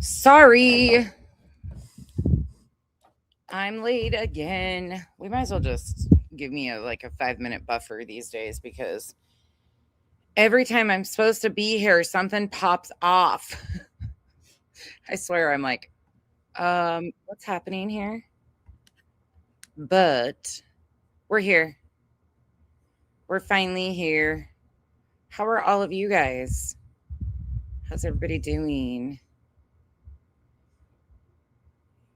Sorry. I'm late again. We might as well just give me a 5-minute buffer these days because every time I'm supposed to be here, something pops off. I swear I'm like, what's happening here? But we're here. We're finally here. How are all of you guys? How's everybody doing?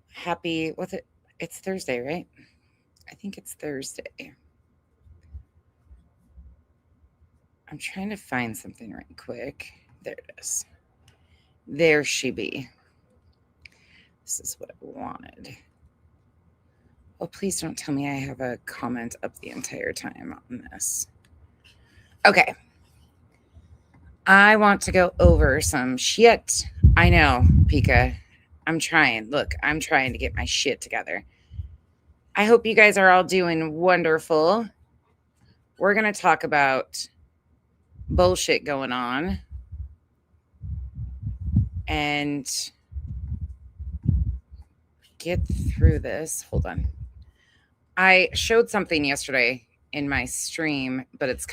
Happy, what's it? It's Thursday, right? I think it's Thursday. I'm trying to find something right quick. There it is. There she be. This is what I wanted. Oh, please don't tell me I have a comment up the entire time on this. Okay. I want to go over some shit. I know, Pika. I'm trying. Look, I'm trying to get my shit together. I hope you guys are all doing wonderful. We're going to talk about bullshit going on and get through this. Hold on. I showed something yesterday in my stream, but it's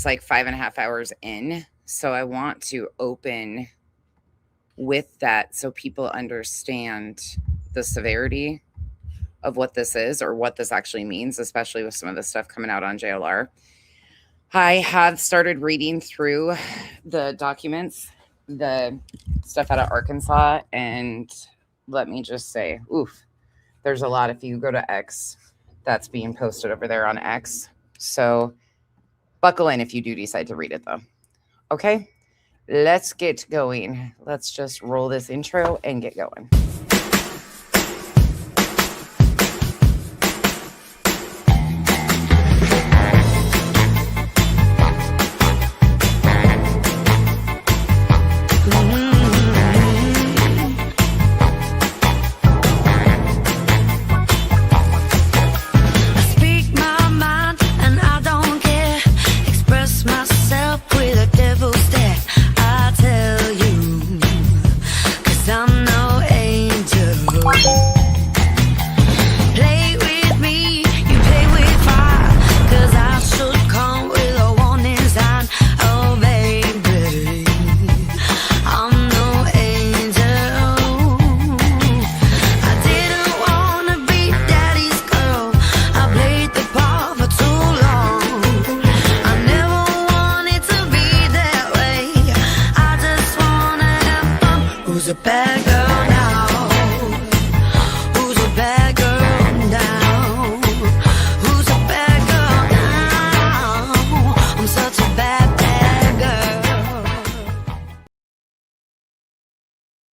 like 5.5 hours in. So I want to open with that so people understand the severity of what this is or what this actually means, especially with some of the stuff coming out on JLR. I have started reading through the documents, the stuff out of Arkansas, and let me just say, oof, there's a lot. If you go to X, that's being posted over there on X. So buckle in if you do decide to read it, though. Okay, let's get going. Let's just roll this intro and get going.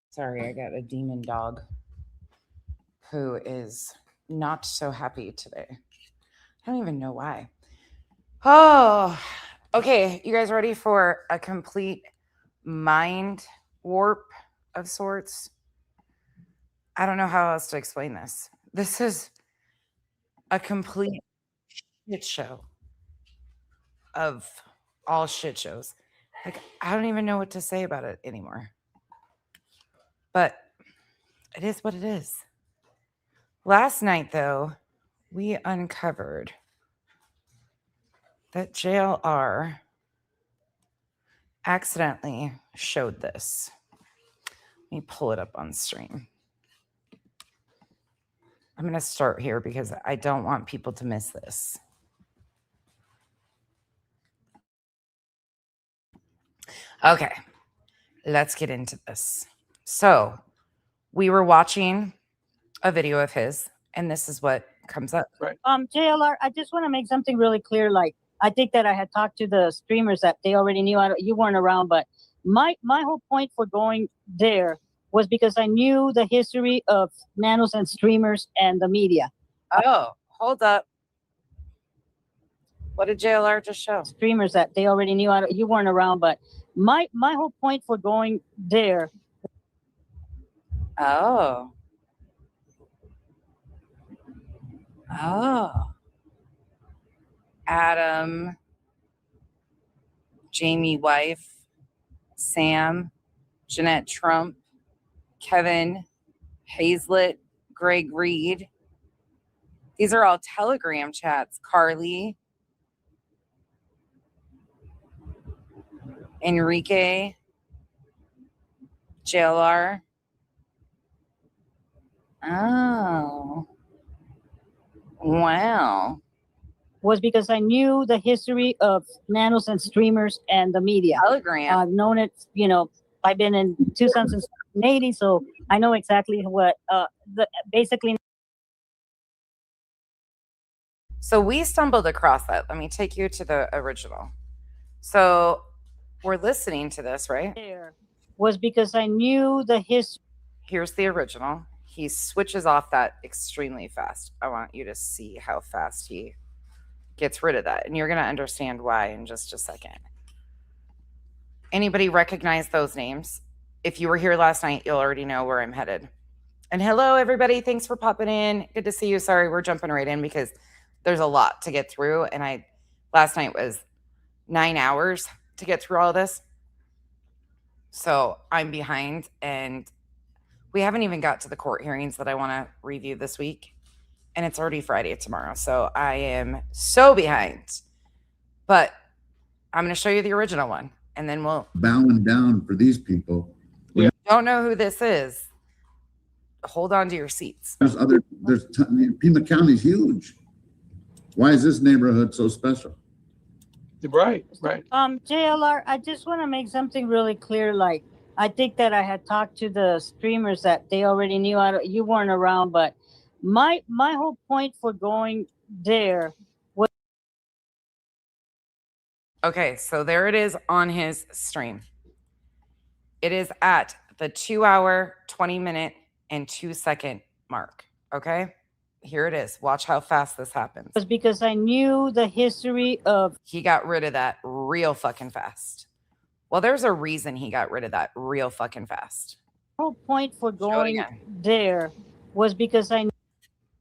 Sorry, I got a demon dog who is not so happy today. I don't even know why. Oh, okay. You guys ready for a complete mind warp of sorts? I don't know how else to explain this. This is a complete shit show of all shit shows. Like, I don't even know what to say about it anymore. But it is what it is. Last night, though, we uncovered that JLR accidentally showed this. Let me pull it up on stream. I'm going to start here because I don't want people to miss this. Okay, let's get into this. So we were watching a video of his, and this is what comes up. Right. JLR, I just want to make something really clear. Like, I think that I had talked to the streamers that they already knew. You weren't around, but my whole point for going there was because I knew the history of nanos and streamers and the media. Oh, hold up. What did JLR just show? Streamers that they already knew. You weren't around, but my whole point for going there. Oh. Adam, Jamie wife, Sam, Jeanette Trump, Kevin Hazlett, Greg Reed. These are all Telegram chats. Carly, Enrique, JLR. Oh, wow. Was because I knew the history of nanos and streamers and the media. Telegram. I've known it, I've been in Tucson since 1980, so I know exactly what basically. So we stumbled across that. Let me take you to the original. So we're listening to this, right? There was because I knew the history. Here's the original. He switches off that extremely fast. I want you to see how fast he gets rid of that. And you're going to understand why in just a second. Anybody recognize those names? If you were here last night, you'll already know where I'm headed. And hello, everybody. Thanks for popping in. Good to see you. Sorry, we're jumping right in because there's a lot to get through. And last night was 9 hours to get through all this. So I'm behind, and we haven't even got to the court hearings that I want to review this week. And it's already Friday tomorrow. So I am so behind. But I'm going to show you the original one, and then we'll bowing down for these people. You don't know who this is. Hold on to your seats. Pima County's huge. Why is this neighborhood so special? Right. JLR, I just want to make something really clear. Like, I think that I had talked to the streamers that they already knew. You weren't around, but my whole point for going there was. Okay, so there it is on his stream. It is at the 2 hour, 20 minute, and 2 second mark. Okay, here it is. Watch how fast this happens. Was because I knew the history of. He got rid of that real fucking fast. Well, there's a reason he got rid of that real fucking fast. The whole point for going there was because I.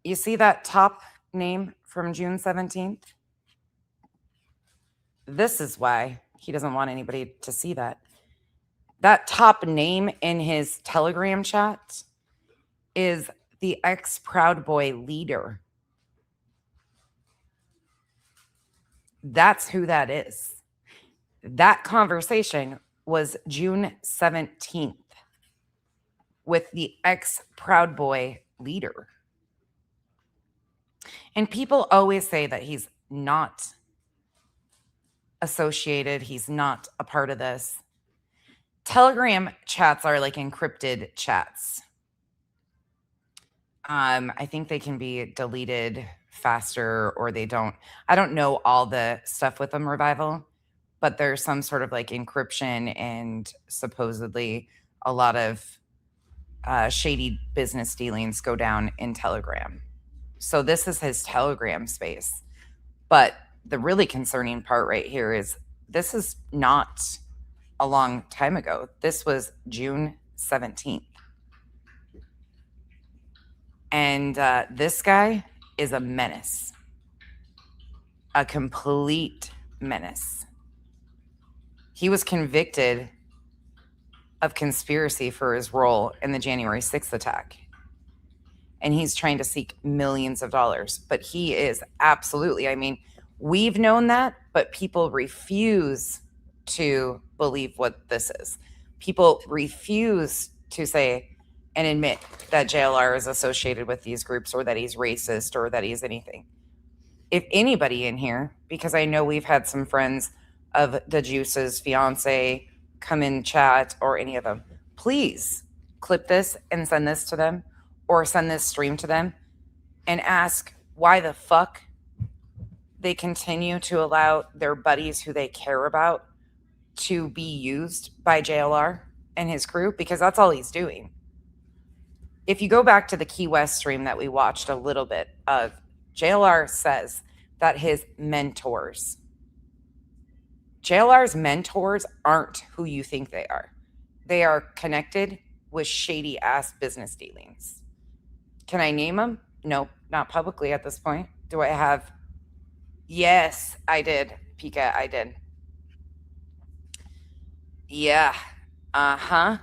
You see that top name from June 17th? This is why he doesn't want anybody to see that. That top name in his Telegram chat is the ex-Proud Boy leader. That's who that is. That conversation was June 17th with the ex-Proud Boy leader. And people always say that he's not associated. He's not a part of this. Telegram chats are like encrypted chats. I think they can be deleted faster, or they don't. I don't know all the stuff with them, Revival, but there's some sort of like encryption and supposedly a lot of shady business dealings go down in Telegram. So this is his Telegram space. But the really concerning part right here is this is not a long time ago. This was June 17th. And this guy is a menace. A complete menace. He was convicted of conspiracy for his role in the January 6th attack. And he's trying to seek millions of dollars. But he is absolutely, I mean, we've known that, but people refuse to believe what this is. People refuse to say and admit that JLR is associated with these groups, or that he's racist, or that he's anything. If anybody in here, because I know we've had some friends of the Juice's fiance come in chat, or any of them, please clip this and send this to them, or send this stream to them and ask why the fuck they continue to allow their buddies who they care about to be used by JLR and his crew, because that's all he's doing. If you go back to the Key West stream that we watched a little bit of, JLR says that his mentors, JLR's mentors aren't who you think they are. They are connected with shady ass business dealings. Can I name them? Nope, not publicly at this point. Do I have? Yes, I did. Pika, I did. Yeah. Uh-huh.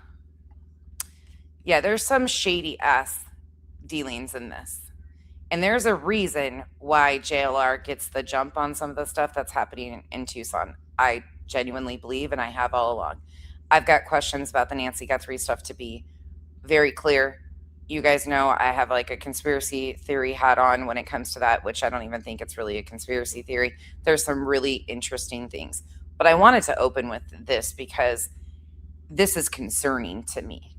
Yeah, there's some shady ass dealings in this. And there's a reason why JLR gets the jump on some of the stuff that's happening in Tucson. I genuinely believe, and I have all along. I've got questions about the Nancy Guthrie stuff to be very clear. You guys know I have like a conspiracy theory hat on when it comes to that, which I don't even think it's really a conspiracy theory. There's some really interesting things. But I wanted to open with this because this is concerning to me.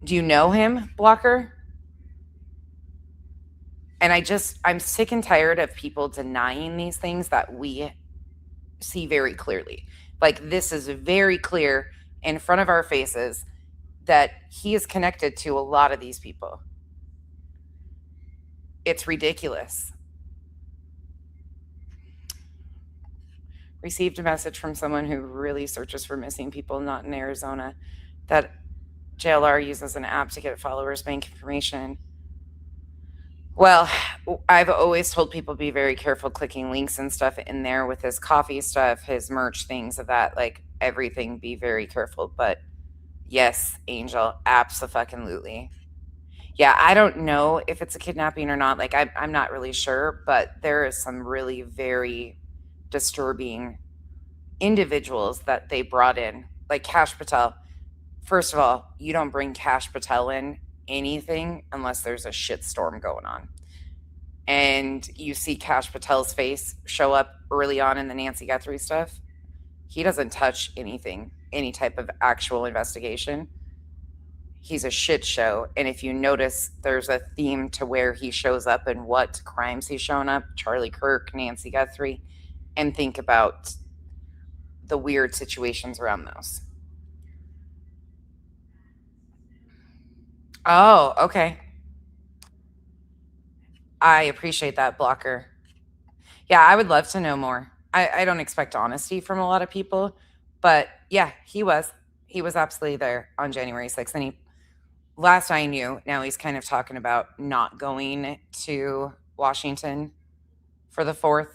Do you know him, Blocker? And I'm sick and tired of people denying these things that we see very clearly. Like, this is very clear in front of our faces that he is connected to a lot of these people. It's ridiculous. Received a message from someone who really searches for missing people not in Arizona that JLR uses an app to get followers' bank information. Well, I've always told people be very careful clicking links and stuff in there with his coffee stuff, his merch, things of that, like everything, be very careful. But yes, Angel, abso-fucking-lutely. Yeah, I don't know if it's a kidnapping or not. Like, I'm not really sure, but there is some really very disturbing individuals that they brought in, like Cash Patel. First of all, you don't bring Cash Patel in anything unless there's a shitstorm going on. And you see Cash Patel's face show up early on in the Nancy Guthrie stuff. He doesn't touch anything, any type of actual investigation. He's a shit show. And if you notice, there's a theme to where he shows up and what crimes he's shown up. Charlie Kirk, Nancy Guthrie. And think about the weird situations around those. Oh, okay. I appreciate that, Blocker. Yeah, I would love to know more. I don't expect honesty from a lot of people, but yeah, he was absolutely there on January 6th. And last I knew, now he's kind of talking about not going to Washington for the 4th,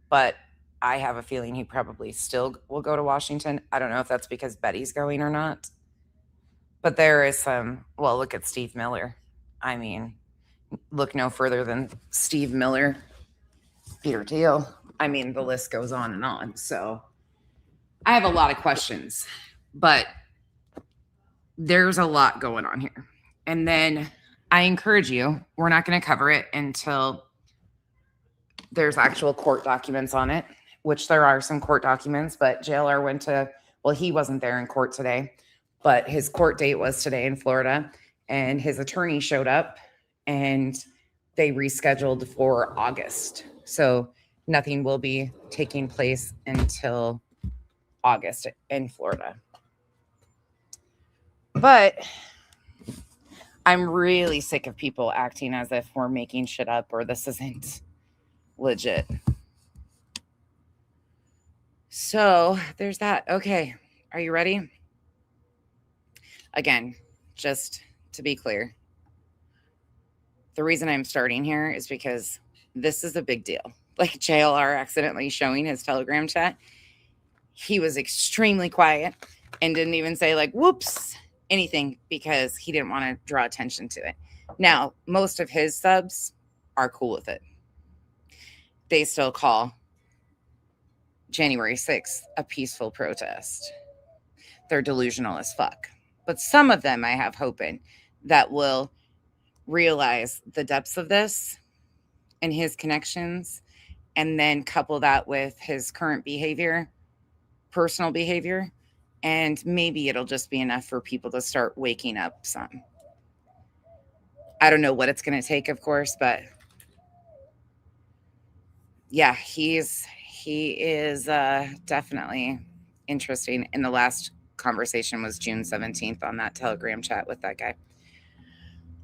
but I have a feeling he probably still will go to Washington. I don't know if that's because Betty's going or not, but there is some, well, look at Steve Miller. I mean, look no further than Steve Miller, Peter Thiel. I mean, the list goes on and on. So I have a lot of questions, but there's a lot going on here. And then I encourage you, we're not going to cover it until there's actual court documents on it, which there are some court documents, but JLR went to, well, he wasn't there in court today, but his court date was today in Florida, and his attorney showed up and they rescheduled for August. So nothing will be taking place until August in Florida. But I'm really sick of people acting as if we're making shit up or this isn't legit. So there's that. Okay. Are you ready? Again, just to be clear, the reason I'm starting here is because this is a big deal. Like JLR accidentally showing his Telegram chat. He was extremely quiet and didn't even say like, whoops, anything, because he didn't want to draw attention to it. Now, most of his subs are cool with it. They still call January 6th a peaceful protest. They're delusional as fuck. But some of them I have hope in that will realize the depths of this and his connections, and then couple that with his current behavior, personal behavior, and maybe it'll just be enough for people to start waking up some. I don't know what it's going to take, of course, but yeah, he is definitely interesting. And the last conversation was June 17th on that Telegram chat with that guy.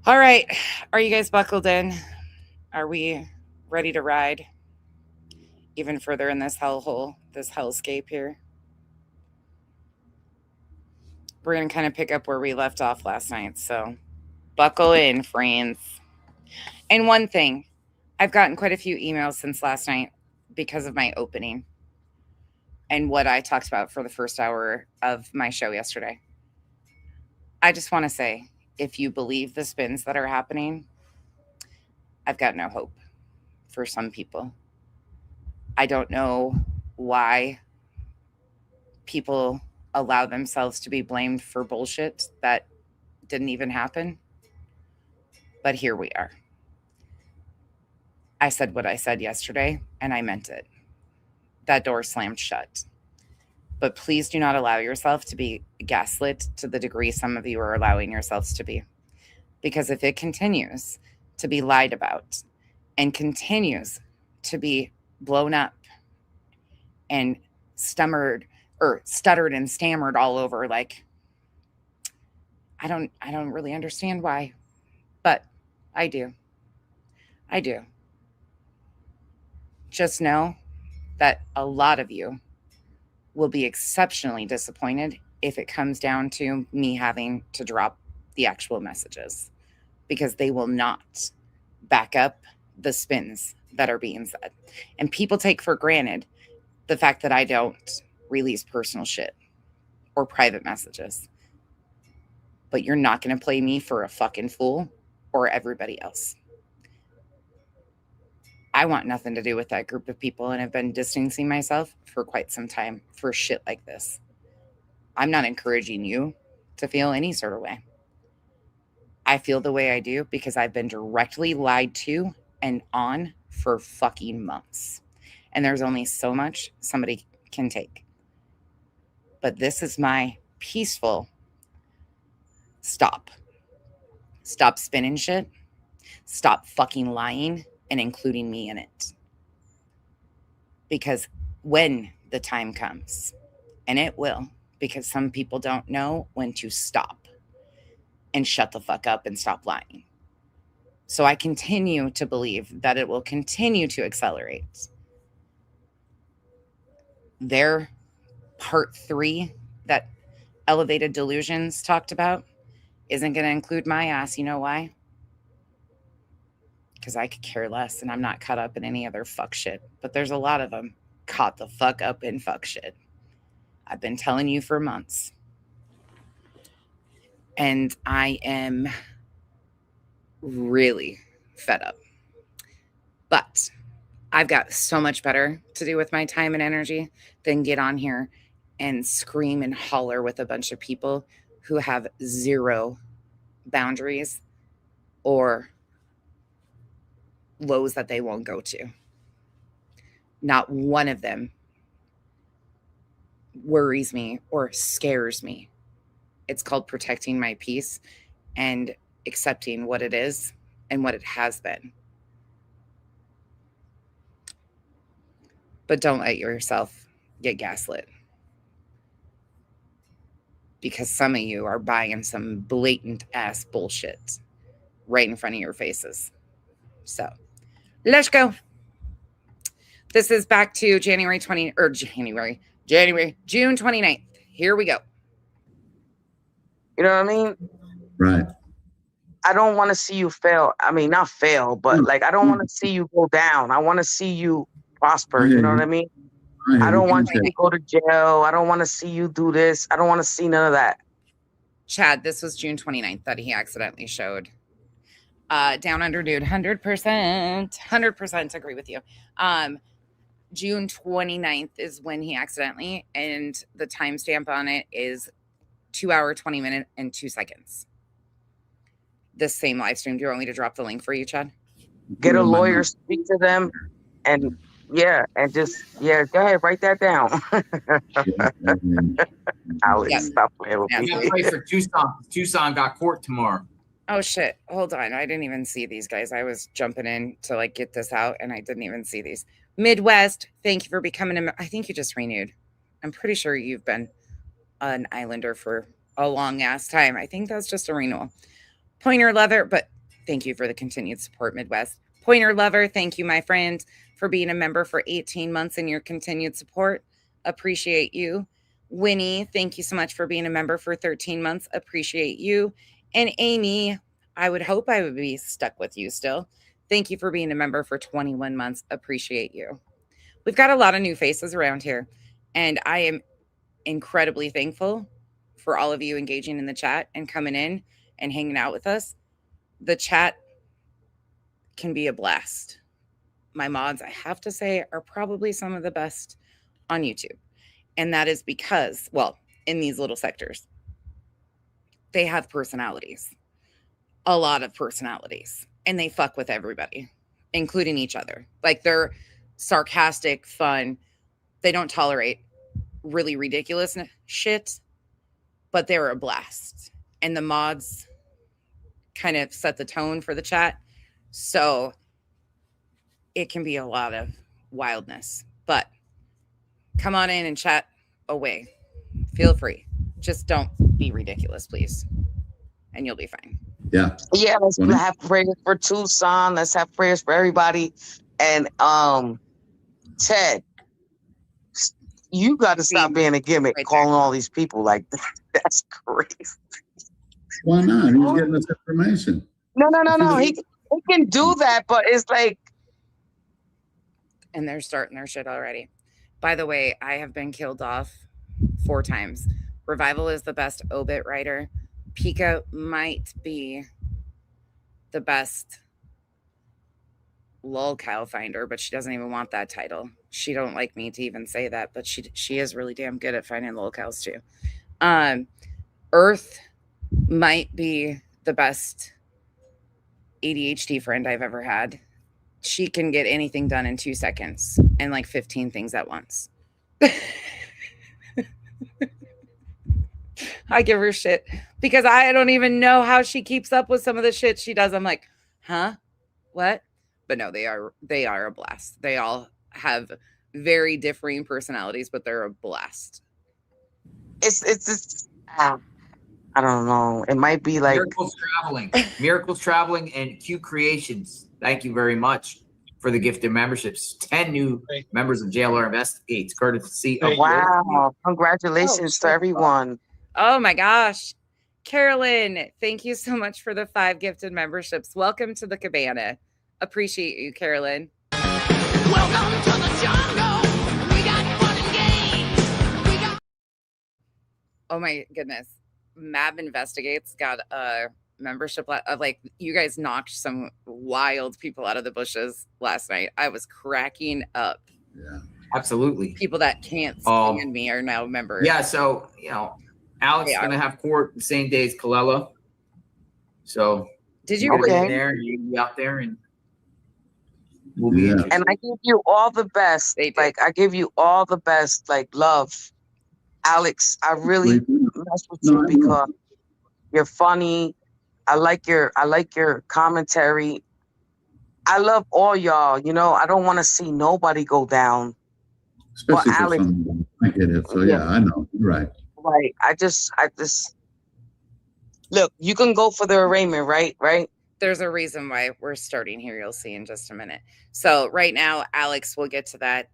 All right. Are you guys buckled in? Are we ready to ride even further in this hellhole, this hellscape here? We're going to kind of pick up where we left off last night. So buckle in, friends. And one thing, I've gotten quite a few emails since last night because of my opening and what I talked about for the first hour of my show yesterday. I just want to say, if you believe the spins that are happening, I've got no hope for some people. I don't know why people allow themselves to be blamed for bullshit that didn't even happen. But here we are. I said what I said yesterday, and I meant it. That door slammed shut. But please do not allow yourself to be gaslit to the degree some of you are allowing yourselves to be. Because if it continues to be lied about and continues to be blown up and stuttered and stammered all over, like, I don't really understand why, but I do. Just know that a lot of you will be exceptionally disappointed if it comes down to me having to drop the actual messages, because they will not back up the spins that are being said. And people take for granted the fact that I don't release personal shit or private messages. But you're not going to play me for a fucking fool or everybody else. I want nothing to do with that group of people, and have been distancing myself for quite some time for shit like this. I'm not encouraging you to feel any sort of way. I feel the way I do because I've been directly lied to and on for fucking months. And there's only so much somebody can take. But this is my peaceful stop. Stop spinning shit. Stop fucking lying and including me in it. Because when the time comes, and it will, because some people don't know when to stop and shut the fuck up and stop lying. So I continue to believe that it will continue to accelerate. Their part 3 that Elevated Delusions talked about isn't going to include my ass. You know why? Because I could care less, and I'm not caught up in any other fuck shit. But there's a lot of them caught the fuck up in fuck shit. I've been telling you for months. And I am really fed up. But I've got so much better to do with my time and energy than get on here and scream and holler with a bunch of people who have zero boundaries or lows that they won't go to. Not one of them worries me or scares me. It's called protecting my peace and accepting what it is and what it has been. But don't let yourself get gaslit. Because some of you are buying some blatant ass bullshit right in front of your faces. So let's go. This is back to June 29th. Here we go. You know what I mean? Right. I don't want to see you fail. I mean, not fail, but like, I don't want to see you go down. I want to see you prosper. You know what I mean? I don't want you to go to jail. I don't want to see you do this. I don't want to see none of that. Chad, this was June 29th that he accidentally showed. Down Under Dude, 100% agree with you. June 29th is when he accidentally, and the timestamp on it is 2 hour, 20 minutes, and 2 seconds. This same live stream. Do you want me to drop the link for you, Chad? Get a lawyer, speak to them, and go ahead, write that down. Alex, stop playing with me. Play for Tucson. Tucson got court tomorrow. Oh shit! Hold on, I didn't even see these guys. I was jumping in to like get this out, and I didn't even see these. Midwest, thank you for becoming a. I think you just renewed. I'm pretty sure you've been an Islander for a long ass time. I think that's just a renewal. Pointer Lover, but thank you for the continued support, Midwest. Pointer Lover, thank you, my friend, for being a member for 18 months and your continued support. Appreciate you. Winnie, thank you so much for being a member for 13 months. Appreciate you. And Amy, I would hope I would be stuck with you still. Thank you for being a member for 21 months. Appreciate you. We've got a lot of new faces around here, and I am incredibly thankful for all of you engaging in the chat and coming in and hanging out with us. The chat can be a blast. My mods, I have to say, are probably some of the best on YouTube. And that is because, well, in these little sectors, they have personalities, a lot of personalities, and they fuck with everybody, including each other. Like, they're sarcastic, fun. They don't tolerate really ridiculous shit, but they're a blast. And the mods kind of set the tone for the chat. So it can be a lot of wildness, but come on in and chat away. Feel free. Just don't be ridiculous, please. And you'll be fine. Yeah. Yeah, let's have prayers for Tucson. Let's have prayers for everybody. And Ted, you got to stop being a gimmick, right, calling all these people like that's crazy. Why not? He's getting us information. No. He can do that, but it's like. And they're starting their shit already. By the way, I have been killed off 4 times. Revival is the best obit writer. Pika might be the best lolcow finder, but she doesn't even want that title. She don't like me to even say that, but she is really damn good at finding lolcows too. Earth might be the best ADHD friend I've ever had. She can get anything done in 2 seconds and like 15 things at once. I give her shit because I don't even know how she keeps up with some of the shit she does. I'm like, huh? What? But no, they are a blast. They all have very differing personalities, but they're a blast. It's I don't know. It might be like Miracles Traveling and Q Creations. Thank you very much for the gift of memberships. 10 new members of JLR Investigates, courtesy of wow. Congratulations to everyone. Oh my gosh. Carolyn, thank you so much for the 5 gifted memberships. Welcome to the cabana. Appreciate you, Carolyn. Welcome to the jungle. We got fun and games. Oh my goodness. Mab Investigates got a membership of like, you guys knocked some wild people out of the bushes last night. I was cracking up. Yeah, absolutely. People that can't stand me are now members. Yeah, so Alex is gonna have court the same day as Kalella. So did you get in there? You be out there, and we'll be. And I give you all the best. Like I give you all the best. Like love, Alex. I really mess with you because you're funny. I like your commentary. I love all y'all. You know, I don't want to see nobody go down. Especially for Alex, I get it. So yeah, I know. You're right. Right. I just look, you can go for the arraignment, right? Right. There's a reason why we're starting here. You'll see in just a minute. So right now, Alex, we'll get to that.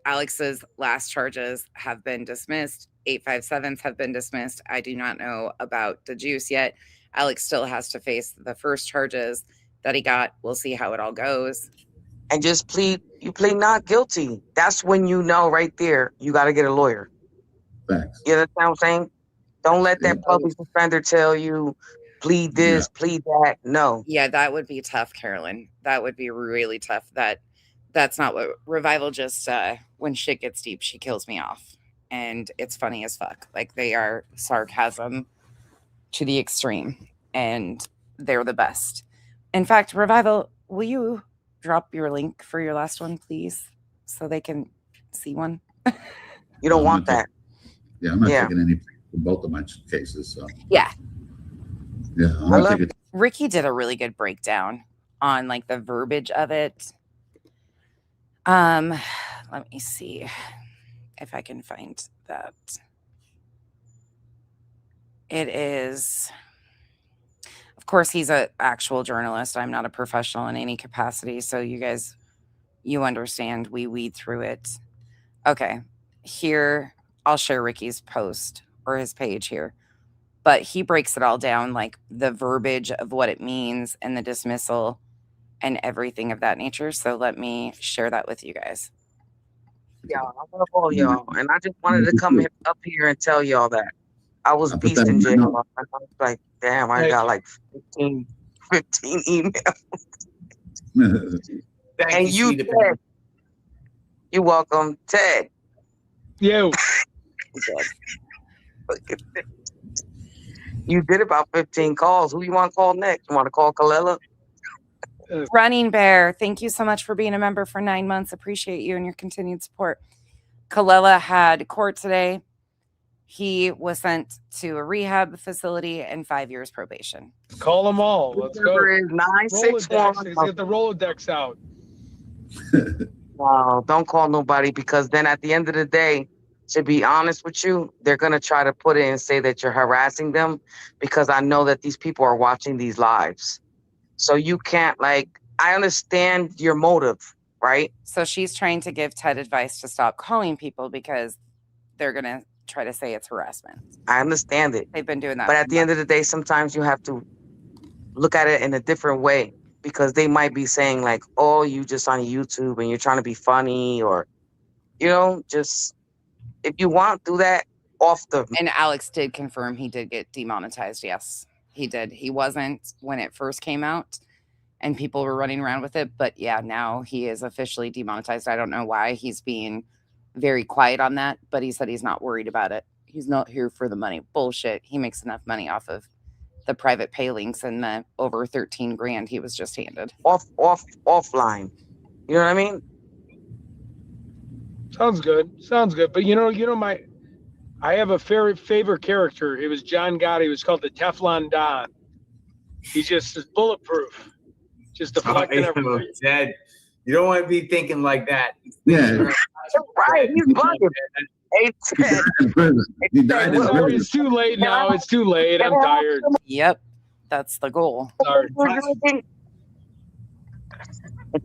Alex's last charges have been dismissed. 857s have been dismissed. I do not know about the juice yet. Alex still has to face the first charges that he got. We'll see how it all goes. And just plead not guilty. That's when you know right there, you got to get a lawyer. Thanks. You understand what I'm saying? Don't let that public defender tell you, plead this, plead that. No. Yeah, that would be tough, Carolyn. That would be really tough. That's not what Revival just, when shit gets deep, she kills me off. And it's funny as fuck. Like, they are sarcasm to the extreme. And they're the best. In fact, Revival, will you drop your link for your last one, please? So they can see one. You don't want that. Yeah, I'm not taking any for both of my cases. So yeah. Yeah. Ricky did a really good breakdown on like the verbiage of it. Let me see if I can find that. It is, of course, he's an actual journalist. I'm not a professional in any capacity. So you guys, you understand, we weed through it. Okay, here, I'll share Ricky's post or his page here. But he breaks it all down, like the verbiage of what it means and the dismissal and everything of that nature. So let me share that with you guys. Yeah, I love all y'all. And I just wanted to come up here and tell y'all that. I was I put that beast in in my jail. note. I was like, damn, I Thank got you. like 15 emails. Thank And you, you Sweet. said, you're welcome, Ted. You. You did about 15 calls. Who you want to call next? You want to call Kalela? Running Bear, thank you so much for being a member for 9 months. Appreciate you and your continued support. Kalela had court today. He was sent to a rehab facility and 5 years probation. Call them all. Let's go. Number is Rolodex. 961. Let's get the Rolodex out. Wow, don't call nobody, because then at the end of the day, to be honest with you, they're going to try to put it and say that you're harassing them, because I know that these people are watching these lives. So you can't, like, I understand your motive, right? So she's trying to give Ted advice to stop calling people because they're going to try to say it's harassment. I understand it. They've been doing that. But at the end of the day, sometimes you have to look at it in a different way, because they might be saying like, oh, you just on YouTube and you're trying to be funny, or, you know, just if you want, do that off the. And Alex did confirm he did get demonetized. Yes, he did. He wasn't when it first came out and people were running around with it. But yeah, now he is officially demonetized. I don't know why. He's being very quiet on that, but he said he's not worried about it. He's not here for the money. Bullshit. He makes enough money off of the private pay links and the over 13 grand he was just handed. Offline. You know what I mean? Sounds good. Sounds good. But I have a favorite character. It was John Gotti. He was called the Teflon Don. He's just bulletproof. Just deflecting everything. Ted, you don't want to be thinking like that. Yeah. Right, he's bugging. Hey, Ted. He died in Sorry, prison. it's too late now. It's too late. I'm tired. Yep, that's the goal. Sorry.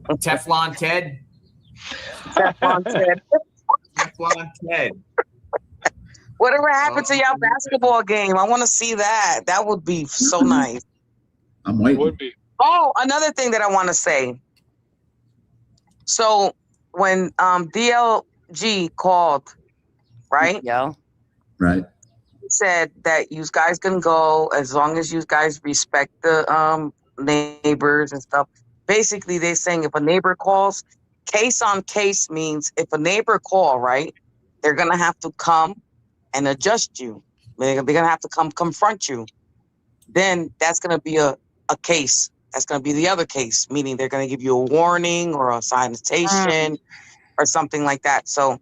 Teflon Ted. Teflon Ted. Teflon Ted. Whatever happened to y'all basketball game? I want to see that. That would be so nice. I'm waiting. Would be. Oh, another thing that I want to say. So when DLG called, right? Yeah. Right. He said that you guys can go as long as you guys respect the neighbors and stuff. Basically, they're saying if a neighbor calls, case on case means if a neighbor call, right, they're gonna have to come and adjust you. They're gonna have to come confront you. Then that's gonna be a case. That's gonna be the other case, meaning they're gonna give you a warning or a citation or something like that. So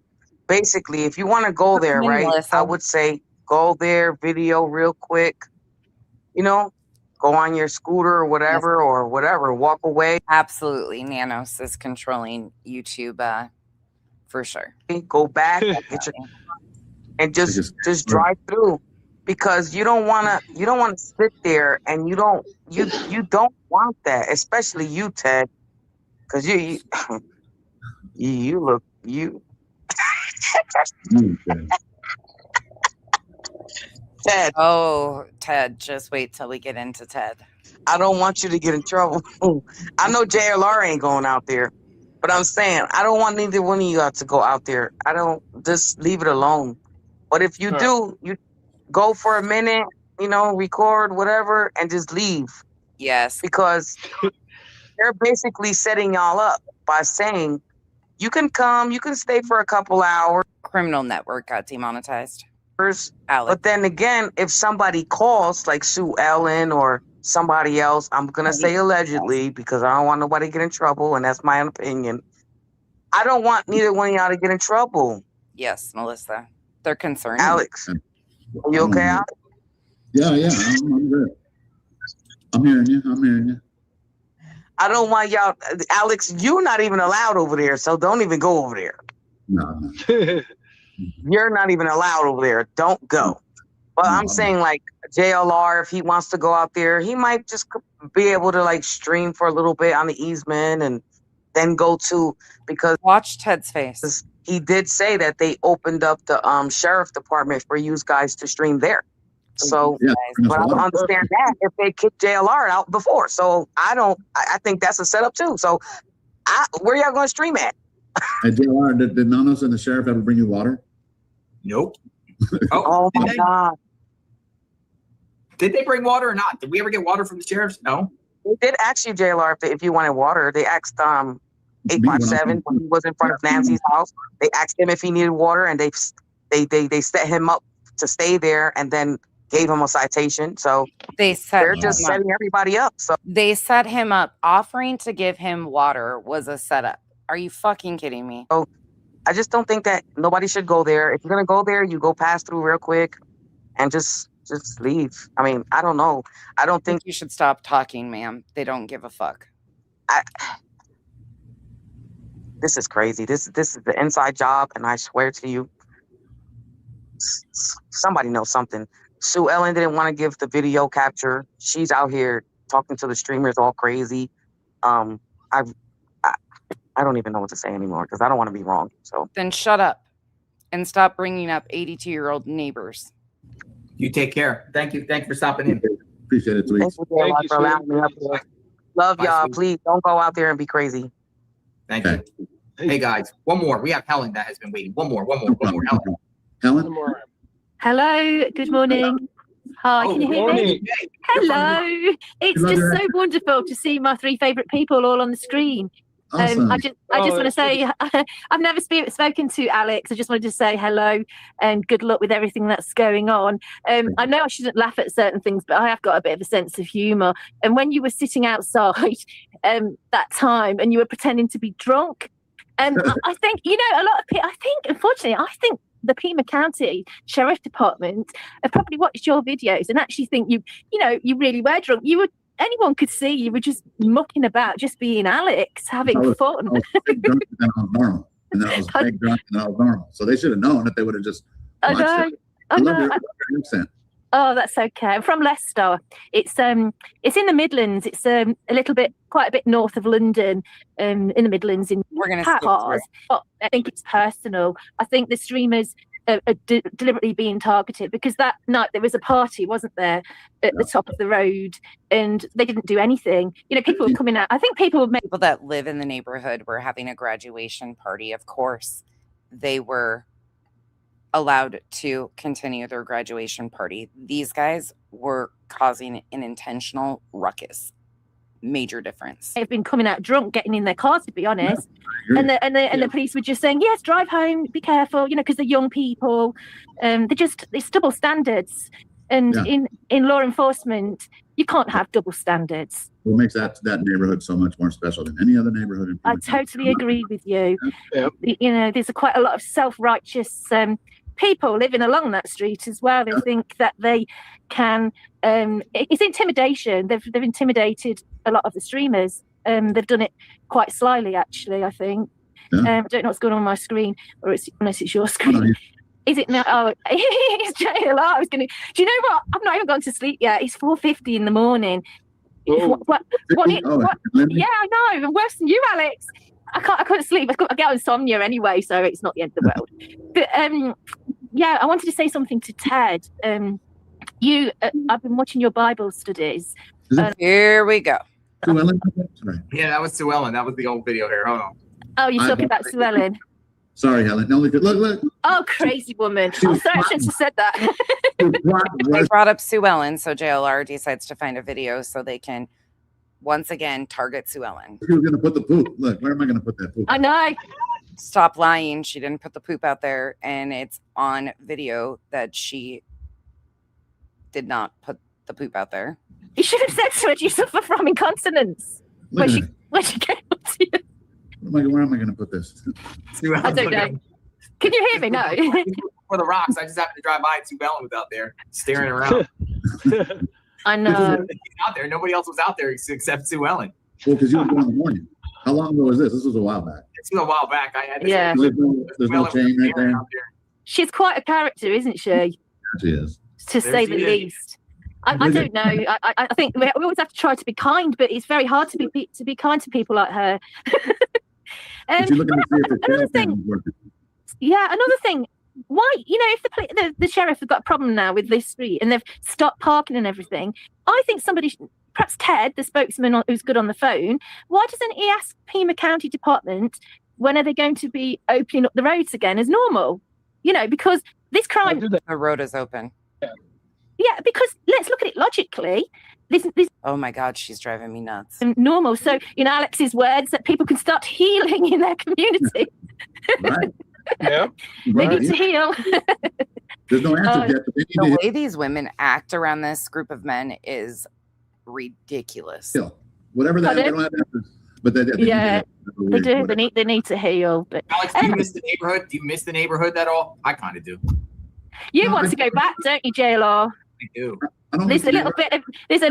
basically, if you want to go there, right, Melissa. I would say go there, video real quick, you know, go on your scooter or whatever, walk away. Absolutely. Nanos is controlling YouTube for sure. Go back, get your, and just drive through, because you don't want to sit there, and you don't want that, especially you, Ted, because you look Ted. Oh, Ted, just wait till we get into Ted. I don't want you to get in trouble. I know JLR ain't going out there, but I'm saying I don't want neither one of you to go out there. I don't, just leave it alone. But if you do, you go for a minute, you know, record whatever, and just leave, Yes. because they're basically setting y'all up by saying you can come, you can stay for a couple hours. Criminal Network got demonetized. Alex. But then again, if somebody calls like Sue Ellen or somebody else, I'm going to say allegedly, because I don't want nobody to get in trouble, and that's my opinion. I don't want neither one of y'all to get in trouble. Yes, Melissa. They're concerned. Alex, are you okay, Alex? Yeah, I'm good. I'm hearing you. I don't want y'all, Alex, you're not even allowed over there, so don't even go over there. No. You're not even allowed over there. Don't go. But I'm saying, like, JLR, if he wants to go out there, he might just be able to, like, stream for a little bit on the easement and then go to, because watch Ted's face. He did say that they opened up the sheriff department for you guys to stream there. So, Yeah, but I don't understand that if they kicked JLR out before. So I think that's a setup too. So where y'all going to stream at? Hey, JR, did Nanos and the sheriff ever bring you water? Nope. Oh my God. Did they bring water or not? Did we ever get water from the sheriffs? No. They did ask you, JLR, if you wanted water. They asked 857 when he was in front of Nancy's house. They asked him if he needed water, and they set him up to stay there, and then gave him a citation. So they're just setting everybody up. So they set him up. Offering to give him water was a setup. Are you fucking kidding me? Oh, I just don't think that nobody should go there. If you're gonna go there, you go pass through real quick, and just leave. I mean, I don't know. I don't think you should stop talking, ma'am. They don't give a fuck. This is crazy. This is the inside job, and I swear to you, somebody knows something. Sue Ellen didn't want to give the video capture. She's out here talking to the streamers all crazy. I don't even know what to say anymore because I don't want to be wrong. So then shut up and stop bringing up 82-year-old neighbors. You take care. Thank you. Thank you for stopping in. Appreciate it, Thank you for allowing me up here. Love y'all. Please don't go out there and be crazy. Thank you. Hey guys, one more. We have Helen that has been waiting. One more. Helen? Hello, good morning. Hi, can you hear me? Hello. It's just so wonderful to see my three favourite people all on the screen. Awesome. I just want to say I've never spoken to Alex. I just wanted to say hello and good luck with everything that's going on. I know I shouldn't laugh at certain things, but I have got a bit of a sense of humour. And when you were sitting outside that time and you were pretending to be drunk, I think, a lot of people, unfortunately, the Pima County Sheriff Department have probably watched your videos and actually think you really were drunk. Anyone could see you were just mucking about, just being Alex, having fun. I was big drunk and then I was normal. And then I was big drunk and then I was normal. So they should have known that they would have just watched it. I love your accent. Oh, that's okay. I'm from Leicester. It's in the Midlands. It's quite a bit north of London, in the Midlands. We're going to but I think it's personal. I think the streamers are deliberately being targeted because that night there was a party, wasn't there, at the top of the road, and they didn't do anything. People were coming out. I think people that live in the neighborhood were having a graduation party. Of course, they were allowed to continue their graduation party. These guys were causing an intentional ruckus. Major difference. They've been coming out drunk, getting in their cars, to be honest. And the police were just saying, yes, drive home, be careful, because they're young people. It's double standards. And in law enforcement, you can't have double standards. What makes that neighborhood so much more special than any other neighborhood? I totally agree with you. There's quite a lot of self-righteous people living along that street as well. They think that they can. It's intimidation. They've intimidated a lot of the streamers. They've done it quite slyly, actually. I think. I don't know what's going on my screen, unless it's your screen. Is it now? Oh, it's JLR. I was going to. Do you know what? I've not even gone to sleep yet. It's 4:50 in the morning. Yeah, I know. I'm worse than you, Alex. I couldn't sleep. I get insomnia anyway, so it's not the end of the world. But I wanted to say something to Ted. I've been watching your Bible studies. Here we go. Sue Ellen? Yeah, that was Sue Ellen. That was the old video here. Hold on. Oh, you're talking about Sue Ellen. Sorry, Helen. No, look. Oh, crazy woman. Oh, sorry, I shouldn't have said that. They brought up Sue Ellen, so JLR decides to find a video so they can once again target Sue Ellen. You're going to put the poop. Look, where am I going to put that poop? I know. Stop lying. She didn't put the poop out there, and it's on video that she did not put the poop out there. You should have said to her, you suffer from incontinence when she came up to you. Where am I going to put this? I don't know. Can you hear me? No. For the rocks, I just happened to drive by and Sue Ellen was out there staring around. I know. Out there, nobody else was out there except Sue Ellen. Well, because you were going in the morning. How long ago was this? This was a while back. This was a while back. I had There's no chain right there. She's quite a character, isn't she? She is. To say the least. I don't know. I think we always have to try to be kind, but it's very hard to be kind to people like her. Another thing. Another thing. Why, if the sheriff has got a problem now with this street and they've stopped parking and everything, I think somebody, perhaps Ted, the spokesman who's good on the phone, why doesn't he ask Pima County Department when are they going to be opening up the roads again as normal? Because this crime. The road is open. Yeah, because let's look at it logically. ironically, this Oh my God, she's driving me nuts. normal. So, in Alex's words, that people can start healing in their community. Right. Yeah. They need to heal. There's no answer yet. But they The need way these women act around this group of men is ridiculous. to heal. Whatever that, they Pardon? don't have answers. But they Yeah, they do. Whatever. They need to heal. But Alex, do you miss the neighborhood? Do you miss the neighborhood at all? I kind of do. you want to go back, don't you, JLR? I do. I don't There's a think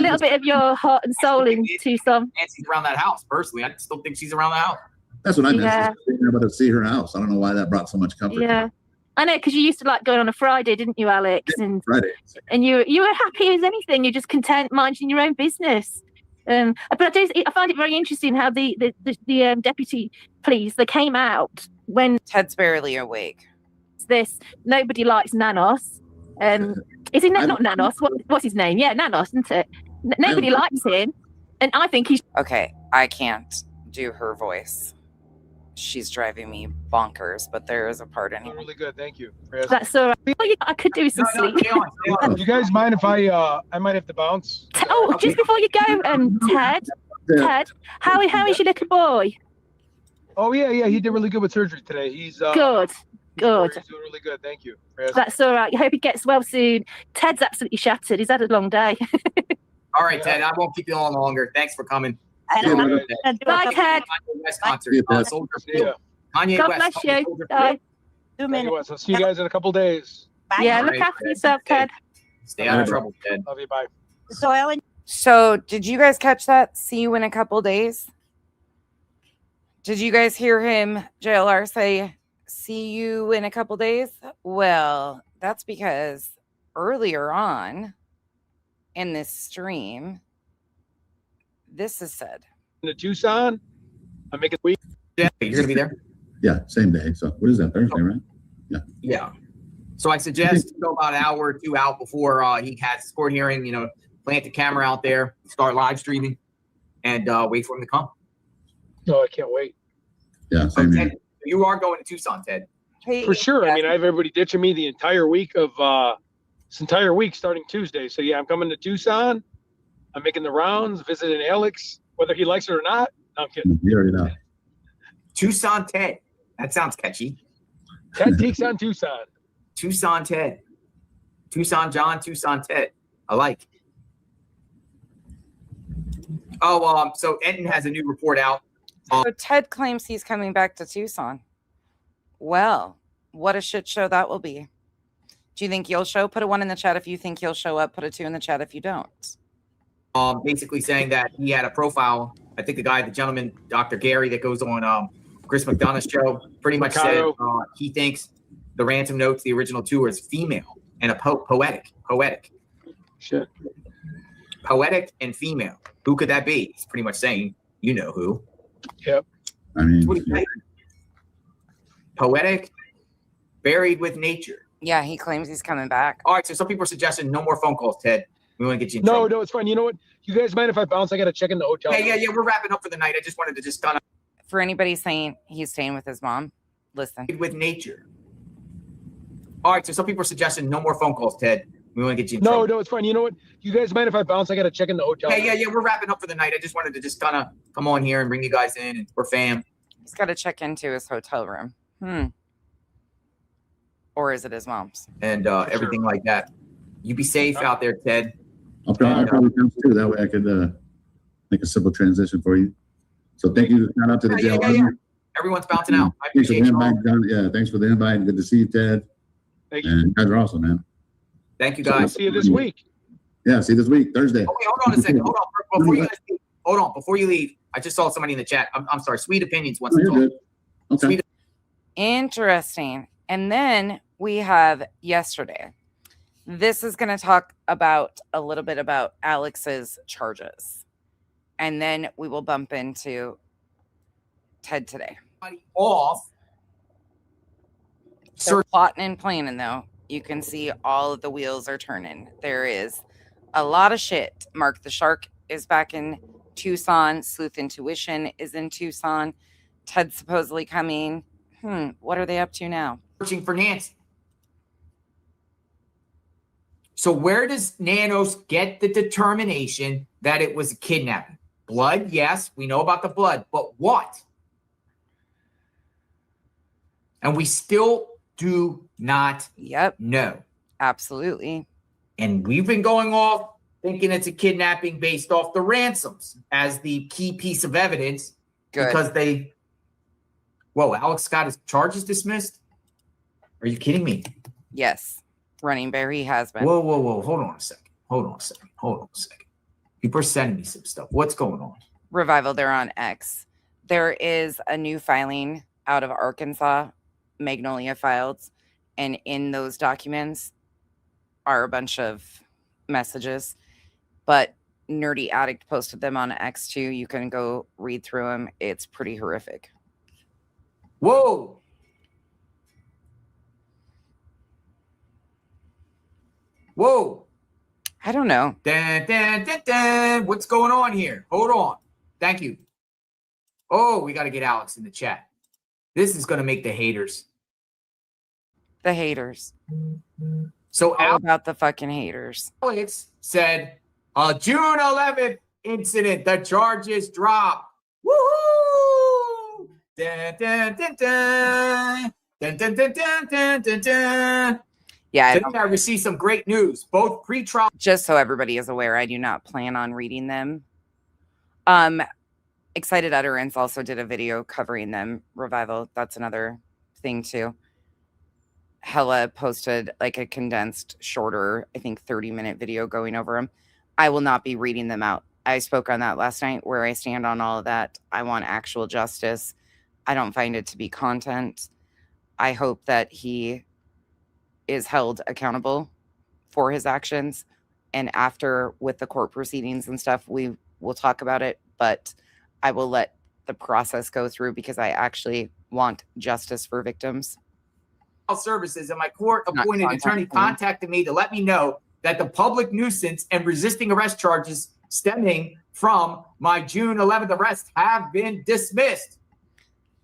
little bit of your heart and soul in Tucson. Nancy's around that house. Personally, I just don't think she's around the house. that's what I miss. Yeah. Being able to see her house. I don't know why that brought so much comfort. Yeah, I know, because you used to like going on a Friday, didn't you, Alex? And Friday. you were happy as anything. You're just content minding your own business. But I find it very interesting how the deputy police, they came out when Ted's barely awake. this nobody likes Nanos. Is he not Nanos? What's his name? Yeah, Nanos, isn't it? Nobody likes him, and I think he's Okay, I can't do her voice. She's driving me bonkers, but there is a part in Oh, here. really good. Thank you. that's all right. All I could do is some No, sleep. stay on, stay on. You guys mind if I might have to bounce? Oh, just before you go, Ted, how is your little boy? Oh yeah, he did really good with surgery today. He's Good. He's doing really good. Thank you. for asking. That's all right. I hope he gets well soon. Ted's absolutely shattered. He's had a long day. All right, Ted. I won't keep you on longer. Thanks for coming. Yeah, brother. Bye, Ted. Kanye West concert. See you, Ted. Soldier See ya. Field. Kanye God West. bless Soldier you. Field. Bye. Anyways, I'll see you guys in a couple days. Yeah, All look right, after Ted. yourself, Ted. Stay out of trouble, Ted. Love you. Bye. So Ellen, So, did you guys catch that? See you in a couple days. Did you guys hear him, JLR, say, see you in a couple days? Well, that's because earlier on in this stream, this is said. To Tucson, I'm making week. Yeah, you're gonna be there. Yeah, same day. So what is that? Thursday, right? Yeah. So I suggest to go about an hour or two out before he has his court hearing. You know, plant the camera out there, start live streaming, and wait for him to come. No, I can't wait. Yeah, same Ted, here. you are going to Tucson, Ted. Hey, For sure. I mean, I have everybody ditching me the entire week of this entire week starting Tuesday. So yeah, I'm coming to Tucson. I'm making the rounds, visiting Alex, whether he likes it or not. No, I'm kidding. You already know. Tucson Ted. That sounds catchy. Ted takes on Tucson. Tucson Ted. Tucson John, Tucson Ted. I like. Oh, so Enton has a new report out. So Ted claims he's coming back to Tucson. Well, what a shit show that will be. Do you think you'll show? Put a 1 in the chat if you think he'll show up. Put a 2 in the chat if you don't. Basically saying that he had a profile. I think the gentleman, Dr. Gary, that goes on Chris McDonough's show, pretty much said he thinks the ransom notes, the original 2, is female and a poetic. Shit. Poetic and female. Who could that be? He's pretty much saying, you know who. Yep. I mean, What do you think? Poetic, buried with nature. Yeah, he claims he's coming back. All right, so some people are suggesting no more phone calls, Ted. We want to get you in No, trouble. no, it's fine. You know what? You guys mind if I bounce? I got to check in the hotel. Yeah, we're wrapping up for the night. I just wanted to just kind of For anybody saying he's staying with his mom, listen. with nature. All right, so some people are suggesting no more phone calls, Ted. We want to get you in No, trouble. no, it's fine. You know what? You guys mind if I bounce? I got to check in the hotel. Yeah, we're wrapping up for the night. I just wanted to just kind of come on here and bring you guys in, and we're fam. He's got to check into his hotel room. Or is it his mom's? And everything like that. You be safe out there, Ted. I'll probably come too. That way I could make a simple transition for you. So thank you. Shout out to the jail. Everyone's bouncing out. I Thanks for appreciate the you all. invite, John. Yeah, thanks for the invite. Good to see you, Ted. Thank you. And you guys are awesome, man. Thank you, I'll guys. see you this week. Yeah, see you this week, Thursday. Oh, wait, hold on a second. Hold on. Before you guys leave, hold on. Before you leave, I just saw somebody in the chat. I'm sorry. Sweet Opinions wants Oh, to you're talk. good. Okay. Sweet Interesting. And then we have yesterday. This is going to talk about a little bit about Alex's charges. And then we will bump into Ted today. off. They're plotting and planning, though. You can see all of the wheels are turning. There is a lot of shit. Mark the Shark is back in Tucson. Sleuth Intuition is in Tucson. Ted's supposedly coming. What are they up to now? Searching for Nancy. So where does Nanos get the determination that it was a kidnapping? Blood, yes, we know about the blood, but what? And we still do not know. Absolutely. And we've been going off thinking it's a kidnapping based off the ransoms as the key piece of evidence. Good. Because they, whoa, Alex got his charges dismissed? Are you kidding me? Yes. Running bear, he has been. Whoa. Hold on a second. People are sending me some stuff. What's going on? Revival, they're on X. There is a new filing out of Arkansas, Magnolia Files, and in those documents are a bunch of messages, but Nerdy Addict posted them on X too. You can go read through them. It's pretty horrific. Whoa. I don't know. What's going on here? Hold on. Thank you. Oh, we got to get Alex in the chat. This is going to make the haters. The haters. So all about the fucking haters. Alex said, June 11th incident, the charges drop. Woohoo! Dun, dun, dun, dun. Dun, dun, dun, dun, dun, dun, dun. Yeah. Today I received some great news. Both pre-trial. Just so everybody is aware, I do not plan on reading them. Excited Utterance also did a video covering them. Revival, that's another thing too. Hella posted like a condensed, shorter, I think 30-minute video going over them. I will not be reading them out. I spoke on that last night, where I stand on all of that. I want actual justice. I don't find it to be content. I hope that he is held accountable for his actions. And after, with the court proceedings and stuff, we will talk about it. But I will let the process go through because I actually want justice for victims. Services and my court-appointed attorney contacted me to let me know that the public nuisance and resisting arrest charges stemming from my June 11th arrest have been dismissed.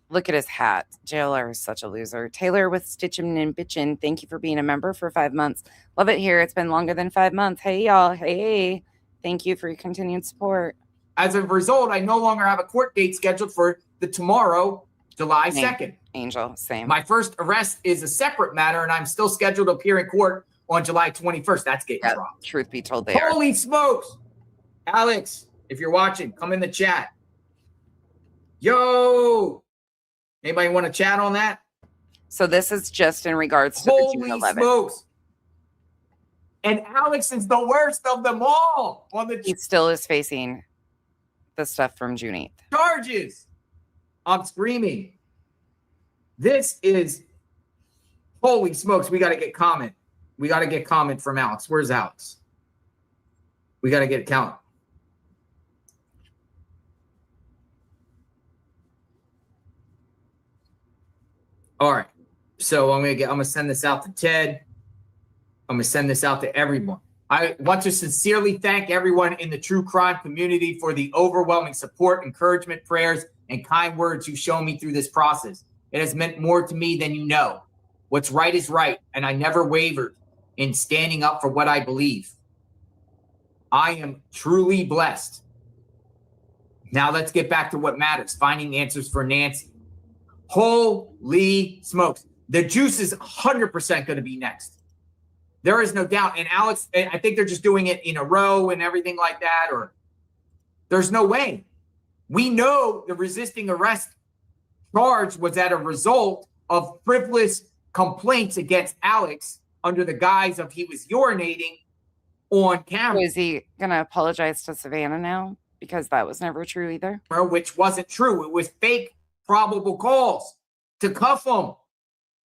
Look at his hat. JLR is such a loser. Taylor with Stitchin' and Bitchin', thank you for being a member for 5 months. Love it here. It's been longer than 5 months. Hey, y'all. Hey. Thank you for your continued support. As a result, I no longer have a court date scheduled for the tomorrow, July 2nd. Angel, same. My first arrest is a separate matter, and I'm still scheduled to appear in court on July 21st. That's getting dropped. Truth be told, they are. Holy smokes. Alex, if you're watching, come in the chat. Yo. Anybody want to chat on that? So this is just in regards to the June 11th. Holy smokes. And Alex is the worst of them all. He still is facing the stuff from June 8th. Charges. I'm screaming. This is, holy smokes. We got to get comment. We got to get comment from Alex. Where's Alex? We got to get a count. All right. So I'm going to send this out to Ted. I'm going to send this out to everyone. I want to sincerely thank everyone in the true crime community for the overwhelming support, encouragement, prayers, and kind words you've shown me through this process. It has meant more to me than you know. What's right is right, and I never wavered in standing up for what I believe. I am truly blessed. Now let's get back to what matters, finding answers for Nancy. Holy smokes. The juice is 100% going to be next. There is no doubt. And Alex, I think they're just doing it in a row and everything like that, or there's no way. We know the resisting arrest charge was as a result of frivolous complaints against Alex under the guise of he was urinating on camera. Is he going to apologize to Savannah now? Because that was never true either. Which wasn't true. It was fake probable cause to cuff him.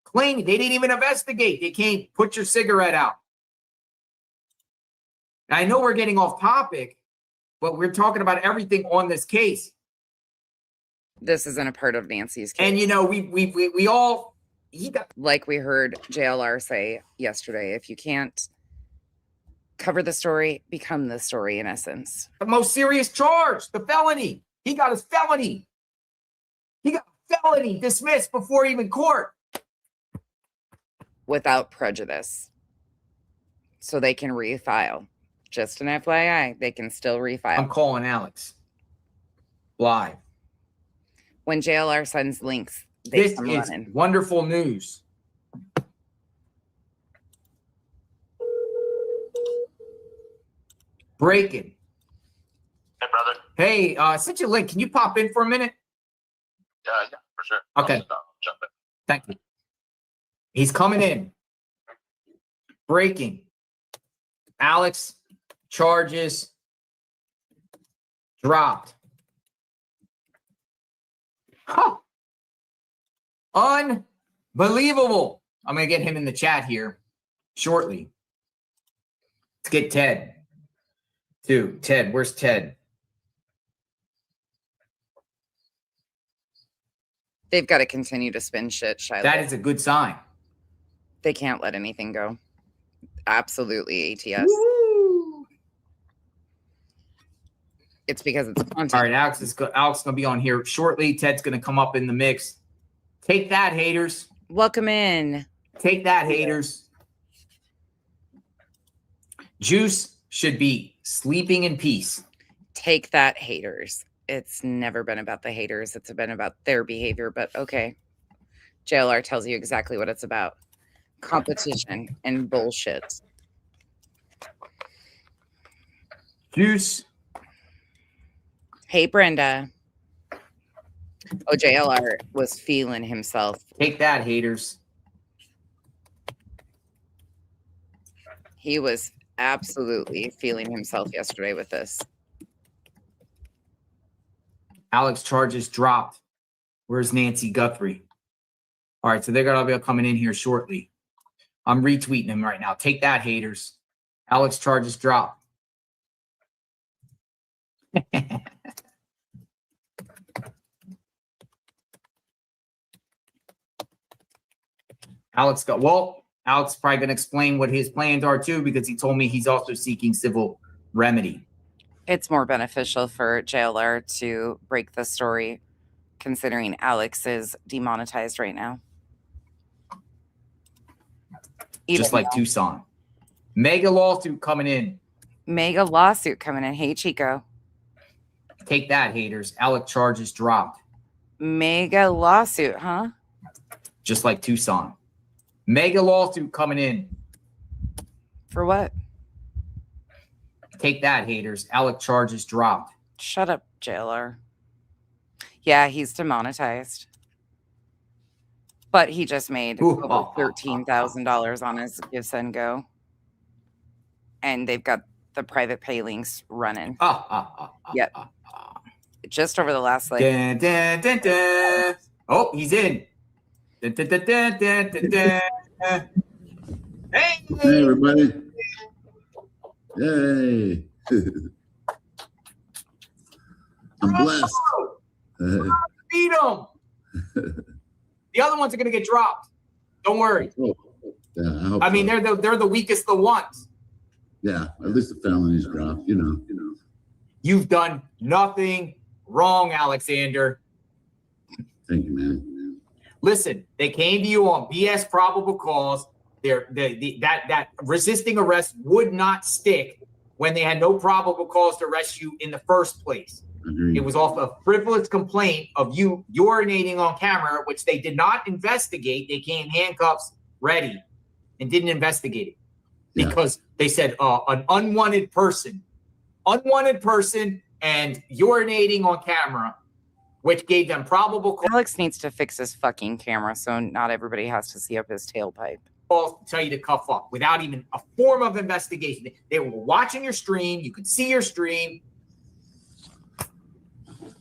Claiming they didn't even investigate. They came, put your cigarette out. Now, I know we're getting off topic, but we're talking about everything on this case. This isn't a part of Nancy's case. And, you know, we all... like we heard JLR say yesterday, if you can't cover the story, become the story in essence. The most serious charge, the felony. He got his felony. He got felony dismissed before even court. Without prejudice. so they can refile. Just an FYI, they can still refile. I'm calling Alex live. When JLR sends links, they This come is running. wonderful news. Breaking. Hey, brother. Hey, sent you a link. Can you pop in for a minute? Yeah, for sure. Okay. I'll jump in. Thank you. He's coming in. Breaking. Alex charges dropped. Huh. Unbelievable. I'm going to get him in the chat here shortly. Let's get Ted. Dude, Ted, where's Ted? They've got to continue to spin shit, Shiloh. That is a good sign. They can't let anything go. Absolutely, ATS. Woo! It's because it's content. All right, Alex is going to be on here shortly. Ted's going to come up in the mix. Take that, haters. Welcome in. Take that, haters. Juice should be sleeping in peace. Take that, haters. It's never been about the haters. It's been about their behavior, but okay. JLR tells you exactly what it's about. Competition and bullshit. Juice. Hey, Brenda. Oh, JLR was feeling himself. Take that, haters. He was absolutely feeling himself yesterday with this. Alex charges dropped. Where's Nancy Guthrie? All right, so they're going to be coming in here shortly. I'm retweeting him right now. Take that, haters. Alex charges dropped. Alex is probably going to explain what his plans are too, because he told me he's also seeking civil remedy. It's more beneficial for JLR to break the story, considering Alex is demonetized right now. Just like Tucson. Mega lawsuit coming in. Mega lawsuit coming in. Hey, Chico. Take that, haters. Alex charges dropped. Mega lawsuit, huh? Just like Tucson. Mega lawsuit coming in. For what? Take that, haters. Alex charges dropped. Shut up, JLR. Yeah, he's demonetized. But he just made over $13,000 on his Give Send Go. And they've got the private pay links running. Yep. Just over the last like. Dun, dun, dun, dun. Oh, he's in. Dun, dun, dun, dun, dun, dun, dun. Hey, everybody. Yay. I'm blessed. Beat him. The other ones are going to get dropped. Don't worry. Yeah, I mean, they're the weakest of the ones. Yeah, at least the felonies dropped, you know. You've done nothing wrong, Alexander. Thank you, man. Listen, they came to you on BS probable cause. That resisting arrest would not stick when they had no probable cause to arrest you in the first place. Agreed. It was off a frivolous complaint of you urinating on camera, which they did not investigate. They came handcuffs ready and didn't investigate it because they said an unwanted person and urinating on camera, which gave them probable cause. Alex needs to fix his fucking camera so not everybody has to see up his tailpipe. To tell you to cuff up without even a form of investigation. They were watching your stream. You could see your stream.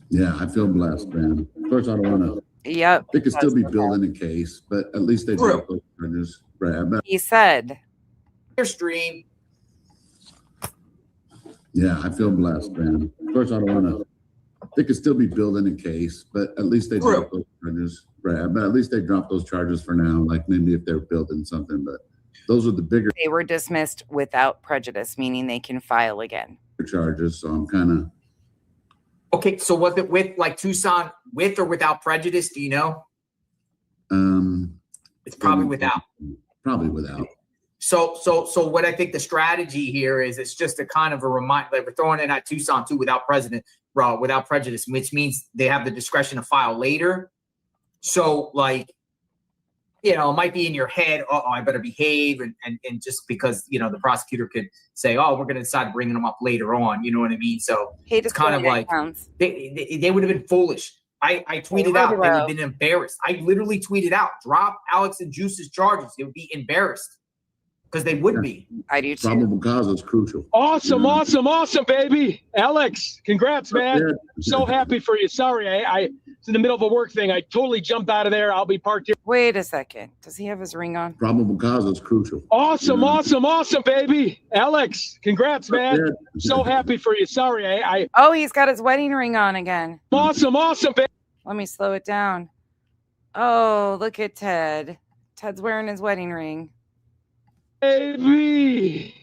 Yeah, I feel blessed, man. Of course, I don't want to. Yep. They could still be building a case, but at least they dropped those charges. Right. He said. Your stream. Yeah, I feel blessed, man. Of course, I don't want to. They could still be building a case, but at least they dropped those charges. Right. But at least they dropped those charges for now. Like maybe if they're building something, but those are the bigger. They were dismissed without prejudice, meaning they can file again. Charges. So I'm kind of. Okay, so was it with like Tucson, with or without prejudice? Do you know? It's probably without. Probably without. So what I think the strategy here is, it's just a kind of a reminder, like we're throwing in that Tucson too without prejudice, which means they have the discretion to file later. So like, you know, it might be in your head, oh, I better behave, and just because, you know, the prosecutor could say, oh, we're going to decide to bring them up later on. You know what I mean? So it's kind of like they would have been foolish. I tweeted out, they would have been embarrassed. I literally tweeted out, drop Alex and Juice's charges. They would be embarrassed because they would be. I do too. Probable cause is crucial. Awesome, awesome, baby. Alex, congrats, man. Yeah. I'm so happy for you. Sorry, I was in the middle of a work thing. I totally jumped out of there. I'll be parked here. Wait a second. Does he have his ring on? Probable cause is crucial. Awesome, awesome, baby. Alex, congrats, man. Yeah. I'm so happy for you. Sorry, Oh, he's got his wedding ring on again. awesome, baby. Let me slow it down. Oh, look at Ted. Ted's wearing his wedding ring. Baby,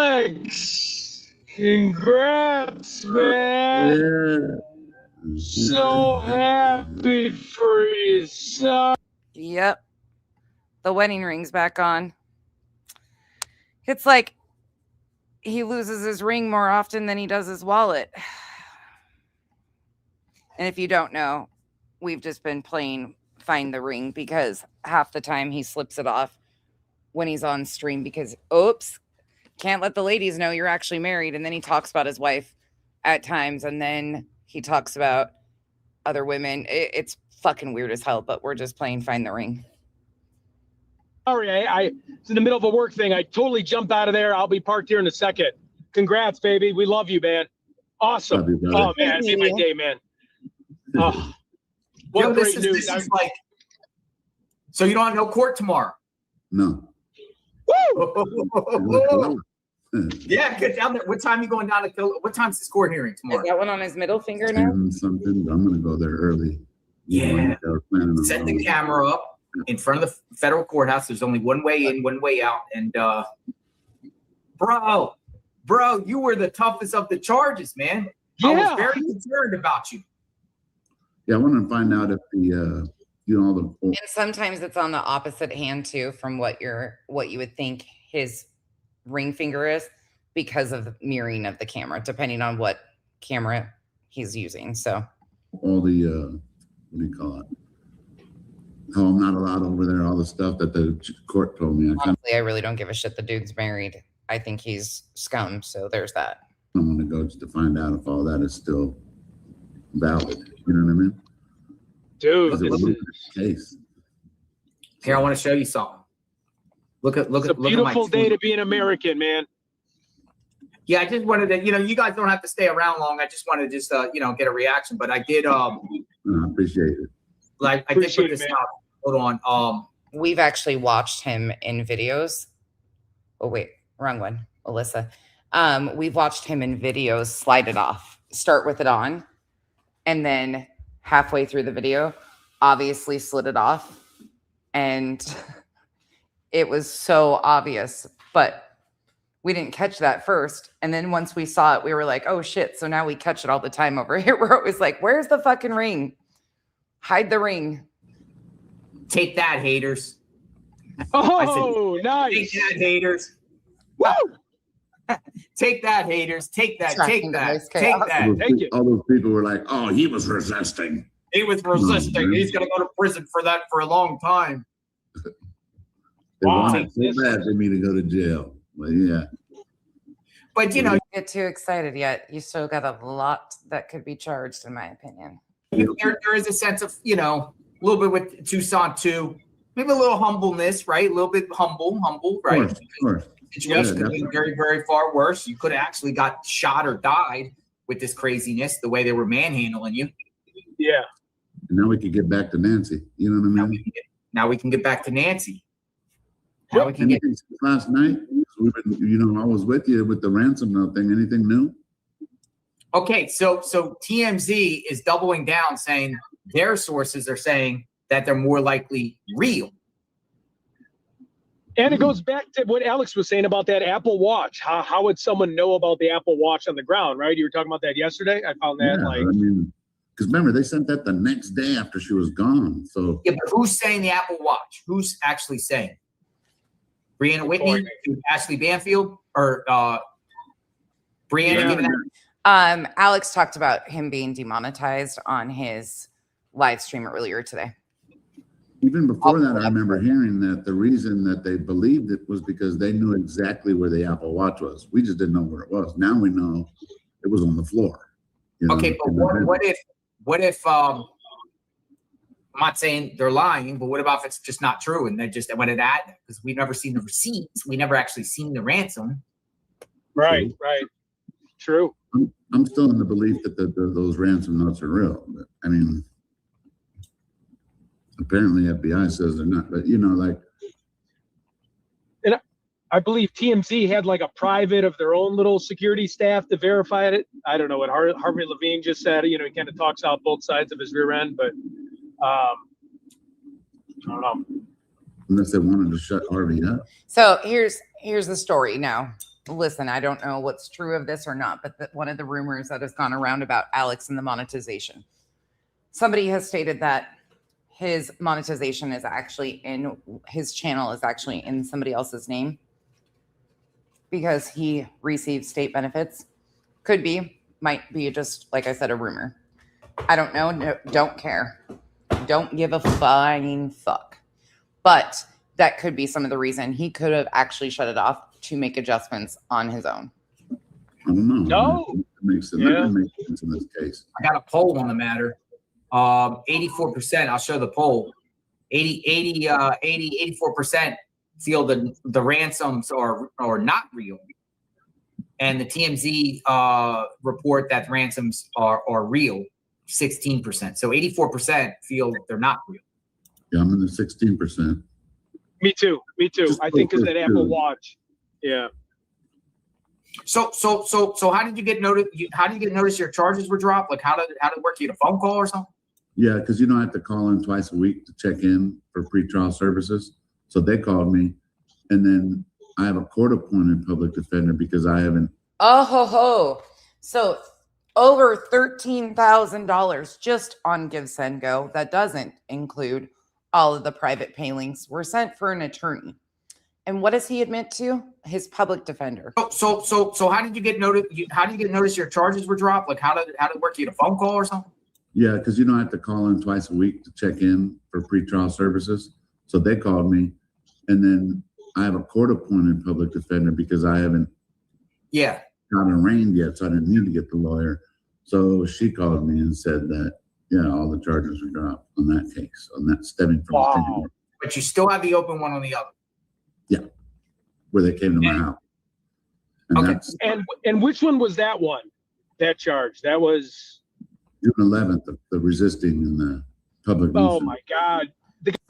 Alex, congrats, man. Yeah. So happy for you, son. Yep. The wedding ring's back on. It's like he loses his ring more often than he does his wallet. And if you don't know, we've just been playing Find the Ring because half the time he slips it off when he's on stream because, oops, can't let the ladies know you're actually married. And then he talks about his wife at times. And then he talks about other women. It's fucking weird as hell, but we're just playing Find the Ring. Sorry, I was in the middle of a work thing. I totally jumped out of there. I'll be parked here in a second. Congrats, baby. We love you, man. Awesome. Love you, brother. Oh, man, it made my day, man. Oh, what great news. This is like, so you don't have no court tomorrow? No. Woo! Yeah, get down there. What time are you going down to Philly? What time's this court hearing tomorrow? Is that one on his middle finger now? Something. I'm gonna go there early. Yeah. Set the camera up in front of the federal courthouse. There's only one way in, one way out. And bro, you were the toughest of the charges, man. Yeah. I was very concerned about you. Yeah, I want to find out if the all the And sometimes it's on the opposite hand too, from what you would think his ring finger is because of the mirroring of the camera, depending on what camera he's using. So all the what do you call it? How I'm not allowed over there, all the stuff that the court told me. Honestly, I really don't give a shit. The dude's married. I think he's scum. So there's that. I'm gonna go just to find out if all that is still valid. You know what I mean? Dude, It was a case. Here, I want to show you something. Look at it's a beautiful day to be an American, man. Yeah, I just wanted to, you guys don't have to stay around long. I just wanted to just, get a reaction. But I did, I appreciate it. like, I did put this out. Hold on. We've actually watched him in videos. Oh, wait, wrong one. Alyssa. We've watched him in videos slide it off, start with it on, and then halfway through the video, obviously slid it off. And it was so obvious, but we didn't catch that first. And then once we saw it, we were like, oh shit. So now we catch it all the time over here. We're always like, where's the fucking ring? Hide the ring. Take that, haters. Oh, nice. Take that, haters. Woo! Take that, haters. Take that. Take that. Tracking Take the that. Thank you. All those people were like, "Oh, he was resisting." He was resisting. man. He's gonna go to prison for that for a long time. They Wow. wanted so bad for me to go to jail. But yeah, But Don't get too excited yet. You still got a lot that could be charged, in my opinion. there is a sense of, a little bit with Tucson too. Maybe a little humbleness, right? A little bit humble, right? of course. The situation Yeah, could be very, very far worse. You could have actually got shot or died with this craziness, the way they were manhandling you. Yeah. And now we could get back to Nancy. You know what I mean? Now we can get back to Nancy. Now we can get. Anything since last night, we've been, I was with you with the ransom note thing. Anything new? Okay, so TMZ is doubling down, saying their sources are saying that they're more likely real. And it goes back to what Alex was saying about that Apple Watch. How would someone know about the Apple Watch on the ground, right? You were talking about that yesterday. I found that because remember, they sent that the next day after she was gone. So yeah, but who's saying the Apple Watch? Who's actually saying? Brianna Whitney to Ashley Banfield, or Brianna giving that? Alex talked about him being demonetized on his live stream earlier today. Even before that, I remember hearing that the reason that they believed it was because they knew exactly where the Apple Watch was. We just didn't know where it was. Now we know it was on the floor. You know, okay, but what if I'm not saying they're lying, but what about if it's just not true and they just went at that? Because we've never seen the receipts. We never actually seen the ransom. Right. True. I'm still in the belief that those ransom notes are real. But, I mean, apparently FBI says they're not, but you know, like. And I believe TMZ had like a private of their own little security staff to verify it. I don't know what Harvey Levine just said. You know, he kind of talks out both sides of his rear end, but I don't know. Unless they wanted to shut Harvey up. So here's the story. Now, listen, I don't know what's true of this or not, but one of the rumors that has gone around about Alex and the monetization. Somebody has stated that his monetization is actually in his channel is actually in somebody else's name because he receives state benefits. Could be, might be just, like I said, a rumor. I don't know. No, don't care. Don't give a flying fuck. But that could be some of the reason he could have actually shut it off to make adjustments on his own. I don't know. No. That makes sense in this case. I got a poll on the matter. 84%, I'll show the poll. 84% feel the ransoms are not real. And the TMZ report that ransoms are real, 16%. So 84% feel they're not real. Yeah, I'm in the 16%. Me too. I think because that Apple Watch. Yeah. So how did you get notice? How did you get notice your charges were dropped? Like how did it work? You get a phone call or something? Yeah, because you know I have to call in twice a week to check in for pretrial services. So they called me, and then I have a court-appointed public defender because I haven't. Oh ho ho! So over $13,000 just on Give Send Go. That doesn't include all of the private pay links. Were sent for an attorney. And what does he admit to? His public defender. So how did you get notice? How did you get notice your charges were dropped? Like how did it work? You get a phone call or something? Yeah, because you know I have to call in twice a week to check in for pretrial services. So they called me, and then I have a court-appointed public defender because I haven't got arraigned yet, so I didn't need to get the lawyer. So she called me and said that all the charges were dropped on that case, on that stemming from. Wow. But you still have the open one on the other. Yeah, where they came to my house. And and which one was that one? That charge? That was June 11th, the resisting in the public. Oh my God.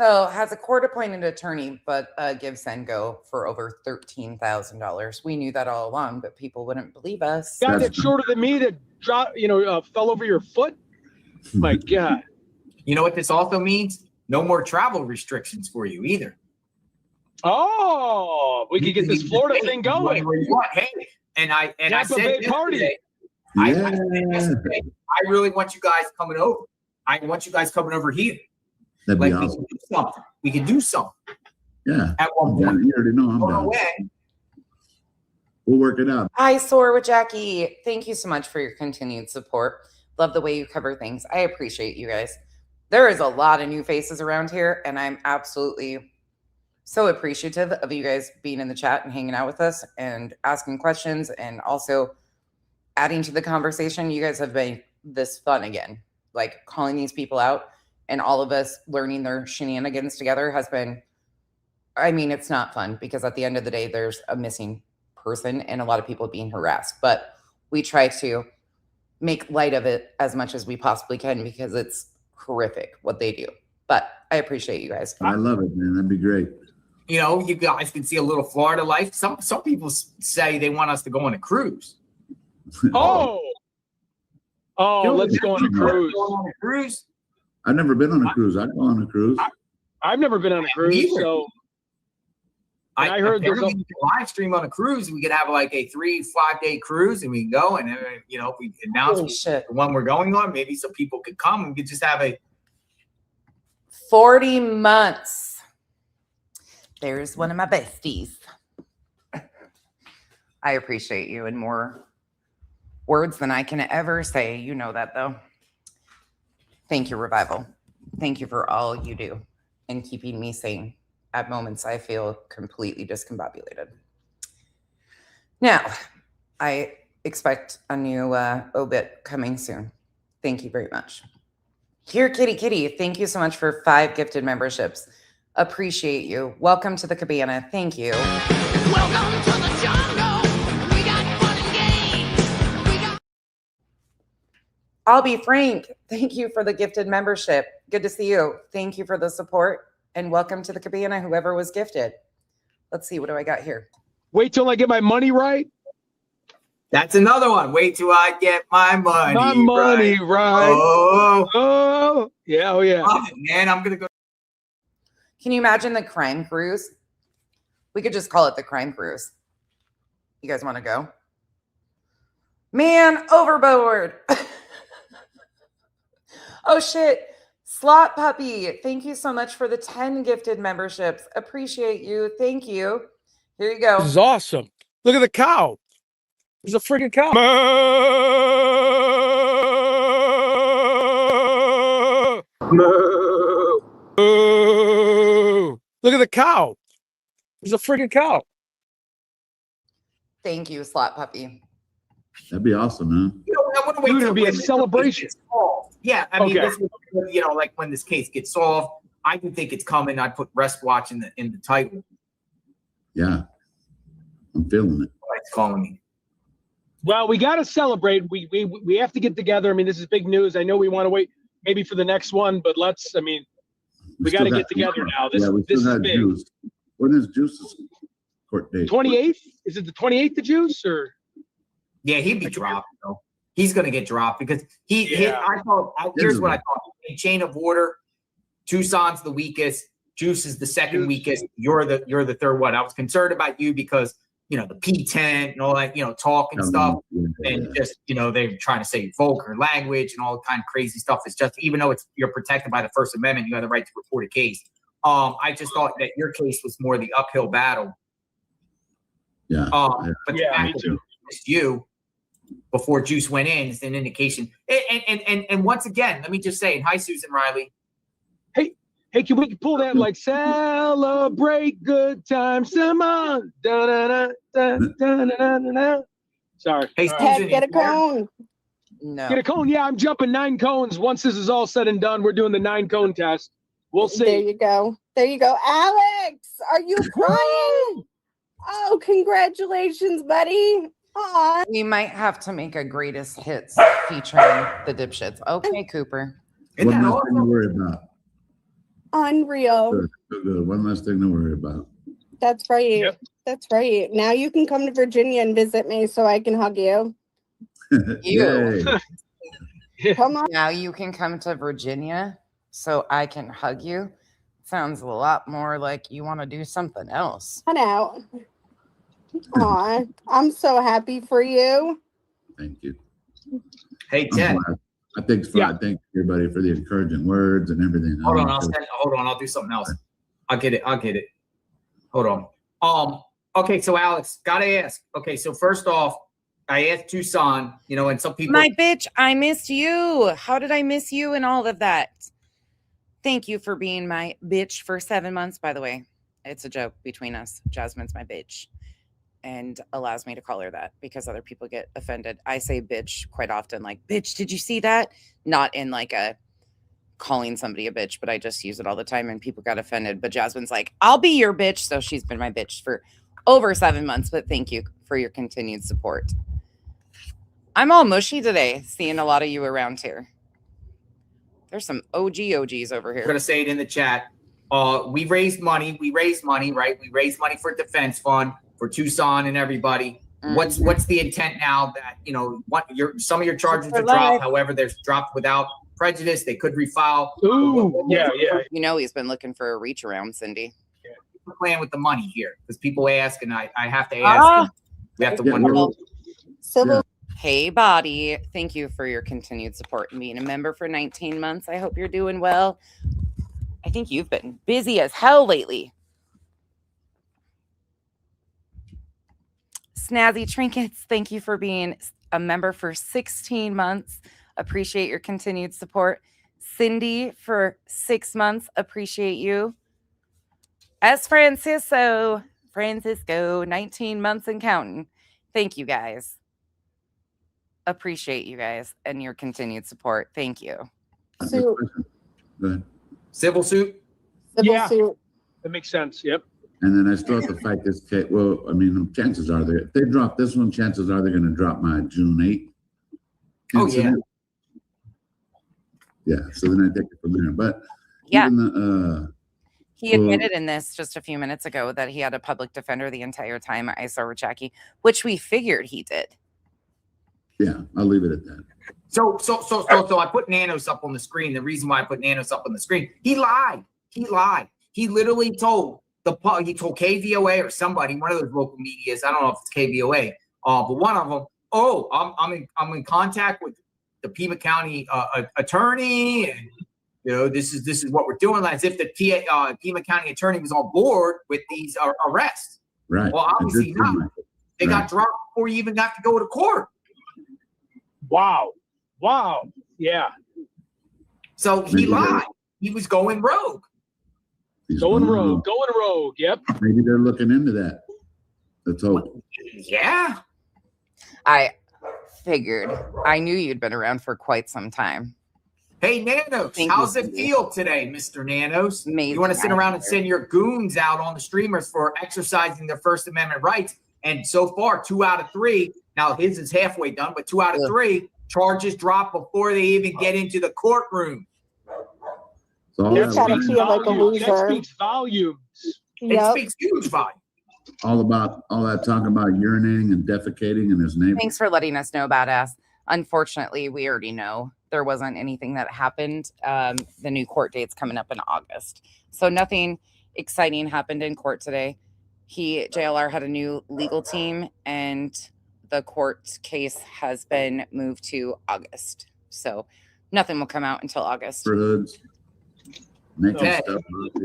So has a court-appointed attorney, but Give Send Go for over $13,000. We knew that all along, but people wouldn't believe us. Guy that's shorter than me that dropped, fell over your foot. My God. You know what this also means? No more travel restrictions for you either. Oh, we could get this Florida thing going. Hey, and I said yesterday, party. I said yesterday, I really want you guys coming over. I want you guys coming over here. That'd be awesome. We can do something. Yeah. At one point. You already know I'm down. We'll work it out. Hi, Soar with Jackie. Thank you so much for your continued support. Love the way you cover things. I appreciate you guys. There is a lot of new faces around here, and I'm absolutely so appreciative of you guys being in the chat and hanging out with us and asking questions and also adding to the conversation. You guys have made this fun again. Like calling these people out and all of us learning their shenanigans together has been, I mean, it's not fun because at the end of the day, there's a missing person and a lot of people being harassed, but we try to make light of it as much as we possibly can because it's horrific what they do. But I appreciate you guys. I love it, man. That'd be great. You guys can see a little Florida life. Some people say they want us to go on a cruise. Let's go on a cruise. I've never been on a cruise. I'd go on a cruise. I've never been on a cruise, so I heard there's a live stream on a cruise. We could have like a 3-5 day cruise, and we can go. And if we announce the one we're going on, maybe some people could come. And we could just have a 40 months. There's one of my besties. I appreciate you in more words than I can ever say. You know that, though. Thank you, Revival. Thank you for all you do in keeping me sane at moments I feel completely discombobulated. Now, I expect a new obit coming soon. Thank you very much. Here, Kitty, thank you so much for 5 gifted memberships. Appreciate you. Welcome to the cabana. Thank you. Welcome to the jungle. We got fun and games. We got I'll be Frank. Thank you for the gifted membership. Good to see you. Thank you for the support. And welcome to the cabana, whoever was gifted. Let's see, what do I got here? Wait till I get my money right. That's another one. Wait till I get my money. My money right. Oh, yeah, oh yeah. Love it, man. I'm gonna go. Can you imagine the crime cruise? We could just call it the crime cruise. You guys want to go? Man, overboard. Oh shit. Slot Puppy, thank you so much for the 10 gifted memberships. Appreciate you. Thank you. Here you go. This is awesome. Look at the cow. There's a freaking cow. Look at the cow. There's a freaking cow. Thank you, Slot Puppy. That'd be awesome, man. You know, I want to wait Dude, till it'll be a when this celebration. case gets solved. Yeah, I mean, Okay. this is, you know, like when this case gets solved, I do think it's coming. I'd put Rest Watch in the title. Yeah. I'm feeling it. It's calling me. Well, we got to celebrate. We have to get together. I mean, this is big news. I know we want to wait maybe for the next one, but we got to get together now. This is big. Juice. When is Juice's court date? 28th? Is it the 28th of Juice or? Yeah, he'd be dropped. Though. He's going to get dropped because Yeah. Here's what I thought. In chain of order, Tucson's the weakest. Juice is the second weakest. You're the third one. I was concerned about you because, you know, the P10 and all that, you know, talk and stuff. And just, you know, they're trying to say vulgar language and all kind of crazy stuff. It's just, even though you're protected by the First Amendment, you have the right to report a case. I just thought that your case was more the uphill battle. Yeah. But the Yeah, fact me that too. it's you before Juice went in is an indication. And once again, let me just say, hi, Susan Riley. Hey, can we pull that like celebrate good times? Come on. Da-da-da-da-da-da-da-da. Sorry. Hey, All Susan, right. Get a cone. No. Get a cone. Yeah, I'm jumping 9 cones. Once this is all said and done, we're doing the 9 cone test. We'll There see. you go. There you go. Alex, are you crying? Oh, congratulations, buddy. Aw. We might have to make a greatest hits featuring the dipshits. Okay, Cooper. Isn't One that less thing to awesome? worry about. Unreal. Good. One less thing to worry about. That's right. Yep. That's right. Now you can come to Virginia and visit me so I can hug you. Yay. Come on. Now you can come to Virginia so I can hug you. Sounds a lot more like you want to do something else. Come out. Aw, I'm so happy for you. Thank you. Hey, I'm Ted. glad. I thank everybody for the encouraging words and everything. Hold on. I'll do something else. I'll get it. Hold on. Okay, so Alex, gotta ask. Okay, so first off, I asked Tucson, you know, and some people. My bitch, I missed you. How did I miss you and all of that? Thank you for being my bitch for 7 months, by the way. It's a joke between us. Jasmine's my bitch and allows me to call her that because other people get offended. I say bitch quite often, like, bitch, did you see that? Not in like a calling somebody a bitch, but I just use it all the time and people got offended. But Jasmine's like, I'll be your bitch. So she's been my bitch for over 7 months, but thank you for your continued support. I'm all mushy today, seeing a lot of you around here. There's some OGs over I'm here. gonna say it in the chat. We raised money, right? We raised money for defense fund for Tucson and everybody. Mm-hmm. What's the intent now that, you know, some of your charges For are dropped, life. however, there's dropped without prejudice. They could refile. Ooh, yeah. You know he's been looking for a reach around, Cindy. We're playing with the money here because people ask, and I have to ask. We have to Yeah, wonder. well, Civil. Hey, Body. Thank you for your continued support and being a member for 19 months. I hope you're doing well. I think you've been busy as hell lately. Snazzy Trinkets, thank you for being a member for 16 months. Appreciate your continued support. Cindy for 6 months. Appreciate you. S. Francisco, 19 months and counting. Thank you guys. Appreciate you guys and your continued support. Thank you. Suit. Go ahead. Civil suit. Civil Yeah. suit. That makes sense. Yep. And then I still have to fight this case. Well, I mean, chances are if they drop this one, chances are they're going to drop my June 8th. Oh, yeah. Yeah. So then I take it from there. But Yeah. even He admitted in this just a few minutes ago that he had a public defender the entire time I saw Jackie, which we figured he did. yeah, I'll leave it at that. So I put Nanos up on the screen. The reason why I put Nanos up on the screen, he lied. He literally told KVOA or somebody, one of those local medias. I don't know if it's KVOA, but one of them. Oh, I'm in contact with the Pima County attorney, and this is what we're doing. As if the Pima County attorney was on board with these arrests. Right. Well, obviously not. They got dropped before you even got to go to court. Wow. Yeah. So he lied. He was going rogue. He's Going rogue. Yep. Maybe they're looking into that. Let's hope. Yeah. I figured. I knew you'd been around for quite some time. Hey, Nanos, Thank how's you. it feel today, Mr. Nanos? Amazing. You want to sit around and send your goons out on the streamers for exercising their First Amendment rights? And so far, 2 out of 3. Now his is halfway done, but 2 out of 3 charges drop before they even get into the courtroom. So He's gotta feel like a loser. That speaks volumes. It Yep. speaks huge volume. all that talking about urinating and defecating in his neighborhood. Thanks for letting us know, badass. Unfortunately, we already know there wasn't anything that happened. The new court date's coming up in August. So nothing exciting happened in court today. JLR had a new legal team, and the court case has been moved to August. So nothing will come out until August. Neighborhoods. Making Okay. stuff up.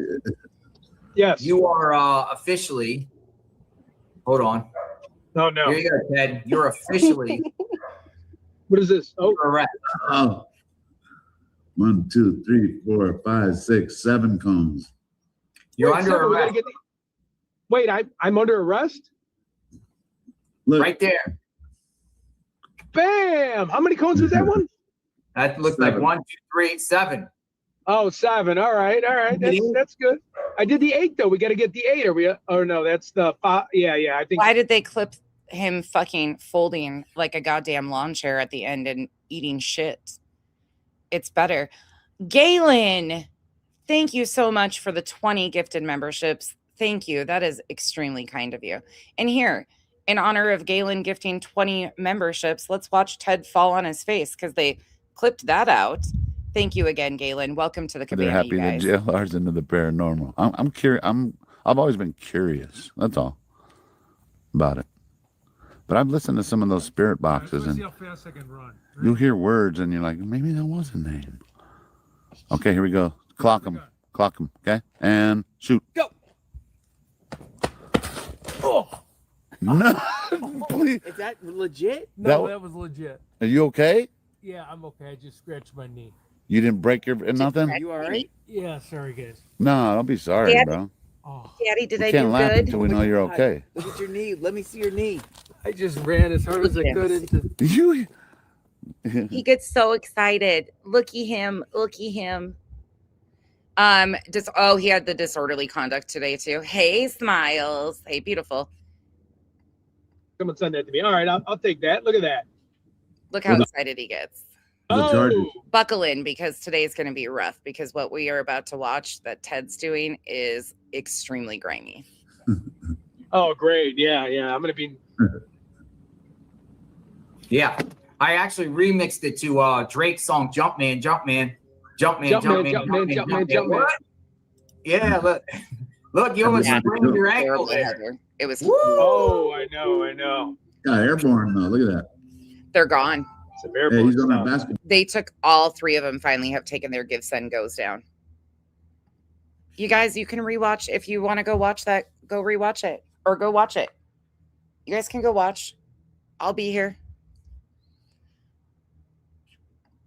Yes. You are officially. Hold on. Oh, no. Here you go, Ted. You're officially What is this? Oh, correct. Oh. 1, 2, 3, 4, 5, 6, 7 cones. You're wait, under Silver, we gotta arrest. get wait, I'm under arrest? Look, Right there. Bam! How many cones was that one? That looks like 1, 2, 3, 7. Oh, 7. All right. That's good. I did the 8 though. We got to get the 8. Are we? Oh no, that's the 5. Yeah. I think. Why did they clip him fucking folding like a goddamn lawn chair at the end and eating shit? It's better. Galen, thank you so much for the 20 gifted memberships. Thank you. That is extremely kind of you. And here, in honor of Galen gifting 20 memberships, let's watch Ted fall on his face because they clipped that out. Thank you again, Galen. Welcome to the They're cabana, happy you that guys. JLR's into the paranormal. I'm curious. I've always been curious. That's all about it. But I've listened to some of those spirit boxes, and you hear words, and you're like, maybe that was a name. Okay, here we go. Clock them. Okay, and shoot. Go. Oh no! Please. Is that legit? No, that was legit. Are you okay? Yeah, I'm okay. I just scratched my knee. You didn't break your nothing? You all right? Yeah, sorry, guys. No, don't be sorry, Dad- bro. Oh, Daddy, did We I can't do laugh good? until we know you're God. okay. Look at your knee. Let me see your knee. I just ran as hard as I could into. You. He gets so excited. Looky him. He had the disorderly conduct today too. Hey, Smiles. Hey, beautiful. Someone send that to me. All right, I'll take that. Look at that. Look how excited he gets. The charges. Oh, Buckle in because today's going to be rough because what we are about to watch that Ted's doing is extremely grimy. oh, great. Yeah. I'm gonna be. Yeah. I actually remixed it to Drake's song Jumpman. What? Yeah, look, you almost Yeah. sprained your Terrible ankle there. header. It was. Oh, I know. Yeah, airborne though. Look at that. They're gone. It's a very Hey, he's on stuff. that basketball. They took all 3 of them. Finally, have taken their give, send, goes down. You guys, you can rewatch if you want to go watch that. Go rewatch it or go watch it. You guys can go watch. I'll be here.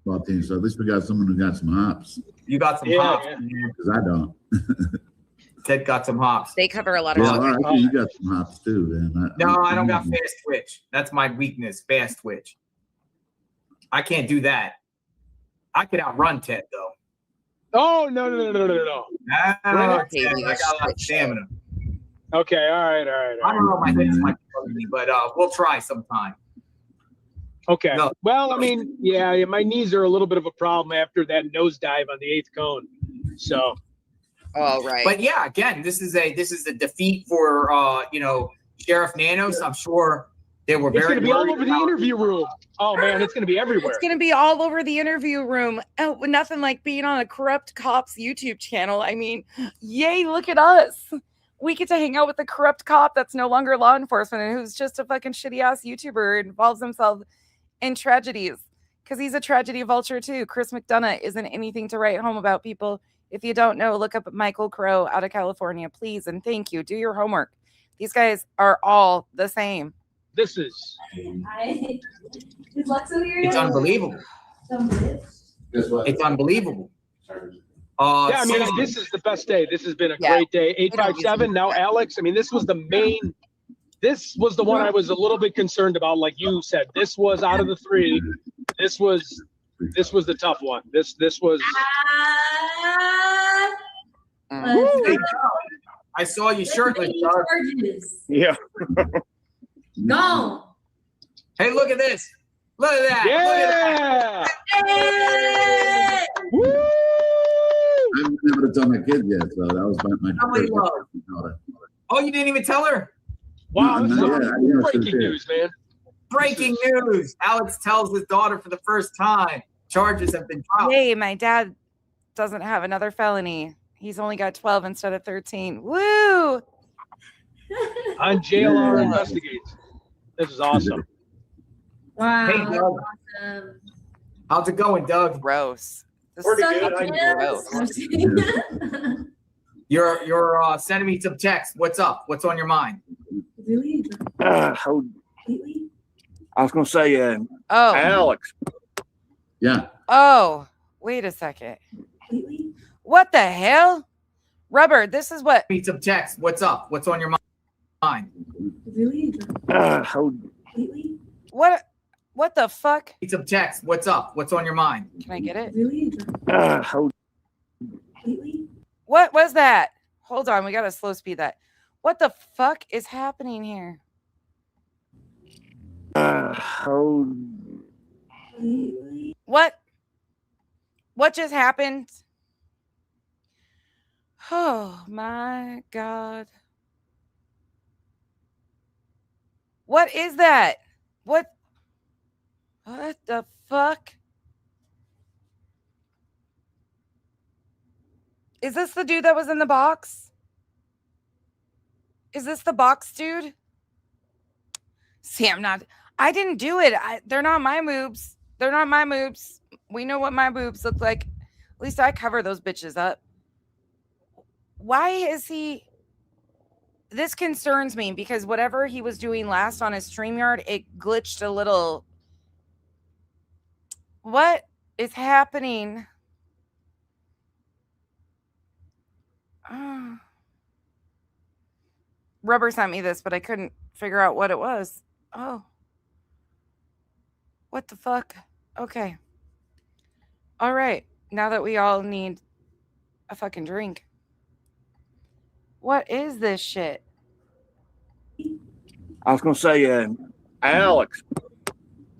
Well, so at least we got someone who got some hops. You got some hops, man. Because I don't. Ted got some hops. They cover a lot of Well, stuff. actually, you got some hops too, man. No, I don't got fast twitch. That's my weakness, fast twitch. I can't do that. I could outrun Ted, though. Oh, no. Ah, Okay, Ted, I got a lot of stamina. Okay, all right. I don't know if my hips might be bugging me, but we'll try sometime. Okay. No. Well, I mean, yeah, my knees are a little bit of a problem after that nosedive on the 8th cone. So. Oh, right. But yeah, again, this is a defeat for Sheriff Nanos. I'm sure they were It's very. going to be all over the interview room. Oh man, it's going to be everywhere. It's going to be all over the interview room. Oh, nothing like being on a corrupt cops YouTube channel. I mean, yay, look at us. We get to hang out with a corrupt cop that's no longer law enforcement and who's just a fucking shitty ass YouTuber and involves himself in tragedies because he's a tragedy vulture too. Chris McDonough isn't anything to write home about, people. If you don't know, look up Michael Crow out of California, please, and thank you. Do your homework. These guys are all the same. This is. It's unbelievable. Guess what? It's unbelievable. Yeah, I mean, this is the best day. This has been a great day. 857. Now, Alex, I mean, this was the main. This was the one I was a little bit concerned about. Like you said, this was out of the three. This was the tough one. This was. I saw you shirtless, Doug. Yeah. Go. Hey, look at this. Look at that. Yeah. Hey. I haven't been able to tell my kid yet, so that was my Somebody first daughter. Oh, you didn't even tell her? Wow, No, this is not yet. I didn't know she was breaking here. news, man. Breaking news. Alex tells his daughter for the first time. Charges have been dropped. Yay, my dad doesn't have another felony. He's only got 12 instead of 13. Woo! On JLR Yeah. Investigates. This is awesome. Wow. Hey, Doug. Awesome. How's it going, Doug? Gross. This Pretty is good. fucking gross. You're sending me some text. What's up? What's on your mind? Really? I was going to say, Oh, Alex. Yeah. oh, wait a second. What the hell? Rubber, this is what. Need some text. What's up? What's on your mind? What the fuck? Need some text. What's up? What's on your mind? Can I get it? Oh, What was that? Hold on, we gotta slow speed that. What the fuck is happening here? What? What just happened? Oh my God. What is that? What the fuck? Is this the dude that was in the box? Is this the box dude? See, I didn't do it. They're not my moves. They're not my moves. We know what my moves look like. At least I cover those bitches up. Why is he? This concerns me because whatever he was doing last on his StreamYard, it glitched a little. What is happening? Rubber sent me this, but I couldn't figure out what it was. Oh. What the fuck? Okay. All right. Now that we all need a fucking drink. What is this shit? I was going to say, Alex.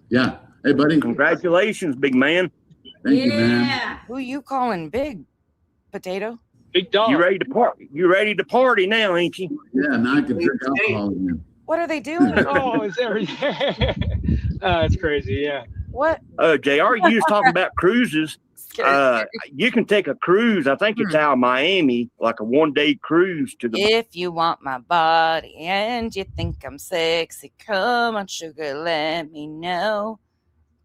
Yeah. Hey, buddy. Congratulations, big man. Thank you, man. Who you calling big? Potato? Big dog. You ready to party? You ready to party now, ain't you? Yeah, now I can drink alcohol again. What are they doing? Oh, is there? It's crazy. Yeah. What? JR, you was talking about cruises. You can take a cruise. I think it's out of Miami, like a one-day cruise to the. If you want my body and you think I'm sexy, come on, sugar, let me know.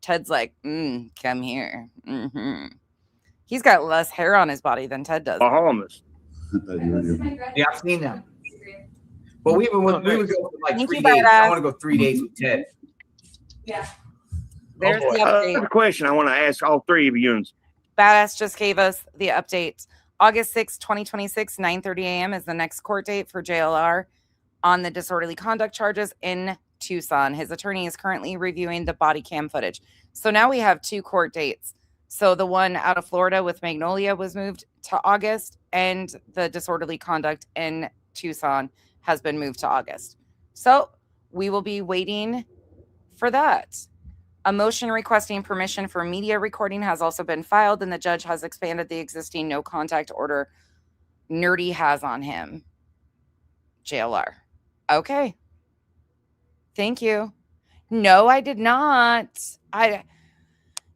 Ted's like, come here. Mm-hmm. He's got less hair on his body than Ted does. Bahamas. Yeah, I've seen that. But we would go for like Thank 3 you, days. I badass. want to go 3 days with Ted. Yeah. There's Oh, the boy. update. The question I want to ask all three of you. Badass just gave us the update. August 6, 2026, 9:30 a.m. is the next court date for JLR on the disorderly conduct charges in Tucson. His attorney is currently reviewing the body cam footage. So now we have 2 court dates. So the one out of Florida with Magnolia was moved to August, and the disorderly conduct in Tucson has been moved to August. So we will be waiting for that. A motion requesting permission for media recording has also been filed, and the judge has expanded the existing no contact order Nerdy has on him. JLR. Okay. Thank you. No, I did not.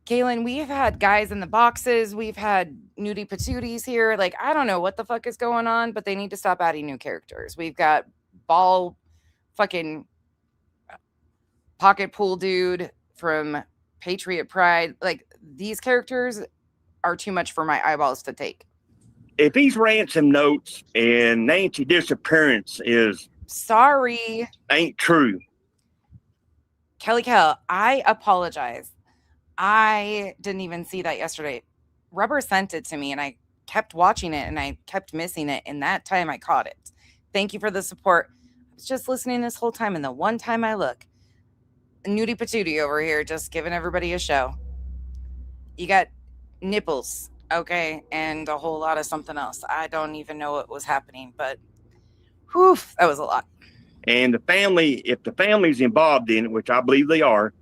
Kaylin, we've had guys in the boxes. We've had nudie patooties here. Like, I don't know what the fuck is going on, but they need to stop adding new characters. We've got ball fucking pocket pool dude from Patriot Pride. Like, these characters are too much for my eyeballs to take. If these ransom notes and Nancy disappearance is sorry ain't true, Kelly Kell, I apologize. I didn't even see that yesterday. Rubber sent it to me, and I kept watching it, and I kept missing it. And that time I caught it. Thank you for the support. I was just listening this whole time, and the one time I look, nudie patootie over here, just giving everybody a show. You got nipples, okay, and a whole lot of something else. I don't even know what was happening, but whew, that was a lot. and the family, if the family's involved in it, which I believe they are,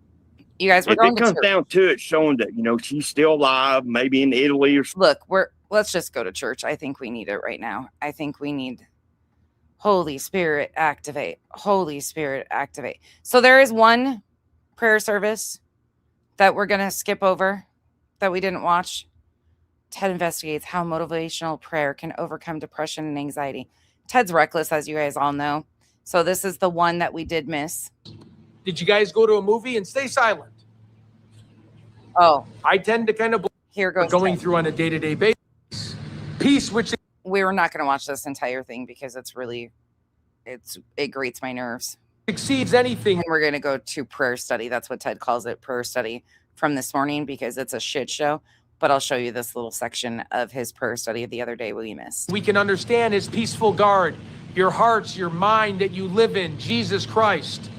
you guys were if going it comes to down to it, showing that she's still alive, maybe in Italy or look, let's just go to church. I think we need it right now. I think we need Holy Spirit activate. Holy Spirit activate. So there is one prayer service that we're going to skip over that we didn't watch. Ted investigates how motivational prayer can overcome depression and anxiety. Ted's reckless, as you guys all know. So this is the one that we did miss. Did you guys go to a movie and stay silent? Oh, I tend to kind of here goes going Ted. through on a day-to-day basis. Peace, which we were not going to watch this entire thing because it grates my nerves. Exceeds anything. And we're going to go to prayer study. That's what Ted calls it, prayer study from this morning, because it's a shit show. But I'll show you this little section of his prayer study the other day we missed. We can understand his peaceful guard, your hearts, your mind that you live in, Jesus Christ.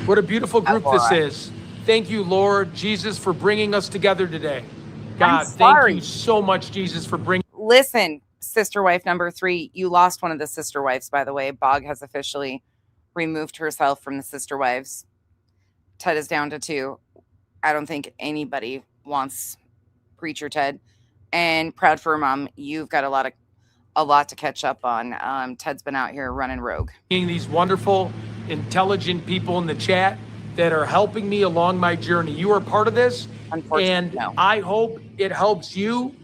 What a beautiful group this is. Thank you, Lord Jesus, for bringing us together today. God, thank you so much, Jesus, for bringing. Listen, sister wife number 3, you lost one of the sister wives, by the way. Bog has officially removed herself from the sister wives. Ted is down to 2. I don't think anybody wants Preacher Ted. And proud for her mom, you've got a lot to catch up on. Ted's been out here running rogue. These wonderful, intelligent people in the chat that are helping me along my journey. You are part of this, and no. I hope it helps you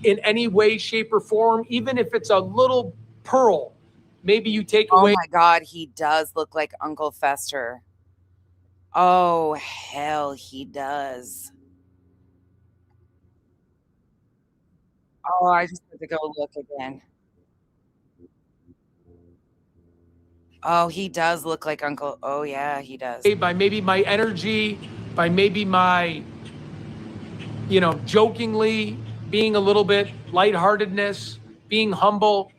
in any way, shape, or form, even if it's a little pearl. Maybe you take away. Oh my God, he does look like Uncle Fester. Oh, hell, he does. Oh, I just had to go look again. Oh, he does look like Uncle. Oh, yeah, he does. By maybe my energy, by maybe my, jokingly being a little bit lightheartedness, being humble.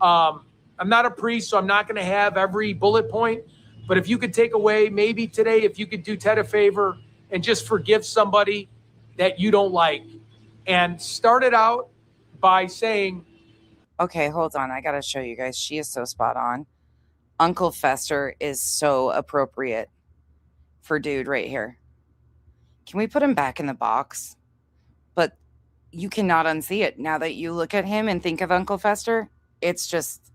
I'm not a priest, so I'm not going to have every bullet point. But if you could take away, maybe today, if you could do Ted a favor and just forgive somebody that you don't like, and start it out by saying, okay, hold on. I got to show you guys. She is so spot on. Uncle Fester is so appropriate for dude right here. Can we put him back in the box? But you cannot unsee it. Now that you look at him and think of Uncle Fester, it's just,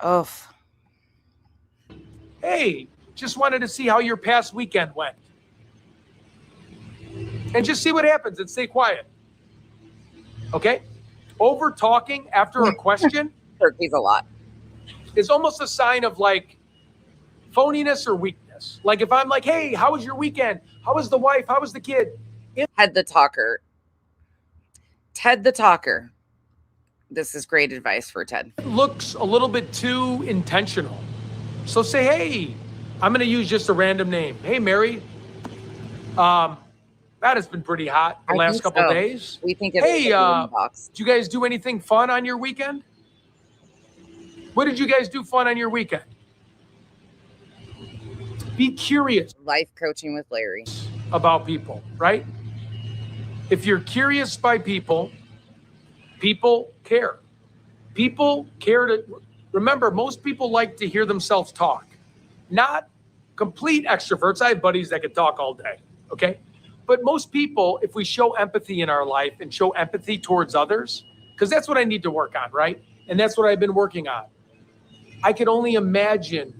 oh. hey, just wanted to see how your past weekend went. And just see what happens and stay quiet. Okay? Over talking after a question Turkey's a lot. Is almost a sign of like phoniness or weakness. Like if I'm like, hey, how was your weekend? How was the wife? How was the kid? Ted the talker. Ted the talker. This is great advice for Ted. Looks a little bit too intentional. So say, hey, I'm going to use just a random name. Hey, Mary. That has been pretty hot the last couple days. We think it's hey, did you guys do anything fun on your weekend? What did you guys do fun on your weekend? Be curious. Life coaching with Larry. About people, right? If you're curious by people, people care. People care to, remember, most people like to hear themselves talk. Not complete extroverts. I have buddies that can talk all day, okay? But most people, if we show empathy in our life and show empathy towards others, because that's what I need to work on, right? And that's what I've been working on. I can only imagine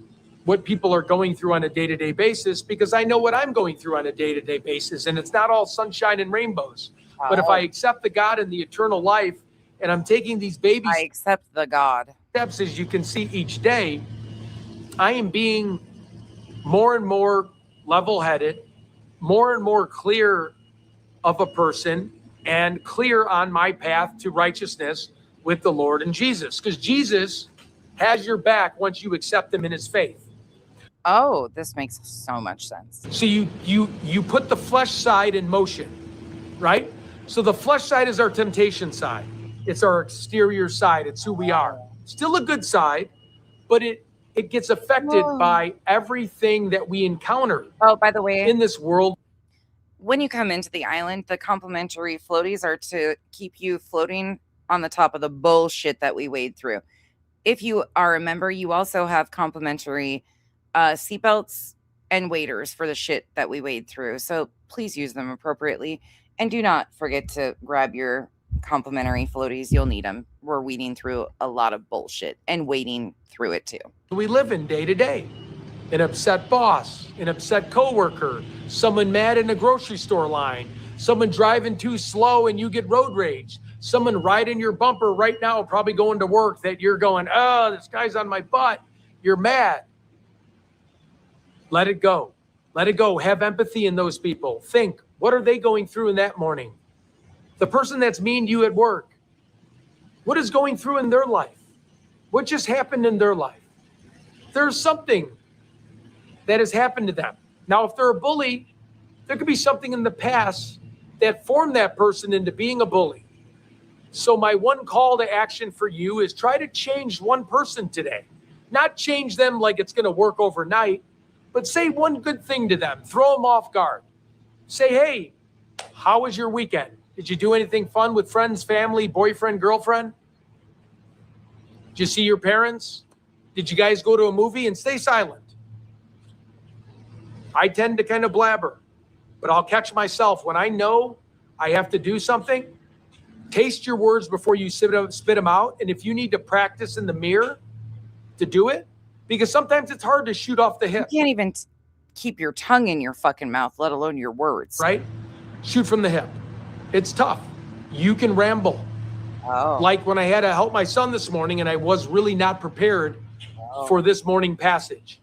what people are going through on a day-to-day basis because I know what I'm going through on a day-to-day basis, and it's not all sunshine and rainbows. But if I accept the God and the eternal life, and I'm taking these baby I accept the God steps, as you can see each day, I am being more and more level-headed, more and more clear of a person, and clear on my path to righteousness with the Lord and Jesus. Because Jesus has your back once you accept him in his faith. Oh, this makes so much sense. So you put the flesh side in motion, right? So the flesh side is our temptation side. It's our exterior side. It's who we are. Still a good side, but it gets affected by everything that we encounter. Oh, by the way, in this world. When you come into the island, the complimentary floaties are to keep you floating on the top of the bullshit that we wade through. If you are a member, you also have complimentary seatbelts and waders for the shit that we wade through. So please use them appropriately. And do not forget to grab your complimentary floaties. You'll need them. We're weeding through a lot of bullshit and wading through it too. We live in day to day. An upset boss, an upset coworker, someone mad in a grocery store line, someone driving too slow and you get road rage, someone riding your bumper right now, probably going to work that you're going, oh, this guy's on my butt. You're mad. Let it go. Let it go. Have empathy in those people. Think, what are they going through in that morning? The person that's mean to you at work, what is going through in their life? What just happened in their life? There's something that has happened to them. Now, if they're a bully, there could be something in the past that formed that person into being a bully. So my one call to action for you is try to change one person today. Not change them like it's going to work overnight, but say one good thing to them. Throw them off guard. Say, hey, how was your weekend? Did you do anything fun with friends, family, boyfriend, girlfriend? Did you see your parents? Did you guys go to a movie? And stay silent. I tend to kind of blabber, but I'll catch myself when I know I have to do something. Taste your words before you spit them out. And if you need to practice in the mirror to do it, because sometimes it's hard to shoot off the hip. You can't even keep your tongue in your fucking mouth, let alone your words. Right? Shoot from the hip. It's tough. You can ramble. Oh. Like when I had to help my son this morning and I was really not prepared for this morning passage.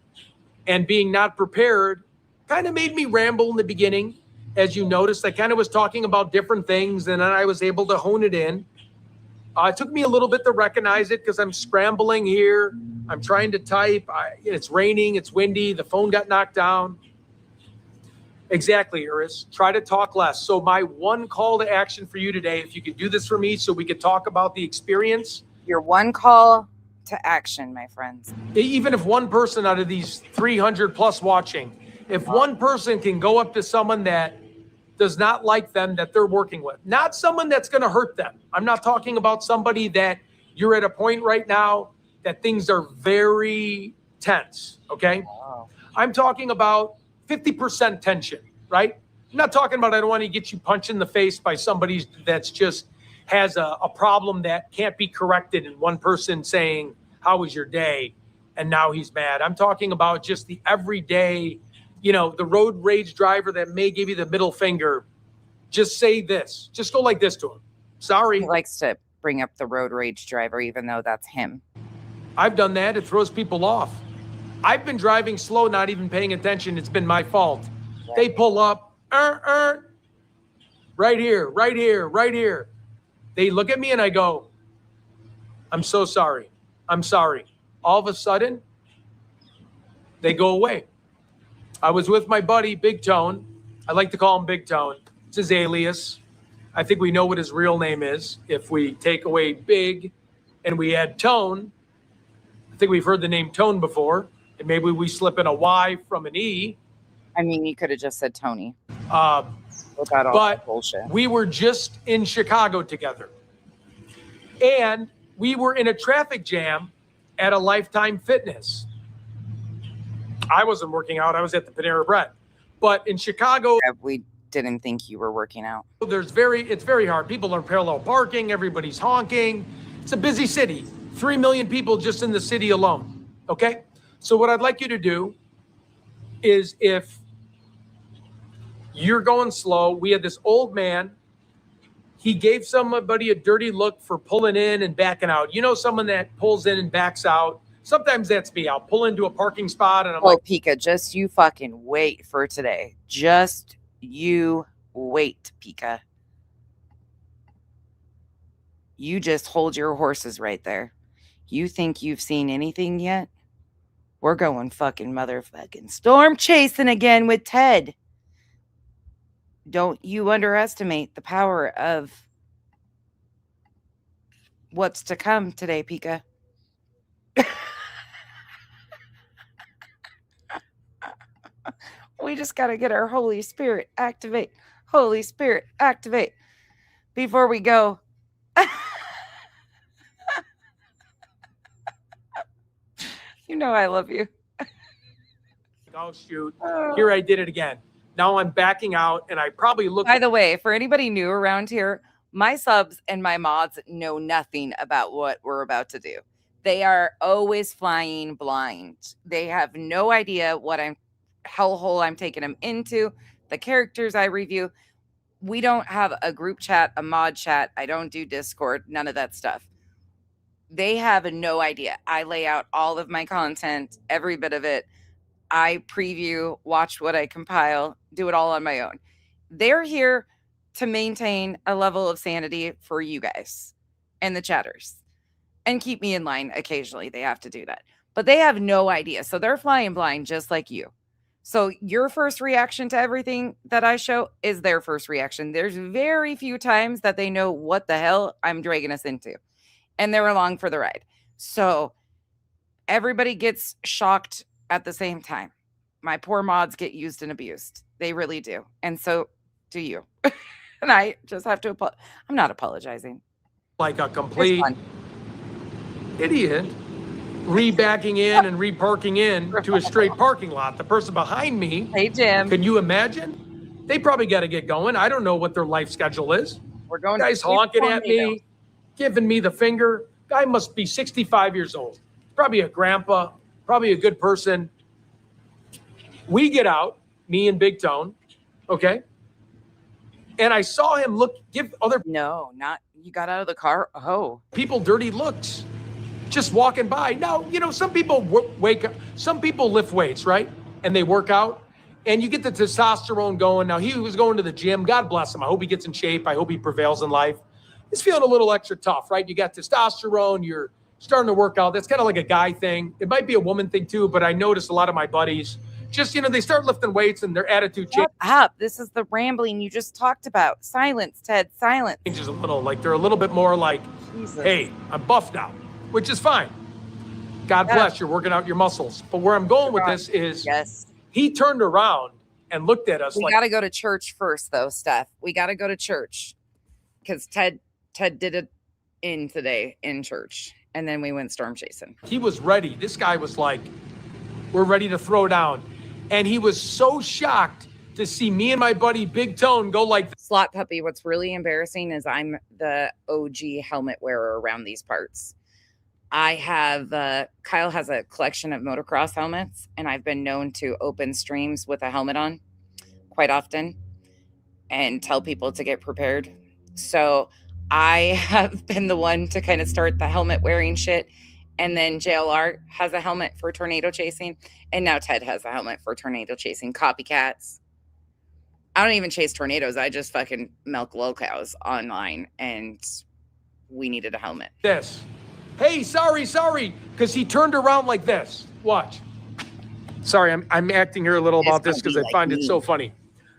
And being not prepared kind of made me ramble in the beginning. As you noticed, I kind of was talking about different things and then I was able to hone it in. It took me a little bit to recognize it because I'm scrambling here. I'm trying to type. It's raining. It's windy. The phone got knocked down. Exactly, Iris. Try to talk less. So my one call to action for you today, if you could do this for me so we could talk about the experience. Your one call to action, my friends. Even if one person out of these 300 plus watching, if one person can go up to someone that does not like them that they're working with, not someone that's going to hurt them. I'm not talking about somebody that you're at a point right now that things are very tense, okay? Wow. I'm talking about 50% tension, right? I'm not talking about I don't want to get you punched in the face by somebody that's just has a problem that can't be corrected and one person saying, how was your day? And now he's mad. I'm talking about just the everyday, the road rage driver that may give you the middle finger. Just say this. Just go like this to him. Sorry. He likes to bring up the road rage driver, even though that's him. I've done that. It throws people off. I've been driving slow, not even paying attention. It's been my fault. Right. They pull up. Right here, right here, right here. They look at me and I go, I'm so sorry. I'm sorry. All of a sudden, they go away. I was with my buddy, Big Tone. I like to call him Big Tone. It's his alias. I think we know what his real name is. If we take away Big and we add Tone, I think we've heard the name Tone before, and maybe we slip in a Y from an E. I mean, you could have just said Tony. Without all that bullshit. We were just in Chicago together. And we were in a traffic jam at a Lifetime Fitness. I wasn't working out. I was at the Panera Bread. But in Chicago, we didn't think you were working out. it's very hard. People are parallel parking. Everybody's honking. It's a busy city. 3 million people just in the city alone. Okay? So what I'd like you to do is, if you're going slow, we had this old man. He gave somebody a dirty look for pulling in and backing out. You know, someone that pulls in and backs out. Sometimes that's me. I'll pull into a parking spot and I'm like, Pika, just you fucking wait for today. Just you wait, Pika. You just hold your horses right there. You think you've seen anything yet? We're going fucking motherfucking storm chasing again with Ted. Don't you underestimate the power of what's to come today, Pika. We just got to get our Holy Spirit activate. Holy Spirit activate before we go. You know I love you. oh, shoot. Here I did it again. Now I'm backing out, and I probably look. By the way, for anybody new around here, my subs and my mods know nothing about what we're about to do. They are always flying blind. They have no idea what hellhole I'm taking them into, the characters I review. We don't have a group chat, a mod chat. I don't do Discord, none of that stuff. They have no idea. I lay out all of my content, every bit of it. I preview, watch what I compile, do it all on my own. They're here to maintain a level of sanity for you guys and the chatters and keep me in line. Occasionally they have to do that, but they have no idea. So they're flying blind just like you. So your first reaction to everything that I show is their first reaction. There's very few times that they know what the hell I'm dragging us into, and they're along for the ride. So everybody gets shocked at the same time. My poor mods get used and abused. They really do. And so do you. And I just have to, I'm not apologizing. Like a complete idiot, re-backing in and re-parking in to a straight parking lot. The person behind me, hey Jim, can you imagine? They probably got to get going. I don't know what their life schedule is. We're going. Guys honking at me, giving me the finger. Guy must be 65 years old. Probably a grandpa, probably a good person. We get out, me and Big Tone, okay? And I saw him give other... No, not, you got out of the car? Oh. People dirty looks. Just walking by. Now, you know, some people wake up, some people lift weights, right? And they work out, and you get the testosterone going. Now, he was going to the gym. God bless him. I hope he gets in shape. I hope he prevails in life. He's feeling a little extra tough, right? You got testosterone. You're starting to work out. That's kind of like a guy thing. It might be a woman thing too, but I noticed a lot of my buddies just, you know, they start lifting weights and their attitude changes. Up. This is the rambling you just talked about. Silence, Ted. Silence. Changes a little. Like they're a little bit more like, Jesus. Hey, I'm buffed now, which is fine. God bless, you're working out your muscles. But where I'm going with this is, he turned around and looked at us. We got to go to church first, though, Steph. We got to go to church because Ted did it today in church, and then we went storm chasing. He was ready. This guy was like, we're ready to throw down. And he was so shocked to see me and my buddy Big Tone go like this. Slot puppy, what's really embarrassing is I'm the OG helmet wearer around these parts. I have, Kyle has a collection of motocross helmets, and I've been known to open streams with a helmet on quite often and tell people to get prepared. So I have been the one to kind of start the helmet wearing shit. And then JLR has a helmet for tornado chasing. And now Ted has a helmet for tornado chasing. Copycats. I don't even chase tornadoes. I just fucking milk locals online. And we needed a helmet. This. hey, sorry, because he turned around like this. Watch. Sorry, I'm acting here a little about this because I find it so funny.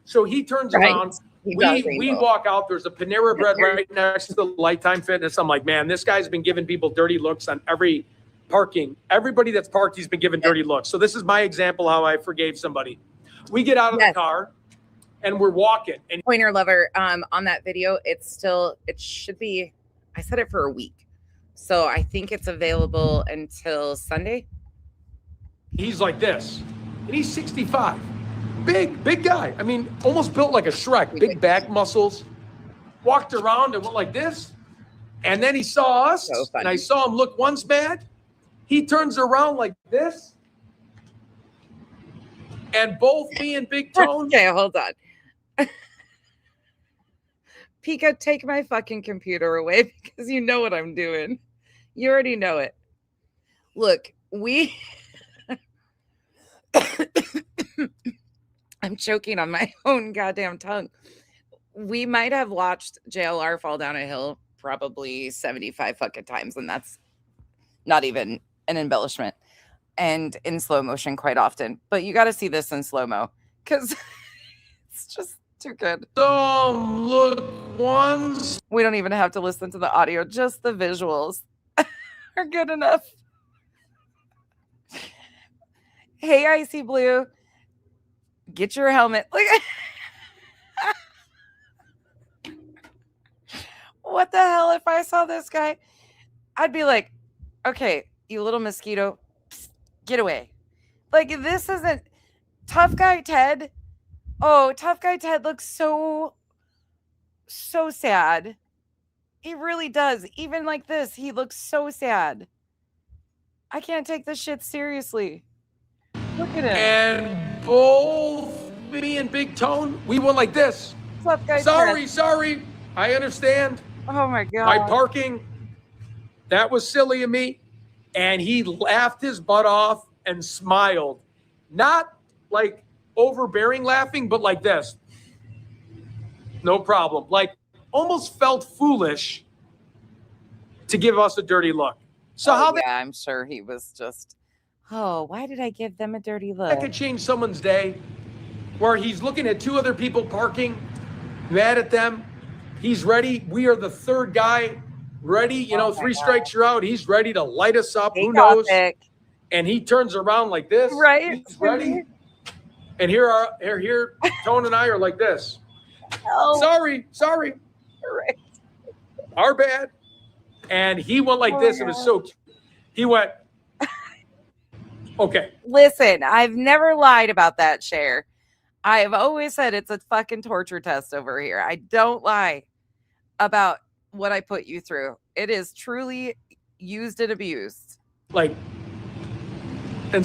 So he turns around. We walk out. There's a Panera Bread right next to the Lifetime Fitness. I'm like, man, this guy's been giving people dirty looks on every parking. Everybody that's parked, he's been giving dirty looks. So this is my example how I forgave somebody. We get out of the car and we're walking. And Pointer Lover, on that video, it should be, I said it for a week. So I think it's available until Sunday. he's like this, and he's 65. Big guy. I mean, almost built like a Shrek. Big back muscles. Walked around and went like this. And then he saw us, and I saw him look once mad. He turns around like this. And both me and Big Tone. Okay, hold on. Pika, take my fucking computer away because you know what I'm doing. You already know it. Look, I'm choking on my own goddamn tongue. We might have watched JLR fall down a hill probably 75 fucking times, and that's not even an embellishment. And in slow motion quite often. But you got to see this in slow-mo because it's just too good. Look once. We don't even have to listen to the audio. Just the visuals are good enough. Hey, Icy Blue. Get your helmet. Look. What the hell if I saw this guy? I'd be like, okay, you little mosquito. Get away. Like, this isn't Tough Guy Ted. Oh, Tough Guy Ted looks so sad. He really does. Even like this, he looks so sad. I can't take this shit seriously. Look at him. And both me and Big Tone, we went like this. Tough Guy Sorry, Ted. sorry. I understand. Oh my God. My parking, that was silly of me. And he laughed his butt off and smiled. Not like overbearing laughing, but like this. No problem. Like almost felt foolish to give us a dirty look. So I'm sure he was just, why did I give them a dirty look? that could change someone's day where he's looking at two other people parking, mad at them. He's ready. We are the third guy. Ready, three strikes you're out. He's ready to light us up. Who knows? And he turns around like this. Right. He's ready. And here, Tone and I are like this. Oh. Sorry. Right. Our bad. And he went like this. It was so cute. He went, okay. Listen, I've never lied about that, Cher. I have always said it's a fucking torture test over here. I don't lie about what I put you through. It is truly used and abused. And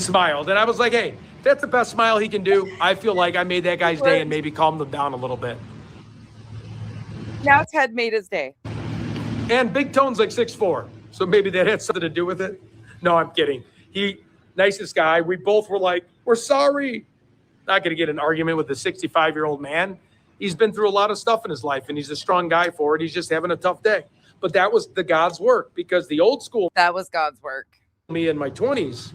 smiled. And I was like, hey, that's the best smile he can do. I feel like I made that guy's day and maybe calmed them down a little bit. Now Ted made his day. And Big Tone's like 6'4", so maybe that had something to do with it. No, I'm kidding. He, nicest guy. We both were like, we're sorry. Not going to get an argument with a 65-year-old man. He's been through a lot of stuff in his life, and he's a strong guy for it. He's just having a tough day. But that was the God's work, because the old school. That was God's work. Me in my 20s,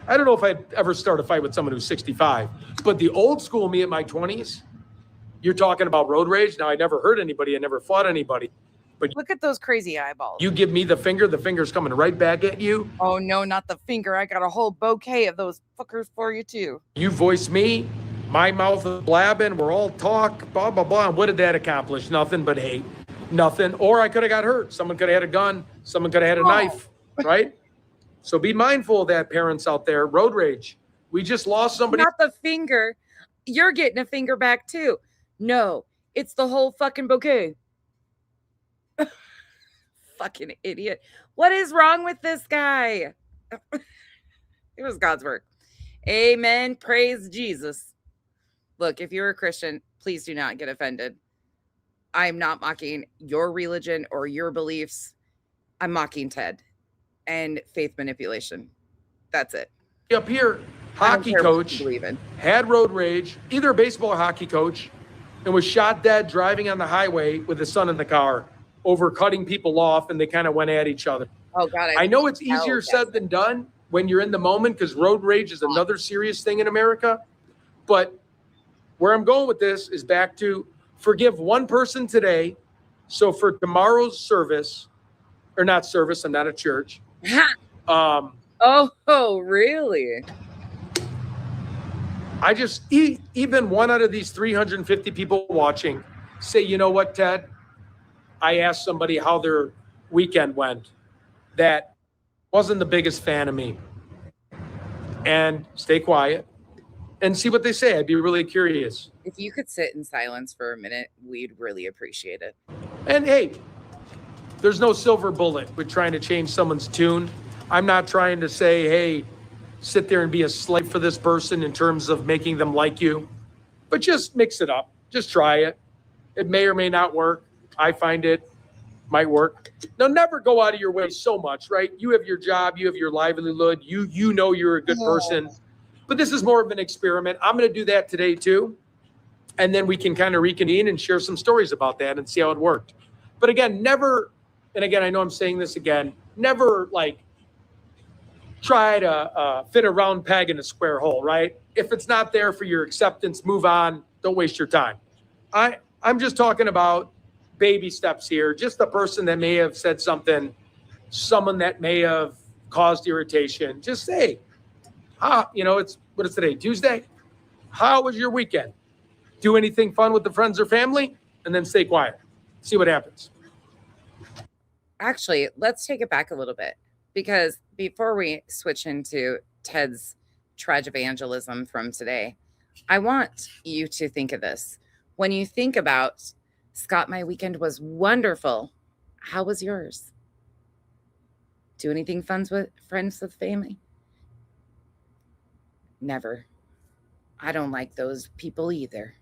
I don't know if I'd ever start a fight with someone who's 65, but the old school me in my 20s, you're talking about road rage. Now, I never hurt anybody. I never fought anybody. But look at those crazy eyeballs. You give me the finger's coming right back at you. Oh, no, not the finger. I got a whole bouquet of those fuckers for you, too. You voice me, my mouth is blabbing, we're all talk, blah, blah, blah. And what did that accomplish? Nothing but hate. Nothing. Or I could have got hurt. Someone could have had a gun. Someone could have had a knife, right? So be mindful of that, parents out there. Road rage. We just lost somebody. Not the finger. You're getting a finger back, too. No, it's the whole fucking bouquet. Fucking idiot. What is wrong with this guy? It was God's work. Amen. Praise Jesus. Look, if you're a Christian, please do not get offended. I'm not mocking your religion or your beliefs. I'm mocking Ted and faith manipulation. That's it. Up here, hockey coach had road rage, either a baseball or hockey coach, and was shot dead driving on the highway with his son in the car over cutting people off, and they kind of went at each other. Oh God, I know it's easier said than done when you're in the moment, because road rage is another serious thing in America. But where I'm going with this is back to forgive one person today. So for tomorrow's service, or not service, I'm not at church. Oh, really? I just, even one out of these 350 people watching, say, you know what, Ted? I asked somebody how their weekend went that wasn't the biggest fan of me. And stay quiet and see what they say. I'd be really curious. If you could sit in silence for a minute, we'd really appreciate it. And hey, there's no silver bullet with trying to change someone's tune. I'm not trying to say, hey, sit there and be a slave for this person in terms of making them like you, but just mix it up. Just try it. It may or may not work. I find it might work. Now, never go out of your way so much, right? You have your job, you have your livelihood, you know you're a good person, but this is more of an experiment. I'm going to do that today too. And then we can kind of reconvene and share some stories about that and see how it worked. But again, never, and again, I know I'm saying this again, never like try to fit a round peg in a square hole, right? If it's not there for your acceptance, move on. Don't waste your time. I'm just talking about baby steps here. Just the person that may have said something, someone that may have caused irritation. Just say, it's, what is today? Tuesday? How was your weekend? Do anything fun with the friends or family? And then stay quiet. See what happens. Actually, let's take it back a little bit, because before we switch into Ted's trage evangelism from today, I want you to think of this. When you think about, Scott, my weekend was wonderful. How was yours? Do anything fun with friends with family? Never. I don't like those people either.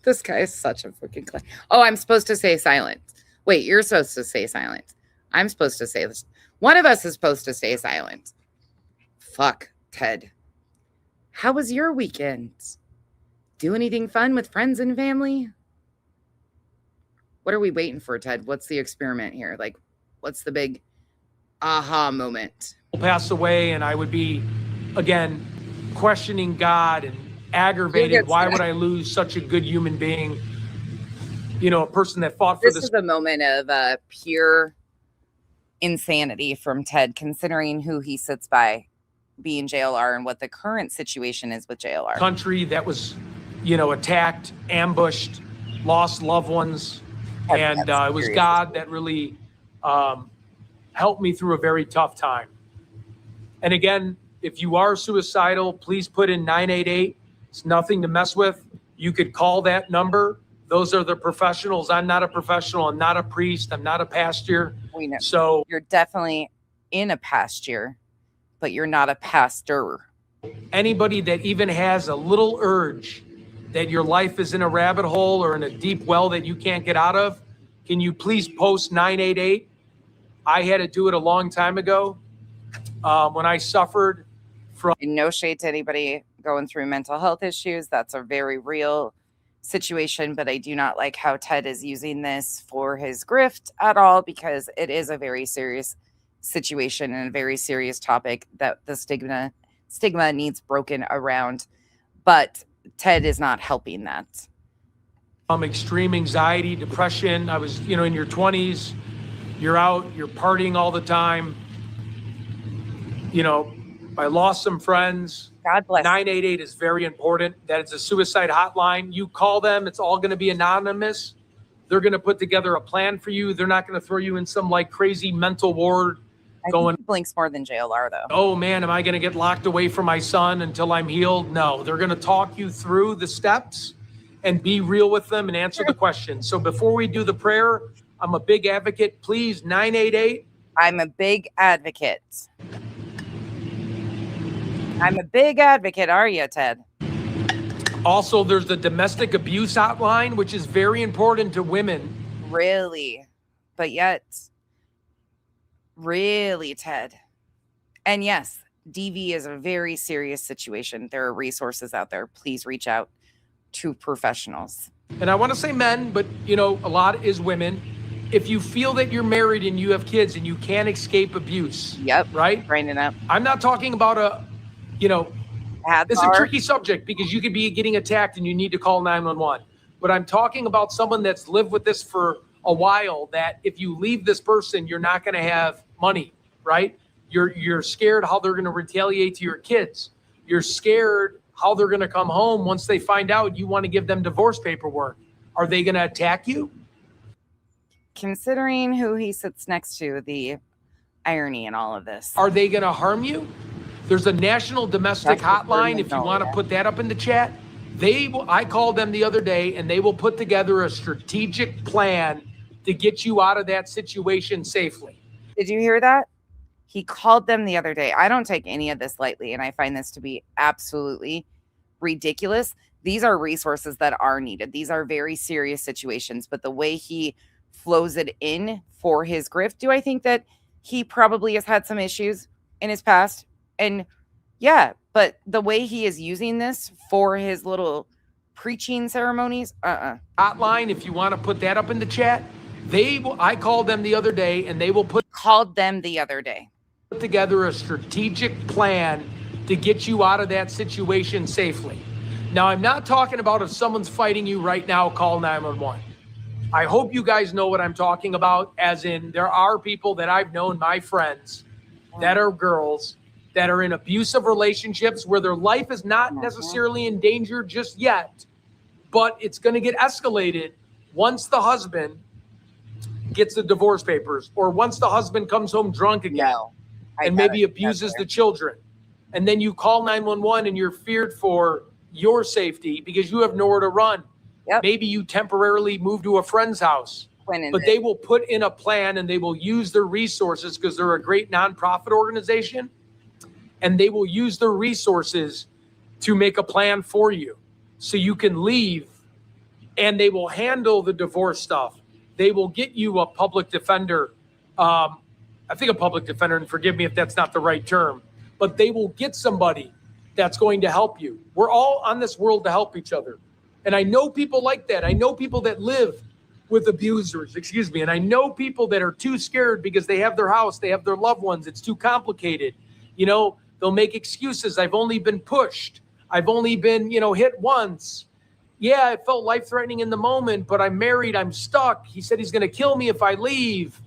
This guy is such a freaking clay. Oh, I'm supposed to say silent. Wait, you're supposed to say silent. I'm supposed to say this. One of us is supposed to stay silent. Fuck, Ted. How was your weekend? Do anything fun with friends and family? What are we waiting for, Ted? What's the experiment here? Like, what's the big aha moment? Pass away, and I would be, again, questioning God and aggravated. Why would I lose such a good human being? You know, a person that fought for this. This is a moment of pure insanity from Ted, considering who he sits by being JLR and what the current situation is with JLR. Country that was, attacked, ambushed, lost loved ones. And it was God that really helped me through a very tough time. And again, if you are suicidal, please put in 988. It's nothing to mess with. You could call that number. Those are the professionals. I'm not a professional. I'm not a priest. I'm not a pastor. We know. So you're definitely in a pasture, but you're not a pastor. Anybody that even has a little urge that your life is in a rabbit hole or in a deep well that you can't get out of, can you please post 988? I had to do it a long time ago when I suffered from. No shade to anybody going through mental health issues. That's a very real situation, but I do not like how Ted is using this for his grift at all, because it is a very serious situation and a very serious topic that the stigma needs broken around. But Ted is not helping that. Extreme anxiety, depression. I was, in your 20s, you're out, you're partying all the time. I lost some friends. God bless. 988 is very important. That is a suicide hotline. You call them. It's all going to be anonymous. They're going to put together a plan for you. They're not going to throw you in some like crazy mental ward. I think he blinks more than JLR though. Oh man, am I going to get locked away from my son until I'm healed? No, they're going to talk you through the steps and be real with them and answer the questions. So before we do the prayer, I'm a big advocate. Please, 988. I'm a big advocate. I'm a big advocate. Are you, Ted? Also, there's the domestic abuse hotline, which is very important to women. Really? But yet, really, Ted. And yes, DV is a very serious situation. There are resources out there. Please reach out to professionals. And I want to say men, but a lot is women. if you feel that you're married and you have kids and you can't escape abuse. Yep. Right? Bringing up. I'm not talking about it's a tricky subject because you could be getting attacked and you need to call 911. But I'm talking about someone that's lived with this for a while, that if you leave this person, you're not going to have money, right? You're scared how they're going to retaliate to your kids. You're scared how they're going to come home once they find out you want to give them divorce paperwork. Are they going to attack you? Considering who he sits next to, the irony in all of this. Are they going to harm you? There's a national domestic hotline. If you want to put that up in the chat, I called them the other day, and they will put together a strategic plan to get you out of that situation safely. Did you hear that? He called them the other day. I don't take any of this lightly, and I find this to be absolutely ridiculous. These are resources that are needed. These are very serious situations, but the way he flows it in for his grift, do I think that he probably has had some issues in his past? And yeah, but the way he is using this for his little preaching ceremonies, Hotline, if you want to put that up in the chat, I called them the other day, and they will put together a strategic plan to get you out of that situation safely. Now, I'm not talking about if someone's fighting you right now, call 911. I hope you guys know what I'm talking about, as in there are people that I've known, my friends, that are girls that are in abusive relationships where their life is not necessarily in danger just yet, but it's going to get escalated once the husband gets the divorce papers, or once the husband comes home drunk again and maybe abuses the children. And then you call 911 and you're feared for your safety because you have nowhere to run. Yep. Maybe you temporarily move to a friend's house, but they will put in a plan and they will use their resources because they're a great nonprofit organization, and they will use their resources to make a plan for you so you can leave, and they will handle the divorce stuff. They will get you a public defender. I think a public defender, and forgive me if that's not the right term, but they will get somebody that's going to help you. We're all on this world to help each other. And I know people like that. I know people that live with abusers, and I know people that are too scared because they have their house, they have their loved ones. It's too complicated. They'll make excuses. I've only been pushed. I've only been, hit once. Yeah, it felt life-threatening in the moment, but I'm married. I'm stuck. He said he's going to kill me if I leave.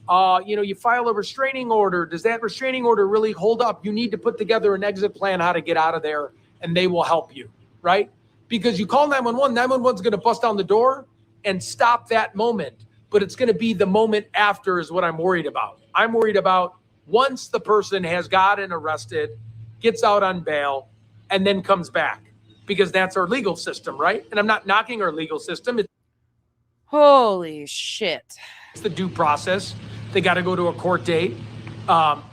You file a restraining order. Does that restraining order really hold up? You need to put together an exit plan how to get out of there, and they will help you, right? Because you call 911, 911's going to bust down the door and stop that moment. But it's going to be the moment after is what I'm worried about. I'm worried about once the person has gotten arrested, gets out on bail, and then comes back. Because that's our legal system, right? And I'm not knocking our legal system. Holy shit. It's the due process. They got to go to a court date.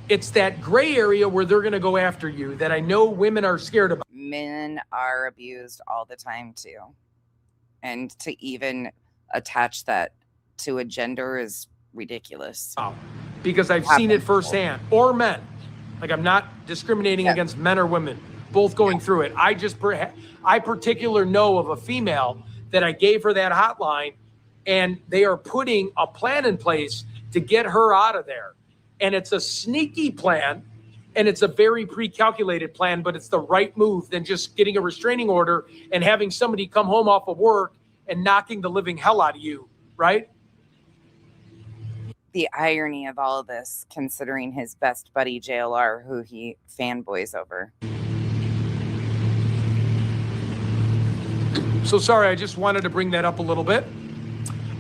It's that gray area where they're going to go after you that I know women are scared about. Men are abused all the time too. And to even attach that to a gender is ridiculous. Because I've seen it firsthand. Or men. Like, I'm not discriminating against men or women. Both going through it. I particularly know of a female that I gave her that hotline, and they are putting a plan in place to get her out of there. And it's a sneaky plan, and it's a very pre-calculated plan, but it's the right move than just getting a restraining order and having somebody come home off of work and knocking the living hell out of you, right? The irony of all of this, considering his best buddy JLR, who he fanboys over. So sorry, I just wanted to bring that up a little bit.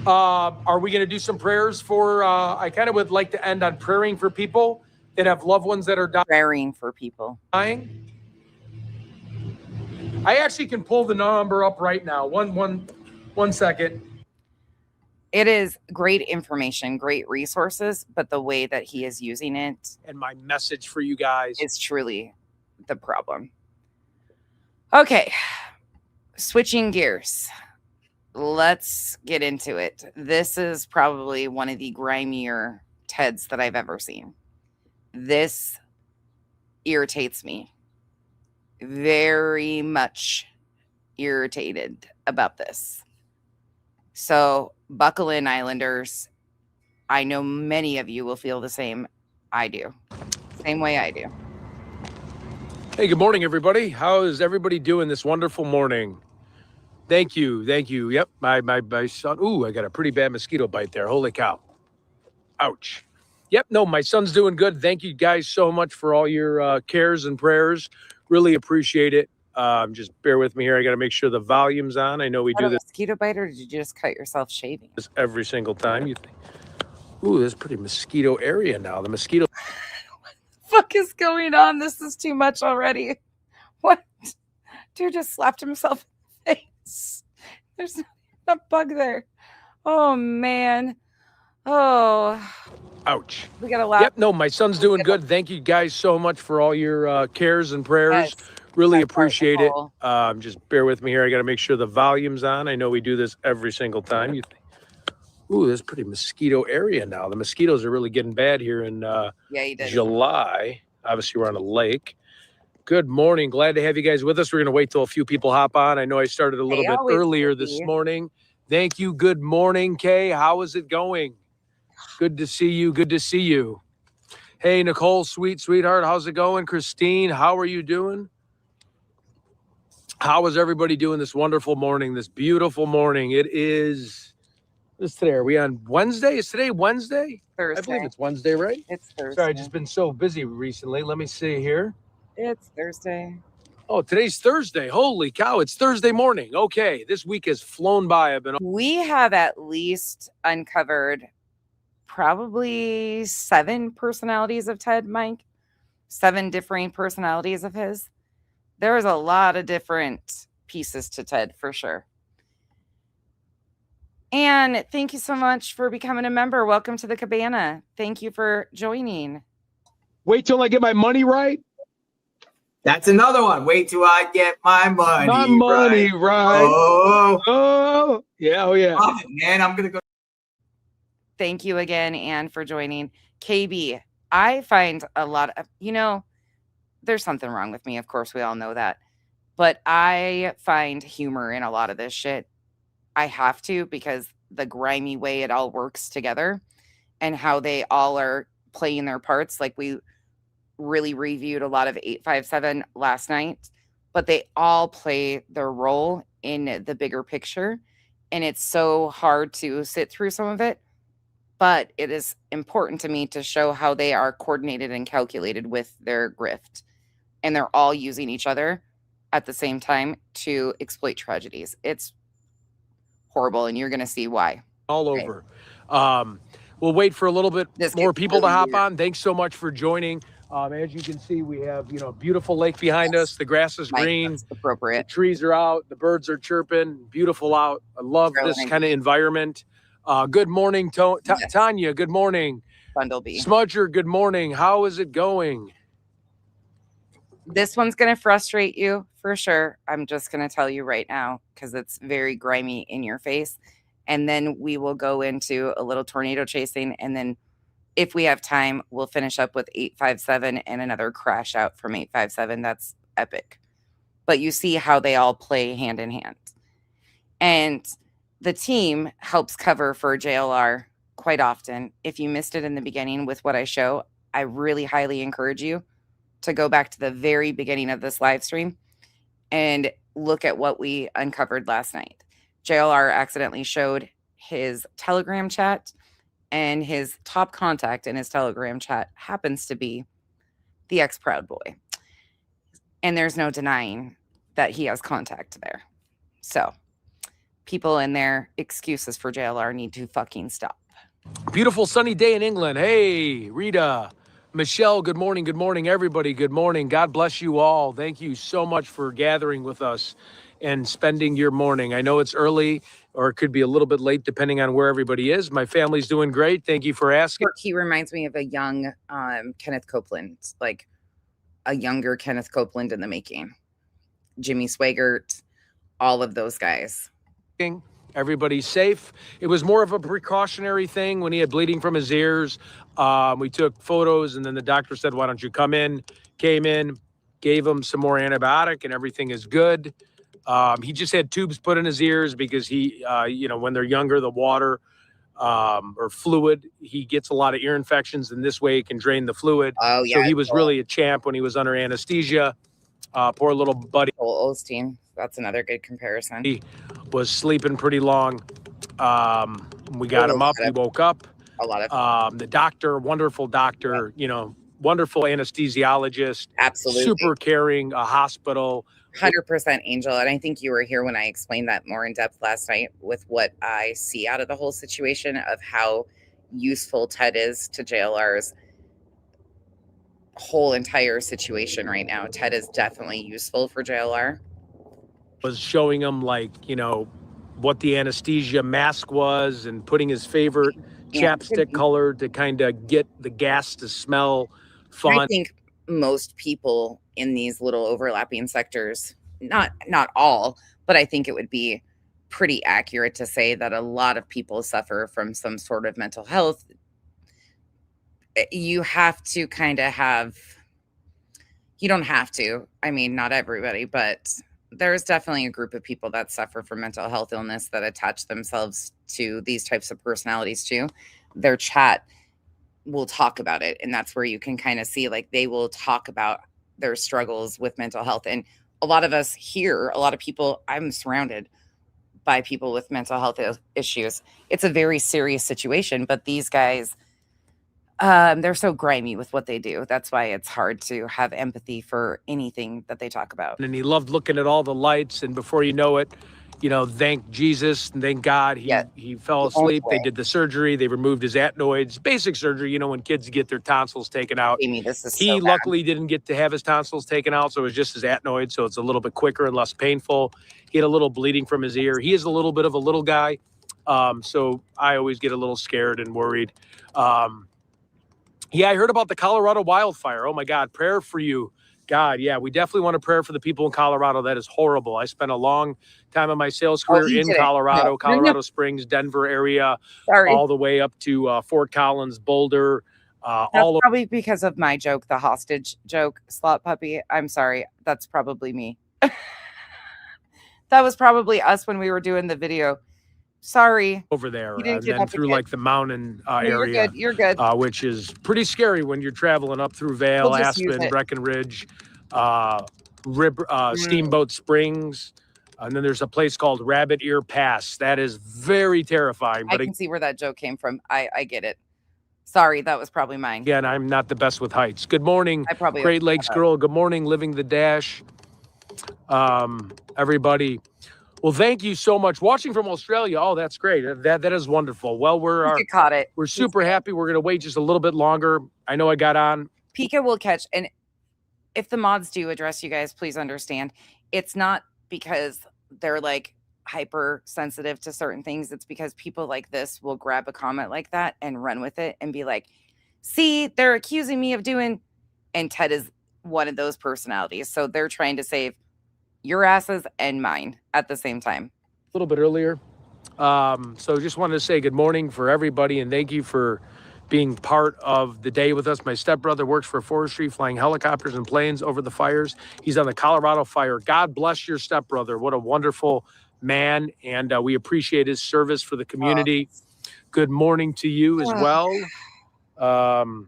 Are we going to do some prayers for, I kind of would like to end on praying for people that have loved ones that are dying. Praying for people. Dying. I actually can pull the number up right now. One second. It is great information, great resources, but the way that he is using it. And my message for you guys is truly the problem. Okay. Switching gears. Let's get into it. This is probably one of the grimier TEDs that I've ever seen. This irritates me. Very much irritated about this. So, buckle in, Islanders. I know many of you will feel the same same way I do. Hey, good morning, everybody. How is everybody doing this wonderful morning? Thank you. Yep, my son. Ooh, I got a pretty bad mosquito bite there. Holy cow. Ouch. Yep, no, my son's doing good. Thank you guys so much for all your cares and prayers. Really appreciate it. Just bear with me here. I got to make sure the volume's on. I know we do this mosquito bite, or did you just cut yourself shaving? every single time. You think, ooh, there's pretty mosquito area now. The mosquito. What the fuck is going on? This is too much already. What? Dude just slapped himself in the face. There's not a bug there. Oh, man. Oh. Ouch. We got to laugh. Yep, no, my son's doing good. Thank you guys so much for all your cares and prayers. Yes. Really That's appreciate it. wonderful. Just bear with me here. I got to make sure the volume's on. I know we do this every single time. You think, ooh, there's pretty mosquito area now. The mosquitoes are really getting bad here in Yeah, you did. July. Obviously, we're on a lake. Good morning. Glad to have you guys with us. We're going to wait till a few people hop on. I know I started a little bit always earlier busy. this morning. Thank you. Good morning, Kay. How is it going? Good to see you. Good to see you. Hey, Nicole, sweetheart. How's it going? Christine, how are you doing? How is everybody doing this wonderful morning, this beautiful morning? It is, what's today? Are we on Wednesday? Is today Wednesday? Thursday. I believe it's Wednesday, right? It's Thursday. Sorry, I've just been so busy recently. Let me see here. It's Thursday. Oh, today's Thursday. Holy cow, it's Thursday morning. Okay, this week has flown by. We have at least uncovered probably 7 personalities of Ted, Mike. 7 differing personalities of his. There's a lot of different pieces to Ted for sure. And thank you so much for becoming a member. Welcome to the cabana. Thank you for joining. Wait till I get my money right. That's another one. Wait till I get my money. My money right. Oh, yeah. Oh, yeah. Love it, man. I'm going to go. Thank you again, Anne, for joining. KB, I find a lot of, there's something wrong with me. Of course, we all know that. But I find humor in a lot of this shit. I have to, because the grimy way it all works together and how they all are playing their parts. Like, we really reviewed a lot of 857 last night, but they all play their role in the bigger picture. And it's so hard to sit through some of it. But it is important to me to show how they are coordinated and calculated with their grift. And they're all using each other at the same time to exploit tragedies. It's horrible, and you're going to see why. All over. We'll wait for a little bit more people to hop on. Thanks so much for joining. As you can see, we have, a beautiful lake behind us. The grass is green. That's appropriate. The trees are out. The birds are chirping. Beautiful out. I love this kind of environment. Good morning, Tanya. Good morning. Bundle B. Smudger, good morning. How is it going? This one's going to frustrate you for sure. I'm just going to tell you right now because it's very grimy in your face. And then we will go into a little tornado chasing. And then if we have time, we'll finish up with 857 and another crash out from 857. That's epic. But you see how they all play hand in hand. And the team helps cover for JLR quite often. If you missed it in the beginning with what I show, I really highly encourage you to go back to the very beginning of this live stream and look at what we uncovered last night. JLR accidentally showed his Telegram chat, and his top contact in his Telegram chat happens to be the ex-Proud Boy. And there's no denying that he has contact there. So people and their excuses for JLR need to fucking stop. Beautiful sunny day in England. Hey, Rita, Michelle, good morning. Good morning, everybody. Good morning. God bless you all. Thank you so much for gathering with us and spending your morning. I know it's early, or it could be a little bit late depending on where everybody is. My family's doing great. Thank you for asking. He reminds me of a young Kenneth Copeland, like a younger Kenneth Copeland in the making. Jimmy Swaggart, all of those guys. Everybody's safe. It was more of a precautionary thing when he had bleeding from his ears. We took photos, and then the doctor said, why don't you come in? Came in, gave him some more antibiotic, and everything is good. He just had tubes put in his ears because he, when they're younger, the water or fluid. He gets a lot of ear infections, and this way he can drain the fluid. Oh, So yeah. he was really a champ when he was under anesthesia. Poor little buddy. Joel Osteen. That's another good comparison. He was sleeping pretty long. We got him up. He woke up. A lot of the doctor, wonderful doctor, you know, wonderful anesthesiologist. Absolutely. Super caring, a hospital. 100% Angel. And I think you were here when I explained that more in depth last night with what I see out of the whole situation of how useful Ted is to JLR's whole entire situation right now. Ted is definitely useful for JLR. Was showing him, like, you know, what the anesthesia mask was and putting his favorite chapstick color to kind of get the gas to smell fun. I think most people in these little overlapping sectors, not all, but I think it would be pretty accurate to say that a lot of people suffer from some sort of mental health. You have to kind of have, you don't have to, I mean, not everybody, but there's definitely a group of people that suffer from mental health illness that attach themselves to these types of personalities too. Their chat will talk about it. And that's where you can kind of see, like, they will talk about their struggles with mental health. And a lot of us here, a lot of people, I'm surrounded by people with mental health issues. It's a very serious situation, but these guys, they're so grimy with what they do. That's why it's hard to have empathy for anything that they talk about. And he loved looking at all the lights. And before you know it, you know, thank Jesus and thank God, he fell asleep. They did the surgery. They removed his adenoids. Basic surgery, you know, when kids get their tonsils taken out. Amy, this is He so bad. luckily didn't get to have his tonsils taken out, so it was just his adenoids, so it's a little bit quicker and less painful. He had a little bleeding from his ear. He is a little bit of a little guy, so I always get a little scared and worried. Yeah, I heard about the Colorado wildfire. Oh, my God, prayer for you. God, yeah, we definitely want to pray for the people in Colorado. That is horrible. I spent a long time of my sales career in Colorado, Colorado Springs, Denver area, all the way up to Fort Collins, Boulder. That's probably because of my joke, the hostage joke, slot puppy. I'm sorry. That's probably me. That was probably us when we were doing the video. Sorry. Over there, and then through like the mountain area. You're good. Which is pretty scary when you're traveling up through Vail, Aspen, Breckenridge, Steamboat Springs. And then there's a place called Rabbit Ear Pass. That is very terrifying. I can see where that joke came from. I get it. Sorry, that was probably mine. Again, I'm not the best with heights. Good morning, Great Lakes girl. Good morning, Living the Dash. Everybody. Well, thank you so much. Watching from Australia. Oh, that's great. That is wonderful. Well, we're super happy. We're gonna wait just a little bit longer. I know I got on. Pika will catch, and if the mods do address you guys, please understand, it's not because they're like hypersensitive to certain things. It's because people like this will grab a comment like that and run with it and be like, see, they're accusing me of doing, and Ted is one of those personalities. So they're trying to save your asses and mine at the same time. A little bit earlier. So just wanted to say good morning for everybody and thank you for being part of the day with us. My stepbrother works for forestry, flying helicopters and planes over the fires. He's on the Colorado fire. God bless your stepbrother. What a wonderful man. And we appreciate his service for the community. Good morning to you as well. On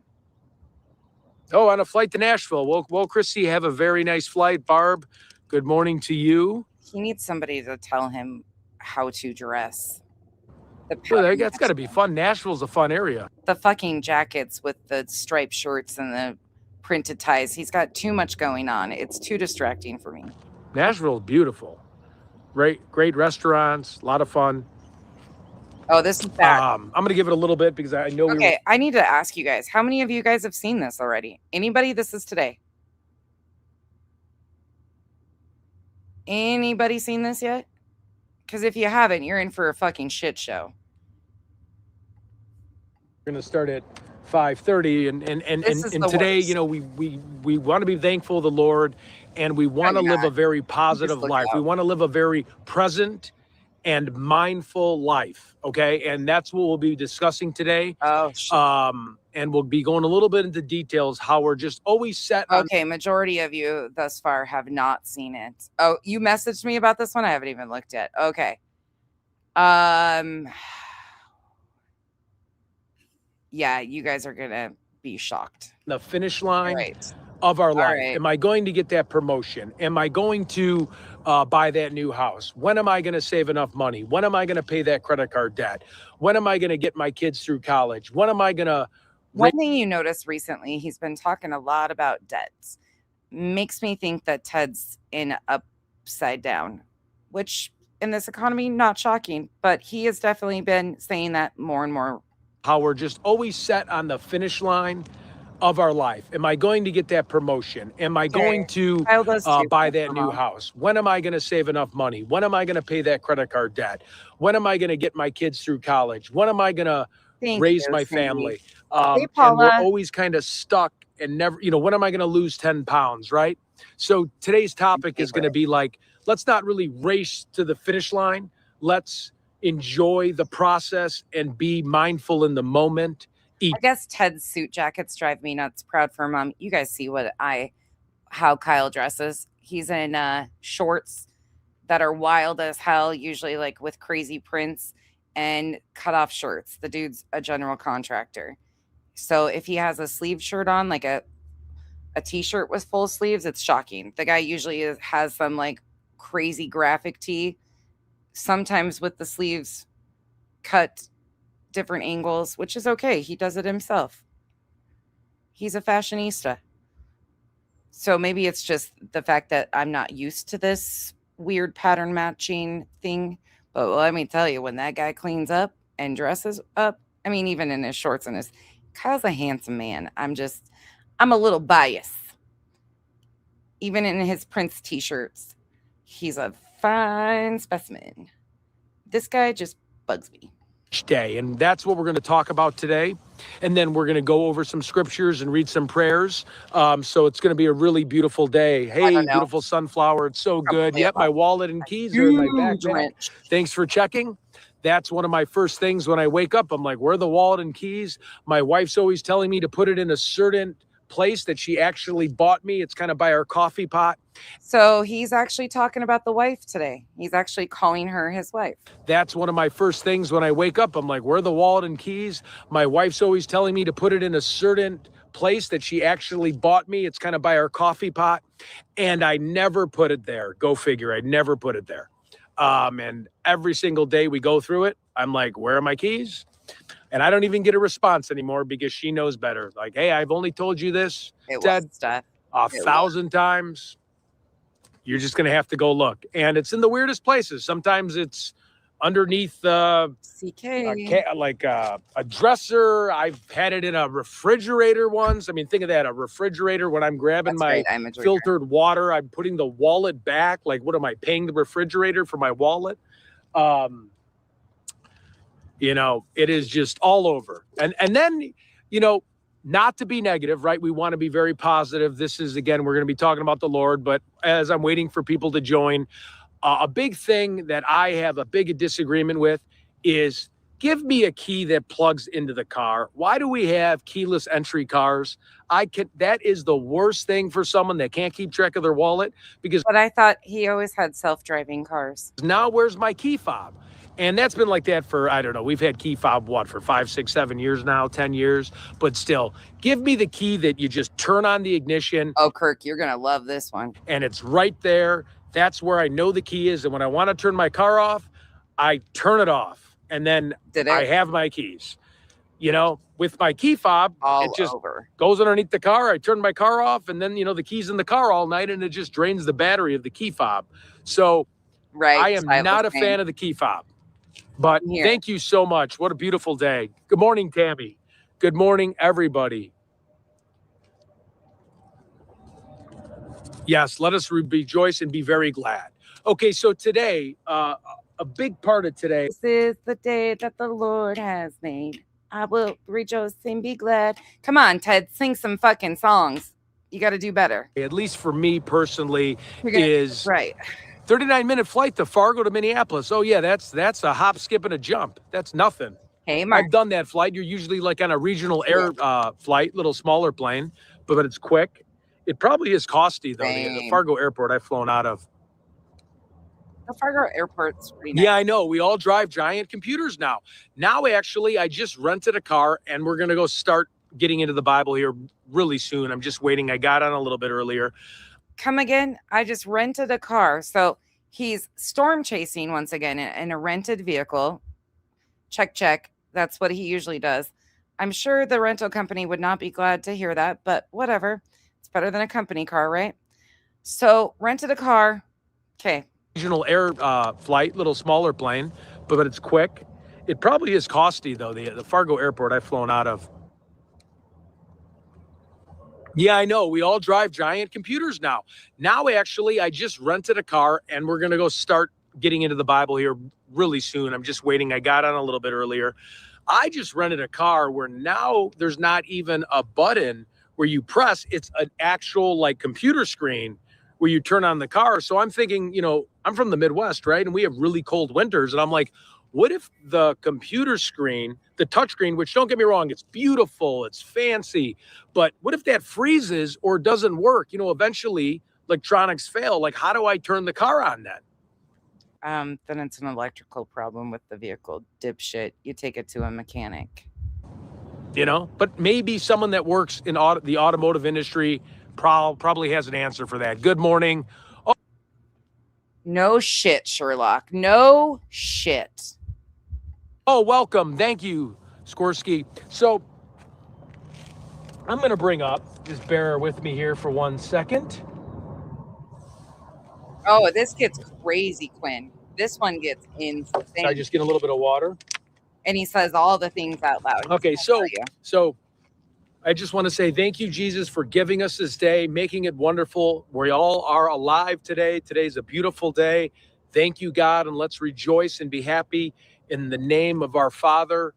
a flight to Nashville. Well, Chrissy, have a very nice flight. Barb, good morning to you. He needs somebody to tell him how to dress. That's got to be fun. Nashville's a fun area. The fucking jackets with the striped shorts and the printed ties. He's got too much going on. It's too distracting for me. Nashville's beautiful. Great restaurants, a lot of fun. Oh, this is bad. I'm going to give it a little bit because I know. Okay, I need to ask you guys. How many of you guys have seen this already? Anybody? This is today. Anybody seen this yet? Because if you haven't, you're in for a fucking shit show. We're going to start at 5:30, and today, you know, we want to be thankful to the Lord, and we want to live a very positive life. We want to live a very present and mindful life. Okay, and that's what we'll be discussing today. Oh, shit. And we'll be going a little bit into details how we're just always set. Okay, majority of you thus far have not seen it. Oh, you messaged me about this one? I haven't even looked at. Okay. yeah, you guys are gonna be shocked. The finish line Right. of our life. right. Am I going to get that promotion? Am I going to buy that new house? When am I going to save enough money? When am I going to pay that credit card debt? When am I going to get my kids through college? When am I going to One thing you noticed recently, he's been talking a lot about debts. Makes me think that Ted's in upside down, which in this economy, not shocking, but he has definitely been saying that more and more. how we're just always set on the finish line of our life? Am I going to get that promotion? Am I going to Kyle does too. buy that new house? When am I going to save enough money? When am I going to pay that credit card debt? When am I going to get my kids through college? When am I going to raise my family? Hey, And we're Paula. always kind of stuck and never, when am I going to lose 10 pounds, right? So today's topic is going to be like, let's not really race to the finish line. Let's enjoy the process and be mindful in the moment. I guess Ted's suit jackets drive me nuts. Proud for mom. You guys see how Kyle dresses. He's in shorts that are wild as hell, usually like with crazy prints and cut off shirts. The dude's a general contractor. So if he has a sleeve shirt on, like a t-shirt with full sleeves, it's shocking. The guy usually has some like crazy graphic tee, sometimes with the sleeves cut different angles, which is okay. He does it himself. He's a fashionista. So maybe it's just the fact that I'm not used to this weird pattern matching thing. But let me tell you, when that guy cleans up and dresses up, I mean, even in his shorts and Kyle's a handsome man. I'm a little biased. Even in his Prince t-shirts, he's a fine specimen. This guy just bugs me. Day, and that's what we're going to talk about today, and then we're going to go over some scriptures and read some prayers. So it's going to be a really beautiful day. Hey, beautiful sunflower, it's so good. Yep, my wallet and keys are in my backpack. Thanks for checking. That's one of my first things when I wake up. I'm like, where are the wallet and keys? My wife's always telling me to put it in a certain place that she actually bought me. It's kind of by our coffee pot. So he's actually talking about the wife today. He's actually calling her his wife. That's one of my first things when I wake up. I'm like, where are the wallet and keys? My wife's always telling me to put it in a certain place that she actually bought me. It's kind of by our coffee pot. And I never put it there. Go figure. I never put it there. And every single day we go through it, I'm like, where are my keys? And I don't even get a response anymore because she knows better. Like, hey, I've only told you this, Ted, 1,000 times. You're just going to have to go look. And it's in the weirdest places. Sometimes it's underneath like a dresser. I've had it in a refrigerator once. I mean, think of that, a refrigerator when I'm grabbing my filtered water. I'm putting the wallet back. Like, what am I paying the refrigerator for my wallet? It is just all over. And then, not to be negative, right? We want to be very positive. This is, again, we're going to be talking about the Lord, but as I'm waiting for people to join, a big thing that I have a big disagreement with is give me a key that plugs into the car. Why do we have keyless entry cars? That is the worst thing for someone that can't keep track of their wallet But I thought he always had self-driving cars. Now where's my key fob? And that's been like that for, I don't know, we've had key fob, for 5, 6, 7 years now, 10 years. But still, give me the key that you just turn on the ignition. Oh, Kirk, you're going to love this one. And it's right there. That's where I know the key is. And when I want to turn my car off, I turn it off. And then I have my keys. With my key fob, it just goes underneath the car. I turn my car off. And then, the key's in the car all night. And it just drains the battery of the key fob. So I am not a fan of the key fob. But thank you so much. What a beautiful day. Good morning, Tammy. Good morning, everybody. Yes, let us rejoice and be very glad. Okay, so today, a big part of today. This is the day that the Lord has made. I will rejoice and be glad. Come on, Ted, sing some fucking songs. You got to do better. At least for me personally, is 39-minute flight to Fargo to Minneapolis. Oh, yeah, that's a hop, skip, and a jump. That's nothing. Hey, Mark. I've done that flight. You're usually like on a regional air flight, little smaller plane, but it's quick. It probably is costly, though. The Fargo airport I've flown out of. The Fargo Airport's pretty nice. Yeah, I know. We all drive giant computers now. Now, actually, I just rented a car, and we're going to go start getting into the Bible here really soon. I'm just waiting. I got on a little bit earlier. Come again? I just rented a car. So he's storm chasing once again in a rented vehicle. Check, check. That's what he usually does. I'm sure the rental company would not be glad to hear that, but whatever. It's better than a company car, right? So rented a car. Okay. Regional air flight, little smaller plane, but it's quick. It probably is costly, though. The Fargo Airport I've flown out of. Yeah, I know. We all drive giant computers now. Now, actually, I just rented a car, and we're going to go start getting into the Bible here really soon. I'm just waiting. I got on a little bit earlier. I just rented a car where now there's not even a button where you press. It's an actual like computer screen where you turn on the car. So I'm thinking, you know, I'm from the Midwest, right? And we have really cold winters. And I'm like, what if the computer screen, the touchscreen, which don't get me wrong, it's beautiful, it's fancy, but what if that freezes or doesn't work? You know, eventually electronics fail. Like, how do I turn the car on then? Then it's an electrical problem with the vehicle. Dipshit. You take it to a mechanic. You know, but maybe someone that works in the automotive industry probably has an answer for that. Good morning. Oh. No shit, Sherlock. No shit. Oh, welcome. Thank you, Skorsky. So I'm going to bring up, just bear with me here for 1 second. Oh, this gets crazy, Quinn. This one gets insane. I just get a little bit of water. And he says all the things out loud. Okay, so I just want to say thank you, Jesus, for giving us this day, making it wonderful. We all are alive today. Today's a beautiful day. Thank you, God, and let's rejoice and be happy in the name of our Father,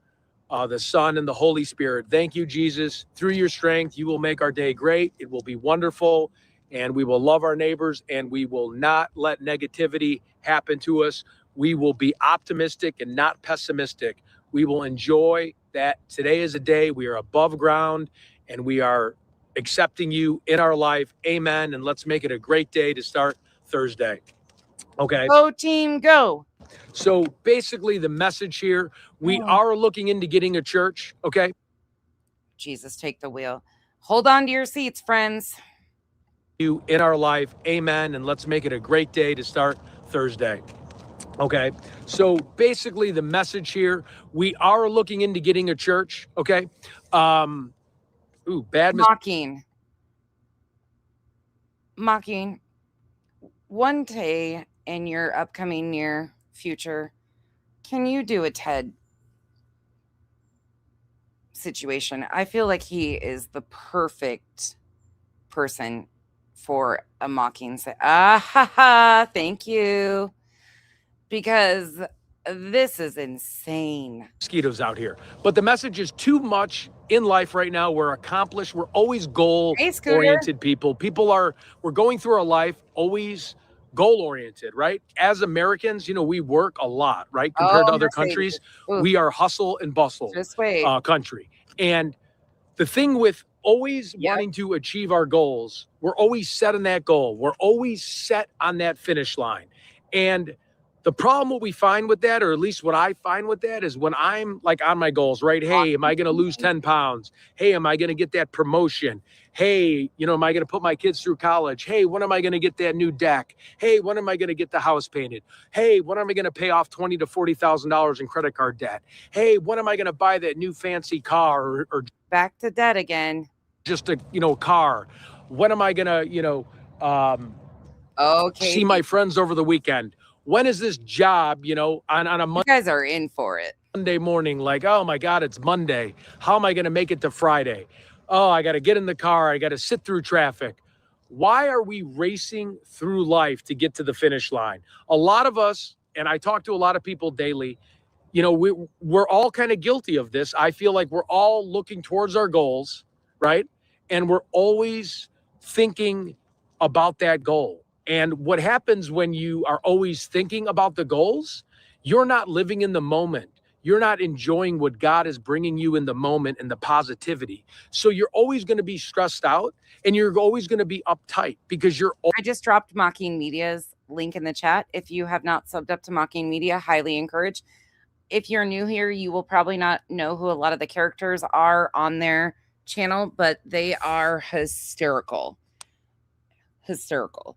the Son, and the Holy Spirit. Thank you, Jesus. Through your strength, you will make our day great. It will be wonderful, and we will love our neighbors, and we will not let negativity happen to us. We will be optimistic and not pessimistic. We will enjoy that today is a day we are above ground, and we are accepting you in our life. Amen. And let's make it a great day to start Thursday. Okay. Go team, go. So basically the message here, we are looking into getting a church. Okay. Jesus, take the wheel. Hold on to your seats, friends. You in our life. Amen. And let's make it a great day to start Thursday. Okay. So basically the message here, we are looking into getting a church. Okay. Mocking. One day in your upcoming near future, can you do a TED situation? I feel like he is the perfect person for a mocking. Thank you. Because this is insane. Mosquitoes out here. But the message is too much in life right now. We're accomplished. We're always goal-oriented people. We're going through our life always goal-oriented, right? As Americans, you know, we work a lot, right? Compared to other countries, we are hustle and bustle country. And the thing with always wanting to achieve our goals, we're always set on that goal. We're always set on that finish line. And the problem what we find with that, or at least what I find with that, is when I'm like on my goals, right? Hey, am I going to lose 10 pounds? Hey, am I going to get that promotion? Hey, you know, am I going to put my kids through college? Hey, when am I going to get that new deck? Hey, when am I going to get the house painted? Hey, when am I going to pay off $20,000 to $40,000 in credit card debt? Hey, when am I going to buy that new fancy car or back to debt again? Just a, you know, car. When am I going to, you know, see my friends over the weekend? When is this job, you know, on a Monday? You guys are in for it. Monday morning, like, oh my God, it's Monday. How am I going to make it to Friday? Oh, I got to get in the car. I got to sit through traffic. Why are we racing through life to get to the finish line? A lot of us, and I talk to a lot of people daily, you know, we're all kind of guilty of this. I feel like we're all looking towards our goals, right? And we're always thinking about that goal. And what happens when you are always thinking about the goals, you're not living in the moment. You're not enjoying what God is bringing you in the moment and the positivity. So you're always going to be stressed out and you're always going to be uptight because you're. I just dropped Mocking Media's link in the chat. If you have not subbed up to Mocking Media, highly encourage. If you're new here, you will probably not know who a lot of the characters are on their channel, but they are hysterical. Hysterical.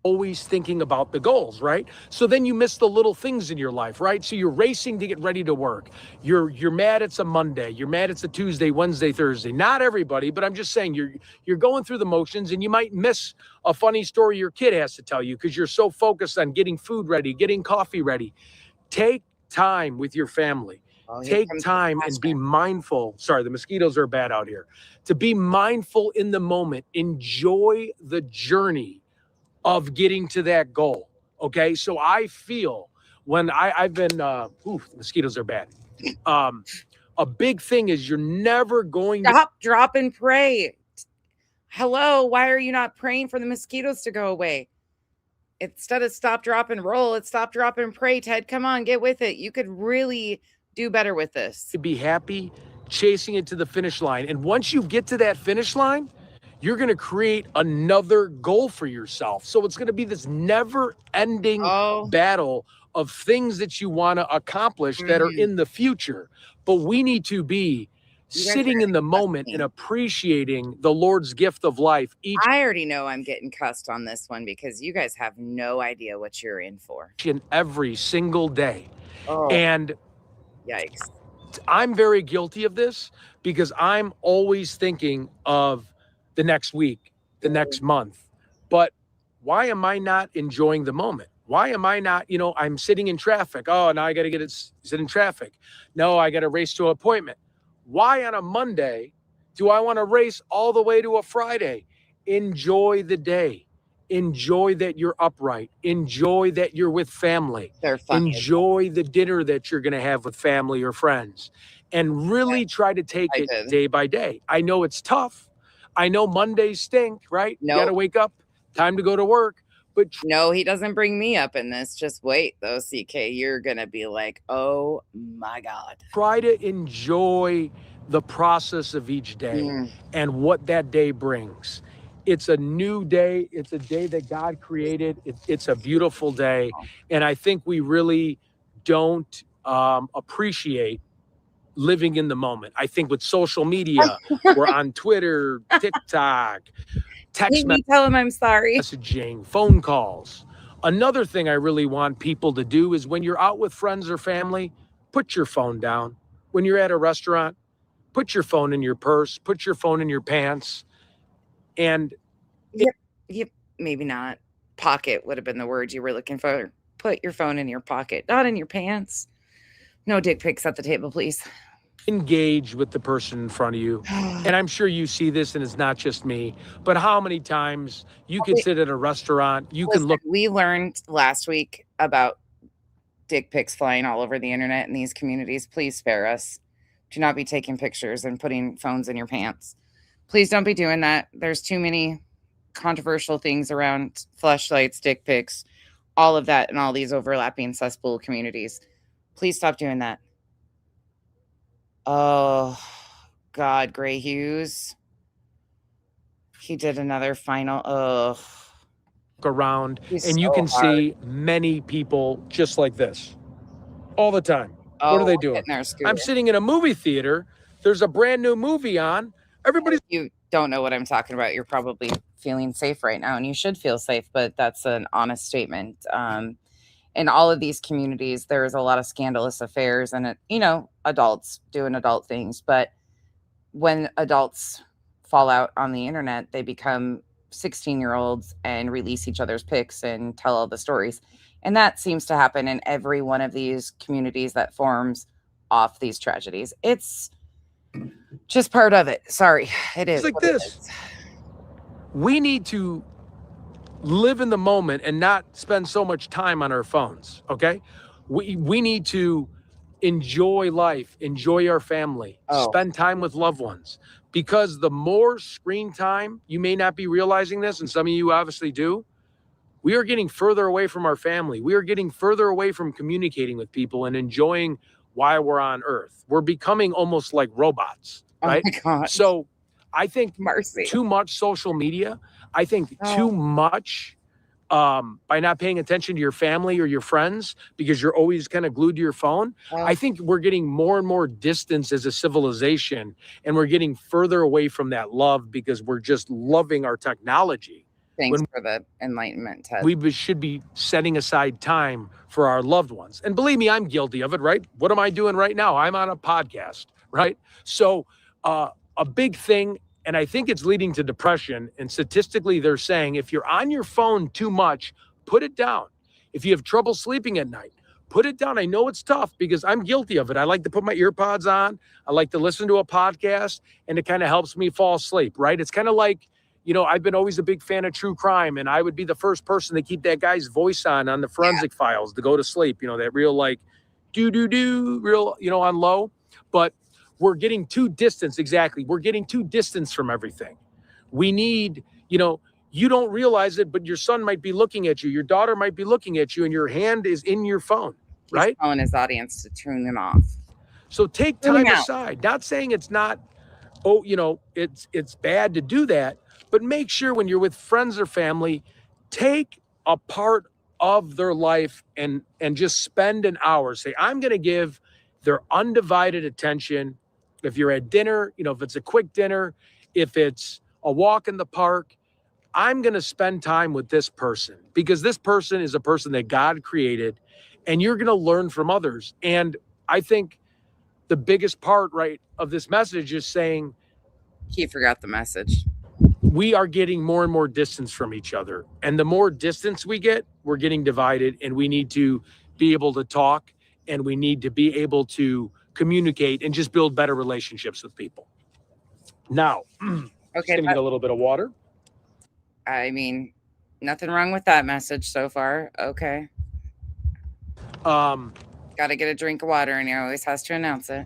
Always thinking about the goals, right? So then you miss the little things in your life, right? So you're racing to get ready to work. You're mad it's a Monday. You're mad it's a Tuesday, Wednesday, Thursday. Not everybody, but I'm just saying you're going through the motions, and you might miss a funny story your kid has to tell you because you're so focused on getting food ready, getting coffee ready. Take time with your family. Take time and be mindful. Sorry, the mosquitoes are bad out here. To be mindful in the moment. Enjoy the journey of getting to that goal. Okay. So I feel when I've been, the mosquitoes are bad. A big thing is you're never going to stop, drop, and pray. Hello. Why are you not praying for the mosquitoes to go away? Instead of stop, drop, and roll, it's stop, drop, and pray. Ted, come on, get with it. You could really do better with this. To be happy chasing it to the finish line. And once you get to that finish line, you're going to create another goal for yourself. So it's going to be this never-ending battle of things that you want to accomplish that are in the future. But we need to be sitting in the moment and appreciating the Lord's gift of life. I already know I'm getting cussed on this one because you guys have no idea what you're in for. And every single day. And yikes. I'm very guilty of this because I'm always thinking of the next week, the next month. But why am I not enjoying the moment? Why am I not, I'm sitting in traffic. Oh, now I got to sit in traffic. No, I got to race to an appointment. Why on a Monday do I want to race all the way to a Friday? Enjoy the day. Enjoy that you're upright. Enjoy that you're with family. They're funny. Enjoy the dinner that you're going to have with family or friends. And really try to take it day by day. I know it's tough. I know Mondays stink, right? No. You got to wake up, time to go to work. But no, he doesn't bring me up in this. Just wait, though, CK. You're going to be like, oh, my God. Try to enjoy the process of each day and what that day brings. It's a new day. It's a day that God created. It's a beautiful day. And I think we really don't appreciate living in the moment. I think with social media, we're on Twitter, TikTok, text messaging. Tell him I'm sorry. Messaging, phone calls. Another thing I really want people to do is when you're out with friends or family, put your phone down. When you're at a restaurant, put your phone in your purse, put your phone in your pants. And yep, maybe not. Pocket would have been the word you were looking for. Put your phone in your pocket, not in your pants. No dick pics at the table, please. Engage with the person in front of you. And I'm sure you see this, and it's not just me, but how many times you can sit at a restaurant, can look. We learned last week about dick pics flying all over the internet in these communities. Please spare us. Do not be taking pictures and putting phones in your pants. Please don't be doing that. There's too many controversial things around fleshlights, dick pics, all of that, and all these overlapping cesspool communities. Please stop doing that. Oh, God, Gray Hughes. He did another final. Around, and you can see many people just like this all the time. What are they doing? I'm sitting in a movie theater. There's a brand new movie on. You don't know what I'm talking about. You're probably feeling safe right now, and you should feel safe, but that's an honest statement. In all of these communities, there's a lot of scandalous affairs and, adults doing adult things. But when adults fall out on the internet, they become 16-year-olds and release each other's pics and tell all the stories. And that seems to happen in every one of these communities that forms off these tragedies. It's just part of it. Sorry, it is. It's like this. We need to live in the moment and not spend so much time on our phones. Okay. We need to enjoy life, enjoy our family, spend time with loved ones, because the more screen time, you may not be realizing this, and some of you obviously do, we are getting further away from our family. We are getting further away from communicating with people and enjoying why we're on earth. We're becoming almost like robots, right? Oh my God. So I think too much social media. I think too much by not paying attention to your family or your friends because you're always kind of glued to your phone. I think we're getting more and more distance as a civilization, and we're getting further away from that love because we're just loving our technology. Thanks for the enlightenment, Ted. We should be setting aside time for our loved ones. And believe me, I'm guilty of it, right? What am I doing right now? I'm on a podcast, right? So a big thing, and I think it's leading to depression. And statistically, they're saying if you're on your phone too much, put it down. If you have trouble sleeping at night, put it down. I know it's tough because I'm guilty of it. I like to put my ear pods on. I like to listen to a podcast, and it kind of helps me fall asleep, right? It's kind of like, you know, I've been always a big fan of true crime, and I would be the first person to keep that guy's voice on the forensic files to go to sleep, you know, that real like real, you know, on low. But we're getting too distant. Exactly. We're getting too distant from everything. We need, you know, you don't realize it, but your son might be looking at you. Your daughter might be looking at you, and your hand is in your phone, right? He's telling his audience to turn them off. So take time aside. Not saying it's not, you know, it's bad to do that, but make sure when you're with friends or family, take a part of their life and just spend an hour. Say, I'm going to give their undivided attention. If you're at dinner, you know, if it's a quick dinner, if it's a walk in the park, I'm going to spend time with this person because this person is a person that God created, and you're going to learn from others. And I think the biggest part, right, of this message is saying, he forgot the message. We are getting more and more distance from each other. And the more distance we get, we're getting divided, and we need to be able to talk, and we need to be able to communicate and just build better relationships with people. Now, just gonna get a little bit of water. I mean, nothing wrong with that message so far. Okay. Got to get a drink of water, and he always has to announce it.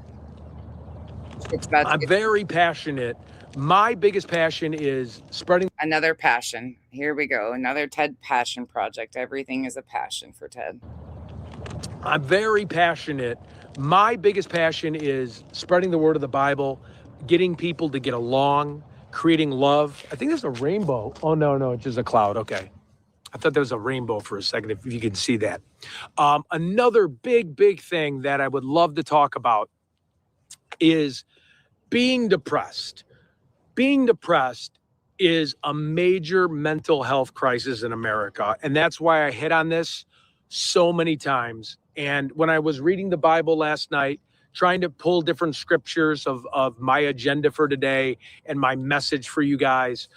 I'm very passionate. My biggest passion is spreading. Another passion. Here we go. Another Ted passion project. Everything is a passion for Ted. I'm very passionate. My biggest passion is spreading the word of the Bible, getting people to get along, creating love. I think there's a rainbow. Oh, no, it's just a cloud. Okay. I thought there was a rainbow for a second, if you can see that. Another big thing that I would love to talk about is being depressed. Being depressed is a major mental health crisis in America. And that's why I hit on this so many times. And when I was reading the Bible last night, trying to pull different scriptures of my agenda for today and my message for you guys,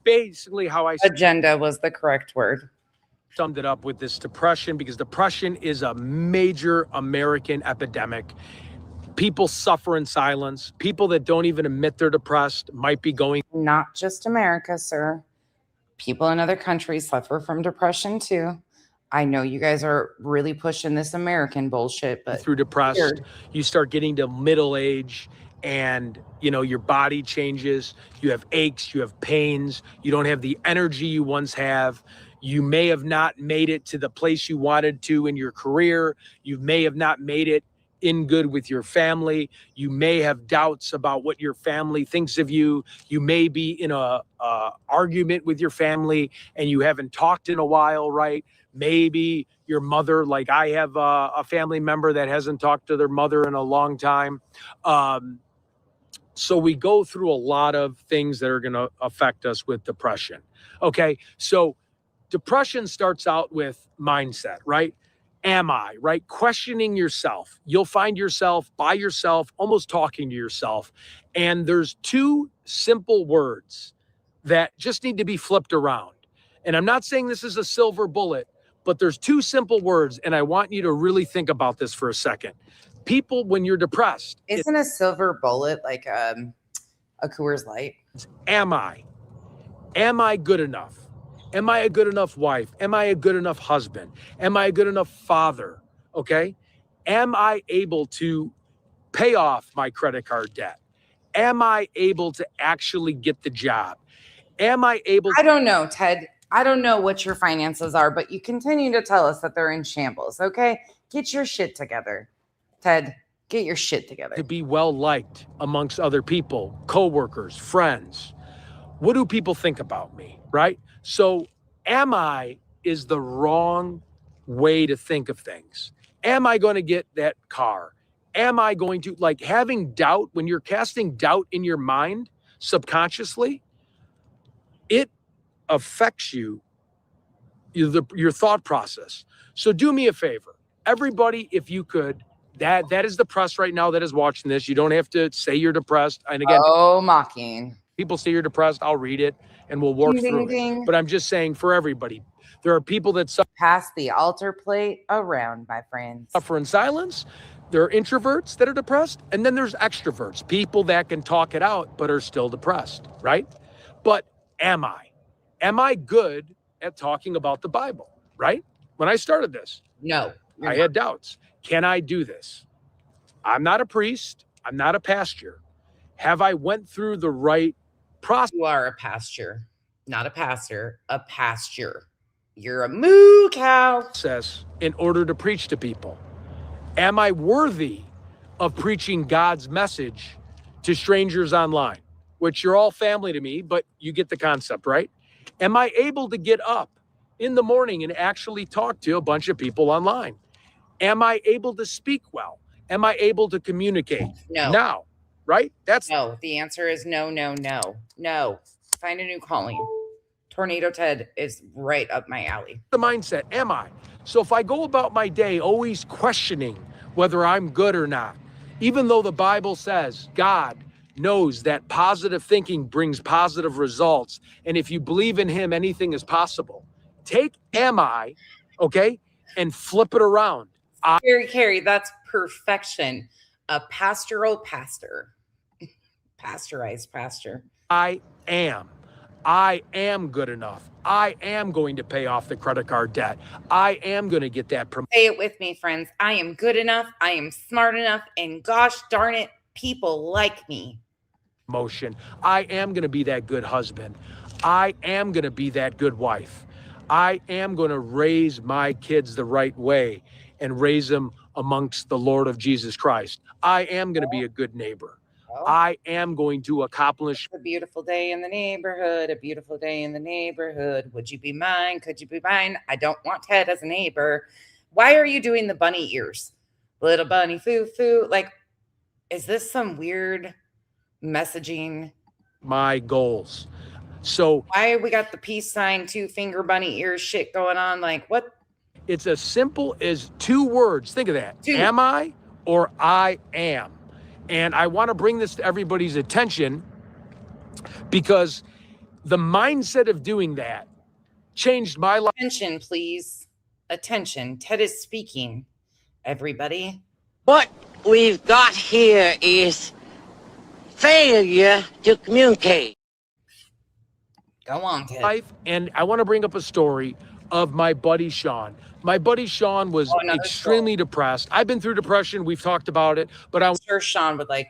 basically how I agenda was the correct word. Summed it up with this depression, because depression is a major American epidemic. People suffer in silence. People that don't even admit they're depressed might be going. Not just America, sir. People in other countries suffer from depression too. I know you guys are really pushing this American bullshit, but through depressed, you start getting to middle age, and you know your body changes. You have aches, you have pains, you don't have the energy you once have. You may have not made it to the place you wanted to in your career. You may have not made it in good with your family. You may have doubts about what your family thinks of you. You may be in a argument with your family and you haven't talked in a while, right? Maybe your mother, like I have a family member that hasn't talked to their mother in a long time. So we go through a lot of things that are going to affect us with depression. Okay, so depression starts out with mindset, right? Am I, right? Questioning yourself. You'll find yourself by yourself, almost talking to yourself. And there's two simple words that just need to be flipped around. And I'm not saying this is a silver bullet, but there's two simple words. And I want you to really think about this for a second. People, when you're depressed. Isn't a silver bullet like a Coors Light? Am I? Am I good enough? Am I a good enough wife? Am I a good enough husband? Am I a good enough father? Okay. Am I able to pay off my credit card debt? Am I able to actually get the job? Am I able I don't know, Ted. I don't know what your finances are, but you continue to tell us that they're in shambles. Okay. Get your shit together. Ted, get your shit together. To be well liked amongst other people, coworkers, friends. What do people think about me, right? So am I is the wrong way to think of things. Am I going to get that car? Am I going to, like, having doubt, when you're casting doubt in your mind subconsciously, it affects your thought process. So do me a favor, everybody, if you could, that is the press right now that is watching this. You don't have to say you're depressed. And again, mocking. people say you're depressed, I'll read it and we'll work Ding, ding, through ding. it. But I'm just saying, for everybody, there are people that Pass the altar plate around, my friends. suffer in silence. There are introverts that are depressed, and then there's extroverts, people that can talk it out but are still depressed, right? But am I good at talking about the Bible, right? When I started this, No. I had doubts. Can I do this? I'm not a priest. I'm not a pastor. Have I went through the right process? You are a pasture, not a pastor, a pasture. You're a moo cow. In order to preach to people? Am I worthy of preaching God's message to strangers online, which you're all family to me, but you get the concept, right? Am I able to get up in the morning and actually talk to a bunch of people online? Am I able to speak well? Am I able to communicate? No. Now, right? That's No. The answer is no, no, no, no. Find a new calling. Tornado Ted is right up my alley. the mindset. Am I? So if I go about my day always questioning whether I'm good or not, even though the Bible says God knows that positive thinking brings positive results, and if you believe in him, anything is possible. Take am I, okay, and flip it around. Carrie, that's perfection. A pastoral pastor. Pasteurized pasture. I am good enough. I am going to pay off the credit card debt. I am going to get that promotion. Say it with me, friends. I am good enough. I am smart enough. And gosh darn it, people like me. I am going to be that good husband. I am going to be that good wife. I am going to raise my kids the right way and raise them amongst the Lord of Jesus Christ. I am going to be a good neighbor. I am going to accomplish. A beautiful day in the neighborhood. A beautiful day in the neighborhood. Would you be mine? Could you be mine? I don't want Ted as a neighbor. Why are you doing the bunny ears? Little bunny foo foo. Like, is this some weird messaging? My goals. So why we got the peace sign, 2-finger bunny ears shit going on? Like, what? It's as simple as 2 words. Think of that. Am I or I am? And I want to bring this to everybody's attention because the mindset of doing that changed my life. Attention, please. Attention. Ted is speaking. Everybody. What we've got here is failure to communicate. Go on, Ted. Life, and I want to bring up a story of my buddy Sean. My buddy Sean was extremely depressed. I've been through depression. We've talked about it, but I'm sure Sean would like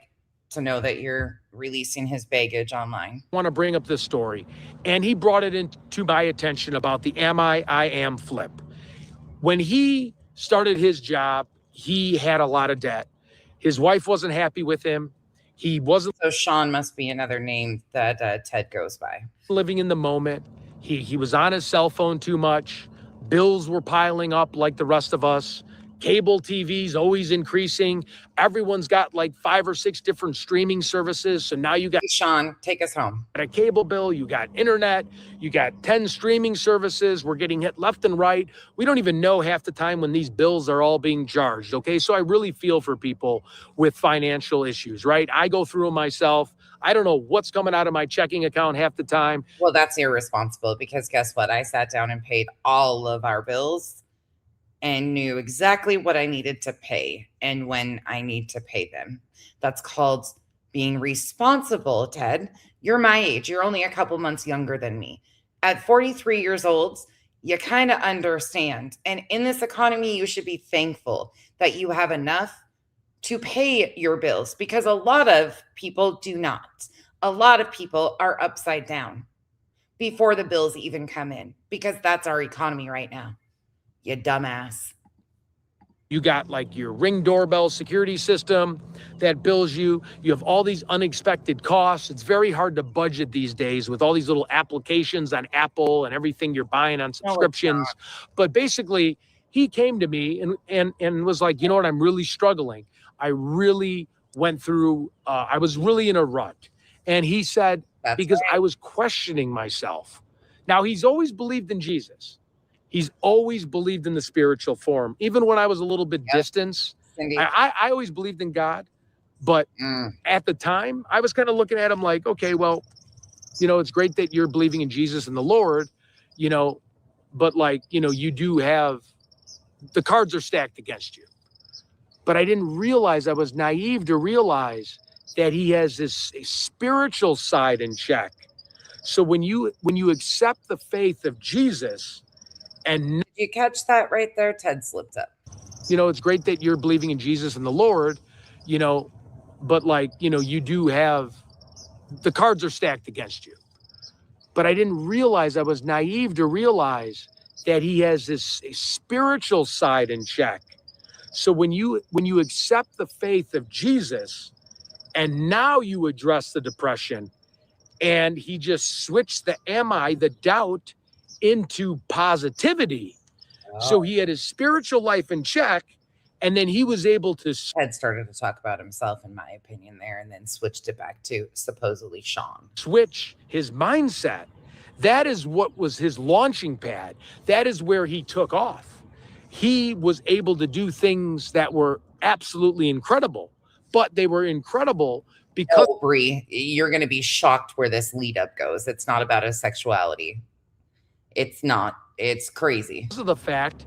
to know that you're releasing his baggage online. I want to bring up this story. And he brought it into my attention about the am I am flip. When he started his job, he had a lot of debt. His wife wasn't happy with him. He wasn't. So Sean must be another name that Ted goes by. Living in the moment. He was on his cell phone too much. Bills were piling up like the rest of us. Cable TV's always increasing. Everyone's got like 5 or 6 different streaming services. So now you got Sean, take us home. A cable bill, you got internet, you got 10 streaming services. We're getting hit left and right. We don't even know half the time when these bills are all being charged. Okay. So I really feel for people with financial issues, right? I go through them myself. I don't know what's coming out of my checking account half the time. Well, that's irresponsible because guess what? I sat down and paid all of our bills and knew exactly what I needed to pay and when I need to pay them. That's called being responsible, Ted. You're my age. You're only a couple months younger than me. At 43 years old, you kind of understand. And in this economy, you should be thankful that you have enough to pay your bills because a lot of people do not. A lot of people are upside down before the bills even come in because that's our economy right now. You dumbass. You got like your Ring doorbell security system that bills you. You have all these unexpected costs. It's very hard to budget these days with all these little applications on Apple and everything you're buying on subscriptions. But basically, he came to me and was like, you know what, I'm really struggling. I really went through, I was really in a rut. And he said, because I was questioning myself. Now, he's always believed in Jesus. He's always believed in the spiritual form. Even when I was a little bit distant, I always believed in God. But at the time, I was kind of looking at him like, okay, well, you know, it's great that you're believing in Jesus and the Lord, you know, but like, you know, you do have, the cards are stacked against you. But I didn't realize, I was naive to realize that he has this spiritual side in check. So when you accept the faith of Jesus, and did you catch that right there? Ted slipped up. You know, it's great that you're believing in Jesus and the Lord, you know, but like, you know, you do have, the cards are stacked against you. But I didn't realize, I was naive to realize that he has this spiritual side in check. So when you accept the faith of Jesus, and now you address the depression, and he just switched the doubt into positivity. So he had his spiritual life in check, and then he was able to. Ted started to talk about himself, in my opinion, there, and then switched it back to supposedly Sean. Switch his mindset. That is what was his launching pad. That is where he took off. He was able to do things that were absolutely incredible, but they were incredible because. Oh, Bree, you're going to be shocked where this lead up goes. It's not about his sexuality. It's not. It's crazy. Because of the fact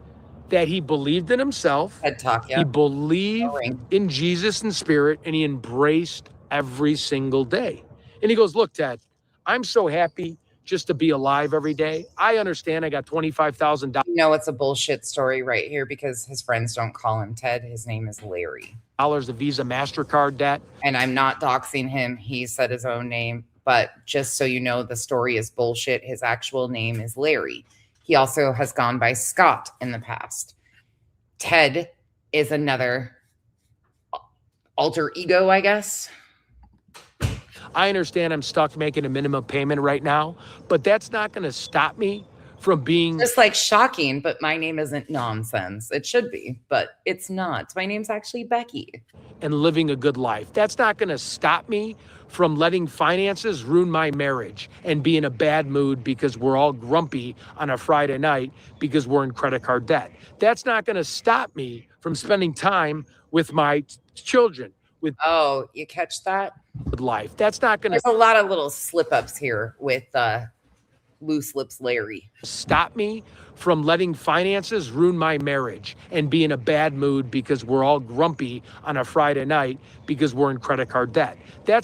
that he believed in himself. Ted talk, yeah. He believed in Jesus and spirit, and he embraced every single day. And he goes, look, Ted, I'm so happy just to be alive every day. I understand I got $25,000. You know, it's a bullshit story right here because his friends don't call him Ted. His name is Larry. Of Visa MasterCard debt. And I'm not doxing him. He said his own name. But just so you know, the story is bullshit. His actual name is Larry. He also has gone by Scott in the past. Ted is another alter ego, I guess. I understand I'm stuck making a minimum payment right now, but that's not going to stop me from being. Just like shocking, but my name isn't nonsense. It should be, but it's not. My name's actually Becky. And living a good life. That's not going to stop me from letting finances ruin my marriage and be in a bad mood because we're all grumpy on a Friday night because we're in credit card debt. That's not going to stop me from spending time with my children. Oh, you catch that? With life. That's not going to. There's a lot of little slip ups here with Loose Lips Larry. Stop me from letting finances ruin my marriage and be in a bad mood because we're all grumpy on a Friday night because we're in credit card debt.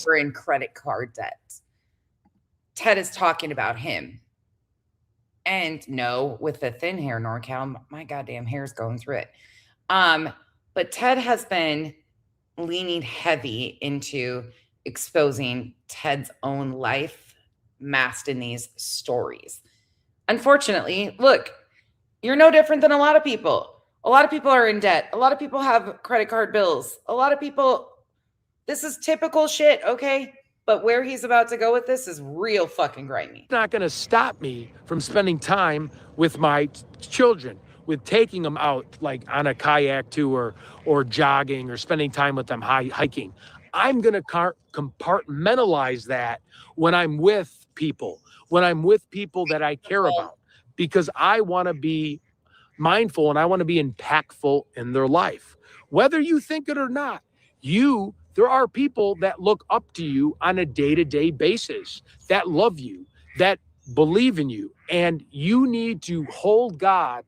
We're in credit card debt. Ted is talking about him. And no, with the thin hair, NorCal, my goddamn hair's going through it. But Ted has been leaning heavy into exposing Ted's own life masked in these stories. Unfortunately, look, you're no different than a lot of people. A lot of people are in debt. A lot of people have credit card bills. A lot of people, this is typical shit, okay? But where he's about to go with this is real fucking grimy. It's not going to stop me from spending time with my children, with taking them out like on a kayak tour or jogging or spending time with them hiking. I'm going to compartmentalize that when I'm with people, that I care about, because I want to be mindful and I want to be impactful in their life. Whether you think it or not, there are people that look up to you on a day-to-day basis, that love you, that believe in you, and you need to hold God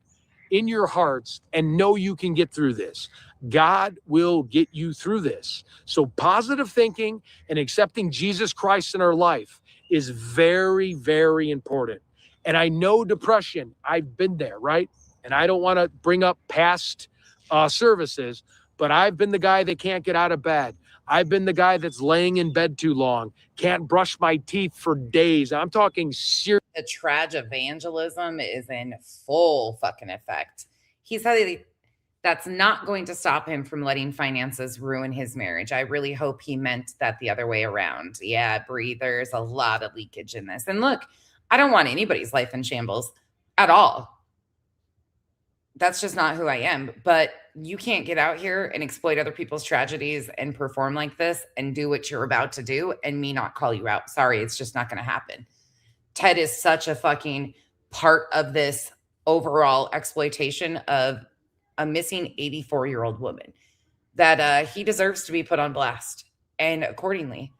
in your hearts and know you can get through this. God will get you through this. So positive thinking and accepting Jesus Christ in our life is very, very important. And I know depression, I've been there, right? And I don't want to bring up past services, but I've been the guy that can't get out of bed. I've been the guy that's laying in bed too long, can't brush my teeth for days. I'm talking serious. The trage evangelism is in full fucking effect. He's had That's not going to stop him from letting finances ruin his marriage. I really hope he meant that the other way around. Yeah, Bree, there's a lot of leakage in this. And look, I don't want anybody's life in shambles at all. That's just not who I am. But you can't get out here and exploit other people's tragedies and perform like this and do what you're about to do and me not call you out. Sorry, it's just not going to happen. Ted is such a fucking part of this overall exploitation of a missing 84-year-old woman that he deserves to be put on blast. And accordingly,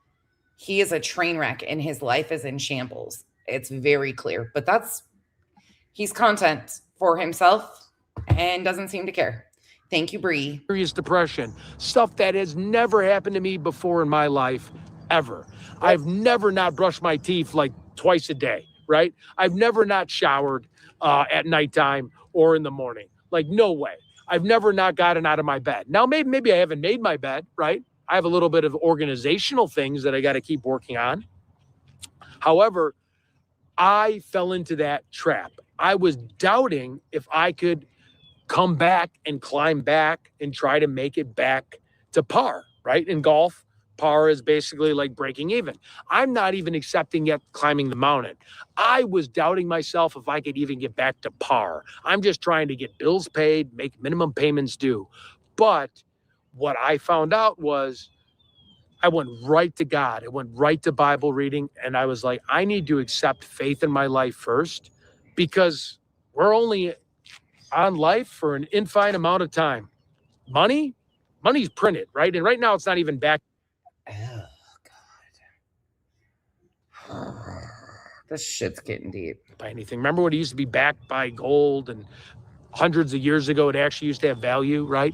he is a train wreck and his life is in shambles. It's very clear, but he's content for himself and doesn't seem to care. Thank you, Bree. Serious depression, stuff that has never happened to me before in my life, ever. I've never not brushed my teeth like twice a day, right? I've never not showered at nighttime or in the morning. Like, no way. I've never not gotten out of my bed. Now, maybe I haven't made my bed, right? I have a little bit of organizational things that I got to keep working on. However, I fell into that trap. I was doubting if I could come back and climb back and try to make it back to par, right? In golf, par is basically like breaking even. I'm not even accepting yet climbing the mountain. I was doubting myself if I could even get back to par. I'm just trying to get bills paid, make minimum payments due. But what I found out was I went right to God. I went right to Bible reading. And I was like, I need to accept faith in my life first, because we're only on life for an infinite amount of time. Money's printed, right? And right now it's not even back. Oh, God. This shit's getting deep. By anything. Remember when it used to be backed by gold, and hundreds of years ago, it actually used to have value, right?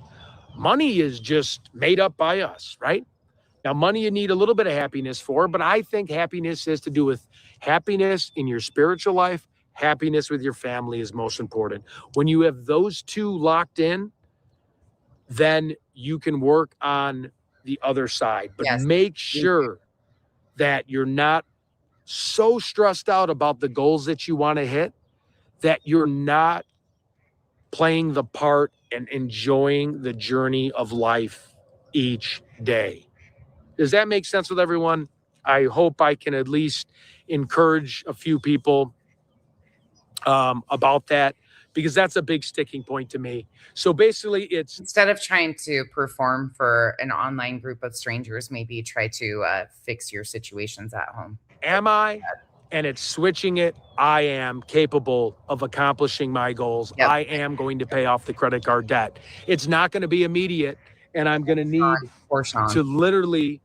Money is just made up by us, right? Now, money you need a little bit of happiness for, but I think happiness has to do with happiness in your spiritual life. Happiness with your family is most important. When you have those two locked in, then you can work on the other side. But Yes. make sure that you're not so stressed out about the goals that you want to hit that you're not playing the part and enjoying the journey of life each day. Does that make sense with everyone? I hope I can at least encourage a few people about that, because that's a big sticking point to me. So basically it's, Instead of trying to perform for an online group of strangers, maybe try to fix your situations at home. am I? And it's switching it. I am capable of accomplishing my goals. Yep. I am going to pay off the credit card debt. It's not going to be immediate, and I'm going to need to literally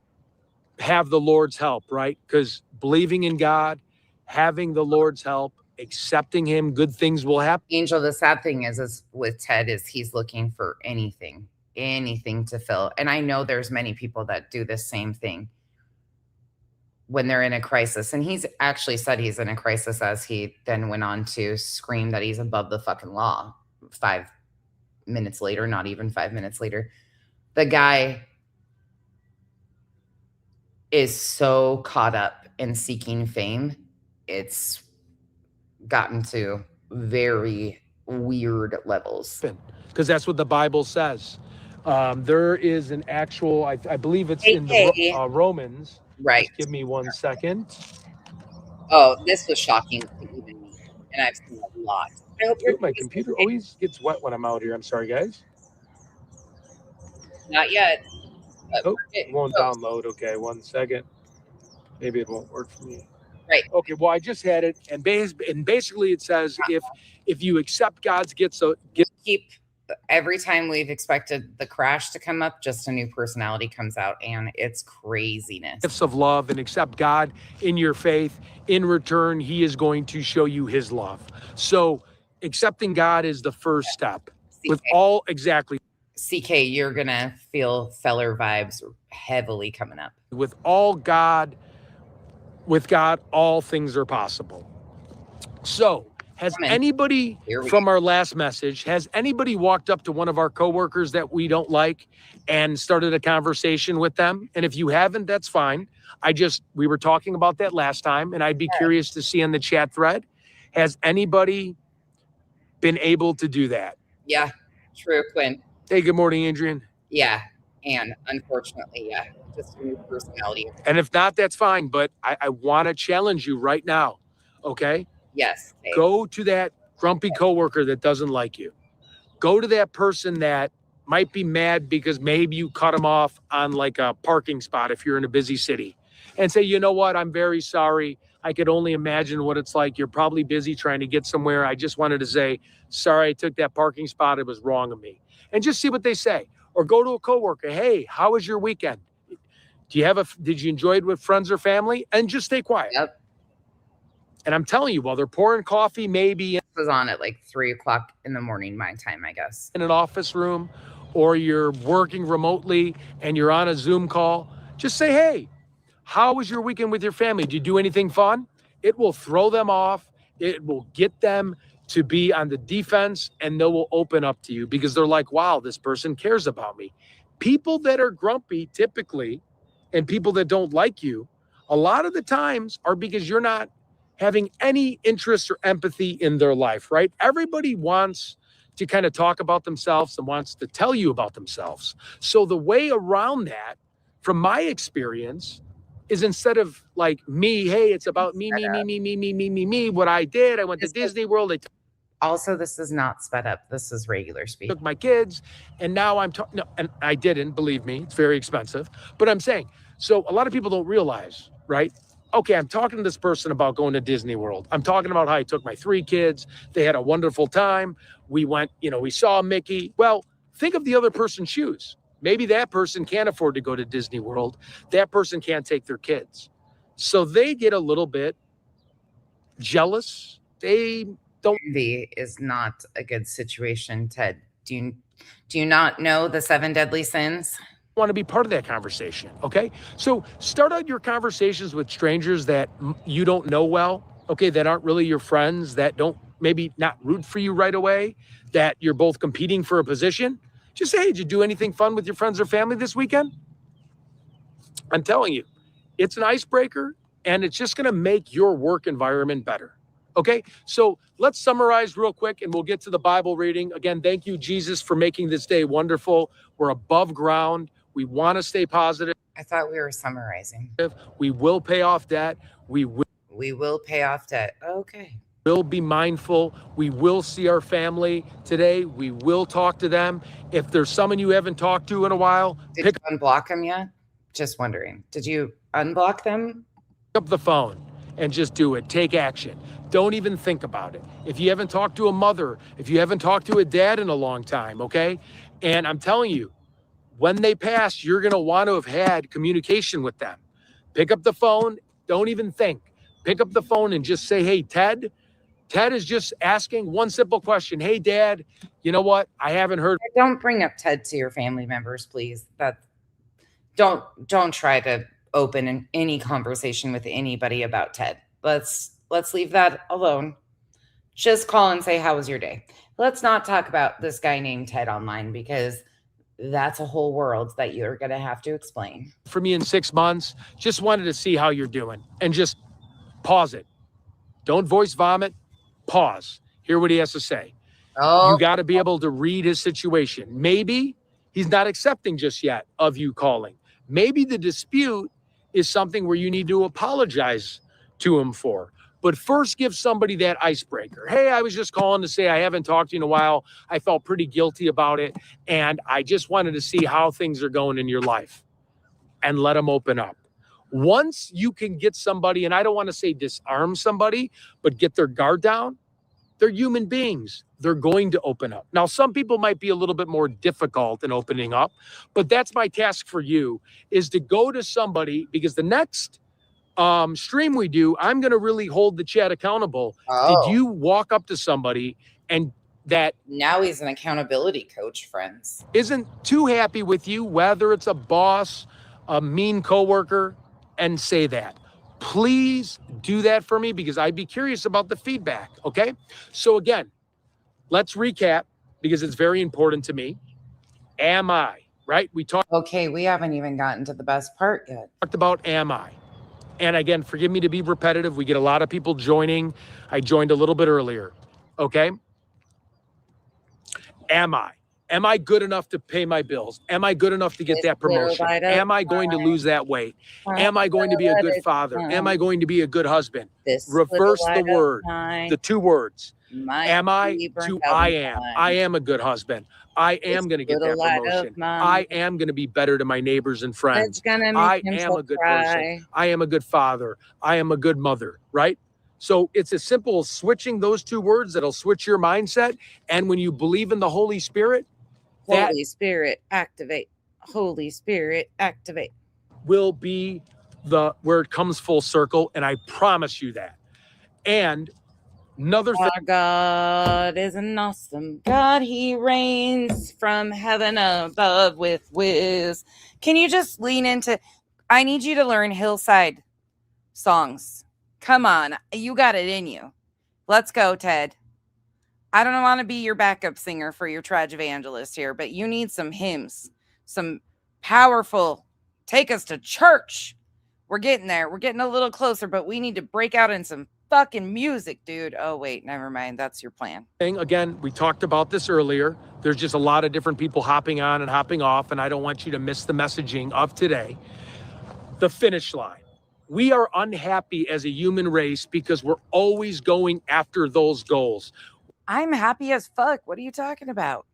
have the Lord's help, right? Because believing in God, having the Lord's help, accepting him, good things will happen. Angel, the sad thing is with Ted is he's looking for anything to fill. And I know there's many people that do the same thing when they're in a crisis. And he's actually said he's in a crisis, as he then went on to scream that he's above the fucking law 5 minutes later, not even 5 minutes later. The guy is so caught up in seeking fame. It's gotten to very weird levels. Because that's what the Bible says. There is an actual, I believe it's in the Romans. Right. Just give me 1 second. Oh, this was shocking to even me. And I've seen a lot. I hope My computer always gets wet when I'm out here. I'm sorry, guys. Not yet. Oh, it won't download. Okay, 1 second. Maybe it won't work for me. Right. Okay, well, I just had it. And basically it says if you accept God's gifts, keep every time we've expected the crash to come up, just a new personality comes out, and it's craziness. Gifts of love, and accept God in your faith. In return, he is going to show you his love. So accepting God is the first step. With all, exactly. CK, you're going to feel Feller vibes heavily coming up. With God, all things are possible. So, has anybody from our last message, has anybody walked up to one of our coworkers that we don't like and started a conversation with them? And if you haven't, that's fine. We were talking about that last time, and I'd be curious to see in the chat thread, has anybody been able to do that? Yeah, true, Quinn. Hey, good morning, Adrian. Yeah. And unfortunately, yeah, just a new personality. And if not, that's fine. But I want to challenge you right now. Okay? Yes. Okay. Go to that grumpy coworker that doesn't like you. Go to that person that might be mad because maybe you cut them off on like a parking spot if you're in a busy city, and say, you know what, I'm very sorry. I could only imagine what it's like. You're probably busy trying to get somewhere. I just wanted to say, sorry, I took that parking spot. It was wrong of me. And just see what they say. Or go to a coworker. Hey, how was your weekend? Did you enjoy it with friends or family? And just stay quiet. Yep. And I'm telling you, while they're pouring coffee, maybe It was on at like 3:00 in the morning, my time, I guess. in an office room, or you're working remotely and you're on a Zoom call, just say, hey, how was your weekend with your family? Did you do anything fun? It will throw them off. It will get them to be on the defense, and they will open up to you because they're like, wow, this person cares about me. People that are grumpy typically, and people that don't like you, a lot of the times are because you're not having any interest or empathy in their life, right? Everybody wants to kind of talk about themselves and wants to tell you about themselves. So the way around that, from my experience, is instead of like me, hey, it's about me, what I did. I went to Disney World. Also, this is not sped up. This is regular speed. Took my kids, and now I'm talking. No, and I didn't, believe me, it's very expensive. But I'm saying, so a lot of people don't realize, right? Okay, I'm talking to this person about going to Disney World. I'm talking about how I took my 3 kids. They had a wonderful time. We went, we saw Mickey. Well, think of the other person's shoes. Maybe that person can't afford to go to Disney World. That person can't take their kids. So they get a little bit jealous. They don't. Envy is not a good situation, Ted. Do you not know the 7 deadly sins? Want to be part of that conversation, okay? So start out your conversations with strangers that you don't know well, okay, that aren't really your friends, that don't maybe not root for you right away, that you're both competing for a position. Just say, hey, did you do anything fun with your friends or family this weekend? I'm telling you, it's an icebreaker, and it's just going to make your work environment better. Okay, so let's summarize real quick and we'll get to the Bible reading. Again, thank you, Jesus, for making this day wonderful. We're above ground. We want to stay positive. I thought we were summarizing. We will pay off debt. We will pay off debt. Okay. Will be mindful. We will see our family today. We will talk to them. If there's someone you haven't talked to in a while, Did you unblock them yet? Just wondering. Did you unblock them? Pick up the phone and just do it. Take action. Don't even think about it. If you haven't talked to a mother, if you haven't talked to a dad in a long time, okay? And I'm telling you, when they pass, you're going to want to have had communication with them. Pick up the phone. Don't even think. Pick up the phone and just say, hey, Ted. Ted is just asking one simple question. Hey, Dad, you know what? I haven't heard. Don't bring up Ted to your family members, please. Don't try to open any conversation with anybody about Ted. Let's leave that alone. Just call and say, how was your day? Let's not talk about this guy named Ted online, because that's a whole world that you're going to have to explain. For me in 6 months, just wanted to see how you're doing and just pause it. Don't voice vomit. Pause. Hear what he has to say. Oh. You got to be able to read his situation. Maybe he's not accepting just yet of you calling. Maybe the dispute is something where you need to apologize to him for. But first, give somebody that icebreaker. Hey, I was just calling to say I haven't talked to you in a while. I felt pretty guilty about it, and I just wanted to see how things are going in your life. And let them open up. Once you can get somebody, and I don't want to say disarm somebody, but get their guard down, they're human beings. They're going to open up. Now, some people might be a little bit more difficult in opening up, but that's my task for you, is to go to somebody, because the next stream we do, I'm going to really hold the chat accountable. Oh. Did you walk up to somebody and that now he's an accountability coach, friends, isn't too happy with you, whether it's a boss, a mean coworker, and say that? Please do that for me, because I'd be curious about the feedback. Okay. So again, let's recap, because it's very important to me. Am I, right? We talked. Okay. We haven't even gotten to the best part yet. Talked about am I? And again, forgive me to be repetitive. We get a lot of people joining. I joined a little bit earlier. Okay. Am I? Am I good enough to pay my bills? Am I good enough to get that promotion? Am I going to lose that weight? Am I going to be a good father? Am I going to be a good husband? Reverse the word, the 2 words. Am I to I am. I am a good husband. I am going to get that promotion. I am going to be better to my neighbors and friends. I am a good person. I am a good father. I am a good mother, right? So it's as simple as switching those 2 words that'll switch your mindset. And when you believe in the Holy Spirit, Holy Spirit, activate. Holy Spirit, activate. Will be where it comes full circle. And I promise you that. And another thing. Our God is an awesome God. He reigns from heaven above with whiz. Can you just lean into, I need you to learn hillside songs. Come on. You got it in you. Let's go, Ted. I don't want to be your backup singer for your trad evangelist here, but you need some hymns, some powerful, take us to church. We're getting there. We're getting a little closer, but we need to break out in some fucking music, dude. Oh, wait, never mind. That's your plan. Again, we talked about this earlier. There's just a lot of different people hopping on and hopping off, and I don't want you to miss the messaging of today. The finish line. We are unhappy as a human race because we're always going after those goals. I'm happy as fuck. What are you talking about?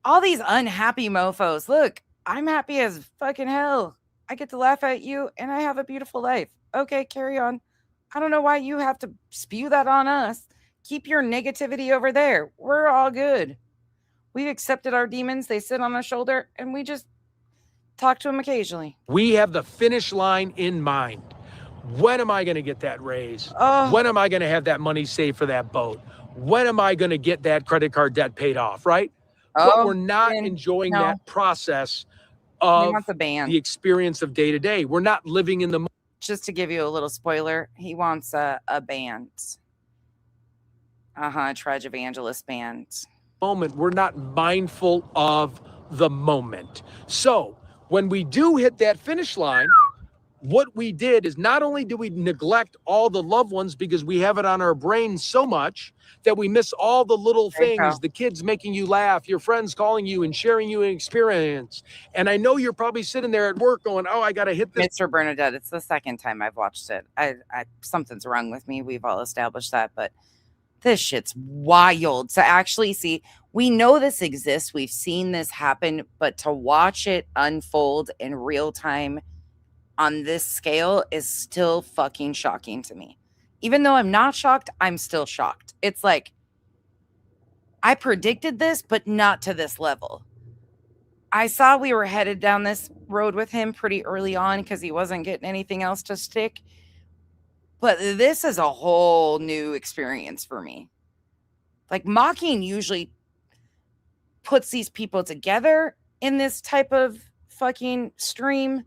All these unhappy mofos. Look, I'm happy as fucking hell. I get to laugh at you and I have a beautiful life. Okay, carry on. I don't know why you have to spew that on us. Keep your negativity over there. We're all good. We've accepted our demons. They sit on our shoulder and we just talk to them occasionally. We have the finish line in mind. When am I going to get that raise? Oh. When am I going to have that money saved for that boat? When am I going to get that credit card debt paid off, right? But we're not enjoying that process of the experience of day to day. We're not living in the moment. Just to give you a little spoiler, he wants a band. Trudge Evangelist band. Moment. We're not mindful of the moment. So when we do hit that finish line, what we did is not only do we neglect all the loved ones because we have it on our brain so much that we miss all the little things, the kids making you laugh, your friends calling you and sharing you an experience. And I know you're probably sitting there at work going, oh, I got to hit this. Mr. Bernadette, it's the second time I've watched it. I something's wrong with me. We've all established that, but this shit's wild. To actually see, we know this exists. We've seen this happen, but to watch it unfold in real time on this scale is still fucking shocking to me. Even though I'm not shocked, I'm still shocked. It's like, I predicted this, but not to this level. I saw we were headed down this road with him pretty early on because he wasn't getting anything else to stick. But this is a whole new experience for me. Like, mocking usually puts these people together in this type of fucking stream.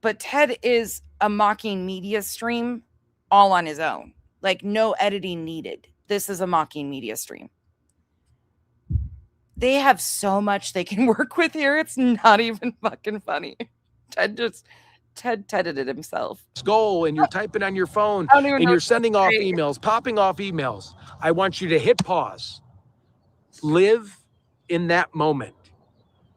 But Ted is a mocking media stream all on his own. Like, no editing needed. This is a mocking media stream. They have so much they can work with here. It's not even fucking funny. Ted Tedded it himself. Goal, and you're typing on your phone and you're sending off emails, popping off emails. I want you to hit pause. Live in that moment.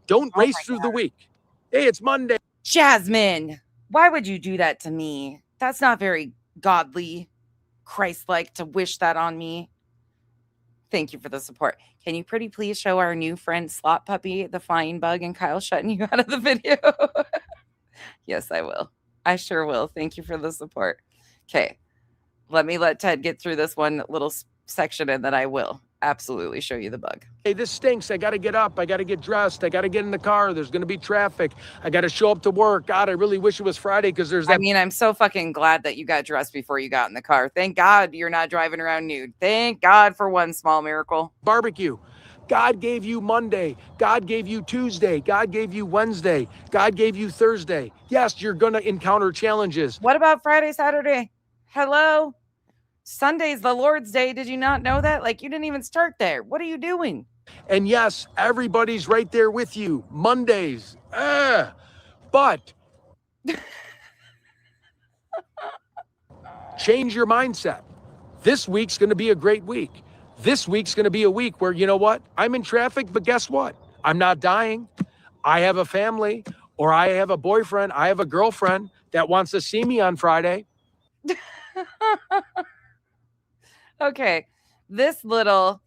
Don't race through the week. Hey, it's Monday. Jasmine, why would you do that to me? That's not very godly, Christ-like to wish that on me. Thank you for the support. Can you pretty please show our new friend Slot Puppy, the flying bug, and Kyle shutting you out of the video? Yes, I will. I sure will. Thank you for the support. Okay. Let Ted get through this one little section and then I will absolutely show you the bug. Hey, this stinks. I got to get up. I got to get dressed. I got to get in the car. There's going to be traffic. I got to show up to work. God, I really wish it was Friday because there's that. I mean, I'm so fucking glad that you got dressed before you got in the car. Thank God you're not driving around nude. Thank God for one small miracle. Barbecue. God gave you Monday. God gave you Tuesday. God gave you Wednesday. God gave you Thursday. Yes, you're going to encounter challenges. What about Friday, Saturday? Hello? Sunday's the Lord's Day. Did you not know that? Like, you didn't even start there. What are you doing? And yes, everybody's right there with you. Mondays. But change your mindset. This week's going to be a great week. This week's going to be a week where, you know what? I'm in traffic, but guess what? I'm not dying. I have a family, or I have a boyfriend. I have a girlfriend that wants to see me on Friday. Okay. This little,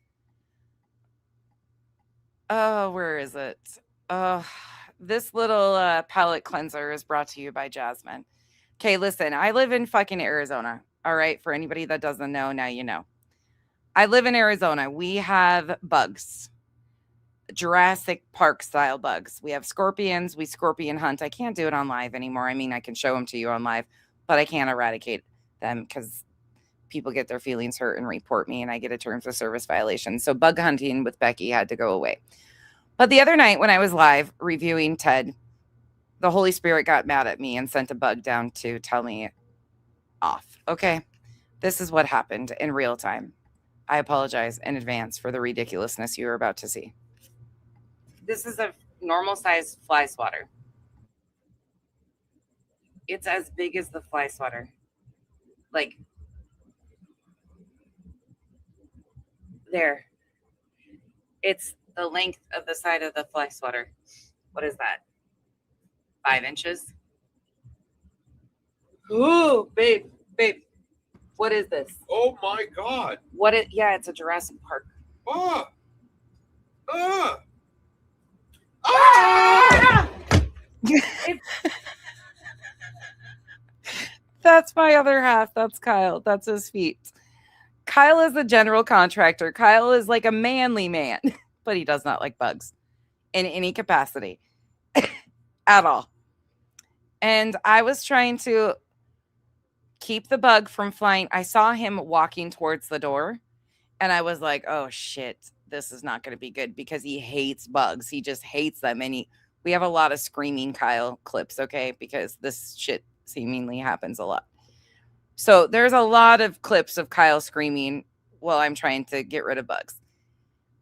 where is it? This little palette cleanser is brought to you by Jasmine. Okay, listen, I live in fucking Arizona. All right, for anybody that doesn't know, now you know. I live in Arizona. We have bugs, Jurassic Park style bugs. We have scorpions. We scorpion hunt. I can't do it on live anymore. I mean, I can show them to you on live, but I can't eradicate them because people get their feelings hurt and report me, and I get a terms of service violation. So bug hunting with Becky had to go away. But the other night when I was live reviewing Ted, the Holy Spirit got mad at me and sent a bug down to tell me off. Okay, this is what happened in real time. I apologize in advance for the ridiculousness you are about to see. This is a normal size fly swatter. It's as big as the fly swatter. Like, there. It's the length of the side of the fly swatter. What is that? 5 inches? Ooh, babe. What is this? Oh my God. Yeah, it's a Jurassic Park. That's my other half. That's Kyle. That's his feet. Kyle is a general contractor. Kyle is like a manly man, but he does not like bugs in any capacity at all. And I was trying to keep the bug from flying. I saw him walking towards the door, and I was like, oh shit, this is not going to be good, because he hates bugs. He just hates them. And we have a lot of screaming Kyle clips, okay, because this shit seemingly happens a lot. So there's a lot of clips of Kyle screaming while I'm trying to get rid of bugs.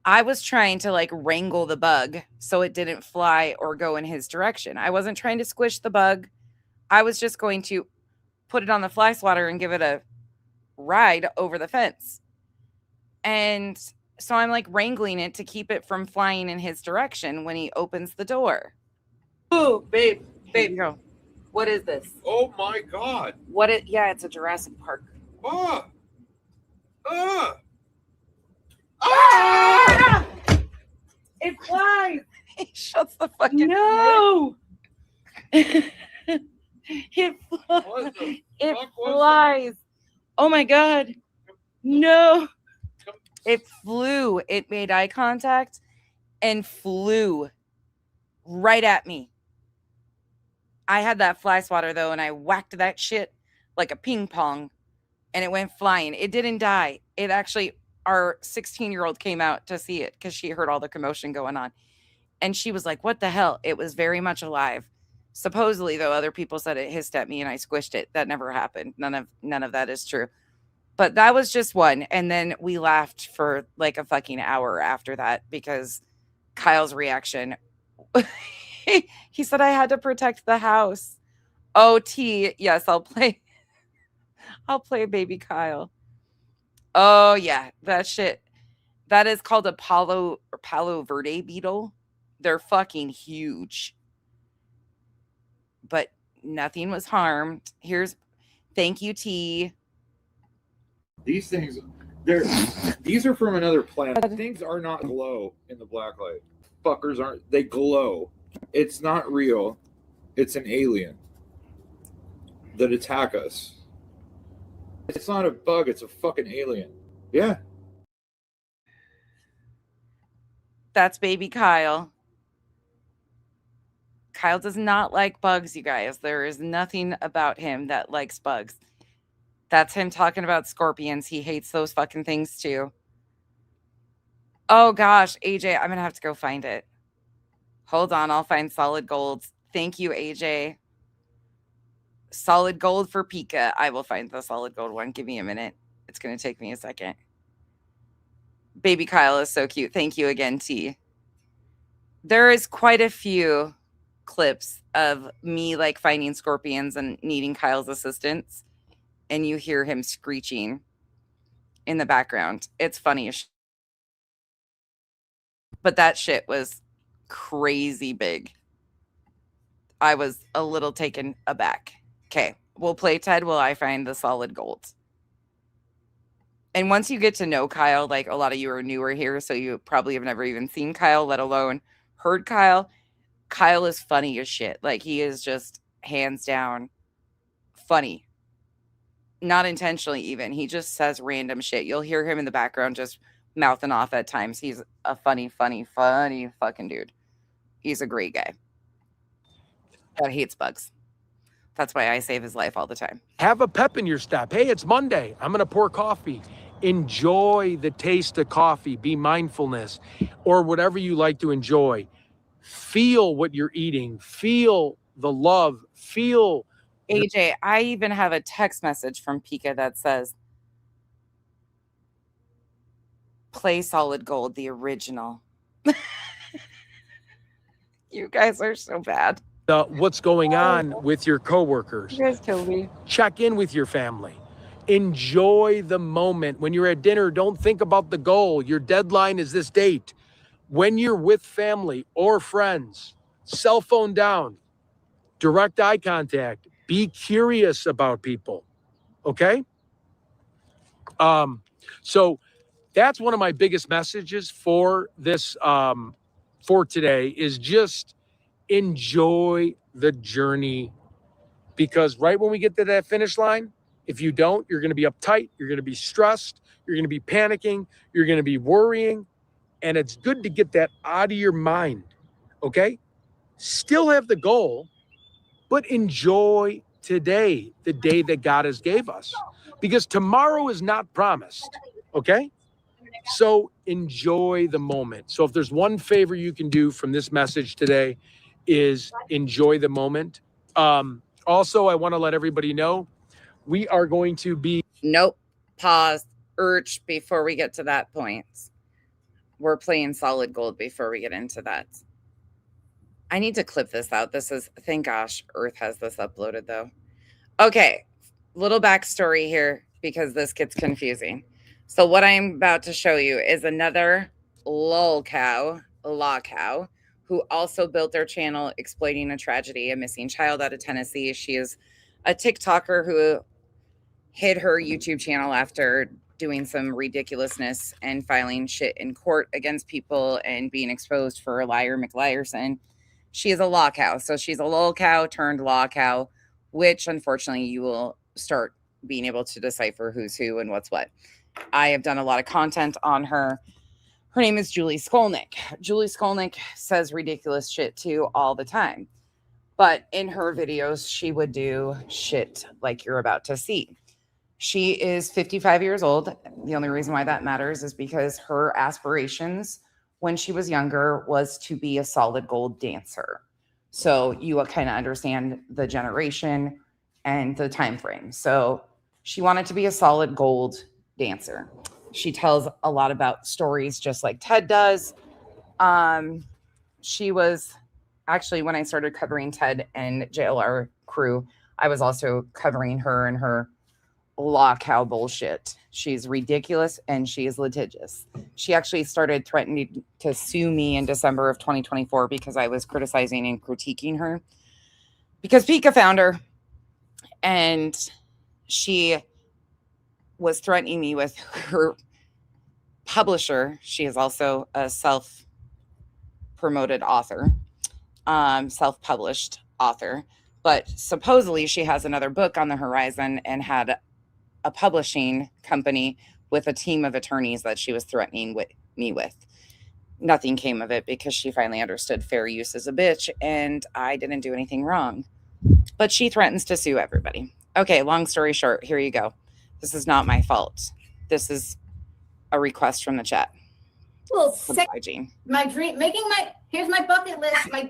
I was trying to like wrangle the bug so it didn't fly or go in his direction. I wasn't trying to squish the bug. I was just going to put it on the fly swatter and give it a ride over the fence. And so I'm like wrangling it to keep it from flying in his direction when he opens the door. Ooh, babe. Go. What is this? Oh my God. Yeah, it's a Jurassic Park. It flies. He shuts the fucking no. It flies. Oh my God. No. It flew. It made eye contact and flew right at me. I had that fly swatter though, and I whacked that shit like a ping pong, and it went flying. It didn't die. It actually, our 16-year-old came out to see it because she heard all the commotion going on. And she was like, what the hell? It was very much alive. Supposedly, though, other people said it hissed at me and I squished it. That never happened. None of that is true. But that was just one. And then we laughed for like a fucking hour after that because Kyle's reaction. He said I had to protect the house. Oh, T. Yes, I'll play baby Kyle. Oh, yeah. That shit. That is called a Palo Verde beetle. They're fucking huge. But nothing was harmed. Thank you, T. These things, these are from another planet. Things are not glow in the black light. Fuckers aren't, they glow. It's not real. It's an alien that attack us. It's not a bug, it's a fucking alien. Yeah. That's baby Kyle. Kyle does not like bugs, you guys. There is nothing about him that likes bugs. That's him talking about scorpions. He hates those fucking things too. Oh gosh, AJ, I'm gonna have to go find it. Hold on, I'll find solid golds. Thank you, AJ. Solid gold for Pika. I will find the solid gold one. Give me a minute. It's gonna take me a second. Baby Kyle is so cute. Thank you again, T. There is quite a few clips of me like finding scorpions and needing Kyle's assistance, and you hear him screeching in the background. It's funny as But that shit was crazy big. I was a little taken aback. Okay, we'll play Ted while I find the solid gold. And once you get to know Kyle, like a lot of you are newer here, so you probably have never even seen Kyle, let alone heard Kyle. Kyle is funny as shit. Like, he is just hands down funny. Not intentionally even. He just says random shit. You'll hear him in the background just mouthing off at times. He's a funny fucking dude. He's a great guy that hates bugs. That's why I save his life all the time. Have a pep in your step. Hey, it's Monday. I'm going to pour coffee. Enjoy the taste of coffee. Be mindfulness or whatever you like to enjoy. Feel what you're eating. Feel the love. Feel. AJ, I even have a text message from Pika that says, play Solid Gold, the original. You guys are so bad. What's going on with your coworkers. You guys kill me. Check in with your family. Enjoy the moment. When you're at dinner, don't think about the goal. Your deadline is this date. When you're with family or friends, cell phone down, direct eye contact, be curious about people. Okay? So that's one of my biggest messages for this, for today, is just enjoy the journey, because right when we get to that finish line, if you don't, you're going to be uptight, you're going to be stressed, you're going to be panicking, you're going to be worrying, and it's good to get that out of your mind. Okay? Still have the goal, but enjoy today, the day that God has gave us, because tomorrow is not promised. Okay? So enjoy the moment. So if there's one favor you can do from this message today, is enjoy the moment. Also, I want to let everybody know we are going to be. Nope. Pause. Urge before we get to that point. We're playing Solid Gold before we get into that. I need to clip this out. This is, thank gosh, Earth has this uploaded though. Okay. Little backstory here because this gets confusing. So what I'm about to show you is another law cow, who also built their channel exploiting a tragedy, a missing child out of Tennessee. She is a TikToker who hid her YouTube channel after doing some ridiculousness and filing shit in court against people and being exposed for a liar McLiarson. She is a law cow. So she's a lol cow turned law cow, which unfortunately you will start being able to decipher who's who and what's what. I have done a lot of content on her. Her name is Julie Skolnick. Julie Skolnick says ridiculous shit too all the time. But in her videos, she would do shit like you're about to see. She is 55 years old. The only reason why that matters is because her aspirations when she was younger was to be a solid gold dancer. So you kind of understand the generation and the time frame. So she wanted to be a solid gold dancer. She tells a lot about stories just like Ted does. She was actually, when I started covering Ted and JLR crew, I was also covering her and her law cow bullshit. She's ridiculous and she is litigious. She actually started threatening to sue me in December of 2024 because I was criticizing and critiquing her because Pika found her and she was threatening me with her publisher. She is also a self-promoted author, self-published author, but supposedly she has another book on the horizon and had a publishing company with a team of attorneys that she was threatening me with. Nothing came of it because she finally understood fair use is a bitch and I didn't do anything wrong. But she threatens to sue everybody. Okay, long story short, here you go. This is not my fault. This is a request from the chat. Well, my dream, here's my bucket list. I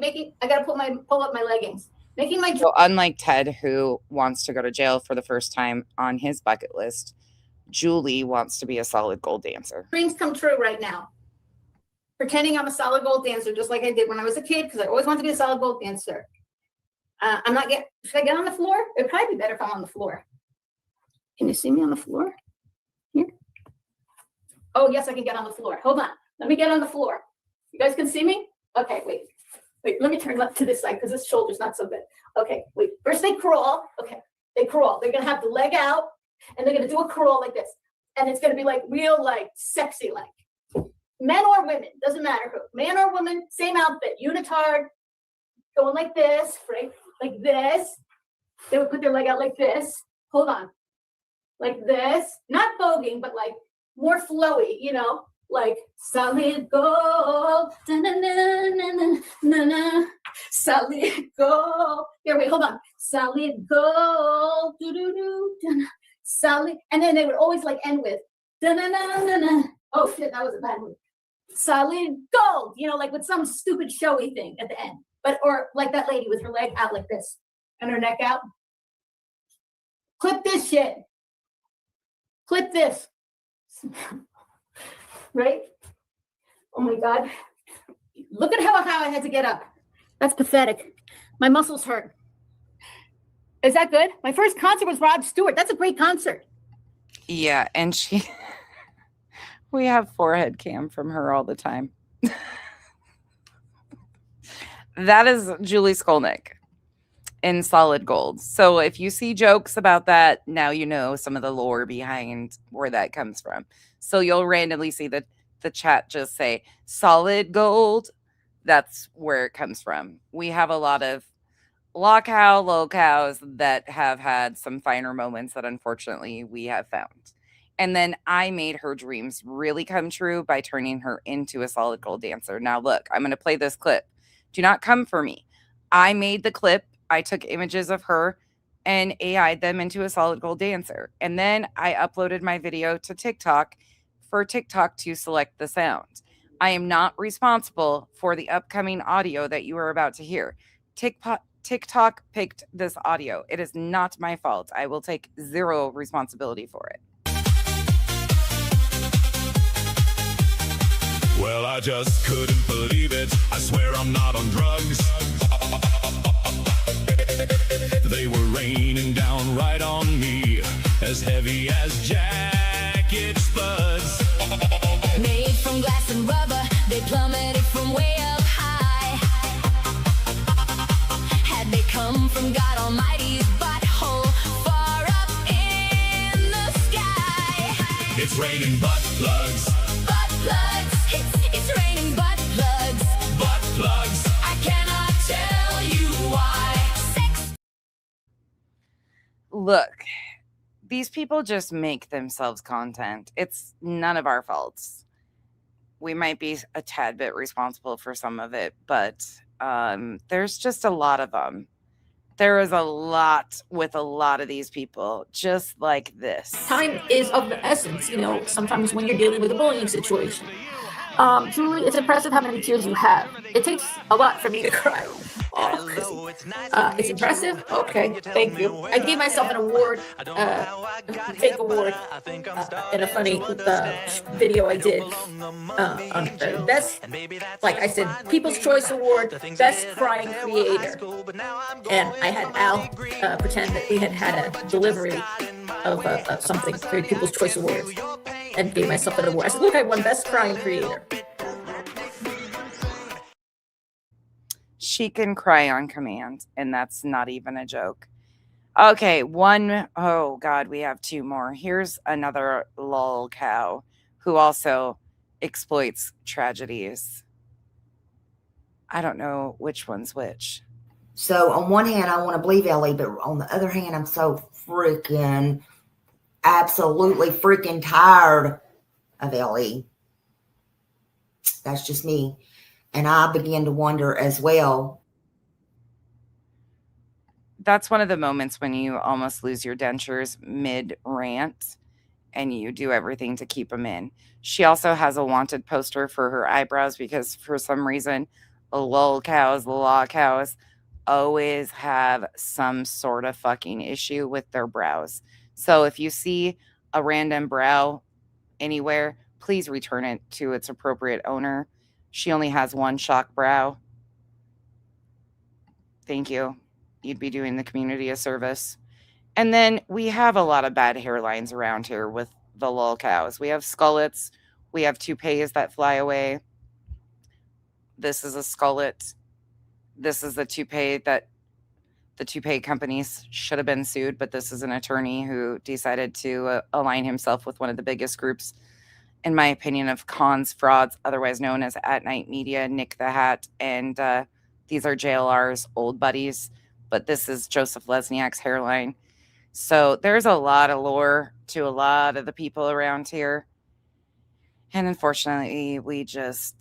gotta pull up my leggings. So unlike Ted, who wants to go to jail for the first time on his bucket list, Julie wants to be a solid gold dancer. Dreams come true right now. Pretending I'm a solid gold dancer, just like I did when I was a kid, because I always wanted to be a solid gold dancer. Should I get on the floor? It'd probably be better if I'm on the floor. Can you see me on the floor? Here? Oh, yes, I can get on the floor. Hold on. Let me get on the floor. You guys can see me? Okay, wait. Wait, let me turn left to this side because this shoulder's not so good. Okay, wait. First they crawl. Okay, they crawl. They're gonna have the leg out and they're gonna do a crawl like this. And it's gonna be like real, like sexy, like men or women, doesn't matter who. Man or woman, same outfit, unitard, going like this, right? Like this. They would put their leg out like this. Hold on. Like this. Not voguing, but like more flowy, you know? Like solid gold, da-na-na-na-na-na-na, solid gold. Here, wait, hold on. Solid gold, do-do-do, solid. And then they would always like end with da-na-na-na-na. Oh shit, that was a bad one. Solid gold, you know, like with some stupid showy thing at the end. But, or like that lady with her leg out like this and her neck out. Clip this shit. Clip this. Right? Oh my God. Look at how I had to get up. That's pathetic. My muscles hurt. Is that good? My first concert was Rod Stewart. That's a great concert. Yeah, and we have forehead cam from her all the time. That is Julie Skolnick in solid gold. So if you see jokes about that, now you know some of the lore behind where that comes from. So you'll randomly see the chat just say solid gold. That's where it comes from. We have a lot of low cows that have had some finer moments that unfortunately we have found. And then I made her dreams really come true by turning her into a solid gold dancer. Now look, I'm going to play this clip. Do not come for me. I made the clip. I took images of her and AI'd them into a solid gold dancer. And then I uploaded my video to TikTok for TikTok to select the sound. I am not responsible for the upcoming audio that you are about to hear. TikTok picked this audio. It is not my fault. I will take zero responsibility for it. Well, I just couldn't believe it. I swear I'm not on drugs. They were raining down right on me, as heavy as jacket spuds. Made from glass and rubber, they plummeted from way up high. Had they come from God Almighty's butthole, far up in the sky. It's raining butt plugs. Butt plugs. It's raining butt plugs. Butt plugs. I cannot tell you why. Sex. Look, these people just make themselves content. It's none of our faults. We might be a tad bit responsible for some of it, but there's just a lot of them. There is a lot with a lot of these people, just like this. Time is of the essence, you know, sometimes when you're dealing with a bullying situation. Julie, it's impressive how many tears you have. It takes a lot for me to cry. Oh, it's impressive? Okay, thank you. I gave myself an award, fake award, in a funny video I did on the best, like I said, People's Choice Award, Best Crying Creator. And I had Al pretend that we had a delivery of something for People's Choice Awards and gave myself an award. I said, look, I won Best Crying Creator. She can cry on command, and that's not even a joke. Okay, oh God, we have two more. Here's another lol cow who also exploits tragedies. I don't know which one's which. So on one hand, I want to believe Ellie, but on the other hand, I'm so freaking, absolutely freaking tired of Ellie. That's just me. And I began to wonder as well. That's one of the moments when you almost lose your dentures mid-rant and you do everything to keep them in. She also has a wanted poster for her eyebrows because for some reason, the lol cows, the law cows, always have some sort of fucking issue with their brows. So if you see a random brow anywhere, please return it to its appropriate owner. She only has one shock brow. Thank you. You'd be doing the community a service. And then we have a lot of bad hairlines around here with the lol cows. We have skullets. We have toupees that fly away. This is a skullet. This is the toupee that the toupee companies should have been sued, but this is an attorney who decided to align himself with one of the biggest groups, in my opinion, of cons, frauds, otherwise known as At Night Media, Nick the Hat, and these are JLR's old buddies, but this is Joseph Lesniak's hairline. So there's a lot of lore to a lot of the people around here. And unfortunately, we just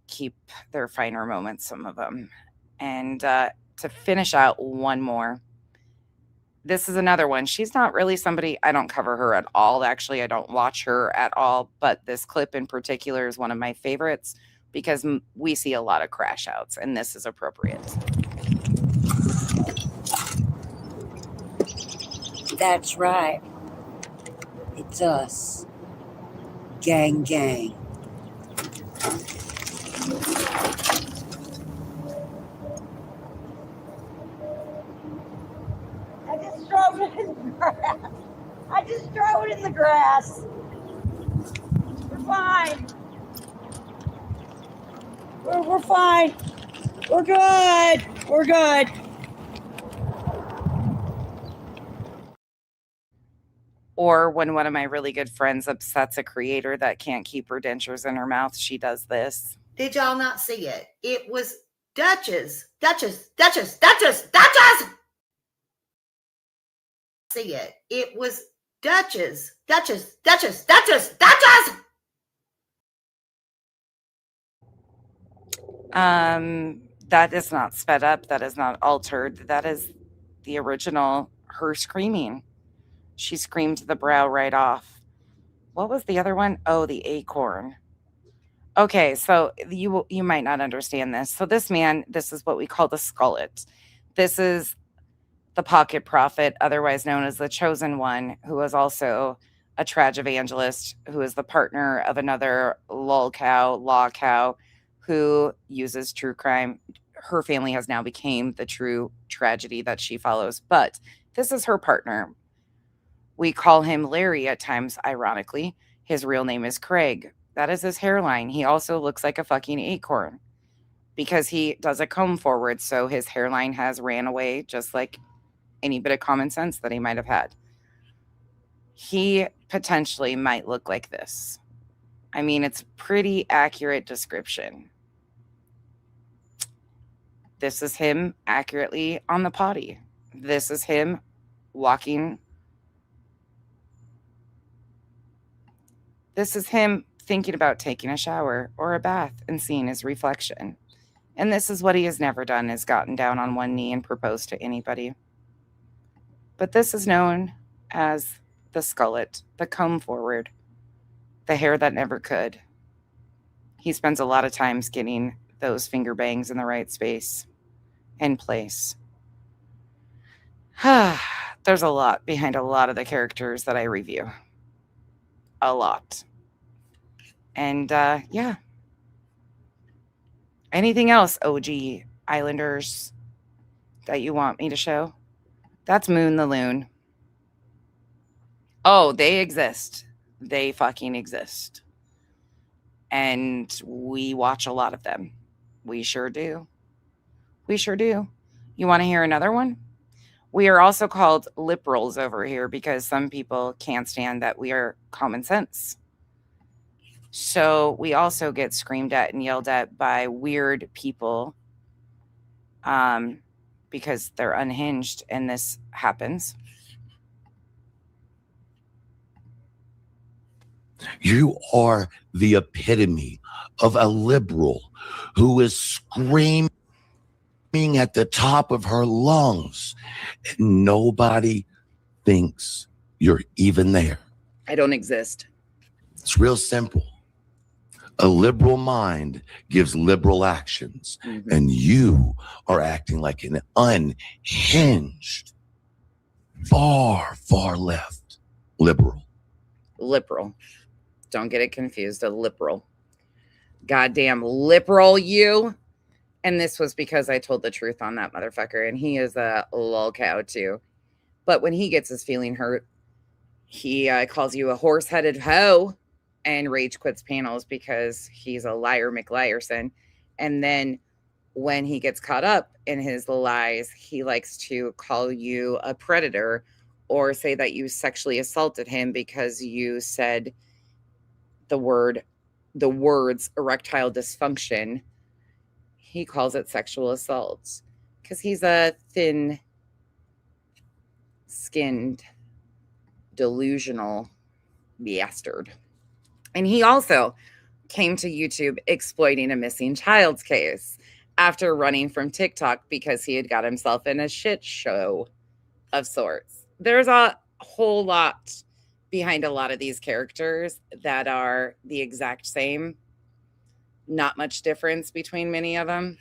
keep their finer moments, some of them. And to finish out one more, this is another one. She's not really somebody, I don't cover her at all. Actually, I don't watch her at all. But this clip in particular is one of my favorites because we see a lot of crash outs, and this is appropriate. That's right. It's us. Gang, gang. I just drove it in the grass. I just drove it in the grass. We're fine. We're fine. We're good. We're good. Or when one of my really good friends upsets a creator that can't keep her dentures in her mouth, she does this. Did y'all not see it? It was Duchess. See it. It was Duchess. That is not sped up. That is not altered. That is the original her screaming. She screamed the brow right off. What was the other one? Oh, the acorn. Okay, so you might not understand this. So this man, this is what we call the skullet. This is the pocket prophet, otherwise known as the chosen one, who was also a trage evangelist, who is the partner of another law cow, who uses true crime. Her family has now become the true tragedy that she follows. But this is her partner. We call him Larry at times, ironically. His real name is Craig. That is his hairline. He also looks like a fucking acorn because he does a comb forward. So his hairline has ran away, just like any bit of common sense that he might have had. He potentially might look like this. I mean, it's pretty accurate description. This is him accurately on the potty. This is him walking. This is him thinking about taking a shower or a bath and seeing his reflection. And this is what he has never done, is gotten down on one knee and proposed to anybody. But this is known as the skullet, the comb forward, the hair that never could. He spends a lot of times getting those finger bangs in the right space and place. There's a lot behind a lot of the characters that I review. A lot. And yeah. Anything else, OG Islanders, that you want me to show? That's Moon the Loon. Oh, they exist. They fucking exist. And we watch a lot of them. We sure do. We sure do. You want to hear another one? We are also called liberals over here because some people can't stand that we are common sense. So we also get screamed at and yelled at by weird people because they're unhinged, and this happens. You are the epitome of a liberal who is screaming at the top of her lungs, and nobody thinks you're even there. I don't exist. It's real simple. A liberal mind gives liberal actions, and you are acting like an unhinged, far, far left liberal. Liberal. Don't get it confused. A liberal. Goddamn liberal, you. And this was because I told the truth on that motherfucker, and he is a lol cow too. But when he gets his feeling hurt, he calls you a horse-headed hoe and rage quits panels because he's a liar McLiarson. And then when he gets caught up in his lies, he likes to call you a predator or say that you sexually assaulted him because you said the words erectile dysfunction. He calls it sexual assault because he's a thin-skinned, delusional bastard. And he also came to YouTube exploiting a missing child's case after running from TikTok because he had got himself in a shit show of sorts. There's a whole lot behind a lot of these characters that are the exact same. Not much difference between many of them.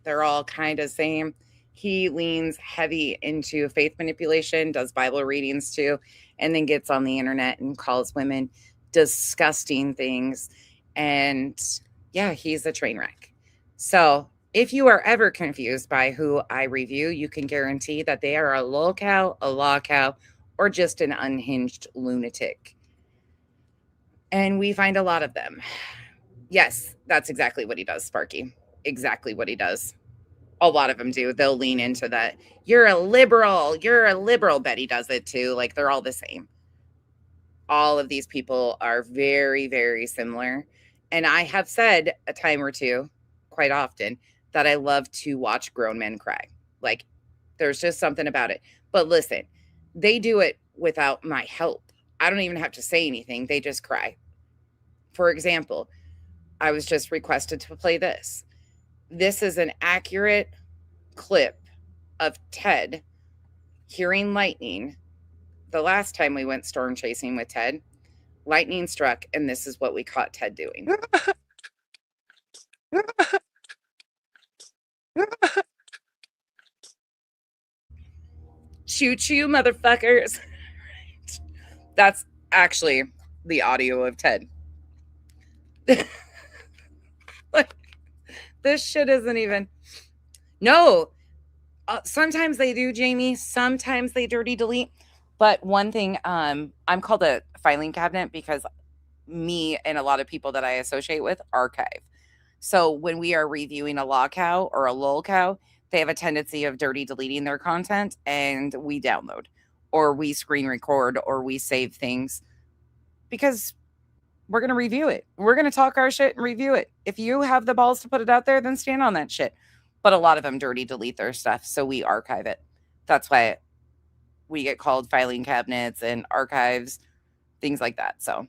They're all kind of same. He leans heavy into faith manipulation, does Bible readings too, and then gets on the internet and calls women disgusting things. And yeah, he's a train wreck. So if you are ever confused by who I review, you can guarantee that they are a lol cow, a law cow, or just an unhinged lunatic. And we find a lot of them. Yes, that's exactly what he does, Sparky. Exactly what he does. A lot of them do. They'll lean into that. You're a liberal. You're a liberal. Betty does it too. Like, they're all the same. All of these people are very, very similar. And I have said a time or two, quite often, that I love to watch grown men cry. Like, there's just something about it. But listen, they do it without my help. I don't even have to say anything. They just cry. For example, I was just requested to play this. This is an accurate clip of Ted hearing lightning. The last time we went storm chasing with Ted, lightning struck, and this is what we caught Ted doing. Choo choo, motherfuckers. That's actually the audio of Ted. Like, this shit isn't even. No. Sometimes they do, Jamie. Sometimes they dirty delete. But one thing, I'm called a filing cabinet because me and a lot of people that I associate with archive. So when we are reviewing a law cow or a lol cow, they have a tendency of dirty deleting their content, and we download or we screen record or we save things because we're going to review it. We're going to talk our shit and review it. If you have the balls to put it out there, then stand on that shit. But a lot of them dirty delete their stuff, so we archive it. That's why we get called filing cabinets and archives, things like that. So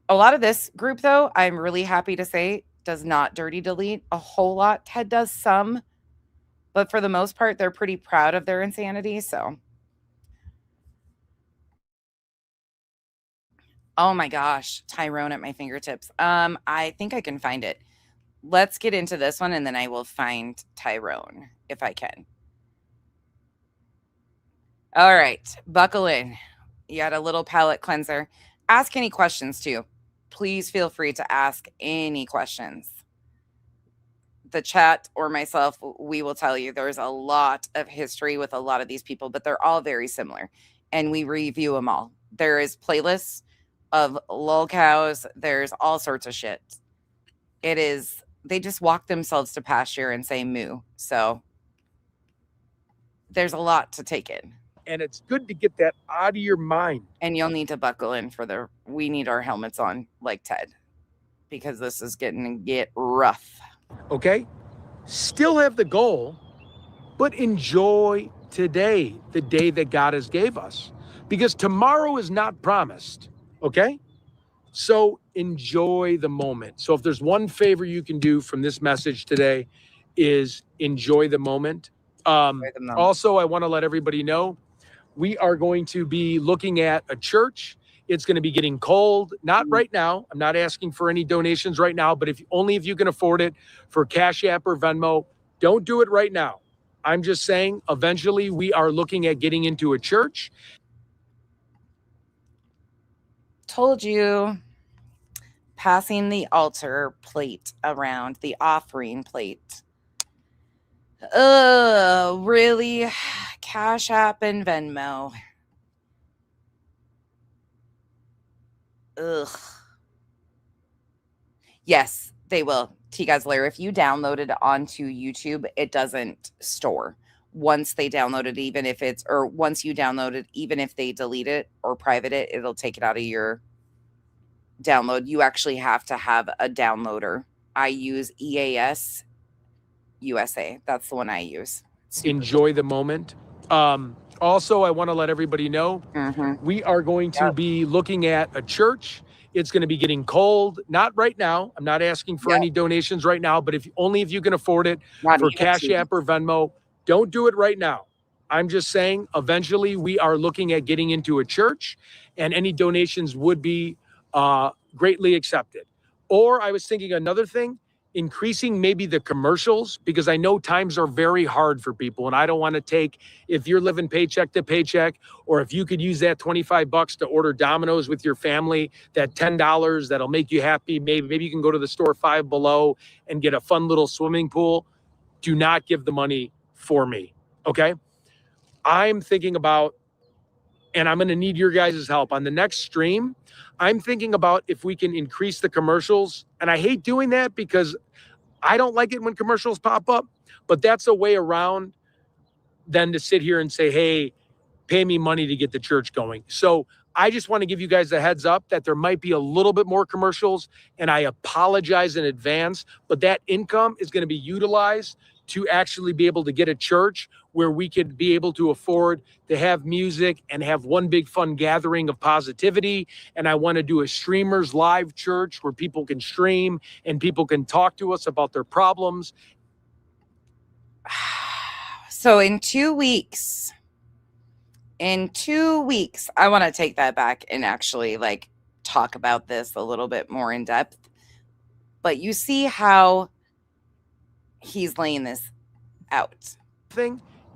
a lot of this group, though, I'm really happy to say, does not dirty delete a whole lot. Ted does some, but for the most part, they're pretty proud of their insanity. So, oh my gosh, Tyrone at my fingertips. I think I can find it. Let's get into this one, and then I will find Tyrone if I can. All right, buckle in. You got a little palate cleanser. Ask any questions too. Please feel free to ask any questions. The chat or myself, we will tell you there's a lot of history with a lot of these people, but they're all very similar, and we review them all. There is playlists of lol cows. There's all sorts of shit. It is, they just walk themselves to pasture and say moo. So there's a lot to take in. And it's good to get that out of your mind. And you'll need to buckle in for we need our helmets on like Ted, because this is getting to get rough. Okay? Still have the goal, but enjoy today, the day that God has gave us. Because tomorrow is not promised. Okay? So enjoy the moment. So if there's one favor you can do from this message today is enjoy the moment. Also, I want to let everybody know we are going to be looking at a church. It's going to be getting cold. Not right now. I'm not asking for any donations right now, but if you can afford it for Cash App or Venmo, don't do it right now. I'm just saying eventually we are looking at getting into a church. Told you. Passing the altar plate around, the offering plate. Really? Cash App and Venmo. Ugh. Yes, they will. T Guzzler, if you download it onto YouTube, it doesn't store. Once they download it, even if it's, or once you download it, even if they delete it or private it, it'll take it out of your download. You actually have to have a downloader. I use EAS USA. That's the one I use. Enjoy the moment. Also, I want to let everybody know we are going to be looking at a church. It's going to be getting cold. Not right now. I'm not asking for any donations right now, but if you can afford it for Cash App or Venmo, don't do it right now. I'm just saying eventually we are looking at getting into a church, and any donations would be greatly accepted. Or I was thinking another thing, increasing maybe the commercials, because I know times are very hard for people, and I don't want to take, if you're living paycheck to paycheck, or if you could use that $25 to order Domino's with your family, that $10 that'll make you happy, maybe you can go to the store Five Below and get a fun little swimming pool. Do not give the money for me, okay? I'm thinking about, and I'm going to need your guys' help on the next stream. I'm thinking about if we can increase the commercials, and I hate doing that because I don't like it when commercials pop up, but that's a way around than to sit here and say, hey, pay me money to get the church going. So I just want to give you guys a heads up that there might be a little bit more commercials, and I apologize in advance, but that income is going to be utilized to actually be able to get a church where we could be able to afford to have music and have one big fun gathering of positivity. And I want to do a streamers live church where people can stream and people can talk to us about their problems. So in 2 weeks, I want to take that back and actually like talk about this a little bit more in depth. But you see how he's laying this out.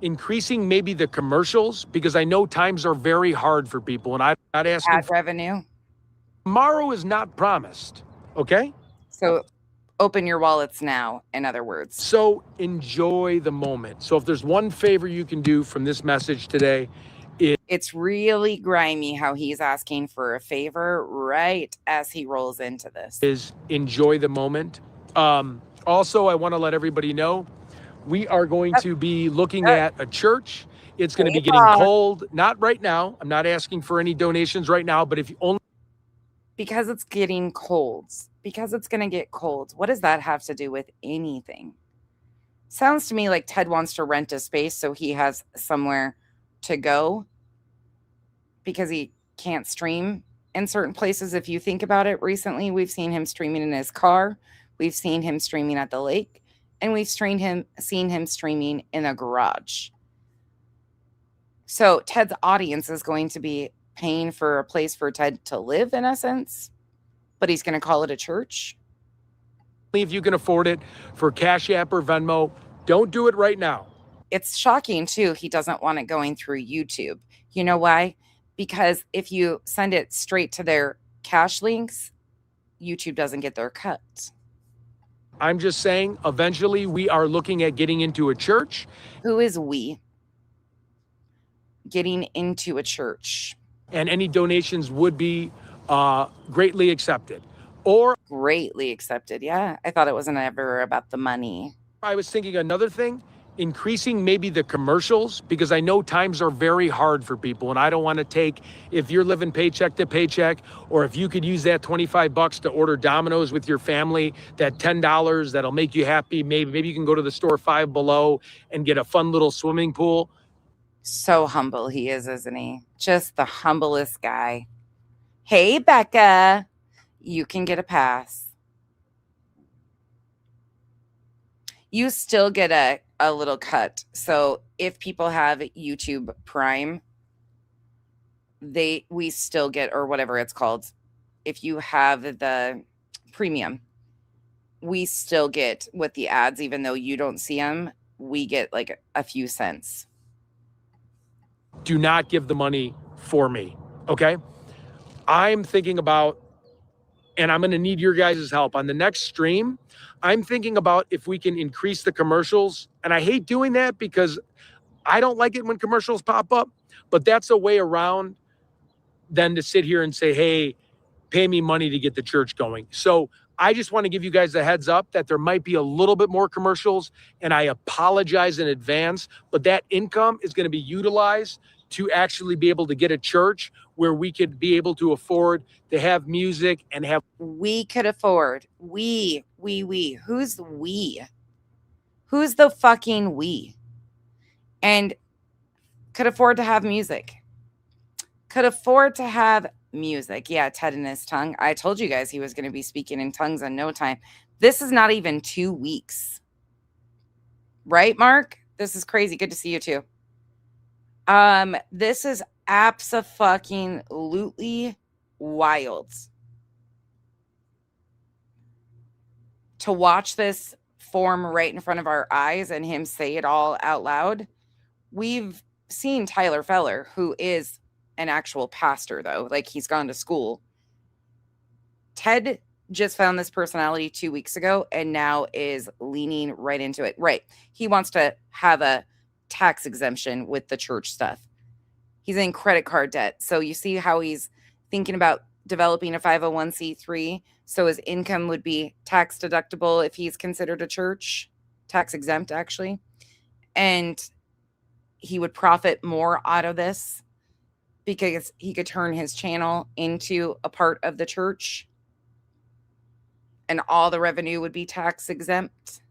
Increasing maybe the commercials, because I know times are very hard for people, and I'm not asking ad revenue. Tomorrow is not promised, okay? So open your wallets now, in other words. So enjoy the moment. So if there's one favor you can do from this message today, it's really grimy how he's asking for a favor right as he rolls into this. Is enjoy the moment. Also, I want to let everybody know we are going to be looking at a church. It's going to be getting cold. Not right now. I'm not asking for any donations right now, but if you only. Because it's getting cold. Because it's going to get cold. What does that have to do with anything? Sounds to me like Ted wants to rent a space so he has somewhere to go because he can't stream in certain places. If you think about it, recently we've seen him streaming in his car. We've seen him streaming at the lake. And we've seen him streaming in a garage. So Ted's audience is going to be paying for a place for Ted to live, in essence, but he's going to call it a church. If you can afford it for Cash App or Venmo, don't do it right now. It's shocking, too. He doesn't want it going through YouTube. You know why? Because if you send it straight to their cash links, YouTube doesn't get their cut. I'm just saying, eventually we are looking at getting into a church. Who is we? Getting into a church. And any donations would be greatly accepted. Or greatly accepted, yeah. I thought it wasn't ever about the money. I was thinking another thing, increasing maybe the commercials, because I know times are very hard for people, and I don't want to take, if you're living paycheck to paycheck, or if you could use that $25 to order Domino's with your family, that $10 that'll make you happy, maybe you can go to the store Five Below and get a fun little swimming pool. So humble he is, isn't he? Just the humblest guy. Hey, Becca, you can get a pass. You still get a little cut. So if people have YouTube Prime, we still get, or whatever it's called. If you have the premium, we still get with the ads, even though you don't see them, we get like a few cents. Do not give the money for me, okay? I'm thinking about, and I'm going to need your guys' help on the next stream. I'm thinking about if we can increase the commercials, and I hate doing that because I don't like it when commercials pop up, but that's a way around than to sit here and say, hey, pay me money to get the church going. So I just want to give you guys a heads up that there might be a little bit more commercials, and I apologize in advance, but that income is going to be utilized to actually be able to get a church where we could be able to afford to have music and have. We could afford. We. Who's we? Who's the fucking we? And could afford to have music. Could afford to have music. Yeah, Ted in his tongue. I told you guys he was going to be speaking in tongues in no time. This is not even 2 weeks. Right, Mark? This is crazy. Good to see you too. This is abso-fucking-lutely wild. To watch this form right in front of our eyes and him say it all out loud. We've seen Tyler Feller, who is an actual pastor, though. Like, he's gone to school. Ted just found this personality 2 weeks ago and now is leaning right into it. Right. He wants to have a tax exemption with the church stuff. He's in credit card debt. So you see how he's thinking about developing a 501c3 so his income would be tax deductible if he's considered a church, tax exempt actually, and he would profit more out of this because he could turn his channel into a part of the church and all the revenue would be tax exempt.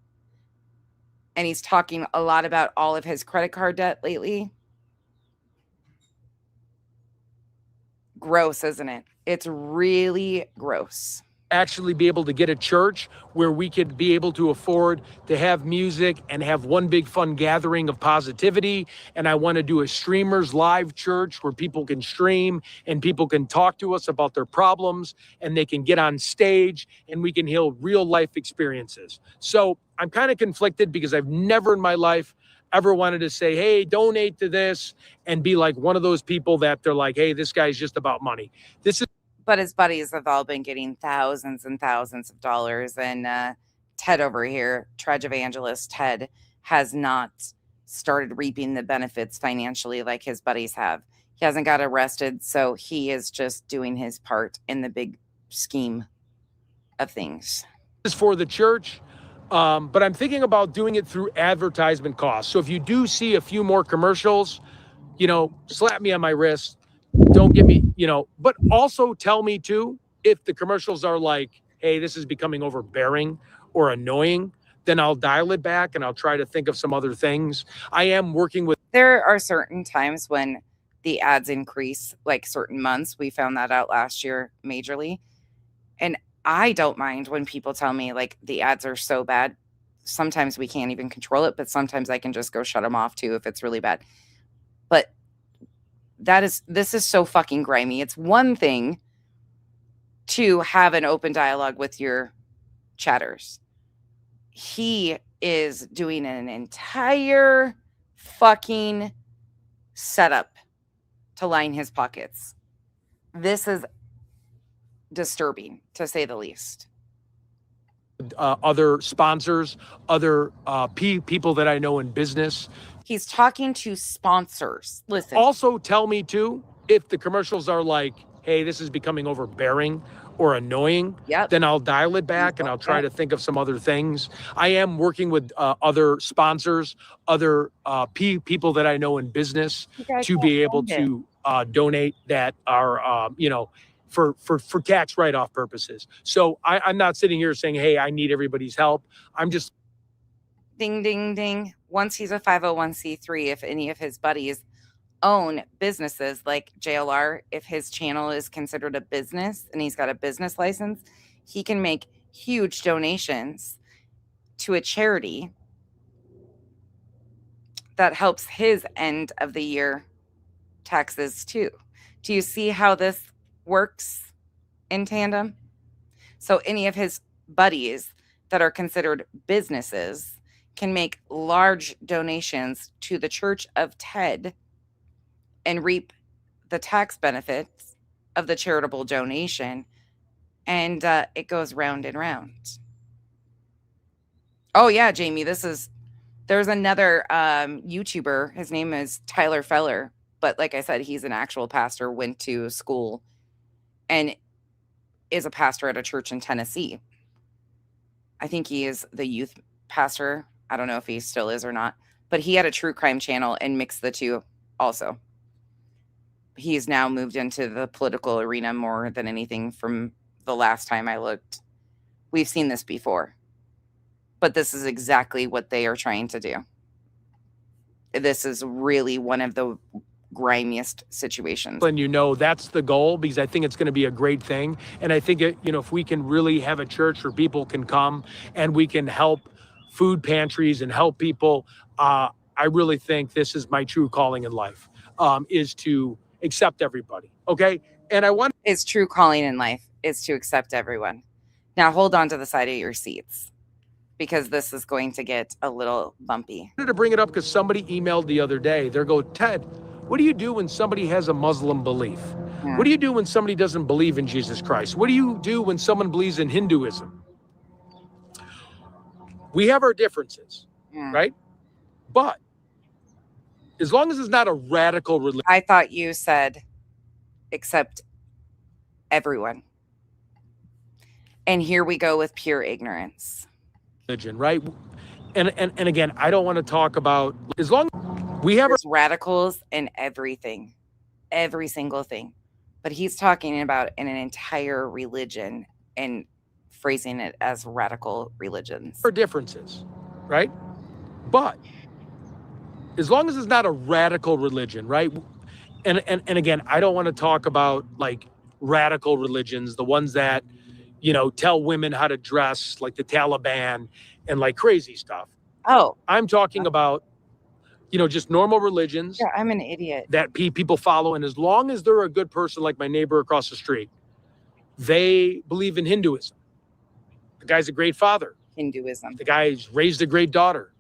And he's talking a lot about all of his credit card debt lately. Gross, isn't it? It's really gross. Actually be able to get a church where we could be able to afford to have music and have one big fun gathering of positivity. And I want to do a streamers live church where people can stream and people can talk to us about their problems and they can get on stage and we can heal real life experiences. So I'm kind of conflicted because I've never in my life ever wanted to say, hey, donate to this and be like one of those people that they're like, hey, this guy's just about money. This is. But his buddies have all been getting thousands and thousands of dollars. And Ted over here, Trudge Evangelist Ted, has not started reaping the benefits financially like his buddies have. He hasn't got arrested, so he is just doing his part in the big scheme of things. This is for the church, but I'm thinking about doing it through advertisement costs. So if you do see a few more commercials, slap me on my wrist. Don't get me, but also tell me too, if the commercials are like, hey, this is becoming overbearing or annoying, then I'll dial it back and I'll try to think of some other things. I am working with. There are certain times when the ads increase, like certain months. We found that out last year majorly. And I don't mind when people tell me like the ads are so bad. Sometimes we can't even control it, but sometimes I can just go shut them off too if it's really bad. But this is so fucking grimy. It's one thing to have an open dialogue with your chatters. He is doing an entire fucking setup to line his pockets. This is disturbing, to say the least. Other sponsors, other people that I know in business. He's talking to sponsors. Listen. Also tell me too, if the commercials are like, hey, this is becoming overbearing or annoying, then I'll dial it back and I'll try to think of some other things. I am working with other sponsors, other people that I know in business to be able to donate that are, for tax write-off purposes. So I'm not sitting here saying, hey, I need everybody's help. I'm just. Ding, ding, ding. Once he's a 501c3, if any of his buddies own businesses like JLR, if his channel is considered a business and he's got a business license, he can make huge donations to a charity that helps his end of the year taxes too. Do you see how this works in tandem? So any of his buddies that are considered businesses can make large donations to the Church of Ted and reap the tax benefits of the charitable donation. And it goes round and round. Oh, yeah, Jamie, there's another YouTuber. His name is Tyler Feller. But like I said, he's an actual pastor, went to school, and is a pastor at a church in Tennessee. I think he is the youth pastor. I don't know if he still is or not, but he had a true crime channel and mixed the two also. He's now moved into the political arena more than anything from the last time I looked. We've seen this before, but this is exactly what they are trying to do. This is really one of the grimiest situations. And that's the goal, because I think it's going to be a great thing. And I think if we can really have a church where people can come and we can help food pantries and help people, I really think this is my true calling in life, is to accept everybody. Okay. And His true calling in life is to accept everyone. Now hold on to the side of your seats, because this is going to get a little bumpy. I wanted to bring it up because somebody emailed the other day. They go, Ted, what do you do when somebody has a Muslim belief? Yeah. What do you do when somebody doesn't believe in Jesus Christ? What do you do when someone believes in Hinduism? We have our differences, right? But as long as it's not a radical religion. I thought you said accept everyone. And here we go with pure ignorance. Right? And again, I don't want to talk about, as long as we have There's radicals in everything, every single thing. But he's talking about in an entire religion and phrasing it as radical religions. our differences, right? But as long as it's not a radical religion, right? And again, I don't want to talk about like radical religions, the ones that, tell women how to dress, like the Taliban and like crazy stuff. Oh, I'm talking about, just normal religions. Yeah, I'm an idiot. That people follow. And as long as they're a good person, like my neighbor across the street, they believe in Hinduism. The guy's a great father. Hinduism. The guy's raised a great daughter.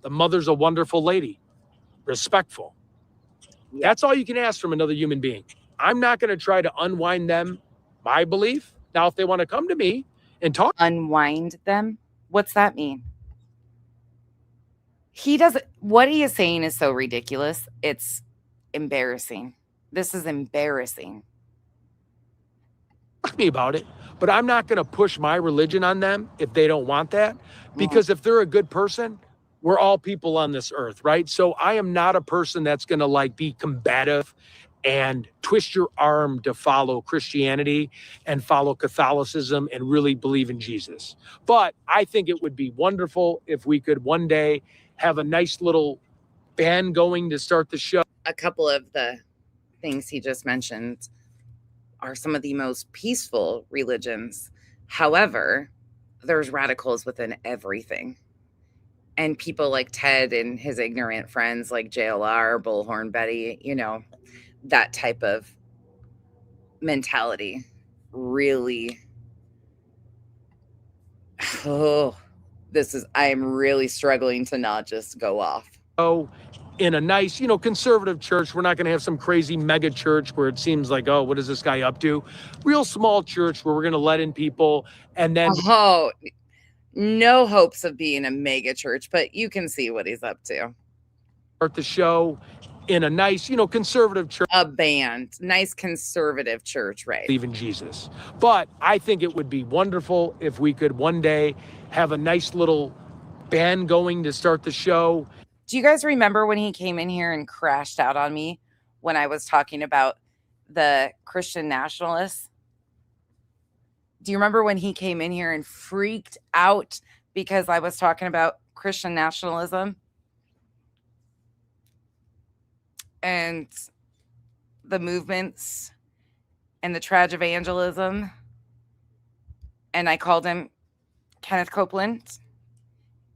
The mother's a wonderful lady, respectful. Yeah. That's all you can ask from another human being. I'm not going to try to unwind them, my belief. Now, if they want to come to me and talk. Unwind them? What's that mean? He doesn't, what he is saying is so ridiculous. It's embarrassing. This is embarrassing. Talk to me about it, but I'm not going to push my religion on them if they don't want that, because if they're a good person, we're all people on this earth, right? So I am not a person that's going to like be combative and twist your arm to follow Christianity and follow Catholicism and really believe in Jesus. But I think it would be wonderful if we could one day have a nice little band going to start the show. A couple of the things he just mentioned are some of the most peaceful religions. However, there's radicals within everything. And people like Ted and his ignorant friends like JLR, Bullhorn Betty, that type of mentality really. I am really struggling to not just go off. In a nice, conservative church. We're not going to have some crazy mega church where it seems like, oh, what is this guy up to? Real small church where we're going to let in people and then. Oh, no hopes of being a mega church, but you can see what he's up to. Start the show in a nice, conservative church. A band, nice conservative church, right? Believe in Jesus. But I think it would be wonderful if we could one day have a nice little band going to start the show. Do you guys remember when he came in here and crashed out on me when I was talking about the Christian nationalists? Do you remember when he came in here and freaked out because I was talking about Christian nationalism and the movements and the trad evangelism? And I called him Kenneth Copeland.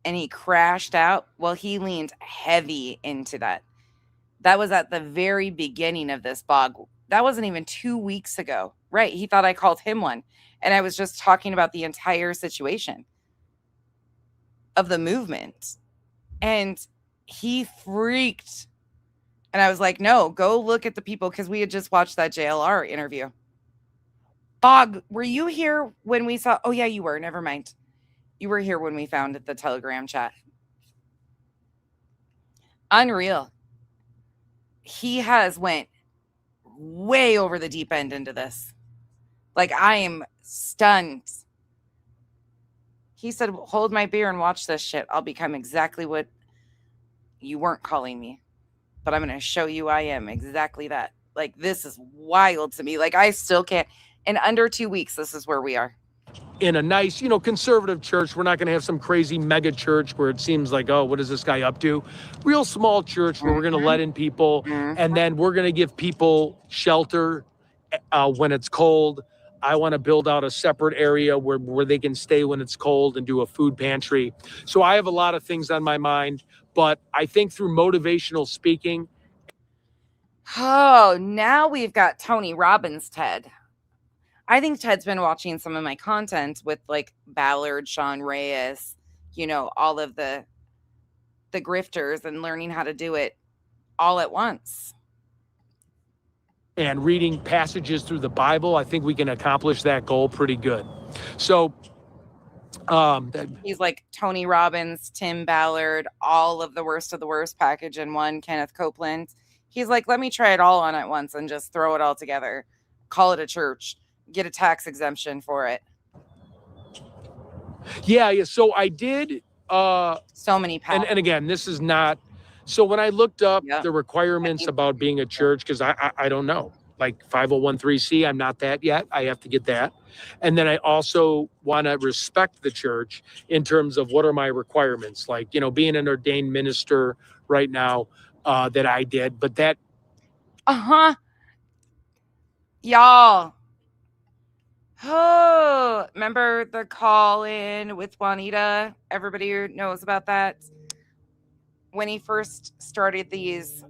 And he crashed out. Well, he leaned heavy into that. That was at the very beginning of this bog. That wasn't even 2 weeks ago, right? He thought I called him one. And I was just talking about the entire situation of the movement. And he freaked. And I was like, no, go look at the people, because we had just watched that JLR interview. Bog, were you here when we saw? Oh, yeah, you were. Never mind. You were here when we found the Telegram chat. Unreal. He has went way over the deep end into this. I am stunned. He said, hold my beer and watch this shit. I'll become exactly what you weren't calling me. But I'm going to show you I am exactly that. Like, this is wild to me. Like, I still can't. In under 2 weeks, this is where we are. In a nice, conservative church. We're not going to have some crazy mega church where it seems like, oh, what is this guy up to? Real small church where we're going to let in people, and then we're going to give people shelter when it's cold. I want to build out a separate area where they can stay when it's cold and do a food pantry. So I have a lot of things on my mind, but I think through motivational speaking. Oh, now we've got Tony Robbins, Ted. I think Ted's been watching some of my content with like Ballard, Sean Reyes, all of the grifters, and learning how to do it all at once. And reading passages through the Bible, I think we can accomplish that goal pretty good. So he's like Tony Robbins, Tim Ballard, all of the worst package in one, Kenneth Copeland. He's like, let me try it all on at once and just throw it all together. Call it a church. Get a tax exemption for it. Yeah. So I did. So many pounds. And again, this is not. So when I looked up the requirements about being a church, because I don't know, like 501(c), I'm not that yet. I have to get that. And then I also want to respect the church in terms of what are my requirements, like, being an ordained minister right now that I did. But that. Y'all. Oh, remember the call in with Juanita? Everybody knows about that. When he first started these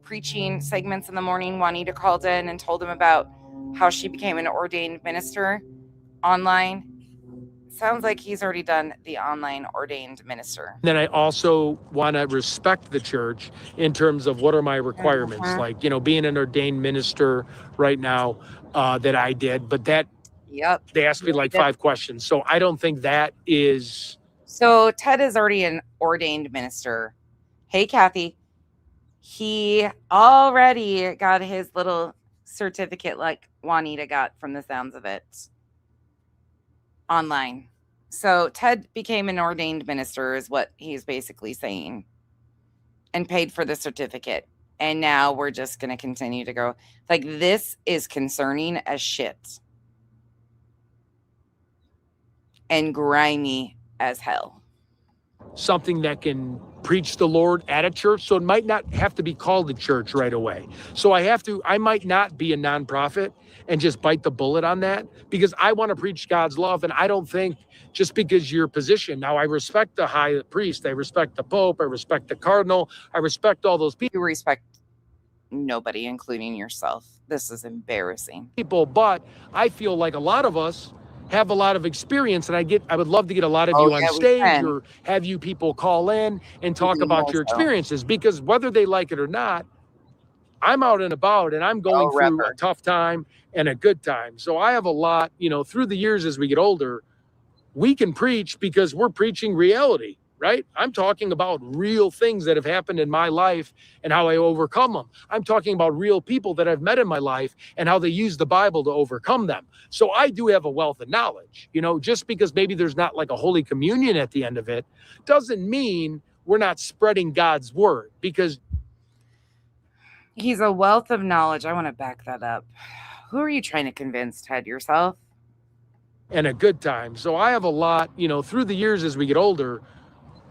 preaching segments in the morning, Juanita called in and told him about how she became an ordained minister online. Sounds like he's already done the online ordained minister. Then I also want to respect the church in terms of what are my requirements, like, being an ordained minister right now that I did. But that, they asked me like 5 questions. So I don't think that is. So Ted is already an ordained minister. Hey, Kathy. He already got his little certificate like Juanita got from the sounds of it. Online. So Ted became an ordained minister is what he's basically saying, and paid for the certificate. And now we're just going to continue to go. Like, this is concerning as shit. And grimy as hell. Something that can preach the Lord at a church. So it might not have to be called a church right away. So I might not be a nonprofit and just bite the bullet on that, because I want to preach God's love. And I don't think just because you're positioned. Now, I respect the high priest. I respect the Pope. I respect the Cardinal. I respect all those people. You respect nobody, including yourself. This is embarrassing. But I feel like a lot of us have a lot of experience, and I would love to get a lot of you on stage, or have you people call in and talk about your experiences, because whether they like it or not, I'm out and about, and I'm going through a tough time and a good time. So I have a lot, through the years as we get older, we can preach because we're preaching reality, right? I'm talking about real things that have happened in my life and how I overcome them. I'm talking about real people that I've met in my life and how they use the Bible to overcome them. So I do have a wealth of knowledge, just because maybe there's not like a Holy Communion at the end of it, doesn't mean we're not spreading God's word, because he's a wealth of knowledge. I want to back that up. Who are you trying to convince, Ted? Yourself? And a good time. So I have a lot, through the years as we get older,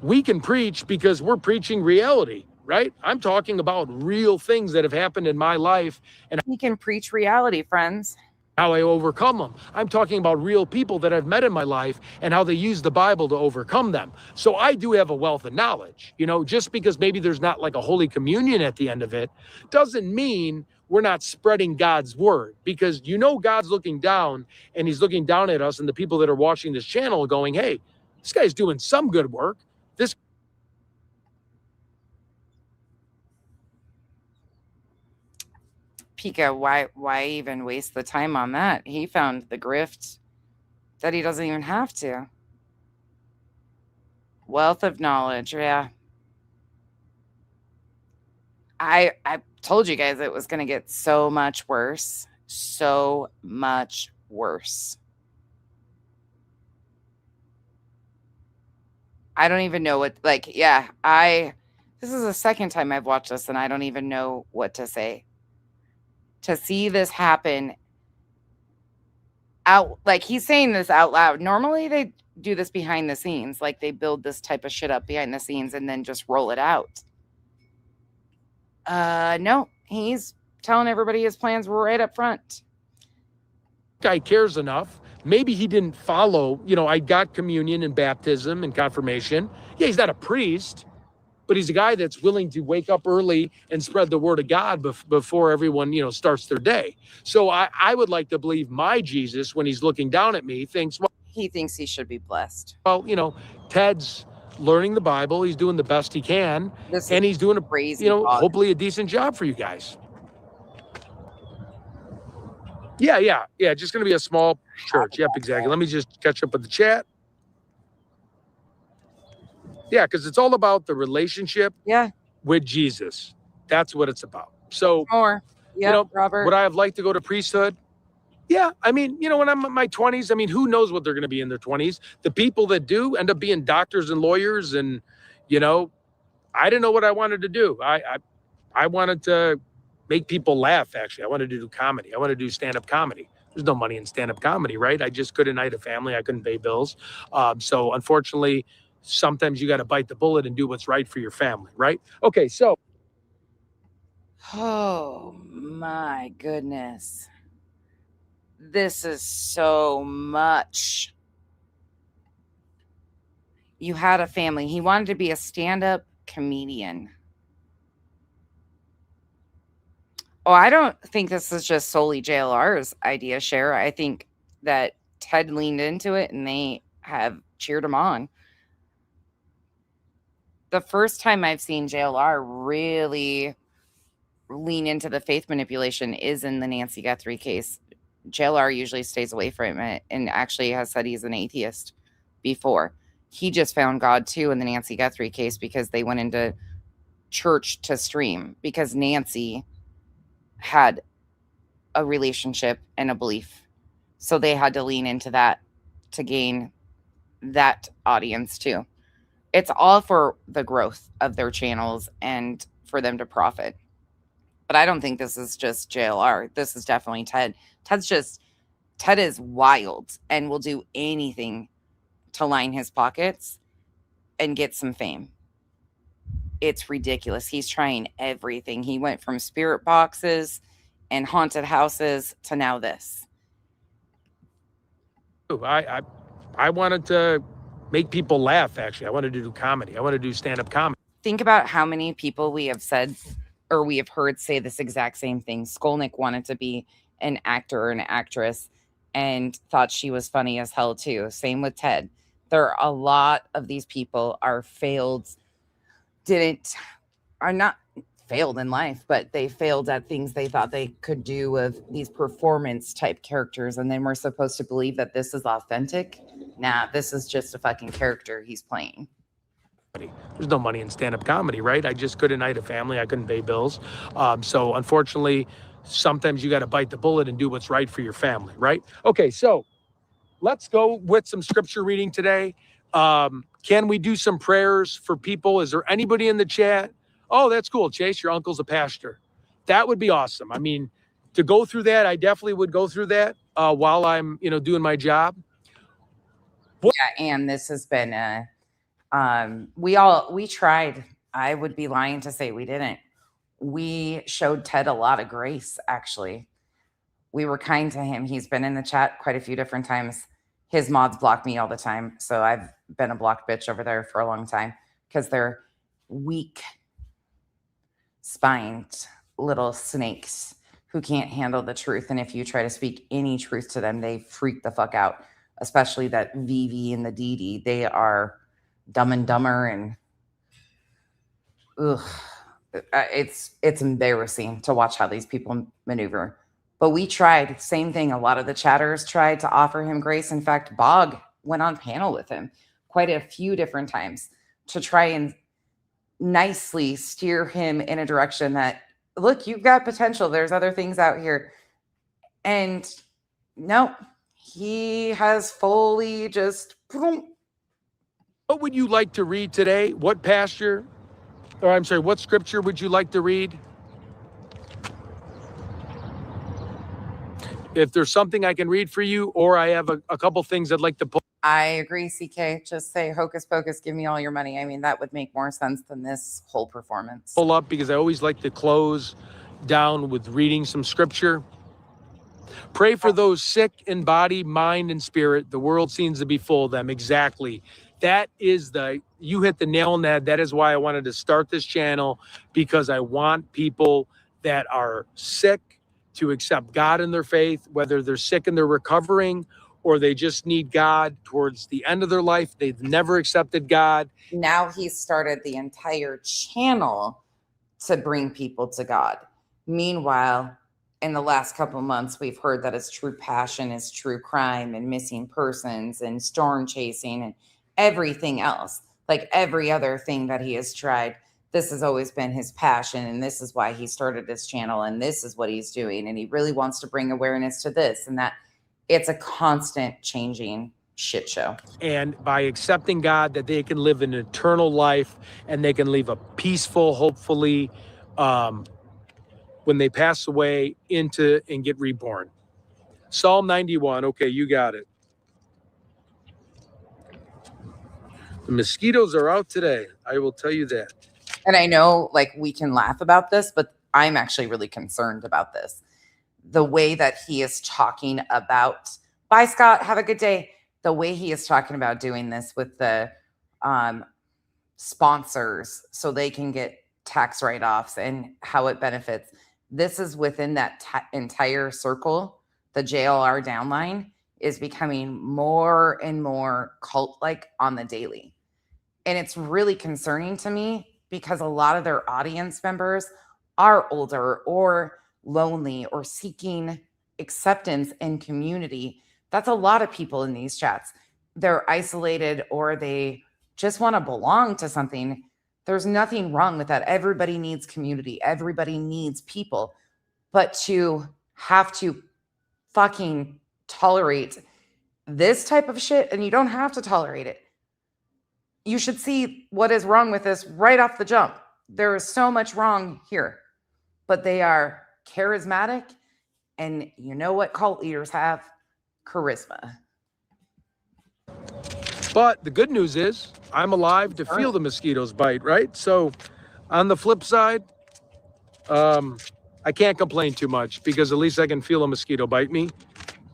we can preach because we're preaching reality, right? I'm talking about real things that have happened in my life. And we can preach reality, friends. How I overcome them. I'm talking about real people that I've met in my life and how they use the Bible to overcome them. So I do have a wealth of knowledge, just because maybe there's not like a Holy Communion at the end of it, doesn't mean we're not spreading God's word, because God's looking down, and he's looking down at us and the people that are watching this channel going, hey, this guy's doing some good work. This Pika, why even waste the time on that? He found the grift that he doesn't even have to. Wealth of knowledge, yeah. I told you guys it was going to get so much worse. So much worse. I don't even know what, like, this is the second time I've watched this and I don't even know what to say. To see this happen out, like he's saying this out loud. Normally they do this behind the scenes, like they build this type of shit up behind the scenes and then just roll it out. No, he's telling everybody his plans were right up front. Guy cares enough. Maybe he didn't follow, I got communion and baptism and confirmation. Yeah, he's not a priest, but he's a guy that's willing to wake up early and spread the word of God before everyone, starts their day. So I would like to believe my Jesus, when he's looking down at me, thinks, well, he thinks he should be blessed. Well, Ted's learning the Bible. He's doing the best he can. And he's doing hopefully a decent job for you guys. Yeah. Just going to be a small church. Yep, exactly. Let me just catch up with the chat. Yeah, because it's all about the relationship with Jesus. That's what it's about. So, Robert. Would I have liked to go to priesthood? Yeah, I mean, when I'm in my 20s, I mean, who knows what they're going to be in their 20s? The people that do end up being doctors and lawyers, and I didn't know what I wanted to do. I wanted to make people laugh. Actually, I wanted to do comedy. I wanted to do stand-up comedy. There's no money in stand-up comedy, right? I just couldn't. I had a family. I couldn't pay bills. So unfortunately, sometimes you got to bite the bullet and do what's right for your family, right? Okay, so. Oh my goodness. This is so much. You had a family. He wanted to be a stand-up comedian. Oh, I don't think this is just solely JLR's idea, Cher. I think that Ted leaned into it and they have cheered him on. The first time I've seen JLR really lean into the faith manipulation is in the Nancy Guthrie case. JLR usually stays away from it and actually has said he's an atheist before. He just found God too in the Nancy Guthrie case because they went into church to stream because Nancy had a relationship and a belief. So they had to lean into that to gain that audience too. It's all for the growth of their channels and for them to profit. But I don't think this is just JLR. This is definitely Ted. Ted is wild and will do anything to line his pockets and get some fame. It's ridiculous. He's trying everything. He went from spirit boxes and haunted houses to now this. I wanted to make people laugh, actually. I wanted to do comedy. I wanted to do stand-up comedy. Think about how many people we have said or we have heard say this exact same thing. Skolnick wanted to be an actor or an actress and thought she was funny as hell too. Same with Ted. There are a lot of these people are not failed in life, but they failed at things they thought they could do with these performance type characters. And then we're supposed to believe that this is authentic. Nah, this is just a fucking character he's playing. There's no money in stand-up comedy, right? I just couldn't. I had a family. I couldn't pay bills. So unfortunately, sometimes you got to bite the bullet and do what's right for your family, right? Okay, so let's go with some scripture reading today. Can we do some prayers for people? Is there anybody in the chat? Oh, that's cool, Chase. Your uncle's a pastor. That would be awesome. I mean, to go through that, I definitely would go through that while I'm, doing my job. Yeah, and this has been we tried. I would be lying to say we didn't. We showed Ted a lot of grace, actually. We were kind to him. He's been in the chat quite a few different times. His mods block me all the time. So I've been a blocked bitch over there for a long time because they're weak spined little snakes who can't handle the truth. And if you try to speak any truth to them, they freak the fuck out, especially that VV and the DD. They are Dumb and Dumber and it's embarrassing to watch how these people maneuver. But we tried, same thing. A lot of the chatters tried to offer him grace. In fact, Bog went on panel with him quite a few different times to try and nicely steer him in a direction that, look, you've got potential. There's other things out here. And no, he has fully just What would you like to read today? What pasture, or I'm sorry, what scripture would you like to read? If there's something I can read for you, or I have a couple things I'd like to pull. I agree, CK. Just say hocus pocus, give me all your money. I mean, that would make more sense than this whole performance. Pull up, because I always like to close down with reading some scripture. Pray for those sick in body, mind, and spirit. The world seems to be full of them. Exactly. That is you hit the nail on the head. That is why I wanted to start this channel, because I want people that are sick to accept God in their faith, whether they're sick and they're recovering, or they just need God towards the end of their life. They've never accepted God. Now he's started the entire channel to bring people to God. Meanwhile, in the last couple of months, we've heard that his true passion is true crime and missing persons and storm chasing and everything else. Like every other thing that he has tried, this has always been his passion, and this is why he started this channel, and this is what he's doing, and he really wants to bring awareness to this and that. It's a constant changing shit show. And by accepting God, that they can live an eternal life, and they can live a peaceful, hopefully, when they pass away, into and get reborn. Psalm 91. Okay, you got it. The mosquitoes are out today. I will tell you that. And I know, like, we can laugh about this, but I'm actually really concerned about this. The way that he is talking about, bye, Scott, have a good day. The way he is talking about doing this with the sponsors so they can get tax write-offs and how it benefits. This is within that entire circle. The JLR downline is becoming more and more cult-like on the daily. And it's really concerning to me, because a lot of their audience members are older or lonely or seeking acceptance and community. That's a lot of people in these chats. They're isolated, or they just want to belong to something. There's nothing wrong with that. Everybody needs community. Everybody needs people. But to have to fucking tolerate this type of shit, and you don't have to tolerate it. You should see what is wrong with this right off the jump. There is so much wrong here, but they are charismatic, and you know what cult leaders have? Charisma. But the good news is I'm alive to feel the mosquitoes bite, right? So on the flip side, I can't complain too much, because at least I can feel a mosquito bite me.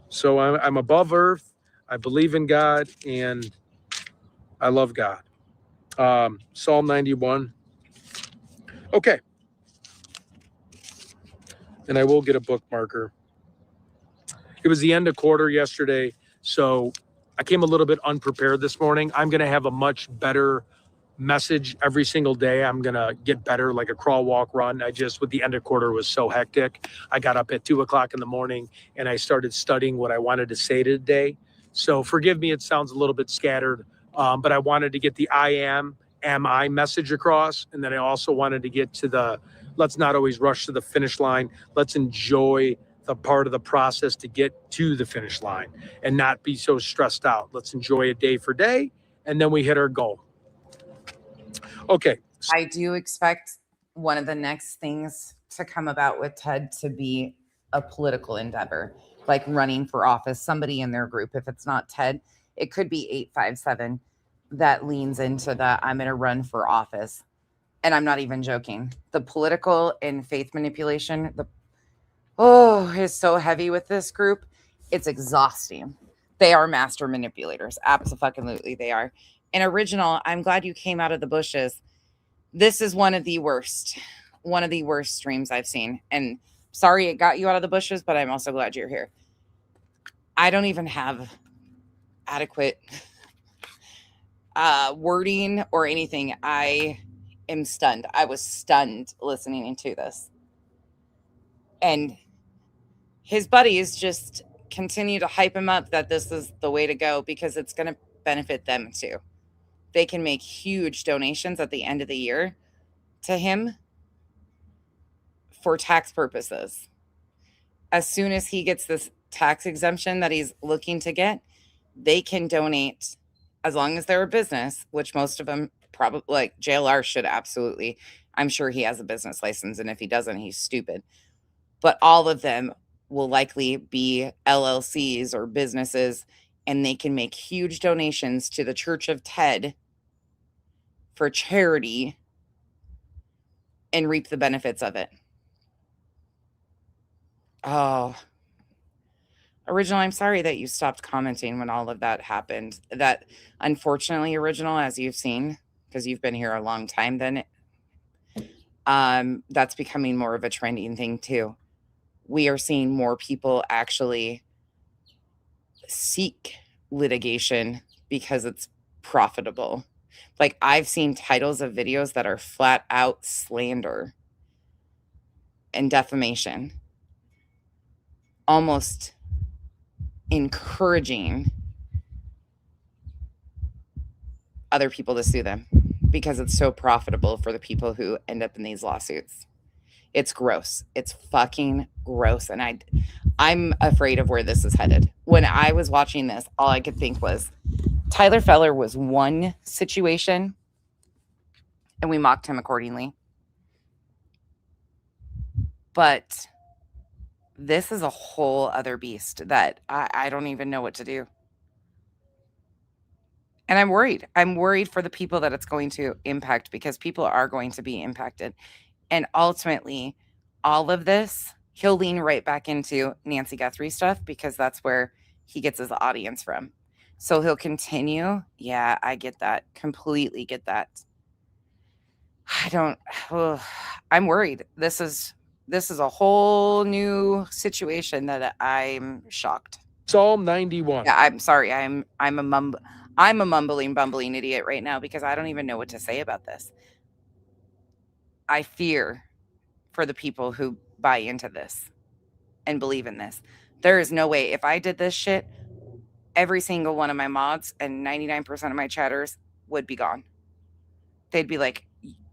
So I'm above earth. I believe in God, and I love God. Psalm 91. Okay. And I will get a bookmarker. It was the end of quarter yesterday, so I came a little bit unprepared this morning. I'm going to have a much better message every single day. I'm going to get better, like a crawl, walk, run. With the end of quarter was so hectic. I got up at 2:00 in the morning, and I started studying what I wanted to say today. So forgive me, it sounds a little bit scattered, but I wanted to get the am I message across. And then I also wanted to get to let's not always rush to the finish line. Let's enjoy the part of the process to get to the finish line and not be so stressed out. Let's enjoy it day for day, and then we hit our goal. Okay. I do expect one of the next things to come about with Ted to be a political endeavor, like running for office. Somebody in their group, if it's not Ted, it could be 857 that leans into the I'm going to run for office. And I'm not even joking. The political and faith manipulation, is so heavy with this group. It's exhausting. They are master manipulators. Absolutely, they are. And Original, I'm glad you came out of the bushes. This is one of the worst streams I've seen. And sorry it got you out of the bushes, but I'm also glad you're here. I don't even have adequate wording or anything. I am stunned. I was stunned listening to this. And his buddies just continue to hype him up that this is the way to go, because it's going to benefit them too. They can make huge donations at the end of the year to him for tax purposes. As soon as he gets this tax exemption that he's looking to get, they can donate as long as they're a business, which most of them probably, like JLR should absolutely, I'm sure he has a business license, and if he doesn't, he's stupid. But all of them will likely be LLCs or businesses, and they can make huge donations to the Church of Ted for charity and reap the benefits of it. Oh, Original, I'm sorry that you stopped commenting when all of that happened. That, unfortunately, Original, as you've seen, because you've been here a long time, then that's becoming more of a trending thing too. We are seeing more people actually seek litigation because it's profitable. Like, I've seen titles of videos that are flat out slander and defamation, almost encouraging other people to sue them because it's so profitable for the people who end up in these lawsuits. It's gross. It's fucking gross. And I'm afraid of where this is headed. When I was watching this, all I could think was Tyler Feller was one situation and we mocked him accordingly. But this is a whole other beast that I don't even know what to do. And I'm worried. I'm worried for the people that it's going to impact, because people are going to be impacted. And ultimately, all of this, he'll lean right back into Nancy Guthrie stuff because that's where he gets his audience from. So he'll continue. Yeah, I get that. Completely get that. I'm worried. This is a whole new situation that I'm shocked. Psalm 91. Yeah, I'm sorry. I'm a mumbling, bumbling idiot right now because I don't even know what to say about this. I fear for the people who buy into this and believe in this. There is no way. If I did this shit, every single one of my mods and 99% of my chatters would be gone. They'd be like,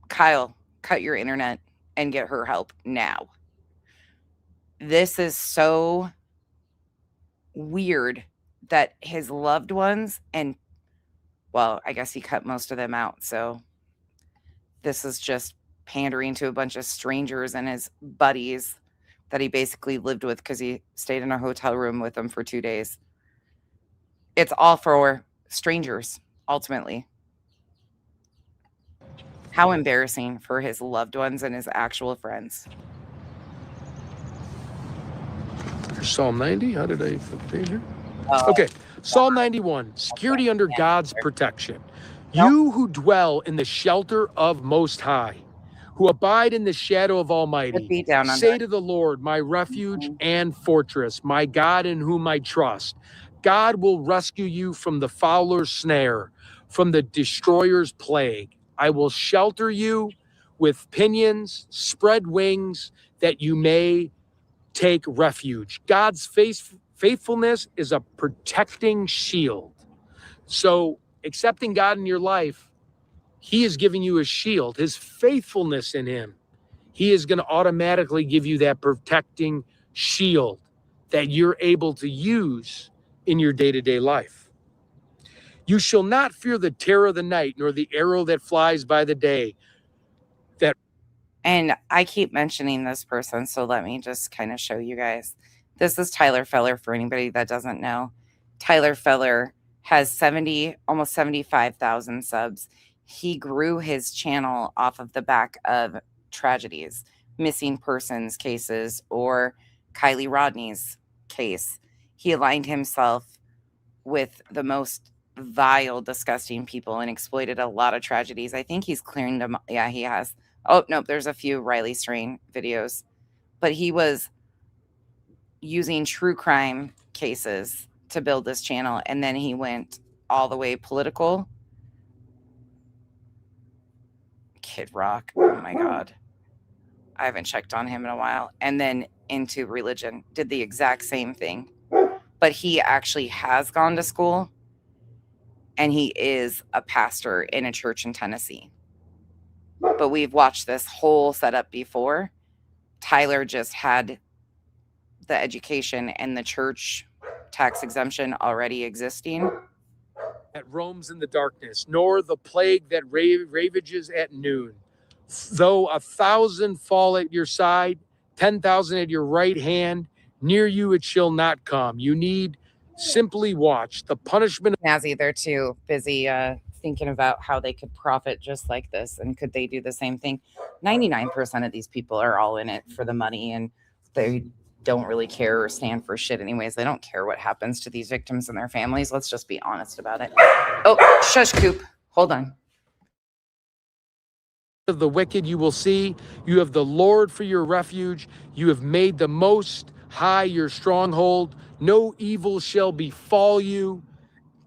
Kyle, cut your internet and get her help now. This is so weird that his loved ones, and well, I guess he cut most of them out. So this is just pandering to a bunch of strangers and his buddies that he basically lived with because he stayed in a hotel room with them for 2 days. It's all for strangers, ultimately. How embarrassing for his loved ones and his actual friends. Psalm 90. How did I flip the page here? Oh. Okay. Psalm 91. Security under God's protection. You who dwell in the shelter of Most High, who abide in the shadow of Almighty, say to the Lord, my refuge and fortress, my God in whom I trust. God will rescue you from the fowler's snare, from the destroyer's plague. I will shelter you with pinions, spread wings, that you may take refuge. God's faithfulness is a protecting shield. So accepting God in your life, he is giving you a shield, his faithfulness in him. He is going to automatically give you that protecting shield that you're able to use in your day-to-day life. You shall not fear the terror of the night, nor the arrow that flies by the day. And I keep mentioning this person, so let me just kind of show you guys. This is Tyler Feller, for anybody that doesn't know. Tyler Feller has almost 75,000 subs. He grew his channel off of the back of tragedies, missing persons cases, or Kylie Rodney's case. He aligned himself with the most vile, disgusting people and exploited a lot of tragedies. I think he's clearing them. Yeah, he has. Oh, nope, there's a few Riley Strain videos. But he was using true crime cases to build this channel, and then he went all the way political. Kid Rock, oh my God. I haven't checked on him in a while. And then into religion, did the exact same thing. But he actually has gone to school, and he is a pastor in a church in Tennessee. But we've watched this whole setup before. Tyler just had the education and the church tax exemption already existing. that roams in the darkness, nor the plague that ravages at noon. Though 1,000 fall at your side, 10,000 at your right hand, near you it shall not come. You need simply watch. The punishment. Nazi, they're too busy thinking about how they could profit just like this. And could they do the same thing? 99% of these people are all in it for the money, and they don't really care or stand for shit anyways. They don't care what happens to these victims and their families. Let's just be honest about it. Oh, shush, Coop. Hold on. Of the wicked you will see. You have the Lord for your refuge. You have made the Most High your stronghold. No evil shall befall you.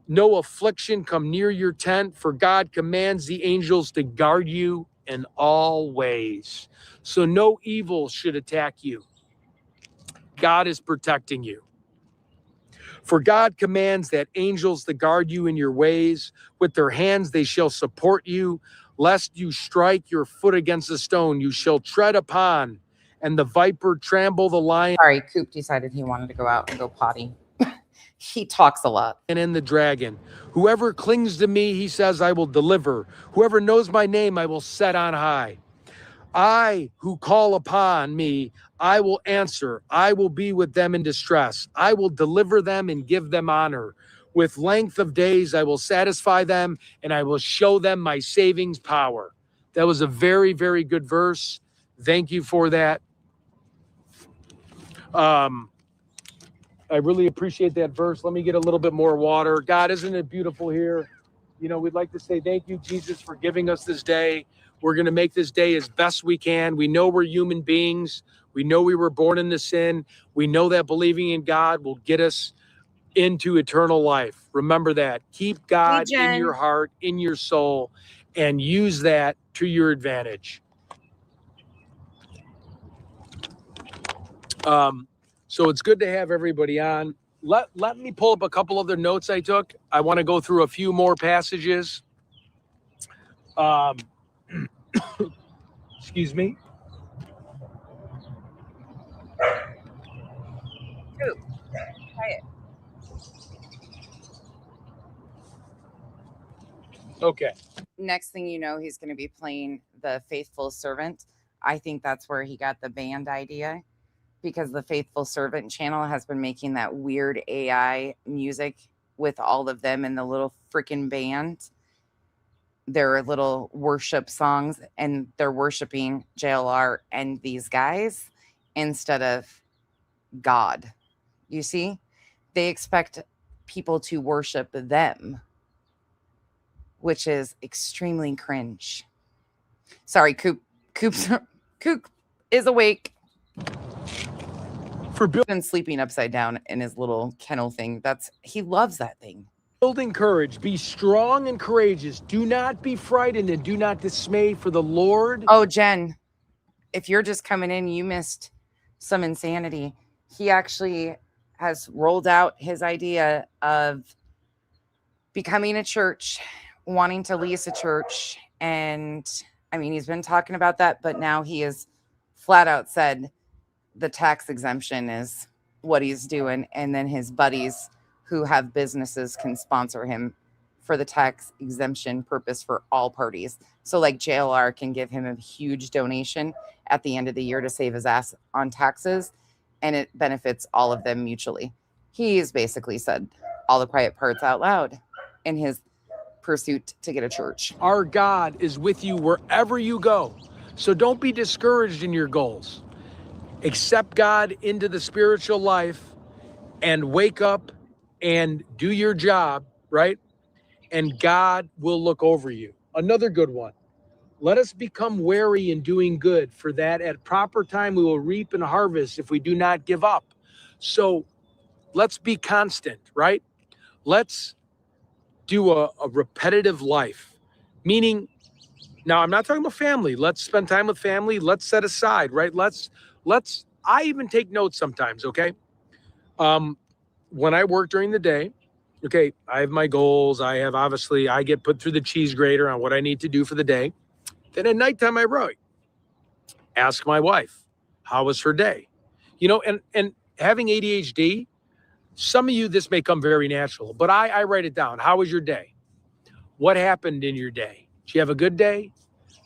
No affliction come near your tent, for God commands the angels to guard you in all ways. So no evil should attack you. God is protecting you. For God commands that angels to guard you in your ways. With their hands they shall support you, lest you strike your foot against a stone. You shall tread upon, and the viper trample the lion. Sorry, Coop decided he wanted to go out and go potty. He talks a lot. And in the dragon. Whoever clings to me, he says, I will deliver. Whoever knows my name, I will set on high. I who call upon me, I will answer. I will be with them in distress. I will deliver them and give them honor. With length of days, I will satisfy them, and I will show them my savings power. That was a very, very good verse. Thank you for that. I really appreciate that verse. Let me get a little bit more water. God, isn't it beautiful here? You know, we'd like to say thank you, Jesus, for giving us this day. We're going to make this day as best we can. We know we're human beings. We know we were born into sin. We know that believing in God will get us into eternal life. Remember that. Keep God in your heart, in your soul, and use that to your advantage. So it's good to have everybody on. Let me pull up a couple other notes I took. I want to go through a few more passages. Excuse me. Coop, try it. Okay. Next thing you know, he's going to be playing The Faithful Servant. I think that's where he got the band idea, because the Faithful Servant channel has been making that weird AI music with all of them in the little freaking band. Their little worship songs, and they're worshiping JLR and these guys instead of God. You see? They expect people to worship them, which is extremely cringe. Sorry, Coop is awake. For been sleeping upside down in his little kennel thing. He loves that thing. Building courage. Be strong and courageous. Do not be frightened and do not dismay, for the Lord. Oh, Jen, if you're just coming in, you missed some insanity. He actually has rolled out his idea of becoming a church, wanting to lease a church. And I mean, he's been talking about that, but now he has flat out said the tax exemption is what he's doing. And then his buddies who have businesses can sponsor him for the tax exemption purpose for all parties. So like JLR can give him a huge donation at the end of the year to save his ass on taxes, and it benefits all of them mutually. He's basically said all the quiet parts out loud in his pursuit to get a church. Our God is with you wherever you go. So don't be discouraged in your goals. Accept God into the spiritual life and wake up and do your job, right? And God will look over you. Another good one. Let us become wary in doing good, for that at proper time we will reap and harvest if we do not give up. So let's be constant, right? Let's do a repetitive life. Meaning, now I'm not talking about family. Let's spend time with family. Let's set aside, right? I even take notes sometimes, okay? When I work during the day, okay, I have my goals. I get put through the cheese grater on what I need to do for the day. Then at nighttime, I write. Ask my wife, how was her day? You know, and having ADHD, some of you, this may come very natural, but I write it down. How was your day? what happened in your day? Did you have a good day?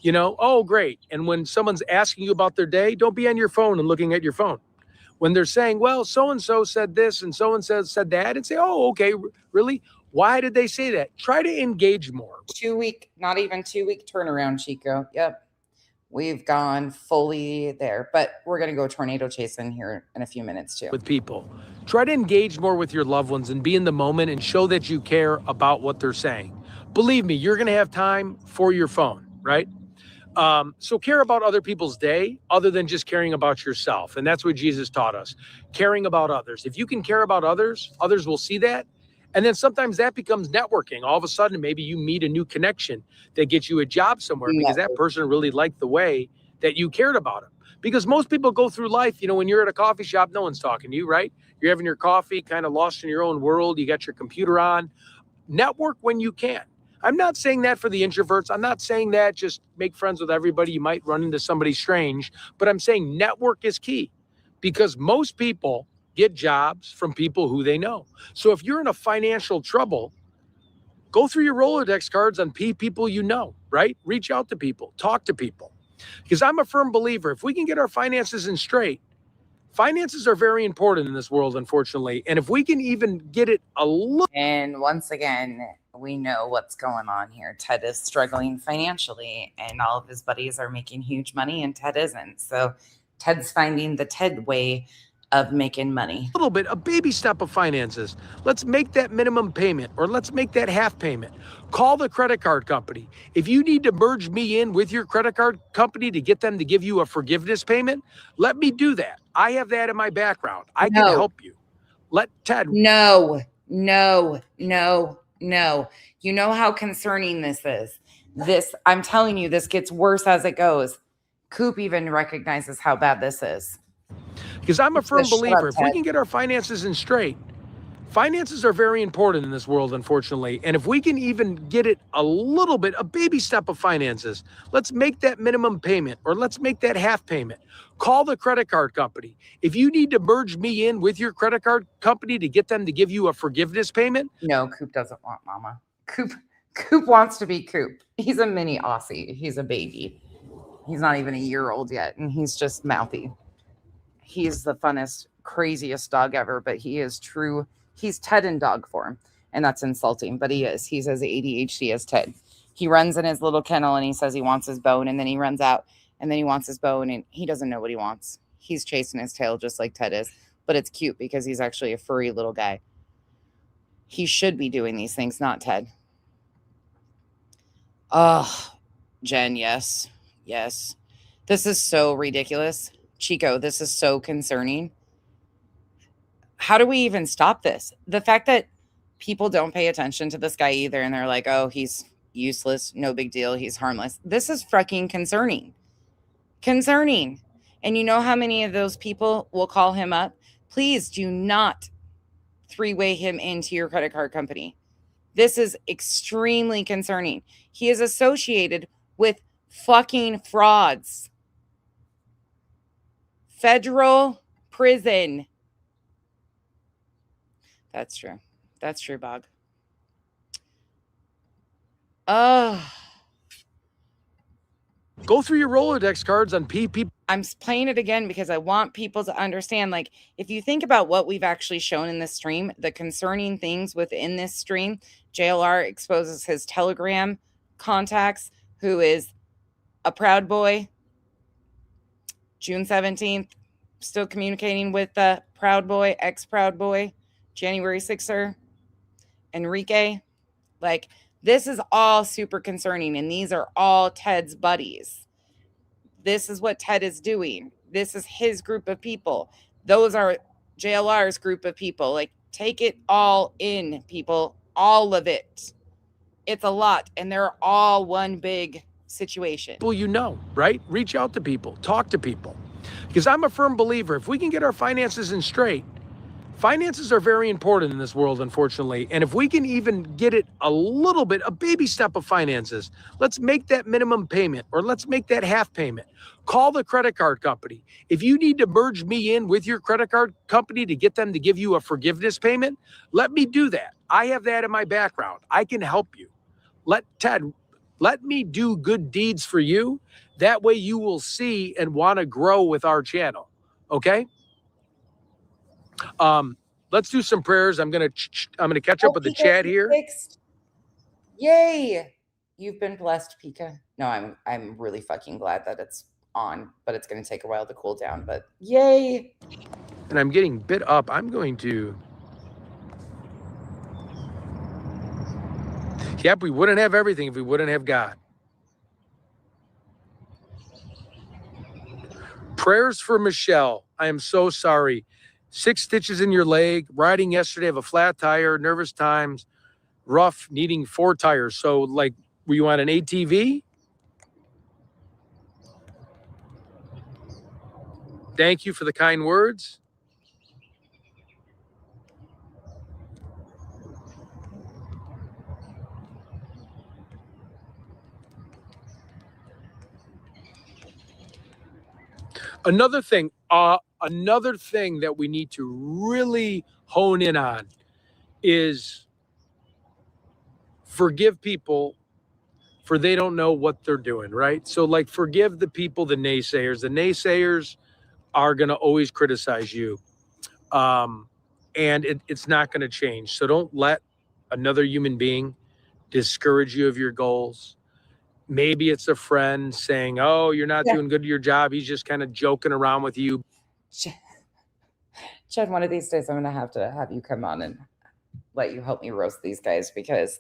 You know, oh, great. And when someone's asking you about their day, don't be on your phone and looking at your phone. When they're saying, well, so-and-so said this and so-and-so said that, and say, oh, okay, really? Why did they say that? Try to engage more. 2 week, not even 2 week turnaround, Chico. Yep. We've gone fully there, but we're going to go tornado chasing here in a few minutes too. With people. Try to engage more with your loved ones and be in the moment and show that you care about what they're saying. Believe me, you're going to have time for your phone, right? So care about other people's day other than just caring about yourself. And that's what Jesus taught us, caring about others. If you can care about others, others will see that. And then sometimes that becomes networking. All of a sudden, maybe you meet a new connection that gets you a job somewhere because that person really liked the way that you cared about them. Because most people go through life, you know, when you're at a coffee shop, no one's talking to you, right? You're having your coffee, kind of lost in your own world. You got your computer on. Network when you can. I'm not saying that for the introverts. I'm not saying that just make friends with everybody. You might run into somebody strange, but I'm saying network is key because most people get jobs from people who they know. So if you're in a financial trouble, go through your Rolodex cards on people you know, right? Reach out to people, talk to people. Because I'm a firm believer, if we can get our finances in straight, finances are very important in this world, unfortunately. And if we can even get it a little... And once again, we know what's going on here. Ted is struggling financially and all of his buddies are making huge money and Ted isn't. So Ted's finding the Ted way of making money. A little bit, a baby step of finances. Let's make that minimum payment or let's make that half payment. Call the credit card company. If you need to merge me in with your credit card company to get them to give you a forgiveness payment, let me do that. I have that in my background. I can help you. Let Ted. No. You know how concerning this is. I'm telling you, this gets worse as it goes. Coop even recognizes how bad this is. Because I'm a firm believer, if we can get our finances in straight, finances are very important in this world, unfortunately. And if we can even get it a little bit, a baby step of finances, let's make that minimum payment or let's make that half payment. Call the credit card company. If you need to merge me in with your credit card company to get them to give you a forgiveness payment. No, Coop doesn't want mama. Coop wants to be Coop. He's a mini Aussie. He's a baby. He's not even a year old yet. And he's just mouthy. He's the funnest, craziest dog ever, but he is true. He's Ted in dog form, and that's insulting, but he is. He's as ADHD as Ted. He runs in his little kennel, and he says he wants his bone, and then he runs out, and then he wants his bone, and he doesn't know what he wants. He's chasing his tail just like Ted is, but it's cute because he's actually a furry little guy. He should be doing these things, not Ted. Oh, Jen, yes. This is so ridiculous. Chico, this is so concerning. How do we even stop this? The fact that people don't pay attention to this guy either, and they're like, oh, he's useless, no big deal, he's harmless. This is fucking concerning. And you know how many of those people will call him up? Please do not three-way him into your credit card company. This is extremely concerning. He is associated with fucking frauds. Federal prison. That's true, Bog. Go through your Rolodex cards on PP. I'm playing it again because I want people to understand, like, if you think about what we've actually shown in this stream, the concerning things within this stream, JLR exposes his Telegram contacts, who is a Proud Boy. June 17th, still communicating with the Proud Boy, ex-Proud Boy, January 6er, Enrique. Like, this is all super concerning, and these are all Ted's buddies. This is what Ted is doing. This is his group of people. Those are JLR's group of people. Like, take it all in, people. All of it. It's a lot, and they're all one big situation. People you know, right? Reach out to people. Talk to people. Because I'm a firm believer, if we can get our finances in straight, finances are very important in this world, unfortunately. And if we can even get it a little bit, a baby step of finances, let's make that minimum payment or let's make that half payment. Call the credit card company. If you need to merge me in with your credit card company to get them to give you a forgiveness payment, let me do that. I have that in my background. I can help you. let me do good deeds for you. That way you will see and want to grow with our channel. Okay? Let's do some prayers. I'm gonna catch up with the chat here. Fixed. Yay! You've been blessed, Pika. No, I'm really fucking glad that it's on, but it's gonna take a while to cool down. But yay! And I'm getting bit up. I'm going to. Yep, we wouldn't have everything if we wouldn't have God. Prayers for Michelle. I am so sorry. 6 stitches in your leg, riding yesterday, have a flat tire, nervous times, rough, needing 4 tires. So, like, were you on an ATV? Thank you for the kind words. Another thing that we need to really hone in on is forgive people for they don't know what they're doing, right? So like forgive the people, the naysayers. The naysayers are going to always criticize you. And it's not going to change. So don't let another human being discourage you of your goals. Maybe it's a friend saying, oh, you're not doing good at your job. He's just kind of joking around with you. Chad, one of these days I'm going to have you come on and let you help me roast these guys, because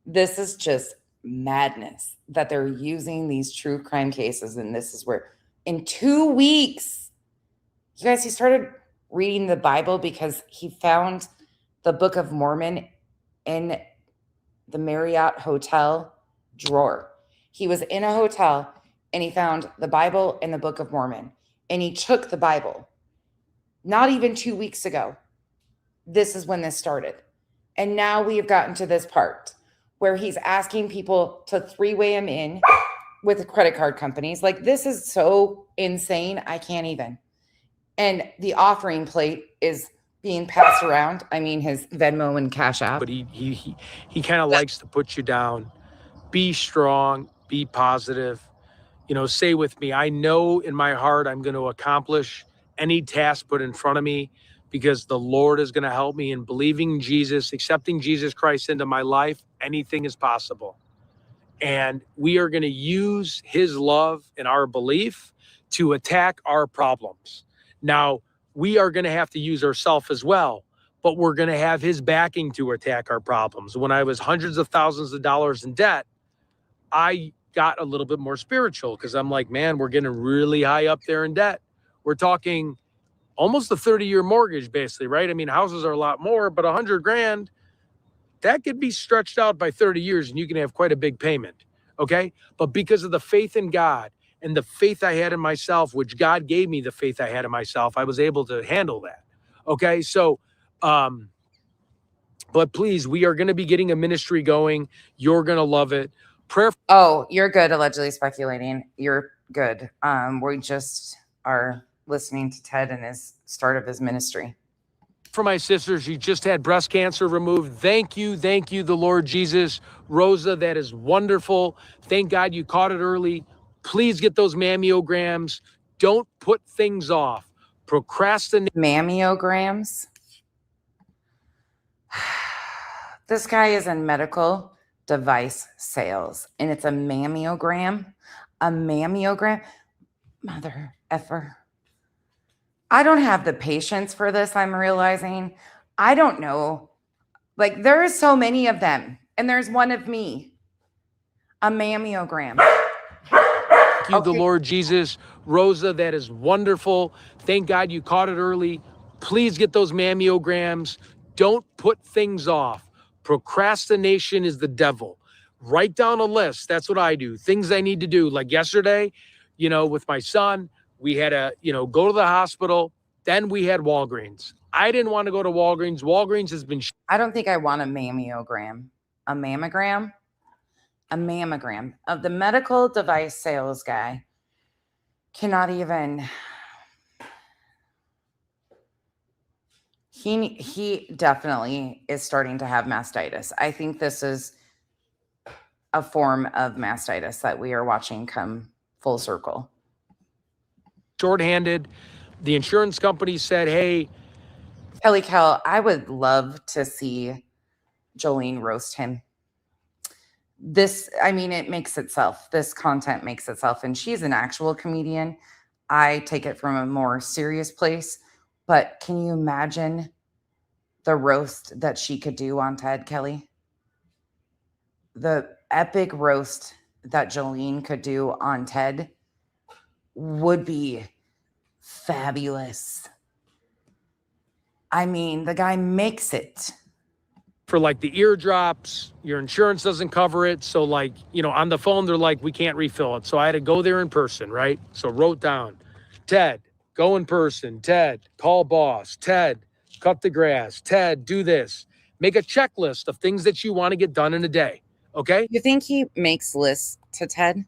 this is just madness that they're using these true crime cases. And this is where in 2 weeks, you guys, he started reading the Bible because he found the Book of Mormon in the Marriott hotel drawer. He was in a hotel and he found the Bible and the Book of Mormon, and he took the Bible. Not even 2 weeks ago. This is when this started. And now we have gotten to this part where he's asking people to 3-way him in with the credit card companies. Like, this is so insane. I can't even. And the offering plate is being passed around. I mean, his Venmo and Cash App. But he kind of likes to put you down. Be strong, be positive. You know, say with me, I know in my heart I'm going to accomplish any task put in front of me because the Lord is going to help me in believing Jesus, accepting Jesus Christ into my life. Anything is possible. And we are going to use his love and our belief to attack our problems. Now, we are going to have to use ourselves as well, but we're going to have his backing to attack our problems. When I was hundreds of thousands of dollars in debt, I got a little bit more spiritual because I'm like, man, we're getting really high up there in debt. We're talking almost a 30-year mortgage, basically, right? I mean, houses are a lot more, but $100,000, that could be stretched out by 30 years and you can have quite a big payment, okay? But because of the faith in God and the faith I had in myself, which God gave me the faith I had in myself, I was able to handle that, okay? So, but please, we are going to be getting a ministry going. You're going to love it. Prayer. Oh, you're good. Allegedly speculating. You're good. We just are listening to Ted and his start of his ministry. For my sister, she just had breast cancer removed. Thank you, the Lord Jesus. Rosa, that is wonderful. Thank God you caught it early. Please get those mammograms. Don't put things off. Procrastinate. Mammograms? This guy is in medical device sales, and it's a mammogram. A mammogram? Mother effer. I don't have the patience for this, I'm realizing. I don't know. Like, there are so many of them, and there's one of me. A mammogram. Thank you, the Lord Jesus. Rosa, that is wonderful. Thank God you caught it early. Please get those mammograms. Don't put things off. Procrastination is the devil. Write down a list. That's what I do. Things I need to do. Like yesterday, you know, with my son, we had to, go to the hospital. Then we had Walgreens. I didn't want to go to Walgreens. Walgreens has been. I don't think I want a mammogram. A mammogram? A mammogram. Of the medical device sales guy cannot even. He definitely is starting to have mastitis. I think this is a form of mastitis that we are watching come full circle. Shorthanded. The insurance company said, hey, Kelly Kell, I would love to see Jolene roast him. It makes itself. This content makes itself. And she's an actual comedian. I take it from a more serious place. But can you imagine the roast that she could do on Ted, Kelly? The epic roast that Jolene could do on Ted would be fabulous. I mean, the guy makes it. For like the eardrops, your insurance doesn't cover it. So like, on the phone, they're like, we can't refill it. So I had to go there in person, right? So wrote down, Ted, go in person. Ted, call boss. Ted, cut the grass. Ted, do this. Make a checklist of things that you want to get done in a day. Okay? You think he makes lists to Ted?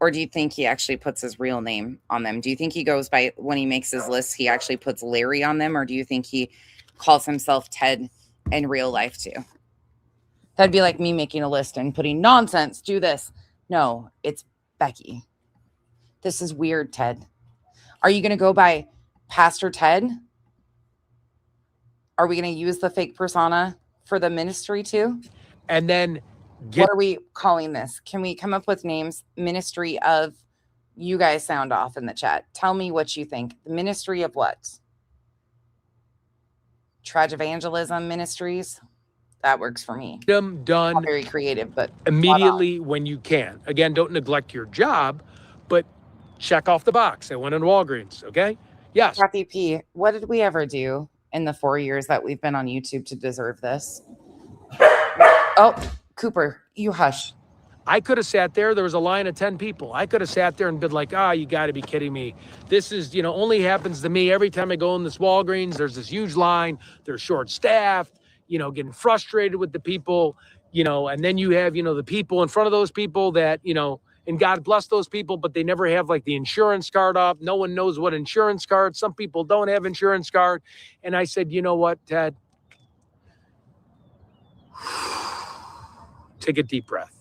Or do you think he actually puts his real name on them? Do you think he goes by, when he makes his lists, he actually puts Larry on them? Or do you think he calls himself Ted in real life too? That'd be like me making a list and putting nonsense, do this. No, it's Becky. This is weird, Ted. Are you going to go by Pastor Ted? Are we going to use the fake persona for the ministry too? And then what are we calling this? Can we come up with names? Ministry of, you guys sound off in the chat. Tell me what you think. The ministry of what? Trage Evangelism Ministries. That works for me. Done. Not very creative, but immediately when you can. Again, don't neglect your job, but check off the box. I went in Walgreens. Okay. Yes. Kathy P, what did we ever do in the 4 years that we've been on YouTube to deserve this? Oh, Cooper, you hush. I could have sat there. There was a line of 10 people. I could have sat there and been like, you got to be kidding me. This is, only happens to me every time I go in this Walgreens. There's this huge line. They're short staffed, getting frustrated with the people, and then you have, the people in front of those people that, and God bless those people, but they never have like the insurance card up. No one knows what insurance card. Some people don't have insurance card. And I said, you know what, Ted? Take a deep breath.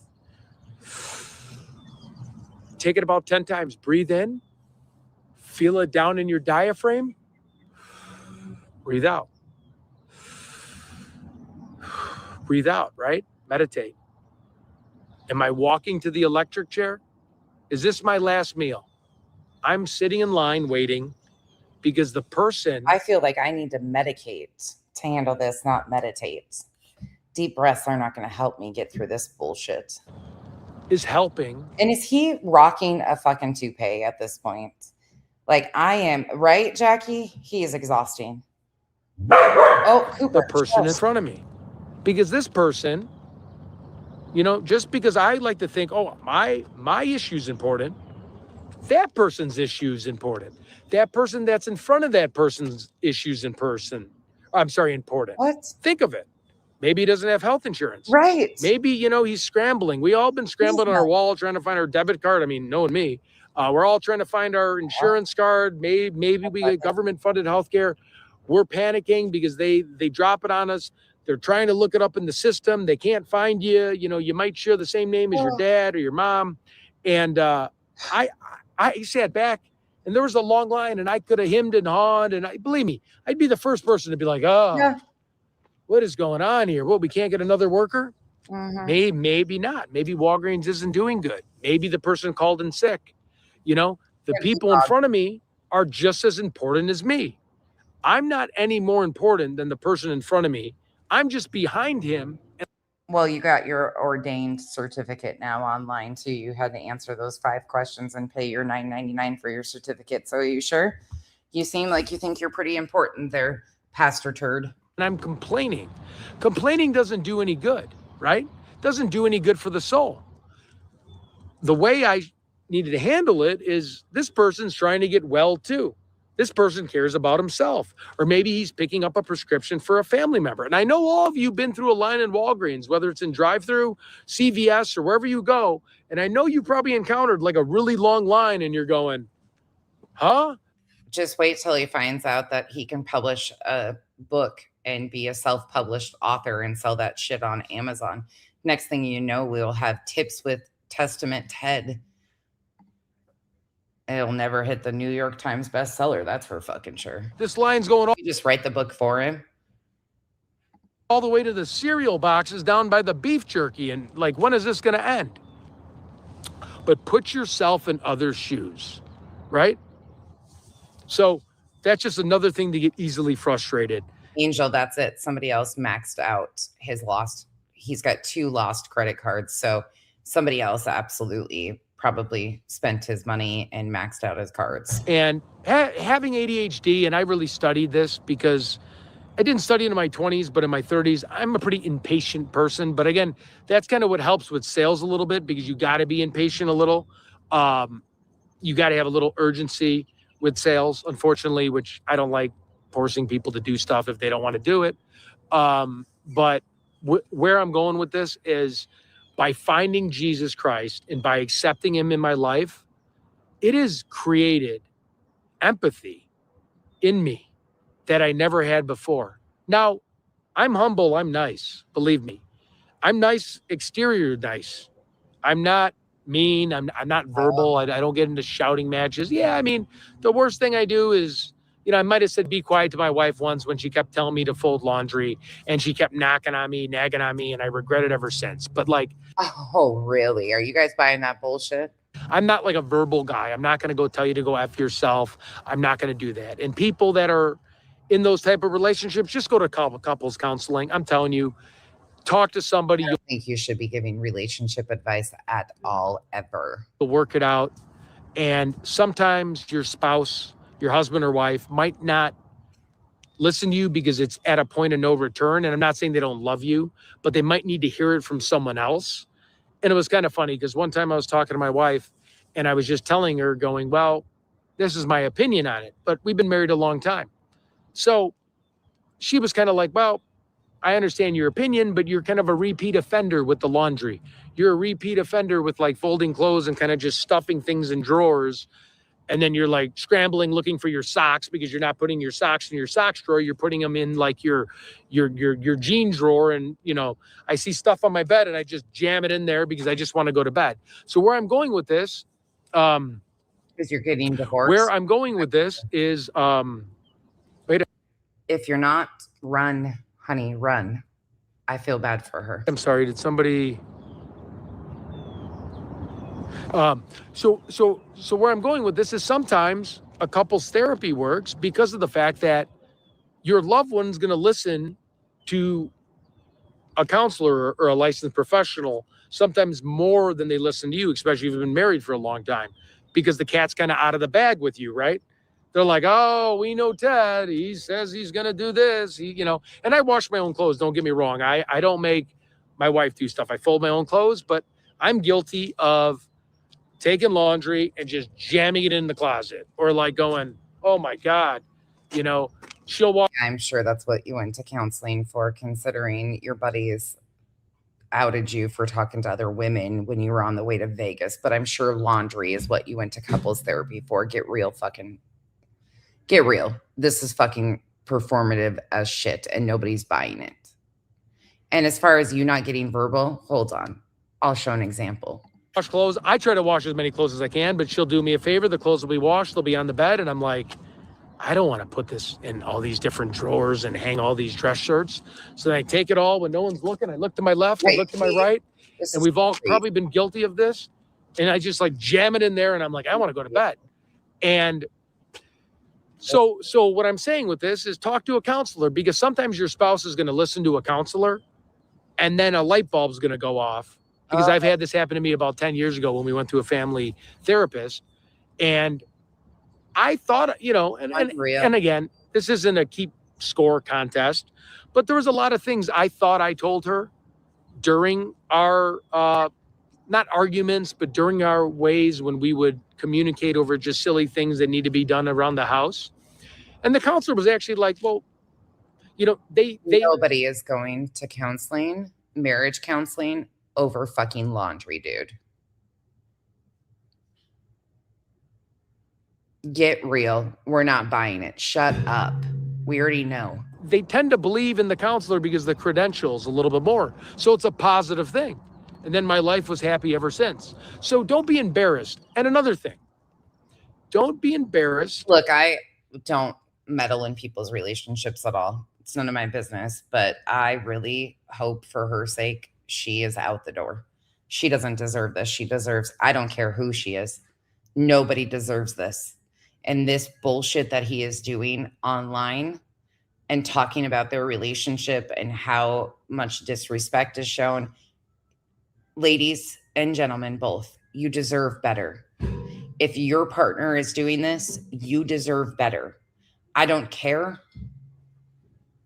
Take it about 10 times. Breathe in. Feel it down in your diaphragm. Breathe out. Breathe out, right? Meditate. Am I walking to the electric chair? Is this my last meal? I'm sitting in line waiting because the person... I feel like I need to medicate to handle this, not meditate. Deep breaths are not going to help me get through this bullshit. Is helping. And is he rocking a fucking toupee at this point? Like I am, right, Jackie? He is exhausting. Oh, Cooper. The person in front of me. Because this person, just because I like to think, my issue is important, that person's issue is important. That person that's in front of that person's issues important. What? Think of it. Maybe he doesn't have health insurance. Right. Maybe, he's scrambling. We all been scrambling on our wall trying to find our debit card. I mean, knowing me, we're all trying to find our insurance card. Maybe we get government funded healthcare. We're panicking because they drop it on us. They're trying to look it up in the system. They can't find you. You might share the same name as your dad or your mom. And I sat back and there was a long line and I could have hemmed and hawed. And believe me, I'd be the first person to be like, what is going on here? Well, we can't get another worker? Mm-hmm. Maybe not. Maybe Walgreens isn't doing good. Maybe the person called in sick. The people in front of me are just as important as me. I'm not any more important than the person in front of me. I'm just behind him. Well, you got your ordained certificate now online too. You had to answer those 5 questions and pay your $9.99 for your certificate. So are you sure? You seem like you think you're pretty important there, Pastor Turd. And I'm complaining. Complaining doesn't do any good, right? Doesn't do any good for the soul. The way I needed to handle it is this person's trying to get well too. This person cares about himself. Or maybe he's picking up a prescription for a family member. And I know all of you have been through a line in Walgreens, whether it's in drive-through, CVS, or wherever you go. And I know you probably encountered like a really long line and you're going, huh? Just wait till he finds out that he can publish a book and be a self-published author and sell that shit on Amazon. Next thing you know, we'll have Tips with Testament Ted. It'll never hit the New York Times bestseller. That's for fucking sure. This line's going all, you just write the book for him. All the way to the cereal boxes down by the beef jerky. And like, when is this going to end? But put yourself in other shoes, right? So that's just another thing to get easily frustrated. Angel, that's it. Somebody else maxed out his lost. He's got 2 lost credit cards. So somebody else absolutely probably spent his money and maxed out his cards. And having ADHD, and I really studied this because I didn't study in my 20s, but in my 30s, I'm a pretty impatient person. But again, that's kind of what helps with sales a little bit, because you got to be impatient a little. You got to have a little urgency with sales, unfortunately, which I don't like forcing people to do stuff if they don't want to do it. But where I'm going with this is by finding Jesus Christ and by accepting him in my life, it has created empathy in me that I never had before. Now, I'm humble, I'm nice, believe me. I'm nice, exterior nice. I'm not mean, I'm not verbal, I don't get into shouting matches. Yeah, I mean, the worst thing I do is, you know, I might have said be quiet to my wife once when she kept telling me to fold laundry, and she kept knocking on me, nagging on me, and I regret it ever since. But like, oh, really? Are you guys buying that bullshit? I'm not like a verbal guy. I'm not going to go tell you to go F yourself. I'm not going to do that. And people that are in those type of relationships, just go to couples counseling. I'm telling you, talk to somebody. I don't think you should be giving relationship advice at all, ever. You'll work it out. And sometimes your spouse, your husband or wife might not listen to you because it's at a point of no return. And I'm not saying they don't love you, but they might need to hear it from someone else. And it was kind of funny because one time I was talking to my wife and I was just telling her going, well, this is my opinion on it, but we've been married a long time. So she was kind of like, well, I understand your opinion, but you're kind of a repeat offender with the laundry. You're a repeat offender with like folding clothes and kind of just stuffing things in drawers. And then you're like scrambling, looking for your socks because you're not putting your socks in your socks drawer. You're putting them in like your jean drawer. And, you know, I see stuff on my bed and I just jam it in there because I just want to go to bed. So where I'm going with this, because you're getting divorced. Where I'm going with this is, if you're not, run, honey, run. I feel bad for her. I'm sorry. Did somebody? So where I'm going with this is sometimes a couple's therapy works because of the fact that your loved one's going to listen to a counselor or a licensed professional sometimes more than they listen to you, especially if you've been married for a long time, because the cat's kind of out of the bag with you, right? They're like, oh, we know Ted. He says he's going to do this. And I wash my own clothes. Don't get me wrong. I don't make my wife do stuff. I fold my own clothes, but I'm guilty of taking laundry and just jamming it in the closet, or like going, oh my God, she'll walk. I'm sure that's what you went to counseling for, considering your buddies outed you for talking to other women when you were on the way to Vegas. But I'm sure laundry is what you went to couples therapy for. Get real. This is fucking performative as shit and nobody's buying it. And as far as you not getting verbal, hold on. I'll show an example. Wash clothes. I try to wash as many clothes as I can, but she'll do me a favor. The clothes will be washed. They'll be on the bed. And I'm like, I don't want to put this in all these different drawers and hang all these dress shirts. So then I take it all when no one's looking. I look to my left, I look to my right. And we've all probably been guilty of this. And I just like jam it in there. And I'm like, I want to go to bed. And so what I'm saying with this is talk to a counselor, because sometimes your spouse is going to listen to a counselor and then a light bulb is going to go off. Because I've had this happen to me about 10 years ago when we went to a family therapist. And I thought, and again, this isn't a keep score contest, but there was a lot of things I thought I told her during our, not arguments, but during our ways when we would communicate over just silly things that need to be done around the house. And the counselor was actually like, well, nobody is going to counseling, marriage counseling, over fucking laundry, dude. Get real. We're not buying it. Shut up. We already know. they tend to believe in the counselor because the credentials a little bit more. So it's a positive thing. And then my life was happy ever since. So don't be embarrassed. And another thing, don't be embarrassed. Look, I don't meddle in people's relationships at all. It's none of my business, but I really hope for her sake she is out the door. She doesn't deserve this. She deserves, I don't care who she is. Nobody deserves this. And this bullshit that he is doing online and talking about their relationship and how much disrespect is shown. Ladies and gentlemen, both, you deserve better. If your partner is doing this, you deserve better. I don't care.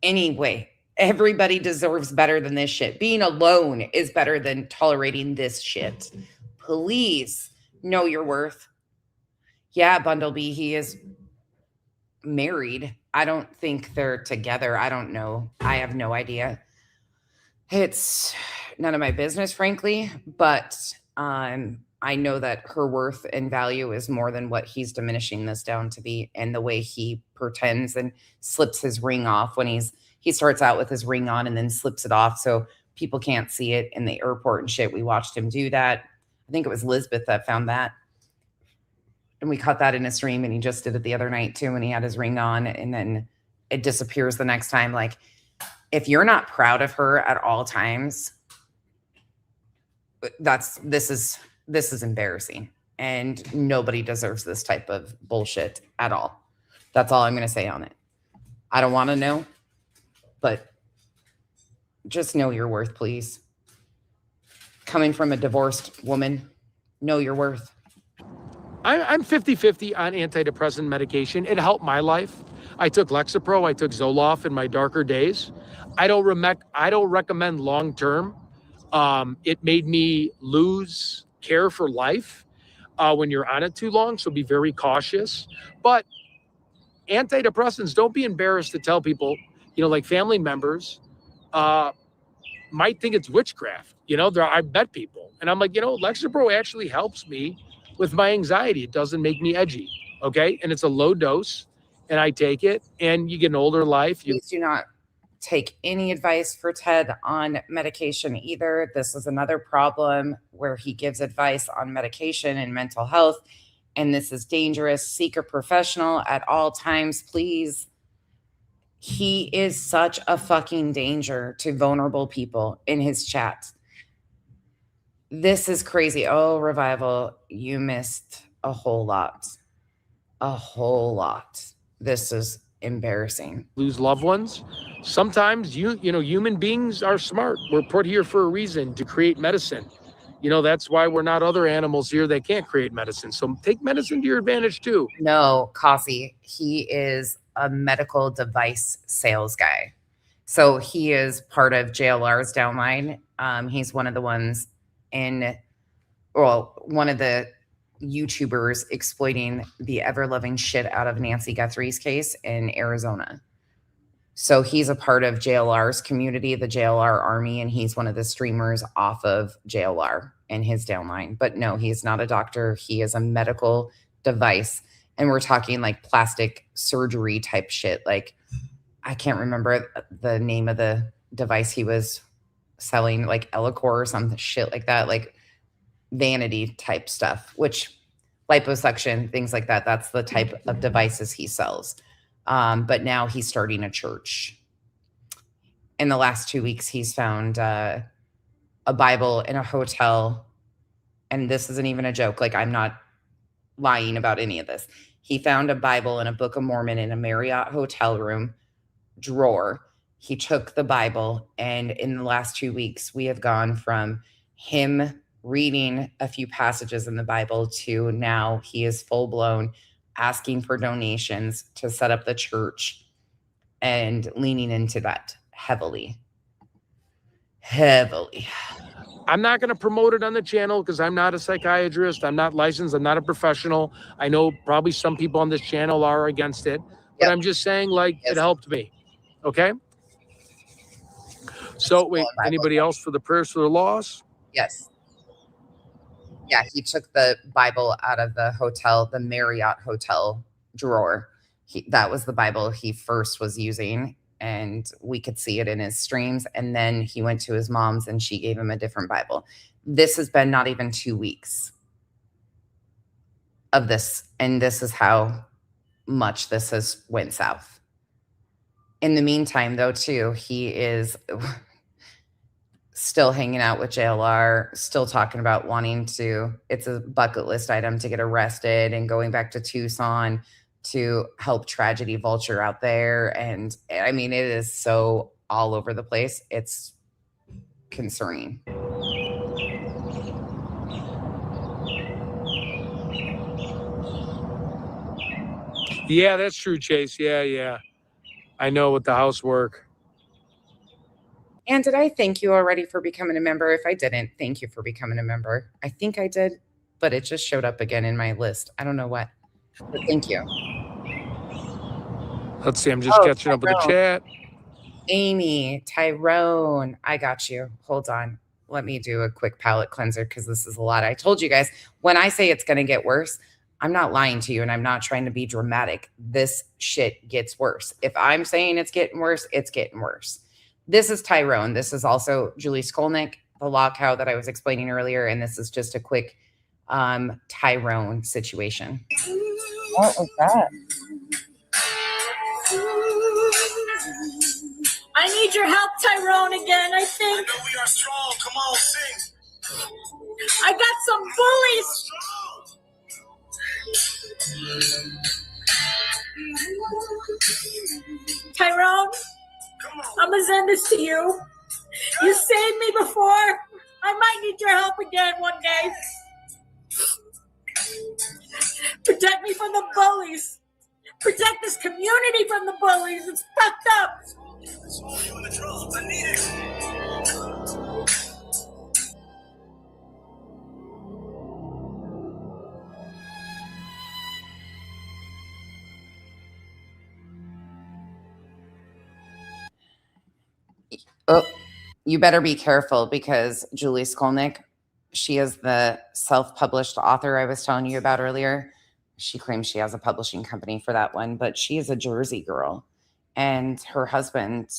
Anyway, everybody deserves better than this shit. Being alone is better than tolerating this shit. Please know your worth. Yeah, Bundlebee, he is married. I don't think they're together. I don't know. I have no idea. It's none of my business, frankly, but I know that her worth and value is more than what he's diminishing this down to be. And the way he pretends and slips his ring off when he starts out with his ring on and then slips it off so people can't see it in the airport and shit. We watched him do that. I think it was Lisbeth that found that. And we caught that in a stream, and he just did it the other night too when he had his ring on, and then it disappears the next time. Like, if you're not proud of her at all times, this is embarrassing, and nobody deserves this type of bullshit at all. That's all I'm going to say on it. I don't want to know, but just know your worth, please. Coming from a divorced woman, know your worth. I'm 50-50 on antidepressant medication. It helped my life. I took Lexapro, I took Zoloft in my darker days. I don't recommend long-term. It made me lose care for life when you're on it too long, so be very cautious. But antidepressants, don't be embarrassed to tell people, like family members might think it's witchcraft. I've met people, and I'm like, Lexapro actually helps me with my anxiety. It doesn't make me edgy, okay? And it's a low dose, and I take it, and you get an older life. Please do not take any advice for Ted on medication either. This is another problem where he gives advice on medication and mental health, and this is dangerous. Seek a professional at all times, please. He is such a fucking danger to vulnerable people in his chats. This is crazy. Oh, Revival, you missed a whole lot. A whole lot. This is embarrassing. Lose loved ones. Sometimes human beings are smart. We're put here for a reason, to create medicine. That's why we're not other animals here that can't create medicine. So take medicine to your advantage too. No, Kasi, he is a medical device sales guy. So he is part of JLR's downline. He's one of the ones one of the YouTubers exploiting the ever-loving shit out of Nancy Guthrie's case in Arizona. So he's a part of JLR's community, the JLR army, and he's one of the streamers off of JLR and his downline. But no, he's not a doctor. He is a medical device. And we're talking like plastic surgery type shit. Like, I can't remember the name of the device he was selling, like Elicor or some shit like that, like vanity type stuff, which liposuction, things like that. That's the type of devices he sells. But now he's starting a church. In the last 2 weeks, he's found a Bible in a hotel. And this isn't even a joke. Like, I'm not lying about any of this. He found a Bible and a Book of Mormon in a Marriott hotel room drawer. He took the Bible, and in the last 2 weeks, we have gone from him reading a few passages in the Bible to now he is full blown asking for donations to set up the church and leaning into that heavily. I'm not going to promote it on the channel because I'm not a psychiatrist. I'm not licensed. I'm not a professional. I know probably some people on this channel are against it, but I'm just saying, like, it helped me. Okay. So wait, anybody else for the prayers for the loss? Yes. Yeah, he took the Bible out of the hotel, the Marriott hotel drawer. That was the Bible he first was using. and we could see it in his streams. And then he went to his mom's and she gave him a different Bible. This has been not even 2 weeks of this. And this is how much this has went south. In the meantime, though, too, he is still hanging out with JLR, still talking about wanting to, it's a bucket list item to get arrested and going back to Tucson to help Tragedy Vulture out there. And I mean, it is so all over the place. It's concerning. Yeah, that's true, Chase. Yeah. I know with the housework. And did I thank you already for becoming a member? If I didn't, thank you for becoming a member. I think I did, but it just showed up again in my list. I don't know what, but thank you. Let's see. I'm just catching up with the chat. Amy, Tyrone, I got you. Hold on. Let me do a quick palate cleanser because this is a lot. I told you guys, when I say it's going to get worse, I'm not lying to you and I'm not trying to be dramatic. This shit gets worse. If I'm saying it's getting worse, it's getting worse. This is Tyrone. This is also Julie Skolnick, the lockhouse that I was explaining earlier. And this is just a quick Tyrone situation. What was that? I need your help, Tyrone, again, I think. I know we are strong. Come on, sing. I got some bullies. Tyrone, I'm gonna send this to you. You saved me before. I might need your help again one day. Protect me from the bullies. Protect this community from the bullies. It's fucked up. I need it. Oh, you better be careful because Julie Skolnick, she is the self-published author I was telling you about earlier. She claims she has a publishing company for that one, but she is a Jersey girl. And her husband,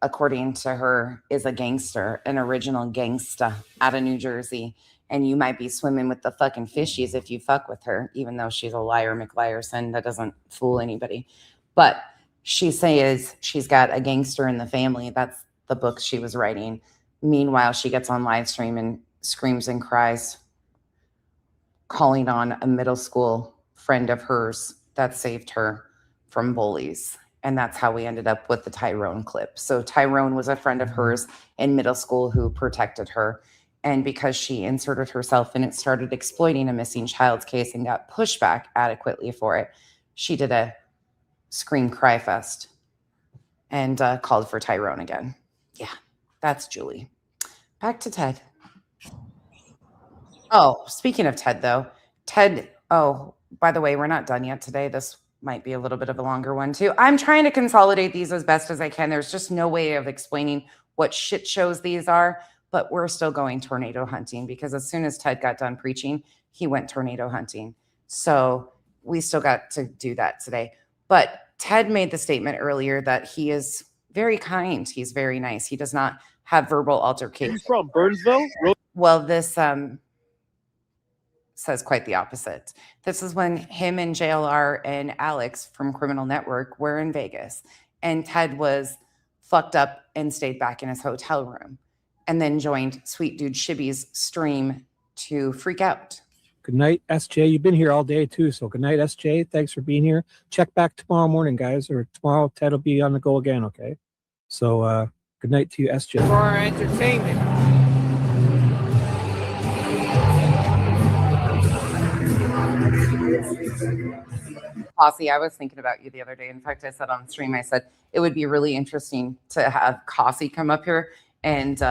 according to her, is a gangster, an original gangsta out of New Jersey. And you might be swimming with the fucking fishies if you fuck with her, even though she's a liar McLiarson. That doesn't fool anybody. But she says she's got a gangster in the family. That's the book she was writing. Meanwhile, she gets on live stream and screams and cries, calling on a middle school friend of hers that saved her from bullies. And that's how we ended up with the Tyrone clip. So Tyrone was a friend of hers in middle school who protected her. And because she inserted herself and it started exploiting a missing child's case and got pushback adequately for it, she did a scream cry fest and called for Tyrone again. Yeah, that's Julie. Back to Ted. Oh, speaking of Ted, though, Ted, oh, by the way, we're not done yet today. This might be a little bit of a longer one, too. I'm trying to consolidate these as best as I can. There's just no way of explaining what shit shows these are, but we're still going tornado hunting because as soon as Ted got done preaching, he went tornado hunting. So we still got to do that today. But Ted made the statement earlier that he is very kind. He's very nice. He does not have verbal altercations. He's from Burnsville? Well, this says quite the opposite. This is when him and JLR and Alex from Criminal Network were in Vegas, and Ted was fucked up and stayed back in his hotel room, and then joined Sweet Dude Shibby's stream to freak out. Good night, SJ. You've been here all day too, so good night, SJ. Thanks for being here. Check back tomorrow morning, guys, or tomorrow Ted will be on the go again, okay? So good night to you, SJ. For our entertainment. Posse, I was thinking about you the other day. In fact, I said on stream, I said it would be really interesting to have Posse come up here and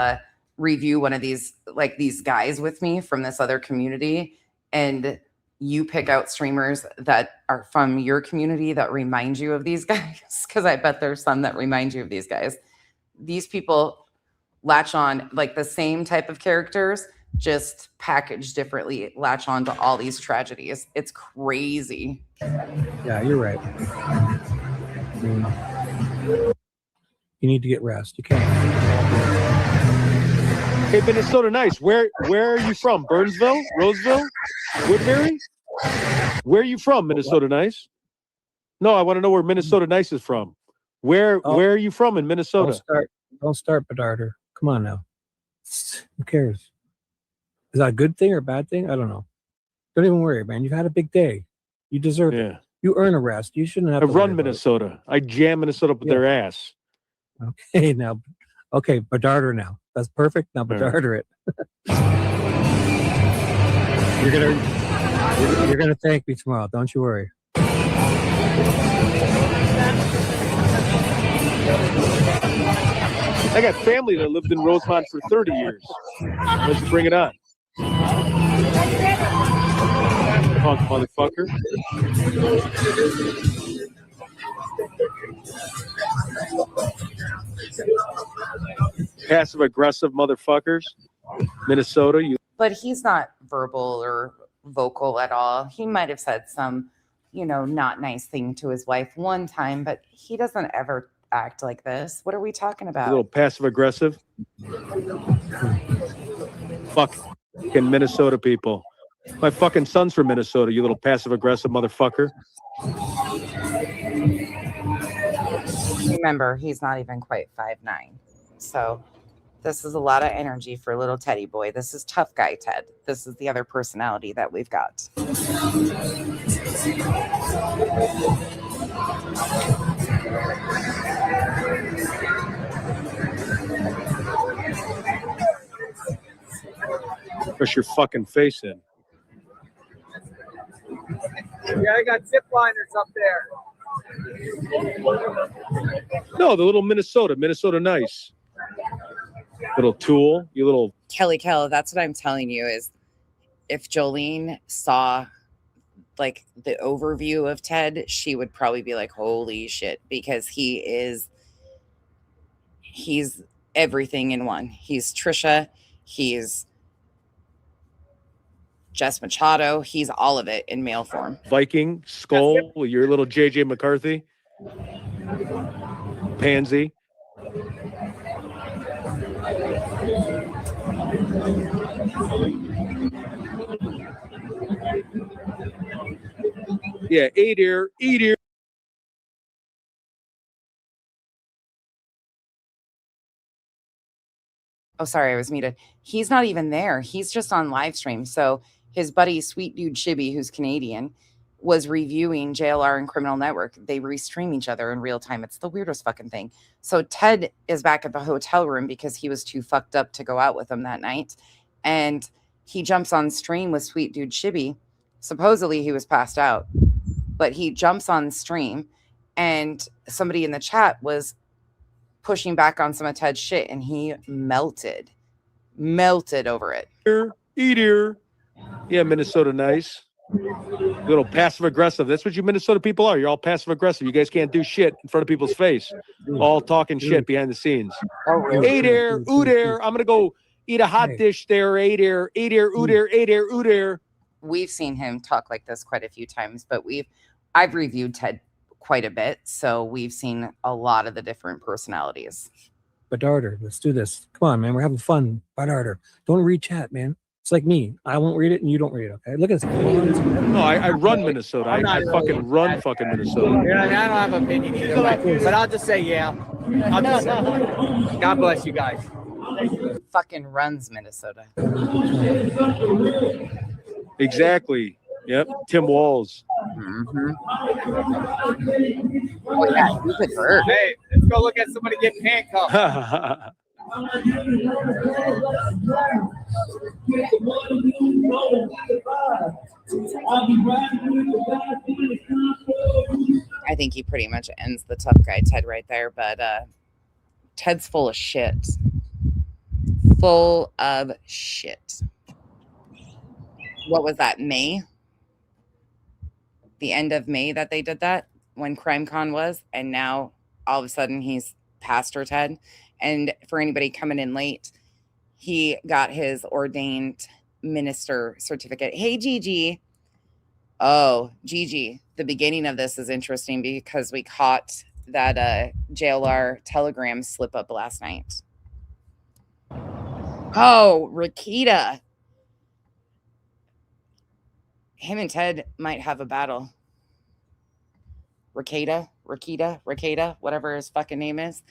review one of these, like these guys with me from this other community, and you pick out streamers that are from your community that remind you of these guys, because I bet there's some that remind you of these guys. These people latch on, like the same type of characters, just packaged differently, latch on to all these tragedies. It's crazy. Yeah, you're right. You need to get rest. You can't. Hey, Minnesota Nice. Where are you from? Burnsville? Roseville? Woodbury? Where are you from, Minnesota Nice? No, I want to know where Minnesota Nice is from. Where are you from in Minnesota? Don't start, Bedarder. Come on now. Who cares? Is that a good thing or a bad thing? I don't know. Don't even worry, man. You've had a big day. You deserve it. You earn a rest. You shouldn't have I to run Minnesota. I jam Minnesota up with their ass. Okay, now. Okay, Bedarder now. That's perfect. Now Bedarder it. You're gonna thank me tomorrow. Don't you worry. I got family that lived in Rosemont for 30 years. Let's bring it on. Punk motherfucker. Passive aggressive motherfuckers. Minnesota, you. But he's not verbal or vocal at all. He might have said some, not nice thing to his wife one time, but he doesn't ever act like this. What are we talking A about? little passive aggressive. Fucking Minnesota people. My fucking son's from Minnesota, you little passive aggressive motherfucker. Remember, he's not even quite 5'9". So this is a lot of energy for little Teddy boy. This is tough guy Ted. This is the other personality that we've got. Push your fucking face in. Yeah, I got zip liners up there. No, the little Minnesota Nice. Little tool, you little. Kelly Kell, that's what I'm telling you is if Jolene saw like the overview of Ted, she would probably be like, holy shit, because he's everything in one. He's Trisha. He's Jess Machado. He's all of it in male form. Viking, Skull, your little JJ McCarthy. Pansy. Yeah, eat here. Oh, sorry, I was muted. He's not even there. He's just on live stream. So his buddy, Sweet Dude Shibby, who's Canadian, was reviewing JLR and Criminal Network. They restream each other in real time. It's the weirdest fucking thing. So Ted is back at the hotel room because he was too fucked up to go out with him that night. And he jumps on stream with Sweet Dude Shibby. Supposedly he was passed out. But he jumps on stream and somebody in the chat was pushing back on some of Ted's shit and he melted over it. Eat here. Yeah, Minnesota Nice. Little passive aggressive. That's what you Minnesota people are. You're all passive aggressive. You guys can't do shit in front of people's face. All talking shit behind the scenes. Hey there, ooh there. I'm gonna go eat a hot dish there. Hey there, ooh there, hey there, ooh there. We've seen him talk like this quite a few times, but I've reviewed Ted quite a bit, so we've seen a lot of the different personalities. Bedarder, let's do this. Come on, man. We're having fun. Bedarder. Don't read chat, man. It's like me. I won't read it and you don't read it, okay? Look at this. No, I run Minnesota. I fucking run fucking Minnesota. Yeah, I don't have an opinion either way, but I'll just say yeah. I'll just say, God bless you guys. Fucking runs Minnesota. Exactly. Yep. Tim Walls. Mm-hmm. Oh, yeah, you could hurt. Hey, let's go look at somebody getting handcuffed. I think he pretty much ends the tough guy Ted right there, but Ted's full of shit. Full of shit. What was that, May? The end of May that they did that when CrimeCon was, and now all of a sudden he's Pastor Ted. And for anybody coming in late, he got his ordained minister certificate. Hey, Gigi. Oh, Gigi, the beginning of this is interesting because we caught that JLR telegram slip up last night. Oh, Rakita. Him and Ted might have a battle. Rakita, whatever his fucking name is.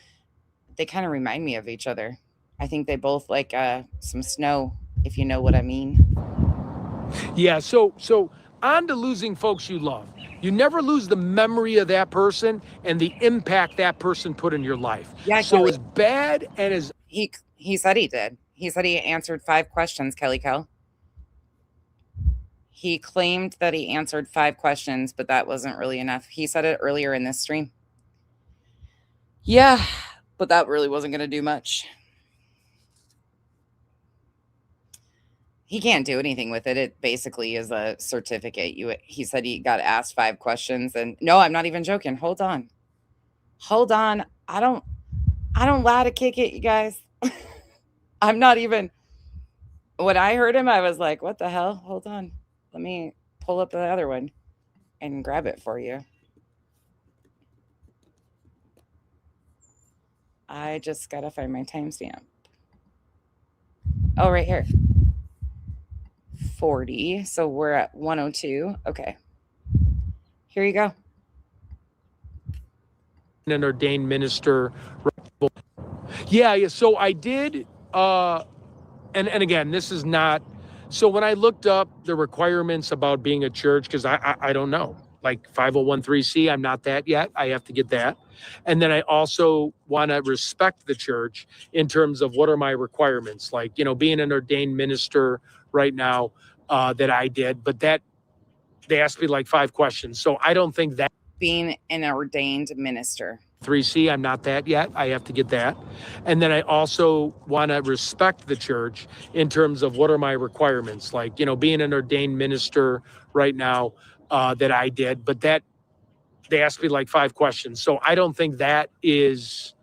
They kind of remind me of each other. I think they both like some snow, if you know what I mean. Yeah, so on to losing folks you love. You never lose the memory of that person and the impact that person put in your life. Yeah, so Kelly. as bad and as He said he did. He said he answered 5 questions, Kelly Kel. He claimed that he answered 5 questions, but that wasn't really enough. He said it earlier in this stream. Yeah, but that really wasn't going to do much. He can't do anything with it. It basically is a certificate. He said he got asked 5 questions, and no, I'm not even joking. Hold on. I don't lie to kick it, you guys. I'm not even. When I heard him, I was like, what the hell? Hold on. Let me pull up the other one and grab it for you. I just got to find my timestamp. Oh, right here. 40. So we're at 102. Okay. Here you go. an ordained minister. Yeah. So I did, and again, this is not, so when I looked up the requirements about being a church, because I don't know, like 501(c), I'm not that yet. I have to get that. And then I also want to respect the church in terms of what are my requirements, like, being an ordained minister right now that I did, but that they asked me like 5 questions. So I don't think that being an ordained minister. 3C, I'm not that yet. I have to get that. And then I also want to respect the church in terms of what are my requirements, like, being an ordained minister right now that I did, but that they asked me like 5 questions. So I don't think that is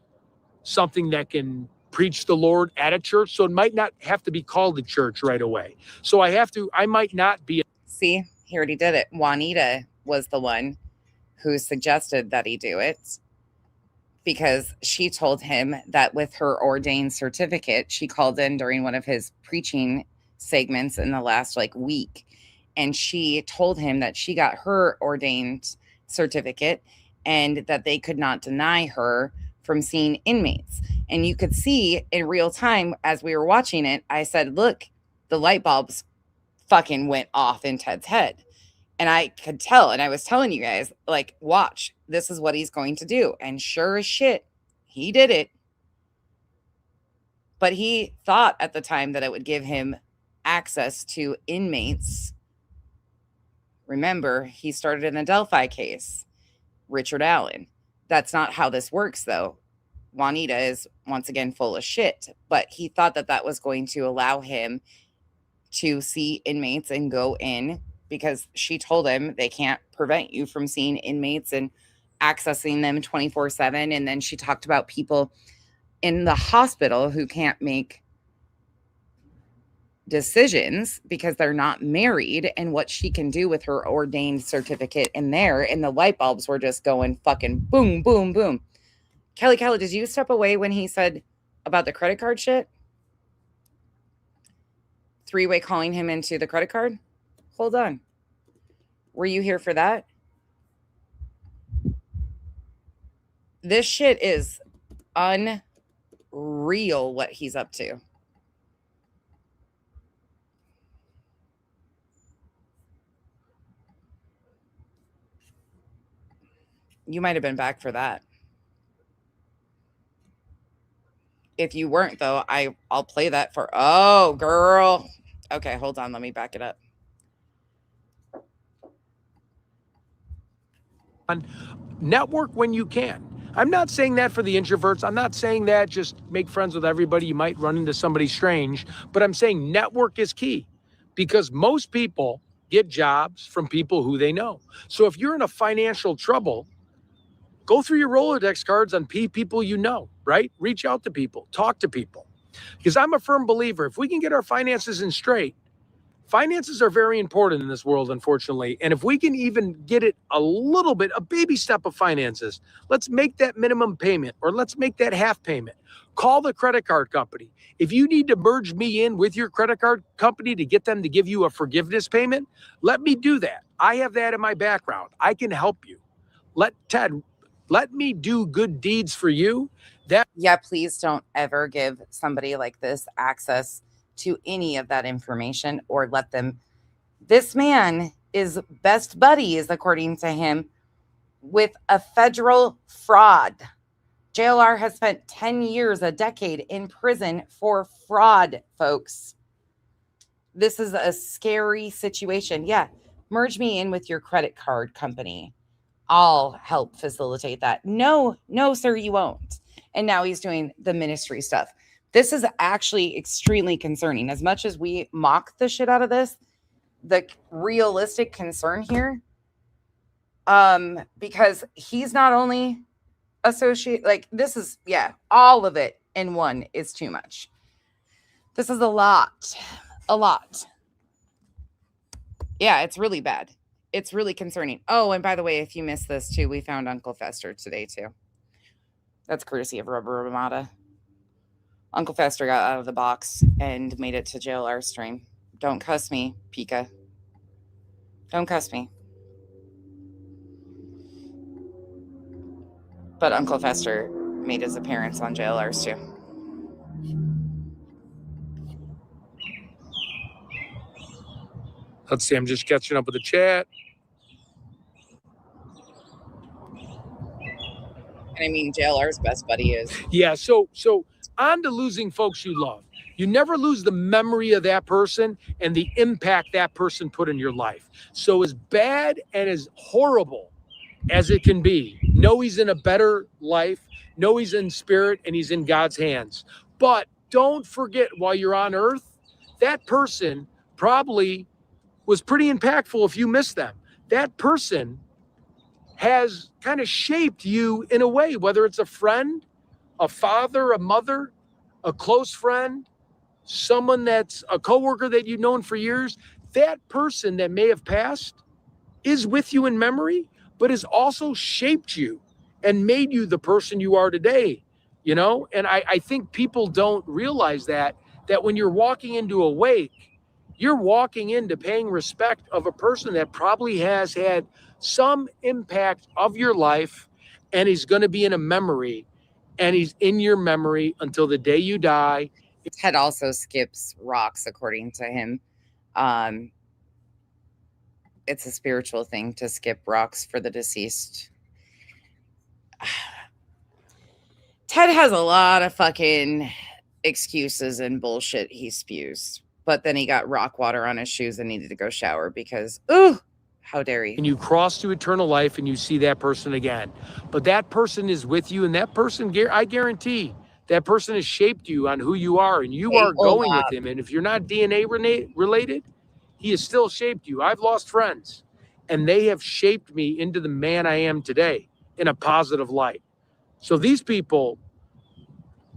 something that can preach the Lord at a church. So it might not have to be called a church right away. So I might not be. See, he already did it. Juanita was the one who suggested that he do it, because she told him that with her ordained certificate, she called in during one of his preaching segments in the last week. And she told him that she got her ordained certificate and that they could not deny her from seeing inmates. And you could see in real time as we were watching it, I said, look, the light bulbs fucking went off in Ted's head. And I could tell, and I was telling you guys, watch, this is what he's going to do. And sure as shit, he did it. But he thought at the time that it would give him access to inmates. Remember, he started in the Delphi case, Richard Allen. That's not how this works, though. Juanita is, once again, full of shit. But he thought that that was going to allow him to see inmates and go in, because she told him they can't prevent you from seeing inmates and accessing them 24/7. And then she talked about people in the hospital who can't make decisions because they're not married, and what she can do with her ordained certificate in there. And the light bulbs were just going fucking boom, boom, boom. Kelly, did you step away when he said about the credit card shit? 3-way calling him into the credit card? Hold on. Were you here for that? This shit is unreal what he's up to. You might have been back for that. If you weren't, though, I'll play that for... Oh, girl. Okay, hold on. Let me back it up. Network when you can. I'm not saying that for the introverts. I'm not saying that just make friends with everybody. You might run into somebody strange, but I'm saying network is key, because most people get jobs from people who they know. So if you're in a financial trouble, go through your Rolodex cards on people you know, right? Reach out to people, talk to people. Because I'm a firm believer, if we can get our finances in straight, finances are very important in this world, unfortunately. And if we can even get it a little bit, a baby step of finances, let's make that minimum payment or let's make that half payment. Call the credit card company. If you need to merge me in with your credit card company to get them to give you a forgiveness payment, let me do that. I have that in my background. I can help you. Let me do good deeds for you. Yeah, please don't ever give somebody like this access to any of that information or let them. This man is best buddies, according to him, with a federal fraud. JLR has spent 10 years, a decade in prison for fraud, folks. This is a scary situation. Yeah, merge me in with your credit card company. I'll help facilitate that. No, sir, you won't. And now he's doing the ministry stuff. This is actually extremely concerning. As much as we mock the shit out of this, the realistic concern here, because he's not only associate, like this is, yeah, all of it in one is too much. This is a lot. Yeah, it's really bad. It's really concerning. Oh, and by the way, if you missed this too, we found Uncle Fester today too. That's courtesy of Rubber Ramada. Uncle Fester got out of the box and made it to JLR stream. Don't cuss me, Pika. Don't cuss me. But Uncle Fester made his appearance on JLR's too. Let's see. I'm just catching up with the chat. And I mean, JLR's best buddy is. Yeah. So on to losing folks you love. You never lose the memory of that person and the impact that person put in your life. So as bad and as horrible as it can be, know he's in a better life, know he's in spirit and he's in God's hands. But don't forget, while you're on earth, that person probably was pretty impactful if you missed them. That person has kind of shaped you in a way, whether it's a friend, a father, a mother, a close friend, someone that's a coworker that you've known for years. That person that may have passed is with you in memory, but has also shaped you and made you the person you are today, you know? And I think people don't realize that when you're walking into a wake, you're walking into paying respect of a person that probably has had some impact of your life, and he's going to be in a memory, and he's in your memory until the day you die. Ted also skips rocks, according to him. It's a spiritual thing to skip rocks for the deceased. Ted has a lot of fucking excuses and bullshit he spews. But then he got rock water on his shoes and needed to go shower because, ooh, how dare he? And you cross to eternal life and you see that person again. But that person is with you, and that person, I guarantee, that person has shaped you on who you are, and you are going with him. And if you're not DNA related, he has still shaped you. I've lost friends, and they have shaped me into the man I am today in a positive light. So these people,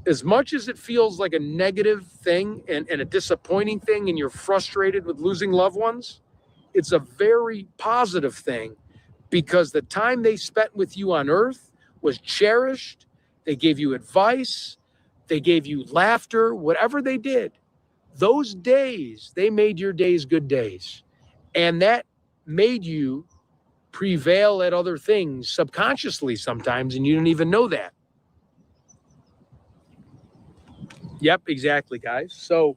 as much as it feels like a negative thing and a disappointing thing, and you're frustrated with losing loved ones, it's a very positive thing because the time they spent with you on earth was cherished. They gave you advice. They gave you laughter, whatever they did. Those days, they made your days good days. And that made you prevail at other things subconsciously sometimes, and you didn't even know that. Yep, exactly, guys. So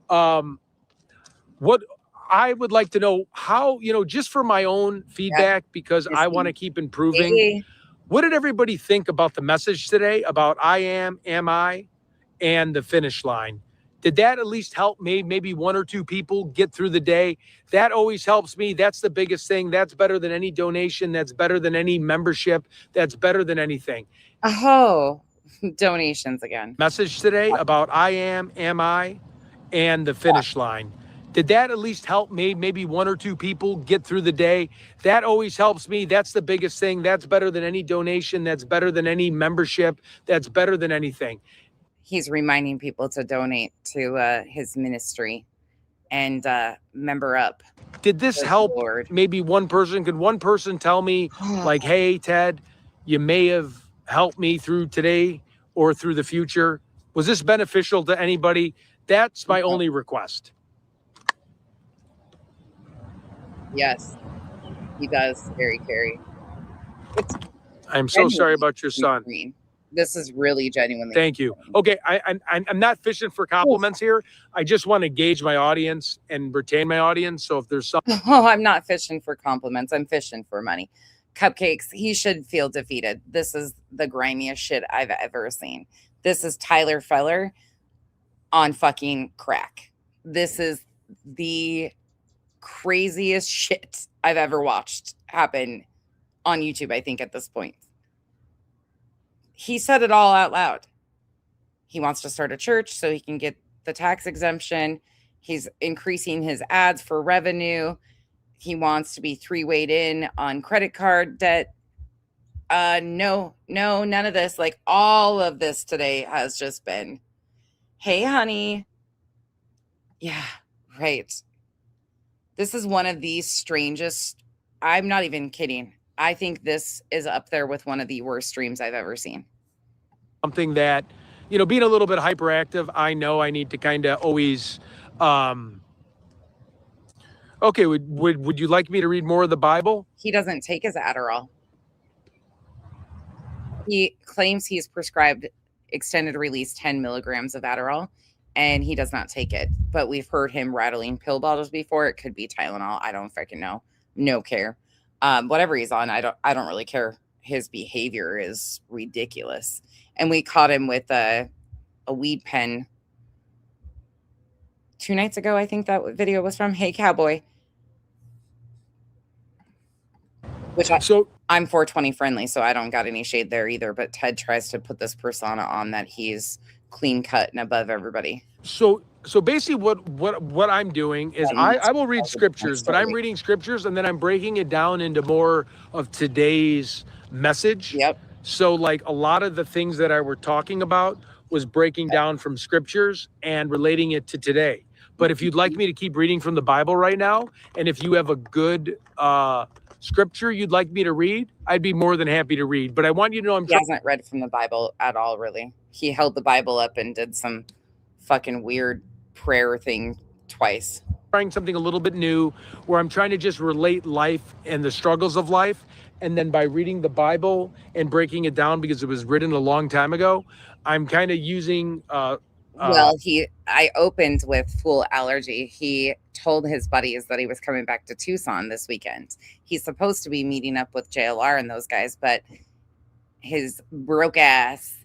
what I would like to know, how, just for my own feedback, because I want to keep improving. What did everybody think about the message today about I am I, and the finish line? Did that at least help me, maybe one or two people get through the day? That always helps me. That's the biggest thing. That's better than any donation. That's better than any membership. That's better than anything. Oh, donations again. Message today about I am I, and the finish line. Did that at least help me, maybe one or two people get through the day? That always helps me. That's the biggest thing. That's better than any donation. That's better than any membership. That's better than anything. He's reminding people to donate to his ministry. and member up. Did this Good help? Lord. Maybe one person. Could one person tell me, like, hey, Ted, you may have helped me through today or through the future? Was this beneficial to anybody? That's my only request. Yes, he does, Harry Carey. I'm so sorry about your son. This is really genuinely. Thank you. Okay, I'm not fishing for compliments here. I just want to gauge my audience and retain my audience. So if there's something, Oh, I'm not fishing for compliments. I'm fishing for money. Cupcakes, he should feel defeated. This is the grimiest shit I've ever seen. This is Tyler Feller on fucking crack. This is the craziest shit I've ever watched happen on YouTube, I think, at this point. He said it all out loud. He wants to start a church so he can get the tax exemption. He's increasing his ads for revenue. He wants to be 3-weighed in on credit card debt. No, none of this. Like, all of this today has just been, hey, honey. Yeah, right. This is one of the strangest. I'm not even kidding. I think this is up there with one of the worst streams I've ever seen. something that, you know, being a little bit hyperactive, I know I need to kind of always. Okay, would you like me to read more of the Bible? He doesn't take his Adderall. He claims he's prescribed extended release 10 milligrams of Adderall, and he does not take it. But we've heard him rattling pill bottles before. It could be Tylenol. I don't freaking know. No care. Whatever he's on, I don't really care. His behavior is ridiculous. And we caught him with a weed pen 2 nights ago. I think that video was from Hey Cowboy. Which I'm 420 friendly, so I don't got any shade there either. But Ted tries to put this persona on that he's clean cut and above everybody. So basically what I'm doing is I will read scriptures, but I'm reading scriptures and then I'm breaking it down into more of today's message. Yep. So like a lot of the things that I were talking about was breaking down from scriptures and relating it to today. But if you'd like me to keep reading from the Bible right now, and if you have a good scripture you'd like me to read, I'd be more than happy to read. But I want you to know he hasn't read from the Bible at all, really. He held the Bible up and did some fucking weird prayer thing twice. Trying something a little bit new where I'm trying to just relate life and the struggles of life. And then by reading the Bible and breaking it down because it was written a long time ago, I'm kind of using well, I opened with full allergy. He told his buddies that he was coming back to Tucson this weekend. He's supposed to be meeting up with JLR and those guys, but his broke ass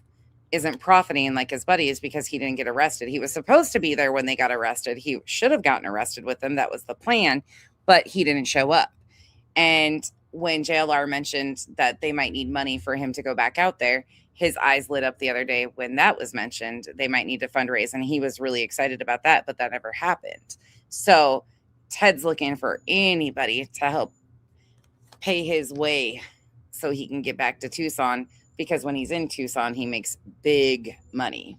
isn't profiting like his buddies because he didn't get arrested. He was supposed to be there when they got arrested. He should have gotten arrested with them. That was the plan, but he didn't show up. And when JLR mentioned that they might need money for him to go back out there, his eyes lit up the other day when that was mentioned. They might need to fundraise, and he was really excited about that, but that never happened. So Ted's looking for anybody to help pay his way so he can get back to Tucson, because when he's in Tucson, he makes big money.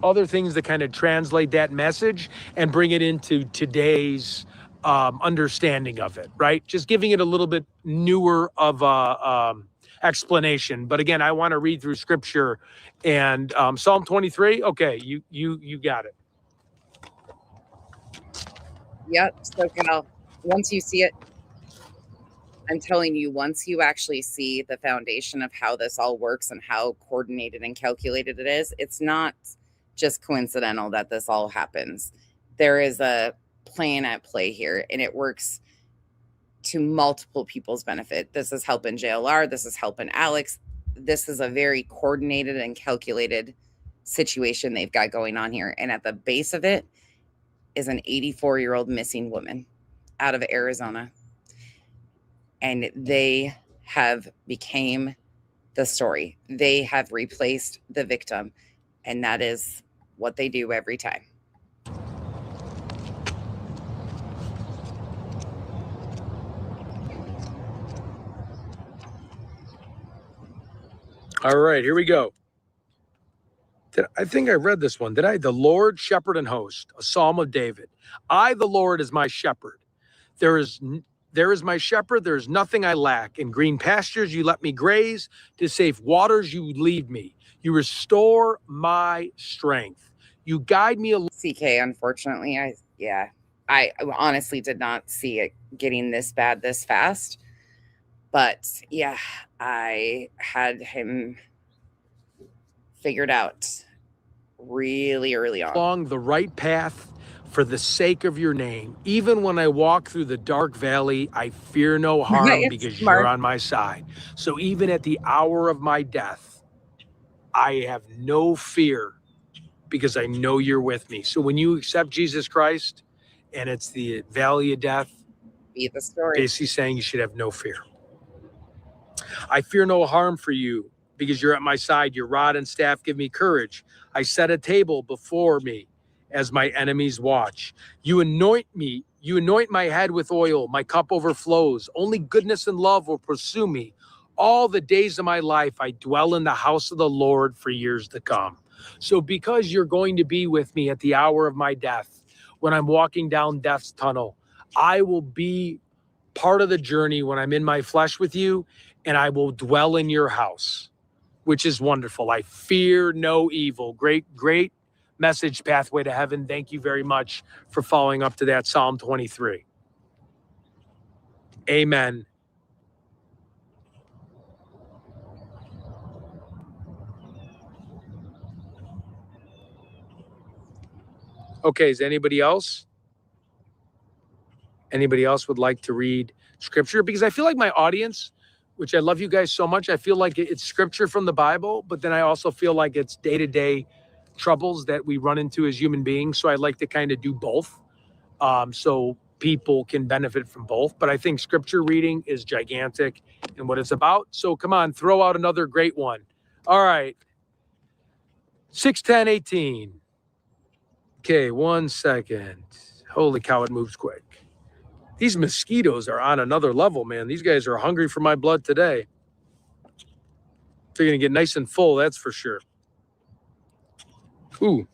Other things that kind of translate that message and bring it into today's understanding of it, right? Just giving it a little bit newer of a explanation. But again, I want to read through scripture and Psalm 23. Okay, you got it. Yep. So Cal, once you see it, I'm telling you, once you actually see the foundation of how this all works and how coordinated and calculated it is, it's not just coincidental that this all happens. There is a plan at play here, and it works to multiple people's benefit. This is helping JLR. This is helping Alex. This is a very coordinated and calculated situation they've got going on here. And at the base of it is an 84-year-old missing woman out of Arizona. And they have became the story. They have replaced the victim. And that is what they do every time. All right, here we go. I think I read this one. Did I? The Lord, shepherd and host, a psalm of David. I, the Lord, is my shepherd. There is my shepherd. There is nothing I lack. In green pastures you let me graze. To safe waters you lead me. You restore my strength. You guide me along. CK, unfortunately, I honestly did not see it getting this bad this fast. But yeah, I had him figured out really early on. Along the right path for the sake of your name. Even when I walk through the dark valley, I fear no harm It's because smart. you're on my side. So even at the hour of my death, I have no fear because I know you're with me. So when you accept Jesus Christ and it's the valley of death, Be the story. basically saying you should have no fear. I fear no harm for you because you're at my side. Your rod and staff give me courage. I set a table before me as my enemies watch. You anoint me. You anoint my head with oil. My cup overflows. Only goodness and love will pursue me. All the days of my life, I dwell in the house of the Lord for years to come. So because you're going to be with me at the hour of my death, when I'm walking down death's tunnel, I will be part of the journey when I'm in my flesh with you, and I will dwell in your house, which is wonderful. I fear no evil. Great message, Pathway to Heaven. Thank you very much for following up to that Psalm 23. Amen. Okay, is anybody else? Anybody else would like to read scripture? Because I feel like my audience, which I love you guys so much, I feel like it's scripture from the Bible, but then I also feel like it's day-to-day troubles that we run into as human beings. So I like to kind of do both, so people can benefit from both. But I think scripture reading is gigantic in what it's about. So come on, throw out another great one. All right. 6:10:18. Okay, 1 second. Holy cow, it moves quick. These mosquitoes are on another level, man. These guys are hungry for my blood today. They're going to get nice and full, that's for sure. Ooh.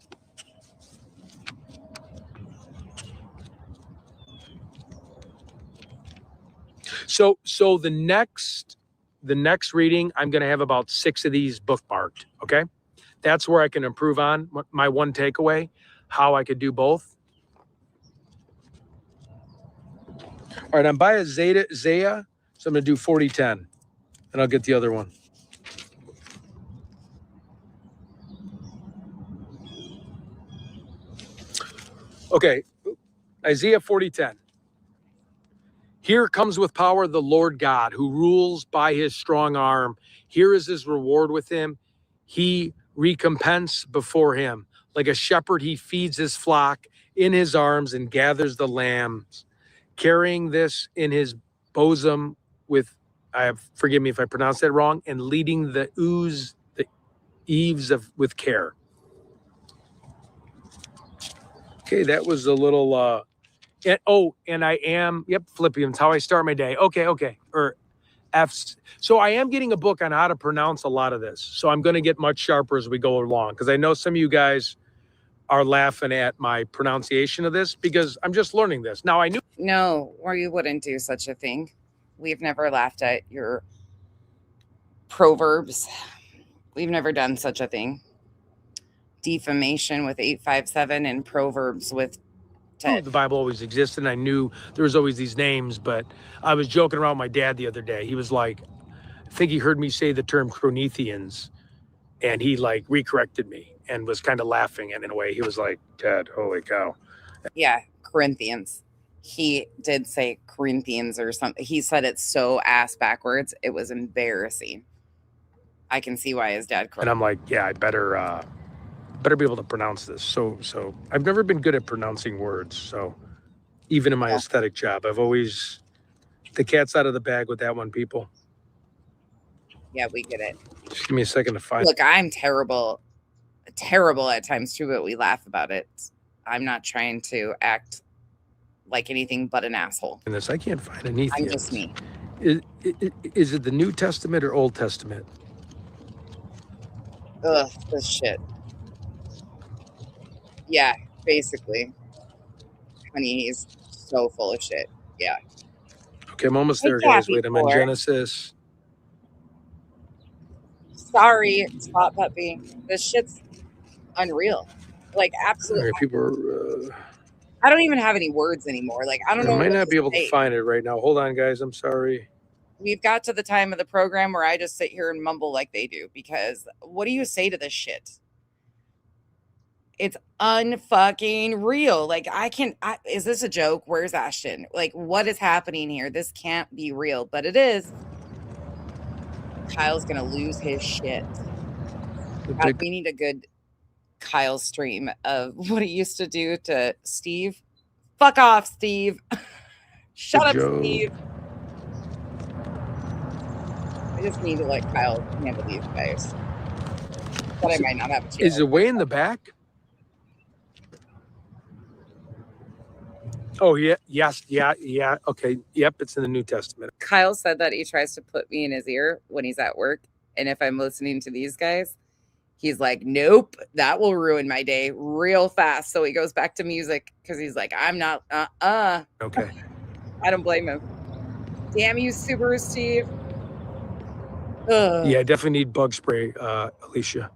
So the next reading, I'm going to have about 6 of these bookmarked, okay? That's where I can improve on my one takeaway, how I could do both. All right, I'm by a Zaya, so I'm going to do 40:10, and I'll get the other one. Okay, Isaiah 40:10. Here comes with power the Lord God, who rules by his strong arm. Here is his reward with him. He recompense before him. Like a shepherd, he feeds his flock in his arms and gathers the lambs, carrying this in his bosom with, forgive me if I pronounce that wrong, and leading the eaves with care. Okay, that was a little, and I am, Philippians, how I start my day. Okay. Or F's. So I am getting a book on how to pronounce a lot of this. So I'm going to get much sharper as we go along, because I know some of you guys are laughing at my pronunciation of this because I'm just learning this. Now I knew. No, or you wouldn't do such a thing. We've never laughed at your proverbs. We've never done such a thing. Defamation with 857 and proverbs with 10. The Bible always existed, and I knew there was always these names, but I was joking around with my dad the other day. He was like, I think he heard me say the term Chronethians, and he like recorrected me and was kind of laughing. And in a way, he was like, Dad, holy cow. Yeah, Corinthians. He did say Corinthians or something. He said it so ass backwards. It was embarrassing. I can see why his dad corrected. And I'm like, yeah, I better be able to pronounce this. So I've never been good at pronouncing words. So even in my aesthetic job, I've always, the cat's out of the bag with that one, people. Yeah, we get it. Just give me a second to find. Look, I'm terrible at times too, but we laugh about it. I'm not trying to act like anything but an asshole. In this, I can't find anything. I'm just me. Is it the New Testament or Old Testament? Ugh, this shit. Yeah, basically. Honey, he's so full of shit. Yeah. Okay, I'm almost Hey, there, guys. Kathy Wait, I'm in Ford. Genesis. Sorry, Spot Puppy. This shit's unreal. Like, All absolutely. right, people are. I don't even have any words anymore. Like, I don't I know might what not to be able to say. find it right now. Hold on, guys. I'm sorry. We've got to the time of the program where I just sit here and mumble like they do, because what do you say to this shit? It's unfucking real. Like, is this a joke? Where's Ashton? Like, what is happening here? This can't be real, but it is. Kyle's gonna lose his shit. God, we need a good Kyle stream of what he used to do to Steve. Fuck off, Steve. Shut up, Joe. Steve. I just need to let Kyle handle these guys. But I might not have a chance. Is it way in the back? Oh, yeah. Yes. Yeah. Yeah. Okay. Yep. It's in the New Testament. Kyle said that he tries to put me in his ear when he's at work. And if I'm listening to these guys, he's like, nope, that will ruin my day real fast. So he goes back to music because he's like, I'm not, Okay. I don't blame him. Damn you, Subaru Steve. Ugh. Yeah, I definitely need bug spray, Alicia.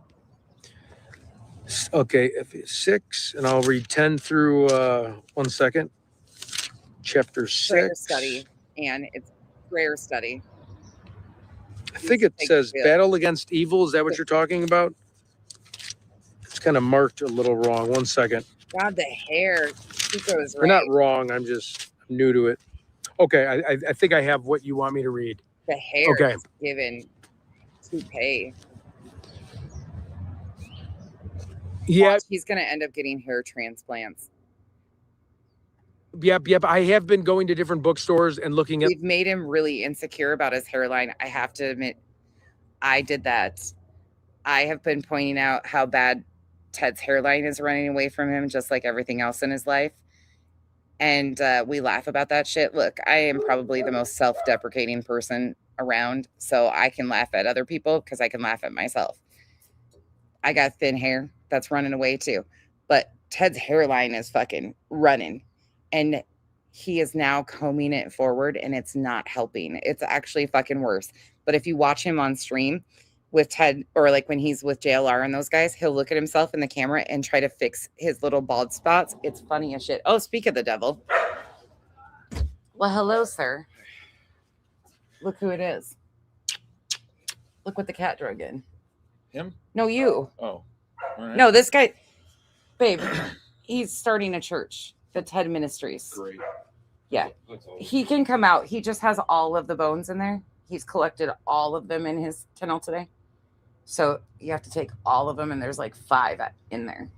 Okay, F6, and I'll read 10 through 1 second. Chapter Prayer 6. study. And it's prayer study. I think it says battle against evil. Is that what you're talking about? It's kind of marked a little wrong. 1 second. God, the hair. Chico's We're not right. wrong. I'm new to it. Okay, I think I have what you want me to read. The hair Okay. is given toupee. Yeah. He's going to end up getting hair transplants. Yep. I have been going to different bookstores and looking at. We've made him really insecure about his hairline. I have to admit, I did that. I have been pointing out how bad Ted's hairline is running away from him, just like everything else in his life. And we laugh about that shit. Look, I am probably the most self-deprecating person around, so I can laugh at other people because I can laugh at myself. I got thin hair that's running away too, but Ted's hairline is fucking running, and he is now combing it forward, and it's not helping. It's actually fucking worse. But if you watch him on stream with Ted, or like when he's with JLR and those guys, he'll look at himself in the camera and try to fix his little bald spots. It's funny as shit. Oh, speak of the devil. Well, hello, sir. Look who it is. Look what the cat drug in. Him? No, you. Oh. All right. No, this guy, babe, he's starting a church, the Ted Ministries. Great. Yeah. He can come out. He just has all of the bones in there. He's collected all of them in his kennel today. So you have to take all of them, and there's like 5 in there.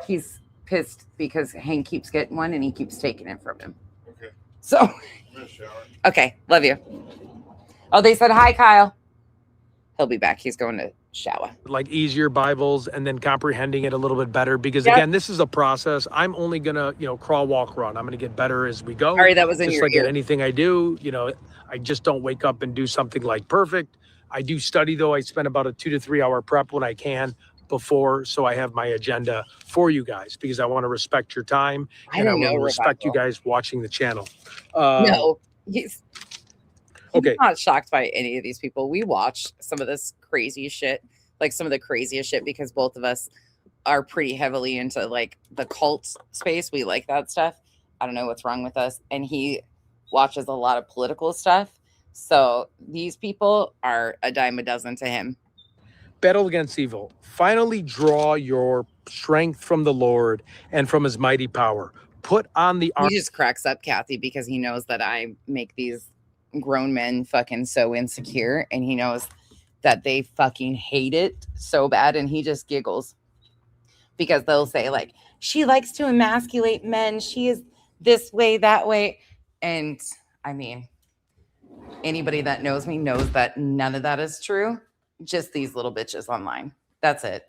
He's pissed because Hank keeps getting one, and he keeps taking it from him. Okay. So, I'm gonna shower. okay, love you. Oh, they said hi, Kyle. He'll be back. He's going to shower. Like easier Bibles and then comprehending it a little bit better, because Yep. again, this is a process. I'm only gonna, crawl, walk, run. I'm gonna get better as we go. Sorry, that was in just your like ear. at anything I do. I just don't wake up and do something like perfect. I do study though. I spend about a 2 to 3 hour prep when I can before, so I have my agenda for you guys, because I want to respect your time I and I don't want know, to respect you Rebecca. guys watching the channel. No, he's Okay. not shocked by any of these people. We watch some of this crazy shit, like some of the craziest shit, because both of us are pretty heavily into like the cult space. We like that stuff. I don't know what's wrong with us. And he watches a lot of political stuff. So these people are a dime a dozen to him. Battle against evil. Finally draw your strength from the Lord and from his mighty power. Put on the armor. He just cracks up, Kathy, because he knows that I make these grown men fucking so insecure, and he knows that they fucking hate it so bad, and he just giggles because they'll say like, she likes to emasculate men, she is this way, that way. And I mean, anybody that knows me knows that none of that is true. Just these little bitches online. That's it.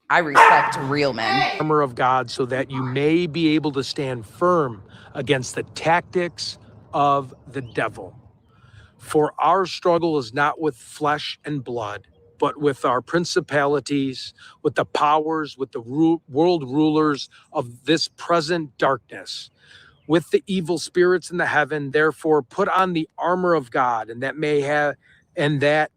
I respect real men. Armor of God, so that you may be able to stand firm against the tactics of the devil. For our struggle is not with flesh and blood, but with our principalities, with the powers, with the world rulers of this present darkness, with the evil spirits in the heaven. Therefore, put on the armor of God, and that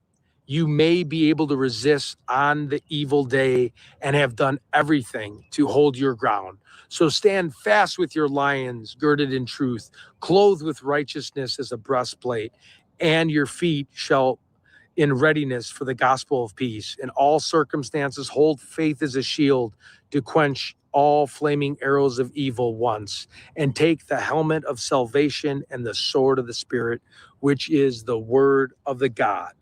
you may be able to resist on the evil day, and have done everything to hold your ground. So stand fast with your lions girded in truth, clothed with righteousness as a breastplate, and your feet shall in readiness for the gospel of peace. In all circumstances, hold faith as a shield to quench all flaming arrows of evil once, and take the helmet of salvation and the sword of the Spirit, which is the word of the God.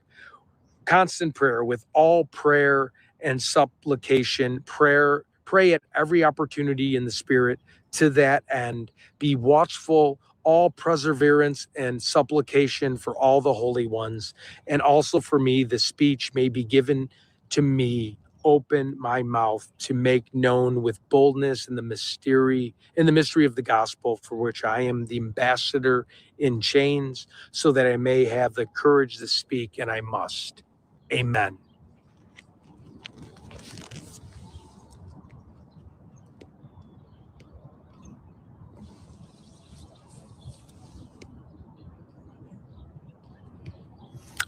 Constant prayer with all prayer and supplication, pray at every opportunity in the Spirit. To that end, be watchful, all perseverance and supplication for all the holy ones, and also for me, the speech may be given to me. Open my mouth to make known with boldness in the mystery of the gospel, for which I am the ambassador in chains, so that I may have the courage to speak, and I must. Amen.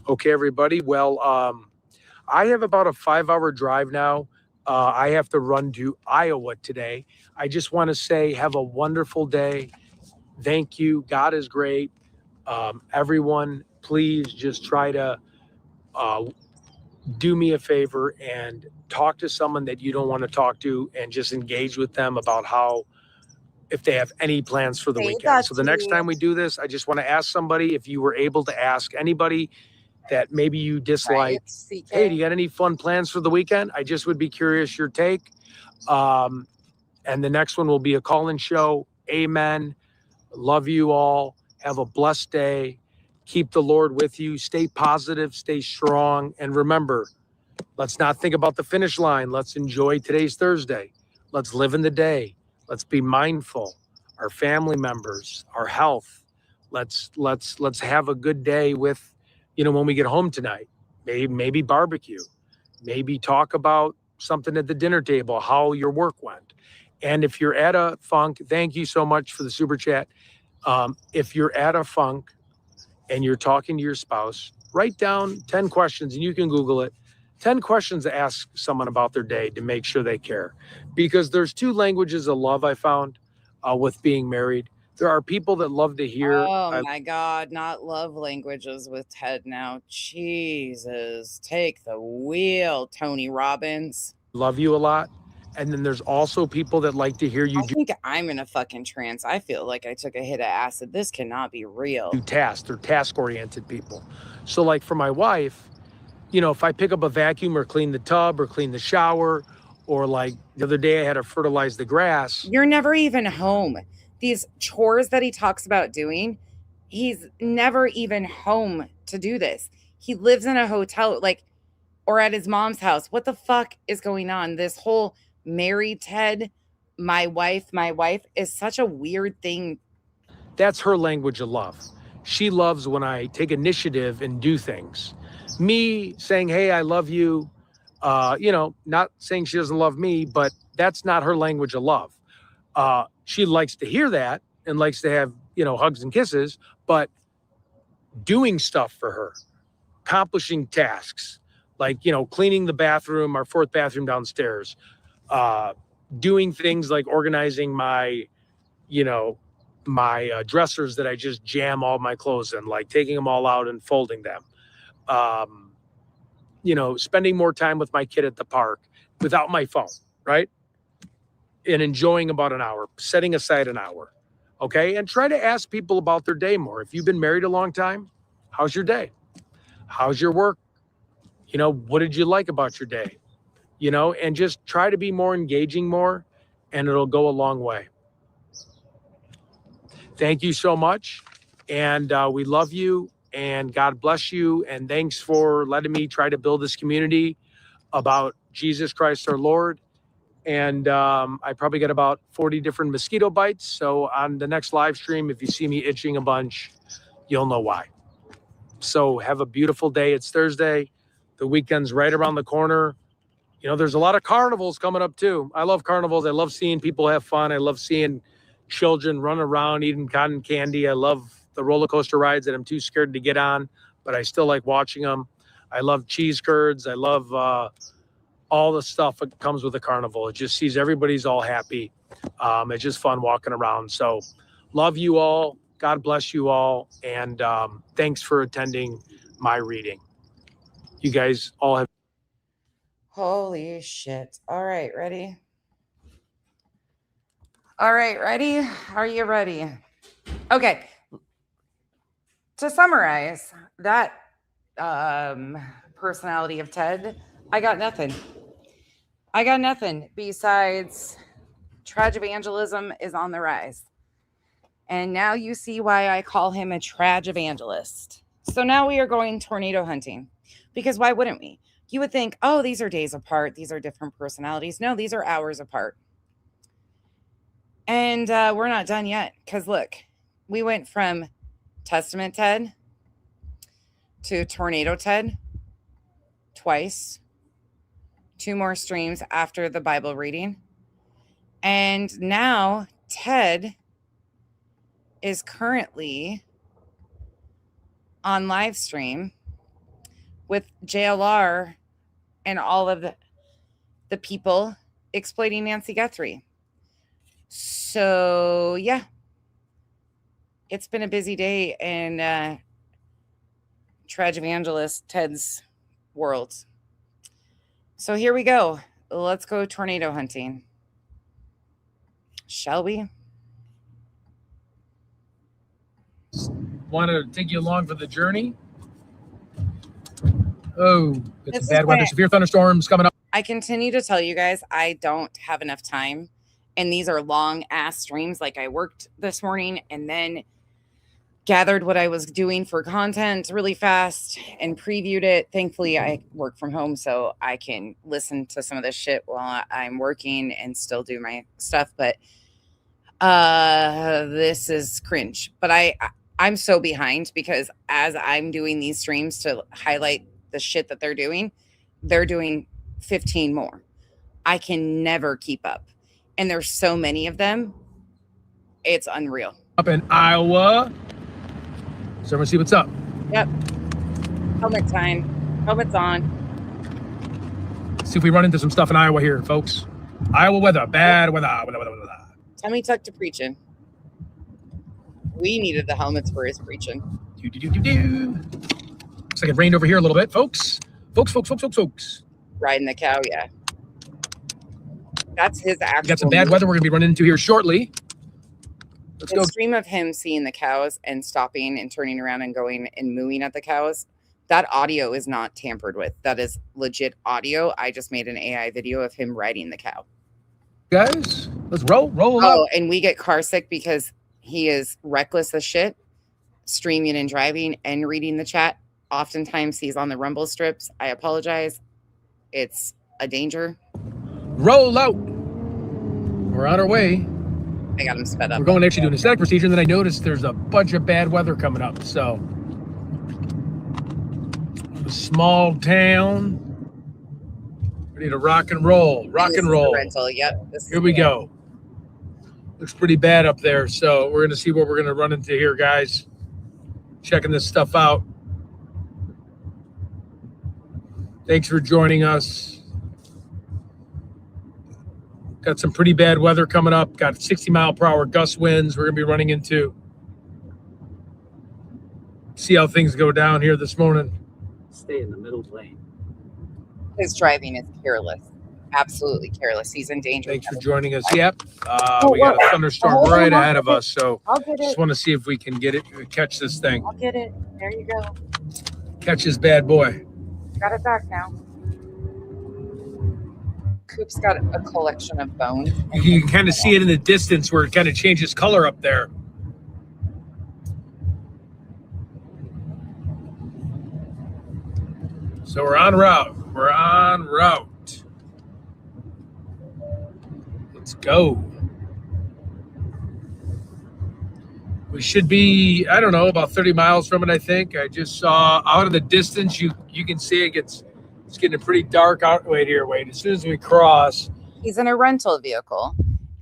Okay, everybody. Well, I have about a 5-hour drive now. I have to run to Iowa today. I just want to say, have a wonderful day. Thank you. God is great. Everyone, please just try to do me a favor and talk to someone that you don't want to talk to, and just engage with them about if they have any plans for the weekend. So the next time we do this, I just want to ask somebody, if you were able to ask anybody that maybe you dislike, hey, do you got any fun plans for the weekend? I just would be curious your take. And the next one will be a call-in show. Amen. Love you all. Have a blessed day. Keep the Lord with you. Stay positive, stay strong. And remember, let's not think about the finish line. Let's enjoy today's Thursday. Let's live in the day. Let's be mindful. Our family members, our health. Let's have a good day with, when we get home tonight. Maybe barbecue. Maybe talk about something at the dinner table, how your work went. And if you're at a funk, thank you so much for the super chat. If you're at a funk and you're talking to your spouse, write down 10 questions, and you can Google it. 10 questions to ask someone about their day to make sure they care. Because there's 2 languages of love I found with being married. There are people that love to hear. Oh my God, not love languages with Ted now. Jesus, take the wheel, Tony Robbins. Love you a lot. And then there's also people that like to hear you I think I'm in a fucking trance. I feel like I took a hit of acid. This cannot be real. do tasks. They're task-oriented people. So like for my wife, if I pick up a vacuum or clean the tub or clean the shower, or like the other day I had to fertilize the grass. You're never even home. These chores that he talks about doing, he's never even home to do this. He lives in a hotel, or at his mom's house. What the fuck is going on? This whole married Ted, my wife is such a weird thing. That's her language of love. She loves when I take initiative and do things. Me saying, hey, I love you, not saying she doesn't love me, but that's not her language of love. She likes to hear that and likes to have, hugs and kisses, but doing stuff for her, accomplishing tasks, like, cleaning the bathroom, our 4th bathroom downstairs, doing things like organizing my dressers that I just jam all my clothes in, like taking them all out and folding them. Spending more time with my kid at the park without my phone, right? And enjoying about an hour, setting aside an hour. Okay. And try to ask people about their day more. If you've been married a long time, how's your day? How's your work? What did you like about your day? And just try to be more engaging more, and it'll go a long way. Thank you so much. And we love you, and God bless you. And thanks for letting me try to build this community about Jesus Christ, our Lord. And I probably got about 40 different mosquito bites. So on the next live stream, if you see me itching a bunch, you'll know why. So have a beautiful day. It's Thursday. The weekend's right around the corner. You know, there's a lot of carnivals coming up too. I love carnivals. I love seeing people have fun. I love seeing children run around eating cotton candy. I love the roller coaster rides that I'm too scared to get on, but I still like watching them. I love cheese curds. I love all the stuff that comes with a carnival. It just sees everybody's all happy. It's just fun walking around. So love you all. God bless you all. And thanks for attending my reading. You guys all have. Holy shit. All right, ready? All right, ready? Are you ready? Okay. To summarize that personality of Ted, I got nothing. I got nothing besides trad evangelism is on the rise. And now you see why I call him a trad evangelist. So now we are going tornado hunting, because why wouldn't we? You would think, oh, these are days apart. These are different personalities. No, these are hours apart. And we're not done yet, because look, we went from Testament Ted to Tornado Ted twice, 2 more streams after the Bible reading. And now Ted is currently on live stream with JLR and all of the people exploiting Nancy Guthrie. So, yeah, it's been a busy day in Trad Evangelist Ted's world. So here we go. Let's go tornado hunting. Shall we? Want to take you along for the journey? Oh, it's This bad is weather. why Severe thunderstorms coming up. I continue to tell you guys I don't have enough time. And these are long ass streams. Like I worked this morning and then gathered what I was doing for content really fast and previewed it. Thankfully, I work from home, so I can listen to some of this shit while I'm working and still do my stuff. But this is cringe. But I'm so behind because as I'm doing these streams to highlight the shit that they're doing 15 more. I can never keep up. And there's so many of them. It's unreal. Up in Iowa. So everyone see what's up. Yep. Helmet time. Helmet's on. See if we run into some stuff in Iowa here, folks. Iowa weather. Bad weather. Tummy tuck to preaching. We needed the helmets for his preaching. Looks like it rained over here a little bit, folks. Folks. Riding the cow, yeah. That's his actual. We got some bad weather we're going to be running into here shortly. Let's The go. stream of him seeing the cows and stopping and turning around and going and mooing at the cows, that audio is not tampered with. That is legit audio. I just made an AI video of him riding the cow. Guys, let's roll Oh, up. and we get car sick because he is reckless as shit, streaming and driving and reading the chat. Oftentimes he's on the rumble strips. I apologize. It's a danger. Roll out. We're on our way. I got him sped up. We're going to actually do an aesthetic procedure, and then I noticed there's a bunch of bad weather coming up. So, a small town, ready to rock and roll. This is the rental. Yep. Here we go. Looks pretty bad up there. So we're going to see what we're going to run into here, guys. Checking this stuff out. Thanks for joining us. Got some pretty bad weather coming up. Got 60-mile-per-hour gust winds we're going to be running into. See how things go down here this morning. Stay in the middle lane. His driving is careless. Absolutely careless. He's in danger. Thanks for joining us. Yep. We got a thunderstorm right ahead of us. So I'll get just it. want to see if we can get it, catch this thing. I'll get it. There you go. Catch this bad boy. Got it back now. Coop's got a collection of bones. You can kind of see it in the distance where it kind of changes color up there. So we're on route. Let's go. We should be, I don't know, about 30 miles from it, I think. I just saw out of the distance, you can see it gets It's getting pretty dark out. Wait. As soon as we cross, He's in a rental vehicle.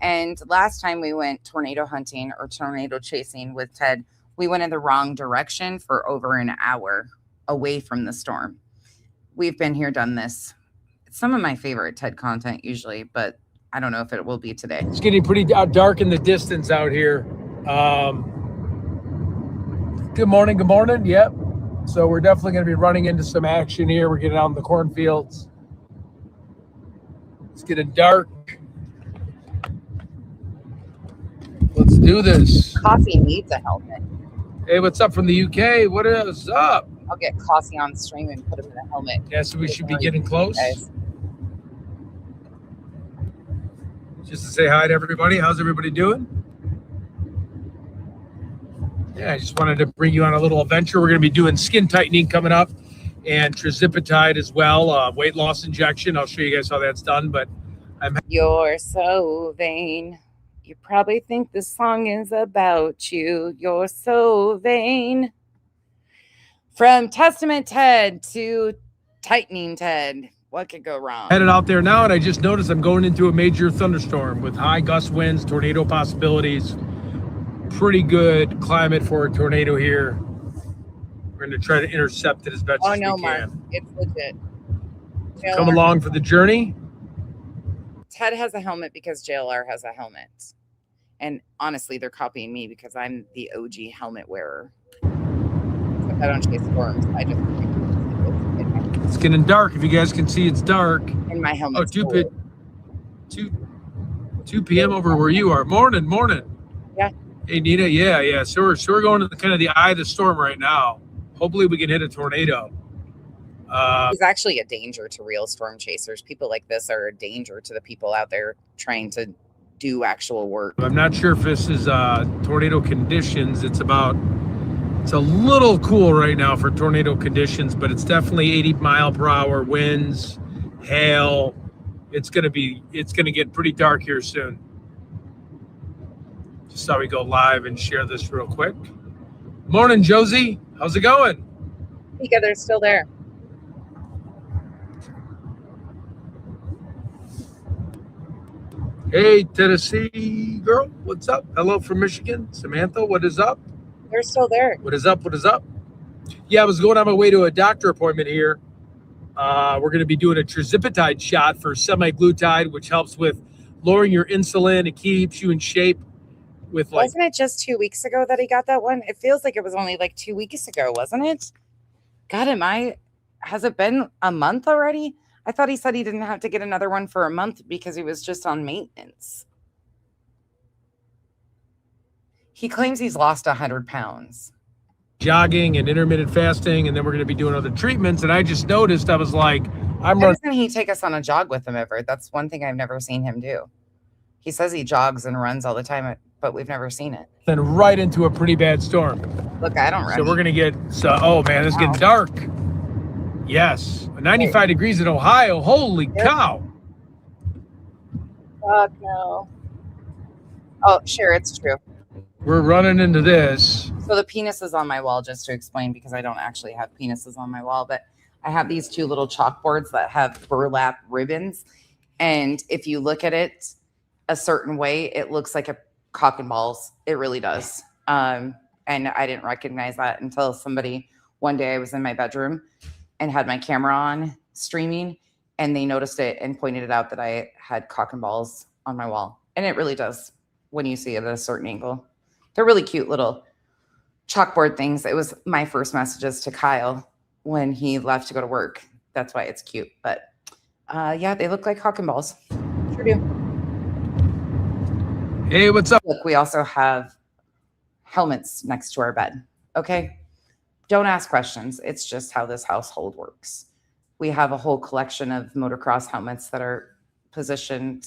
And last time we went tornado hunting or tornado chasing with Ted, we went in the wrong direction for over an hour away from the storm. We've been here, done this. It's some of my favorite Ted content usually, but I don't know if it will be today. it's getting pretty dark in the distance out here. Good morning. Yep. So we're definitely going to be running into some action here. We're getting out in the cornfields. It's getting dark. Let's do this. Coffee needs a helmet. Hey, what's up from the UK? What is up? I'll get Coffee on stream and put him in a helmet. Yeah, so we should be getting close. Guys. Just to say hi to everybody. How's everybody doing? Yeah, I just wanted to bring you on a little adventure. We're going to be doing skin tightening coming up and trizipatide as well, weight loss injection. I'll show you guys how that's done, but You're so vain. You probably think this song is about you. You're so vain. From Testament Ted to Tightening Ted. What could go wrong? headed out there now, and I just noticed I'm going into a major thunderstorm with high gust winds, tornado possibilities. Pretty good climate for a tornado here. We're going to try to intercept it as best as we Mark. can. It's legit. Come along for the journey. Ted has a helmet because JLR has a helmet. And honestly, they're copying me because I'm the OG helmet wearer. Except I don't chase storms. I just It's getting dark. If you guys can see, it's dark. in my helmet. Oh, 2 p.m. over where you are. Morning. Yeah. Hey, Nita. Yeah. So we're going to kind of the eye of the storm right now. Hopefully we can hit a tornado. He's actually a danger to real storm chasers. People like this are a danger to the people out there trying to do actual work. I'm not sure if this is tornado conditions. It's a little cool right now for tornado conditions, but it's definitely 80 mile per hour winds, hail. It's gonna get pretty dark here soon. Just thought we'd go live and share this real quick. Morning, Josie. How's it going? Mika, they're still there. Hey, Tennessee girl, what's up? Hello from Michigan. Samantha, what is up? They're still there. What is up? Yeah, I was going on my way to a doctor appointment here. We're going to be doing a trizipatide shot for semaglutide, which helps with lowering your insulin. It keeps you in shape with Wasn't it just 2 weeks ago that he got that one? It feels like it was only like 2 weeks ago, wasn't it? God, has it been a month already? I thought he said he didn't have to get another one for a month because he was just on maintenance. He claims he's lost 100 pounds. jogging and intermittent fasting, and then we're going to be doing other treatments. And I just noticed, I was like, Why doesn't he take us on a jog with him ever? That's one thing I've never seen him do. He says he jogs and runs all the time, but we've never seen it. Then right into a pretty bad storm. Look, I don't run. So we're going to get, oh man, it's getting dark. Yes. 95 degrees in Ohio. Holy cow. Fuck no. Oh, sure, it's true. We're running into this. So the penis is on my wall, just to explain, because I don't actually have penises on my wall, but I have these two little chalkboards that have burlap ribbons. And if you look at it a certain way, it looks like a cock and balls. It really does. And I didn't recognize that until one day I was in my bedroom and had my camera on streaming, and they noticed it and pointed it out that I had cock and balls on my wall. And it really does when you see it at a certain angle. They're really cute little chalkboard things. It was my first messages to Kyle when he left to go to work. That's why it's cute. But yeah, they look like cock and balls. Sure do. Hey, what's up? Look, we also have helmets next to our bed. Okay. Don't ask questions. It's just how this household works. We have a whole collection of motocross helmets that are positioned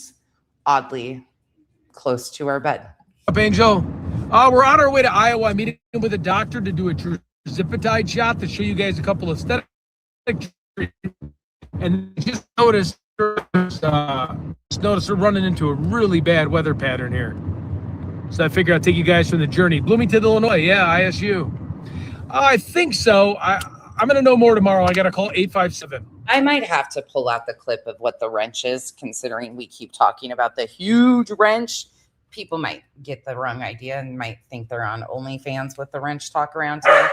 oddly close to our bed. Up, Angel. We're on our way to Iowa. I'm meeting with a doctor to do a trizipatide shot to show you guys a couple of aesthetic treatments. And just noticed we're running into a really bad weather pattern here. So I figure I'll take you guys from the journey. Bloomington, Illinois. Yeah, ISU. I think so. I'm going to know more tomorrow. I got to call 857. I might have to pull out the clip of what the wrench is, considering we keep talking about the huge wrench. People might get the wrong idea and might think they're on OnlyFans with the wrench talk around today.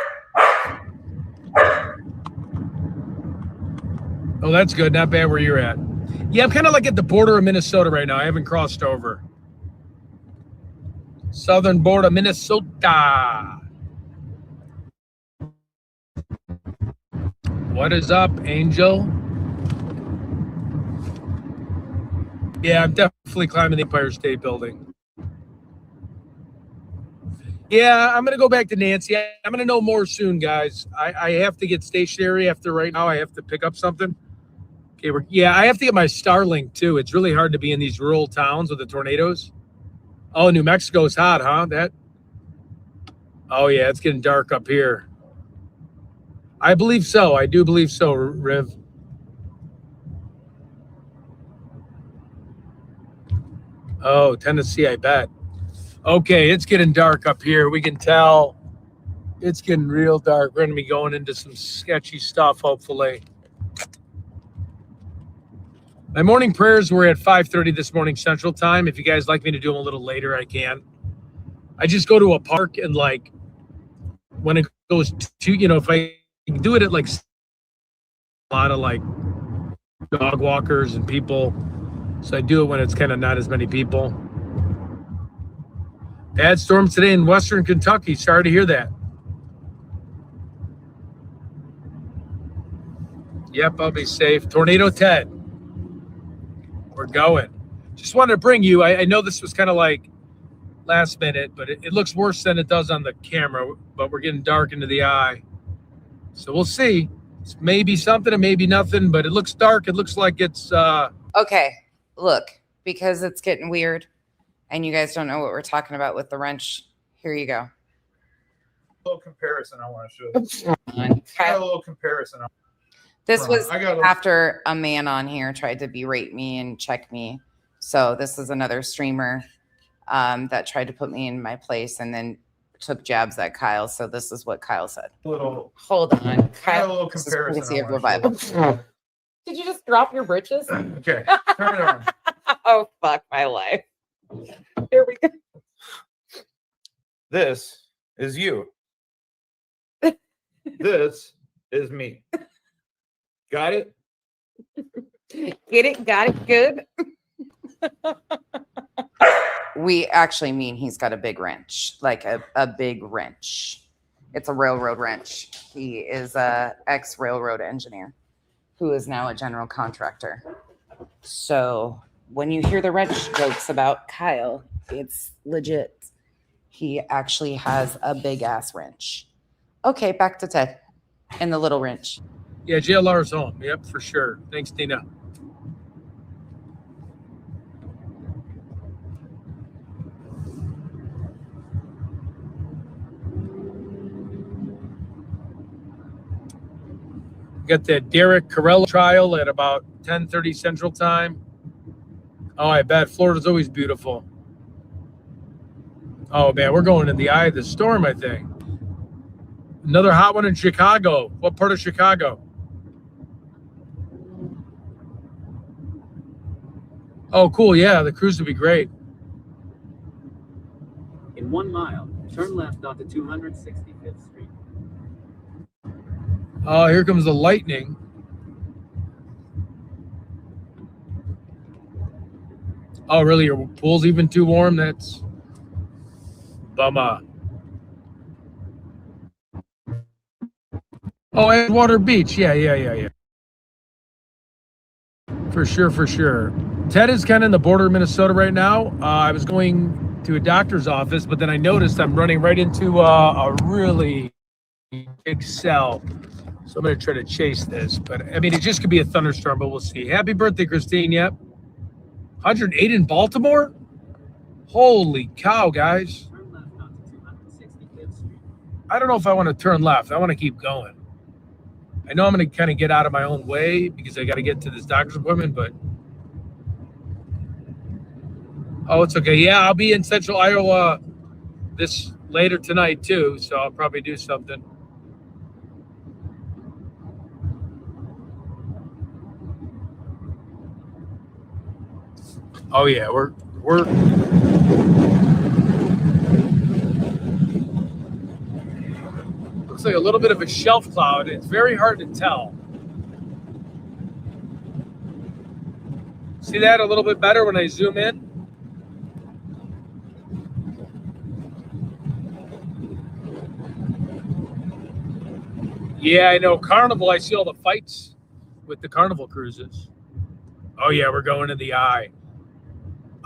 Oh, that's good. Not bad where you're at. Yeah, I'm kind of like at the border of Minnesota right now. I haven't crossed over. Southern border, Minnesota. What is up, Angel? Yeah, I'm definitely climbing the Empire State Building. Yeah, I'm going to go back to Nancy. I'm going to know more soon, guys. I have to get stationary after right now. I have to pick up something. Okay, I have to get my Starlink, too. It's really hard to be in these rural towns with the tornadoes. Oh, New Mexico's hot, huh? Oh, yeah, it's getting dark up here. I believe so. I do believe so, Riv. Oh, Tennessee, I bet. Okay, it's getting dark up here. We can tell it's getting real dark. We're going to be going into some sketchy stuff, hopefully. My morning prayers were at 5:30 this morning Central Time. If you guys like me to do them a little later, I can. I just go to a park and, like, when it goes to, if I do it at, like, a lot of, like, dog walkers and people. So I do it when it's kind of not as many people. Bad storms today in western Kentucky. Sorry to hear that. Yep, I'll be safe. Tornado Ted. We're going. Just wanted to bring you. I know this was kind of like last minute, but it looks worse than it does on the camera. But we're getting dark into the eye. So we'll see. It's maybe something and maybe nothing, but it looks dark. It looks like it's... Okay, look, because it's getting weird and you guys don't know what we're talking about with the wrench, here you go. A little comparison I want to show you. I got a little comparison. This was after a man on here tried to berate me and check me. So this is another streamer that tried to put me in my place and then took jabs at Kyle. So this is what Kyle said. Hold on. Kyle, a little comparison. Of revival. Did you just drop your britches? Okay, turn it on. Oh, fuck my life. Here we go. This is you. This is me. Got it? Get it? Got it? Good. We actually mean he's got a big wrench, like a big wrench. It's a railroad wrench. He is a ex-railroad engineer who is now a general contractor. So when you hear the wrench jokes about Kyle, it's legit. He actually has a big ass wrench. Okay, back to Ted and the little wrench. Yeah, JLR's home. Yep, for sure. Thanks, Tina. Got that Derek Carrella trial at about 10:30 Central Time. Oh, I bet. Florida's always beautiful. Oh, man, we're going in the eye of the storm, I think. Another hot one in Chicago. What part of Chicago? Oh, cool. Yeah, the cruise would be great. In 1 mile, turn left onto 265th Street. Oh, here comes the lightning. Oh, really? Your pool's even too warm? That's bummer. Oh, Edgewater Beach. Yeah. For sure. Ted is kind of in the border of Minnesota right now. I was going to a doctor's office, but then I noticed I'm running right into a really big cell. So I'm going to try to chase this. But, I mean, it just could be a thunderstorm, but we'll see. Happy birthday, Christine. Yep. 108 in Baltimore? Holy cow, guys. I don't know if I want to turn left. I want to keep going. I know I'm going to kind of get out of my own way because I got to get to this doctor's appointment, but... Oh, it's okay. Yeah, I'll be in Central Iowa this later tonight, too, so I'll probably do something. Oh yeah, we're looks like a little bit of a shelf cloud. It's very hard to tell. See that a little bit better when I zoom in? Yeah, I know. Carnival, I see all the fights with the Carnival cruises. Oh yeah, we're going to the eye.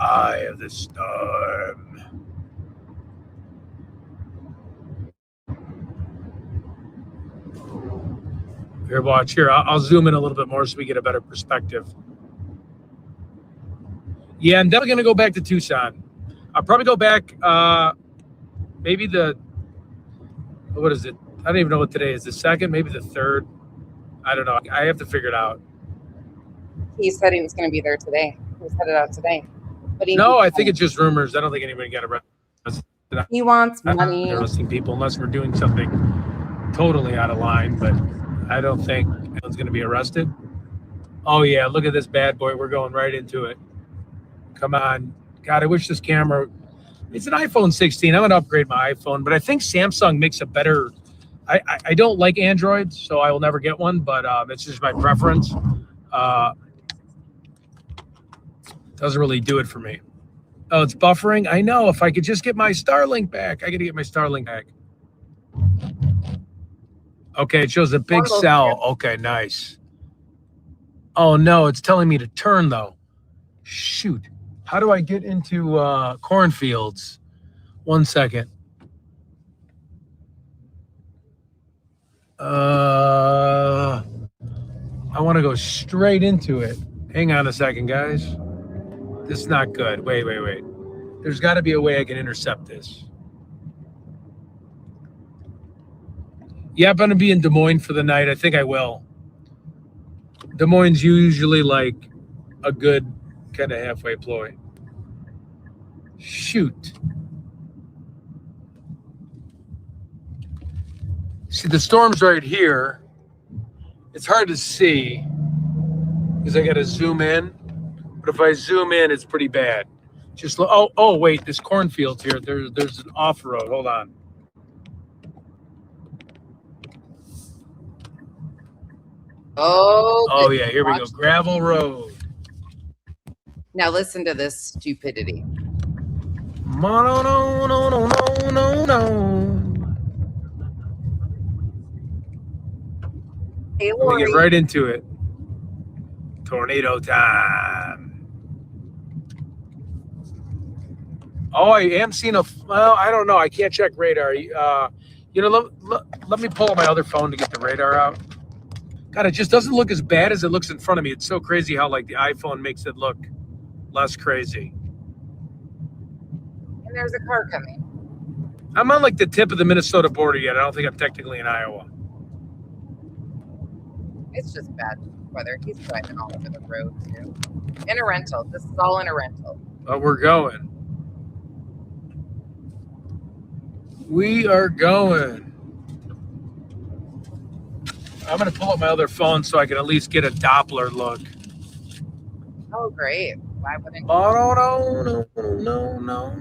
Eye of the storm. Here, watch here. I'll zoom in a little bit more so we get a better perspective. Yeah, I'm definitely going to go back to Tucson. I'll probably go back maybe what is it? I don't even know what today is. The 2nd, maybe the 3rd. I don't know. I have to figure it out. He said he was going to be there today. He was headed out today. But No, I think it's just rumors. I don't think anybody got arrested. He wants I'm not money. arresting people unless we're doing something totally out of line, but I don't think anyone's going to be arrested. Oh, yeah. Look at this bad boy. We're going right into it. Come on. God, I wish this camera. It's an iPhone 16. I'm going to upgrade my iPhone, but I think Samsung makes a better. I don't like Android, so I will never get one, but it's just my preference. Doesn't really do it for me. Oh, it's buffering? I know. If I could just get my Starlink back. I got to get my Starlink back. Okay, it shows a big cell. Okay, nice. Oh, no, it's telling me to turn, though. Shoot. How do I get into cornfields? 1 second. I want to go straight into it. Hang on a second, guys. This is not good. Wait. There's got to be a way I can intercept this. Yeah, I'm going to be in Des Moines for the night. I think I will. Des Moines usually like a good kind of halfway ploy. Shoot. See, the storm's right here. It's hard to see because I got to zoom in. But if I zoom in, it's pretty bad. Just wait, this cornfield's here. There's an off-road. Hold on. Oh yeah, here we go. Gravel road. Now listen to this stupidity. No. Hey, Let me Lori. get right into it. Tornado time. Oh, I am seeing well, I don't know. I can't check radar. Let me pull up my other phone to get the radar out. God, it just doesn't look as bad as it looks in front of me. It's so crazy how like the iPhone makes it look less crazy. And there's a car coming. I'm on like the tip of the Minnesota border yet. I don't think I'm technically in Iowa. It's just bad weather. He's driving all over the road too. In a rental. This is all in a rental. But we're going. We are going. I'm going to pull up my other phone so I can at least get a Doppler look. Oh, great. Why wouldn't you? Oh, no.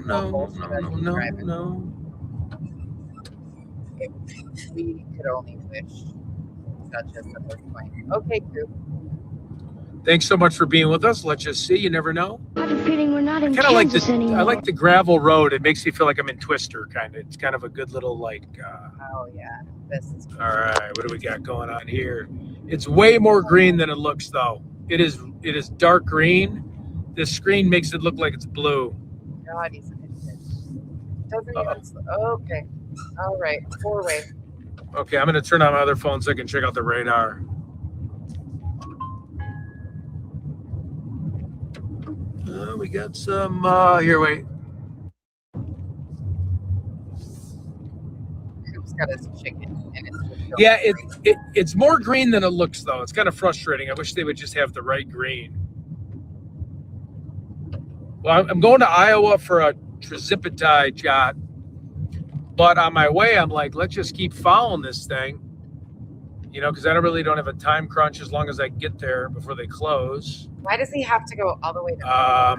If we could only wish such as at this point. Okay, group. Thanks so much for being with us. Let's just see. You never know. I have a feeling we're not in Kind of like Kansas this. anymore. I like the gravel road. It makes me feel like I'm in Twister, kind of. It's kind of a good little like. Oh yeah, this is. All right, what do we got going on here? It's way more green than it looks, though. It is dark green. This screen makes it look like it's blue. God, he's an idiot. Doesn't even. Okay. All right. 4-way. Okay, I'm going to turn on my other phone so I can check out the radar. We got some. Here, wait. Coop's got his chicken, and it's. Yeah, it's more green than it looks, though. It's kind of frustrating. I wish they would just have the right green. Well, I'm going to Iowa for a Trizipatide shot. But on my way, I'm like, let's just keep following this thing. You know, because I don't have a time crunch as long as I get there before they close. Why does he have to go all the way to?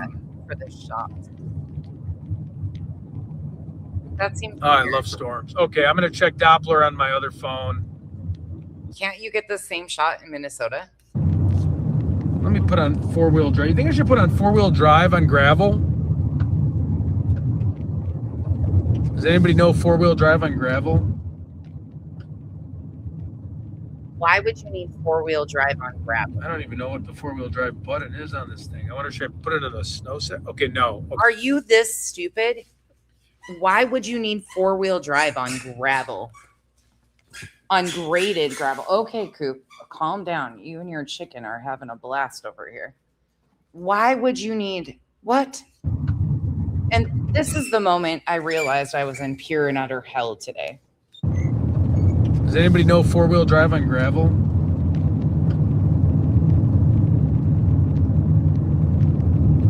for this shot. That seems. Oh, I love storms. Okay, I'm gonna check Doppler on my other phone. Can't you get the same shot in Minnesota? Let me put on 4-wheel drive. You think I should put on 4-wheel drive on gravel? Does anybody know 4-wheel drive on gravel? Why would you need 4-wheel drive on gravel? I don't even know what the 4-wheel drive button is on this thing. I wonder should I put it in the snow set? Okay, no. Okay. Are you this stupid? Why would you need 4-wheel drive on gravel? Ungraded gravel. Okay, Coop, calm down. You and your chicken are having a blast over here. Why would you need what? And this is the moment I realized I was in pure and utter hell today. Does anybody know 4-wheel drive on gravel?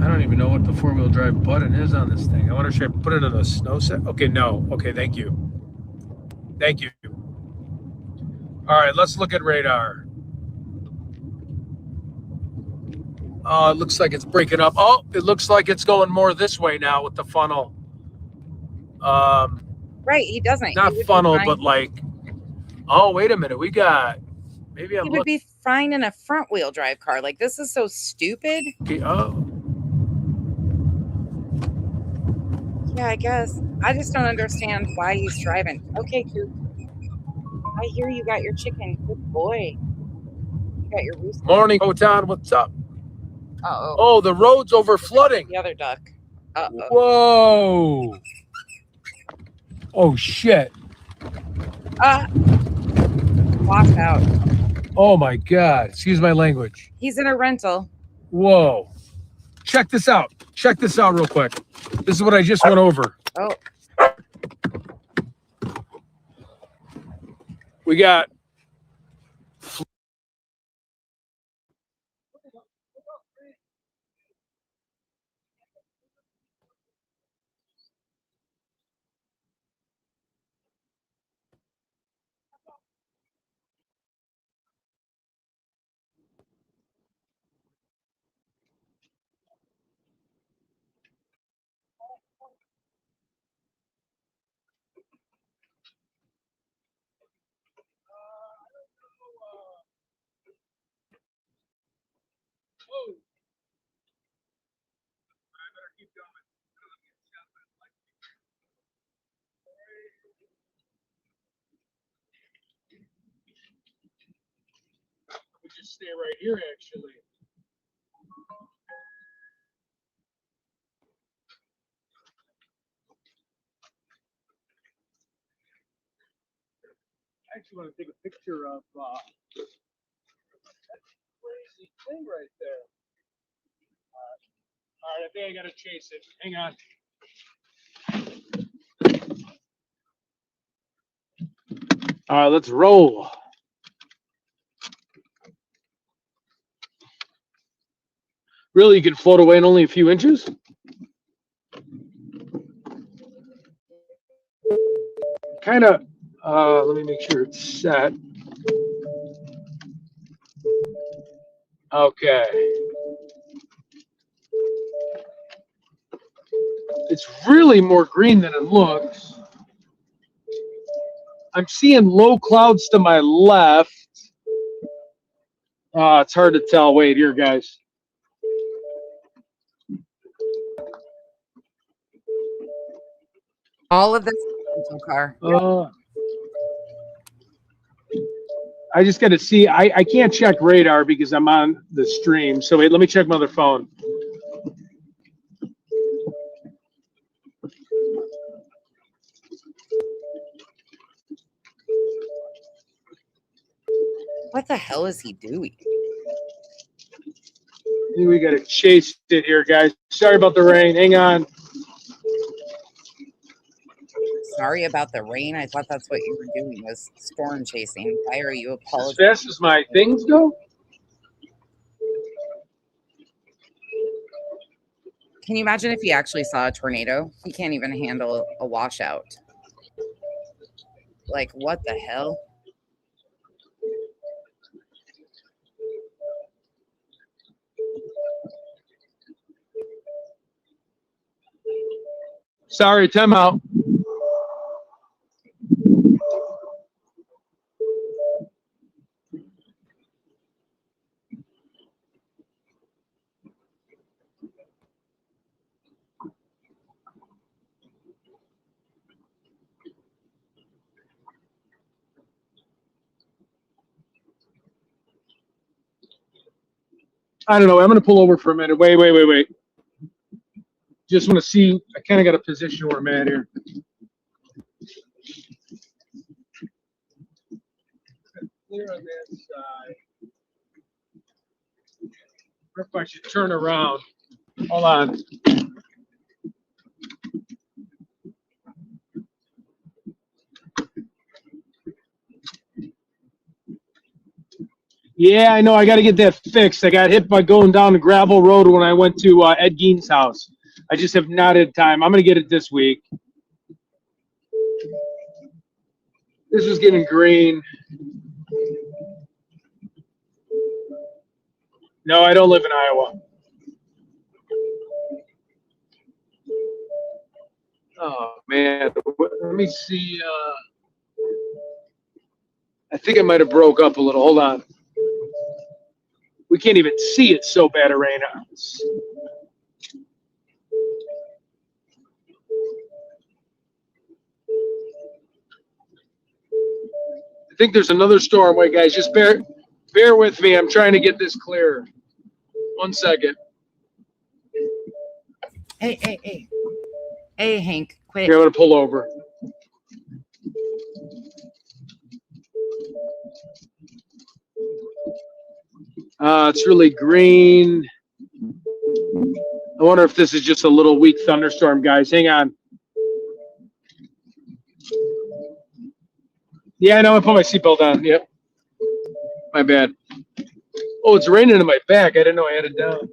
I don't even know what the 4-wheel drive button is on this thing. I wonder should I put it in the snow set? Okay, no. Okay, thank you. Thank you. All right, let's look at radar. Oh, it looks like it's breaking up. Oh, it looks like it's going more this way now with the funnel. Right, he doesn't. Not He would be funnel, fine. but like, oh, wait a minute. We got, maybe I'm He would be fine in a front wheel drive car. Like, this is so stupid. looking. Oh, Yeah, I guess. I just don't understand why he's driving. Okay, Coop. I hear you got your chicken. Good boy. You got your rooster. morning, Hotan. What's up? Uh-oh. Oh, the road's over flooding. The other duck. Uh-oh. Whoa. Oh, shit. Lost out. Oh, my God. Excuse my language. He's in a rental. Whoa. Check this out. Check this out real quick. This is what I just went over. Oh. We got we just stay right here, actually. I actually want to take a picture of that crazy thing right there. All right, I think I gotta chase it. Hang on. All right, let's roll. Really, you can float away in only a few inches? Kind of, let me make sure it's set. Okay. It's really more green than it looks. I'm seeing low clouds to my left. It's hard to tell. Wait here, guys. All of this is a rental car. I just got to see. I can't check radar because I'm on the stream. So wait, let me check my other phone. What the hell is he doing? We got to chase it here, guys. Sorry about the rain. Hang on. Sorry about the rain. I thought that's what you were doing was storm chasing. Why are you As apologizing? fast as my things go? Can you imagine if he actually saw a tornado? He can't even handle a washout. Like, what the hell? Sorry, timeout. I don't know. I'm going to pull over for a minute. Wait. Just want to see. I kind of got a position where I'm at here. Clear on that side. Or if I should turn around. Hold on. Yeah, I know. I got to get that fixed. I got hit by going down the gravel road when I went to Ed Gein's house. I just have not had time. I'm going to get it this week. This is getting green. No, I don't live in Iowa. Oh, man. Let me see. I think it might have broke up a little. Hold on. We can't even see it, so bad right now. I think there's another storm. Wait, guys, just bear with me. I'm trying to get this clear. 1 second. Hey, Hank, quick. Here, I'm going to pull over. It's really green. I wonder if this is just a little weak thunderstorm, guys. Hang on. Yeah, I know. I put my seatbelt on. Yep. My bad. Oh, it's raining in my back. I didn't know I had it down.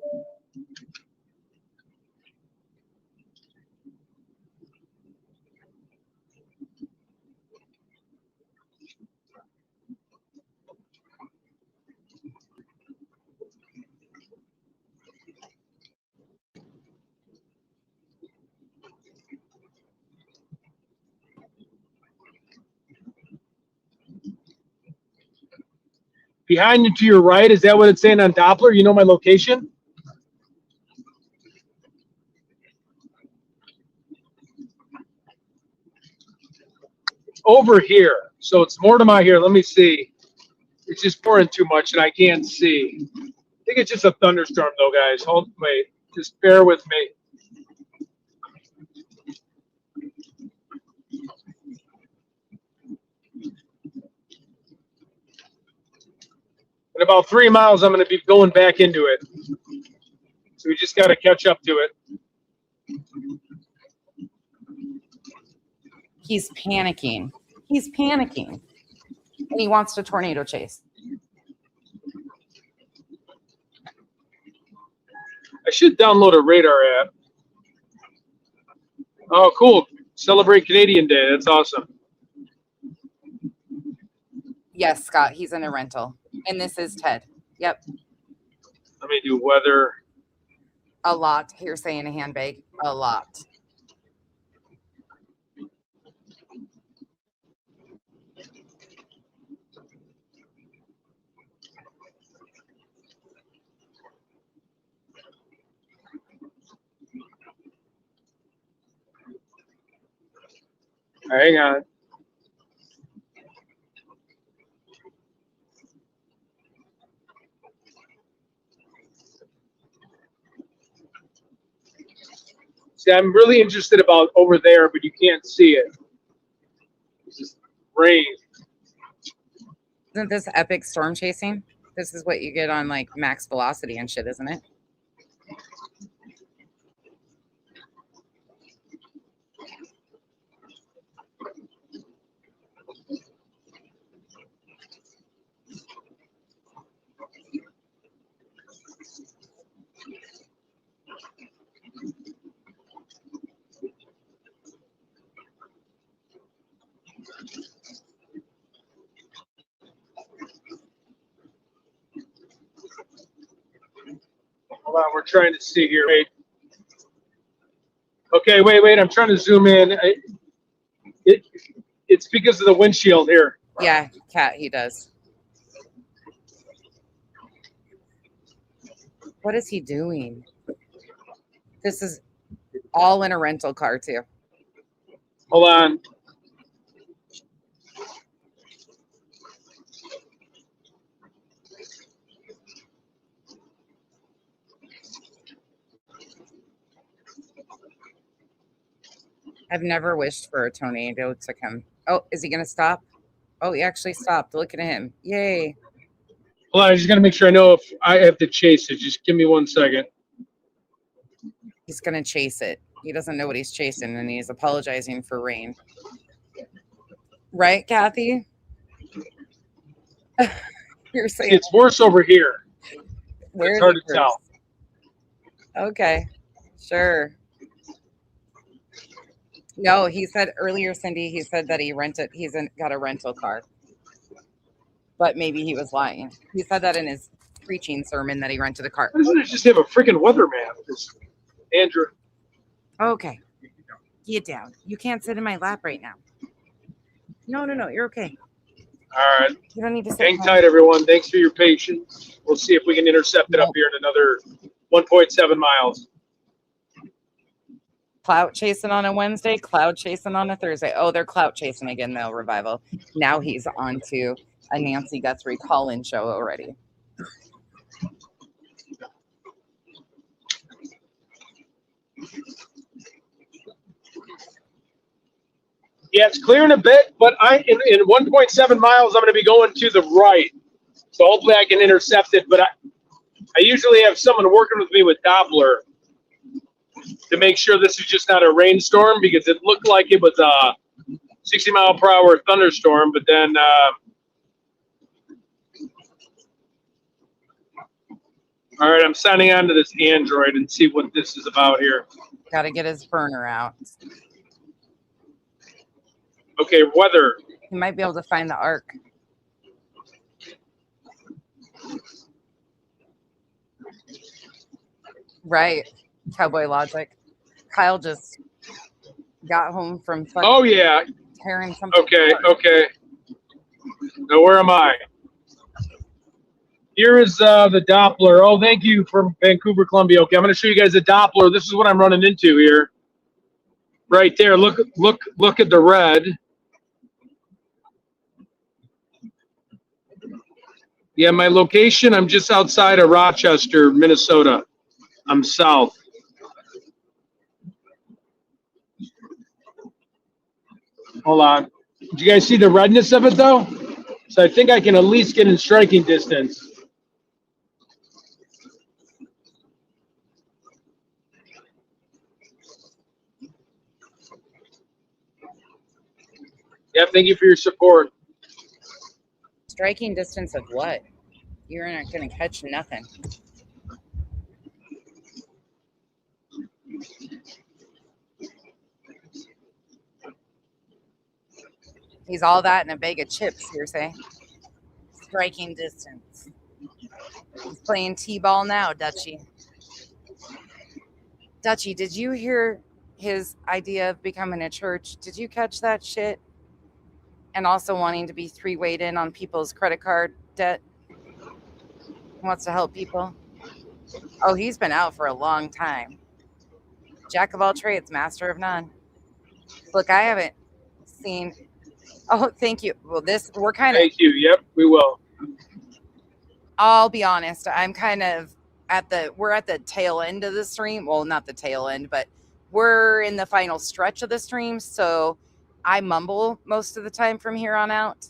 Behind you to your right, is that what it's saying on Doppler? You know my location? Over here. So it's more to my here. Let me see. It's just pouring too much and I can't see. I think it's just a thunderstorm though, guys. Wait. Just bear with me. In about 3 miles, I'm going to be going back into it. So we just got to catch up to it. He's panicking. He's panicking. And he wants to tornado chase. I should download a radar app. Oh, cool. Celebrate Canadian Day. That's awesome. Yes, Scott, he's in a rental. And this is Ted. Yep. Let me do weather. A lot. Hearsay in a handbag. A lot. Hang on. See, I'm really interested about over there, but you can't see it. It's just rain. Isn't this epic storm chasing? This is what you get on like max velocity and shit, isn't it? Hold on, we're trying to see here. Wait. Okay, wait. I'm trying to zoom in. It's because of the windshield here. Yeah, Cat, he does. What is he doing? This is all in a rental car, too. Hold on. I've never wished for a tornado to come. Oh, is he going to stop? Oh, he actually stopped. Look at him. Yay. Hold on, I just got to make sure I know if I have to chase it. Just give me 1 second. He's going to chase it. He doesn't know what he's chasing, and he's apologizing for rain. Right, Kathy? You're saying It's worse over here. Where It's is hard it to tell. Okay, sure. No, he said earlier, Cindy, he said that he's got a rental car. But maybe he was lying. He said that in his preaching sermon that he rented a car. Why doesn't it just have a freaking weatherman? This Andrew. Okay. Get down. You can't sit in my lap right now. No, you're okay. All right. You don't need to sit Hang down. tight, everyone. Thanks for your patience. We'll see if we can intercept it up here in another 1.7 miles. Clout chasing on a Wednesday, cloud chasing on a Thursday. Oh, they're clout chasing again, though, Revival. Now he's on to a Nancy Guthrie call-in show already. Yeah, it's clearing a bit, but in 1.7 miles, I'm going to be going to the right. So hopefully I can intercept it. But I usually have someone working with me with Doppler to make sure this is just not a rainstorm, because it looked like it was a 60-mile-per-hour thunderstorm. But then all right, I'm signing on to this Android and see what this is about here. Got to get his burner out. Okay, weather. He might be able to find the arc. Right. Cowboy Logic. Kyle just got home from Oh, yeah. tearing something Okay, apart. okay. Now, where am I? Here is the Doppler. Oh, thank you from Vancouver, Columbia. Okay, I'm going to show you guys the Doppler. This is what I'm running into here. Right there. Look at the red. Yeah, my location, I'm just outside of Rochester, Minnesota. I'm south. Hold on. Did you guys see the redness of it, though? So I think I can at least get in striking distance. Yeah, thank you for your support. Striking distance of what? You're not going to catch nothing. He's all that in a bag of chips, you're saying? Striking distance. He's playing T-ball now, Dutchie. Dutchie, did you hear his idea of becoming a church? Did you catch that shit? And also wanting to be three-weight in on people's credit card debt. He wants to help people. Oh, he's been out for a long time. Jack of all trades, master of none. Look, I haven't seen. Oh, thank you. Well, we're kind of. Thank you. Yep, we will. I'll be honest. I'm kind of we're at the tail end of the stream. Well, not the tail end, but we're in the final stretch of the stream. So I mumble most of the time from here on out.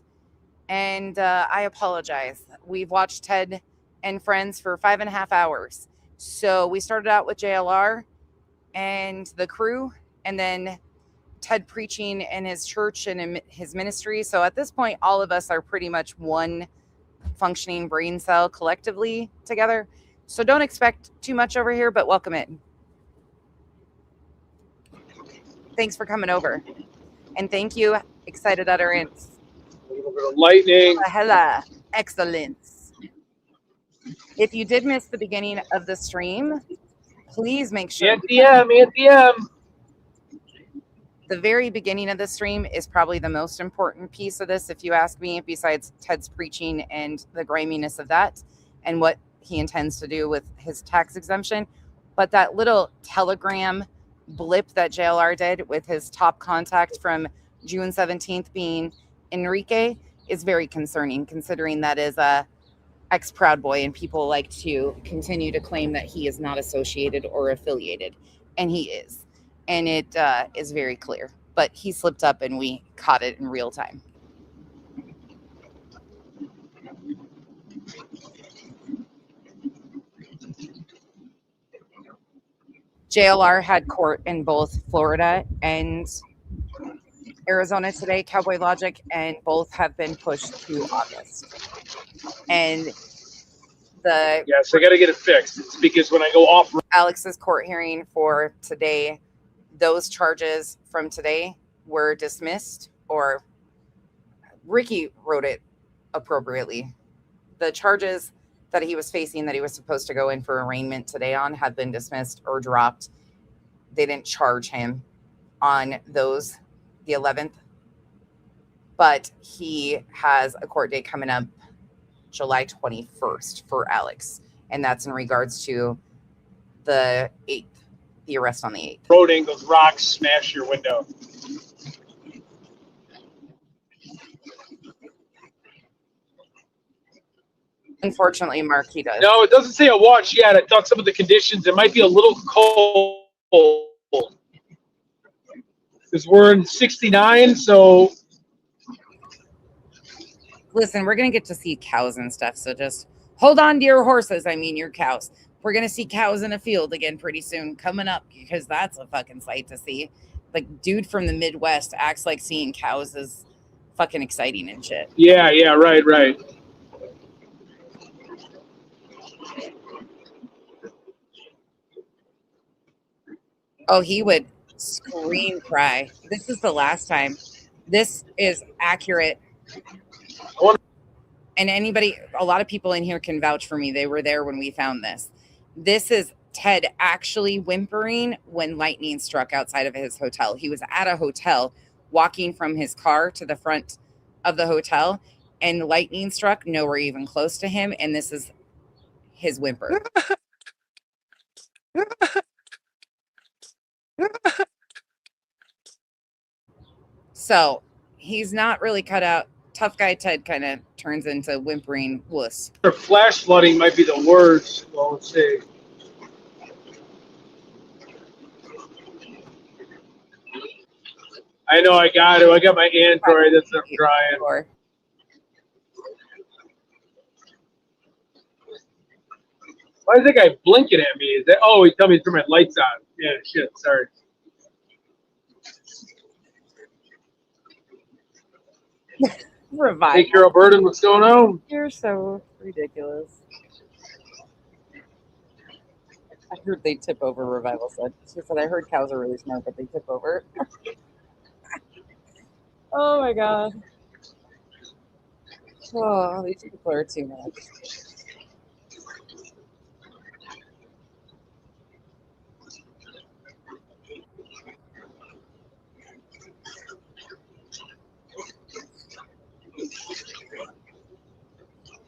And I apologize. We've watched Ted and Friends for 5.5 hours. So we started out with JLR and the crew, and then Ted preaching in his church and in his ministry. So at this point, all of us are pretty much one functioning brain cell collectively together. So don't expect too much over here, but welcome in. Thanks for coming over. And thank you, Excited Utterance. A little bit of lightning. Hella excellence. If you did miss the beginning of the stream, please make sure. ATM. The very beginning of the stream is probably the most important piece of this, if you ask me, besides Ted's preaching and the griminess of that and what he intends to do with his tax exemption. But that little telegram blip that JLR did with his top contact from June 17th being Enrique is very concerning, considering that is a ex-Proud Boy, and people like to continue to claim that he is not associated or affiliated, and he is. And it is very clear. But he slipped up, and we caught it in real time. JLR had court in both Florida and Arizona today, Cowboy Logic, and both have been pushed to August. And yes, I got to get it fixed. It's because when I go off Alex's court hearing for today, those charges from today were dismissed, or Ricky wrote it appropriately. The charges that he was facing, that he was supposed to go in for arraignment today on, have been dismissed or dropped. They didn't charge him on those, the 11th, but he has a court date coming up July 21st for Alex, and that's in regards to the 8th, the arrest on the 8th. road angles, rocks smash your window. Unfortunately, Mark, he does. No, it doesn't say a watch yet. I thought some of the conditions, it might be a little cold because we're in 69. So Listen, we're going to get to see cows and stuff, so just hold on to your horses. I mean, your cows. We're going to see cows in a field again pretty soon coming up, because that's a fucking sight to see. Like, dude from the Midwest acts like seeing cows is fucking exciting and shit. yeah, right. Oh, he would scream cry. This is the last time. This is accurate. And anybody, a lot of people in here can vouch for me. They were there when we found this. This is Ted actually whimpering when lightning struck outside of his hotel. He was at a hotel walking from his car to the front of the hotel, and lightning struck nowhere even close to him. And this is his whimper. So he's not really cut out. Tough guy Ted kind of turns into whimpering wuss. Or flash flooding might be the words. Well, let's see. I know I got it. I got my Android. That's what I'm trying. Why is that guy blinking at me? Is that? Oh, he told me to turn my lights on. Yeah, shit. Sorry. Revival. Hey, Carol Burden, what's going on? You're so ridiculous. I heard they tip over, Revival said. She said, I heard cows are really smart, but they tip over. Oh my God. Oh, these people are too much.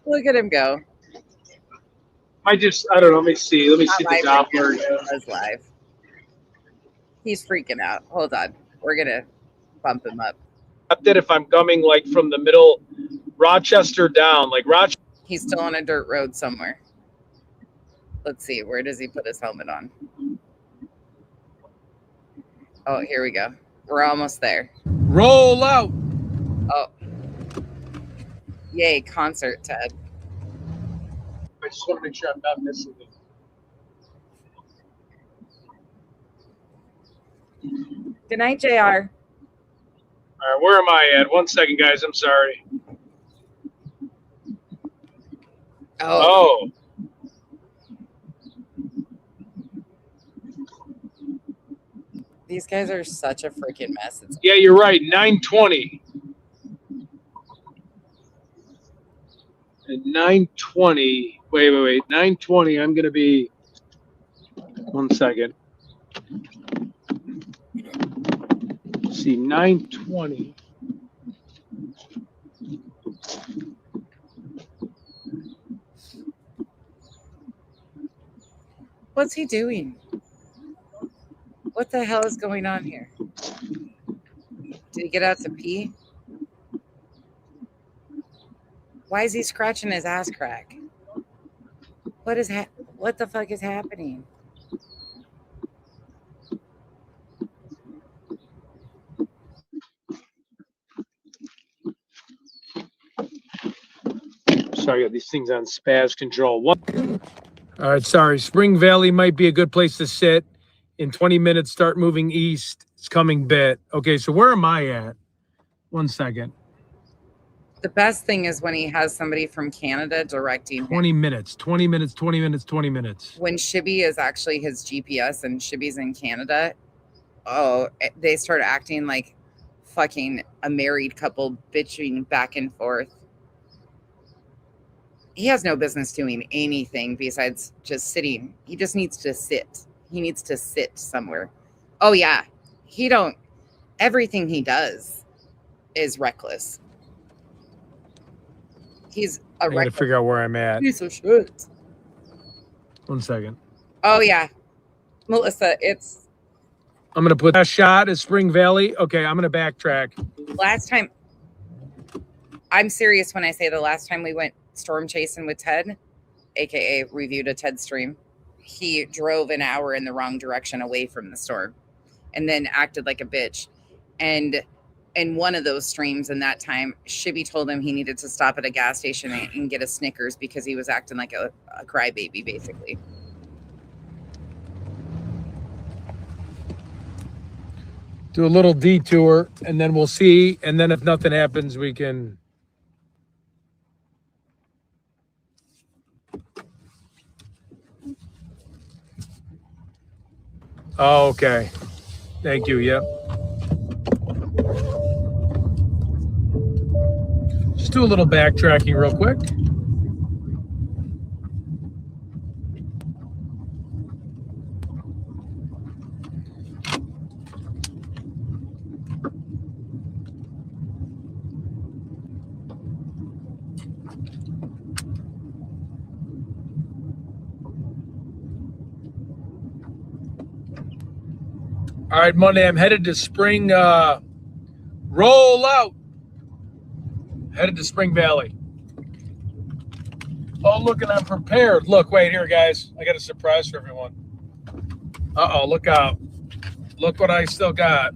Look at him go. I don't know. Let me see. Let me see the Doppler. That's live. He's freaking out. Hold on. We're going to bump him up. That if I'm coming like from the middle, Rochester down, like Rochester. He's still on a dirt road somewhere. Let's see. Where does he put his helmet on? Oh, here we go. We're almost there. Roll out. Oh. Yay, concert, Ted. I just want to make sure I'm not missing it. Good night, JR. All right, where am I at? 1 second, guys. I'm sorry. Oh. These guys are such a freaking mess. Yeah, you're right. 9:20. At 9:20. Wait. 9:20. I'm gonna be. 1 second. Let's see, 920. What's he doing? What the hell is going on here? Did he get out to pee? Why is he scratching his ass crack? What the fuck is happening? Sorry, I got these things on spaz control. What? All right, sorry. Spring Valley might be a good place to sit. In 20 minutes, start moving east. It's coming bit. Okay, so where am I at? 1 second. The best thing is when he has somebody from Canada directing him. 20 minutes, 20 minutes, 20 minutes, 20 minutes. When Shibby is actually his GPS and Shibby's in Canada, oh, they start acting like fucking a married couple bitching back and forth. He has no business doing anything besides just sitting. He just needs to sit. He needs to sit somewhere. Oh yeah. Everything he does is reckless. He's I gotta figure out where I'm at. piece of shit. 1 second. Oh yeah. Melissa, I'm gonna put a shot at Spring Valley. Okay, I'm gonna backtrack. last time, I'm serious when I say the last time we went storm chasing with Ted, aka reviewed a Ted stream, he drove an hour in the wrong direction away from the storm and then acted like a bitch. And in one of those streams in that time, Shibby told him he needed to stop at a gas station and get a Snickers because he was acting like a crybaby, basically. Do a little detour, and then we'll see. And then if nothing happens, we can. Oh, okay. Thank you. Yep. Just do a little backtracking real quick. All right, Monday, I'm headed to Spring, roll out. Headed to Spring Valley. Oh, look, and I'm prepared. Look, wait here, guys. I got a surprise for everyone. Uh-oh, look out. Look what I still got.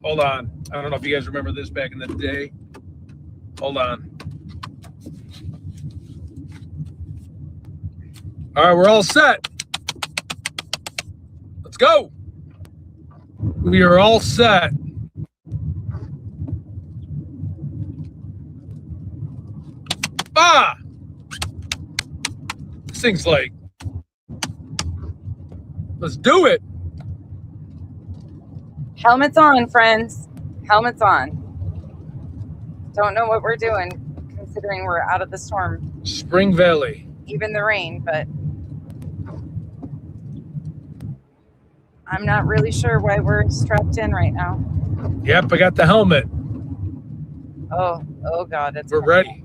Hold on. I don't know if you guys remember this back in the day. Hold on. All right, we're all set. Let's go. We are all set. Ah! This thing's like, let's do it. Helmets on, friends. Helmets on. Don't know what we're doing, considering we're out of the storm. Spring Valley. Even the rain, but I'm not really sure why we're strapped in right now. Yep, I got the helmet. Oh God, We're ready.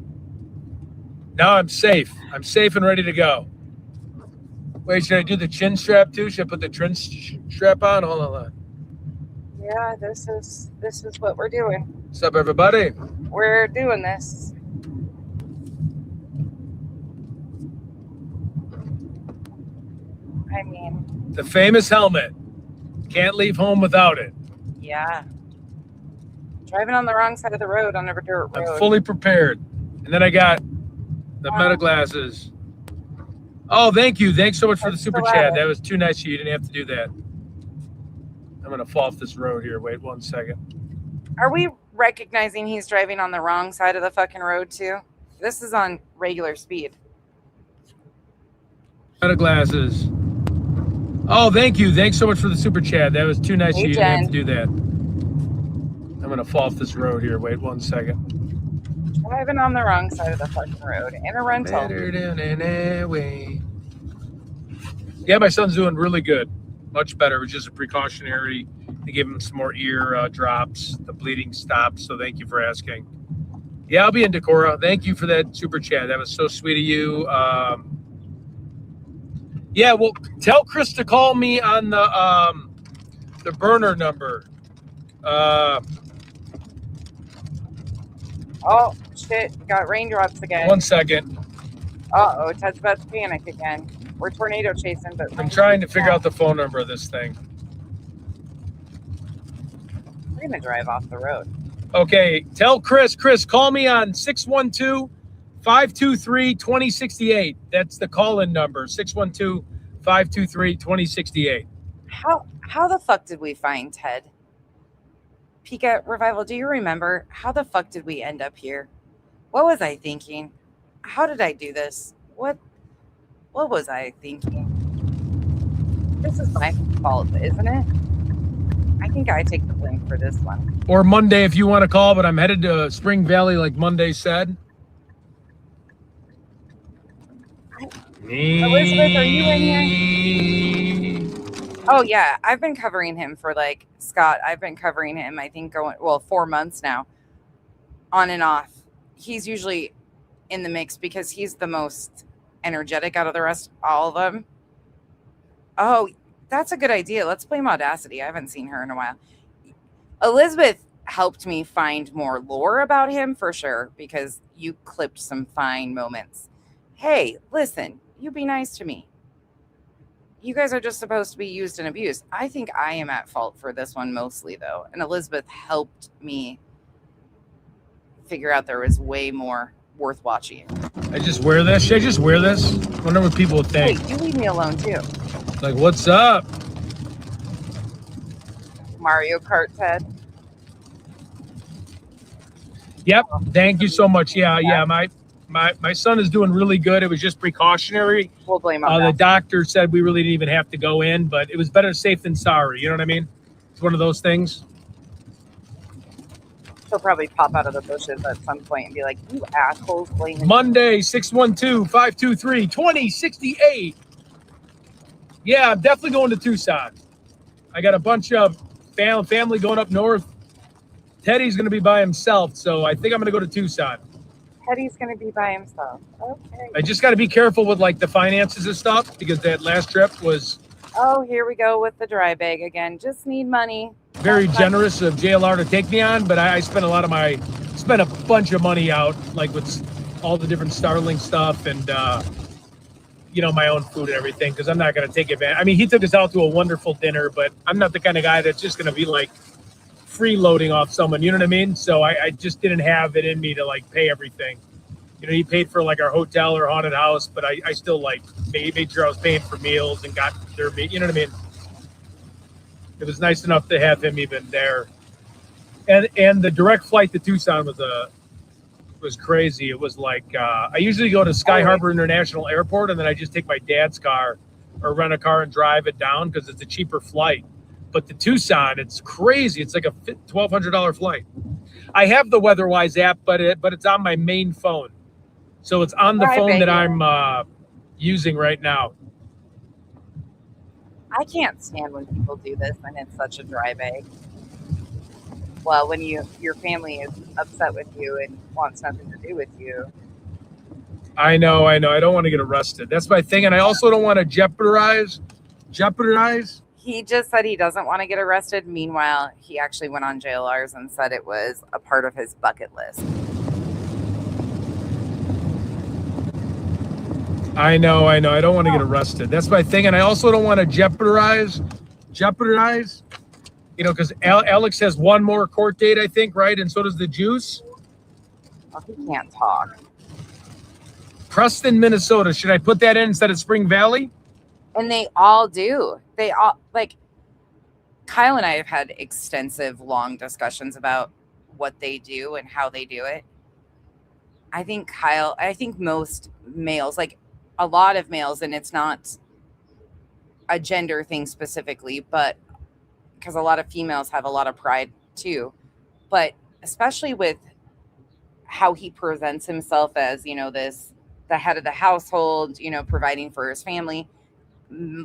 Now I'm safe. I'm safe and ready to go. Wait, should I do the chin strap too? Should I put the chin strap on? Hold on. Yeah, this is what we're doing. What's up, everybody? We're doing this. I mean, The famous helmet. Can't leave home without it. yeah. Driving on the wrong side of the road on a dirt road. I'm fully prepared. And then I got the meta glasses. Oh, thank you. Thanks so much for the super chat. That was too nice of you. You didn't have to do that. I'm going to fall off this road here. Wait 1 second. Are we recognizing he's driving on the wrong side of the fucking road too? This is on regular speed. Meta glasses. Oh, thank you. Thanks so much for the super chat. That was too nice of you. You didn't have to do that. I'm going to fall off this road here. Wait 1 second. Driving on the wrong side of the fucking road in a rental. Better than any way. Yeah, my son's doing really good. Much better. It was just a precautionary They gave him some more ear drops. The bleeding stopped. So thank you for asking. Yeah, I'll be in Decorah. Thank you for that super chat. That was so sweet of you. Yeah, well, tell Chris to call me on the burner number. Oh shit! Got raindrops again. 1 second. Oh, Ted's about to panic again. We're tornado chasing, but I'm trying to figure out the phone number of this thing. we're gonna drive off the road. Okay, tell Chris, call me on 612-523-2068. That's the call-in number, 612-523-2068. How the fuck did we find Ted? Pika Revival, do you remember how the fuck did we end up here? What was I thinking? How did I do this? What was I thinking? This is my fault, isn't it? I think I take the blame for this one. Or Monday if you want to call, but I'm headed to Spring Valley like Monday said. Elizabeth, are you in here? Oh yeah, I've been covering him for like Scott. I've been covering him, I think 4 months now, on and off. He's usually in the mix because he's the most energetic out of the rest, all of them. Oh, that's a good idea. Let's blame Audacity. I haven't seen her in a while. Elizabeth helped me find more lore about him for sure because you clipped some fine moments. Hey, listen, you be nice to me. You guys are just supposed to be used and abused. I think I am at fault for this one mostly, though. And Elizabeth helped me figure out there was way more worth watching. I just wear this? Should I just wear this? I wonder what people would think. Hey, you leave me alone, too. Like, what's up? Mario Kart, Ted. Yep. Thank you so much. Yeah. My son is doing really good. It was just precautionary. We'll blame on The that. doctor said we really didn't even have to go in, but it was better safe than sorry. You know what I mean? It's one of those things. He'll probably pop out of the bushes at some point and be like, you assholes blaming Monday, 612-523-2068. Yeah, I'm definitely going to Tucson. I got a bunch of family going up north. Teddy's going to be by himself, so I think I'm going to go to Tucson. Teddy's going to be by himself. Okay. I just got to be careful with like the finances and stuff because that last trip was Oh, here we go with the dry bag again. Just need money. very generous of JLR to take me on, but I spent a bunch of money out, like with all the different Starlink stuff and, my own food and everything, because I'm not going to take advantage. I mean, he took us out to a wonderful dinner, but I'm not the kind of guy that's just going to be like freeloading off someone, you know what I mean? So I just didn't have it in me to like pay everything. He paid for like our hotel or haunted house, but I still like made sure I was paying for meals and got their, you know what I mean? It was nice enough to have him even there. And the direct flight to Tucson was crazy. It was like, I usually go to Sky Harbor International Airport and then I just take my dad's car or rent a car and drive it down because it's a cheaper flight. But to Tucson, it's crazy. It's like a $1,200 flight. I have the WeatherWise app, but it's on my main phone. So it's on the phone that I'm using right now. I can't stand when people do this and it's such a dry bag. Well, when your family is upset with you and wants nothing to do with you. I know. I don't want to get arrested. That's my thing. And I also don't want to jeopardize. He just said he doesn't want to get arrested. Meanwhile, he actually went on JLR's and said it was a part of his bucket list. I know. I don't want to get arrested. That's my thing. And I also don't want to jeopardize, because Alex has one more court date, I think, right? And so does the Juice. Oh, he can't talk. Preston, Minnesota. Should I put that in instead of Spring Valley? And they all do. They all, like, Kyle and I have had extensive, long discussions about what they do and how they do it. I think most males, like a lot of males, and it's not a gender thing specifically, but because a lot of females have a lot of pride too, but especially with how he presents himself as, the head of the household, providing for his family.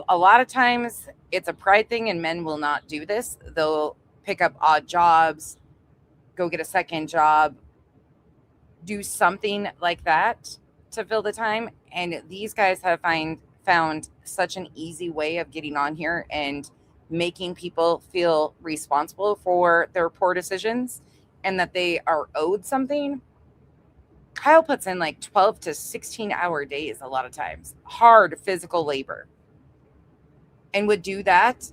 A lot of times it's a pride thing, and men will not do this. They'll pick up odd jobs, go get a second job, do something like that to fill the time. And these guys have found such an easy way of getting on here and making people feel responsible for their poor decisions and that they are owed something. Kyle puts in like 12 to 16-hour days a lot of times, hard physical labor, and would do that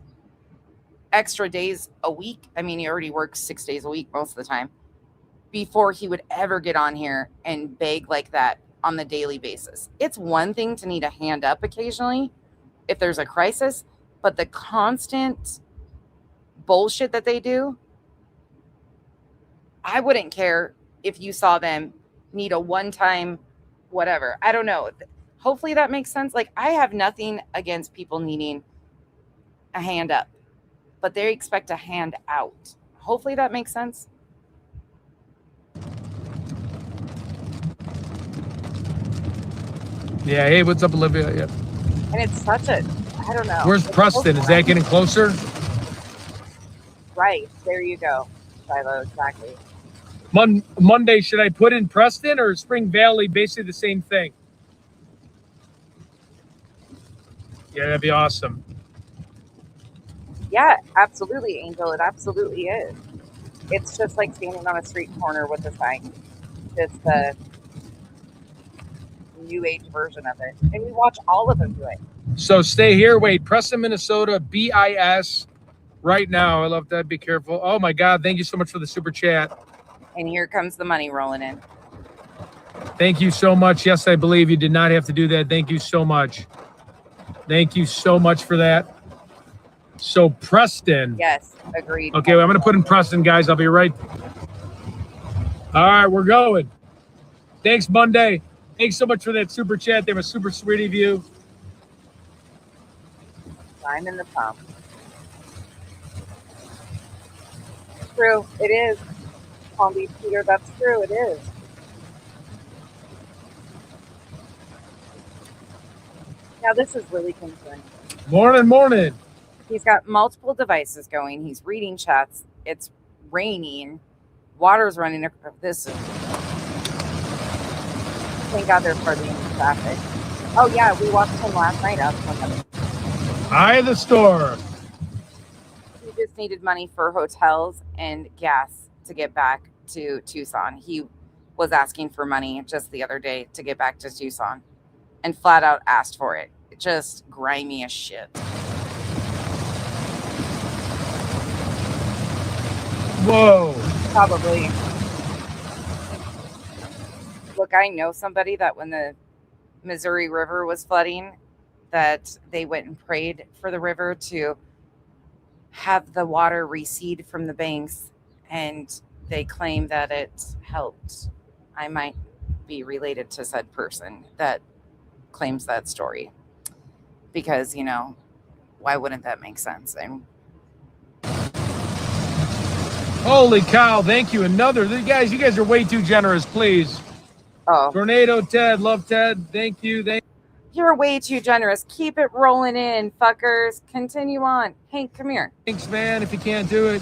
extra days a week. I mean, he already works 6 days a week most of the time before he would ever get on here and beg like that on the daily basis. It's one thing to need a hand up occasionally if there's a crisis, but the constant bullshit that they do, I wouldn't care if you saw them need a one-time whatever. I don't know. Hopefully that makes sense. Like, I have nothing against people needing a hand up, but they expect a hand out. Hopefully that makes sense. Yeah. Hey, what's up, Olivia? Yeah. And it's such a, I don't know. Where's It's Preston? so Is that getting closer? right? There you go, Shiloh. Exactly. Monday, should I put in Preston or Spring Valley? Basically the same thing. Yeah, that'd be awesome. Yeah, absolutely, Angel. It absolutely is. It's just like standing on a street corner with a sign. It's the new age version of it. And we watch all of them do it. So stay here. Wait, Preston, Minnesota, BIS right now. I love that. Be careful. Oh my God. Thank you so much for the super chat. And here comes the money rolling in. Thank you so much. Yes, I believe you did not have to do that. Thank you so much. Thank you so much for that. So Preston. Yes, agreed. Okay, well, I'm going to put in Preston, guys. I'll be right. All right, we're going. Thanks, Monday. Thanks so much for that super chat. They were super sweet of you. I'm in the pump. True, it is. Palm Beach, Peter, that's true, it is. Now, this is really concerning. Morning. He's got multiple devices going. He's reading chats. It's raining. Water's running. This is... Thank God they're partying in traffic. Oh, yeah, we watched him last night out from the... Eye of the storm. He just needed money for hotels and gas to get back to Tucson. He was asking for money just the other day to get back to Tucson and flat out asked for it. Just grimy as shit. Whoa. Probably. Look, I know somebody that when the Missouri River was flooding, that they went and prayed for the river to have the water recede from the banks, and they claim that it helped. I might be related to said person that claims that story because, you know, why wouldn't that make sense? And Holy cow, thank you. Another. You guys are way too generous, please. Oh. Tornado Ted, love Ted. Thank you. You're way too generous. Keep it rolling in, fuckers. Continue on. Hank, come here. Thanks, man. If you can't do it,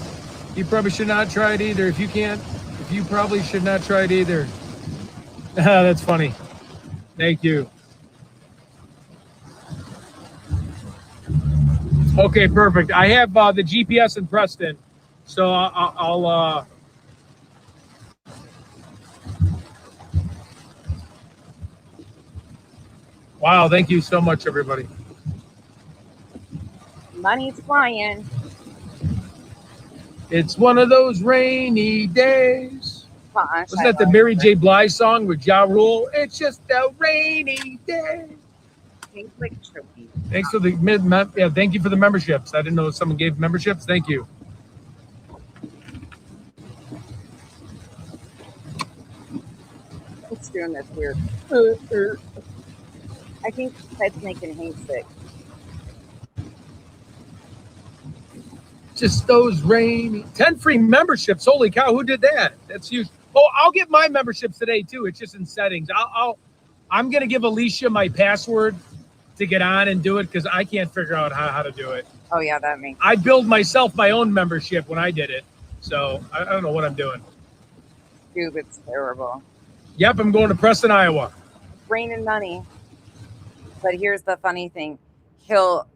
you probably should not try it either. If you probably should not try it either. That's funny. Thank you. Okay, perfect. I have the GPS in Preston, so I'll wow, thank you so much, everybody. Money's flying. It's one of those rainy days. Wasn't that the Shiloh. Mary J. Blige song with Ja Rule? It's just a rainy day. Thanks for the thank you for the memberships. I didn't know someone gave memberships. Thank you. It's doing this weird. I think Ted's making Hank sick. Just those rainy 10 free memberships. Holy cow, who did that? That's huge. Oh, I'll get my memberships today too. It's just in settings. I'm gonna give Alicia my password to get on and do it because I can't figure out how to do it. Oh yeah, that makes. I build myself my own membership when I did it, so I don't know what I'm doing. Dude, it's terrible. Yep, I'm going to Preston, Iowa. Raining money. But here's the funny thing. He'll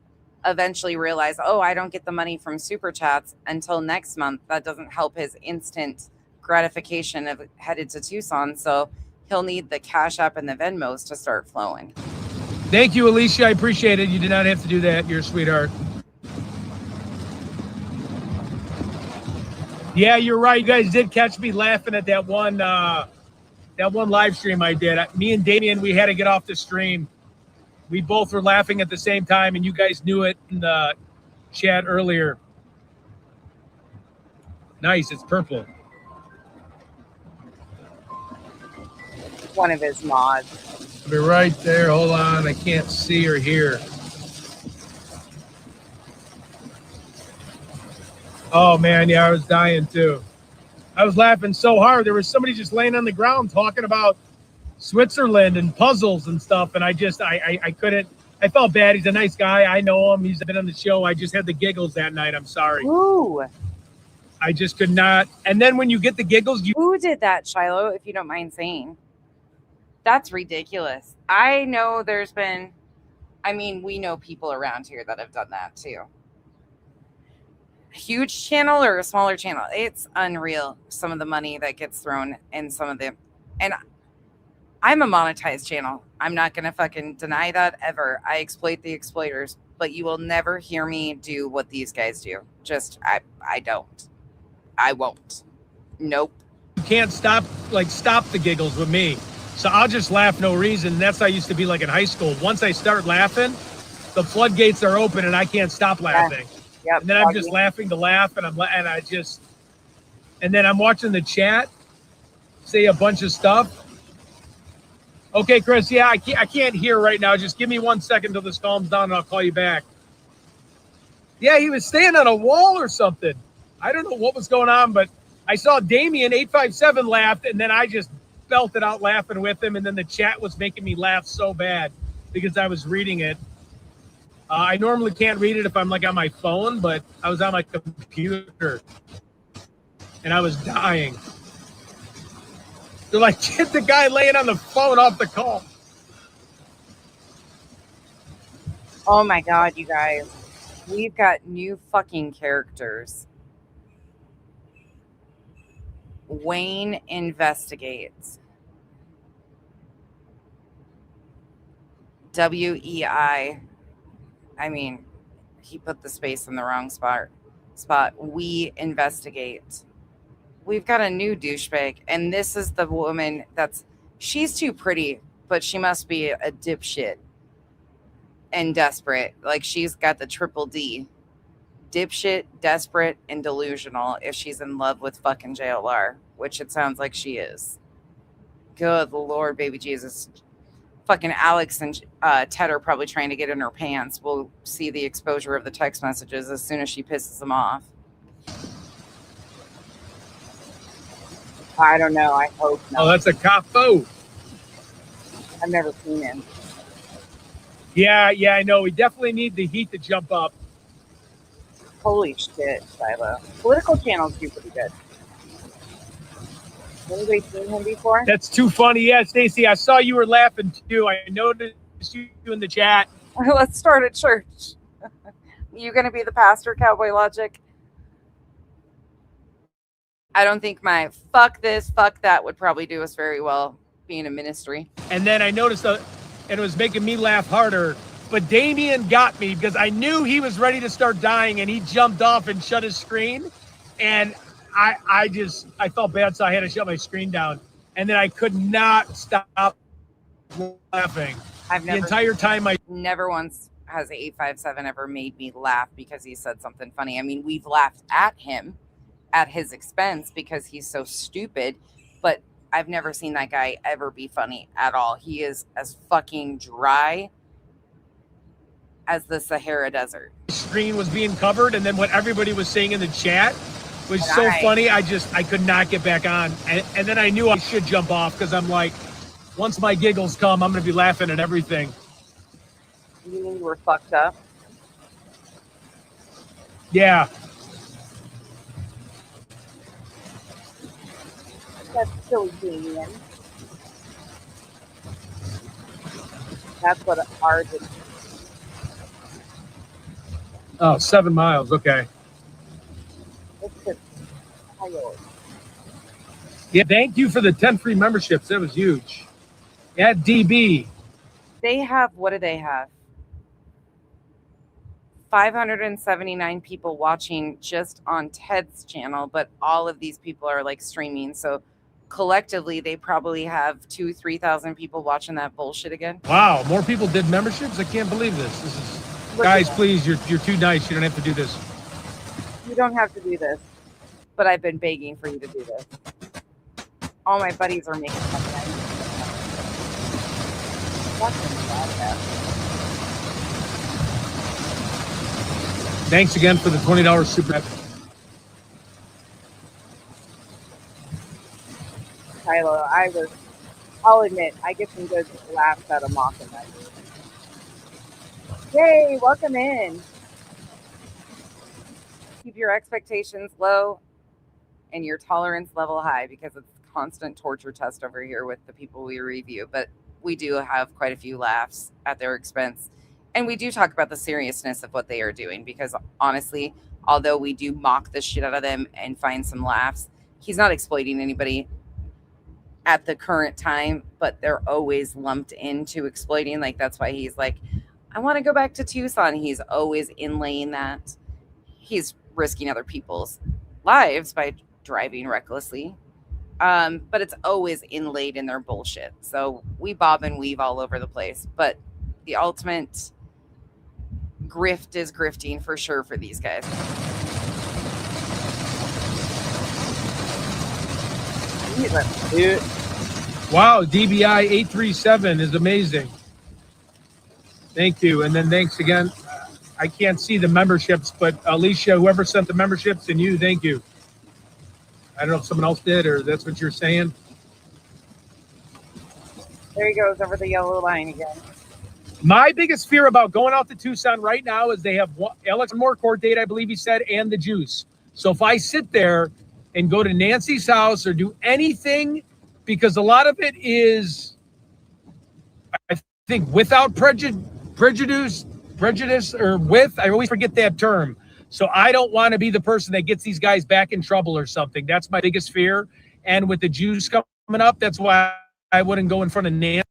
eventually realize, oh, I don't get the money from Super Chats until next month. That doesn't help his instant gratification of headed to Tucson. So he'll need the Cash App and the Venmos to start flowing. Thank you, Alicia. I appreciate it. You did not have to do that. You're a sweetheart. Yeah, you're right. You guys did catch me laughing at that one live stream I did. Me and Damien, we had to get off the stream. We both were laughing at the same time, and you guys knew it in the chat earlier. Nice, it's purple. One of his mods. I'll be right there. Hold on. I can't see or hear. Oh, man. Yeah, I was dying, too. I was laughing so hard. There was somebody just laying on the ground talking about Switzerland and puzzles and stuff, and I couldn't. I felt bad. He's a nice guy. I know him. He's been on the show. I just had the giggles that night. I'm sorry. Ooh. I just could not. And then when you get the giggles, Who did that, Shiloh, if you don't mind saying? That's ridiculous. I know there's been, we know people around here that have done that too. A huge channel or a smaller channel. It's unreal. Some of the money that gets thrown in some of them. And I'm a monetized channel. I'm not going to fucking deny that ever. I exploit the exploiters, but you will never hear me do what these guys do. I don't. I won't. Nope. you can't stop the giggles with me. So I'll just laugh no reason. That's how I used to be like in high school. Once I start laughing, the floodgates are open and I can't stop laughing. Yep. And then I'm just laughing to laugh, and and then I'm watching the chat say a bunch of stuff. Okay, Chris. Yeah, I can't hear right now. Just give me 1 second till this calms down, and I'll call you back. Yeah, he was staying on a wall or something. I don't know what was going on, but I saw Damien 857 laughed, and then I just belted out laughing with him, and then the chat was making me laugh so bad because I was reading it. I normally can't read it if I'm like on my phone, but I was on my computer, and I was dying. They're like, get the guy laying on the phone off the call. Oh my God, you guys. We've got new fucking characters. Wayne investigates. WEI. I mean, he put the space in the wrong spot. We investigate. We've got a new douchebag, and this is the woman she's too pretty, but she must be a dipshit and desperate. Like, she's got the triple D. Dipshit, desperate, and delusional if she's in love with fucking JLR, which it sounds like she is. Good Lord, baby Jesus. Fucking Alex and Ted are probably trying to get in her pants. We'll see the exposure of the text messages as soon as she pisses them off. I don't know. I hope not. Oh, that's a capo. I've never seen him. Yeah, I know. We definitely need the heat to jump up. Holy shit, Shiloh. Political channels do pretty good. Anybody seen him before? That's too funny. Yeah, Stacy, I saw you were laughing too. I noticed you in the chat. Let's start at church. You gonna be the pastor, Cowboy Logic? I don't think my fuck this, fuck that would probably do us very well being a ministry. And then I noticed and it was making me laugh harder. But Damien got me because I knew he was ready to start dying, and he jumped off and shut his screen. And I felt bad, so I had to shut my screen down. And then I could not stop laughing. The entire time never once has 857 ever made me laugh because he said something funny. I mean, we've laughed at him at his expense because he's so stupid, but I've never seen that guy ever be funny at all. He is as fucking dry as the Sahara Desert. Screen was being covered, and then what everybody was saying in the chat was so funny. I could not get back on. And then I knew I should jump off because I'm like, once my giggles come, I'm going to be laughing at everything. You mean you were fucked up? Yeah. That's so Damien. That's what ours is. Oh, 7 miles. Okay. It's just Coyote. Yeah. Thank you for the 10 free memberships. That was huge. At DB. They have, what do they have? 579 people watching just on Ted's channel, but all of these people are like streaming. So collectively, they probably have 2,000-3,000 people watching that bullshit again. Wow. More people did memberships. I can't believe this. This is guys, please. You're too nice. You don't have to do this. You don't have to do this, but I've been begging for you to do this. All my buddies are making fun of me. Thanks again for the $20 super. Kylo, I'll admit, I get some good laughs out of mocking that. Yay, welcome in. Keep your expectations low and your tolerance level high because it's a constant torture test over here with the people we review. But we do have quite a few laughs at their expense. And we do talk about the seriousness of what they are doing because honestly, although we do mock the shit out of them and find some laughs, he's not exploiting anybody at the current time, but they're always lumped into exploiting. Like, that's why he's like, I want to go back to Tucson. He's always inlaying that. He's risking other people's lives by driving recklessly. But it's always inlaid in their bullshit. So we bob and weave all over the place. But the ultimate grift is grifting for sure for these guys. Wow, DBI 837 is amazing. Thank you. And then thanks again. I can't see the memberships, but Alicia, whoever sent the memberships, and you, thank you. I don't know if someone else did or that's what you're saying. There he goes over the yellow line again. My biggest fear about going out to Tucson right now is they have Alex Moore court date, I believe he said, and the juice. So if I sit there and go to Nancy's house or do anything, because a lot of it is, I think, without prejudice or with, I always forget that term. So I don't want to be the person that gets these guys back in trouble or something. That's my biggest fear. And with the juice coming up, that's why I wouldn't go in front of Nancy.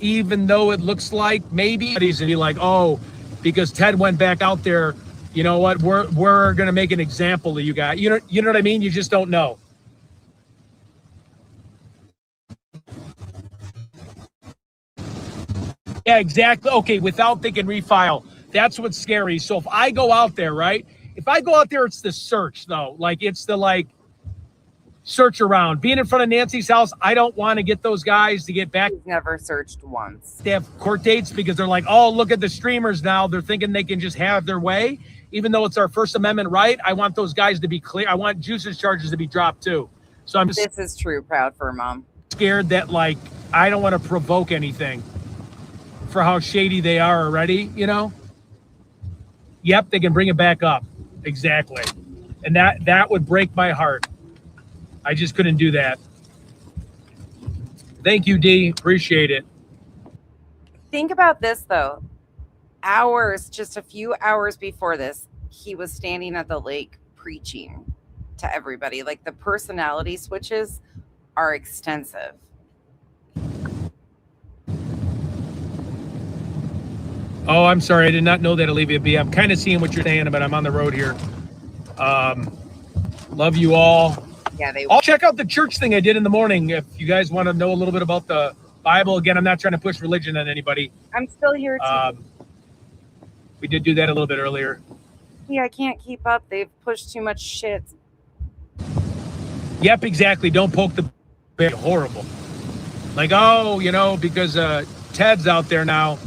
Even though it looks like maybe he's gonna be like, oh, because Ted went back out there, you know what? We're gonna make an example of you guys. You know what I mean? You just don't know. Yeah, exactly. Okay, without thinking refile. That's what's scary. So if I go out there, right? If I go out there, it's the search though. Like it's the search around. Being in front of Nancy's house, I don't want to get those guys to get back. He's never searched once. They have court dates because they're like, oh, look at the streamers now. They're thinking they can just have their way. Even though it's our First Amendment right, I want those guys to be clear. I want Juice's charges to be dropped too. So I'm just This is true, proud for mom. scared that I don't want to provoke anything for how shady they are already, you know? Yep, they can bring it back up. Exactly. And that would break my heart. I just couldn't do that. Thank you, D. Appreciate it. Think about this though. Just a few hours before this, he was standing at the lake preaching to everybody. Like the personality switches are extensive. Oh, I'm sorry. I did not know that, Olivia B. I'm kind of seeing what you're saying, but I'm on the road here. Love you all. Yeah, I'll check out the church thing I did in the morning. If you guys want to know a little bit about the Bible, again, I'm not trying to push religion on anybody. I'm still here too. We did do that a little bit earlier. Yeah, I can't keep up. They've pushed too much shit. Yep, exactly. Don't poke the bear. Horrible. Like, oh, because Ted's out there now.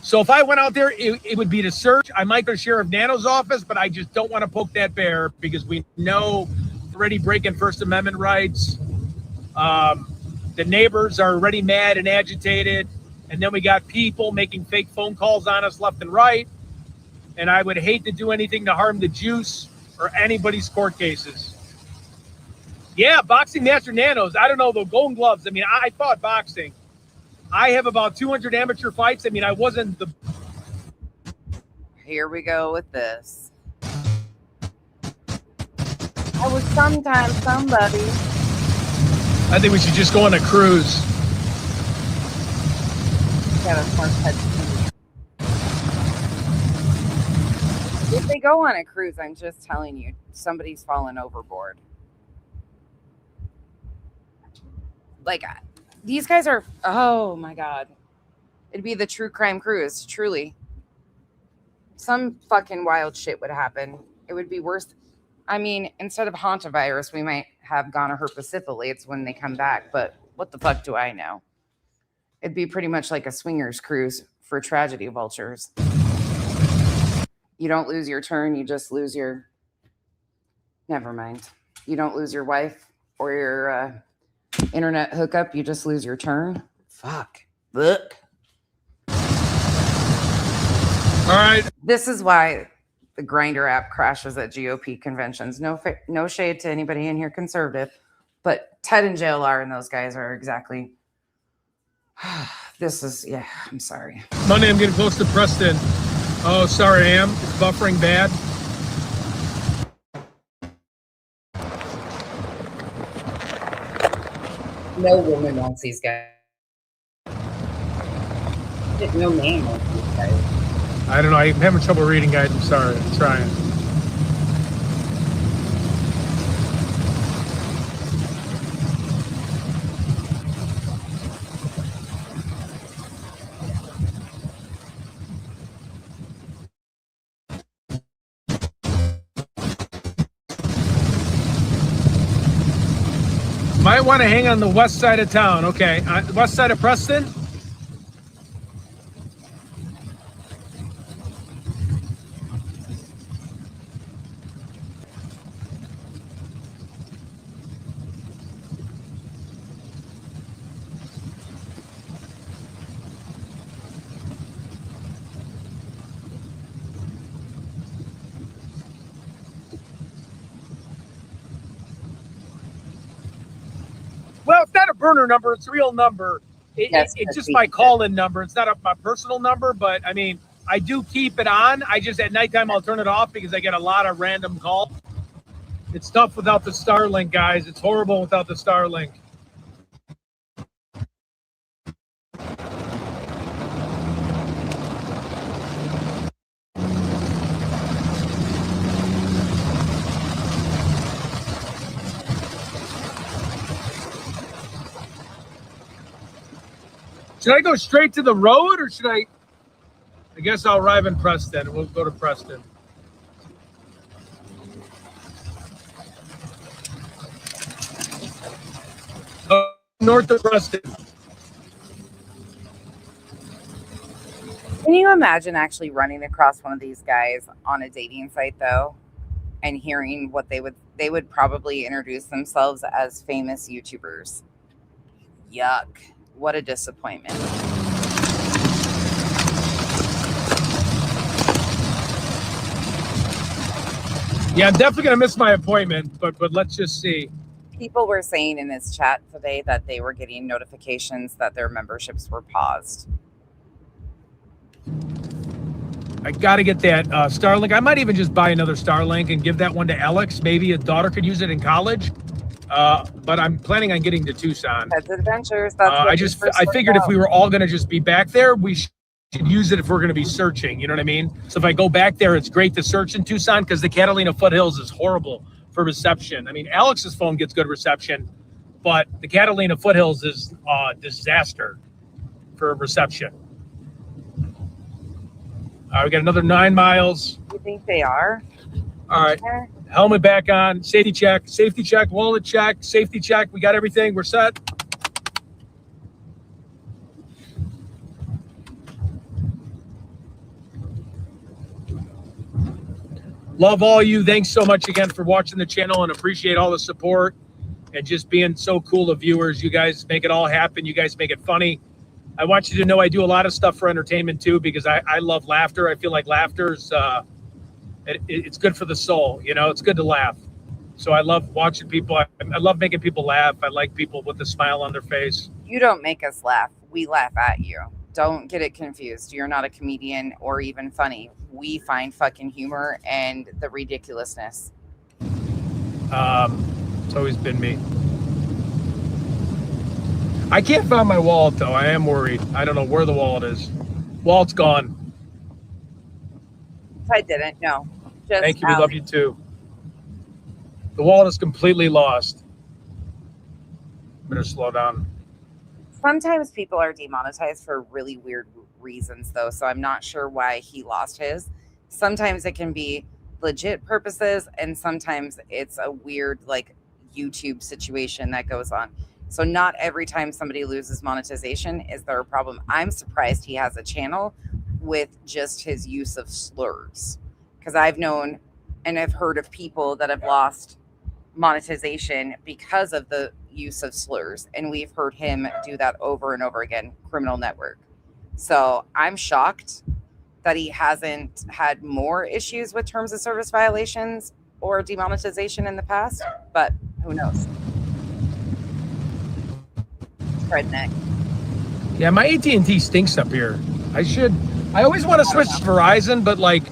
So if I went out there, it would be to search. I might go to Sheriff Nano's office, but I just don't want to poke that bear because we know they're already breaking First Amendment rights. The neighbors are already mad and agitated, And then we got people making fake phone calls on us left and right. And I would hate to do anything to harm the juice or anybody's court cases. Yeah, boxing master nanos. I don't know, the Golden Gloves. I mean, I fought boxing. I have about 200 amateur fights. I mean, I wasn't the... Here we go with this. I was sometimes somebody. I think we should just go on a cruise. Got a smart head. If they go on a cruise, I'm just telling you, somebody's fallen overboard. Like, these guys are, oh my God. It'd be the true crime cruise, truly. Some fucking wild shit would happen. It would be worse. I mean, instead of hantavirus, we might have gonorrhea when they come back, but what the fuck do I know? It'd be pretty much like a swingers cruise for tragedy vultures. You don't lose your turn, you just lose your... Never mind. You don't lose your wife or your internet hookup, you just lose your turn. Fuck. Look. All right. This is why the Grindr app crashes at GOP conventions. No shade to anybody in here conservative, but Ted and JLR and those guys are exactly... This is, yeah, I'm sorry. Monday, I'm getting close to Preston. Oh, sorry, I am. It's buffering bad. No woman wants these guys. No man wants these guys. I don't know. I'm having trouble reading, guys. I'm sorry. I'm trying. Might want to hang on the west side of town. Okay. West side of Preston? Well, it's not a burner number. It's a real number. It's just my call-in number. It's not my personal number, but I mean, I do keep it on. I just, at nighttime, I'll turn it off because I get a lot of random calls. It's tough without the Starlink, guys. It's horrible without the Starlink. Should I go straight to the road or should I guess I'll arrive in Preston. We'll go to Preston. North of Preston. Can you imagine actually running across one of these guys on a dating site though and hearing what they would probably introduce themselves as famous YouTubers? Yuck. What a disappointment. Yeah, I'm definitely gonna miss my appointment, but let's just see. People were saying in this chat today that they were getting notifications that their memberships were paused. I got to get that Starlink. I might even just buy another Starlink and give that one to Alex. Maybe a daughter could use it in college. But I'm planning on getting to Tucson. That's adventures. That's I figured if we were all going to just be back there, we should use it if we're going to be searching. You know what I mean? So if I go back there, it's great to search in Tucson because the Catalina Foothills is horrible for reception. I mean, Alex's phone gets good reception, but the Catalina Foothills is a disaster for reception. All right, we got another 9 miles. You think they are? All right. Helmet back on. Safety check. Wallet check. Safety check. We got everything. We're set. Love all you. Thanks so much again for watching the channel and appreciate all the support and just being so cool of viewers. You guys make it all happen. You guys make it funny. I want you to know I do a lot of stuff for entertainment too, because I love laughter. I feel like laughter's it's good for the soul. You know, it's good to laugh. So I love watching people. I love making people laugh. I like people with a smile on their face. You don't make us laugh. We laugh at you. Don't get it confused. You're not a comedian or even funny. We find fucking humor and the ridiculousness. It's always been me. I can't find my wallet though. I am worried. I don't know where the wallet is. Wallet's gone. I didn't. No. Just Thank you. We love you too. The wallet is completely lost. Better slow down. Sometimes people are demonetized for really weird reasons, though, so I'm not sure why he lost his. Sometimes it can be legit purposes, and sometimes it's a weird, like, YouTube situation that goes on. So not every time somebody loses monetization is there a problem. I'm surprised he has a channel with just his use of slurs, because I've known and I've heard of people that have lost monetization because of the use of slurs, and we've heard him do that over and over again. Criminal Network. So I'm shocked that he hasn't had more issues with terms of service violations or demonetization in the past, but who knows? Redneck. Yeah, my AT&T stinks up here. I always want to switch to Verizon, but like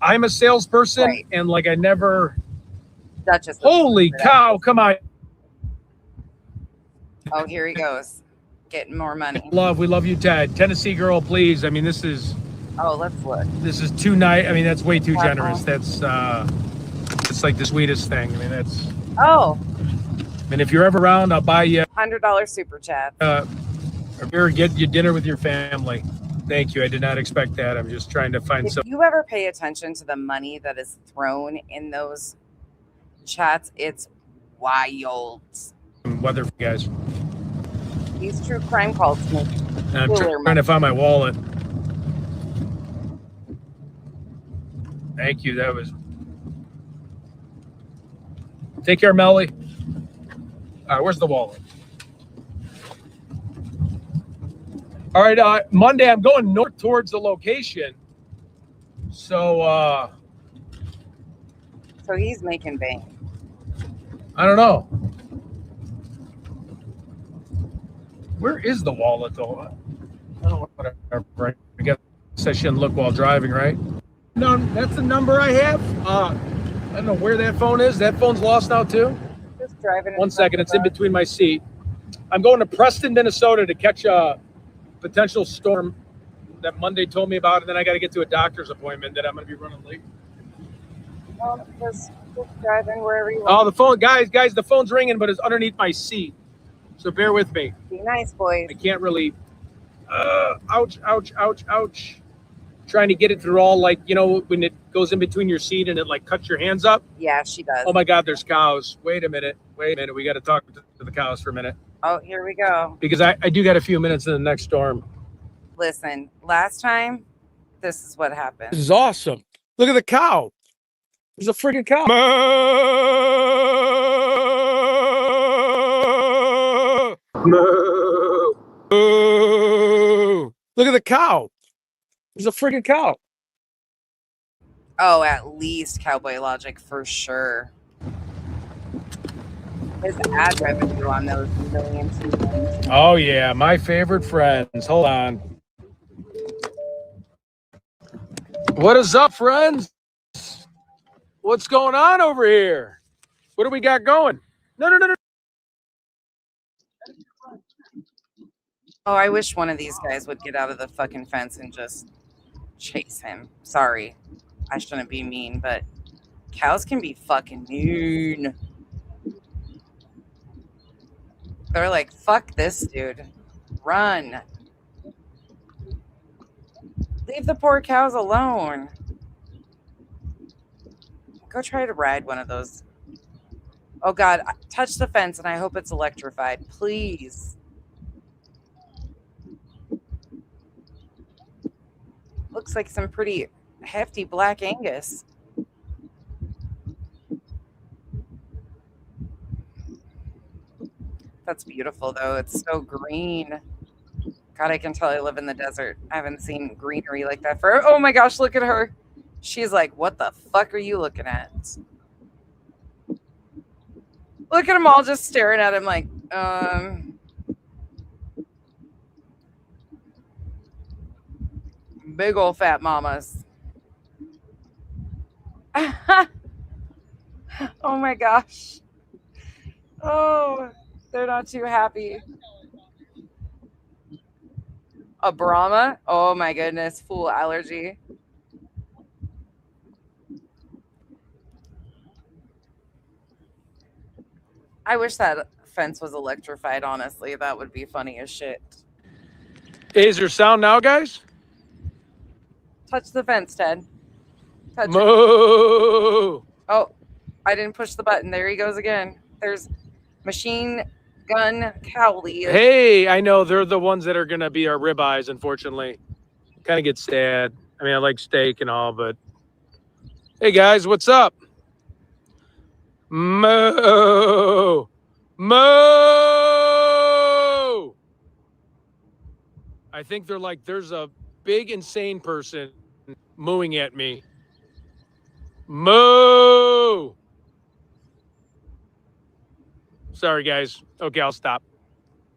I'm a salesperson, right, and like I never. Duchess. Holy cow! Come on. Oh, here he goes, getting more money. We love you, Ted. Tennessee girl, please. I mean, this is. Oh, let's look. This is too nice. I mean, that's way too generous. That's it's like the sweetest thing. I mean, that's. Oh. And if you're ever around, I'll buy you $100 super chat. Or get you dinner with your family. Thank you. I did not expect that. I'm just trying to find some. If you ever pay attention to the money that is thrown in those chats, it's wild. Weather for you guys. These true crime calls make I'm trying to find my wallet. Thank you. That was. Take care, Melly. All right, where's the wallet? All right, Monday I'm going north towards the location. So he's making bank. I don't know. Where is the wallet though? Oh, whatever. I guess I shouldn't look while driving, right? No, that's the number I have. I don't know where that phone is. That phone's lost now too. Just driving. 1 second, it's in between my seat. I'm going to Preston, Minnesota to catch a potential storm that Monday told me about, and then I got to get to a doctor's appointment that I'm going to be running late. Just driving wherever you want. Oh, the phone, guys, the phone's ringing, but it's underneath my seat. So bear with me. Be nice, boys. I can't really. Ouch, ouch, ouch, ouch. Trying to get it through all, like, you know, when it goes in between your seat and it like cuts your hands up. Yeah, she does. Oh my God, there's cows. Wait a minute. We got to talk to the cows for a minute. Oh, here we go. Because I do got a few minutes in the next storm. Listen, last time, this is what happened. This is awesome. Look at the cow. There's a freaking cow. Look at the cow. There's a freaking cow. Oh, at least Cowboy Logic for sure. His ad revenue on those millions. Oh yeah, my favorite friends. Hold on. What is up, friends? What's going on over here? What do we got going? No. Oh, I wish one of these guys would get out of the fucking fence and just chase him. Sorry, I shouldn't be mean, but cows can be fucking mean. They're like, fuck this dude. Run. Leave the poor cows alone. Go try to ride one of those. Oh God, touch the fence and I hope it's electrified. Please. Looks like some pretty hefty black Angus. That's beautiful though. It's so green. God, I can tell I live in the desert. I haven't seen greenery like that for. Oh my gosh, look at her. She's like, what the fuck are you looking at? Look at them all just staring at him like, big old fat mamas. Oh my gosh. Oh, they're not too happy. A Brahma? Oh my goodness, full allergy. I wish that fence was electrified, honestly. That would be funny as shit. Is there sound now, guys? Touch the fence, Ted. Touch it. Moo! Oh, I didn't push the button. There he goes again. There's Machine Gun Cowley. Hey, I know they're the ones that are gonna be our ribeyes, unfortunately. Kind of get sad. I mean, I like steak and all, but hey guys, what's up? Moo! Moo! I think they're like, there's a big insane person mooing at me. Moo! Sorry, guys. Okay, I'll stop.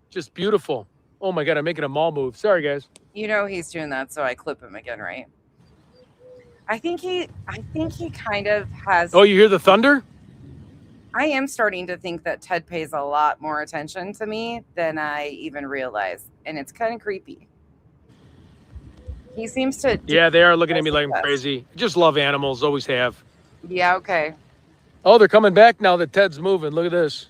Just beautiful. Oh my God, I'm making a mall move. Sorry, guys. You know he's doing that, so I clip him again, right? I think he kind of has. Oh, you hear the thunder? I am starting to think that Ted pays a lot more attention to me than I even realized, and it's kind of creepy. He seems to. Yeah, they are looking at me like I'm crazy. Just love animals, always have. Yeah, okay. Oh, they're coming back now that Ted's moving. Look at this.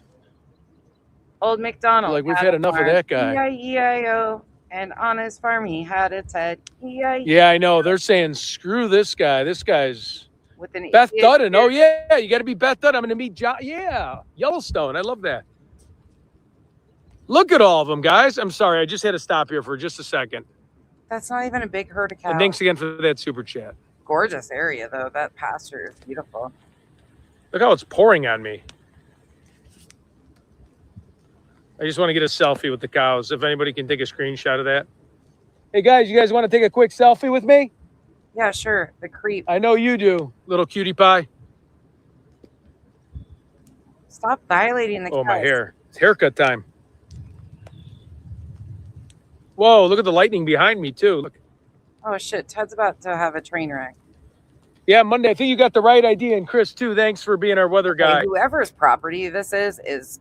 Old MacDonald. Like, we've had enough of that guy. E-I-E-I-O. And on his farm, he had a Ted. E-I-E-I-O. Yeah, I know. They're saying, screw this guy. This guy's With an Beth idiot Dutton. Oh, beard. yeah. You got to be Beth Dutton. I'm going to meet John. Yeah. Yellowstone. I love that. Look at all of them, guys. I'm sorry. I just had to stop here for just a second. That's not even a big herd of cows. And thanks again for that super chat. Gorgeous area, though. That pasture is beautiful. Look how it's pouring on me. I just want to get a selfie with the cows. If anybody can take a screenshot of that. Hey, guys, you guys want to take a quick selfie with me? Yeah, sure. The creep. I know you do, little cutie pie. Stop violating the Oh, my cows. hair. It's haircut time. Whoa, look at the lightning behind me, too. Look. Oh, shit. Ted's about to have a train wreck. Yeah, Monday. I think you got the right idea. And Chris, too, thanks for being our weather guy. Hey, whoever's property this is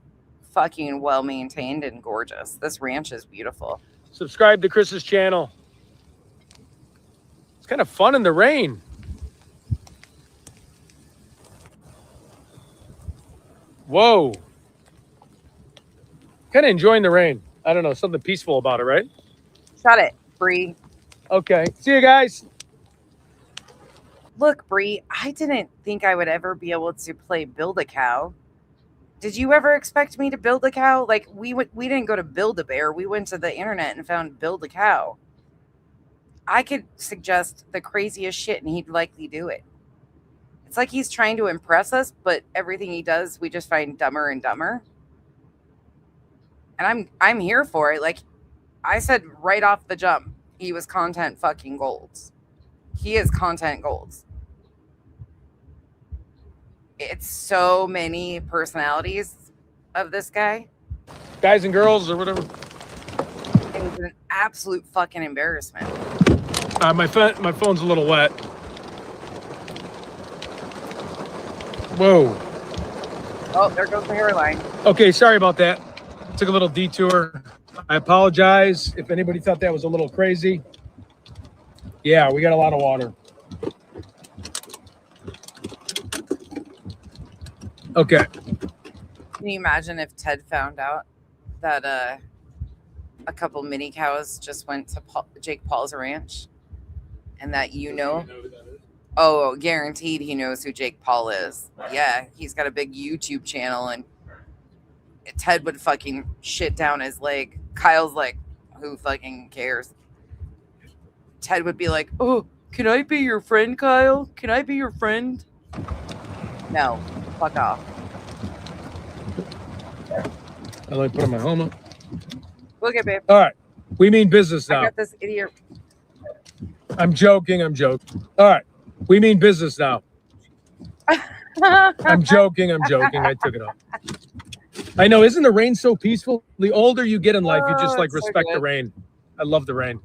fucking well maintained and gorgeous. This ranch is beautiful. Subscribe to Chris's channel. It's kind of fun in the rain. Whoa. Kind of enjoying the rain. I don't know, something peaceful about it, right? Shut it, Bree. Okay. See you guys. Look, Bree, I didn't think I would ever be able to play Build a Cow. Did you ever expect me to build a cow? Like, we didn't go to Build a Bear. We went to the internet and found Build a Cow. I could suggest the craziest shit and he'd likely do it. It's like he's trying to impress us, but everything he does, we just find dumber and dumber. And I'm here for it. Like, I said right off the jump, he was content fucking golds. He is content golds. It's so many personalities of this guy. Guys and girls or whatever. It was an absolute fucking embarrassment. My phone's a little wet. Whoa. Oh, there goes the hairline. Okay, sorry about that. Took a little detour. I apologize if anybody thought that was a little crazy. Yeah, we got a lot of water. Okay. Can you imagine if Ted found out that a couple mini cows just went to Jake Paul's ranch, and that oh, guaranteed he knows who Jake Paul is. Yeah, he's got a big YouTube channel, and Ted would fucking shit down his leg. Kyle's like, who fucking cares? Ted would be like, oh, can I be your friend, Kyle? Can I be your friend? No, fuck off. I like putting my helmet. Look at babe. All right. We mean business I now. got this idiot. I'm joking. All right. We mean business now. I'm joking. I took it off. I know. Isn't the rain so peaceful? The older you get in life, you just like it's so respect the good. rain. I love the rain.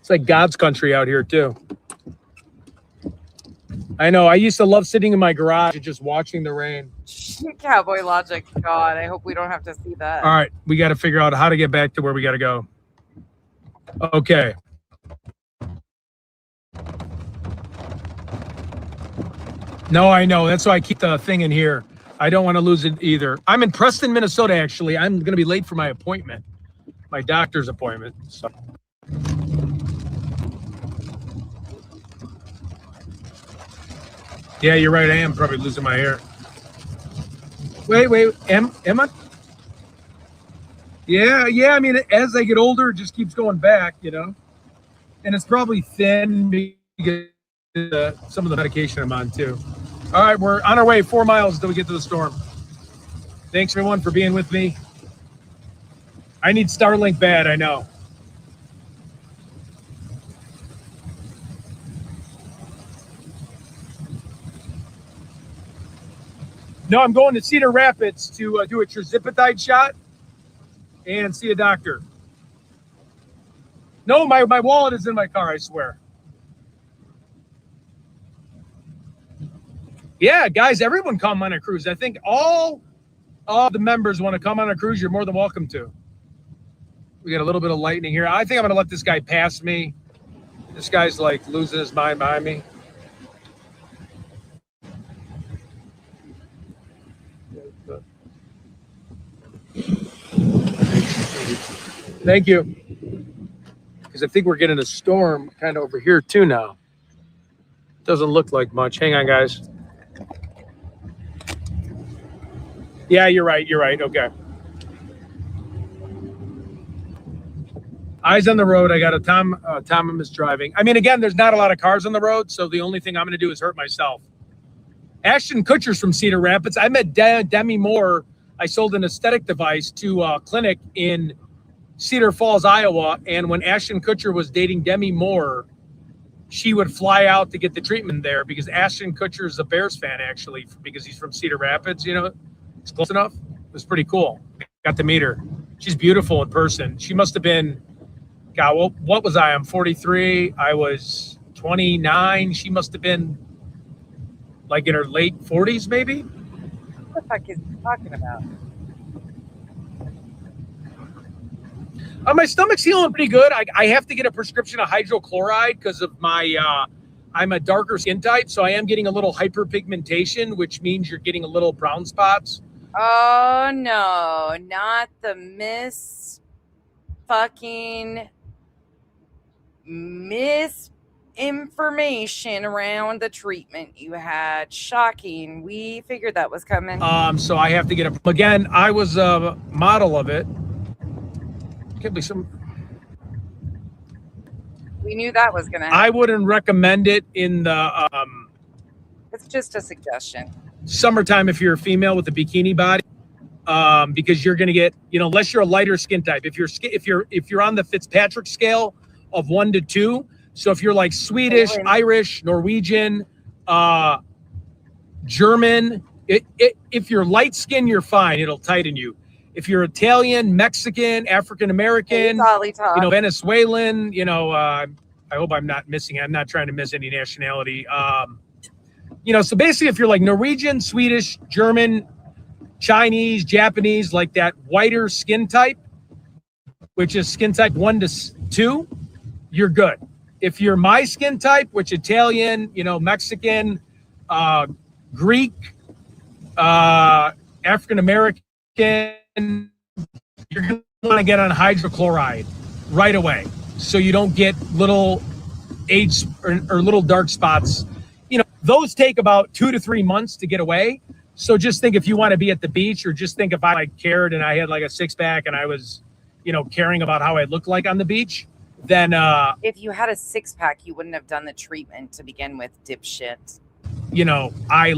It's like God's country out here too. I know. I used to love sitting in my garage and just watching the rain. Cowboy logic. God, I hope we don't have to see that. All right. We got to figure out how to get back to where we got to go. Okay. No, I know. That's why I keep the thing in here. I don't want to lose it either. I'm in Preston, Minnesota, actually. I'm going to be late for my appointment, my doctor's appointment. So. Yeah, you're right. I am probably losing my hair. Wait. Am I? Yeah. I mean, as I get older, it just keeps going back, you know? And it's probably thin because some of the medication I'm on, too. All right, we're on our way 4 miles until we get to the storm. Thanks, everyone, for being with me. I need Starlink bad, I know. No, I'm going to Cedar Rapids to do a terzipatide shot and see a doctor. No, my wallet is in my car, I swear. Yeah, guys, everyone come on a cruise. I think all the members want to come on a cruise. You're more than welcome to. We got a little bit of lightning here. I think I'm going to let this guy pass me. This guy's like losing his mind behind me. Thank you. Because I think we're getting a storm kind of over here too now. Doesn't look like much. Hang on, guys. Yeah, you're right. Okay. Eyes on the road. I got a Tom is driving. I mean, again, there's not a lot of cars on the road, so the only thing I'm going to do is hurt myself. Ashton Kutcher's from Cedar Rapids. I met Demi Moore. I sold an aesthetic device to a clinic in Cedar Falls, Iowa, and when Ashton Kutcher was dating Demi Moore, she would fly out to get the treatment there because Ashton Kutcher is a Bears fan, actually, because he's from Cedar Rapids, you know. It's close enough. It was pretty cool. Got to meet her. She's beautiful in person. She must have been, God, what was I? I'm 43. I was 29. She must have been like in her late 40s, maybe. What the fuck is he talking about? My stomach's healing pretty good. I have to get a prescription of hydrochloride because of my, I'm a darker skin type, so I am getting a little hyperpigmentation, which means you're getting a little brown spots. Oh no, not the misinformation around the treatment you had. Shocking. We figured that was coming. So I have to get again, I was a model of it. Could be some. We knew that was gonna happen. I wouldn't recommend it in the It's just a suggestion. Summertime if you're a female with a bikini body, because you're gonna get, you know, unless you're a lighter skin type. If you're on the Fitzpatrick scale of 1 to 2, so if you're like Swedish, Irish, Norwegian, German, if you're light skin, you're fine. It'll tighten you. If you're Italian, Mexican, African American, you know, Venezuelan, you know, I hope I'm not missing. I'm not trying to miss any nationality. You know, so basically, if you're like Norwegian, Swedish, German, Chinese, Japanese, like that whiter skin type, which is skin type 1 to 2, you're good. If you're my skin type, which Italian, you know, Mexican, Greek, African American, you're going to want to get on hydrochloride right away so you don't get little age or little dark spots. You know, those take about 2 to 3 months to get away. So just think if you want to be at the beach, or just think if I like cared and I had like a 6-pack and I was, you know, caring about how I looked like on the beach, then if you had a 6-pack, you wouldn't have done the treatment to begin with, dipshit. You know, I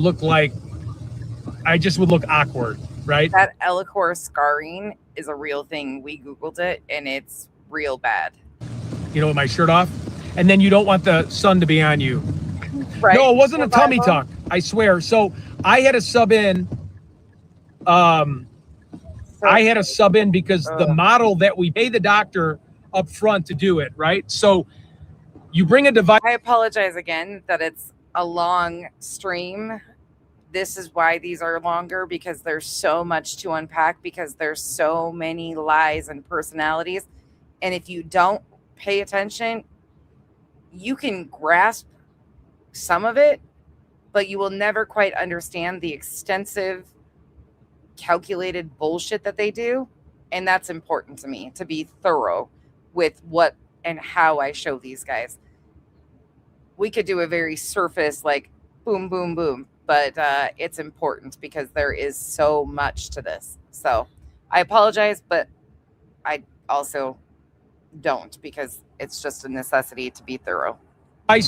just would look awkward, right? That Ellicor scarring is a real thing. We Googled it and it's real bad. You know, with my shirt off, and then you don't want the sun to be on you. Right. No, it wasn't a tummy Survival. tuck. I swear. So I had a sub in. I had a sub in because the model that we pay the doctor up front to do it, right? So you bring a device. I apologize again that it's a long stream. This is why these are longer, because there's so much to unpack, because there's so many lies and personalities. And if you don't pay attention, you can grasp some of it, but you will never quite understand the extensive, calculated bullshit that they do. And that's important to me, to be thorough with what and how I show these guys. We could do a very surface, like boom, boom, boom, but it's important because there is so much to this. So I apologize, but I also don't, because it's just a necessity to be thorough.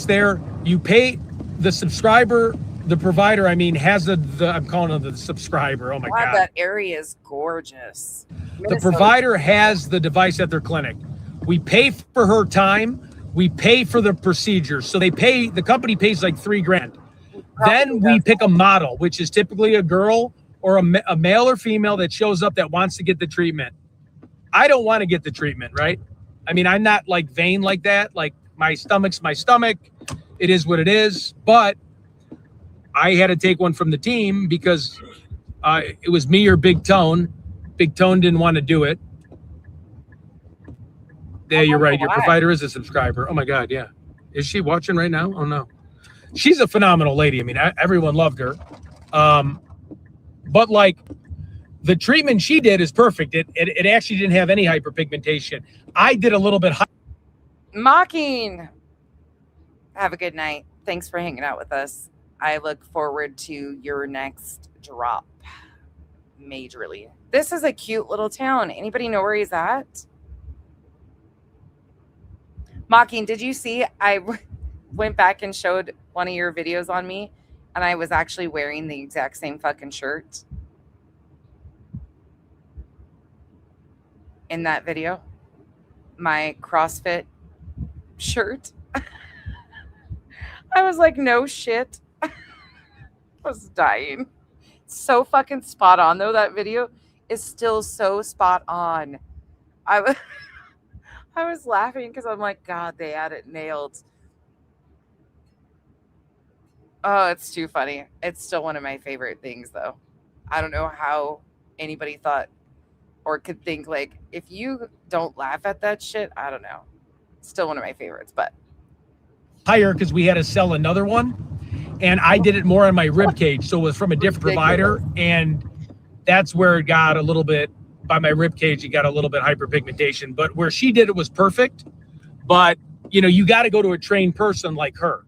There, you pay the subscriber, the provider, has the I'm calling it the subscriber. Oh my Wow, God. that area is gorgeous. The provider has the device at their clinic. We pay for her time. We pay for the procedure. So the company pays like $3,000. Then we pick a model, which is typically a girl or a male or female that shows up that wants to get the treatment. I don't want to get the treatment, right? I'm not like vain like that. Like, my stomach's my stomach. It is what it is. But I had to take one from the team because it was me or Big Tone. Big Tone didn't want to do it. Yeah, you're right. Your provider is a subscriber. Oh my God, yeah. Is she watching right now? Oh no. She's a phenomenal lady. Everyone loved her. But like, the treatment she did is perfect. It actually didn't have any hyperpigmentation. I did a little bit. Mocking. Have a good night. Thanks for hanging out with us. I look forward to your next drop. Majorly. This is a cute little town. Anybody know where he's at? Mocking, did you see? I went back and showed one of your videos on me, and I was actually wearing the exact same fucking shirt in that video. My CrossFit shirt. I was like, no shit. I was dying. So fucking spot on, though. That video is still so spot on. I was laughing because I'm like, God, they had it nailed. Oh, it's too funny. It's still one of my favorite things, though. I don't know how anybody thought or could think, like, if you don't laugh at that shit, I don't know. Still one of my favorites, but. Higher because we had to sell another one, and I did it more on my rib cage, so it was from a different provider, and that's where it got a little bit, by my rib cage, it got a little bit hyperpigmentation, but where she did it was perfect. But you got to go to a trained person like her.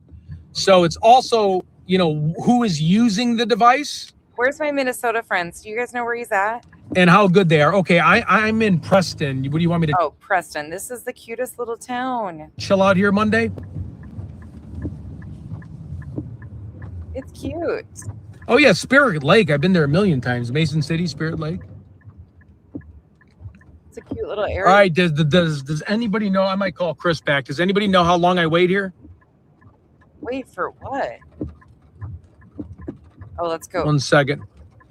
So it's also, who is using the device. Where's my Minnesota friends? Do you guys know where he's at? And how good they are. Okay, I'm in Preston. What do you want me to? Oh, Preston. This is the cutest little town. Chill out here Monday? It's cute. Oh yeah, Spirit Lake. I've been there a million times. Mason City, Spirit Lake. It's a cute little area. All right, does anybody know? I might call Chris back. Does anybody know how long I wait here? Wait for what? Oh, let's go. 1 second.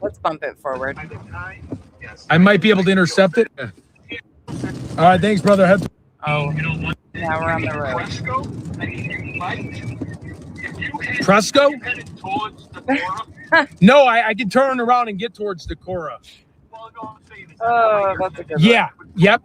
Let's bump it forward. I might be able to intercept it. All right, thanks, brother. Oh, now we're on the road. Presco? No, I can turn around and get towards Decorah. Oh, that's a good Yeah, yep.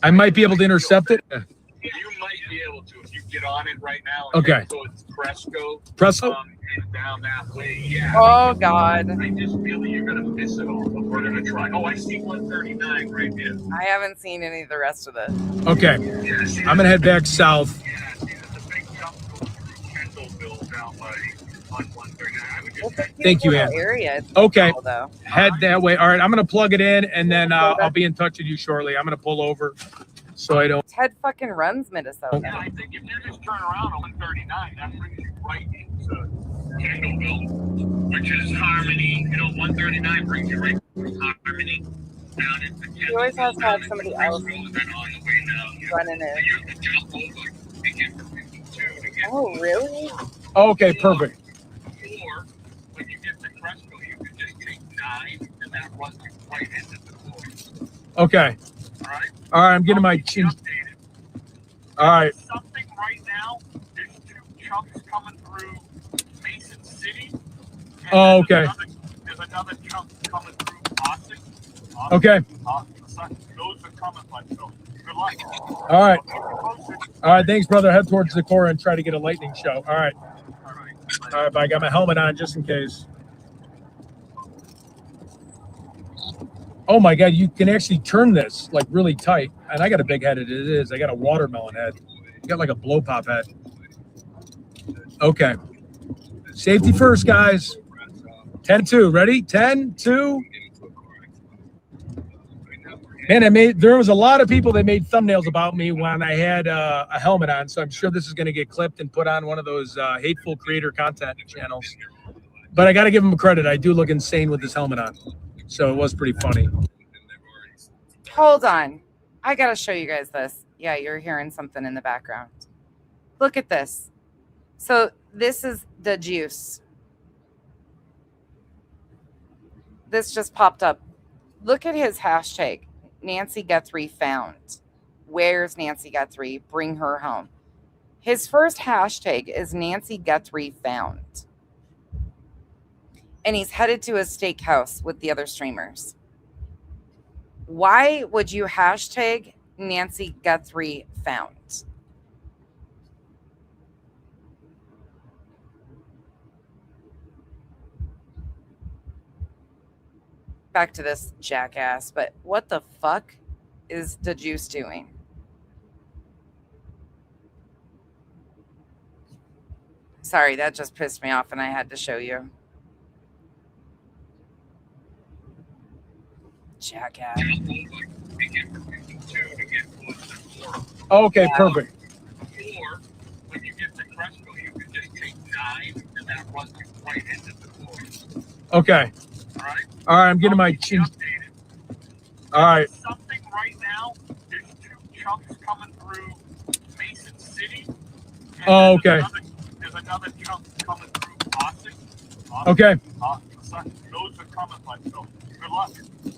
I might be able to intercept it. You might be able to if you get on it right now. Okay. So it's Presco. Presco? And down that way, yeah. Oh, God. I just feel that you're going to miss it all, but we're going to try. Oh, I see 139 right here. I haven't seen any of the rest of this. Okay. I'm going to head back south. Thank you, Ann. Area. It's Okay. cool, though. Head that way. All right, I'm going to plug it in, and then I'll be in touch with you shortly. I'm going to pull over so I don't. Ted fucking runs Minnesota. Yeah, I think if you just turn around on 139, that brings you right into Kendallville, which is Harmony. 139 brings you right. Harmony down in He always has to have somebody else running it. Oh, really? Okay, perfect. Or when you get to Cresco, you can just take 9 and that runs you right into the floor. Okay. All right, I'm getting my chin. All right. Something right now, there's 2 chunks coming through Mason City. And Oh, okay. There's another chunk coming through Austin. Okay. Those are coming, like, so good luck. All right. All right, thanks, brother. Head towards the core and try to get a lightning show. All right. All right, but I got my helmet on just in case. Oh my God, you can actually turn this like really tight. And I got a big head, it is. I got a watermelon head. You got like a blow pop head. Okay. Safety first, guys. 10-2. Ready? 10-2. Man, there was a lot of people that made thumbnails about me when I had a helmet on, so I'm sure this is going to get clipped and put on one of those hateful creator content channels. But I got to give them credit. I do look insane with this helmet on, so it was pretty funny. Hold on. I got to show you guys this. Yeah, you're hearing something in the background. Look at this. So this is the juice. This just popped up. Look at his hashtag. Nancy Guthrie found. Where's Nancy Guthrie? Bring her home. His first hashtag is Nancy Guthrie found. And he's headed to a steakhouse with the other streamers. Why would you hashtag Nancy Guthrie found? Back to this jackass, but what the fuck is the juice doing? Sorry, that just pissed me off and I had to show you. Jackass. Okay, perfect. Or when you get to Cresco, you can just take 9 and that runs you right into the floor. Okay. All right, I'm getting my chin. All right. Something right now, there's 2 chunks coming through Mason City. And Oh, okay. There's another chunk coming through Austin. Okay. Those are coming, like, so good luck.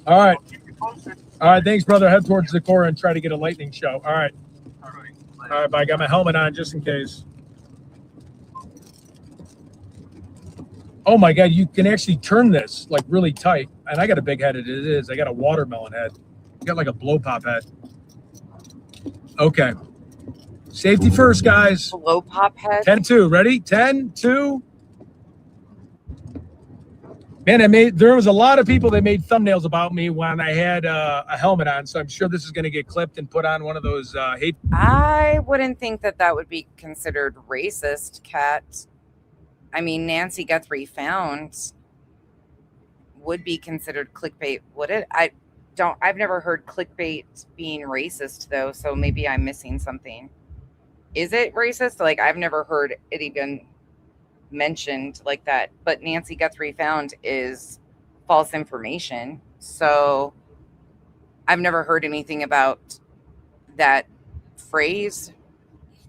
All right. Keep you posted. All right, thanks, brother. Head towards the core and try to get a lightning show. All right. All right, but I got my helmet on just in case. Oh my God, you can actually turn this like really tight. And I got a big head, it is. I got a watermelon head. You got like a blow pop head. Okay. Safety first, guys. Blow pop head. 10-2. Ready? 10-2. Man, there was a lot of people that made thumbnails about me when I had a helmet on, so I'm sure this is going to get clipped and put on one of those hate. I wouldn't think that that would be considered racist, Kat. I mean, Nancy Guthrie found would be considered clickbait, would it? I've never heard clickbait being racist though, so maybe I'm missing something. Is it racist? Like, I've never heard it even mentioned like that, but Nancy Guthrie found is false information. So I've never heard anything about that phrase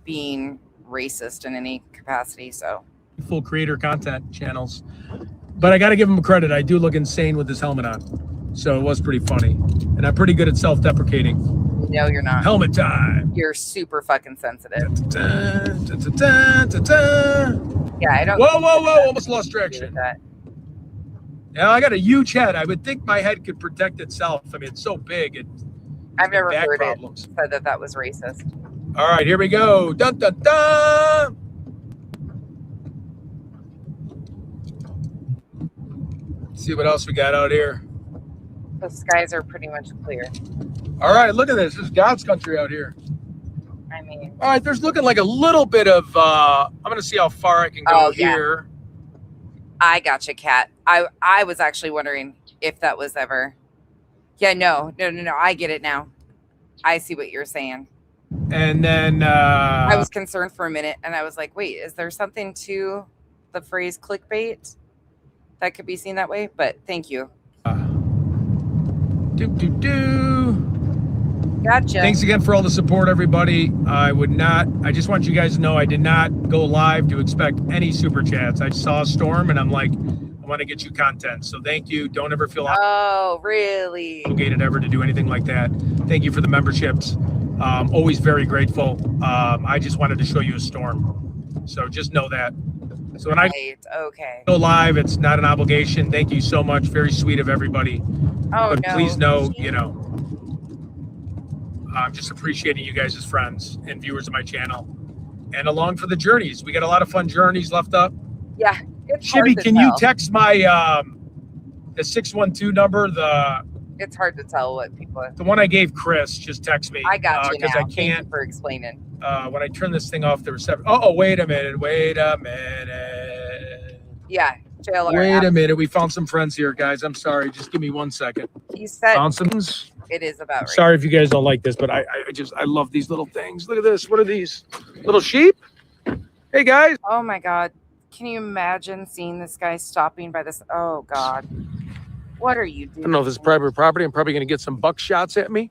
being racist in any capacity. So full creator content channels, but I got to give them credit. I do look insane with this helmet on, so it was pretty funny, and I'm pretty good at self-deprecating. No, you're not. Helmet time. You're super fucking sensitive. Yeah, I don't. Whoa! Almost lost direction. Yeah, I got a huge head. I would think my head could protect itself. I mean, it's so big. I've never back heard problems. it said that was racist. All right, here we go. Dun dun dun. Let's see what else we got out here. The skies are pretty much clear. All right, look at this. This is God's country out here. I mean, all right, there's looking like a little bit of, I'm going to see how far I can go here. I got you, Kat. I was actually wondering if that was ever. Yeah, no. I get it now. I see what you're saying. And then I was concerned for a minute, and I was like, wait, is there something to the phrase clickbait that could be seen that way? But thank you. Gotcha. Thanks again for all the support, everybody. I just want you guys to know I did not go live to expect any super chats. I saw a storm and I'm like, I want to get you content. So thank you. Don't ever feel Oh, really? obligated ever to do anything like that. Thank you for the memberships. Always very grateful. I just wanted to show you a storm. So just know that. So when I go live, it's not an obligation. Thank you so much. Very sweet of everybody. Oh, But no. please know, I'm just appreciating you guys as friends and viewers of my channel. And along for the journeys. We got a lot of fun journeys left up. Yeah. It's hard Shibby, to can you tell. text my the 612 number, It's hard to tell what people. the one I gave Chris? Just text me. I got you now. Because I Thank you can't. for explaining. When I turn this thing off, there were seven. Oh, wait a minute. Yeah, JLR. Wait a minute. We found some friends here, guys. I'm sorry. Just give me 1 second. He said Found some. it is about right. Sorry if you guys don't like this, but I love these little things. Look at this. What are these? Little sheep? Hey, guys. Oh my God. Can you imagine seeing this guy stopping by this? Oh God. What are you I doing? don't know if this is private property. I'm probably going to get some buck shots at me.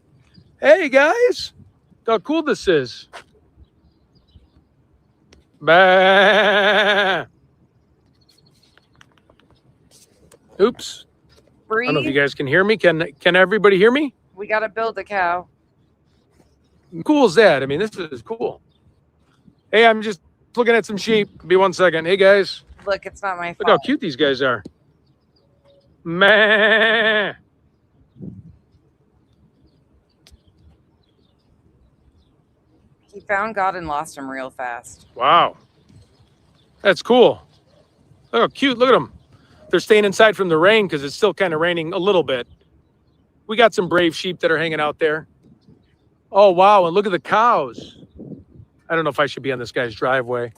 Hey, guys. Look how cool this is. Bah. Oops. I don't know if you guys can hear me. Can everybody hear me? We got to build a cow. Cool as that. I mean, this is cool. Hey, I'm just looking at some sheep. Be 1 second. Hey, guys. Look, it's not my Look how fault. cute these guys are. Man. He found God and lost him real fast. Wow. That's cool. Look how cute. Look at them. They're staying inside from the rain because it's still kind of raining a little bit. We got some brave sheep that are hanging out there. Oh, wow. And look at the cows. I don't know if I should be on this guy's driveway.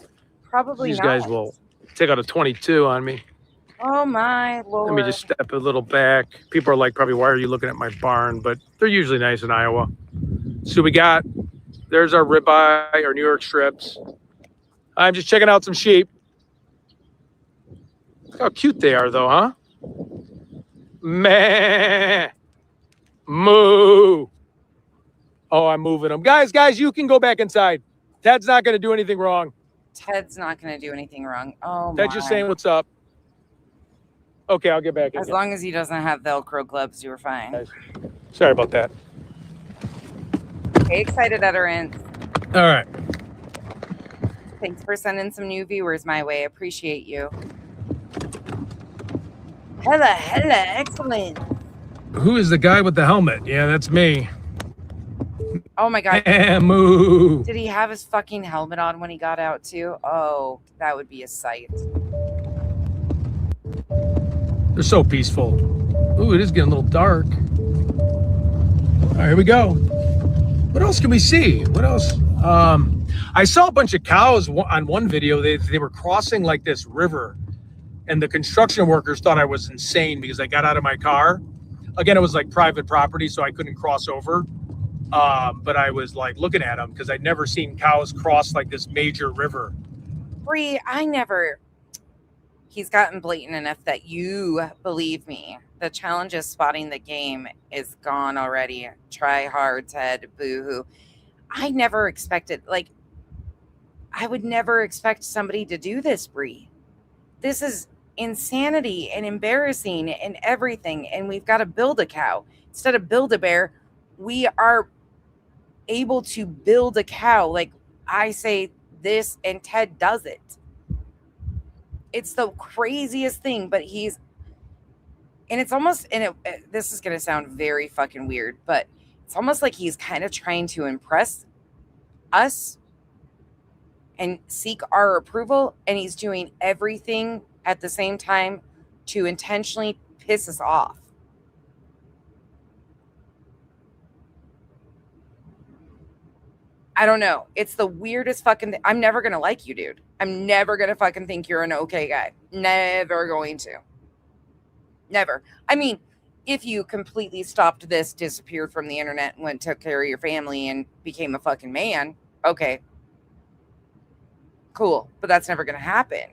Probably These not. guys will take out a 22 on me. Oh my Lord. Let me just step a little back. People are like, probably, why are you looking at my barn? But they're usually nice in Iowa. So there's our ribeye, our New York strips. I'm just checking out some sheep. Look how cute they are, though, huh? Meh. Moo. Oh, I'm moving them. Guys, you can go back inside. Ted's not going to do anything wrong. Ted's not going to do anything wrong. Oh my. Ted's just saying what's up. Okay, I'll get back in. As long as he doesn't have Velcro gloves, you were fine. Sorry about that. Stay excited, utterance. All right. Thanks for sending some new viewers my way. Appreciate you. Hella, excellent. Who is the guy with the helmet? Yeah, that's me. Oh my God. Moo. Did he have his fucking helmet on when he got out too? Oh, that would be a sight. They're so peaceful. Ooh, it is getting a little dark. All right, here we go. What else can we see? What else? I saw a bunch of cows on one video. They were crossing like this river, and the construction workers thought I was insane because I got out of my car. Again, it was like private property, so I couldn't cross over. But I was like looking at them because I'd never seen cows cross like this major river. Bree, he's gotten blatant enough that you believe me. The challenge of spotting the game is gone already. Try hard, Ted. Boo-hoo. I never expected, I would never expect somebody to do this, Bree. This is insanity and embarrassing and everything. And we've got to build a cow. Instead of build a bear, we are able to build a cow. Like I say this and Ted does it. It's the craziest thing, but it's almost, this is going to sound very fucking weird, but it's almost like he's kind of trying to impress us and seek our approval. And he's doing everything at the same time to intentionally piss us off. I don't know. It's the weirdest fucking thing. I'm never going to like you, dude. I'm never going to fucking think you're an okay guy. Never going to. Never. I mean, if you completely stopped this, disappeared from the internet, and went took care of your family and became a fucking man, okay. Cool. But that's never going to happen.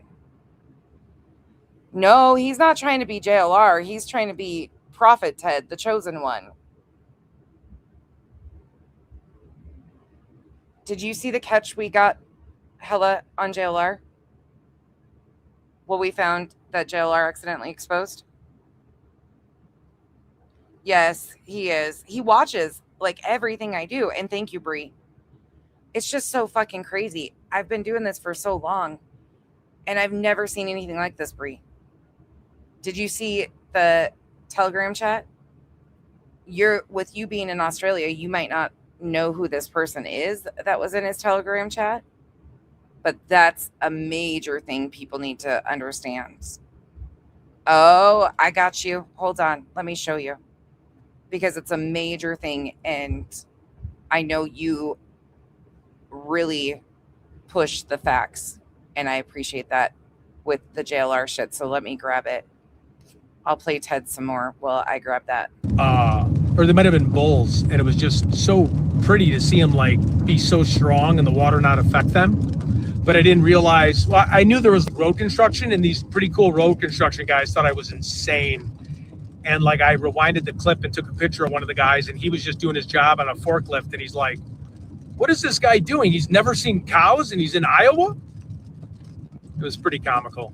No, he's not trying to be JLR. He's trying to be Prophet Ted, the chosen one. Did you see the catch we got hella on JLR? Well, we found that JLR accidentally exposed. Yes, he is. He watches like everything I do. And thank you, Bree. It's just so fucking crazy. I've been doing this for so long and I've never seen anything like this, Bree. Did you see the Telegram chat? With you being in Australia, you might not know who this person is that was in his Telegram chat, but that's a major thing people need to understand. Oh, I got you. Hold on. Let me show you. Because it's a major thing, and I know you really push the facts, and I appreciate that with the JLR shit. So let me grab it. I'll play Ted some more while I grab that. Or they might have been bulls, and it was just so pretty to see them like be so strong and the water not affect them. But I didn't realize, well, I knew there was road construction, and these pretty cool road construction guys thought I was insane. And like I rewinded the clip and took a picture of one of the guys, and he was just doing his job on a forklift, and he's like, what is this guy doing? He's never seen cows and he's in Iowa? It was pretty comical.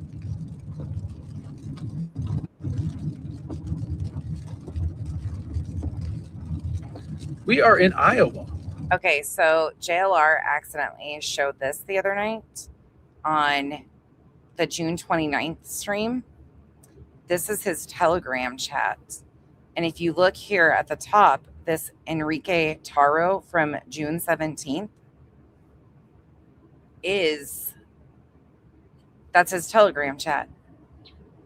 We are in Iowa. Okay, so JLR accidentally showed this the other night on the June 29th stream. This is his Telegram chat. And if you look here at the top, this Enrique Taro from June 17th that's his Telegram chat.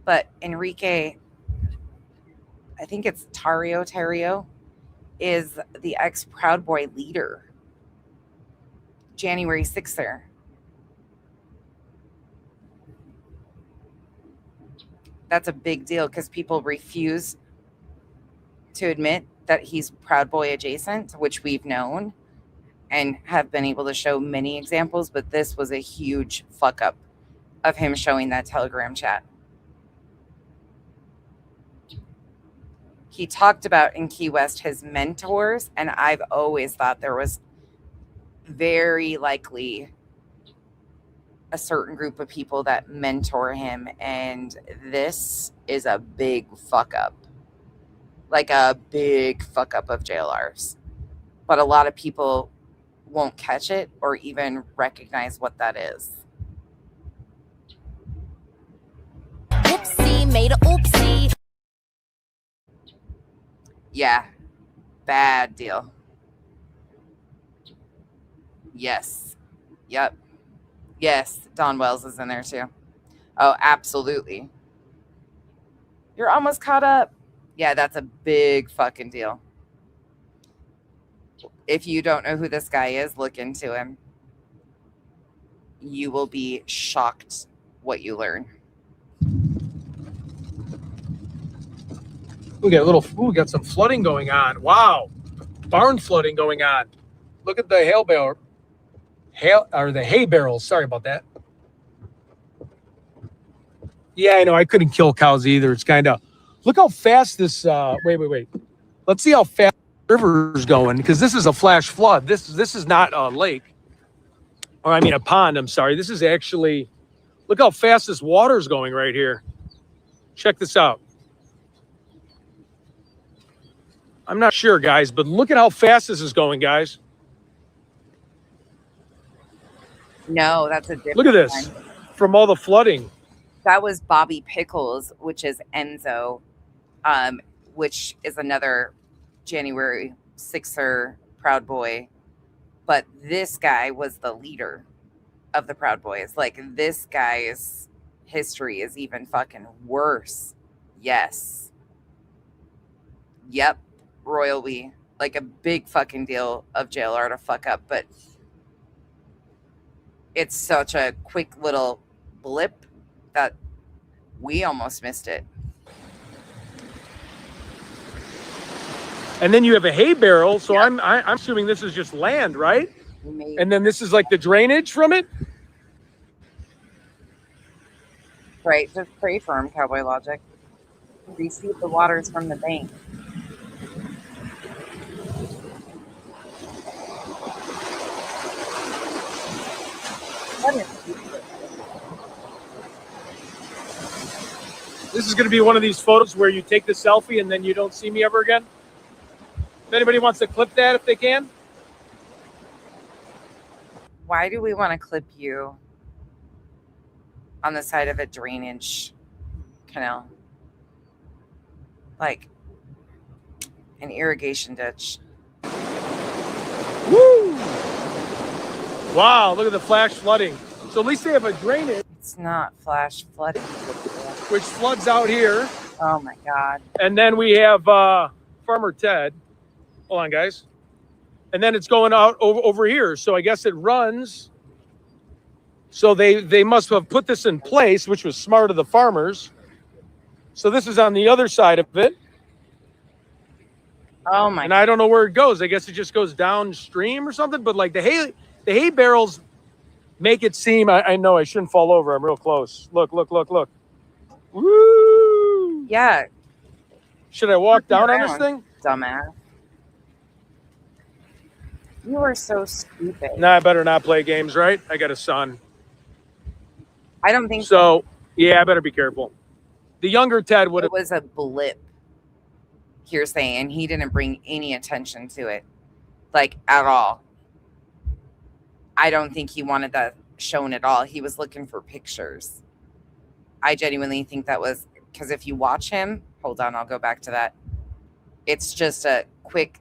But Enrique, I think it's Tario, is the ex-Proud Boy leader. January 6th. That's a big deal because people refuse to admit that he's Proud Boy adjacent, which we've known and have been able to show many examples, but this was a huge fuck up of him showing that Telegram chat. He talked about in Key West his mentors, and I've always thought there was very likely a certain group of people that mentor him, and this is a big fuck up. Like a big fuck up of JLR's. But a lot of people won't catch it or even recognize what that is. Oopsie, made a oopsie. Yeah. Bad deal. Yes. Yep. Yes, Don Wells is in there too. Oh, absolutely. You're almost caught up. Yeah, that's a big fucking deal. If you don't know who this guy is, look into him. You will be shocked what you learn. We got some flooding going on. Wow. Barn flooding going on. Look at the the hay barrels. Sorry about that. Yeah, I know. I couldn't kill cows either. It's kind of, look how fast this, wait. Let's see how fast the river's going, because this is a flash flood. This is not a lake. Or I mean a pond, I'm sorry. This is actually, look how fast this water's going right here. Check this out. I'm not sure, guys, but look at how fast this is going, guys. No, that's a different Look at this. one. From all the flooding. That was Bobby Pickles, which is Enzo, which is another January 6er Proud Boy. But this guy was the leader of the Proud Boys. Like, this guy's history is even fucking worse. Yes. Yep. Royally. Like a big fucking deal of JLR to fuck up. But it's such a quick little blip that we almost missed it. And then you have a hay barrel, so I'm assuming this is just land, right? And then this is like the drainage from it? Right, just pray for him, Cowboy Logic. Receive the waters from the bank. This is going to be one of these photos where you take the selfie and then you don't see me ever again. If anybody wants to clip that, if they can. Why do we want to clip you on the side of a drainage canal? Like an irrigation ditch. Woo! Wow, look at the flash flooding. So at least they have a drainage. It's not flash flooding. Which floods out here. Oh my God. And then we have Farmer Ted. Hold on, guys. And then it's going out over here. So I guess it runs. So they must have put this in place, which was smart of the farmers. So this is on the other side of it. Oh my! And I don't know where it goes. I guess it just goes downstream or something. But like the hay barrels make it seem. I know I shouldn't fall over. I'm real close. Look. Woo! Yeah. Should I walk down on this thing? Dumbass. You are so stupid. Nah, I better not play games, right? I got a son. I don't think so. Yeah, I better be careful. The younger Ted would have. It was a blip. Hearsay, and he didn't bring any attention to it, like at all. I don't think he wanted that shown at all. He was looking for pictures. I genuinely think that was because if you watch him, hold on, I'll go back to that. It's just a quick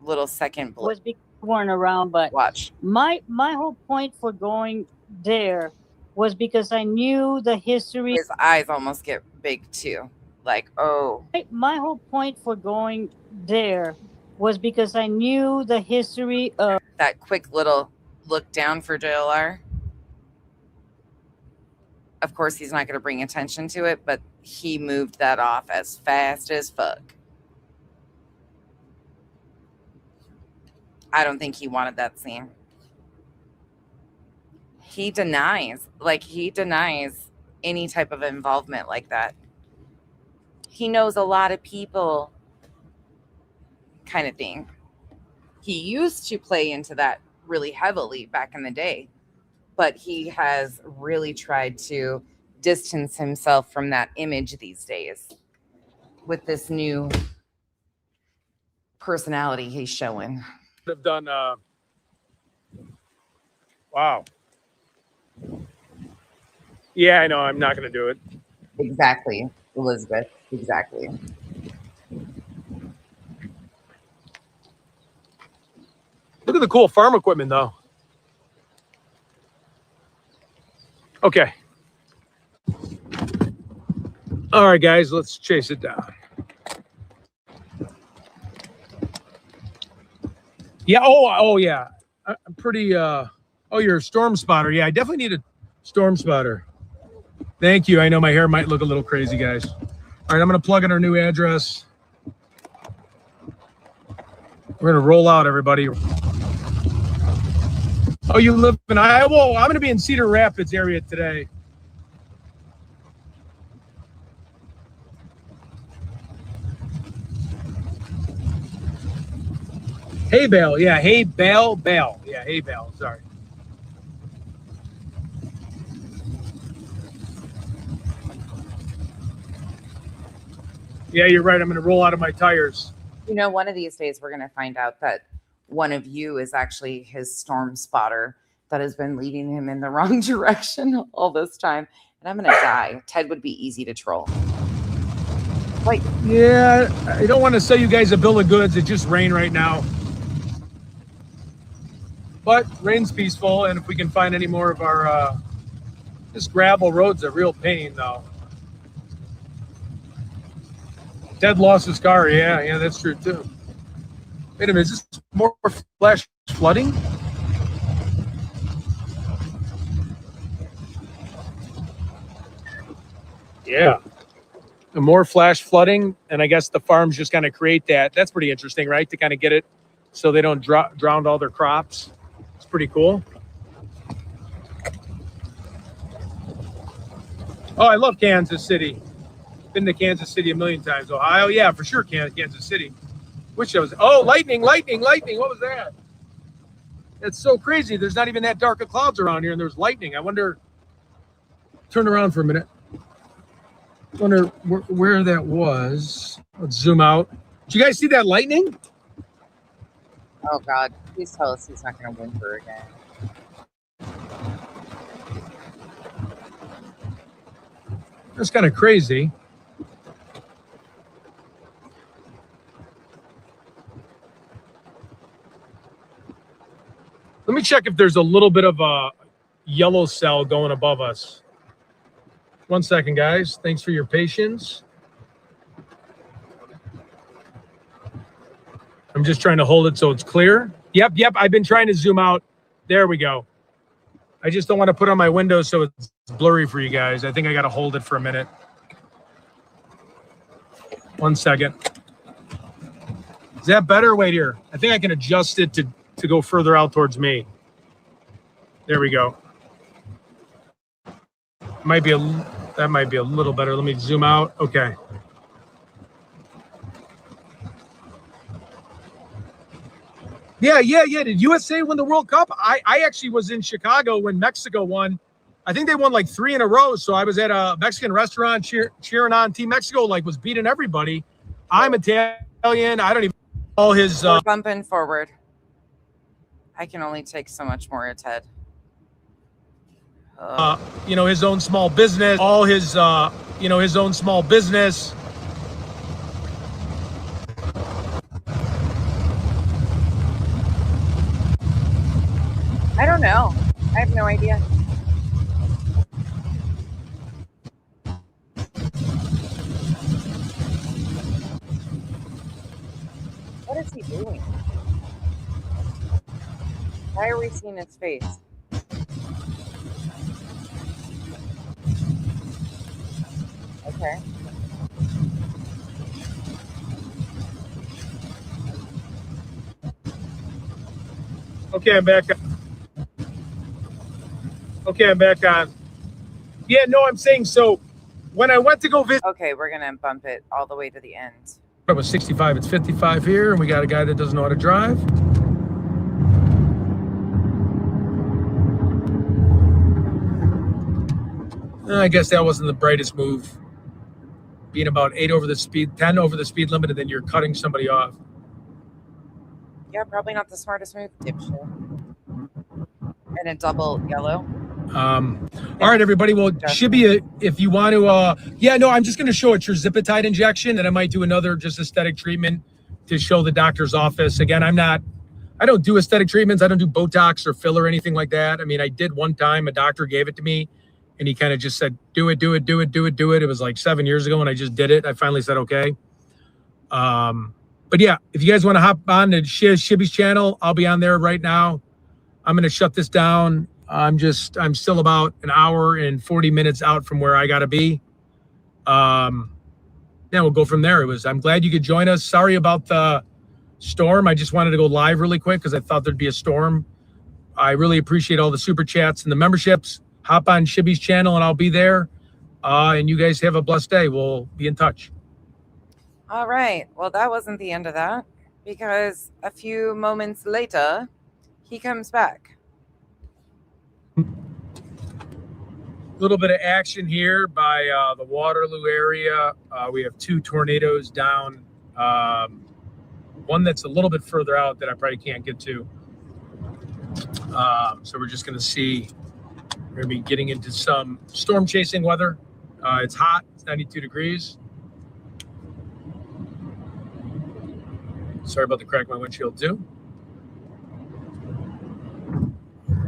little second blip. Was because we weren't around, but watch. My whole point for going there was because I knew the history. His eyes almost get big too. Like, oh. My whole point for going there was because I knew the history of that quick little look down for JLR. Of course, he's not going to bring attention to it, but he moved that off as fast as fuck. I don't think he wanted that scene. He denies any type of involvement like that. He knows a lot of people kind of thing. He used to play into that really heavily back in the day, but he has really tried to distance himself from that image these days with this new personality he's showing. Have done wow. Yeah, I know. I'm not going to do it. Exactly, Elizabeth. Exactly. Look at the cool farm equipment, though. Okay. All right, guys, let's chase it down. Yeah. Oh, yeah. I'm pretty. Oh, you're a storm spotter. Yeah, I definitely need a storm spotter. Thank you. I know my hair might look a little crazy, guys. All right, I'm going to plug in our new address. We're going to roll out, everybody. Oh, you live in Iowa? I'm going to be in Cedar Rapids area today. Hay bale. Yeah, hay bale. Yeah, hay bale. Sorry. Yeah, you're right. I'm going to roll out of my tires. You know, one of these days we're going to find out that one of you is actually his storm spotter that has been leading him in the wrong direction all this time. And I'm going to die. Ted would be easy to troll. Like, yeah, I don't want to sell you guys a bill of goods. It just rained right now. But rain's peaceful. And if we can find any more of our, this gravel road's a real pain, though. Ted lost his car. Yeah, that's true too. Wait a minute, is this more flash flooding? Yeah. The more flash flooding, and I guess the farms just kind of create that. That's pretty interesting, right? To kind of get it so they don't drown all their crops. It's pretty cool. Oh, I love Kansas City. Been to Kansas City a million times. Ohio, yeah, for sure. Kansas City. Which was lightning. What was that? It's so crazy. There's not even that dark of clouds around here, and there's lightning. I wonder. Turn around for a minute. Wonder where that was. Let's zoom out. Did you guys see that lightning? Oh God! Please tell us he's not going to whimper again. That's kind of crazy. Let me check if there's a little bit of a yellow cell going above us. 1 second, guys. Thanks for your patience. I'm just trying to hold it so it's clear. Yep. I've been trying to zoom out. There we go. I just don't want to put on my window so it's blurry for you guys. I think I got to hold it for a minute. 1 second. Is that better? Wait here. I think I can adjust it to go further out towards me. There we go. That might be a little better. Let me zoom out. Okay. Yeah. Did USA win the World Cup? I actually was in Chicago when Mexico won. I think they won like 3 in a row. So I was at a Mexican restaurant cheering on Team Mexico, like was beating everybody. I'm Italian. I don't even all his We're bumping forward. I can only take so much more, Ted. his own small business, all his his own small business. I don't know. I have no idea. What is he doing? Why are we seeing his face? Okay. Okay, I'm back. Okay, I'm back on. Yeah, no, I'm saying so. When I went to go visit, Okay, we're gonna bump it all the way to the end. it was 65. It's 55 here, and we got a guy that doesn't know how to drive. I guess that wasn't the brightest move. Being about 10 over the speed limit, and then you're cutting somebody off. Yeah, probably not the smartest move, dipshit. And a double yellow. All right, everybody. Well, Shibby, if you want to, I'm just going to show a Terzipatide injection, and I might do another just aesthetic treatment to show the doctor's office. Again, I don't do aesthetic treatments. I don't do Botox or filler or anything like that. I mean, I did one time. A doctor gave it to me, and he kind of just said, do it. It was like 7 years ago, and I just did it. I finally said, okay. But yeah, if you guys want to hop on to Shibby's channel, I'll be on there right now. I'm going to shut this down. I'm still about an hour and 40 minutes out from where I got to be. We'll go from there. I'm glad you could join us. Sorry about the storm. I just wanted to go live really quick because I thought there'd be a storm. I really appreciate all the super chats and the memberships. Hop on Shibby's channel and I'll be there. And you guys have a blessed day. We'll be in touch. All right. Well, that wasn't the end of that, because a few moments later, he comes back. A little bit of action here by the Waterloo area. We have 2 tornadoes down. One that's a little bit further out that I probably can't get to. So we're just going to see. We're going to be getting into some storm chasing weather. It's hot. It's 92 degrees. Sorry about the crack my windshield too.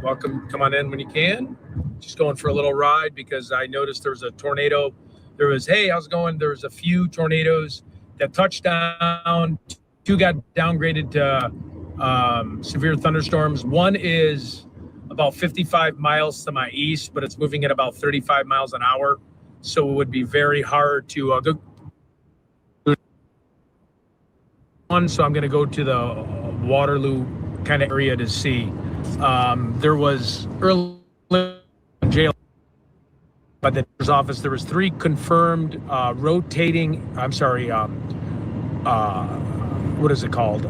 Welcome. Come on in when you can. Just going for a little ride because I noticed there was a tornado. Hey, how's it going? There was a few tornadoes that touched down. 2 got downgraded to severe thunderstorms. One is about 55 miles to my east, but it's moving at about 35 miles an hour. So it would be very hard to go. So I'm going to go to the Waterloo kind of area to see. There was early in jail by the doctor's office. There was 3 confirmed rotating. I'm sorry. What is it called?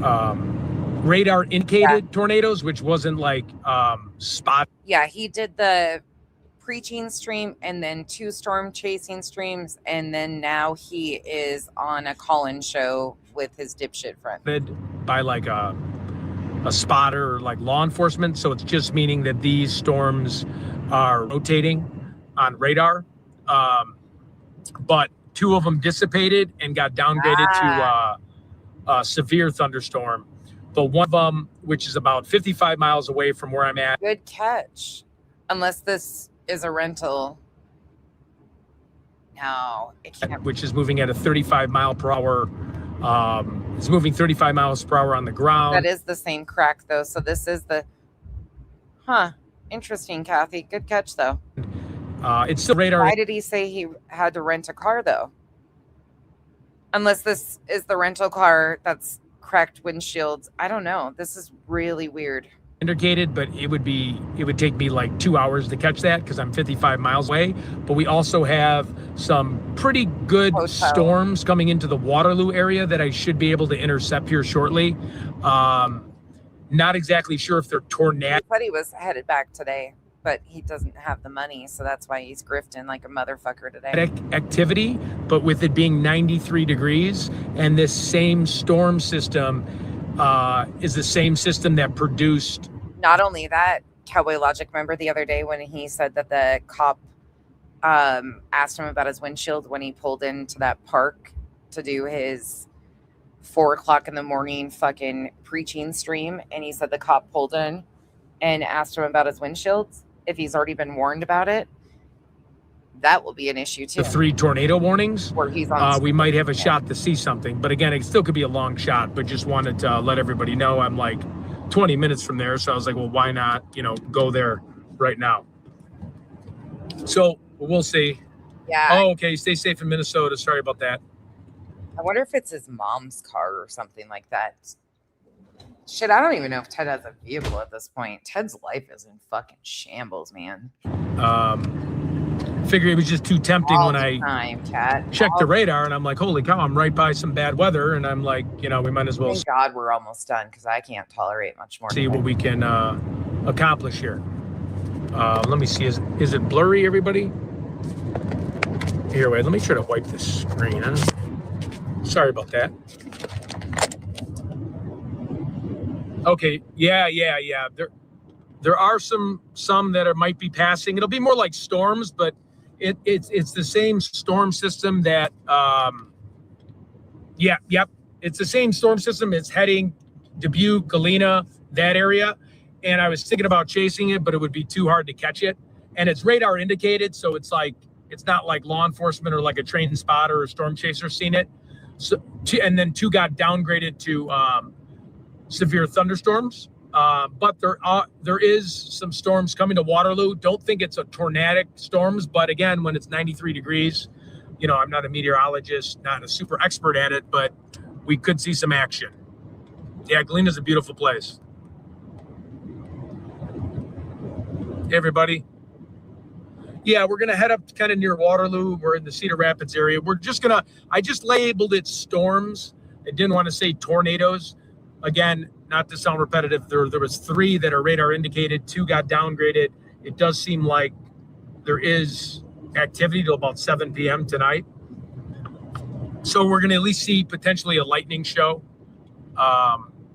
radar indicated tornadoes, which wasn't like spot. Yeah, he did the preaching stream and then 2 storm chasing streams, and then now he is on a call-in show with his dipshit friend. By like a spotter or like law enforcement. So it's just meaning that these storms are rotating on radar. But 2 of them dissipated and got downgraded to a severe thunderstorm. But one of them, which is about 55 miles away from where I'm at. Good catch. Unless this is a rental. No, it can't. Which is moving at a 35 mile per hour. It's moving 35 miles per hour on the ground. That is the same crack, though. So this is the... Huh. Interesting, Kathy. Good catch, though. It's still radar. Why did he say he had to rent a car, though? Unless this is the rental car that's cracked windshields. I don't know. This is really weird. Indicated, but it would take me like 2 hours to catch that because I'm 55 miles away. But we also have some pretty good storms coming into the Waterloo area that I should be able to intercept here shortly. Not exactly sure if they're tornado. He said he was headed back today, but he doesn't have the money, so that's why he's grifting like a motherfucker today. Activity, but with it being 93 degrees, and this same storm system is the same system that produced. Not only that, Cowboy Logic, remember the other day when he said that the cop asked him about his windshield when he pulled into that park to do his 4 o'clock in the morning fucking preaching stream, and he said the cop pulled in and asked him about his windshields, if he's already been warned about it. That will be an issue too. The 3 tornado warnings, where he's on we might have a shot to see something, but again, it still could be a long shot, but just wanted to let everybody know I'm like 20 minutes from there. So I was like, well, why not, go there right now? So we'll see. Yeah. Oh, okay. Stay safe in Minnesota. Sorry about that. I wonder if it's his mom's car or something like that. Shit, I don't even know if Ted has a vehicle at this point. Ted's life is in fucking shambles, man. Figure it was just too tempting when I checked the radar, and I'm like, holy cow, I'm right by some bad weather, and I'm like, we might as well Thank God we're almost done, because I can't tolerate much more. see what we can accomplish here. Let me see. Is it blurry, everybody? Here, wait. Let me try to wipe this screen. Sorry about that. Okay. Yeah. There are some that might be passing. It'll be more like storms, but it's the same storm system that it's the same storm system. It's heading Dubuque, Galena, that area. And I was thinking about chasing it, but it would be too hard to catch it. And it's radar indicated, so it's not like law enforcement or like a trained spotter or storm chaser seen it. So and then 2 got downgraded to severe thunderstorms. But there is some storms coming to Waterloo. Don't think it's a tornadic storms, but again, when it's 93 degrees, I'm not a meteorologist, not a super expert at it, but we could see some action. Yeah, Galena's a beautiful place. Hey, everybody. Yeah, we're going to head up kind of near Waterloo. We're in the Cedar Rapids area. I just labeled it storms. I didn't want to say tornadoes. Again, not to sound repetitive, there was 3 that are radar indicated, 2 got downgraded. It does seem like there is activity till about 7 p.m. tonight. So we're going to at least see potentially a lightning show.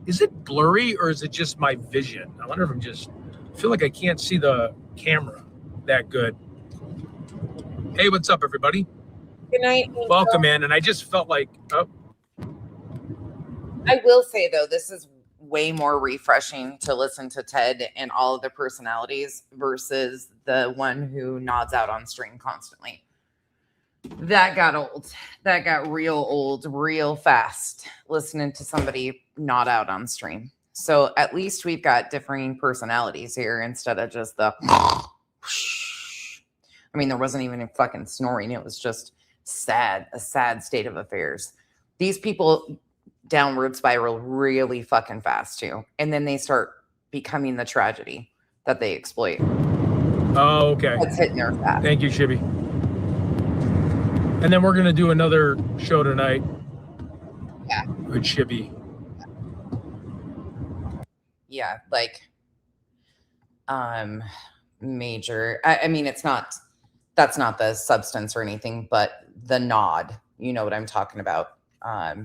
Is it blurry or is it just my vision? I wonder if I feel like I can't see the camera that good. Hey, what's up, everybody? Good night. Angel. Welcome in. And I just felt like, I will say, though, this is way more refreshing to listen to Ted and all of the personalities versus the one who nods out on stream constantly. That got old. That got real old real fast, listening to somebody nod out on stream. So at least we've got differing personalities here instead of just the... I mean, there wasn't even a fucking snoring. It was just a sad state of affairs. These people downward spiral really fucking fast too. And then they start becoming the tragedy that they exploit. Oh, okay. That's hitting their fat. Thank you, Shibby. And then we're going to do another show tonight. Yeah. With Shibby. Yeah, like major. I mean, that's not the substance or anything, but the nod. You know what I'm talking about. I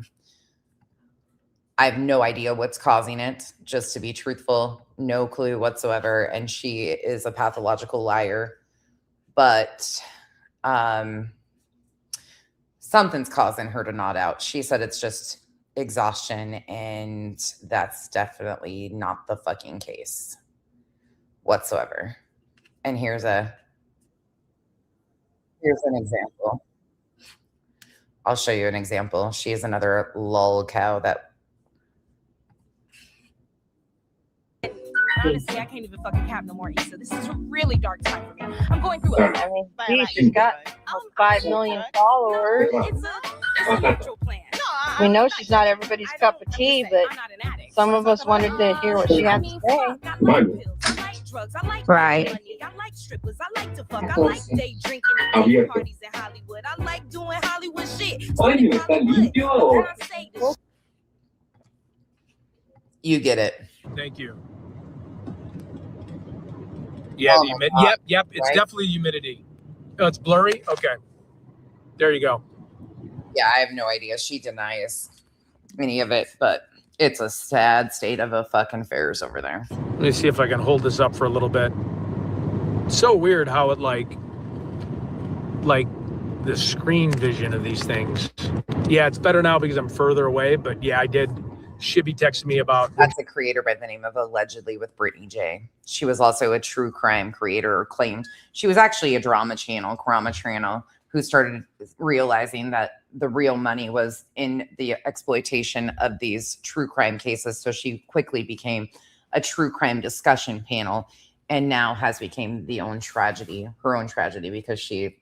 have no idea what's causing it, just to be truthful, no clue whatsoever. And she is a pathological liar, but something's causing her to nod out. She said it's just exhaustion, and that's definitely not the fucking case whatsoever. And here's an example. I'll show you an example. She is another lol cow that. Honestly, I can't even fucking cap no more, Issa. This is a really dark time for me. I'm going through a. I mean, she's got 5 million followers. It's a neutral plan. We know she's not everybody's cup of tea, but some of us wanted to hear what she had to say. Right. I like strippers. I like to fuck. I like day drinking and day parties in Hollywood. I like doing Hollywood shit. You get it. Thank you. Yeah, yep. It's definitely humidity. Oh, it's blurry? Okay. There you go. Yeah, I have no idea. She denies any of it, but it's a sad state of a fucking affairs over there. Let me see if I can hold this up for a little bit. It's so weird how it like the screen vision of these things. Yeah, it's better now because I'm further away, but yeah, I did. Shibby texted me about. That's a creator by the name of Allegedly with Brittany J. She was also a true crime creator, or claimed. She was actually a drama channel, who started realizing that the real money was in the exploitation of these true crime cases. So she quickly became a true crime discussion panel, and now has become her own tragedy, because she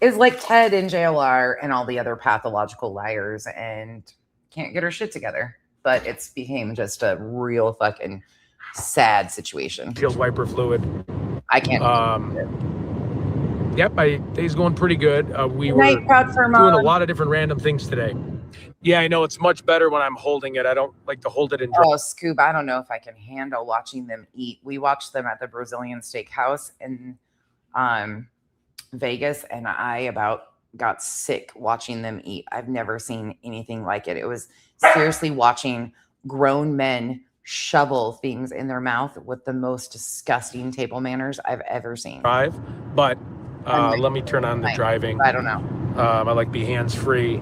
is like Ted and JLR and all the other pathological liars and can't get her shit together. But it's became just a real fucking sad situation. Shield wiper fluid. I can't. Yep, day's going pretty good. We were doing a lot of different random things today. Yeah, I know it's much better when I'm holding it. I don't like to hold it in. Oh, Scoob, I don't know if I can handle watching them eat. We watched them at the Brazilian Steakhouse in Vegas, and I about got sick watching them eat. I've never seen anything like it. It was seriously watching grown men shovel things in their mouth with the most disgusting table manners I've ever seen. But let me turn on the driving. I don't know. I like to be hands-free,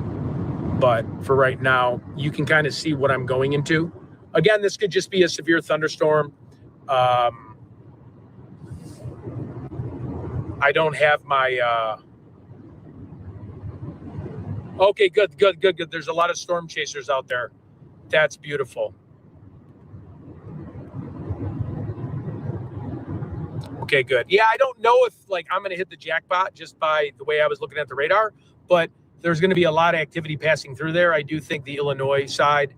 but for right now, you can kind of see what I'm going into. Again, this could just be a severe thunderstorm. I don't have my... Okay, good. There's a lot of storm chasers out there. That's beautiful. Okay, good. Yeah, I don't know if I'm going to hit the jackpot just by the way I was looking at the radar, but there's going to be a lot of activity passing through there. I do think the Illinois side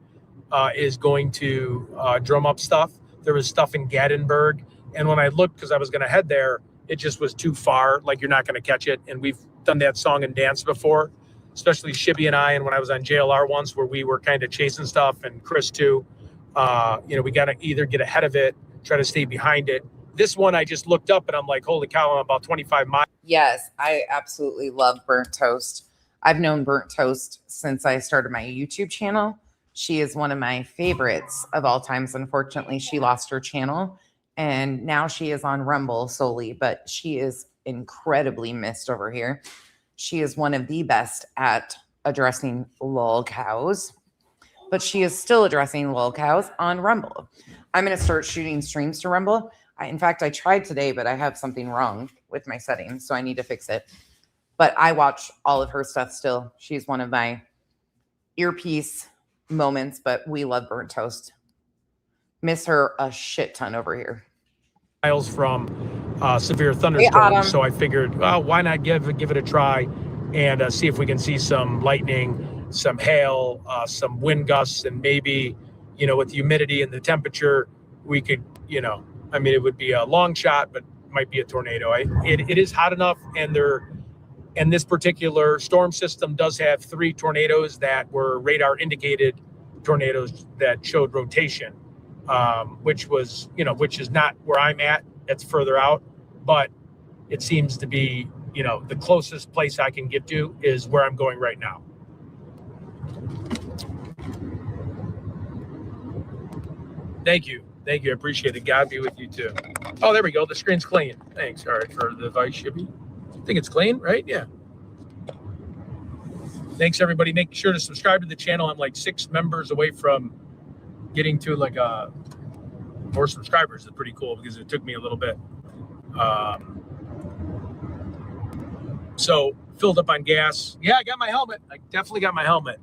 is going to drum up stuff. There was stuff in Gatlinburg, and when I looked, because I was going to head there, it just was too far. You're not going to catch it, and we've done that song and dance before, especially Shibby and I, and when I was on JLR once where we were kind of chasing stuff, and Chris too. We got to either get ahead of it, try to stay behind it. This one, I just looked up and I'm like, holy cow, I'm about 25 miles. Yes, I absolutely love Burnt Toast. I've known Burnt Toast since I started my YouTube channel. She is one of my favorites of all times. Unfortunately, she lost her channel and now she is on Rumble solely, but she is incredibly missed over here. She is one of the best at addressing lol cows, but she is still addressing lol cows on Rumble. I'm going to start shooting streams to Rumble. In fact, I tried today, but I have something wrong with my settings, so I need to fix it. But I watch all of her stuff still. She's one of my earpiece moments, but we love Burnt Toast. Miss her a shit ton over here. Miles from severe thunderstorm, so I figured, well, why not give it a try and see if we can see some lightning, some hail, some wind gusts, and maybe, with the humidity and the temperature, we could, it would be a long shot, but might be a tornado. It is hot enough, and this particular storm system does have 3 tornadoes that were radar indicated tornadoes that showed rotation. which is not where I'm at. It's further out, but it seems to be, the closest place I can get to is where I'm going right now. Thank you. I appreciate it. God be with you too. Oh, there we go. The screen's clean. Thanks. All right, for the advice, Shippy. I think it's clean, right? Yeah. Thanks, everybody. Make sure to subscribe to the channel. I'm like 6 members away from getting to like more subscribers. It's pretty cool because it took me a little bit. So filled up on gas. Yeah, I got my helmet. I definitely got my helmet.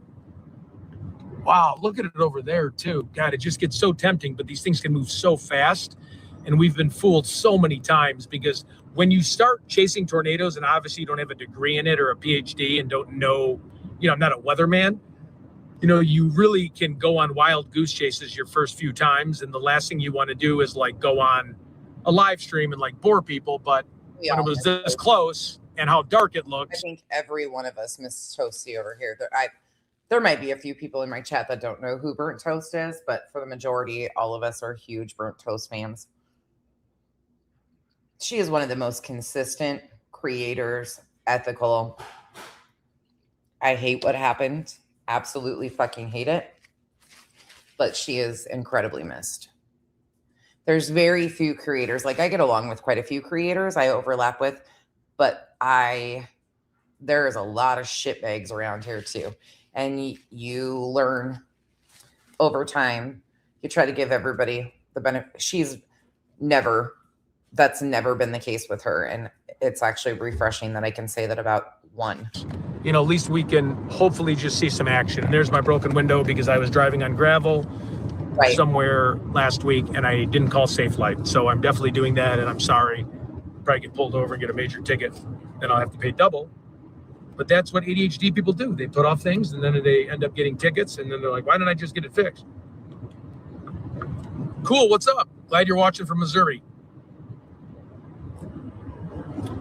Wow, look at it over there too. God, it just gets so tempting, but these things can move so fast. And we've been fooled so many times because when you start chasing tornadoes and obviously you don't have a degree in it or a PhD and don't know, I'm not a weatherman, you really can go on wild goose chases your first few times. And the last thing you want to do is like go on a live stream and like bore people. But when it was this close and how dark it looks. I think every one of us missed Toasty over here. There might be a few people in my chat that don't know who Burnt Toast is, but for the majority, all of us are huge Burnt Toast fans. She is one of the most consistent creators, ethical. I hate what happened. Absolutely fucking hate it. But she is incredibly missed. There's very few creators. Like I get along with quite a few creators I overlap with, but there is a lot of shitbags around here too. And you learn over time. You try to give everybody the benefit. That's never been the case with her. And it's actually refreshing that I can say that about one. At least we can hopefully just see some action. And there's my broken window because I was driving on gravel somewhere last week and I didn't call Safe Light. So I'm definitely doing that. And I'm sorry. Probably get pulled over and get a major ticket. Then I'll have to pay double. But that's what ADHD people do. They put off things and then they end up getting tickets. And then they're like, why didn't I just get it fixed? Cool. What's up? Glad you're watching from Missouri.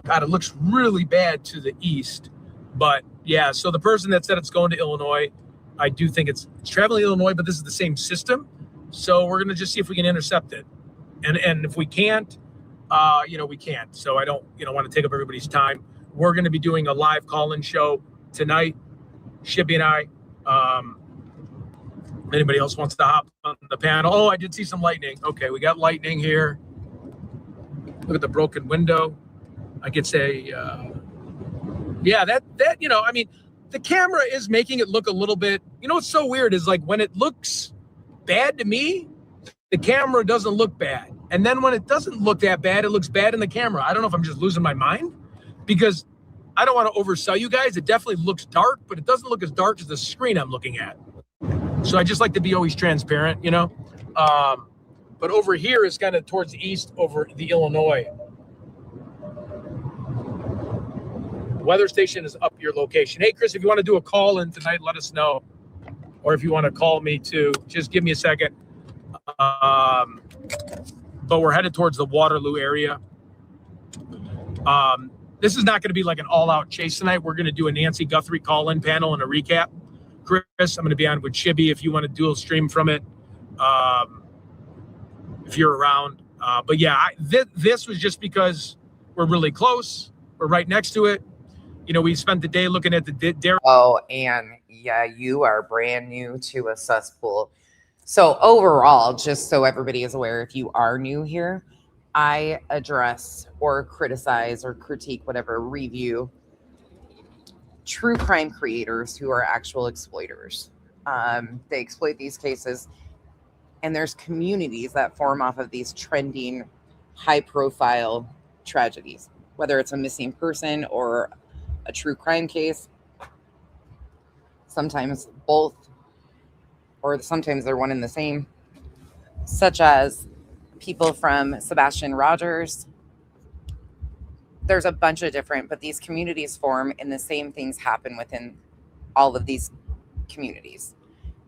God, it looks really bad to the east. But yeah, so the person that said it's going to Illinois, I do think it's traveling to Illinois, but this is the same system. So we're going to just see if we can intercept it. And if we can't, we can't. So I don't, want to take up everybody's time. We're going to be doing a live call-in show tonight, Shippy and I. Anybody else wants to hop on the panel? Oh, I did see some lightning. Okay, we got lightning here. Look at the broken window. I could say, the camera is making it look a little bit, what's so weird is like when it looks bad to me, the camera doesn't look bad. And then when it doesn't look that bad, it looks bad in the camera. I don't know if I'm just losing my mind because I don't want to oversell you guys. It definitely looks dark, but it doesn't look as dark as the screen I'm looking at. So I just like to be always transparent, but over here is kind of towards the east over the Illinois. Weather station is up your location. Hey, Chris, if you want to do a call in tonight, let us know. Or if you want to call me too, just give me a second. But we're headed towards the Waterloo area. This is not going to be like an all-out chase tonight. We're going to do a Nancy Guthrie call-in panel and a recap. Chris, I'm going to be on with Chibi if you want to dual stream from it. If you're around. But yeah, this was just because we're really close. We're right next to it. We spent the day looking at the dairy. Oh, and yeah, you are brand new to a cesspool. So overall, just so everybody is aware, if you are new here, I address or criticize or critique, whatever, review true crime creators who are actual exploiters. They exploit these cases, and there's communities that form off of these trending, high-profile tragedies, whether it's a missing person or a true crime case. Sometimes both, or sometimes they're one and the same, such as people from Sebastian Rogers. There's a bunch of different, but these communities form and the same things happen within all of these communities.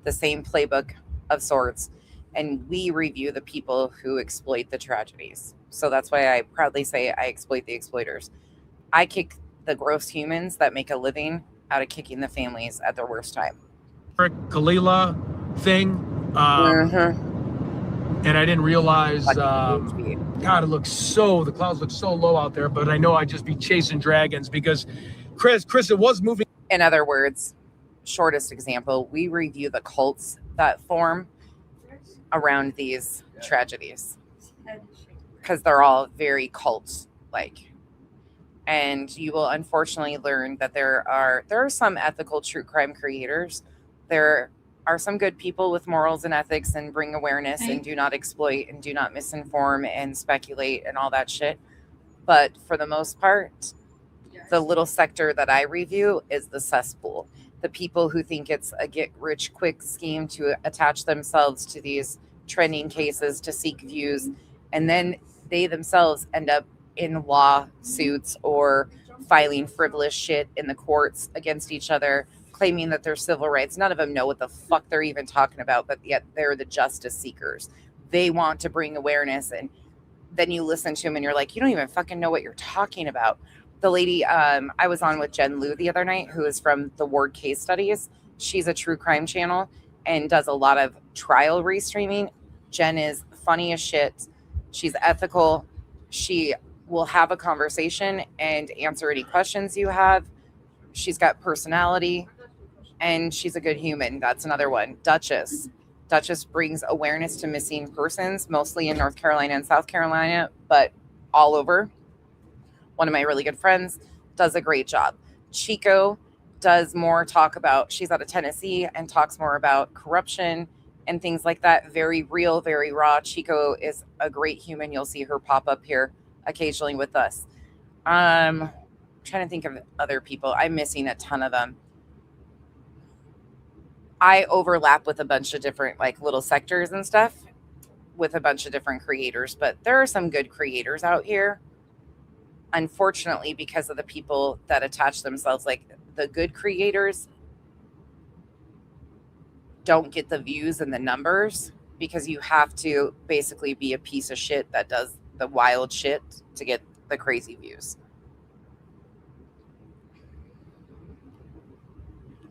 The same playbook of sorts. And we review the people who exploit the tragedies. So that's why I proudly say I exploit the exploiters. I kick the gross humans that make a living out of kicking the families at their worst time. Kalila thing. and I didn't realize. God, the clouds look so low out there. But I know I'd just be chasing dragons because, Chris, it was moving. In other words, shortest example, we review the cults that form around these tragedies because they're all very cult-like. And you will unfortunately learn that there are some ethical true crime creators. There are some good people with morals and ethics and bring awareness and do not exploit and do not misinform and speculate and all that shit. But for the most part, the little sector that I review is the cesspool. The people who think it's a get-rich-quick scheme to attach themselves to these trending cases to seek views, and then they themselves end up in lawsuits or filing frivolous shit in the courts against each other, claiming that they're civil rights. None of them know what the fuck they're even talking about, but yet they're the justice seekers. They want to bring awareness, and then you listen to them and you're like, you don't even fucking know what you're talking about. The lady I was on with Jen Liu the other night, who is from the Ward Case Studies. She's a true crime channel and does a lot of trial restreaming. Jen is funny as shit. She's ethical. She will have a conversation and answer any questions you have. She's got personality and she's a good human. That's another one. Duchess brings awareness to missing persons, mostly in North Carolina and South Carolina, but all over. One of my really good friends does a great job. Chico does more talk about, she's out of Tennessee and talks more about corruption and things like that. Very real, very raw. Chico is a great human. You'll see her pop up here occasionally with us. I'm trying to think of other people. I'm missing a ton of them. I overlap with a bunch of different like little sectors and stuff with a bunch of different creators, but there are some good creators out here. Unfortunately, because of the people that attach themselves, like the good creators don't get the views and the numbers because you have to basically be a piece of shit that does the wild shit to get the crazy views.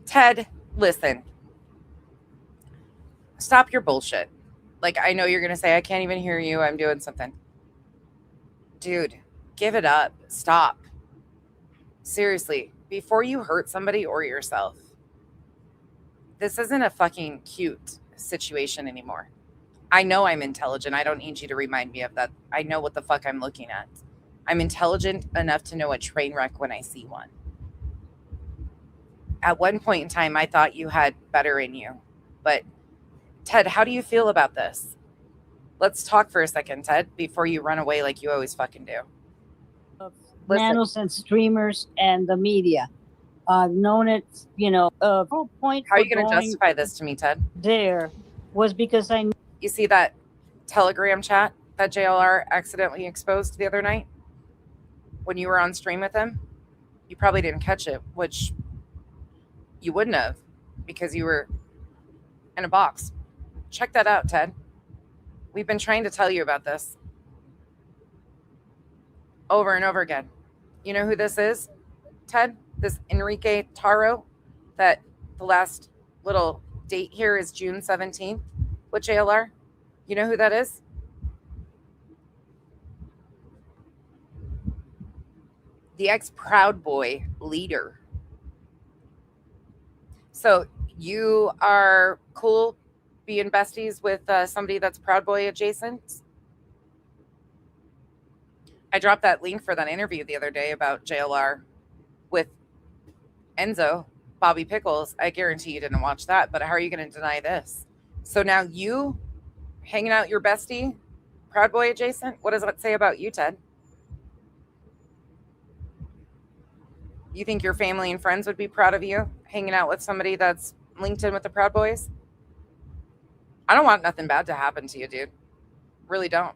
Ted, listen. Stop your bullshit. Like, I know you're going to say, I can't even hear you. I'm doing something. Dude, give it up. Stop. Seriously, before you hurt somebody or yourself. This isn't a fucking cute situation anymore. I know I'm intelligent. I don't need you to remind me of that. I know what the fuck I'm looking at. I'm intelligent enough to know a train wreck when I see one. At one point in time, I thought you had better in you. But Ted, how do you feel about this? Let's talk for a second, Ted, before you run away like you always fucking do. Nanos and streamers and the media. Known it, whole point. How are you going to justify this to me, Ted? There was because I. You see that Telegram chat that JLR accidentally exposed the other night when you were on stream with him? You probably didn't catch it, which you wouldn't have because you were in a box. Check that out, Ted. We've been trying to tell you about this over and over again. You know who this is, Ted? This Enrique Taro, that the last little date here is June 17th with JLR. You know who that is? The ex-Proud Boy leader. So you are cool being besties with somebody that's Proud Boy adjacent? I dropped that link for that interview the other day about JLR with Enzo, Bobby Pickles. I guarantee you didn't watch that, but how are you going to deny this? So now you hanging out your bestie, Proud Boy adjacent? What does that say about you, Ted? You think your family and friends would be proud of you hanging out with somebody that's linked in with the Proud Boys? I don't want nothing bad to happen to you, dude. Really don't.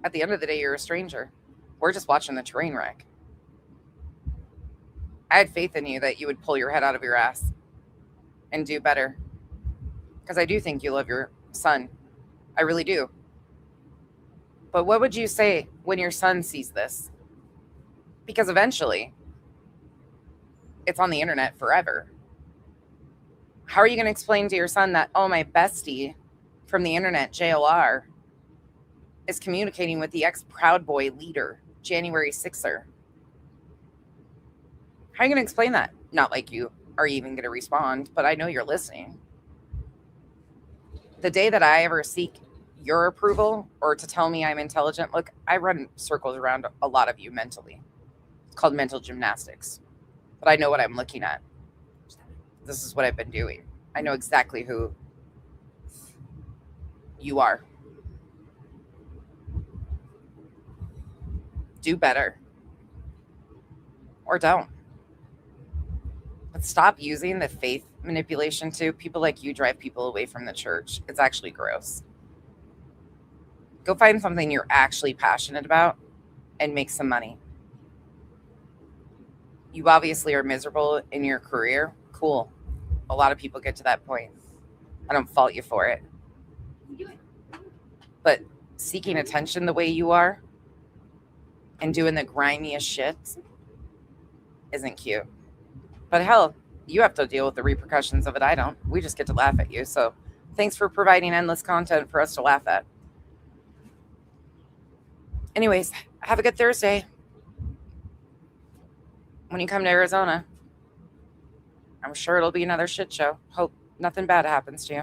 At the end of the day, you're a stranger. We're just watching the train wreck. I had faith in you that you would pull your head out of your ass and do better. Because I do think you love your son. I really do. But what would you say when your son sees this? Because eventually, it's on the internet forever. How are you going to explain to your son that, oh, my bestie from the internet, JLR, is communicating with the ex-Proud Boy leader, January 6er. How are you going to explain that? Not like you are even going to respond, but I know you're listening. The day that I ever seek your approval or to tell me I'm intelligent, look, I run circles around a lot of you mentally. It's called mental gymnastics. But I know what I'm looking at. This is what I've been doing. I know exactly who you are. Do better. Or don't. But stop using the faith manipulation too. People like you drive people away from the church. It's actually gross. Go find something you're actually passionate about and make some money. You obviously are miserable in your career. Cool. A lot of people get to that point. I don't fault you for it. But seeking attention the way you are and doing the grimiest shit isn't cute. But hell, you have to deal with the repercussions of it. I don't. We just get to laugh at you. So thanks for providing endless content for us to laugh at. Anyways, have a good Thursday. When you come to Arizona, I'm sure it'll be another shit show. Hope nothing bad happens to you.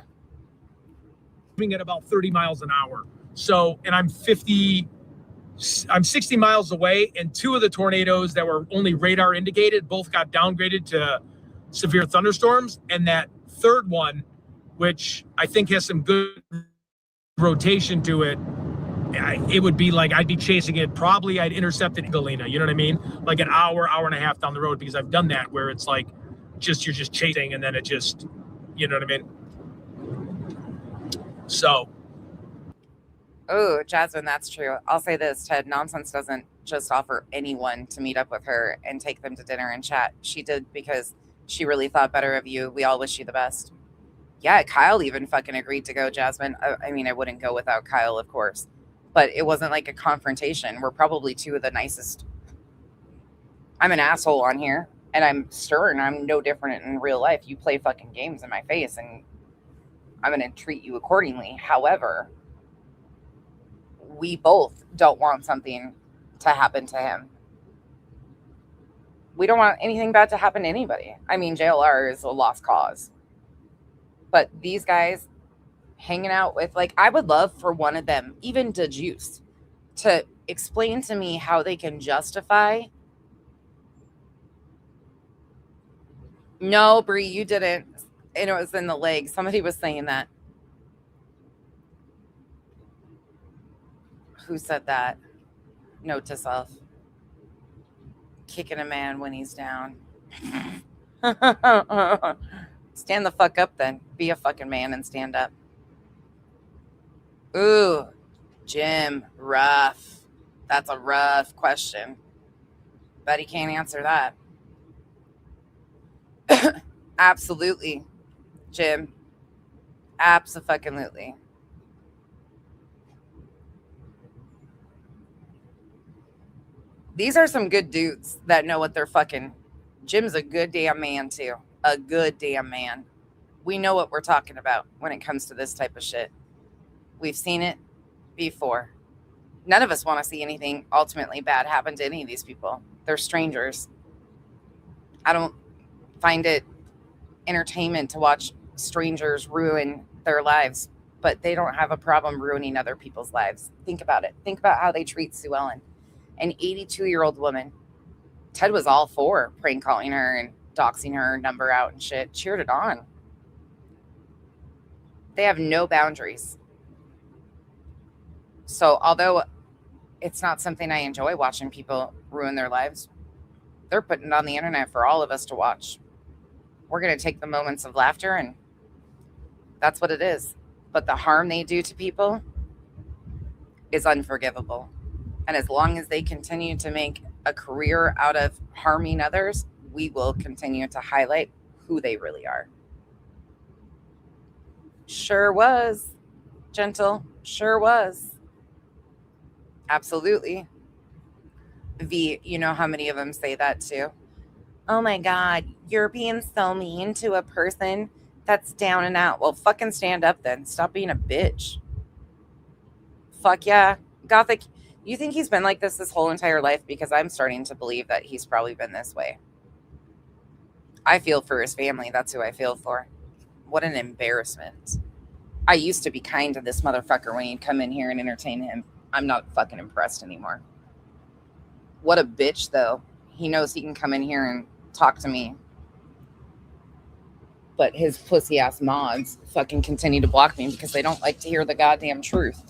Moving at about 30 miles an hour. So, and I'm 60 miles away, and two of the tornadoes that were only radar indicated both got downgraded to severe thunderstorms. And that third one, which I think has some good rotation to it, it would be like I'd be chasing it. Probably I'd intercept it in Galena. You know what I mean? Like an hour and a half down the road, because I've done that where it's like you're just chasing and then it just, you know what I mean? So. Oh, Jasmine, that's true. I'll say this, Ted, Nonsense doesn't just offer anyone to meet up with her and take them to dinner and chat. She did because she really thought better of you. We all wish you the best. Yeah, Kyle even fucking agreed to go, Jasmine. I mean, I wouldn't go without Kyle, of course. But it wasn't like a confrontation. We're probably two of the nicest. I'm an asshole on here, and I'm stern. I'm no different in real life. You play fucking games in my face, and I'm going to treat you accordingly. However, we both don't want something to happen to him. We don't want anything bad to happen to anybody. I mean, JLR is a lost cause. But these guys hanging out with, like, I would love for one of them, even to Juice, to explain to me how they can justify. No, Bree, you didn't. And it was in the leg. Somebody was saying that. Who said that? Note to self. Kicking a man when he's down. Stand the fuck up then. Be a fucking man and stand up. Ooh, Jim, rough. That's a rough question. Bet he can't answer that. Absolutely, Jim. Abso-fucking-lutely. These are some good dudes that know what they're fucking. Jim's a good damn man, too. A good damn man. We know what we're talking about when it comes to this type of shit. We've seen it before. None of us want to see anything ultimately bad happen to any of these people. They're strangers. I don't find it entertainment to watch strangers ruin their lives, but they don't have a problem ruining other people's lives. Think about it. Think about how they treat Sue Ellen, an 82-year-old woman. Ted was all for prank calling her and doxing her number out and shit. Cheered it on. They have no boundaries. So although it's not something I enjoy watching people ruin their lives, they're putting it on the internet for all of us to watch. We're going to take the moments of laughter, and that's what it is. But the harm they do to people is unforgivable. And as long as they continue to make a career out of harming others, we will continue to highlight who they really are. Sure was, Gentle. Sure was. Absolutely. V, you know how many of them say that too? Oh my God, you're being so mean to a person That's down and out. Well, fucking stand up then. Stop being a bitch. Fuck yeah. Gothic, you think he's been like this whole entire life? Because I'm starting to believe that he's probably been this way. I feel for his family. That's who I feel for. What an embarrassment. I used to be kind to this motherfucker when he'd come in here and entertain him. I'm not fucking impressed anymore. What a bitch, though. He knows he can come in here and talk to me. But his pussy-ass mods fucking continue to block me because they don't like to hear the goddamn truth.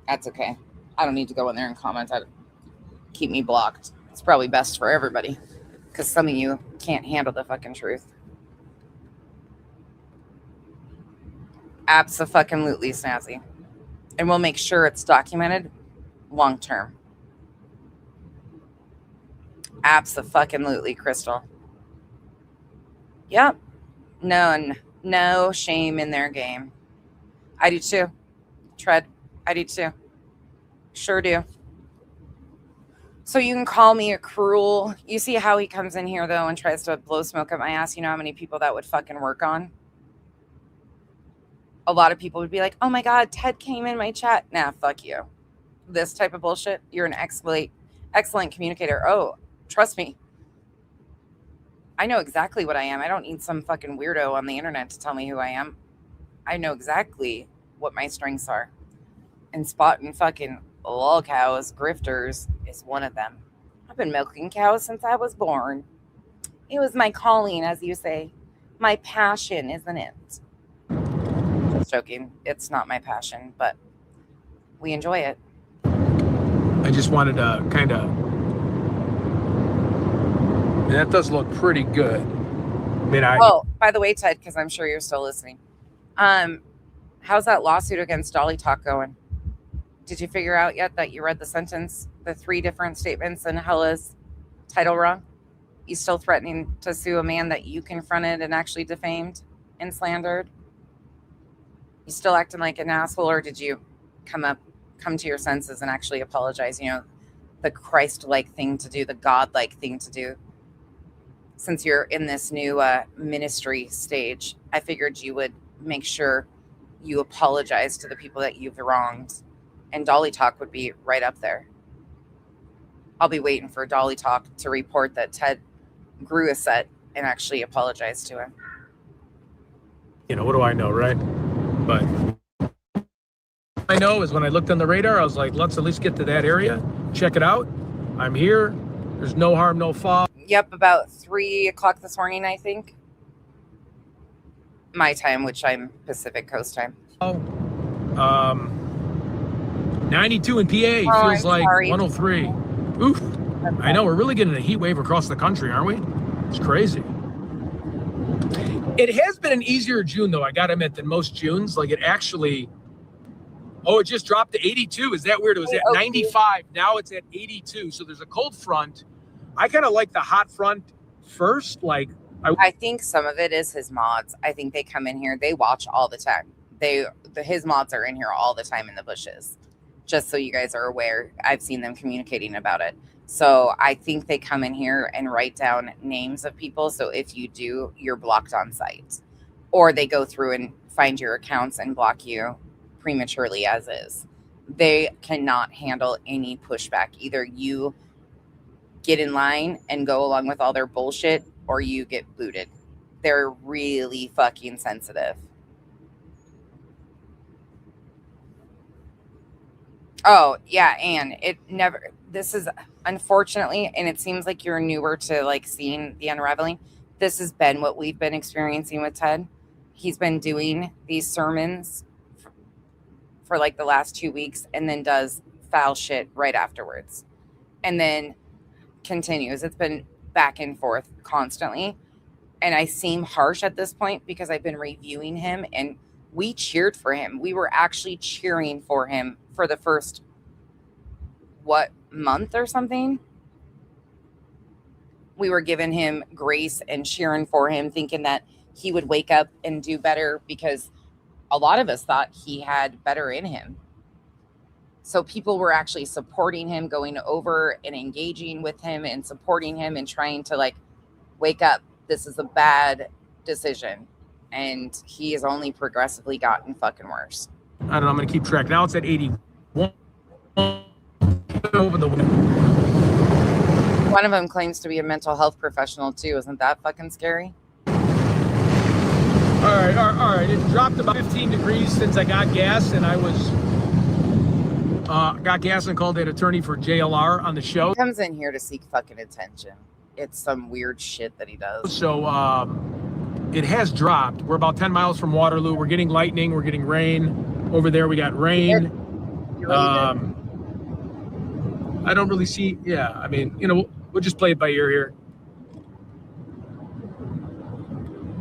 That's okay. I don't need to go in there and comment. Keep me blocked. It's probably best for everybody because some of you can't handle the fucking truth. Abso-fucking-lutely snazzy. And we'll make sure it's documented long term. Abso-fucking-lutely, Crystal. Yep. No shame in their game. I do too. Tread. I do too. Sure do. So you can call me a cruel. You see how he comes in here though and tries to blow smoke up my ass. You know how many people that would fucking work on? A lot of people would be like, oh my God, Ted came in my chat. Nah, fuck you. This type of bullshit. You're an excellent communicator. Oh, trust me. I know exactly what I am. I don't need some fucking weirdo on the internet to tell me who I am. I know exactly what my strengths are. And spotting fucking lol cows, grifters, is one of them. I've been milking cows since I was born. It was my calling, as you say. My passion, isn't it? Just joking. It's not my passion, but we enjoy it. I just wanted to kind of... That does look pretty good. I mean, Oh, by the way, Ted, because I'm sure you're still listening. How's that lawsuit against Dolly Talk going? Did you figure out yet that you read the sentence, the 3 different statements in Hella's title wrong? You still threatening to sue a man that you confronted and actually defamed and slandered? You still acting like an asshole, or did you come to your senses and actually apologize? You know, the Christ-like thing to do, the God-like thing to do. Since you're in this new ministry stage, I figured you would make sure you apologize to the people that you've wronged. And Dolly Talk would be right up there. I'll be waiting for Dolly Talk to report that Ted grew a set and actually apologized to him. You know, what do I know, right? But I know is when I looked on the radar, I was like, let's at least get to that area, check it out. I'm here. There's no harm, no foul. Yep, about 3 o'clock this morning, I think. My time, which I'm Pacific Coast time. 92 in PA feels like 103. Oof. I know, we're really getting a heat wave across the country, aren't we? It's crazy. It has been an easier June, though, I gotta admit, than most Junes. Like, it actually... Oh, it just dropped to 82. Is that weird? It was at 95. Now it's at 82. So there's a cold front. I kind of like the hot front first. Like, I think some of it is his mods. I think they come in here. They watch all the time. His mods are in here all the time in the bushes. Just so you guys are aware, I've seen them communicating about it. So I think they come in here and write down names of people. So if you do, you're blocked on site. Or they go through and find your accounts and block you prematurely as is. They cannot handle any pushback. Either you get in line and go along with all their bullshit, or you get booted. They're really fucking sensitive. Oh, yeah, and this is, unfortunately, and it seems like you're newer to, like, seeing the unraveling. This has been what we've been experiencing with Ted. He's been doing these sermons for like the last 2 weeks and then does foul shit right afterwards. And then continues. It's been back and forth constantly. And I seem harsh at this point because I've been reviewing him and we cheered for him. We were actually cheering for him for the first, month or something? We were giving him grace and cheering for him, thinking that he would wake up and do better because a lot of us thought he had better in him. So people were actually supporting him, going over and engaging with him and supporting him and trying to, like, wake up this is a bad decision. And he has only progressively gotten fucking worse. I don't know. I'm going to keep track. Now it's at 81. Over the One of them claims to be a mental health professional too. Isn't that fucking scary? All right. It dropped about 15 degrees since I got gas, and I was got gas and called that attorney for JLR on the show. He comes in here to seek fucking attention. It's some weird shit that he does. So it has dropped. We're about 10 miles from Waterloo. We're getting lightning. We're getting rain. Over there we got rain. I don't really see. Yeah, I mean, we'll just play it by ear here.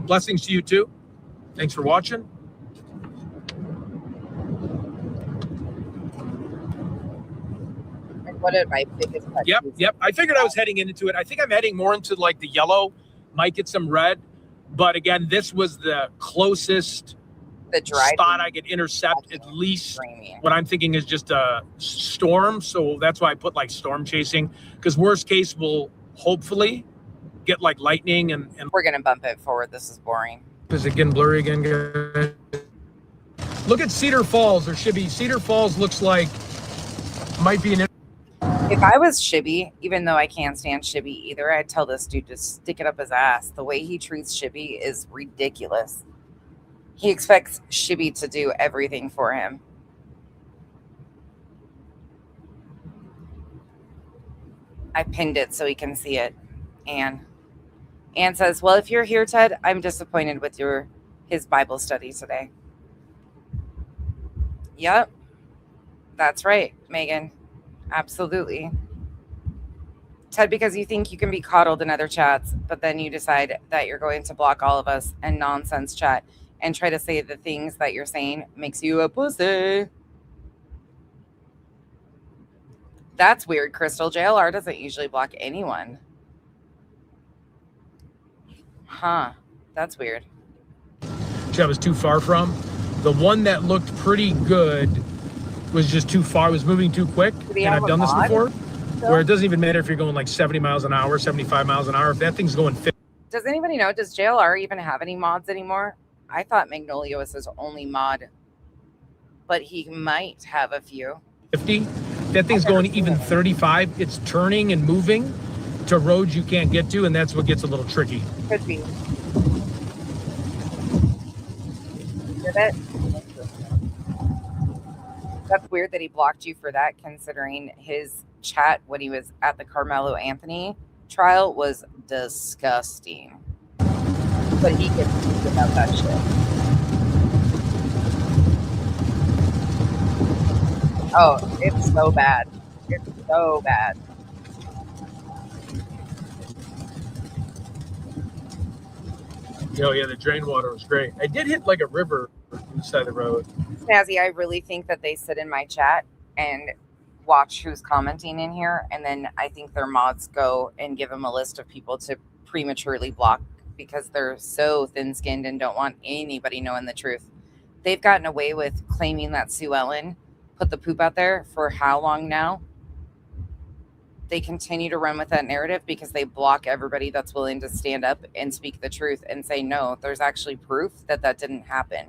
Blessings to you too. Thanks for watching. What are my biggest pet peeves? Yep. I figured I was heading into it. I think I'm heading more into like the yellow. Might get some red. But again, this was the closest spot I could intercept. At least what I'm thinking is just a storm. So that's why I put like storm chasing. Because worst case, we'll hopefully get like lightning. And we're going to bump it forward. This is boring. Is it getting blurry again, guys? Look at Cedar Falls or Shibby. Cedar Falls looks like might be an... If I was Shibby, even though I can't stand Shibby either, I'd tell this dude to stick it up his ass. The way he treats Shibby is ridiculous. He expects Shibby to do everything for him. I pinned it so he can see it. Anne says, well, if you're here, Ted, I'm disappointed with his Bible study today. Yep. That's right, Megan. Absolutely. Ted, because you think you can be coddled in other chats, but then you decide that you're going to block all of us and nonsense chat and try to say the things that you're saying makes you a pussy. That's weird, Crystal. JLR doesn't usually block anyone. Huh. That's weird. Which I was too far from. The one that looked pretty good was just too far. It was moving too quick. And I've done this before. Where it doesn't even matter if you're going like 70 miles an hour, 75 miles an hour. If that thing's going 50. Does anybody know, does JLR even have any mods anymore? I thought Magnolia was his only mod. But he might have a few. 50. That thing's going even 35. It's turning and moving to roads you can't get to, and that's what gets a little tricky. Could be. Did it? That's weird that he blocked you for that, considering his chat when he was at the Carmelo Anthony trial was disgusting. But he could speak about that shit. Oh, it's so bad. It's so bad. Oh, yeah, the drain water was great. I did hit like a river on the side of the road. Snazzy, I really think that they sit in my chat and watch who's commenting in here. And then I think their mods go and give them a list of people to prematurely block because they're so thin-skinned and don't want anybody knowing the truth. They've gotten away with claiming that Sue Ellen put the poop out there for how long now? They continue to run with that narrative because they block everybody that's willing to stand up and speak the truth and say, no, there's actually proof that that didn't happen.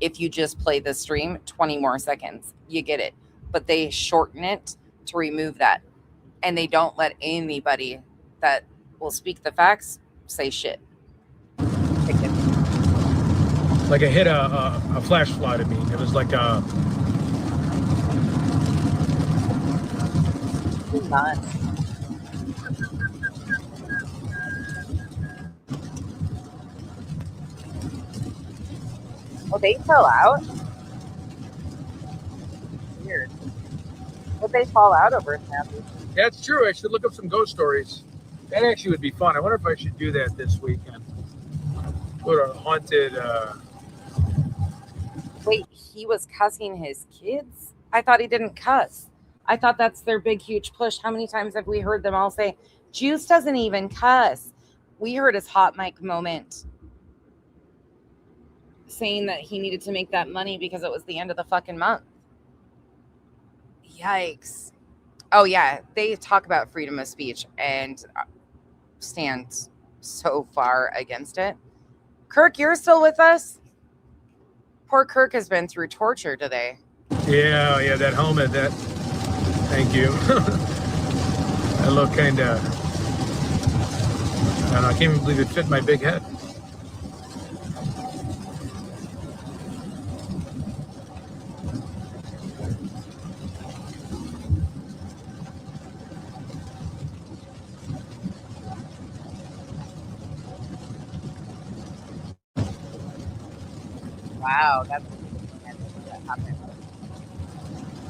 If you just play the stream 20 more seconds, you get it. But they shorten it to remove that. And they don't let anybody that will speak the facts say shit. Like I hit a flash flood. I mean, it was like a... Not. Oh, they fell out? Weird. Would they fall out over Snappy? Yeah, it's true. I should look up some ghost stories. That actually would be fun. I wonder if I should do that this weekend. Go to a haunted... Wait, he was cussing his kids? I thought he didn't cuss. I thought that's their big, huge push. How many times have we heard them all say, Juice doesn't even cuss? We heard his hot mic moment saying that he needed to make that money because it was the end of the fucking month. Yikes. Oh, yeah. They talk about freedom of speech and stand so far against it. Kirk, you're still with us? Poor Kirk has been through torture today. Yeah, that helmet, that, thank you. I look kind of, I don't know, I can't even believe it fit my big head. Wow, that's that happened.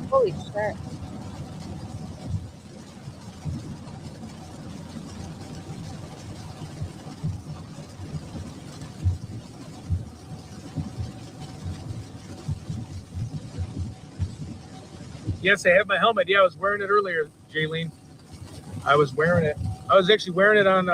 Holy shit. Yes, I have my helmet. Yeah, I was wearing it earlier, Jaylene. I was wearing it. I was actually wearing it on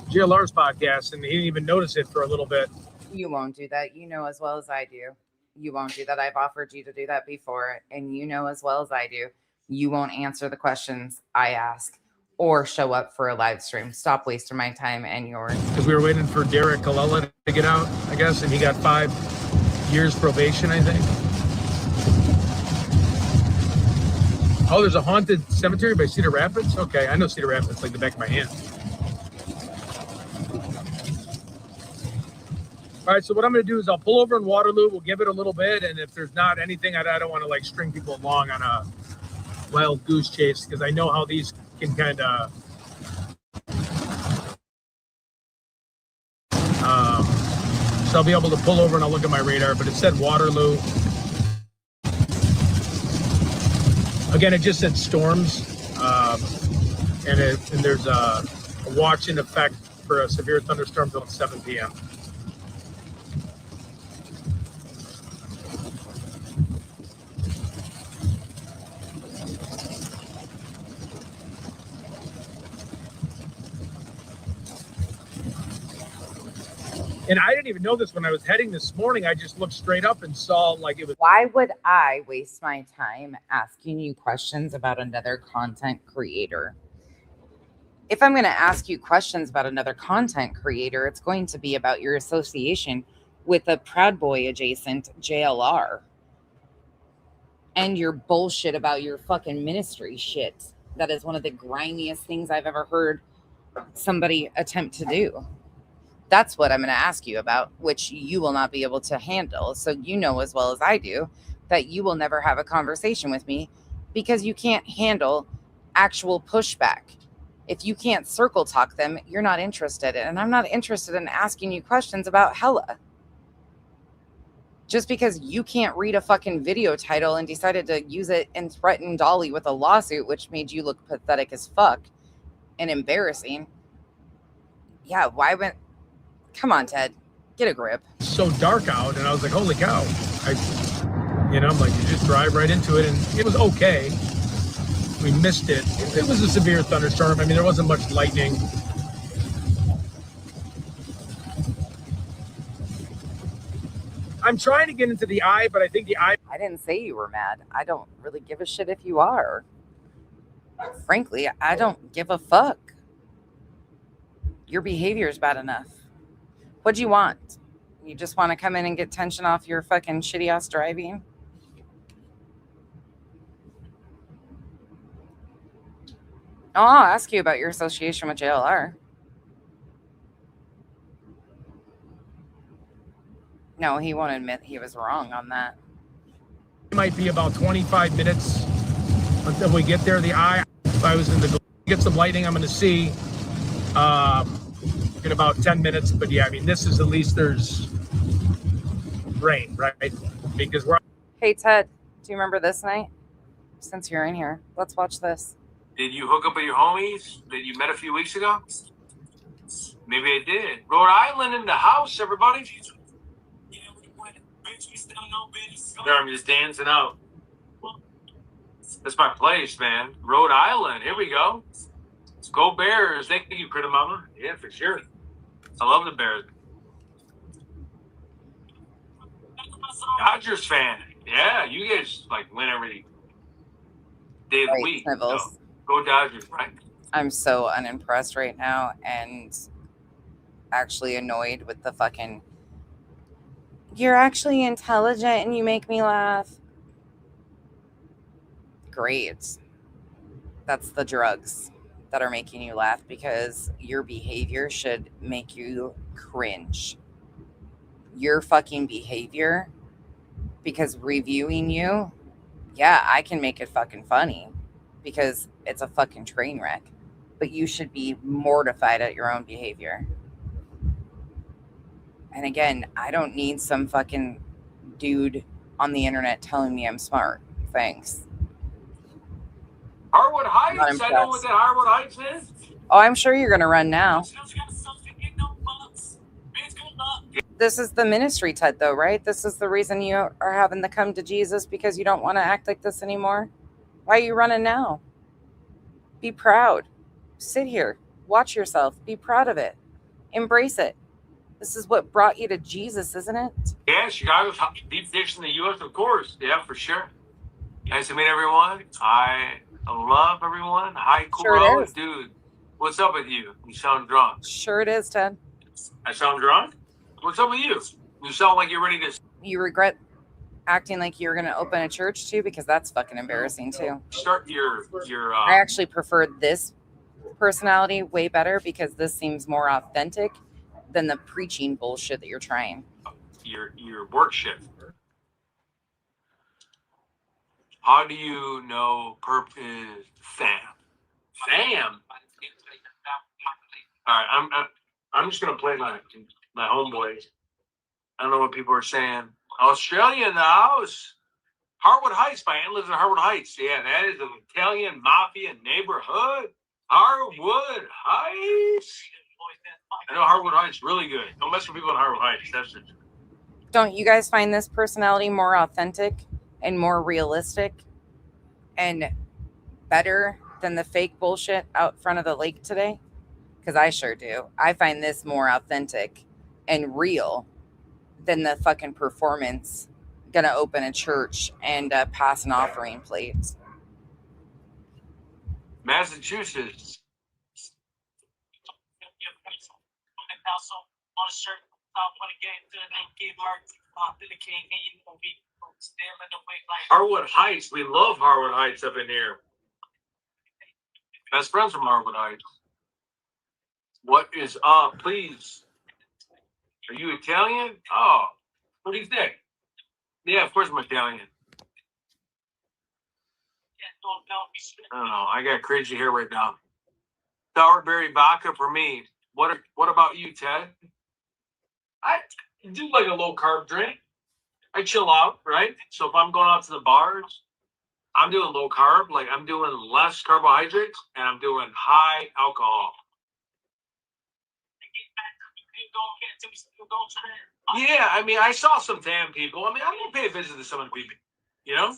JLR's podcast, and he didn't even notice it for a little bit. You won't do that. You know as well as I do. You won't do that. I've offered you to do that before, and you know as well as I do. You won't answer the questions I ask or show up for a live stream. Stop wasting my time and yours. Because we were waiting for Derek Kalala to get out, I guess, and he got 5 years probation, I think. Oh, there's a haunted cemetery by Cedar Rapids? Okay, I know Cedar Rapids like the back of my hand. All right, so what I'm going to do is I'll pull over in Waterloo. We'll give it a little bit, and if there's not anything, I don't want to like string people along on a wild goose chase because I know how these can kind of so I'll be able to pull over and I'll look at my radar, but it said Waterloo. Again, it just said storms, and there's a watch in effect for a severe thunderstorm until 7 p.m. And I didn't even know this when I was heading this morning. I just looked straight up and saw like it was. Why would I waste my time asking you questions about another content creator? If I'm going to ask you questions about another content creator, it's going to be about your association with a Proud Boy adjacent JLR and your bullshit about your fucking ministry shit. That is one of the grimiest things I've ever heard somebody attempt to do. That's what I'm going to ask you about, which you will not be able to handle. So you know as well as I do that you will never have a conversation with me because you can't handle actual pushback. If you can't circle talk them, you're not interested. And I'm not interested in asking you questions about Hella. Just because you can't read a fucking video title and decided to use it and threaten Dolly with a lawsuit, which made you look pathetic as fuck and embarrassing. Yeah, why went... Come on, Ted, get a grip. So dark out, and I was like, holy cow. I'm like, you just drive right into it, and it was okay. We missed it. It was a severe thunderstorm. I mean, there wasn't much lightning. I'm trying to get into the eye, but I think the eye... I didn't say you were mad. I don't really give a shit if you are. Frankly, I don't give a fuck. Your behavior is bad enough. What do you want? You just want to come in and get tension off your fucking shitty ass driving? Oh, I'll ask you about your association with JLR. No, he won't admit he was wrong on that. It might be about 25 minutes until we get there. The eye, if I was in the... Get some lightning, I'm going to see. In about 10 minutes, but yeah, I mean, this is at least there's rain, right? Because we're... Hey, Ted, do you remember this night? Since you're in here, let's watch this. Did you hook up with your homies that you met a few weeks ago? Maybe I did. Rhode Island in the house, everybody. There, I'm just dancing out. That's my place, man. Rhode Island. Here we go. Let's go Bears. Thank you, Critter Mama. Yeah, for sure. I love the Bears. Dodgers fan. Yeah, you guys like win every day of the week. So go Dodgers, right? I'm so unimpressed right now and actually annoyed with the fucking, you're actually intelligent and you make me laugh. Great. That's the drugs that are making you laugh because your behavior should make you cringe. Your fucking behavior, because reviewing you, yeah, I can make it fucking funny because it's a fucking train wreck. But you should be mortified at your own behavior. And again, I don't need some fucking dude on the internet telling me I'm smart. Thanks. Harwood Heights. I know what that Harwood Heights is. Oh, I'm sure you're going to run now. This is the ministry, Ted, though, right? This is the reason you are having to come to Jesus because you don't want to act like this anymore. Why are you running now? Be proud. Sit here. Watch yourself. Be proud of it. Embrace it. This is what brought you to Jesus, isn't it? Yeah, Chicago's deep dish in the U.S., of course. Yeah, for sure. Nice to meet everyone. I love everyone. Hi, Sure it Kuro. is. Dude, what's up with you? You sound drunk. Sure it is, Ted. I sound drunk? What's up with you? You sound like you're ready to You regret acting like you were going to open a church, too? Because that's fucking embarrassing, too. start your I actually prefer this personality way better because this seems more authentic than the preaching bullshit that you're trying. your work shift. How do you know perp is fam? Fam? All right, I'm just gonna play my homeboy. I don't know what people are saying. Australia in the house. Harwood Heights. My aunt lives in Harwood Heights. Yeah, that is an Italian mafia neighborhood. Harwood Heights. I know Harwood Heights really good. Don't mess with people in Harwood Heights. That's it. Don't you guys find this personality more authentic and more realistic and better than the fake bullshit out front of the lake today? Because I sure do. I find this more authentic and real than the fucking performance gonna open a church and pass an offering plate. Massachusetts. Harwood Heights. We love Harwood Heights up in here. Best friends from Harwood Heights. What is up? Please. Are you Italian? Oh, what do you think? Yeah, of course I'm Italian. I don't know. I got crazy hair right now. Sourberry vodka for me. What about you, Ted? I do like a low carb drink. I chill out, right? So if I'm going out to the bars, I'm doing low carb. Like I'm doing less carbohydrates and I'm doing high alcohol. Yeah, I mean, I saw some damn people. I mean, I'm gonna pay a visit to some of the people, you know?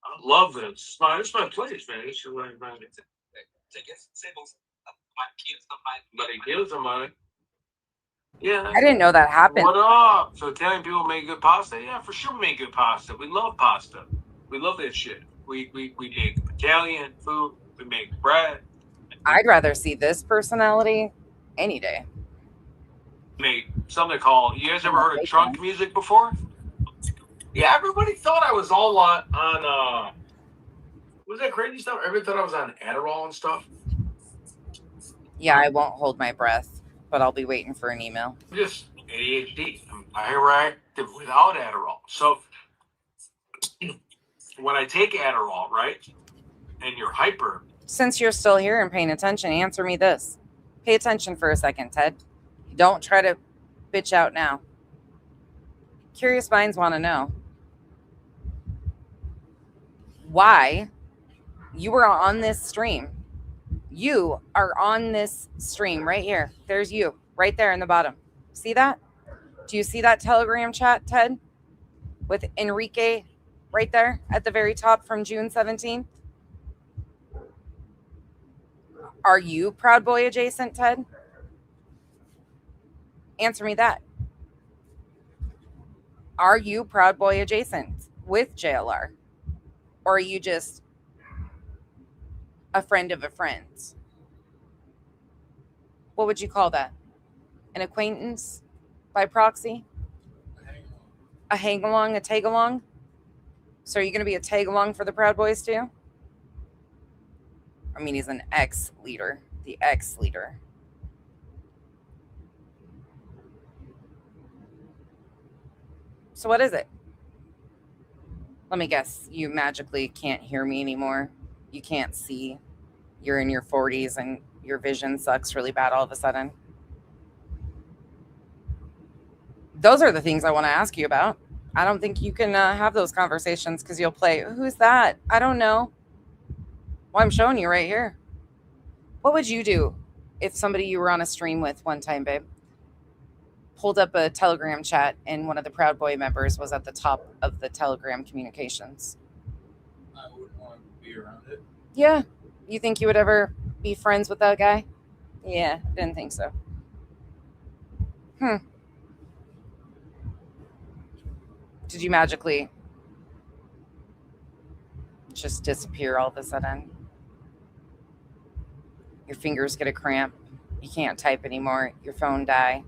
I love this. It's my place, man. It's your environment. Yeah. I didn't know that happened. What up? So Italian people make good pasta? Yeah, for sure we make good pasta. We love pasta. We love that shit. We make Italian food. We make bread. I'd rather see this personality any day. Make something called, you guys ever heard of trunk music before? Yeah, everybody thought I was all on was that crazy stuff? Everybody thought I was on Adderall and stuff. Yeah, I won't hold my breath, but I'll be waiting for an email. Just ADHD. I'm hyperactive without Adderall. So when I take Adderall, right, and you're hyper. Since you're still here and paying attention, answer me this. Pay attention for a second, Ted. Don't try to bitch out now. Curious minds want to know why you were on this stream. You are on this stream right here. There's you right there in the bottom. See that? Do you see that Telegram chat, Ted? With Enrique right there at the very top from June 17th? Are you Proud Boy adjacent, Ted? Answer me that. Are you Proud Boy adjacent? with JLR? Or are you just a friend of a friend? What would you call that? An acquaintance by proxy? A hang along, a tag along? So are you going to be a tag along for the Proud Boys too? I mean, he's an ex-leader, the ex-leader. So what is it? Let me guess. You magically can't hear me anymore. You can't see. You're in your 40s and your vision sucks really bad all of a sudden. Those are the things I want to ask you about. I don't think you can have those conversations because you'll play, who's that? I don't know. Well, I'm showing you right here. What would you do if somebody you were on a stream with one time, babe, pulled up a Telegram chat and one of the Proud Boy members was at the top of the Telegram communications? I wouldn't want to be around it. Yeah. You think you would ever be friends with that guy? Yeah, didn't think so. Did you magically just disappear all of a sudden? Your fingers get a cramp. You can't type anymore. Your phone die.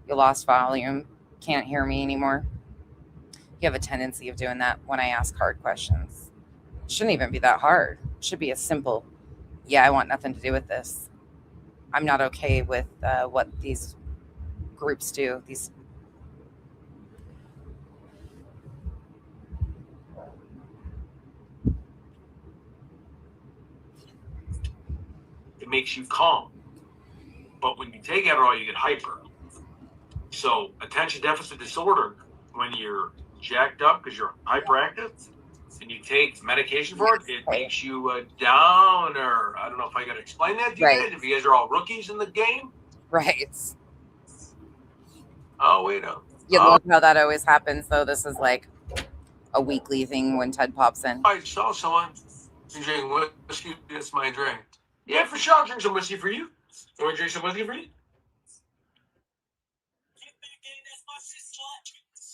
You lost volume. Can't hear me anymore. You have a tendency of doing that when I ask hard questions. It shouldn't even be that hard. It should be a simple, yeah, I want nothing to do with this. I'm not okay with what these groups do. It makes you calm. But when you take Adderall, you get hyper. So attention deficit disorder, when you're jacked up because you're hyperactive and you take medication for it, it makes you a downer. I don't know if I got to explain that to you guys, if you guys are all rookies in the game. Right. Oh, wait up. You love how that always happens, though. This is like a weekly thing when Ted pops in. I saw someone drinking whiskey. That's my drink. Yeah, for sure. I'll drink some whiskey for you. You want to drink some whiskey for you?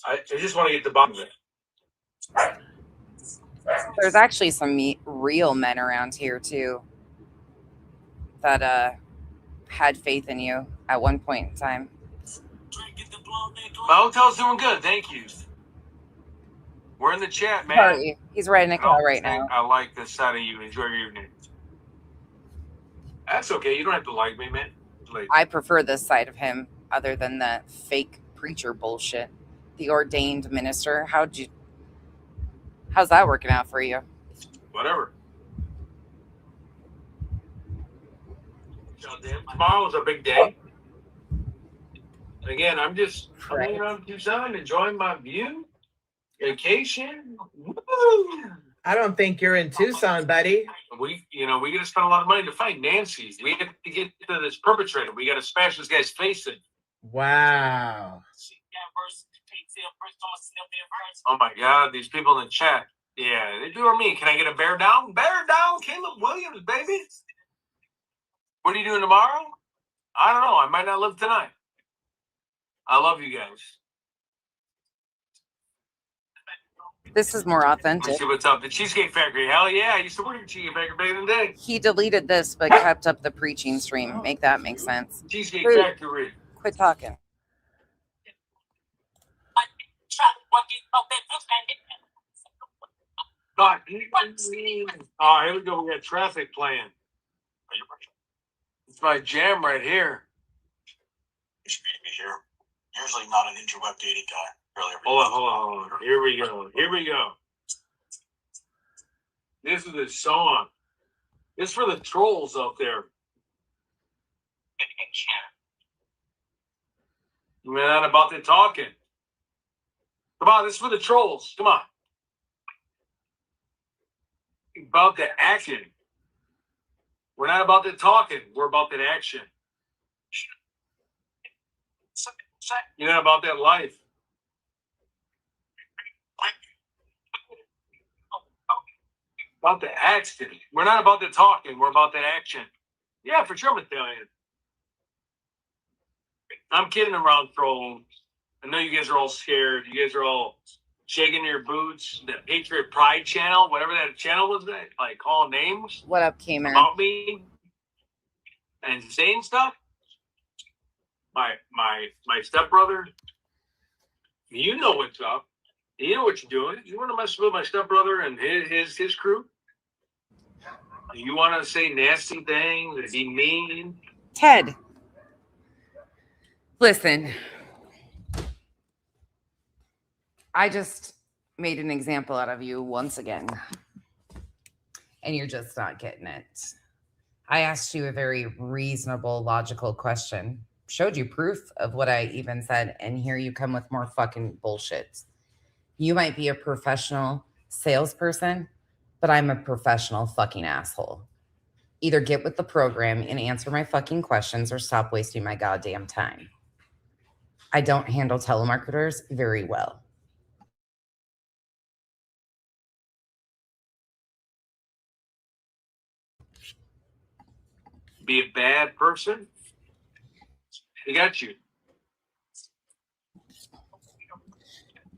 I just want to get the bottom of it. There's actually some real men around here, too, that had faith in you at one point in time. My hotel's doing good. Thank you. We're in the chat, man. Sorry, he's riding a car right now. I like the side of you. Enjoy your evening. That's okay. You don't have to like me, man. I prefer this side of him other than the fake preacher bullshit. The ordained minister. How's that working out for you? Whatever. Tomorrow's a big day. Again, I'm just hanging out in Tucson, enjoying my view. Vacation. Woo! I don't think you're in Tucson, buddy. We got to spend a lot of money to find Nancy. We have to get to this perpetrator. We got to smash this guy's face in. Wow. Oh my God, these people in the chat. Yeah, they do me. Can I get a bear down? Bear down, Caleb Williams, baby. What are you doing tomorrow? I don't know. I might not live tonight. I love you guys. This is more authentic. Let's see what's up. The Cheesecake Factory. Hell yeah. I used to work at Cheesecake Factory back in the day. He deleted this but kept up the preaching stream. Make that make sense. Cheesecake Factory. Quit talking. God. Oh, here we go. We got traffic playing. It's my jam right here. You should meet me here. Usually not an interweb dating guy. Really. Hold on. Here we go. This is a song. This is for the trolls out there. We're not about the talking. Come on, this is for the trolls. Come on. About the action. We're not about the talking. We're about the action. You're not about that life. About the action. We're not about the talking. We're about that action. Yeah, for sure, I'm Italian. I'm kidding around, trolls. I know you guys are all scared. You guys are all shaking your boots, the Patriot Pride channel, whatever that channel was, that like calling names What up, K-Man? about me and saying stuff. My stepbrother, you know what's up. You know what you're doing. You want to mess with my stepbrother and his crew? You want to say nasty things? Is he mean? Ted, listen. I just made an example out of you once again, and you're just not getting it. I asked you a very reasonable, logical question, showed you proof of what I even said, and here you come with more fucking bullshit. You might be a professional salesperson, but I'm a professional fucking asshole. Either get with the program and answer my fucking questions or stop wasting my goddamn time. I don't handle telemarketers very well. Be a bad person? He got you.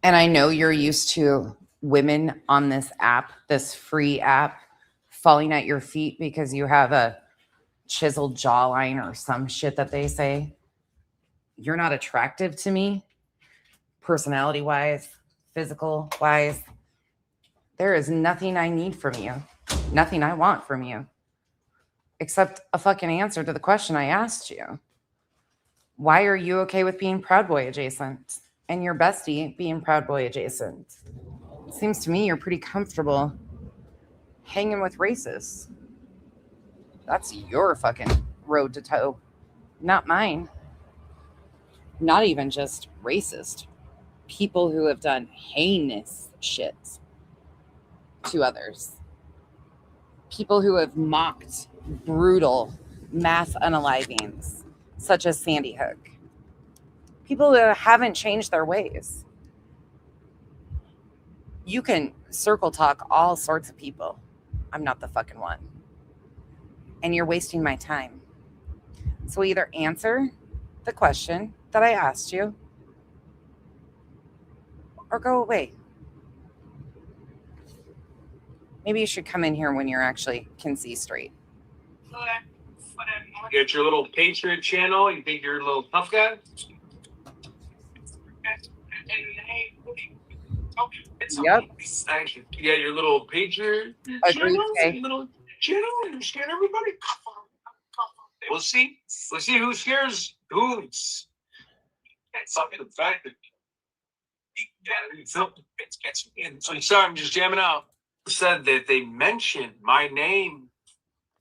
And I know you're used to women on this app, this free app, falling at your feet because you have a chiseled jawline or some shit that they say. You're not attractive to me, personality-wise, physical-wise. There is nothing I need from you, nothing I want from you, except a fucking answer to the question I asked you. Why are you okay with being Proud Boy adjacent? And your bestie being Proud Boy adjacent. It seems to me you're pretty comfortable hanging with racists. That's your fucking road to toe, not mine. Not even just racist. People who have done heinous shit to others. People who have mocked brutal mass unalivings, such as Sandy Hook. People who haven't changed their ways. You can circle talk all sorts of people. I'm not the fucking one. And you're wasting my time. So either answer the question that I asked you or go away. Maybe you should come in here when you actually can see straight. You got your little Patriot channel. You think you're a little tough guy? Yep. Thank you. You got your little Patriot Agreed, channel. Kay. Little channel. You scared everybody. We'll see. We'll see who scares who. It's something the fact that I'm sorry, I'm just jamming out. Said that they mentioned my name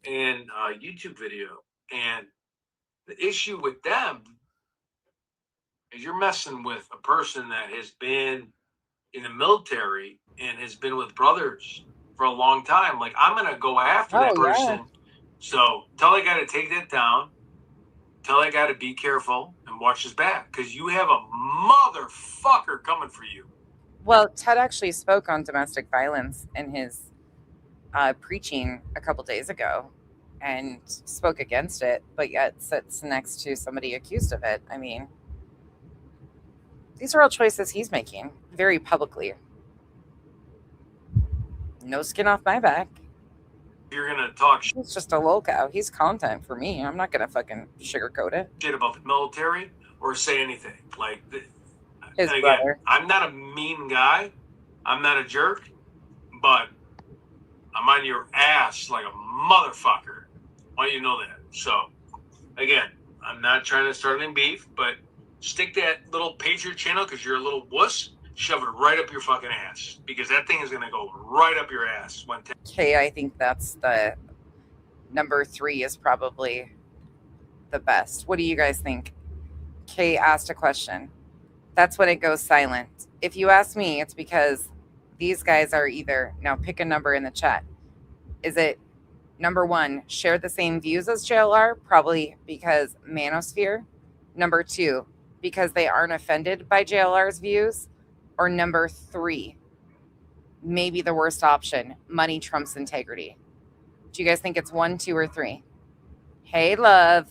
in a YouTube video, and the issue with them is you're messing with a person that has been in the military and has been with brothers for a long time. Like, I'm gonna go after that person. Yeah. So tell that guy to take that down. Tell that guy to be careful and watch his back, because you have a motherfucker coming for you. Well, Ted actually spoke on domestic violence in his preaching a couple days ago and spoke against it, but yet sits next to somebody accused of it. I mean, these are all choices he's making very publicly. No skin off my back. You're gonna talk He's just a lolcow. He's content for me. I'm not gonna fucking sugarcoat it. shit about the military or say anything. Like, His and again, brother. I'm not a mean guy. I'm not a jerk, but I'm on your ass like a motherfucker. Why do you know that? So, again, I'm not trying to start any beef, but stick that little Patriot channel because you're a little wuss. Shove it right up your fucking ass, because that thing is going to go right up your ass. Okay, I think that's the number 3 is probably the best. What do you guys think? Kay asked a question. That's when it goes silent. If you ask me, it's because these guys are either, now pick a number in the chat. Is it number 1, share the same views as JLR? Probably because manosphere. Number 2, because they aren't offended by JLR's views. Or number 3, maybe the worst option, money trumps integrity. Do you guys think it's 1, 2, or 3? Hey, love.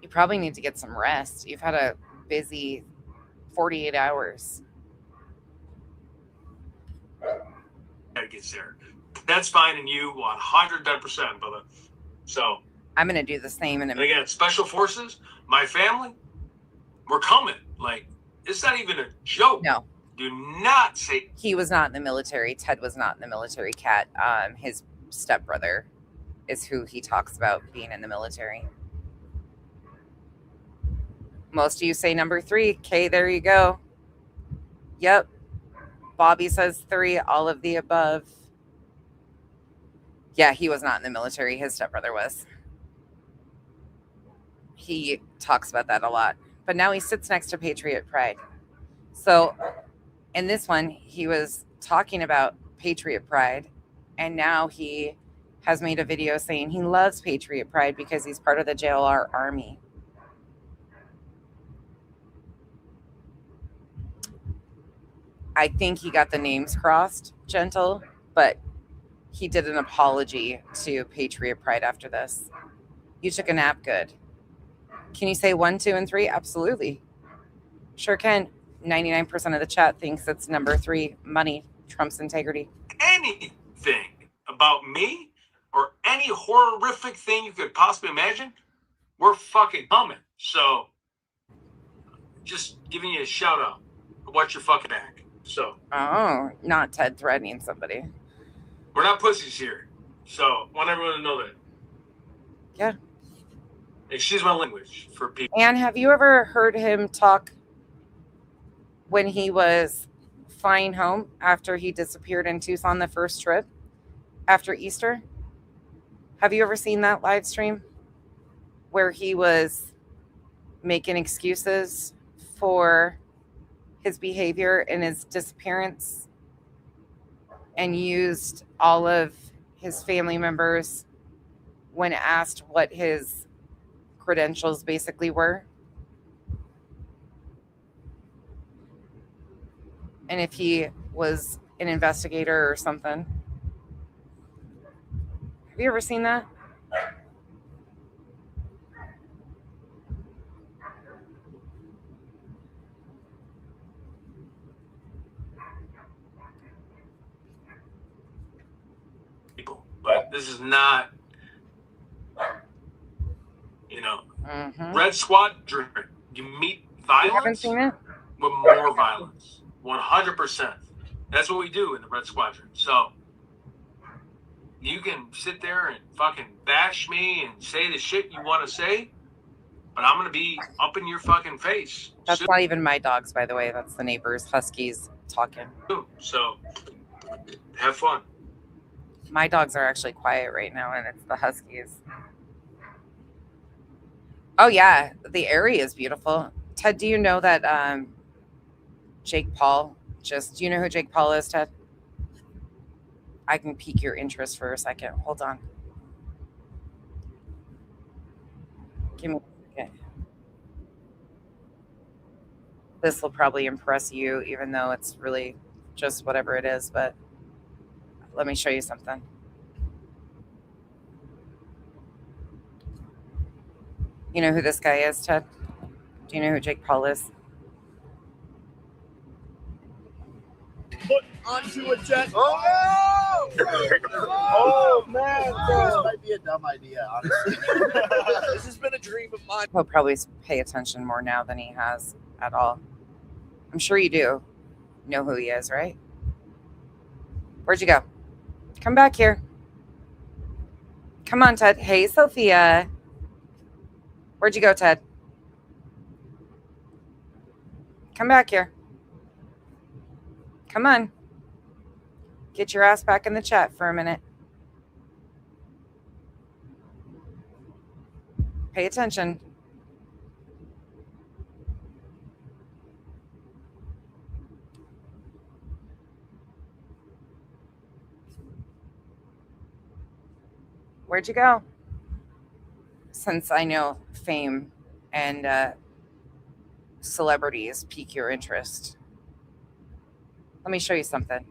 You probably need to get some rest. You've had a busy 48 hours. That gets there. That's finding you 110%, brother. So I'm going to do the same in a and again, special forces, my family, we're coming. Like, it's not even a joke. No. Do not say He was not in the military. Ted was not in the military. Kat, his stepbrother is who he talks about being in the military. Most of you say number 3. Okay, there you go. Yep. Bobby says 3, all of the above. Yeah, he was not in the military. His stepbrother was. He talks about that a lot. But now he sits next to Patriot Pride. So in this one, he was talking about Patriot Pride, and now he has made a video saying he loves Patriot Pride because he's part of the JLR Army. I think he got the names crossed, Gentle, but he did an apology to Patriot Pride after this. You took a nap, good. Can you say 1, 2, and 3? Absolutely. Sure can. 99% of the chat thinks it's number 3, money trumps integrity. anything about me or any horrific thing you could possibly imagine, we're fucking coming. So, just giving you a shout out. Watch your fucking back. So, Oh, not Ted threatening somebody. we're not pussies here. So, want everyone to know that. Yeah. Excuse my language for people. And have you ever heard him talk when he was flying home after he disappeared in Tucson the first trip after Easter? Have you ever seen that live stream where he was making excuses for his behavior and his disappearance and used all of his family members when asked what his credentials basically were? And if he was an investigator or something. Have you ever seen that? People. But this is not, you know, Red Squadron. You meet You haven't violence seen it? with more violence. 100%. That's what we do in the Red Squadron. So, you can sit there and fucking bash me and say the shit you want to say, but I'm going to be up in your fucking face. That's not even my dogs, by the way. That's the neighbors, Huskies, talking. So, have fun. My dogs are actually quiet right now, and it's the Huskies. Oh, yeah. The area is beautiful. Ted, do you know that Jake Paul do you know who Jake Paul is, Ted? I can pique your interest for a second. Hold on. Give me a second. This will probably impress you, even though it's really just whatever it is, but let me show you something. You know who this guy is, Ted? Do you know who Jake Paul is? Put onto a jet. Oh no! Oh man, this might be a dumb idea, honestly. This has been a dream of mine. He'll probably pay attention more now than he has at all. I'm sure you do know who he is, right? Where'd you go? Come back here. Come on, Ted. Hey, Sophia. Where'd you go, Ted? Come back here. Come on. Get your ass back in the chat for a minute. Pay attention. Where'd you go? Since I know fame and celebrities pique your interest, let me show you something.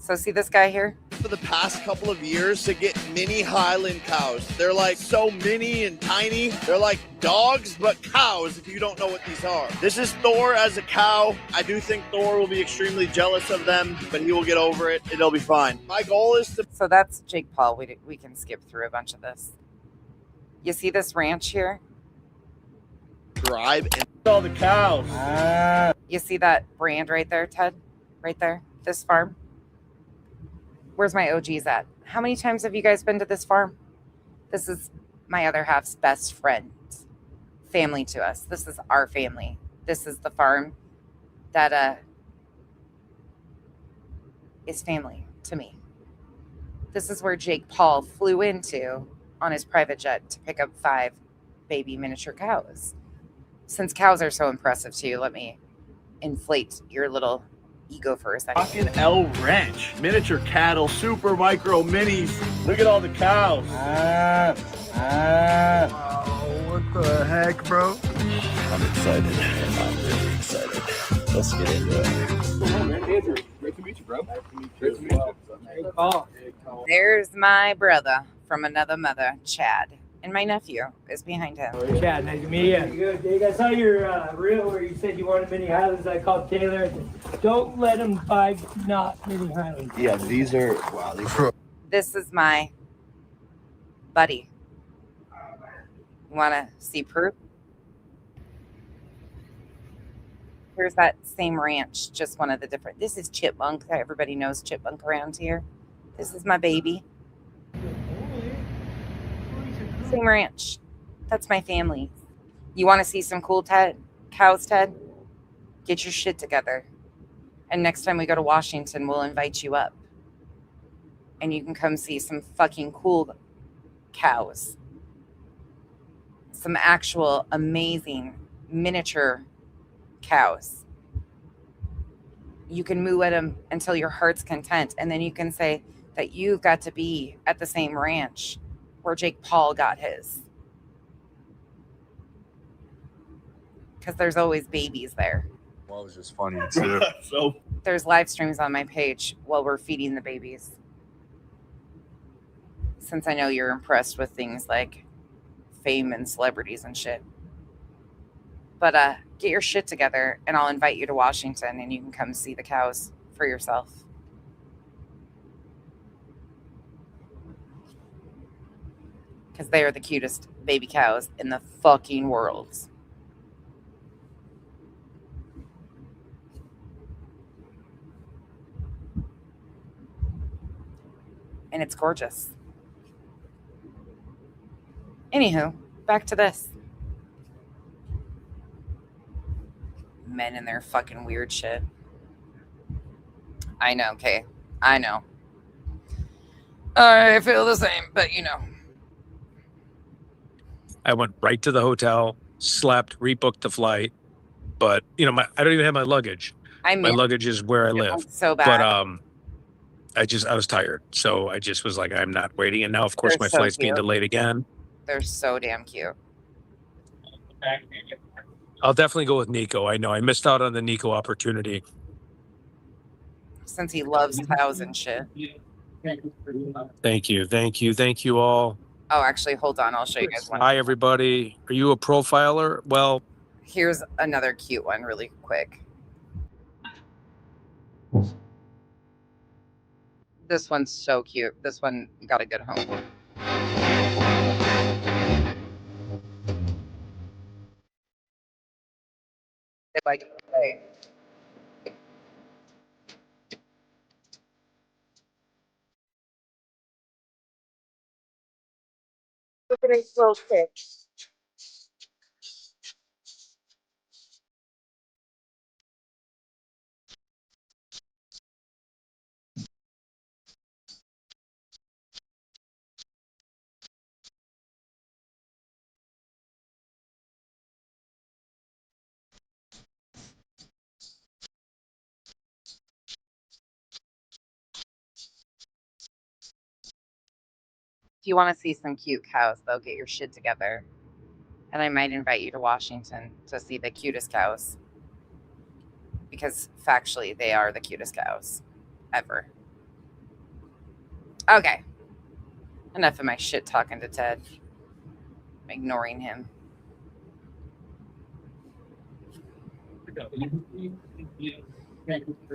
So see this guy here? For the past couple of years to get mini Highland cows. They're like so mini and tiny. They're like dogs, but cows if you don't know what these are. This is Thor as a cow. I do think Thor will be extremely jealous of them, but he will get over it. It'll be fine. My goal is to... So that's Jake Paul. We can skip through a bunch of this. You see this ranch here? drive and all the cows. You see that brand right there, Ted? Right there? This farm? Where's my OGs at? How many times have you guys been to this farm? This is my other half's best friend. Family to us. This is our family. This is the farm that is family to me. This is where Jake Paul flew into on his private jet to pick up 5 baby miniature cows. Since cows are so impressive to you, let me inflate your little ego for a second. Fucking L Ranch. Miniature cattle, super micro minis. Look at all the cows. What the heck, bro? I'm excited. I'm really excited. Let's get into it. Great to meet you, bro. Great to meet you. There's my brother from another mother, Chad. And my nephew is behind him. Chad, nice to meet you. Good, Jake. I saw your reel where you said you wanted mini Highlands. I called Taylor. Don't let him buy not mini Highlands. Yeah, these are, wow, these are. This is my buddy. You want to see proof? Here's that same ranch, just one of the different. This is Chipmunk. Everybody knows Chipmunk around here. This is my baby. Same ranch. That's my family. You want to see some cool cows, Ted? Get your shit together. And next time we go to Washington, we'll invite you up. And you can come see some fucking cool cows. Some actual amazing miniature cows. You can moo at them until your heart's content. And then you can say that you've got to be at the same ranch where Jake Paul got his. Because there's always babies there. Well, it was just funny too. So there's live streams on my page while we're feeding the babies. Since I know you're impressed with things like fame and celebrities and shit. But get your shit together and I'll invite you to Washington and you can come see the cows for yourself. Because they are the cutest baby cows in the fucking world. And it's gorgeous. Anywho, back to this. Men and their fucking weird shit. I know, okay. I know. I feel the same, but you know. I went right to the hotel, slept, rebooked the flight, but I don't even have my luggage. My luggage is where I live. So bad. But I was tired, so I just was like, I'm not waiting. And now, of course, They're my so flight's being cute. delayed again. They're so damn cute. I'll definitely go with Nico. I know I missed out on the Nico opportunity. Since he loves cows and shit. Thank you all. Oh, actually, hold on. I'll show you guys one. Hi, everybody. Are you a profiler? Well, Here's another cute one really quick. This one's so cute. This one got a good home. Like, hey. Look at his little stick. If you want to see some cute cows, though, get your shit together. And I might invite you to Washington to see the cutest cows. Because factually, they are the cutest cows ever. Okay. Enough of my shit talking to Ted. I'm ignoring him.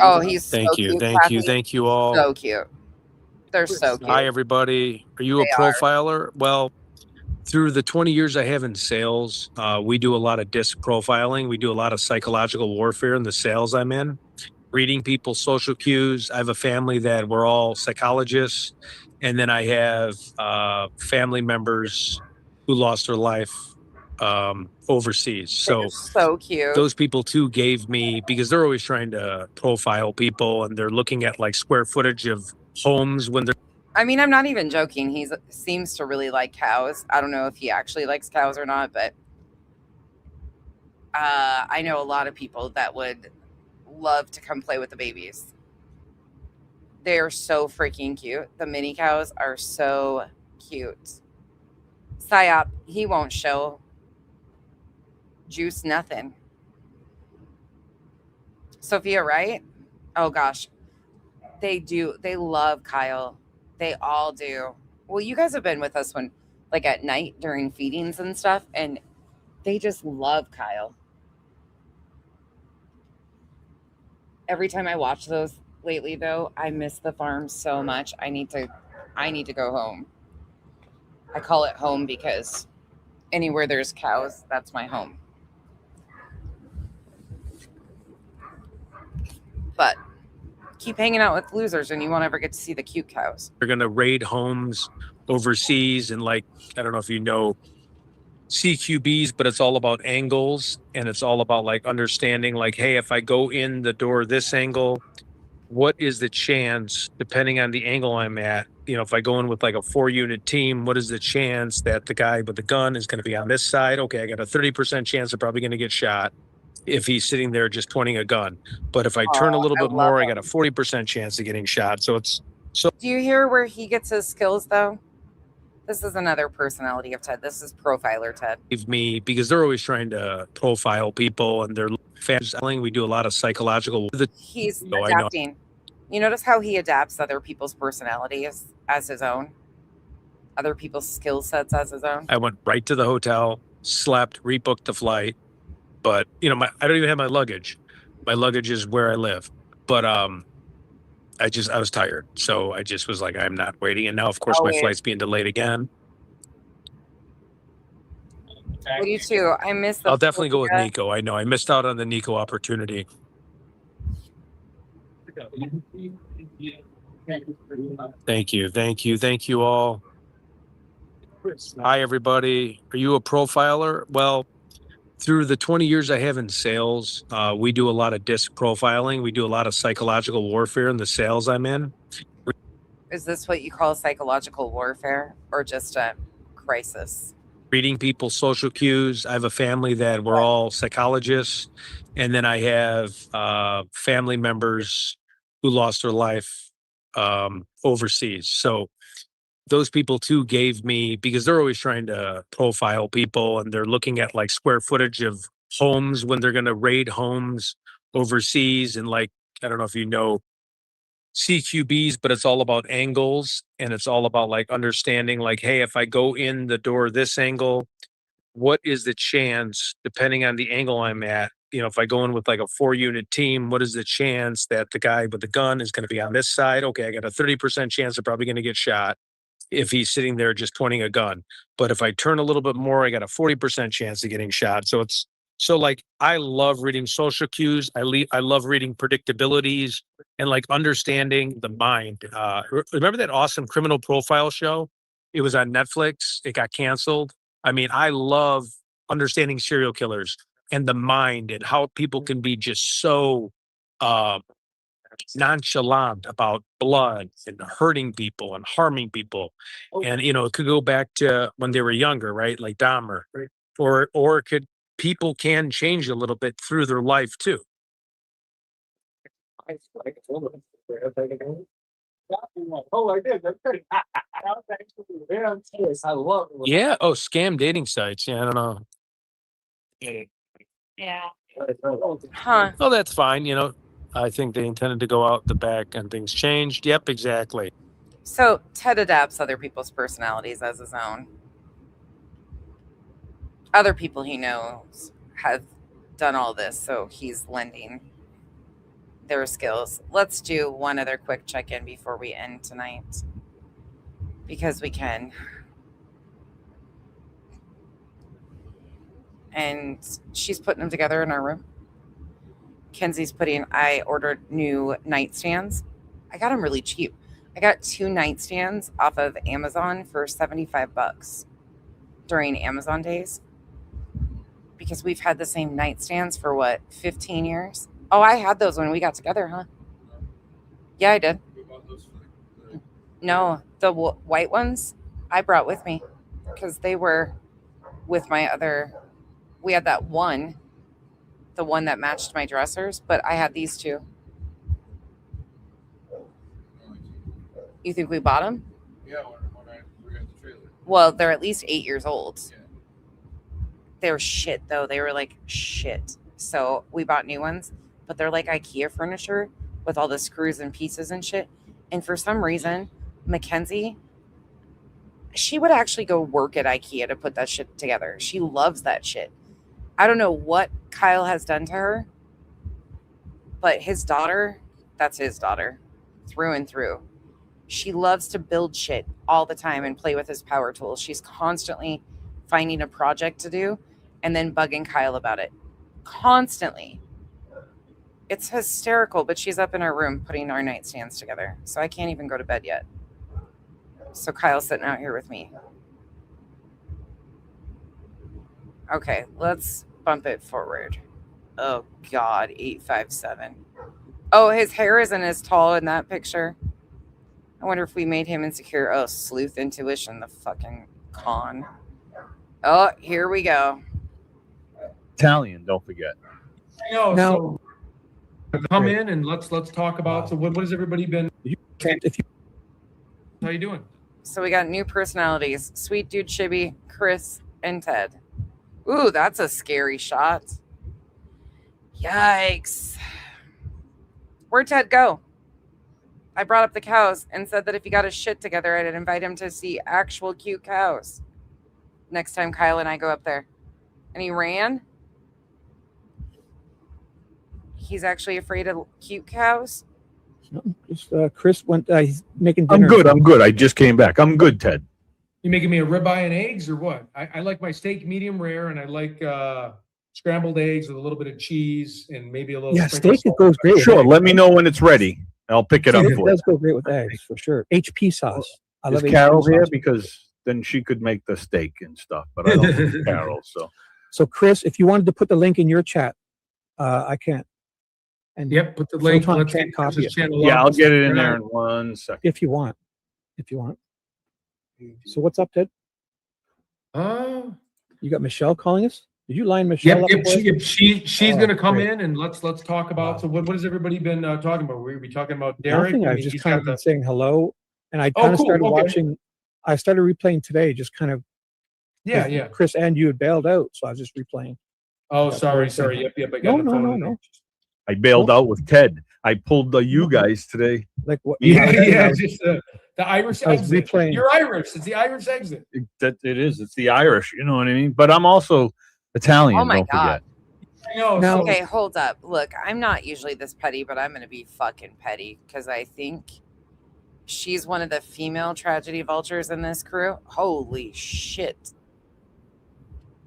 Oh, he's so Thank you. cute, Thank you. Kathy. Thank you all. So cute. They're so cute. Hi, everybody. Are you a They are. profiler? Well, through the 20 years I have in sales, we do a lot of disc profiling. We do a lot of psychological warfare in the sales I'm in, reading people's social cues. I have a family that we're all psychologists. And then I have family members who lost their life overseas. So So cute. those people too gave me, because they're always trying to profile people and they're looking at like square footage of homes when they're I mean, I'm not even joking. He seems to really like cows. I don't know if he actually likes cows or not, but I know a lot of people that would love to come play with the babies. They're so freaking cute. The mini cows are so cute. Psyop, he won't show juice, nothing. Sophia, right? Oh gosh. They do. They love Kyle. They all do. Well, you guys have been with us when, like at night during feedings and stuff, and they just love Kyle. Every time I watch those lately, though, I miss the farm so much. I need to go home. I call it home because anywhere there's cows, that's my home. But keep hanging out with losers and you won't ever get to see the cute cows. going to raid homes overseas. And like, I don't know if you know CQBs, but it's all about angles and it's all about like understanding like, hey, if I go in the door this angle, what is the chance, depending on the angle I'm at, you know, if I go in with like a 4-unit team, what is the chance that the guy with the gun is going to be on this side? Okay, I got a 30% chance they're probably going to get shot if he's sitting there just pointing a gun. But if I turn a little bit more, I got a 40% chance of getting shot. So it's so. Do you hear where he gets his skills though? This is another personality of Ted. This is profiler Ted. Me, because they're always trying to profile people and they're fans. We do a lot of psychological. He's I know. adapting. You notice how he adapts other people's personalities as his own, other people's skill sets as his own. I went right to the hotel, slept, rebooked the flight, but you know, I don't even have my luggage. My luggage is where I live, but I was tired, so I just was like, I'm not waiting. And now, of course, my flight's being delayed again. What do you too? I miss the. I'll definitely go with Nico. I know I missed out on the Nico opportunity. Thank you. Thank you. Thank you all. Hi, everybody. Are you a profiler? Well, through the 20 years I have in sales, we do a lot of disc profiling. We do a lot of psychological warfare in the sales I'm in. Is this what you call psychological warfare or just a crisis? Reading people's social cues. I have a family that we're all psychologists. And then I have family members who lost their life overseas. So those people too gave me, because they're always trying to profile people and they're looking at like square footage of homes when they're going to raid homes overseas. And like, I don't know if you know CQBs, but it's all about angles and it's all about like understanding like, hey, if I go in the door this angle, what is the chance, depending on the angle I'm at, you know, if I go in with like a 4-unit team, what is the chance that the guy with the gun is going to be on this side? Okay, I got a 30% chance they're probably going to get shot if he's sitting there just pointing a gun. But if I turn a little bit more, I got a 40% chance of getting shot. So it's so like, I love reading social cues. I love reading predictabilities and like understanding the mind. Remember that awesome criminal profile show? It was on Netflix. It got canceled. I mean, I love understanding serial killers and the mind and how people can be just so nonchalant about blood and hurting people and harming people. And, you know, it could go back to when they were younger, right? Like Dahmer, or it could, people can change a little bit through their life too. Oh, I did. I love it. Yeah. Oh, scam dating sites. Yeah, I don't know. Yeah. Huh. Oh, that's fine. You know, I think they intended to go out the back and things changed. Yep, exactly. So Ted adapts other people's personalities as his own. Other people he knows have done all this, so he's lending their skills. Let's do one other quick check-in before we end tonight, because we can. And she's putting them together in our room. Kenzie's I ordered new nightstands. I got them really cheap. I got 2 nightstands off of Amazon for $75 during Amazon days, because we've had the same nightstands for what, 15 years? Oh, I had those when we got together, huh? Yeah, I did. No, the white ones I brought with me because they were with my other. We had that one, the one that matched my dressers, but I had these 2. You think we bought them? Yeah, when we got the trailer. Well, they're at least 8 years old. Yeah. They were shit, though. They were like shit. So we bought new ones, but they're like IKEA furniture with all the screws and pieces and shit. And for some reason, Mackenzie, she would actually go work at IKEA to put that shit together. She loves that shit. I don't know what Kyle has done to her, but his daughter, that's his daughter, through and through. She loves to build shit all the time and play with his power tools. She's constantly finding a project to do and then bugging Kyle about it. Constantly. It's hysterical, but she's up in her room putting our nightstands together. So I can't even go to bed yet. So Kyle's sitting out here with me. Okay, let's bump it forward. Oh, God, 857. Oh, his hair isn't as tall in that picture. I wonder if we made him insecure. Oh, sleuth intuition, the fucking con. Oh, here we go. Italian, don't forget. No, No. so come in and let's talk about. So what has everybody been? How you doing? So we got new personalities. Sweet Dude Chibi, Chris, and Ted. Ooh, that's a scary shot. Yikes. Where'd Ted go? I brought up the cows and said that if he got his shit together, I'd invite him to see actual cute cows next time Kyle and I go up there. And he ran. He's actually afraid of cute cows. Just Chris went. He's making dinner. I'm good. I just came back. I'm good, Ted. You making me a ribeye and eggs or what? I like my steak medium rare, and I like scrambled eggs with a little bit of cheese and maybe a little. Yeah, steak it goes great. Sure. with Let eggs. me know when it's ready. I'll pick it up It for you. does go great with eggs for sure. HP sauce. I Is love Carol HP here? sauce. Because then she could make the steak and stuff. But I don't think Carol. So So Chris, if you wanted to put the link in your chat, I can't. And Yep, put the link. Photon Let's can't get copy this it. channel yeah, up. I'll get it in there in 1 second. If you want. If you want. So what's up, Ted? You got Michelle calling us? Did you line Michelle Yep, up? yep, for us? she's Oh, going to come great. in and let's talk about. So what has everybody been talking about? We'll be talking about Derek. Nothing. I I've mean, just he's kind got of been the- saying hello, and I Oh, kind of cool, started okay. watching. I started replaying today, just kind of. Yeah, 'cause yeah. Chris and you had bailed out, so I was just replaying. Oh, That's sorry. what I'm saying. Yep. I got No, the phone. in no. there. I bailed out with Ted. I pulled the you guys today. Like what? Yeah, just the Irish I was exit. replaying. You're Irish. It's the Irish exit. It is. It's the Irish. You know what I mean? But I'm also Italian. Oh my don't God. forget. No, Now- Okay, hold up. Look, I'm not usually this petty, but I'm going to be fucking petty because I think she's one of the female tragedy vultures in this crew. Holy shit.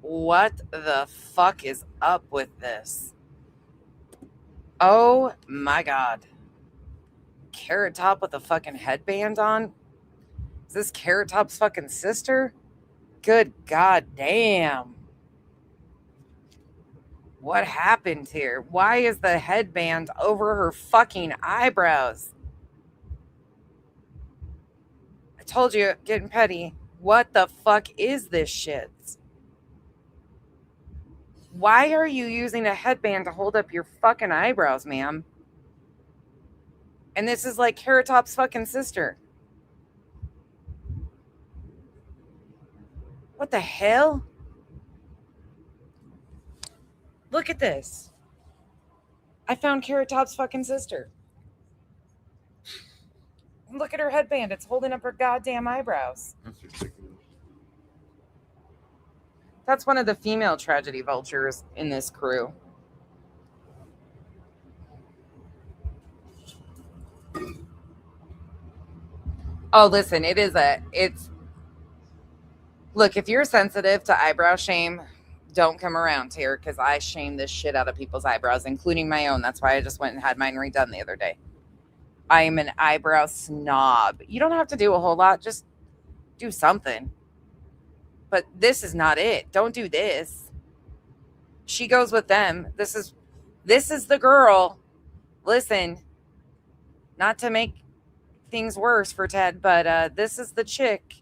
What the fuck is up with this? Oh my God. Carrot Top with a fucking headband on? Is this Carrot Top's fucking sister? Good God damn. What happened here? Why is the headband over her fucking eyebrows? I told you, getting petty. What the fuck is this shit? Why are you using a headband to hold up your fucking eyebrows, ma'am? And this is like Carrot Top's fucking sister. What the hell? Look at this. I found Carrot Top's fucking sister. Look at her headband. It's holding up her goddamn eyebrows. That's ridiculous. That's one of the female tragedy vultures in this crew. Oh, listen, look, if you're sensitive to eyebrow shame, don't come around here because I shame this shit out of people's eyebrows, including my own. That's why I just went and had mine redone the other day. I am an eyebrow snob. You don't have to do a whole lot. Just do something. But this is not it. Don't do this. She goes with them. This is the girl. Listen, not to make things worse for Ted, but this is the chick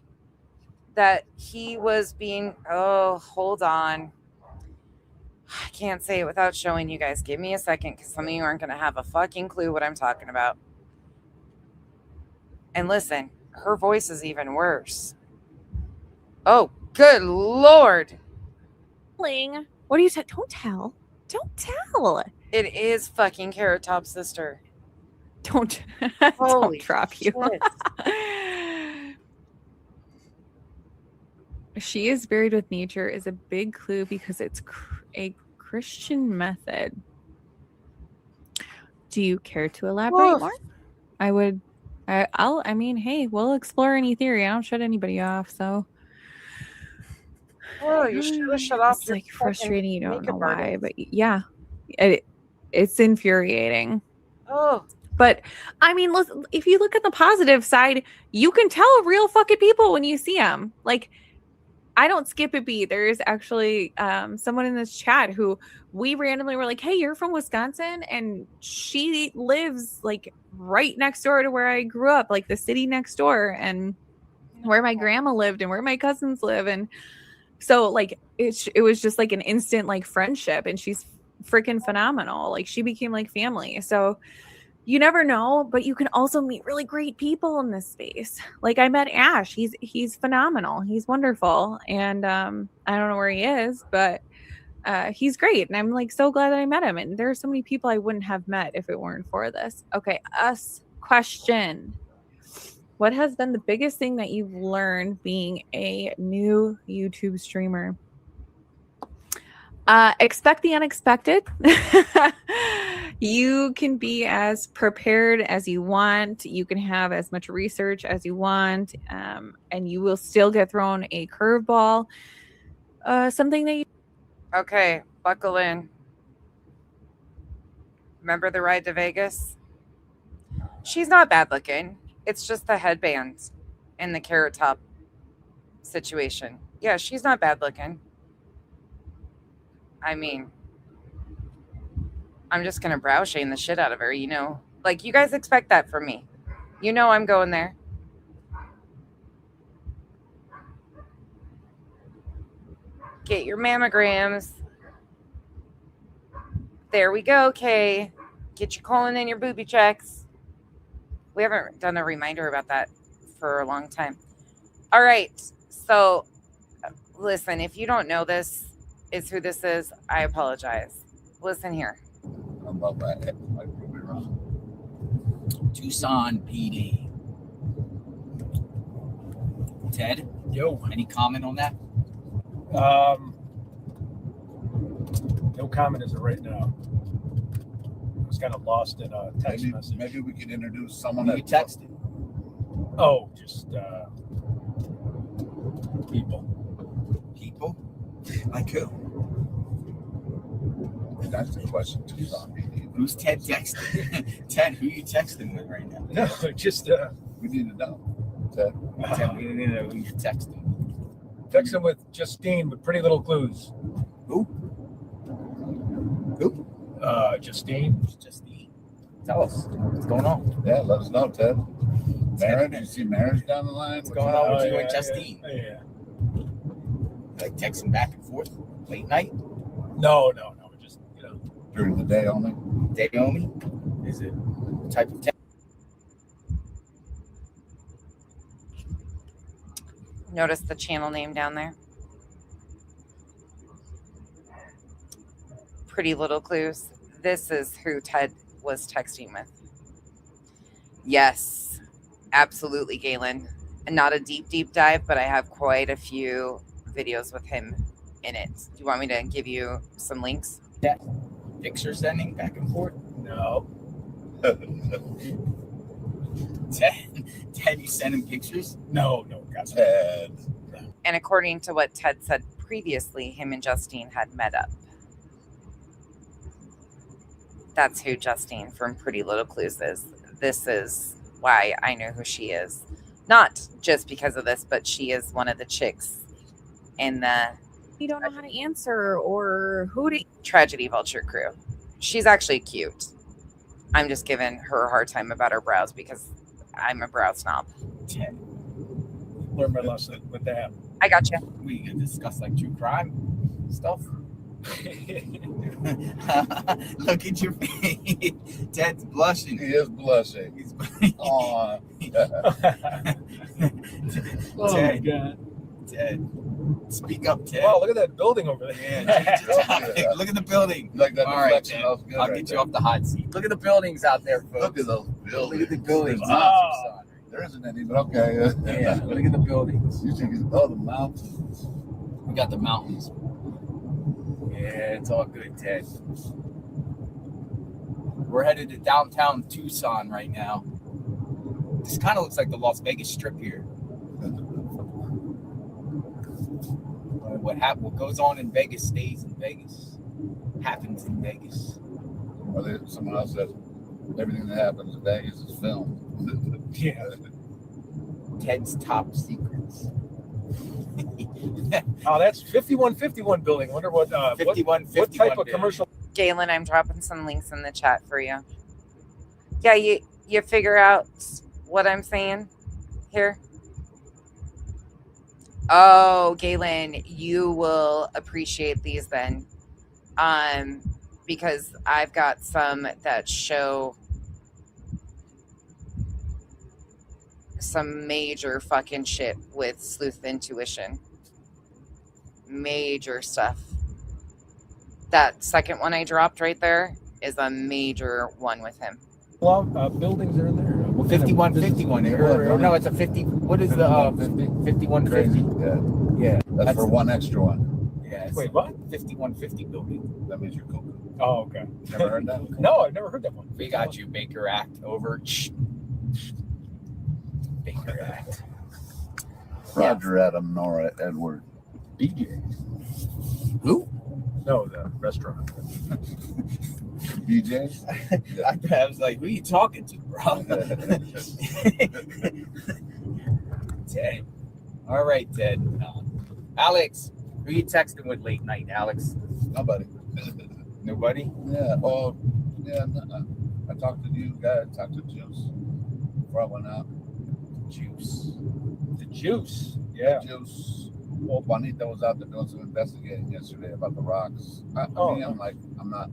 that he was being. Oh, hold on. I can't say it without showing you guys. Give me a second because some of you aren't going to have a fucking clue what I'm talking about. And listen, her voice is even worse. Oh, good Lord. What do you say? Don't tell. Don't tell. It is fucking Carrot Top's sister. Don't Holy drop you. She is buried with nature is a big clue because it's a Christian method. Do you care to elaborate more? I would. I mean, hey, we'll explore any theory. I don't shut anybody off, so. Oh, you should have shut off. It's like frustrating. You don't know why, but yeah, it's infuriating. Oh. But I mean, listen, if you look at the positive side, you can tell real fucking people when you see them. Like, I don't skip a beat. There's actually someone in this chat who we randomly were like, hey, you're from Wisconsin? And she lives like right next door to where I grew up, like the city next door, and where my grandma lived and where my cousins live. And so like it was just like an instant like friendship, and she's freaking phenomenal. Like she became like family. So you never know, but you can also meet really great people in this space. Like I met Ash. He's phenomenal. He's wonderful. And I don't know where he is, but he's great. And I'm like so glad that I met him. And there are so many people I wouldn't have met if it weren't for this. Okay, us question. What has been the biggest thing that you've learned being a new YouTube streamer? Expect the unexpected. You can be as prepared as you want. You can have as much research as you want, and you will still get thrown a curveball. Something that you... Okay, buckle in. Remember the ride to Vegas? She's not bad looking. It's just the headbands and the Carrot Top situation. Yeah, she's not bad looking. I mean, I'm just going to brow shame the shit out of her, you know? Like, you guys expect that from me. You know I'm going there. Get your mammograms. There we go, Kay. Get your colon and your booby checks. We haven't done a reminder about that for a long time. All right. So, listen, if you don't know this is who this is, I apologize. Listen here. Tucson PD. Ted? Yo. Any comment on that? No comment as of right now. I was kind of lost in a text message. Maybe we could introduce someone Who you texted? Oh, just people. People? Like who? That's the question. Tucson PD. Who's Ted texting? Ted, who you texting with right now? No, just we need to know. Ted, we need to know who you're texting. Texting with Justine with Pretty Little Clues. Who? Who? Justine. Justine. Tell us what's going on. Yeah, let us know, Ted. Marriage? You see marriage down the line? What's going on with you and yeah, Justine? Yeah. Like texting back and forth late night? No. Just, during the day only? Day only? Is it what type of text? Notice the channel name down there. Pretty Little Clues. This is who Ted was texting with. Yes. Absolutely, Galen. And not a deep dive, but I have quite a few videos with him in it. Do you want me to give you some links? Yeah. Picture sending back and forth? No. Ted, you sending pictures? No, gotcha. Ted. And according to what Ted said previously, him and Justine had met up. That's who Justine from Pretty Little Clues is. This is why I know who she is. Not just because of this, but she is one of the chicks in the You don't know how to answer or who to. Tragedy Vulture crew. She's actually cute. I'm just giving her a hard time about her brows because I'm a brow snob. Learn my lesson with that. I got you. We can discuss like true crime stuff. Look at your face. Ted's blushing. He is blushing. He's Aw. Oh my God. Ted. Speak up, Ted. Wow, look at that building over there. Yeah, change the topic. Look at the building. Like that All right, reflection. Ted. That was good I'll right get there. you off the hot seat. Look at the buildings out there, folks. Look at those buildings. Look at the buildings. Wow. There isn't any, but okay. Yeah, look at the buildings. You think it's, oh, the mountains. We got the mountains. Yeah, it's all good, Ted. We're headed to downtown Tucson right now. This kind of looks like the Las Vegas Strip here. What goes on in Vegas stays in Vegas. Happens in Vegas. Or someone else says everything that happens in Vegas is filmed. Yeah. Ted's top secrets. Oh, that's 5151 building. Wonder what 5151 what type of building. commercial. Galen, I'm dropping some links in the chat for you. Yeah, you figure out what I'm saying here? Oh, Galen, you will appreciate these then. Because I've got some that show some major fucking shit with sleuth intuition. Major stuff. That second one I dropped right there is a major one with him. Buildings are in there. 5151. No, it's a 50. What is the 5150? Yeah. That's for one extra one. Yeah. Wait, what? 5150 building. That means you're cuckoo. Oh, okay. Never heard that? No, I've never heard that one. We got you, Baker Act. Over. Baker Act. Roger Adam, Nora Edward. BJ. Who? No, the restaurant. BJ? I was like, who are you talking to, bro? Ted. All right, Ted. Alex, who you texting with late night, Alex? Nobody. Nobody? Yeah. Oh, yeah. I talked to you guys. Talked to Juice before I went out. Juice. The Juice. Yeah. Juice. Well, Juanita was out there doing some investigating yesterday about the rocks. I'm not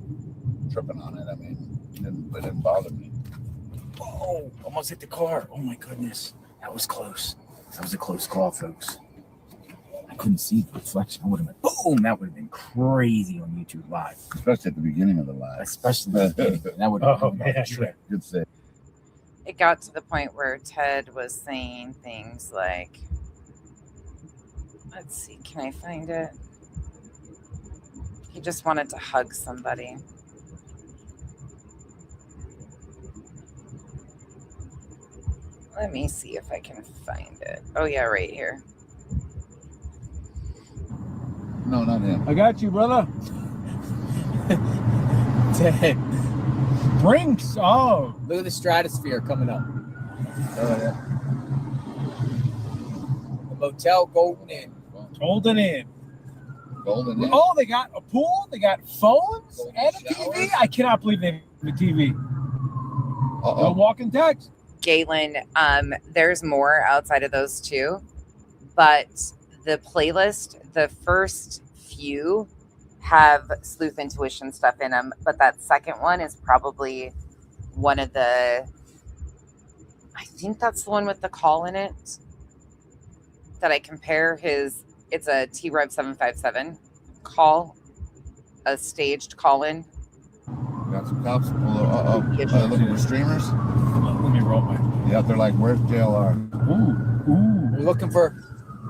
tripping on it. I mean, it didn't bother me. Oh, almost hit the car. Oh my goodness. That was close. That was a close call, folks. I couldn't see the reflection. I would have been boom. That would have been crazy on YouTube Live. Especially at the beginning of the live. Especially at the beginning. That would have been a trip. Good save. It got to the point where Ted was saying things like, let's see, can I find it? He just wanted to hug somebody. Let me see if I can find it. Oh, yeah, right here. No, not him. I got you, brother. Ted. Brinks. Oh. Look at the stratosphere coming up. Oh, yeah. The Motel Golden Inn. Golden Inn. Golden Inn. Oh, they got a pool. They got phones Golden and a showers. TV. I cannot believe they have a TV. Uh-oh. No walking text. Galen, there's more outside of those two, but the playlist, the first few have sleuth intuition stuff in them, but that second one is probably one of the, I think that's the one with the call in it that I compare his, it's a T-Rev 757 call, a staged call in. Got some cops looking for streamers. Let me roll wrote me. Yeah, they're like, "Where's JLR?" They're looking for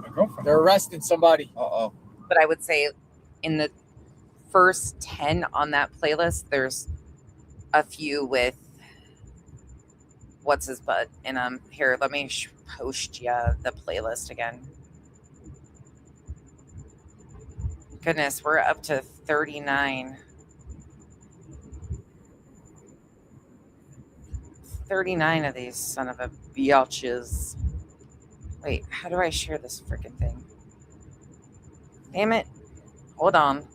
my girlfriend. They're arresting somebody. But I would say in the first 10 on that playlist, there's a few with what's his butt in them. Here, let me post you the playlist again. Goodness, we're up to 39. 39 of these son of a biatches. Wait, how do I share this freaking thing? Damn it. Hold on.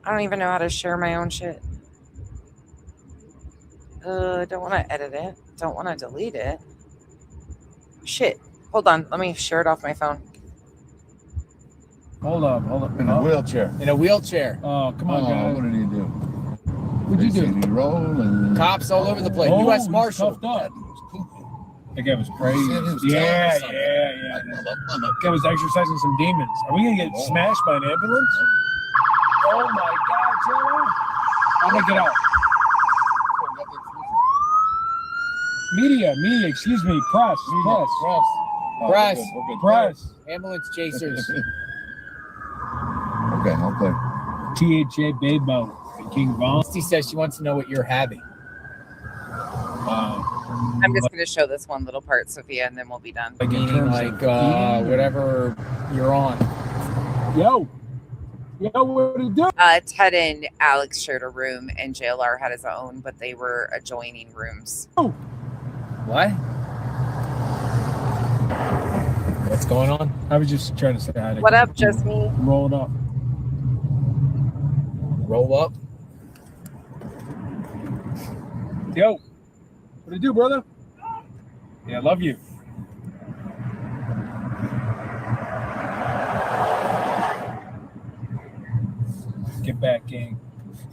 I don't even know how to share my own shit. Don't want to edit it. Don't want to delete it. Shit. Hold on. Let me share it off my phone. Hold up. In a wheelchair. In a wheelchair. Oh, come on, guys. What did he do? What'd you do? He roll and Cops all over the place. U.S. Marshal. That guy was crazy. Yeah. Guy was exercising some demons. Are we gonna get smashed by an ambulance? Oh my God, Taylor! How do I get out? Media, excuse me, press. Ambulance chasers. Okay. THA Baybo and King Von. She says she wants to know what you're having. I'm just going to show this one little part, Sophia, and then we'll be done. Meaning whatever you're on. Yo, what do you do? Ted and Alex shared a room, and JLR had his own, but they were adjoining rooms. What? What's going on? I was just trying to say hi to What up, just me? Roll up. Yo, what do you do, brother? Yeah, I love you. Get back, gang.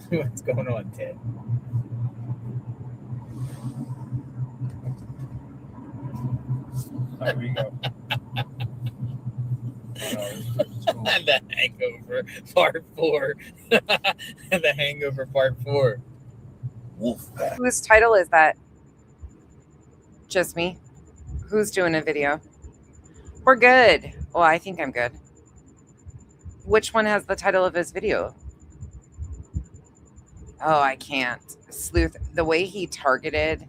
What's going on, Ted? Here we go. The Hangover Part 4. The Hangover Part 4. Wolfpack. Whose title is that? Just me? Who's doing a video? We're good. Well, I think I'm good. Which one has the title of his video? Oh, I can't. Sleuth, the way he targeted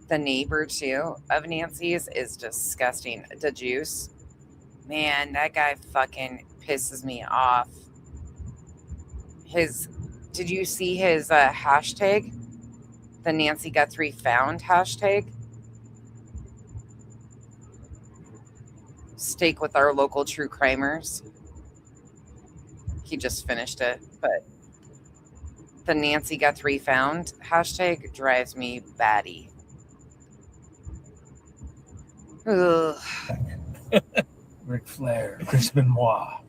the neighbor too of Nancy's is disgusting. The juice. Man, that guy fucking pisses me off. Did you see his hashtag? The Nancy Guthrie found hashtag? Steak with our local true crimers. He just finished it, but the Nancy Guthrie found hashtag drives me batty. Ugh. Ric Flair, Chris Benoit.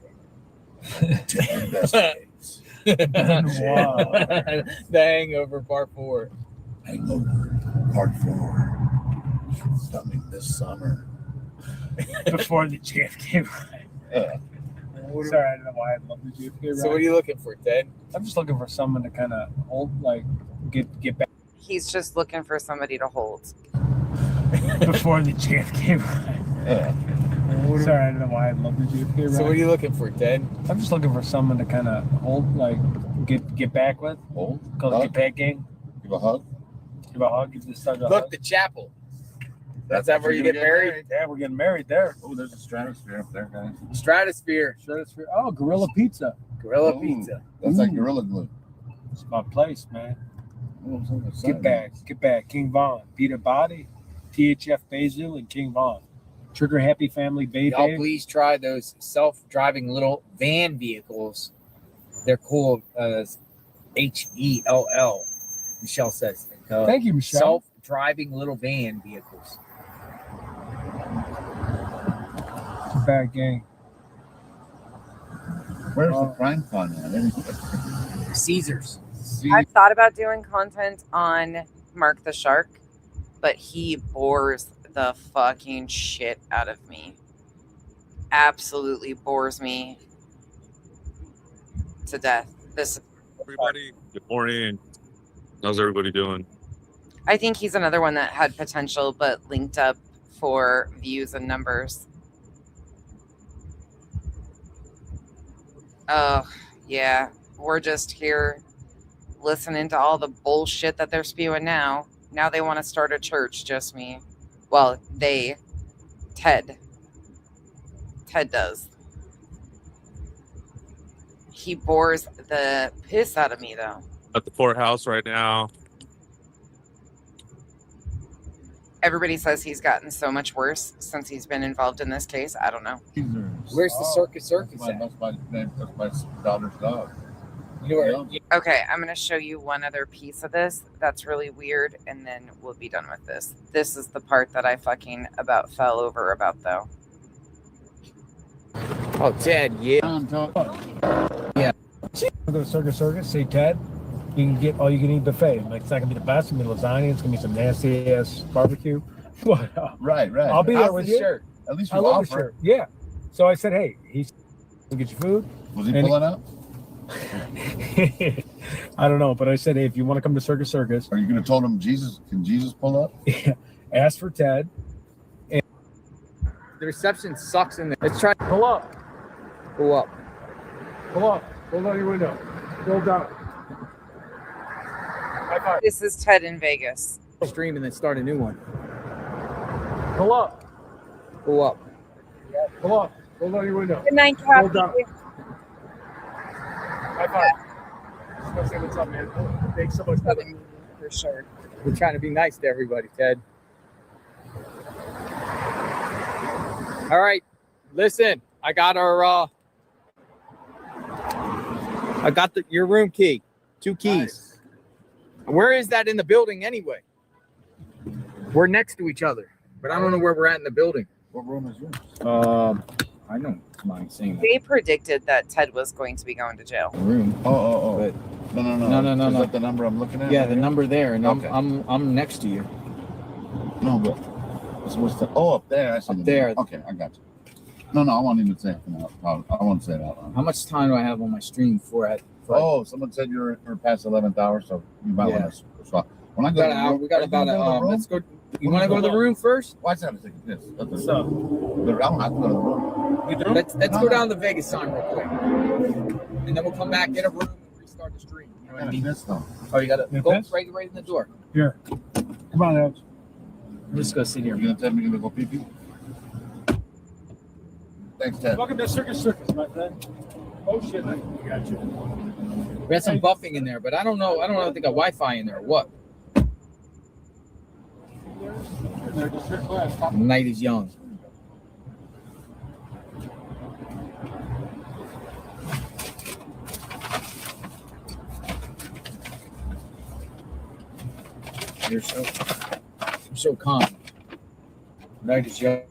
Benoit. The Hangover Part 4. Hangover Part 4. Coming this summer. Before the JFK ride. Sorry, I don't know why I love the JFK ride. So what are you looking for, Ted? I'm just looking for someone to kind of hold, get back. He's just looking for somebody to hold. Before the JFK ride. Sorry, I don't know why I love the JFK ride. So what are you looking for, Ted? I'm just looking for someone to kind of hold, get back with. Hold? Call it Get Back Gang. Give a hug? Give a hug. Give this side a hug. The chapel. That's where you get married? Yeah, we're getting married there. Oh, there's a stratosphere up there, guys. Stratosphere. Oh, Gorilla Pizza. Pizza. That's like Gorilla Glue. It's my place, man. Get back. King Von. Peter Body, THF Basil, and King Von. Trigger Happy Family Baby. Y'all please try those self-driving little van vehicles. They're called HELL. Michelle says. Thank you, Michelle. Self-driving little van vehicles. Bad gang. Where's the crime con at? Caesars. I've thought about doing content on Mark the Shark, but he bores the fucking shit out of me. Absolutely bores me to death. Everybody, good morning. How's everybody doing? I think he's another one that had potential, but linked up for views and numbers. Oh, yeah. We're just here listening to all the bullshit that they're spewing now. Now they want to start a church, just me. Well, Ted. Ted does. He bores the piss out of me, though. At the courthouse right now. Everybody says he's gotten so much worse since he's been involved in this case. I don't know. Where's the circus at? That's my daughter's dog. Okay, I'm going to show you one other piece of this that's really weird, and then we'll be done with this. This is the part that I fucking about fell over about, though. Oh, Ted, yeah. Yeah. Go to Circus, say Ted. You can get all you can eat buffet. Like it's not gonna be the best. It's gonna be lasagna. It's gonna be some nasty ass barbecue. What? Right. I'll be there with you. Shirt? At least I you love the offer. shirt. Yeah. So I said, hey, he's gonna get you food. Was he pulling up? I don't know, but I said, hey, if you want to come to Circus, are you gonna tell him Jesus? Can Jesus pull up? Yeah. Ask for Ted. The reception sucks in there. Let's try. Pull up. Pull up. Pull up. Roll down your window. Roll down. This is Ted in Vegas. Stream and then start a new one. Pull up. Pull up. Pull up. Roll down your window. Good night, Roll Kathy. down. High five. Just gonna say what's up, man. Thanks so much for sure. We're trying to be nice to everybody, Ted. All right, listen. I got our. I got your room key. 2 keys. Nice. Where is that in the building anyway? We're next to each other, but I don't know where we're at in the building. What room is yours? I don't mind saying that. They predicted that Ted was going to be going to jail. Room. Oh. But No. Is No. that the number I'm looking at? Yeah, right the here? number there, and Okay. I'm next to you. No, but what's the? Oh, up there. I see. Up there. Okay, I got you. No, I won't even say it out loud. I won't say it out loud. How much time do I have on my stream before I? Oh, someone said you're past 11th hour, so you might want to swap. When I go to the room, we got about a. Let's go. You want to go to the room first? Why is that? Take a piss. What's up? I don't have to go to the room. You don't? Let's go down the Vegas sign real quick, and then we'll come back, get a room, and restart the stream. You know what I mean? Oh, you got to go right in the door. Here. Come on, Alex. I'm just gonna sit here. You're gonna tell me to go pee pee? Thanks, Ted. Welcome to Circus, my friend. Oh shit! I got you. We had some buffing in there, but I don't know. I don't know if they got Wi-Fi in there or what. Night is young. You're so calm. Night is young.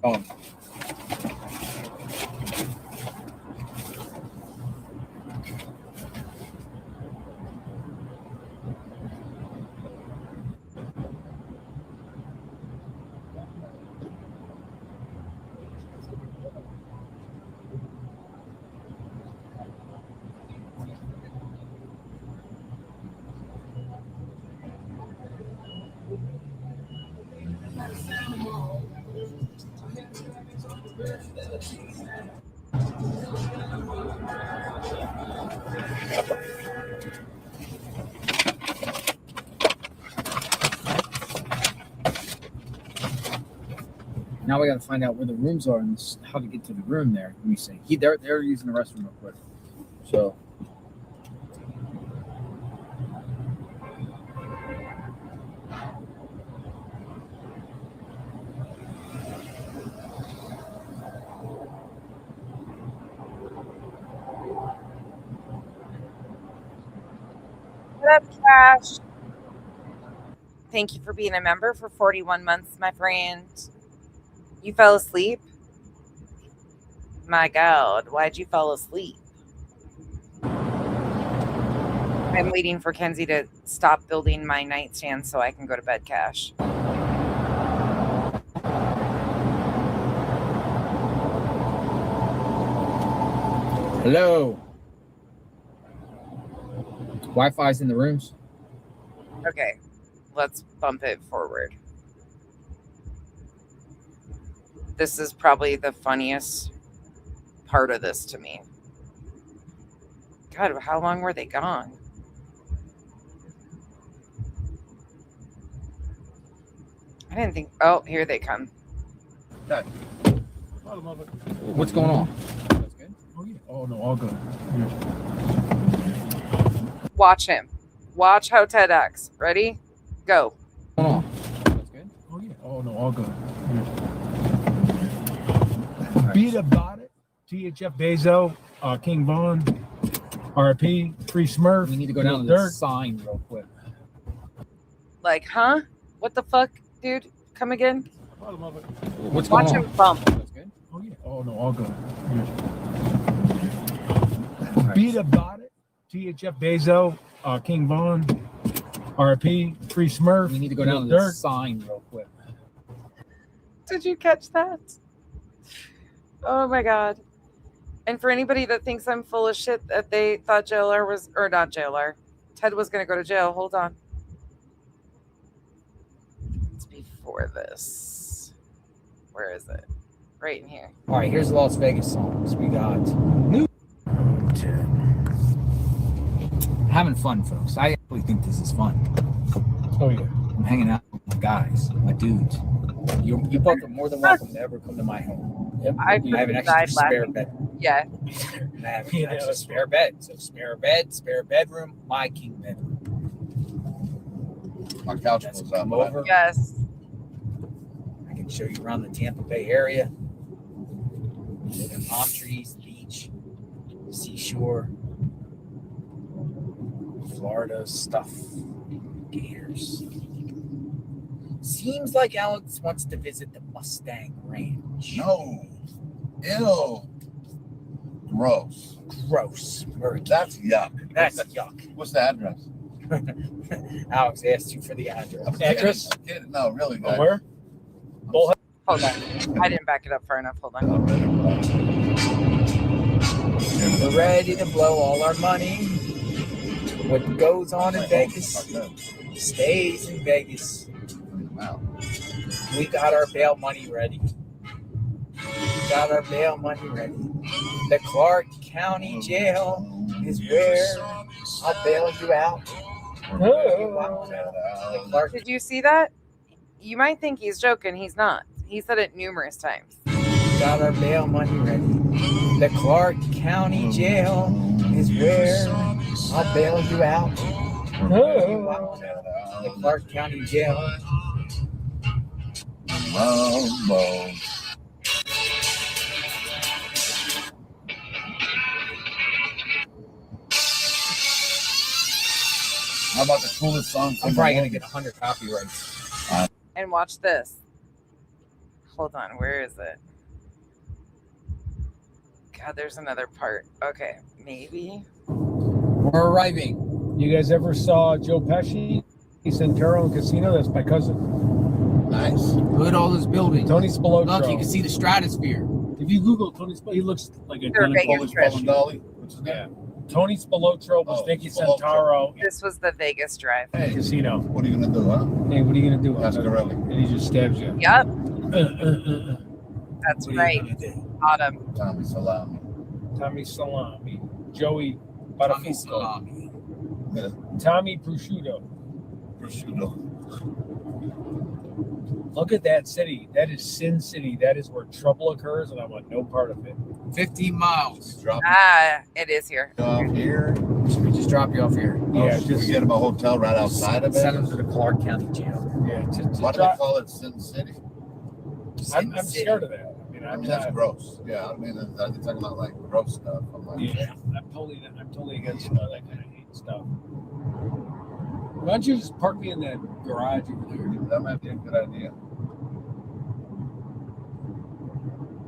Now we got to find out where the rooms are and how to get to the room there. Let me see. They're using the restroom real quick. So. What up, Cash? Thank you for being a member for 41 months, my friend. You fell asleep? My God, why'd you fall asleep? I'm waiting for Kenzie to stop building my nightstand so I can go to bed, Cash. Hello. Wi-Fi's in the rooms. Okay. Let's bump it forward. This is probably the funniest part of this to me. God, how long were they gone? I didn't think. Oh, here they come. What's going on? That's good. Oh yeah. Oh no, all good. Watch him. Watch how Ted acts. Ready? Go. What's going on? That's good. Oh yeah. Oh no, all good. Beat about it. THF Bezo, King Von, RP, Free Smurf. We need to go down to the sign real quick. Like, huh? What the fuck, dude? Come again? What's Watch going on? him bump. That's good. Oh yeah. Oh no, all good. Beat about it. THF Bezo, King Von, RP, Free Smurf. We need to go down to the sign real quick. Did you catch that? Oh my god. And for anybody that thinks I'm full of shit that they thought JLR was, or not JLR, Ted was going to go to jail. Hold on. It's before this. Where is it? Right in here. All right, here's the Las Vegas songs. We got new. Having fun, folks. I actually think this is fun. Oh yeah. I'm hanging out with my guys, my dudes. You both are more than welcome to ever come to my home. Yep. I have an extra spare bed. Yeah. And I have an extra spare bed. So spare bed, spare bedroom, my king bedroom. My couch goes up. Over. Yes. I can show you around the Tampa Bay area. The palm trees, the beach, seashore, Florida stuff, gators. Seems like Alex wants to visit the Mustang Ranch. No. Ew. Gross. Gross. That's yuck. That's yuck. What's the address? Alex asked you for the address. Address? No, really, guys. Where? Hold on. I didn't back it up far enough. Hold on. We're ready to blow all our money. What goes on in Vegas stays in Vegas. We got our bail money ready. The Clark County Jail is where I'll bail you out. Did you see that? You might think he's joking. He's not. He said it numerous times. Got our bail money ready. The Clark County Jail is where I'll bail you out. The Clark County Jail. How about the coolest song? I'm probably gonna get 100 copyrights. And watch this. Hold on. Where is it? God, there's another part. Okay, maybe. We're arriving. You guys ever saw Joe Pesci? Centuro and Casino? That's my cousin. Nice. Look at all those buildings. Tony Spilotro. Look, you can see the stratosphere. If you Google Tony Spilotro, he looks like a They're kind of Vegas Polish trip. Dolly. What's his name? Tony Spilotro was Vicky Centaro This was the Vegas drive. at Casino. What are you gonna do, huh? Hey, what are you gonna do? Pascarelli. And he just stabs you. Yep. That's What are you right. gonna do? Autumn. Tommy Salami. Tommy Salami. Joey Buttafuoco. Salami. Yeah. Tommy Prosciutto. Prosciutto. Look at that city. That is Sin City. That is where trouble occurs, and I want no part of it. 15 miles. Drop It is here. you off here. Should we just drop you off here? Yeah, Should just we get him a hotel right outside of it. Send them to the Clark County Jail. yeah. Just Why do they call it Sin City? I'm scared of that. I mean, that's gross. Yeah, I mean, they're talking about like gross stuff. I'm like, Yeah, I'm totally against that kind of hate stuff. Why don't you just park me in that garage over there? that might be a good idea.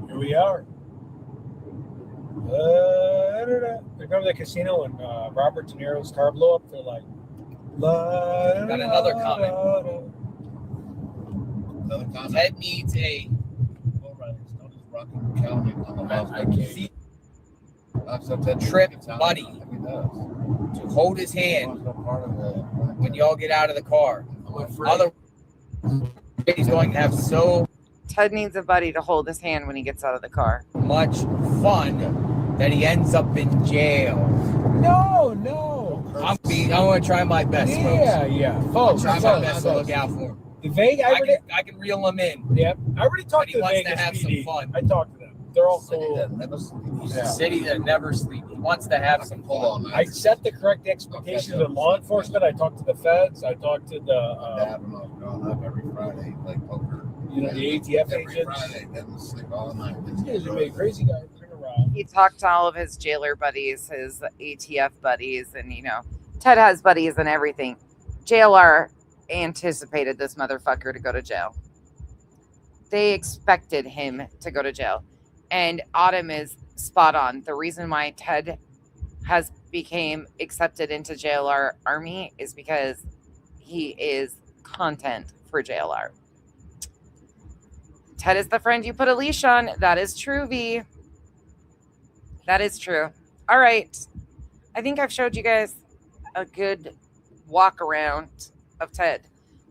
Here we are. Remember the casino when Robert De Niro's car blew up? They're like, Got another comment. Another comment. Ted needs a Rockland County on the Las Vegas. trip buddy to hold his hand when y'all get out of the car. Otherwise, he's going to have so Ted needs a buddy to hold his hand when he gets out of the car. much fun that he ends up in jail. No. I'm going to try my best, Yeah. Folks, I'll try my best to look out for him. The Vegas, I can reel him in. Yep. I already talked He to the wants Vegas to have PD. some fun. I talked to them. They're all cool. He's a city that never sleeps. He wants to have some fun. I set the correct expectations of law enforcement. I talked to the feds. I talked to the growing up every Friday, like poker. the ATF Every agents. Friday, didn't sleep all night. These guys are big crazy guys. Turn around. He talked to all of his jailer buddies, his ATF buddies, and Ted has buddies and everything. JLR anticipated this motherfucker to go to jail. They expected him to go to jail. And Autumn is spot on. The reason why Ted has became accepted into JLR Army is because he is content for JLR. Ted is the friend you put a leash on. That is true, V. That is true. All right. I think I've showed you guys a good walk around of Ted.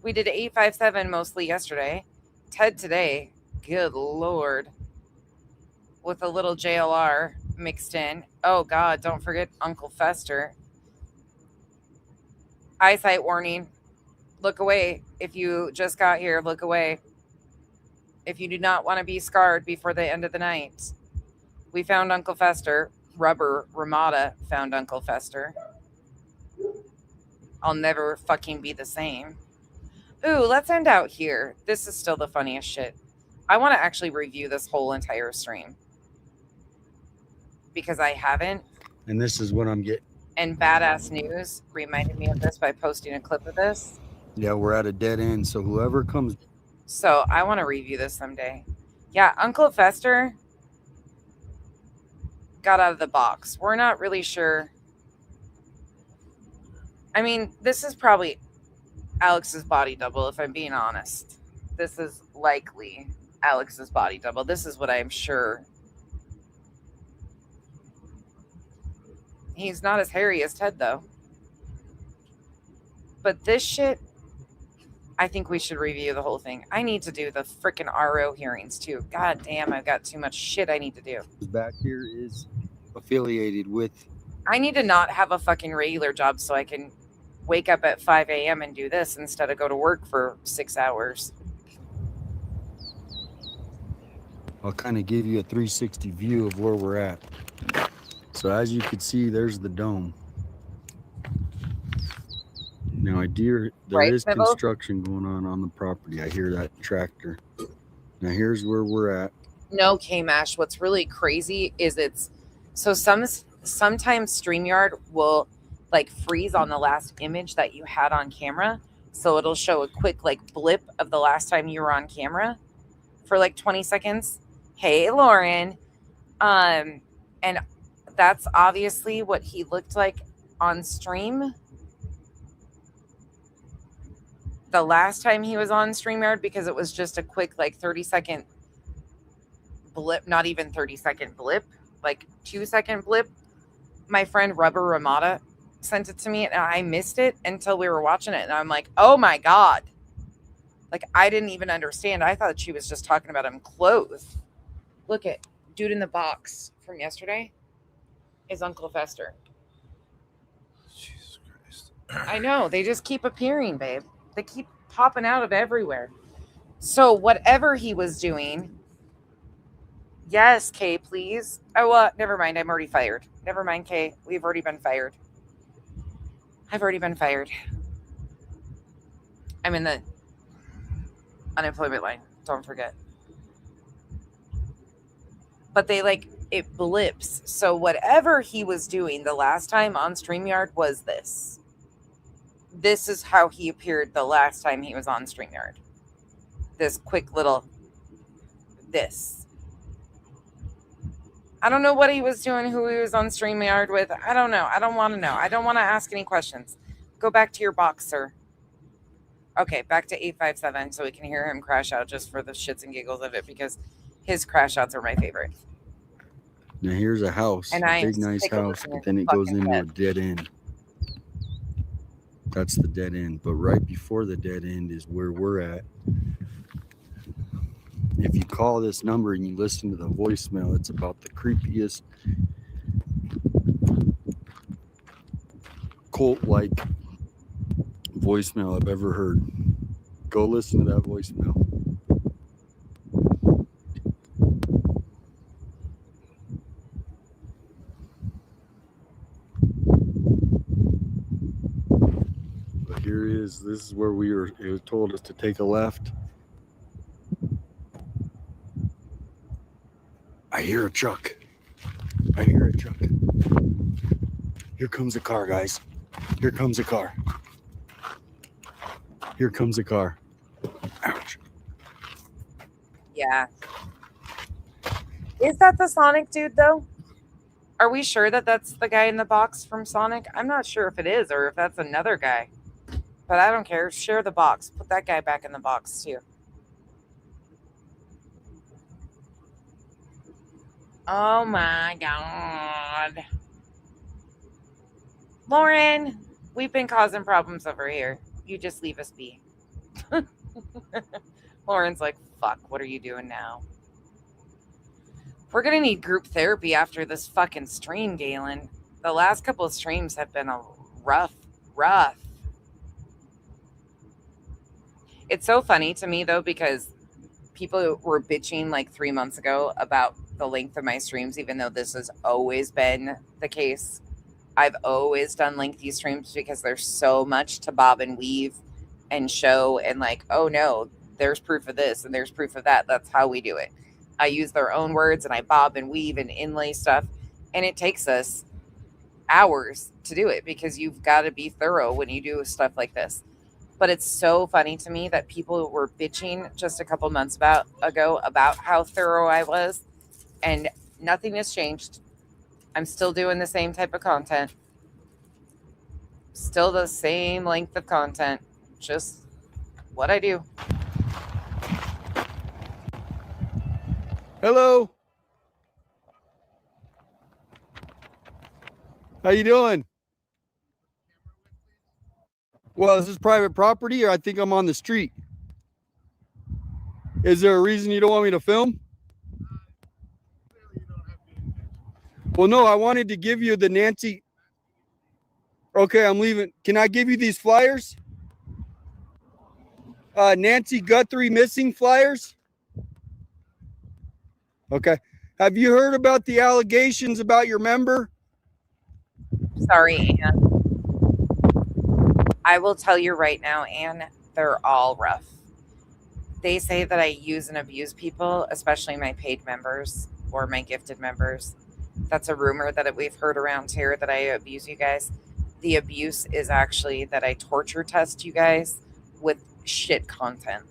We did 857 mostly yesterday. Ted today, good Lord, with a little JLR mixed in. Oh, God, don't forget Uncle Fester. Eyesight warning. Look away. If you just got here, look away. If you do not want to be scarred before the end of the night. We found Uncle Fester. Rubber Ramada found Uncle Fester. I'll never fucking be the same. Ooh, let's end out here. This is still the funniest shit. I want to actually review this whole entire stream. Because I haven't. And this is what I'm getting. And Badass News reminded me of this by posting a clip of this. Yeah, we're at a dead end. So whoever comes. So I want to review this someday. Yeah, Uncle Fester got out of the box. We're not really sure. I mean, this is probably Alex's body double, if I'm being honest. This is likely Alex's body double. This is what I'm sure. He's not as hairy as Ted, though. But this shit, I think we should review the whole thing. I need to do the freaking RO hearings, too. God damn, I've got too much shit I need to do. Back here is affiliated with. I need to not have a fucking regular job so I can wake up at 5 a.m. and do this instead of go to work for 6 hours. I'll kind of give you a 360 view of where we're at. So as you can see, there's the dome. Now there is construction going on the property. I hear that tractor. Now here's where we're at. No, K-Mash, what's really crazy is sometimes StreamYard will like freeze on the last image that you had on camera. So it'll show a quick like blip of the last time you were on camera for like 20 seconds. Hey, Lauren. And that's obviously what he looked like on stream the last time he was on StreamYard, because it was just a quick like 30-second blip, not even 30-second blip, like 2-second blip. My friend Rubber Ramada sent it to me and I missed it until we were watching it. And I'm like, oh my God. Like, I didn't even understand. I thought she was just talking about him clothed. Look at dude in the box from yesterday is Uncle Fester. Jesus Christ. I know. They just keep appearing, babe. They keep popping out of everywhere. So whatever he was doing. Yes, Kay, please. Oh, never mind. I'm already fired. Never mind, Kay. We've already been fired. I've already been fired. I'm in the unemployment line. Don't forget. But they it blips. So whatever he was doing the last time on StreamYard was this. This is how he appeared the last time he was on StreamYard. This quick little this. I don't know what he was doing, who he was on StreamYard with. I don't know. I don't want to know. I don't want to ask any questions. Go back to your box, sir. Okay, back to 857 so we can hear him crash out just for the shits and giggles of it, because his crash outs are my favorite. Now here's a house, And a I big nice sick of house, looking but at then the it goes fucking into a bed. dead end. That's the dead end. But right before the dead end is where we're at. If you call this number and you listen to the voicemail, it's about the creepiest cult-like voicemail I've ever heard. Go listen to that voicemail. But here it is. This is where it told us to take a left. I hear a truck. I hear a truck. Here comes a car, guys. Here comes a car. Here comes a car. Ouch. Yeah. Is that the Sonic dude, though? Are we sure that that's the guy in the box from Sonic? I'm not sure if it is or if that's another guy. But I don't care. Share the box. Put that guy back in the box, too. Oh, my God. Lauren, we've been causing problems over here. You just leave us be. Lauren's like, fuck, what are you doing now? We're going to need group therapy after this fucking stream, Galen. The last couple of streams have been a rough. It's so funny to me, though, because people were bitching like 3 months ago about the length of my streams, even though this has always been the case. I've always done lengthy streams because there's so much to bob and weave and show and like, oh no, there's proof of this and there's proof of that. That's how we do it. I use their own words and I bob and weave and inlay stuff. And it takes us hours to do it because you've got to be thorough when you do stuff like this. But it's so funny to me that people were bitching just a couple months ago about how thorough I was. And nothing has changed. I'm still doing the same type of content. Still the same length of content. Just what I do. Hello. How you doing? Well, is this private property or I think I'm on the street? Is there a reason you don't want me to film? Well, no, I wanted to give you the Nancy. Okay, I'm leaving. Can I give you these flyers? Nancy Guthrie missing flyers. Okay. Have you heard about the allegations about your member? Sorry, Anne. I will tell you right now, Anne, they're all rough. They say that I use and abuse people, especially my paid members or my gifted members. That's a rumor that we've heard around here that I abuse you guys. The abuse is actually that I torture test you guys with shit content.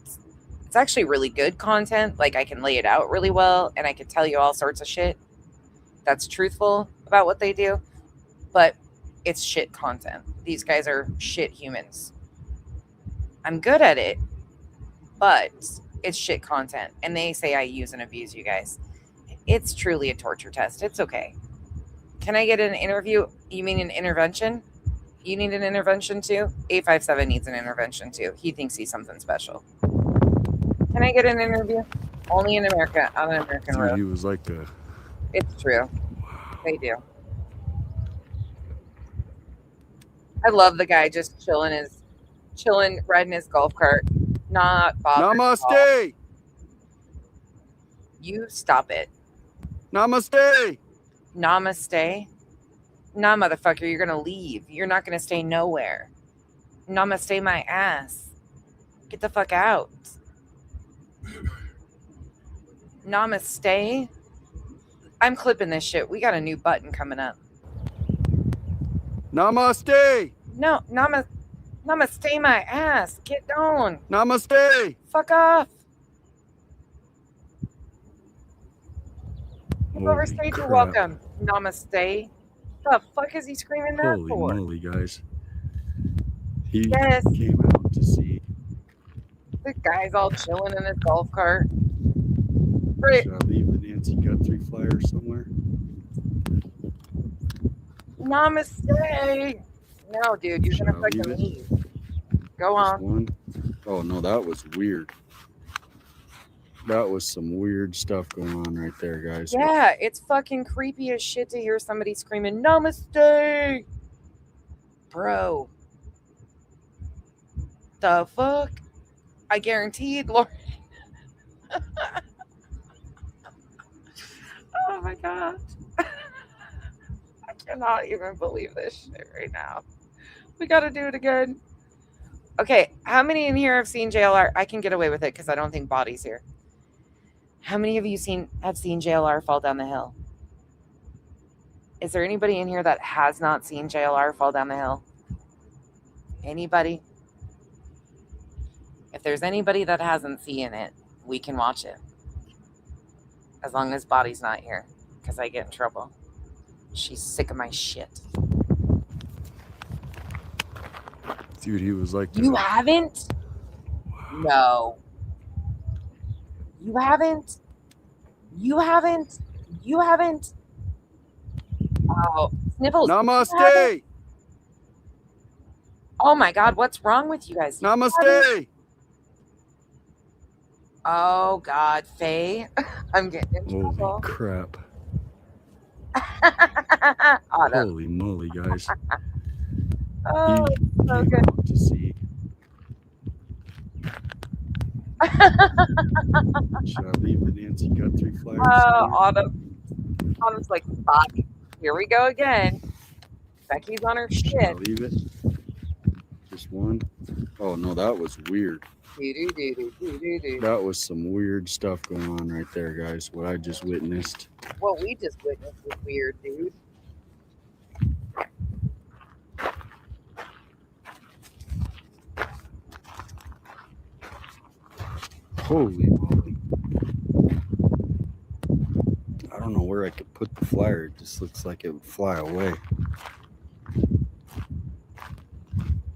It's actually really good content. Like I can lay it out really well and I can tell you all sorts of shit that's truthful about what they do. But it's shit content. These guys are shit humans. I'm good at it, but it's shit content. And they say I use and abuse you guys. It's truly a torture test. It's okay. Can I get an interview? You mean an intervention? You need an intervention too? 857 needs an intervention too. He thinks he's something special. Can I get an interview? Only in America, on an American road. He was like a... It's true. They do. I love the guy just chilling, riding his golf cart, not bothered. Namaste. You stop it. Namaste. Namaste. Nah, motherfucker, you're gonna leave. You're not gonna stay nowhere. Namaste my ass. Get the fuck out. Namaste. I'm clipping this shit. We got a new button coming up. Namaste. No, namaste my ass. Get down. Namaste. Fuck off. You've Holy overstayed your crap. welcome. Namaste. The fuck is he screaming that Holy for? moly, guys. He Yes. came out to see. The guy's all chilling in his golf cart. Frick. Should I leave the Nancy Guthrie flyer somewhere? Namaste. No, dude, you're Should gonna I fucking leave it? leave. Go Just on. one? Oh no, that was weird. That was some weird stuff going on right there, guys. Yeah, it's fucking creepy as shit to hear somebody screaming, Namaste! Bro. The fuck? I guaranteed, Lord. Oh my god. I cannot even believe this shit right now. We gotta do it again. Okay, how many in here have seen JLR? I can get away with it because I don't think Body's here. How many of you have seen JLR fall down the hill? Is there anybody in here that has not seen JLR fall down the hill? Anybody? If there's anybody that hasn't seen it, we can watch it. As long as Body's not here, because I get in trouble. She's sick of my shit. Dude, he was like, You haven't? No. You haven't? You haven't? You haven't? Oh, Sniffles. Namaste! Oh my god, what's wrong with you guys? Namaste! Oh god, Faye. I'm getting in Holy trouble. crap. Autumn. Holy moly, guys. Oh, You so came good. out to see. Should I leave the Nancy Guthrie flyer? Autumn. Autumn's like, fuck. Here we go again. Becky's on her Should I shit. leave it? Just one? Oh no, that was weird. Do-do-do-do-do-do. That was some weird stuff going on right there, guys. What I just witnessed. What we just witnessed was weird, dude. Holy moly. I don't know where I could put the flyer. It just looks like it would fly away. I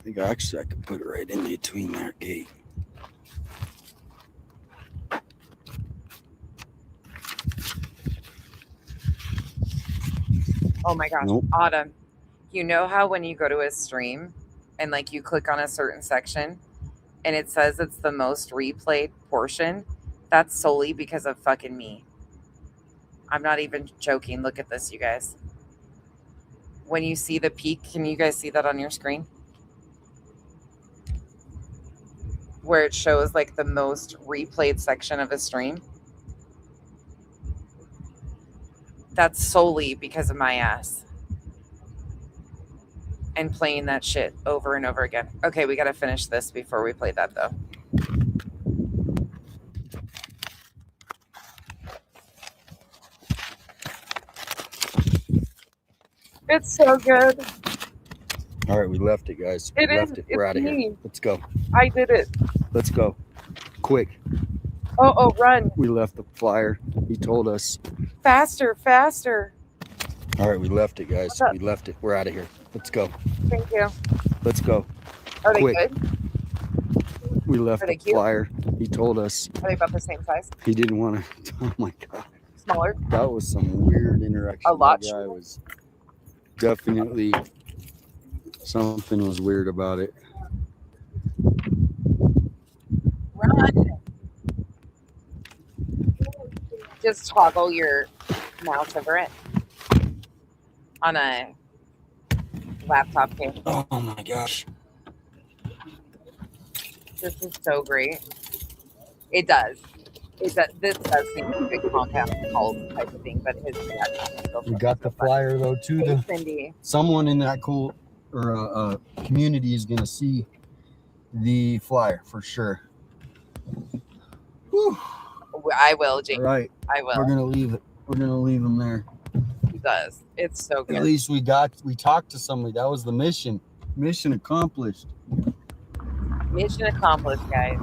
think actually I could put it right in between that gate. Oh my gosh. Nope. Autumn, you know how when you go to a stream and like you click on a certain section and it says it's the most replayed portion? That's solely because of fucking me. I'm not even joking. Look at this, you guys. When you see the peak, can you guys see that on your screen? Where it shows like the most replayed section of a stream. That's solely because of my ass. And playing that shit over and over again. Okay, we got to finish this before we play that though. It's so good. All right, we left it, guys. It We is. left it. We're It's out of here. me. Let's go. I did it. Let's go. Quick. Oh, run. We left the flyer. He told us. Faster, faster. All right, we left it, guys. What's up? We left it. We're out of here. Let's go. Thank you. Let's go. Are they Quick. good? We left Are they the cute? flyer. He told us. Are they about the same size? He didn't want to. Oh my god. Smaller? That was some weird interaction. A lot That guy shorter. was definitely something was weird about it. Run. Just toggle your mouse over it on a laptop case. Oh my gosh. This is so great. It does. This does seem like a compound cult type of thing, but his reaction is still We got the flyer though too. Hey, The Cindy. someone in that cult or community is gonna see the flyer for sure. Whew. I will, Jake. All right. I will. We're gonna leave it. We're gonna leave them there. It does. It's so good. At least we talked to somebody. That was the mission. Mission accomplished. Mission accomplished, guys.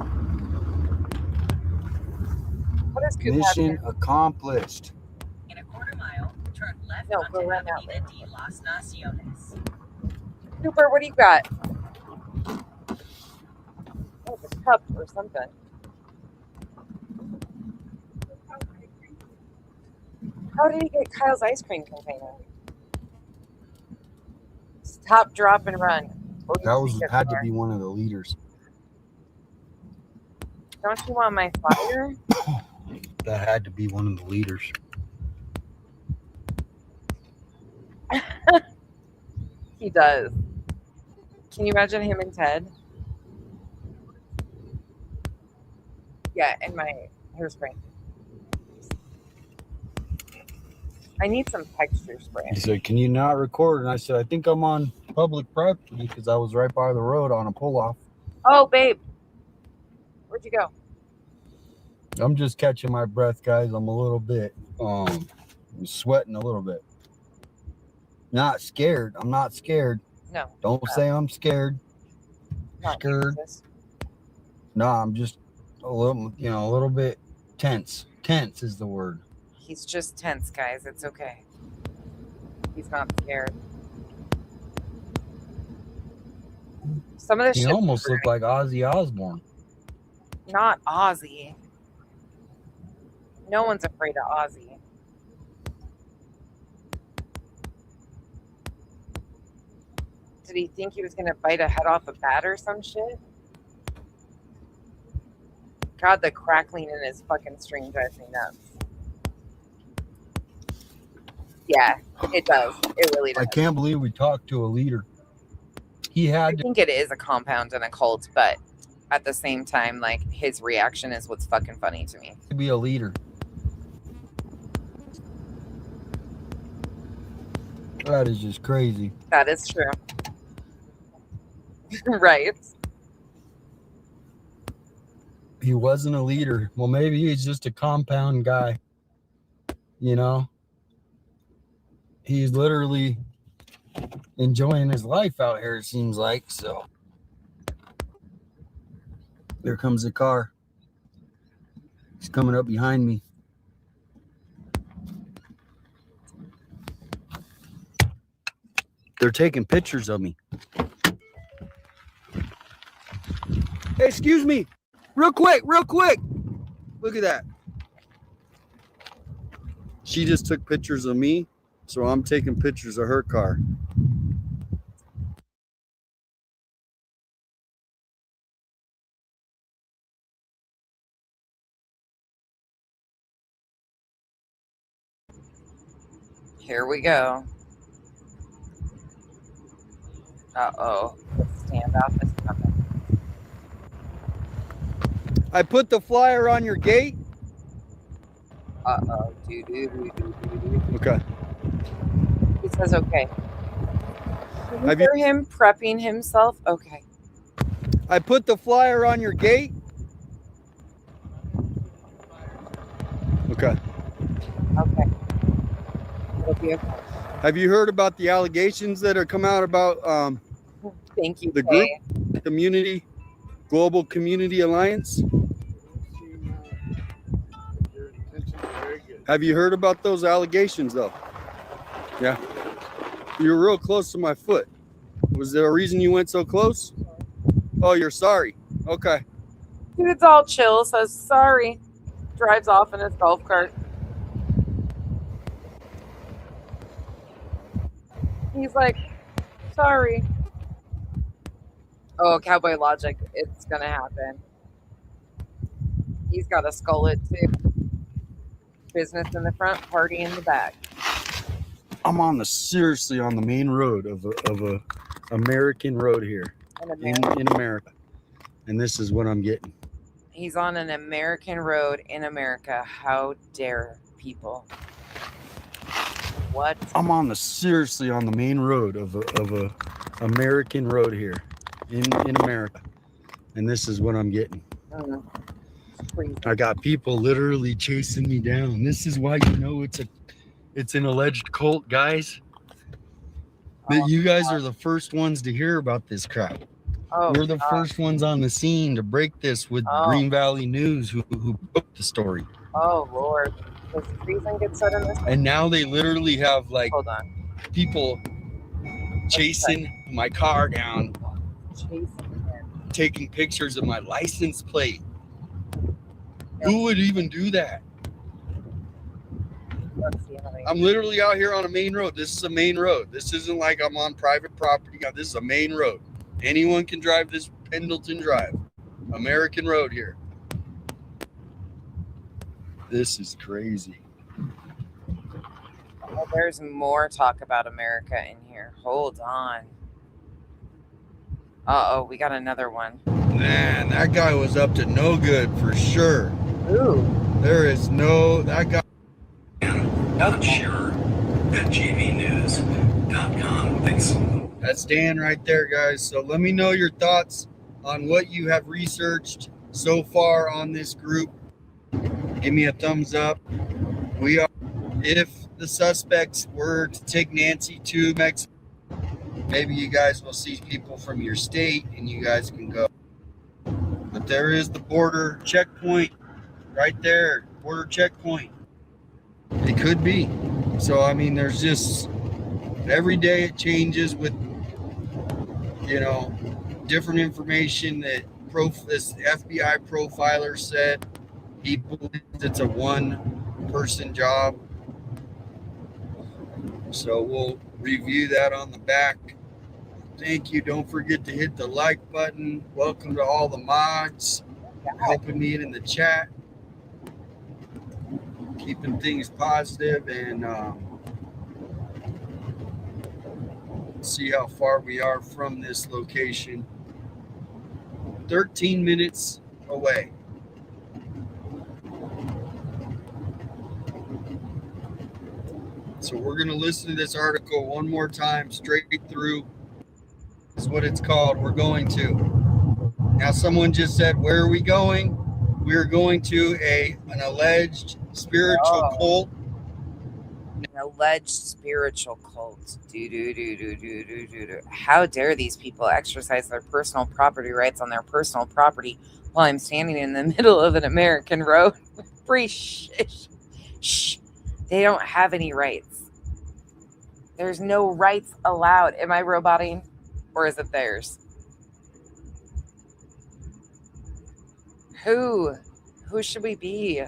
What is Coop Mission having? accomplished. In a quarter mile, turn left No, onto go around that Avenida de Las Naciones. Cooper, what do you got? Oh, it's a cup or something. How did he get Kyle's ice cream container? Stop, drop, and run. Or you That was think it's had to far. be one of the leaders. Don't you want my flyer? That had to be one of the leaders. He does. Can you imagine him and Ted? Yeah, and my hairspray. I need some texture spray. He said, "Can you not record?" And I said, "I think I'm on public property because I was right by the road on a pull-off." Oh, babe. Where'd you go? I'm just catching my breath, guys. I'm a little bit, I'm sweating a little bit. Not scared. I'm not scared. No. Don't say I'm scared. Not Scared. Jesus. No, I'm just a little, a little bit tense. Tense is the word. He's just tense, guys. It's okay. He's not scared. Some of this He shit almost looked like Ozzy Osbourne. not Ozzy. No one's afraid of Ozzy. Did he think he was gonna bite a head off a bat or some shit? God, the crackling in his fucking string drives me nuts. Yeah, it does. It really does. I can't believe we talked to a leader. He I had to think it is a compound and a cult, but at the same time, like, his reaction is what's fucking funny to me. be a leader. That is just crazy. That is true. Right. He wasn't a leader. Well, maybe he's just a compound guy. He's literally enjoying his life out here, it seems like. So there comes a car. He's coming up behind me. They're taking pictures of me. Hey, excuse me. Real quick. Look at that. She just took pictures of me, so I'm taking pictures of her car. Here we go. Uh-oh. The standoff is coming. I put the flyer on your gate. Uh-oh. Okay. He says okay. Can you Have hear him prepping himself? Okay. I put the flyer on your gate. Okay. Okay. It'll be okay. Have you heard about the allegations that are come out about Thank you, the Kay. group, Global Community Alliance? Have you heard about those allegations, though? Yeah. You were real close to my foot. Was there a reason you went so close? Oh, you're sorry. Okay. Dude's all chill, says sorry. Drives off in his golf cart. He's like, sorry. Oh, Cowboy Logic. It's going to happen. He's got a skull it too. Business in the front, party in the back. I'm seriously on the main road of a American road here in America. And this is what I'm getting. He's on an American road in America. How dare people? What? I'm seriously on the main road of a American road here in America. And this is what I'm getting. I got people literally chasing me down. This is why it's an alleged cult, guys. That you guys are the first ones to hear about this crap. Oh, we're the first ones on the scene to break this with Green Valley News, who broke the story. Oh, Lord. Does Treason get set in this? And now they literally have Hold on. people chasing my car down, taking pictures of my license plate. Who would even do that? Let's see how many. I'm literally out here on a main road. This is a main road. This isn't like I'm on private property. This is a main road. Anyone can drive this Pendleton Drive. American road here. This is crazy. Oh, there's more talk about America in here. Hold on. Uh-oh, we got another one. Man, that guy was up to no good for sure. Ooh. There is no, that guy. Alan Shearer at gvnews.com. Thanks. That's Dan right there, guys. So let me know your thoughts on what you have researched so far on this group. Give me a thumbs up. We are, if the suspects were to take Nancy to Mexico, maybe you guys will see people from your state and you guys can go. But there is the border checkpoint right there, border checkpoint. It could be. So, I mean, there's just, every day it changes with, you know, different information that this FBI profiler said. He believes it's a one-person job. So we'll review that on the back. Thank you. Don't forget to hit the like button. Welcome to all the mods helping me in the chat, keeping things positive, and see how far we are from this location. 13 minutes away. So we're going to listen to this article one more time, straight through. That's what it's called. We're going to. Now, someone just said, where are we going? We're going to an alleged spiritual cult. An alleged spiritual cult. How dare these people exercise their personal property rights on their personal property while I'm standing in the middle of an American road? Free shh. They don't have any rights. There's no rights allowed. Am I roboting? Or is it theirs? Who? Who should we be?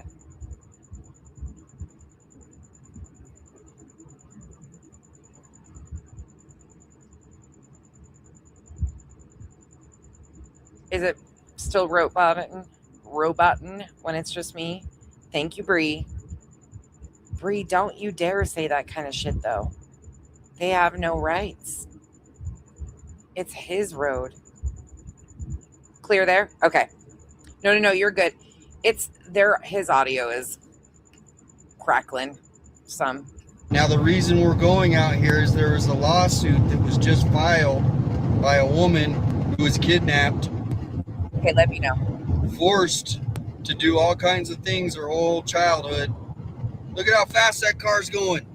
Is it still roboting when it's just me? Thank you, Bree. Bree, don't you dare say that kind of shit, though. They have no rights. It's his road. Clear there? Okay. No, you're good. It's there. His audio is crackling some. Now, the reason we're going out here is there was a lawsuit that was just filed by a woman who was kidnapped. Okay, let me know. Forced to do all kinds of things her whole childhood. Look at how fast that car's going.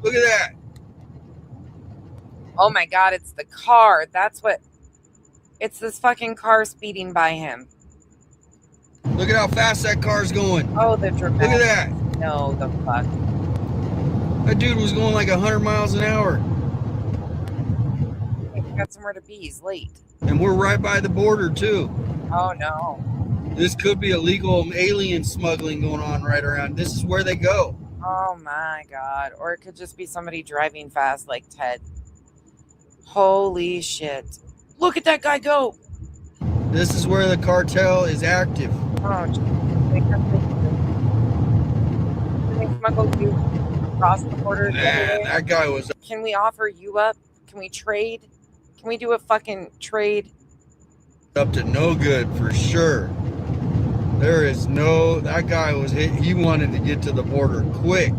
Look at that. Oh my God, it's the car. That's what. It's this fucking car speeding by him. Look at how fast that car's going. Oh, the dramatic. Look at that. No, the fuck. That dude was going like 100 miles an hour. He's got somewhere to be. He's late. And we're right by the border, too. Oh, no. This could be illegal alien smuggling going on right around. This is where they go. Oh, my God. Or it could just be somebody driving fast like Ted. Holy shit. Look at that guy go. This is where the cartel is active. Oh, they smuggled you across the border. Man, that guy was. Can we offer you up? Can we trade? Can we do a fucking trade? Up to no good for sure. There is no. That guy was hit. He wanted to get to the border quick.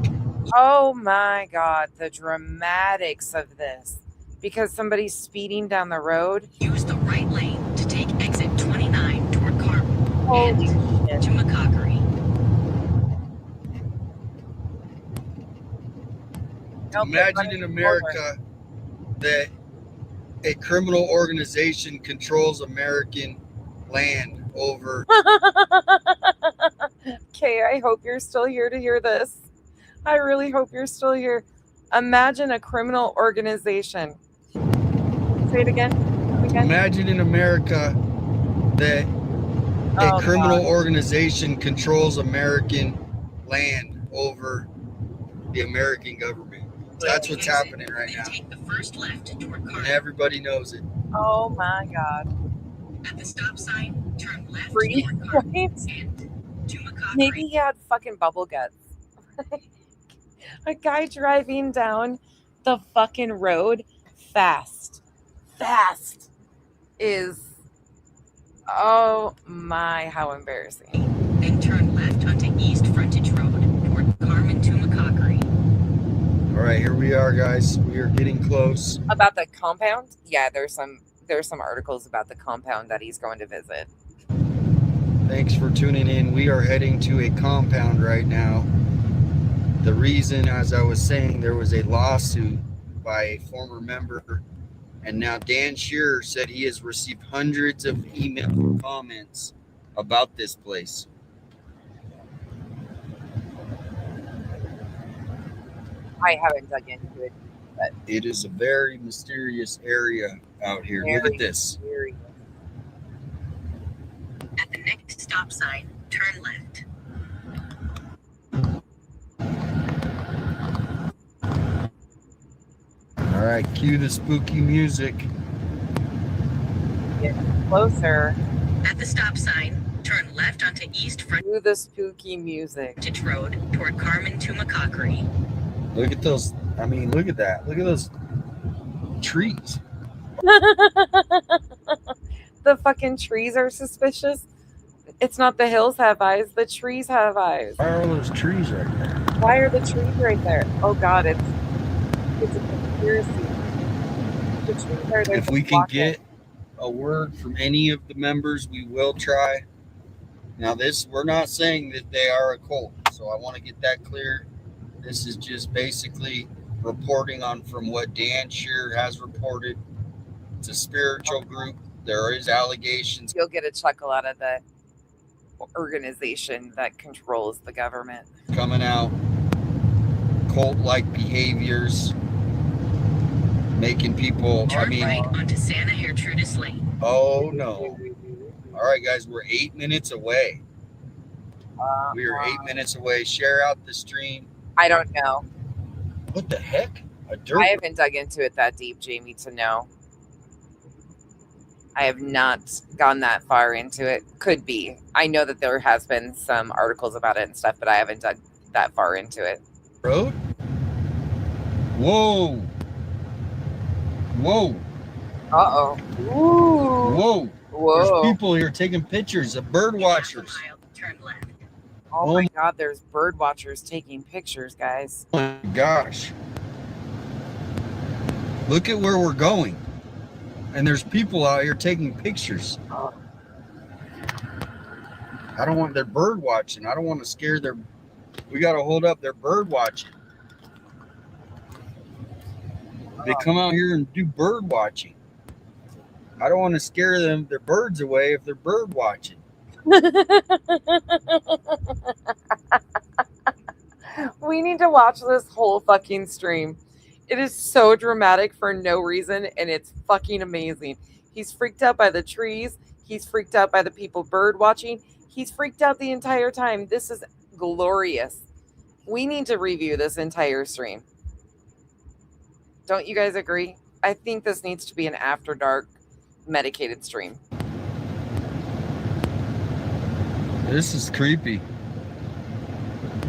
Oh my God. The dramatics of this. Because somebody's speeding down the road. Use the right lane to take exit 29 toward Carmel Holy and shit. to McCockery. Imagine in America that a criminal organization controls American land over. Okay, I hope you're still here to hear this. I really hope you're still here. Imagine a criminal organization. Say it again. Imagine in America that a criminal organization controls American land over the American government. That's what's happening right now. And everybody knows it. Oh my god. At the stop sign, turn left. Free, right? Maybe he had fucking bubble guts. A guy driving down the fucking road fast is, oh my, how embarrassing. Then turn left onto East Frontage Road toward Carmen to McCockery. All right, here we are, guys. We are getting close. About the compound? Yeah, there's some articles about the compound that he's going to visit. Thanks for tuning in. We are heading to a compound right now. The reason, as I was saying, there was a lawsuit by a former member, and now Dan Shearer said he has received hundreds of email comments about this place. I haven't dug into it, but It is a very mysterious area out here. Look at this. At the next stop sign, turn left. All right, cue the spooky music. Get closer. At the stop sign, turn left onto East Frontage the spooky music Road toward Carmen to McCockery. Look at those. I mean, look at that. Look at those trees. The fucking trees are suspicious. It's not the hills have eyes, the trees have eyes. Why are all those trees right there? Why are the trees right there? Oh god, it's a conspiracy. The trees are there. If we can get a word from any of the members, we will try. Now this, we're not saying that they are a cult, so I want to get that clear. This is just basically reporting on from what Dan Shearer has reported. It's a spiritual group. There is allegations. You'll get a chuckle out of the organization that controls the government. Coming out, cult-like behaviors, making people, Turn right onto Santa Gertrudis Lane. Oh no. All right, guys, we're 8 minutes away. We are 8 minutes away. Share out the stream. I don't know. What the heck? A dirt. I haven't dug into it that deep, Jamie, to know. I have not gone that far into it. Could be. I know that there has been some articles about it and stuff, but I haven't dug that far into it. Road? Whoa. Whoa. Uh-oh. Ooh. Whoa. Whoa. There's people here taking pictures of bird watchers. Oh my god, there's bird watchers taking pictures, guys. Oh my gosh. Look at where we're going. And there's people out here taking pictures. I don't want their bird watching. I don't want to scare their. We got to hold up their bird watching. They come out here and do bird watching. I don't want to scare them, their birds away if they're bird watching. We need to watch this whole fucking stream. It is so dramatic for no reason, and it's fucking amazing. He's freaked out by the trees. He's freaked out by the people bird watching. He's freaked out the entire time. This is glorious. We need to review this entire stream. Don't you guys agree? I think this needs to be an after dark medicated stream. This is creepy.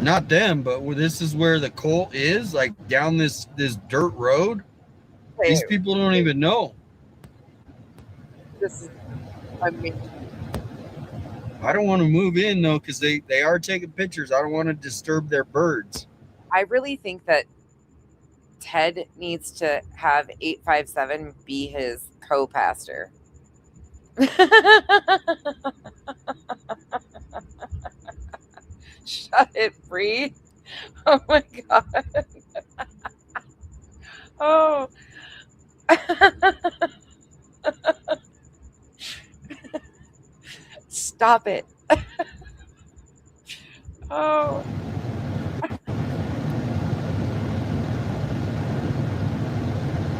Not them, but this is where the cult is, like down this dirt road. These people don't even know. This is, I mean, I don't want to move in though, because they are taking pictures. I don't want to disturb their birds. I really think that Ted needs to have 857 be his co-pastor. Shut it free. Oh my god. Oh. Stop it. Oh.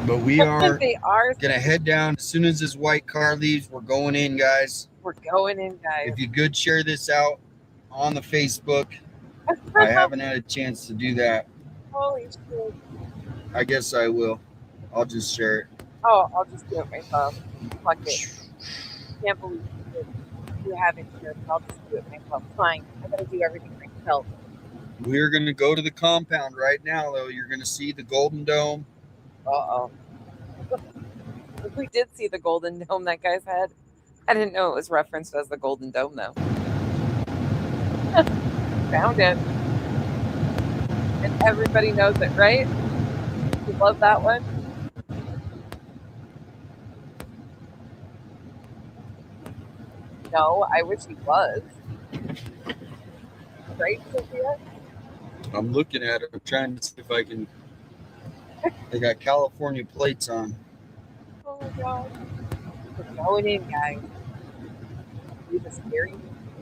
But we are, They are gonna head down as soon as this white car leaves. We're going in, guys. We're going in, guys. If you could share this out on the Facebook. I haven't had a chance to do that. Holy shit. I guess I will. I'll just share it. Oh, I'll just do it myself. Fuck it. Can't believe you haven't shared it. I'll just do it myself. Fine. I gotta do everything myself. We're gonna go to the compound right now, though. You're gonna see the Golden Dome. Uh-oh. We did see the Golden Dome that guy's had. I didn't know it was referenced as the Golden Dome, though. Found it. And everybody knows it, right? You love that one? No, I wish he was. Right, Sophia? I'm looking at it. I'm trying to see if I can. They got California plates on. Oh my god. We're going in, guys. Are you scary?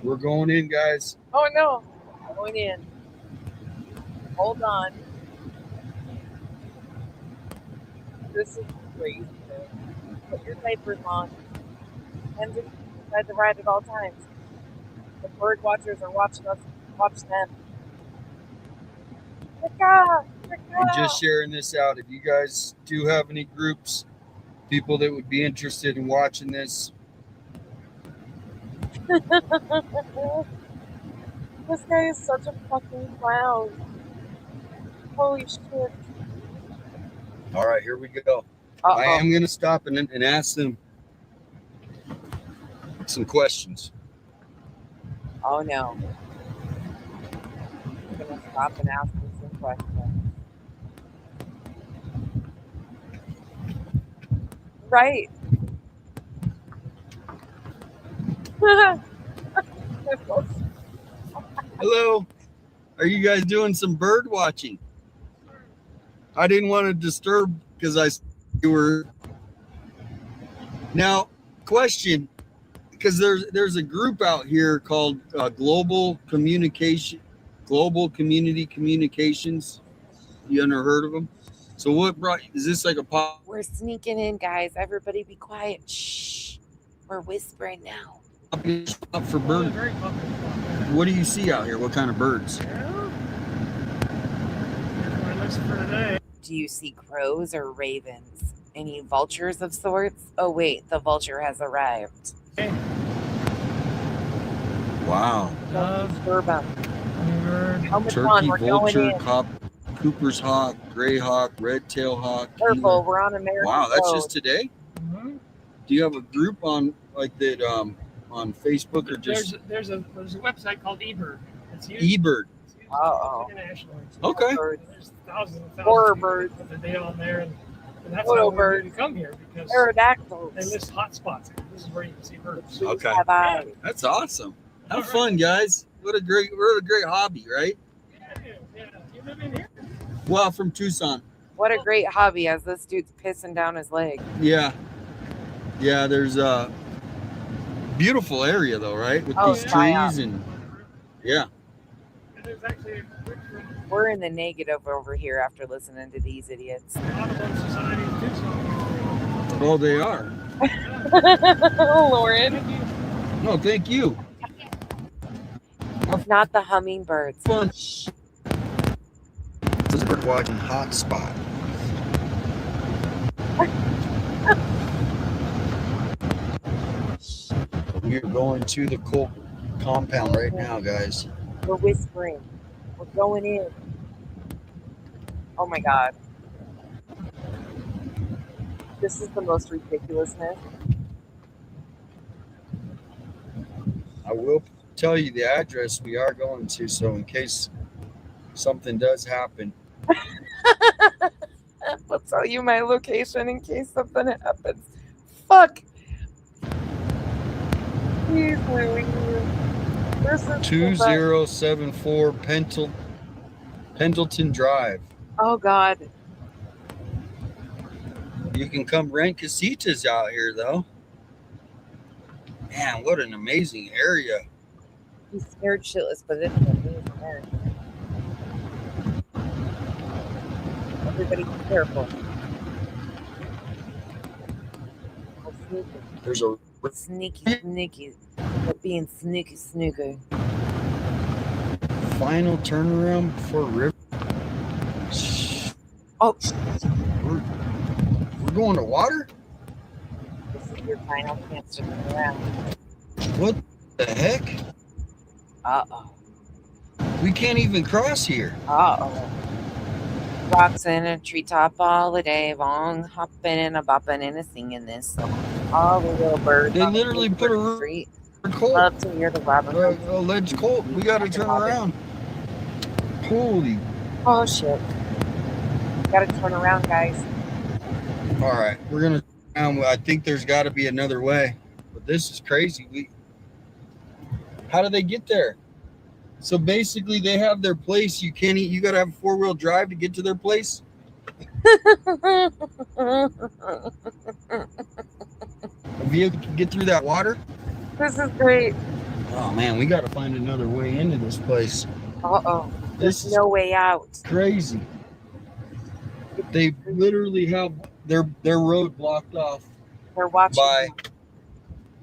We're going in, guys. Oh no. Going in. Hold on. This is crazy. Put your diapers on. And just decide to ride at all times. The bird watchers are watching us. Watch them. I'm just sharing this out. If you guys do have any groups, people that would be interested in watching this, This guy is such a fucking clown. Holy shit. all right, here we go. Uh-oh. I am going to stop and ask them some questions. Oh no. I'm gonna stop and ask him some questions. Right. Hello. Are you guys doing some bird watching? I didn't want to disturb because you were. Now, question, because there's a group out here called Global Community Communications. You ever heard of them? So what brought? Is this like a pop? We're sneaking in, guys. Everybody be quiet. Shh. We're whispering now. Up for bird? What do you see out here? What kind of birds? Do you see crows or ravens? Any vultures of sorts? Oh wait, the vulture has arrived. Wow. Don't disturb them. Helmets on, Turkey, we're going vulture, in. Cooper's hawk, gray hawk, red-tailed hawk. Careful, we're on American Wow, that's road. just today? Do you have a group on like that on Facebook or just There's a website called eBird. It's eBird? Uh-oh. internationally. Okay. There's thousands and thousands Horror of people birds. put the data on there, and that's Photo how we're birds. going to come here because Pterodactyls. they list hot spots. This is where you can see birds. Okay. Have eyes. That's awesome. Have fun, guys. What a great hobby, right? Yeah. You live in here? Well, from Tucson. What a great hobby as this dude's pissing down his leg. Yeah. Yeah, there's a beautiful area though, right? With Oh, these yeah. trees and yeah. And there's actually We're in the negative over here after listening to these idiots. Audubon Society in Tucson. Oh, they are. Lauren. No, thank you. Not the hummingbirds. Fun. This is bird watching hotspot. We are going to the coal compound right now, guys. We're whispering. We're going in. Oh my god. This is the most ridiculousness. I will tell you the address we are going to, so in case something does happen. I'll tell you my location in case something happens. Fuck. Please, Louie. This is 2074 Pendleton Drive. Oh god. You can come rent casitas out here, though. Man, what an amazing area. He's scared shitless, but it's an amazing area. Everybody be careful. Oh, sneaky. There's a Sneaky. We're being sneaky. final turnaround before river. Oh, we're going to water? this is your final chance to turn around. What the heck? Uh-oh. We can't even cross here. Uh-oh. Rocks in a treetop all the day long, hopping and a bopping and a singing this song. All the little birds. They on the literally put a street colt. love to hear the robin. Alleged colt. We got to turn around. Holy. Oh shit. Gotta turn around, guys. All right, we're gonna. I think there's got to be another way, but this is crazy. How do they get there? So basically, they have their place. You can't eat. You got to have a 4-wheel drive to get to their place. A vehicle can get through that water. This is great. Oh man, we got to find another way into this place. Uh-oh. This There's no way out. Crazy. They literally have their road blocked off. They're watching by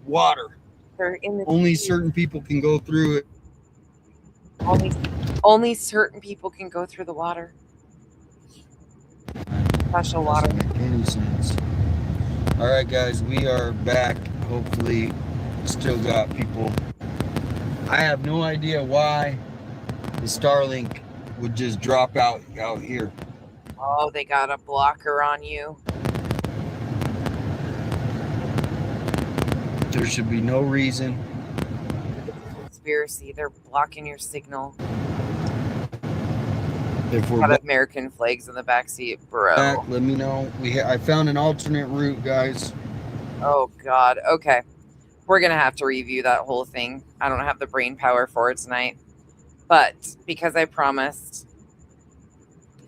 water. They're in the only certain people can go through it. Only certain people can go through the water. Special water. Doesn't make any sense. All right, guys, we are back. Hopefully, still got people. I have no idea why the Starlink would just drop out here. Oh, they got a blocker on you. There should be no reason. Conspiracy. They're blocking your signal. If we're Got American flags in the backseat, bro. back, let me know. I found an alternate route, guys. Oh God. Okay, we're gonna have to review that whole thing. I don't have the brain power for it tonight, but because I promised,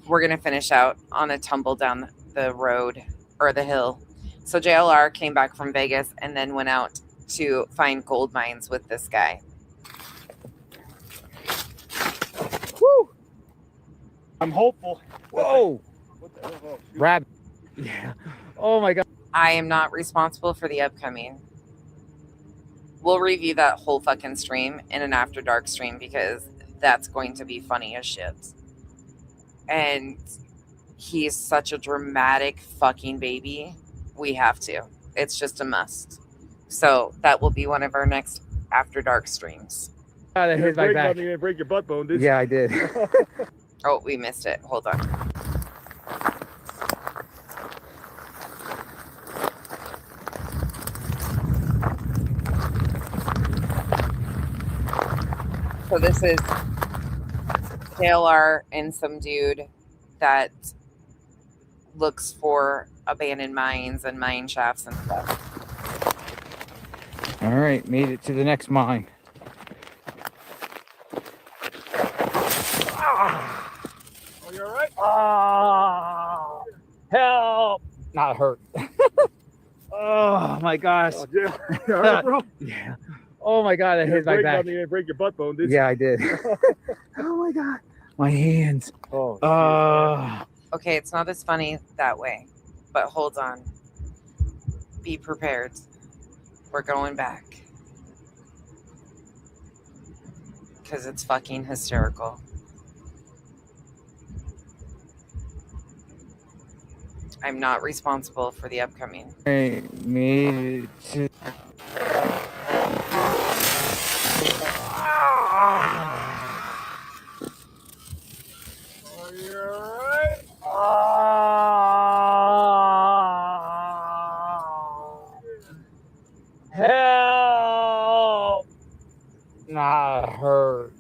we're gonna finish out on a tumble down the road or the hill. So JLR came back from Vegas and then went out to find gold mines with this guy. Woo! I'm hopeful. Whoa! What the hell? Rabbit. Yeah. Oh my God. I am not responsible for the upcoming. We'll review that whole fucking stream in an After Dark stream because that's going to be funny as shit. And he's such a dramatic fucking baby. We have to. It's just a must. So that will be one of our next After Dark streams. Oh, that hit my back. You didn't break your butt bone, did you? Yeah, I did. Oh, we missed it. Hold on. So this is JLR and some dude that looks for abandoned mines and mine shafts and stuff. All right, made it to the next mine. Oh, you all right? Oh, help! Not hurt. Oh my gosh. Oh, yeah. You all right, bro? Yeah. Oh my God, that hit my back. You didn't break your butt bone, did you? Yeah, I did. Oh my God. My hands. Oh. Okay, it's not as funny that way, but hold on. Be prepared. We're going back. Because it's fucking hysterical. I'm not responsible for the upcoming. I made it to... Are you all right? Help! Not hurt.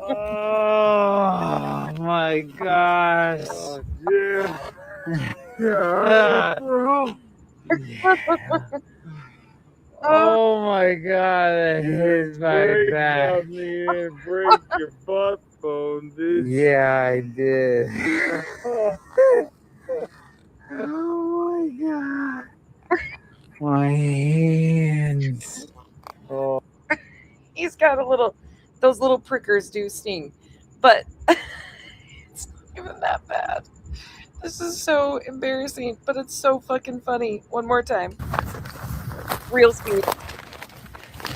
Oh my gosh. Oh, yeah. Yeah, bro. Oh my God, that hit my back. You didn't break your butt bone, did you? Yeah, I did. Oh my God. My hands. Oh. He's got those little prickers do sting, but it's not even that bad. This is so embarrassing, but it's so fucking funny. One more time. Real speed.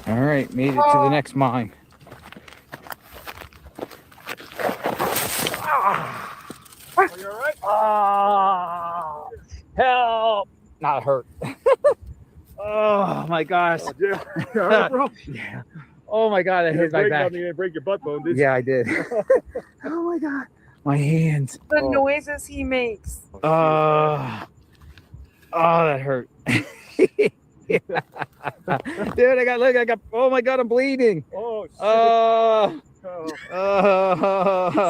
All right, made it to the next mine. Oh, help! Not hurt. Oh my gosh. Yeah. Oh my God, I hit my back. You didn't break your butt bone, did you? Yeah, I did. Oh my God. My hands. The noises he makes. Oh, that hurt. Dude, I got, oh my God, I'm bleeding. Oh, shit. He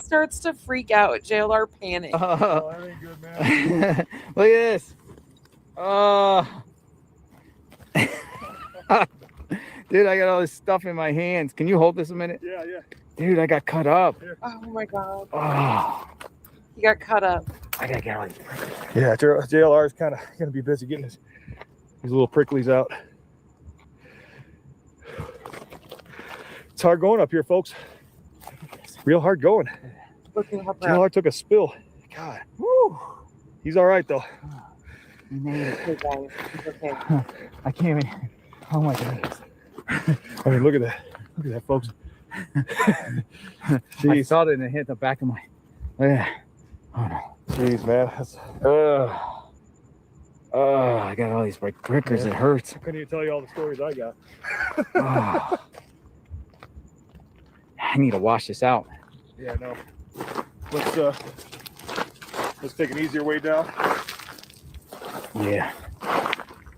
starts to freak out. JLR panic. Oh, that ain't good, man. Look at this. Oh. Dude, I got all this stuff in my hands. Can you hold this a minute? Yeah. Dude, I got cut up. Oh my God. Oh. He got cut up. I gotta get all these. Yeah, JLR is kind of going to be busy getting his little pricklies out. It's hard going up here, folks. Real hard going. JLR took a spill. God. Woo. He's all right, though. We made it. Okay, guys. It's okay. I can't even. Oh my God. I mean, look at that. Look at that, folks. I saw it and it hit the back of my. Yeah. Oh no. Jeez, man. That's... I got all these prickers. Yeah. It hurts. I couldn't even tell you all the stories I got. Oh. I need to wash this out. Yeah, no. Let's take an easier way down. Yeah.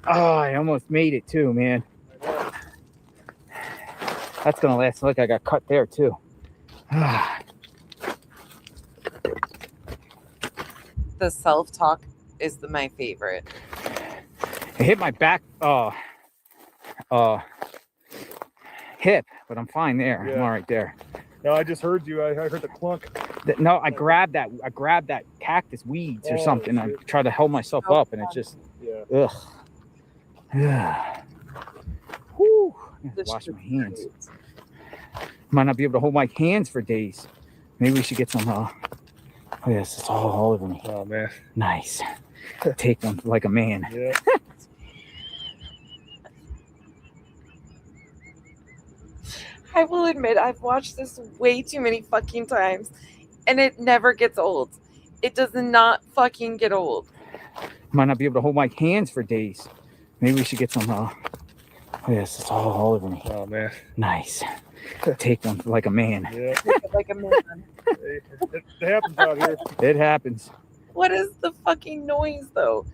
Oh, I almost made it too, man. That's gonna last. Look, I got cut there too. The self-talk is my favorite. It hit my back hip, but I'm fine there. Yeah. I'm all right there. No, I just heard you. I heard the clunk. No, I grabbed that cactus weeds or something. Shit. I tried to hold myself up, and it just ugh. Yeah. Whew. I gotta wash my hands. Might not be able to hold my hands for days. Maybe we should get some. Oh yes, it's all over me. Oh man, nice. Take one like a man. Yeah. I will admit, I've watched this way too many fucking times, and it never gets old. It does not fucking get old. Might not be able to hold my hands for days. Maybe we should get some. Oh yes, it's all over me. Oh man, nice. Take one like a man. Yeah. Like a man. It happens out here. It happens. What is the fucking noise, though?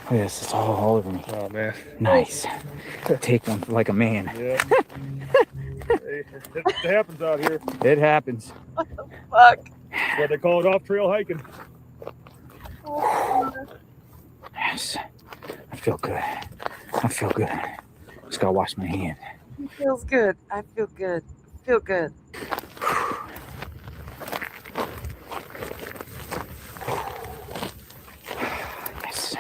Yes, it's all over me. Oh man, nice. Take one like a man. Yeah. It happens out here. It happens. What the fuck? That's what they call it, off-trail hiking. Yes, I feel good. I feel good. Just gotta wash my hand. It feels good. I feel good. Feel good. Yes.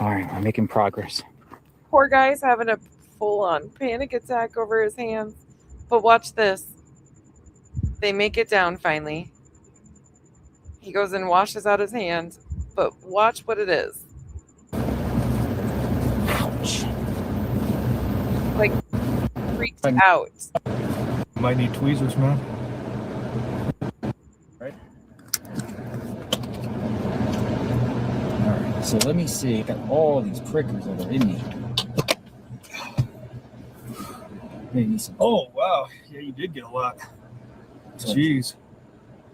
All right, we're making progress. Poor guy's having a full-on panic attack over his hands. But watch this. They make it down finally. He goes and washes out his hand. But watch what it is. Ouch. Like, freaked out. Might need tweezers, man. Right? All right, so let me see. I got all these prickers that are in me. Maybe some. Oh, wow. Yeah, you did get a lot. Jeez.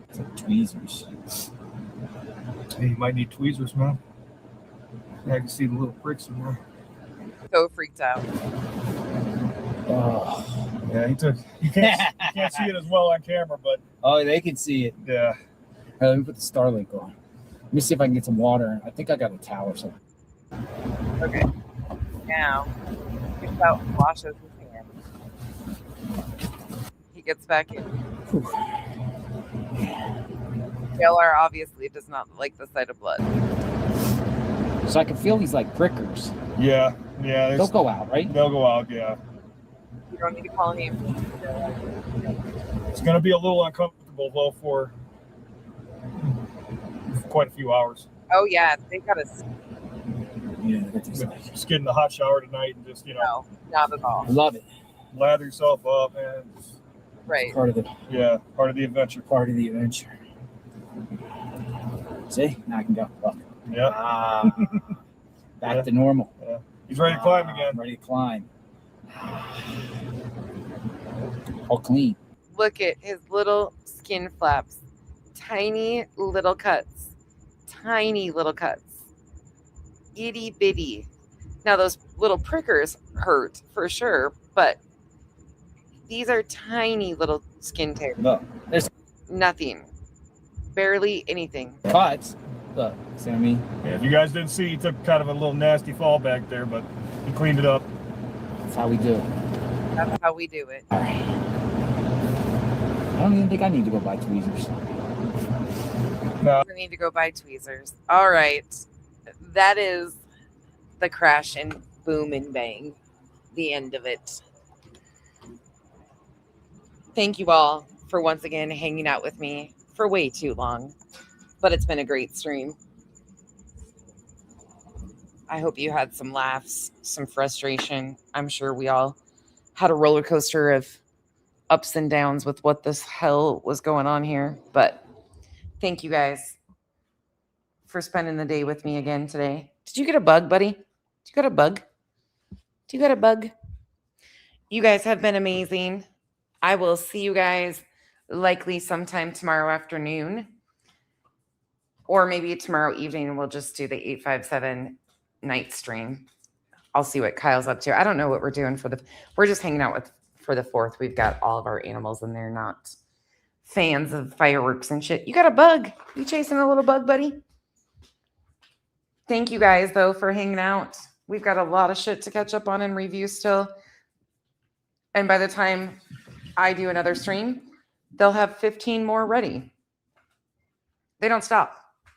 It's like tweezers. Hey, you might need tweezers, man. Yeah, I can see the little pricks in there. So freaked out. Oh. Yeah, you can't see it as well on camera, but Oh, they can see it. yeah. All right, let me put the Starlink on. Let me see if I can get some water. I think I got a towel or something. Okay. Now, he gets out and washes his hands. He gets back in. JLR obviously does not like the sight of blood. So I can feel these like prickers. Yeah. They'll go out, right? They'll go out, yeah. You don't need to call him. It's going to be a little uncomfortable, though, for quite a few hours. Oh, yeah. They got to. Yeah, just get in the hot shower tonight and just, No, not at all. I love it. lather yourself up, and Right. Part of the part of the adventure. Part of the adventure. See, now I can go. Look. Yeah. Back to normal. Yeah. He's ready to climb again. Ready to climb. All clean. Look at his little skin flaps. Tiny little cuts. Tiny little cuts. Itty bitty. Now those little prickers hurt for sure, but these are tiny little skin tears. Look, there's nothing. Barely anything. cuts. Look, see what I mean? Yeah, if you guys didn't see, he took kind of a little nasty fall back there, but he cleaned it up. That's how we do it. That's how we do it. All right. I don't even think I need to go buy tweezers. No. We need to go buy tweezers. All right. That is the crash and boom and bang. The end of it. Thank you all for once again hanging out with me for way too long. But it's been a great stream. I hope you had some laughs, some frustration. I'm sure we all had a roller coaster of ups and downs with what this hell was going on here. But thank you guys for spending the day with me again today. Did you get a bug, buddy? Did you get a bug? Do you got a bug? You guys have been amazing. I will see you guys likely sometime tomorrow afternoon. Or maybe tomorrow evening, we'll just do the 857 night stream. I'll see what Kyle's up to. I don't know what we're doing we're just hanging out for the 4th. We've got all of our animals in there, not fans of fireworks and shit. You got a bug. You chasing a little bug, buddy? Thank you guys, though, for hanging out. We've got a lot of shit to catch up on and review still. And by the time I do another stream, they'll have 15 more ready. They don't stop.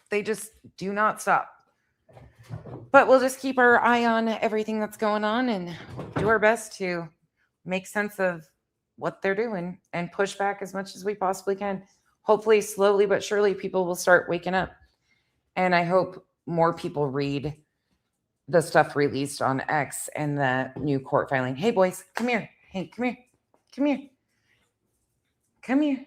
They just do not stop. But we'll just keep our eye on everything that's going on and do our best to make sense of what they're doing and push back as much as we possibly can. Hopefully, slowly but surely, people will start waking up. And I hope more people read the stuff released on X and the new court filing. Hey, boys, come here. Hey, come here. Come here. Come here.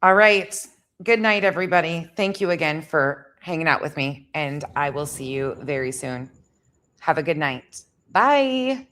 All right. Good night, everybody. Thank you again for hanging out with me, and I will see you very soon. Have a good night. Bye.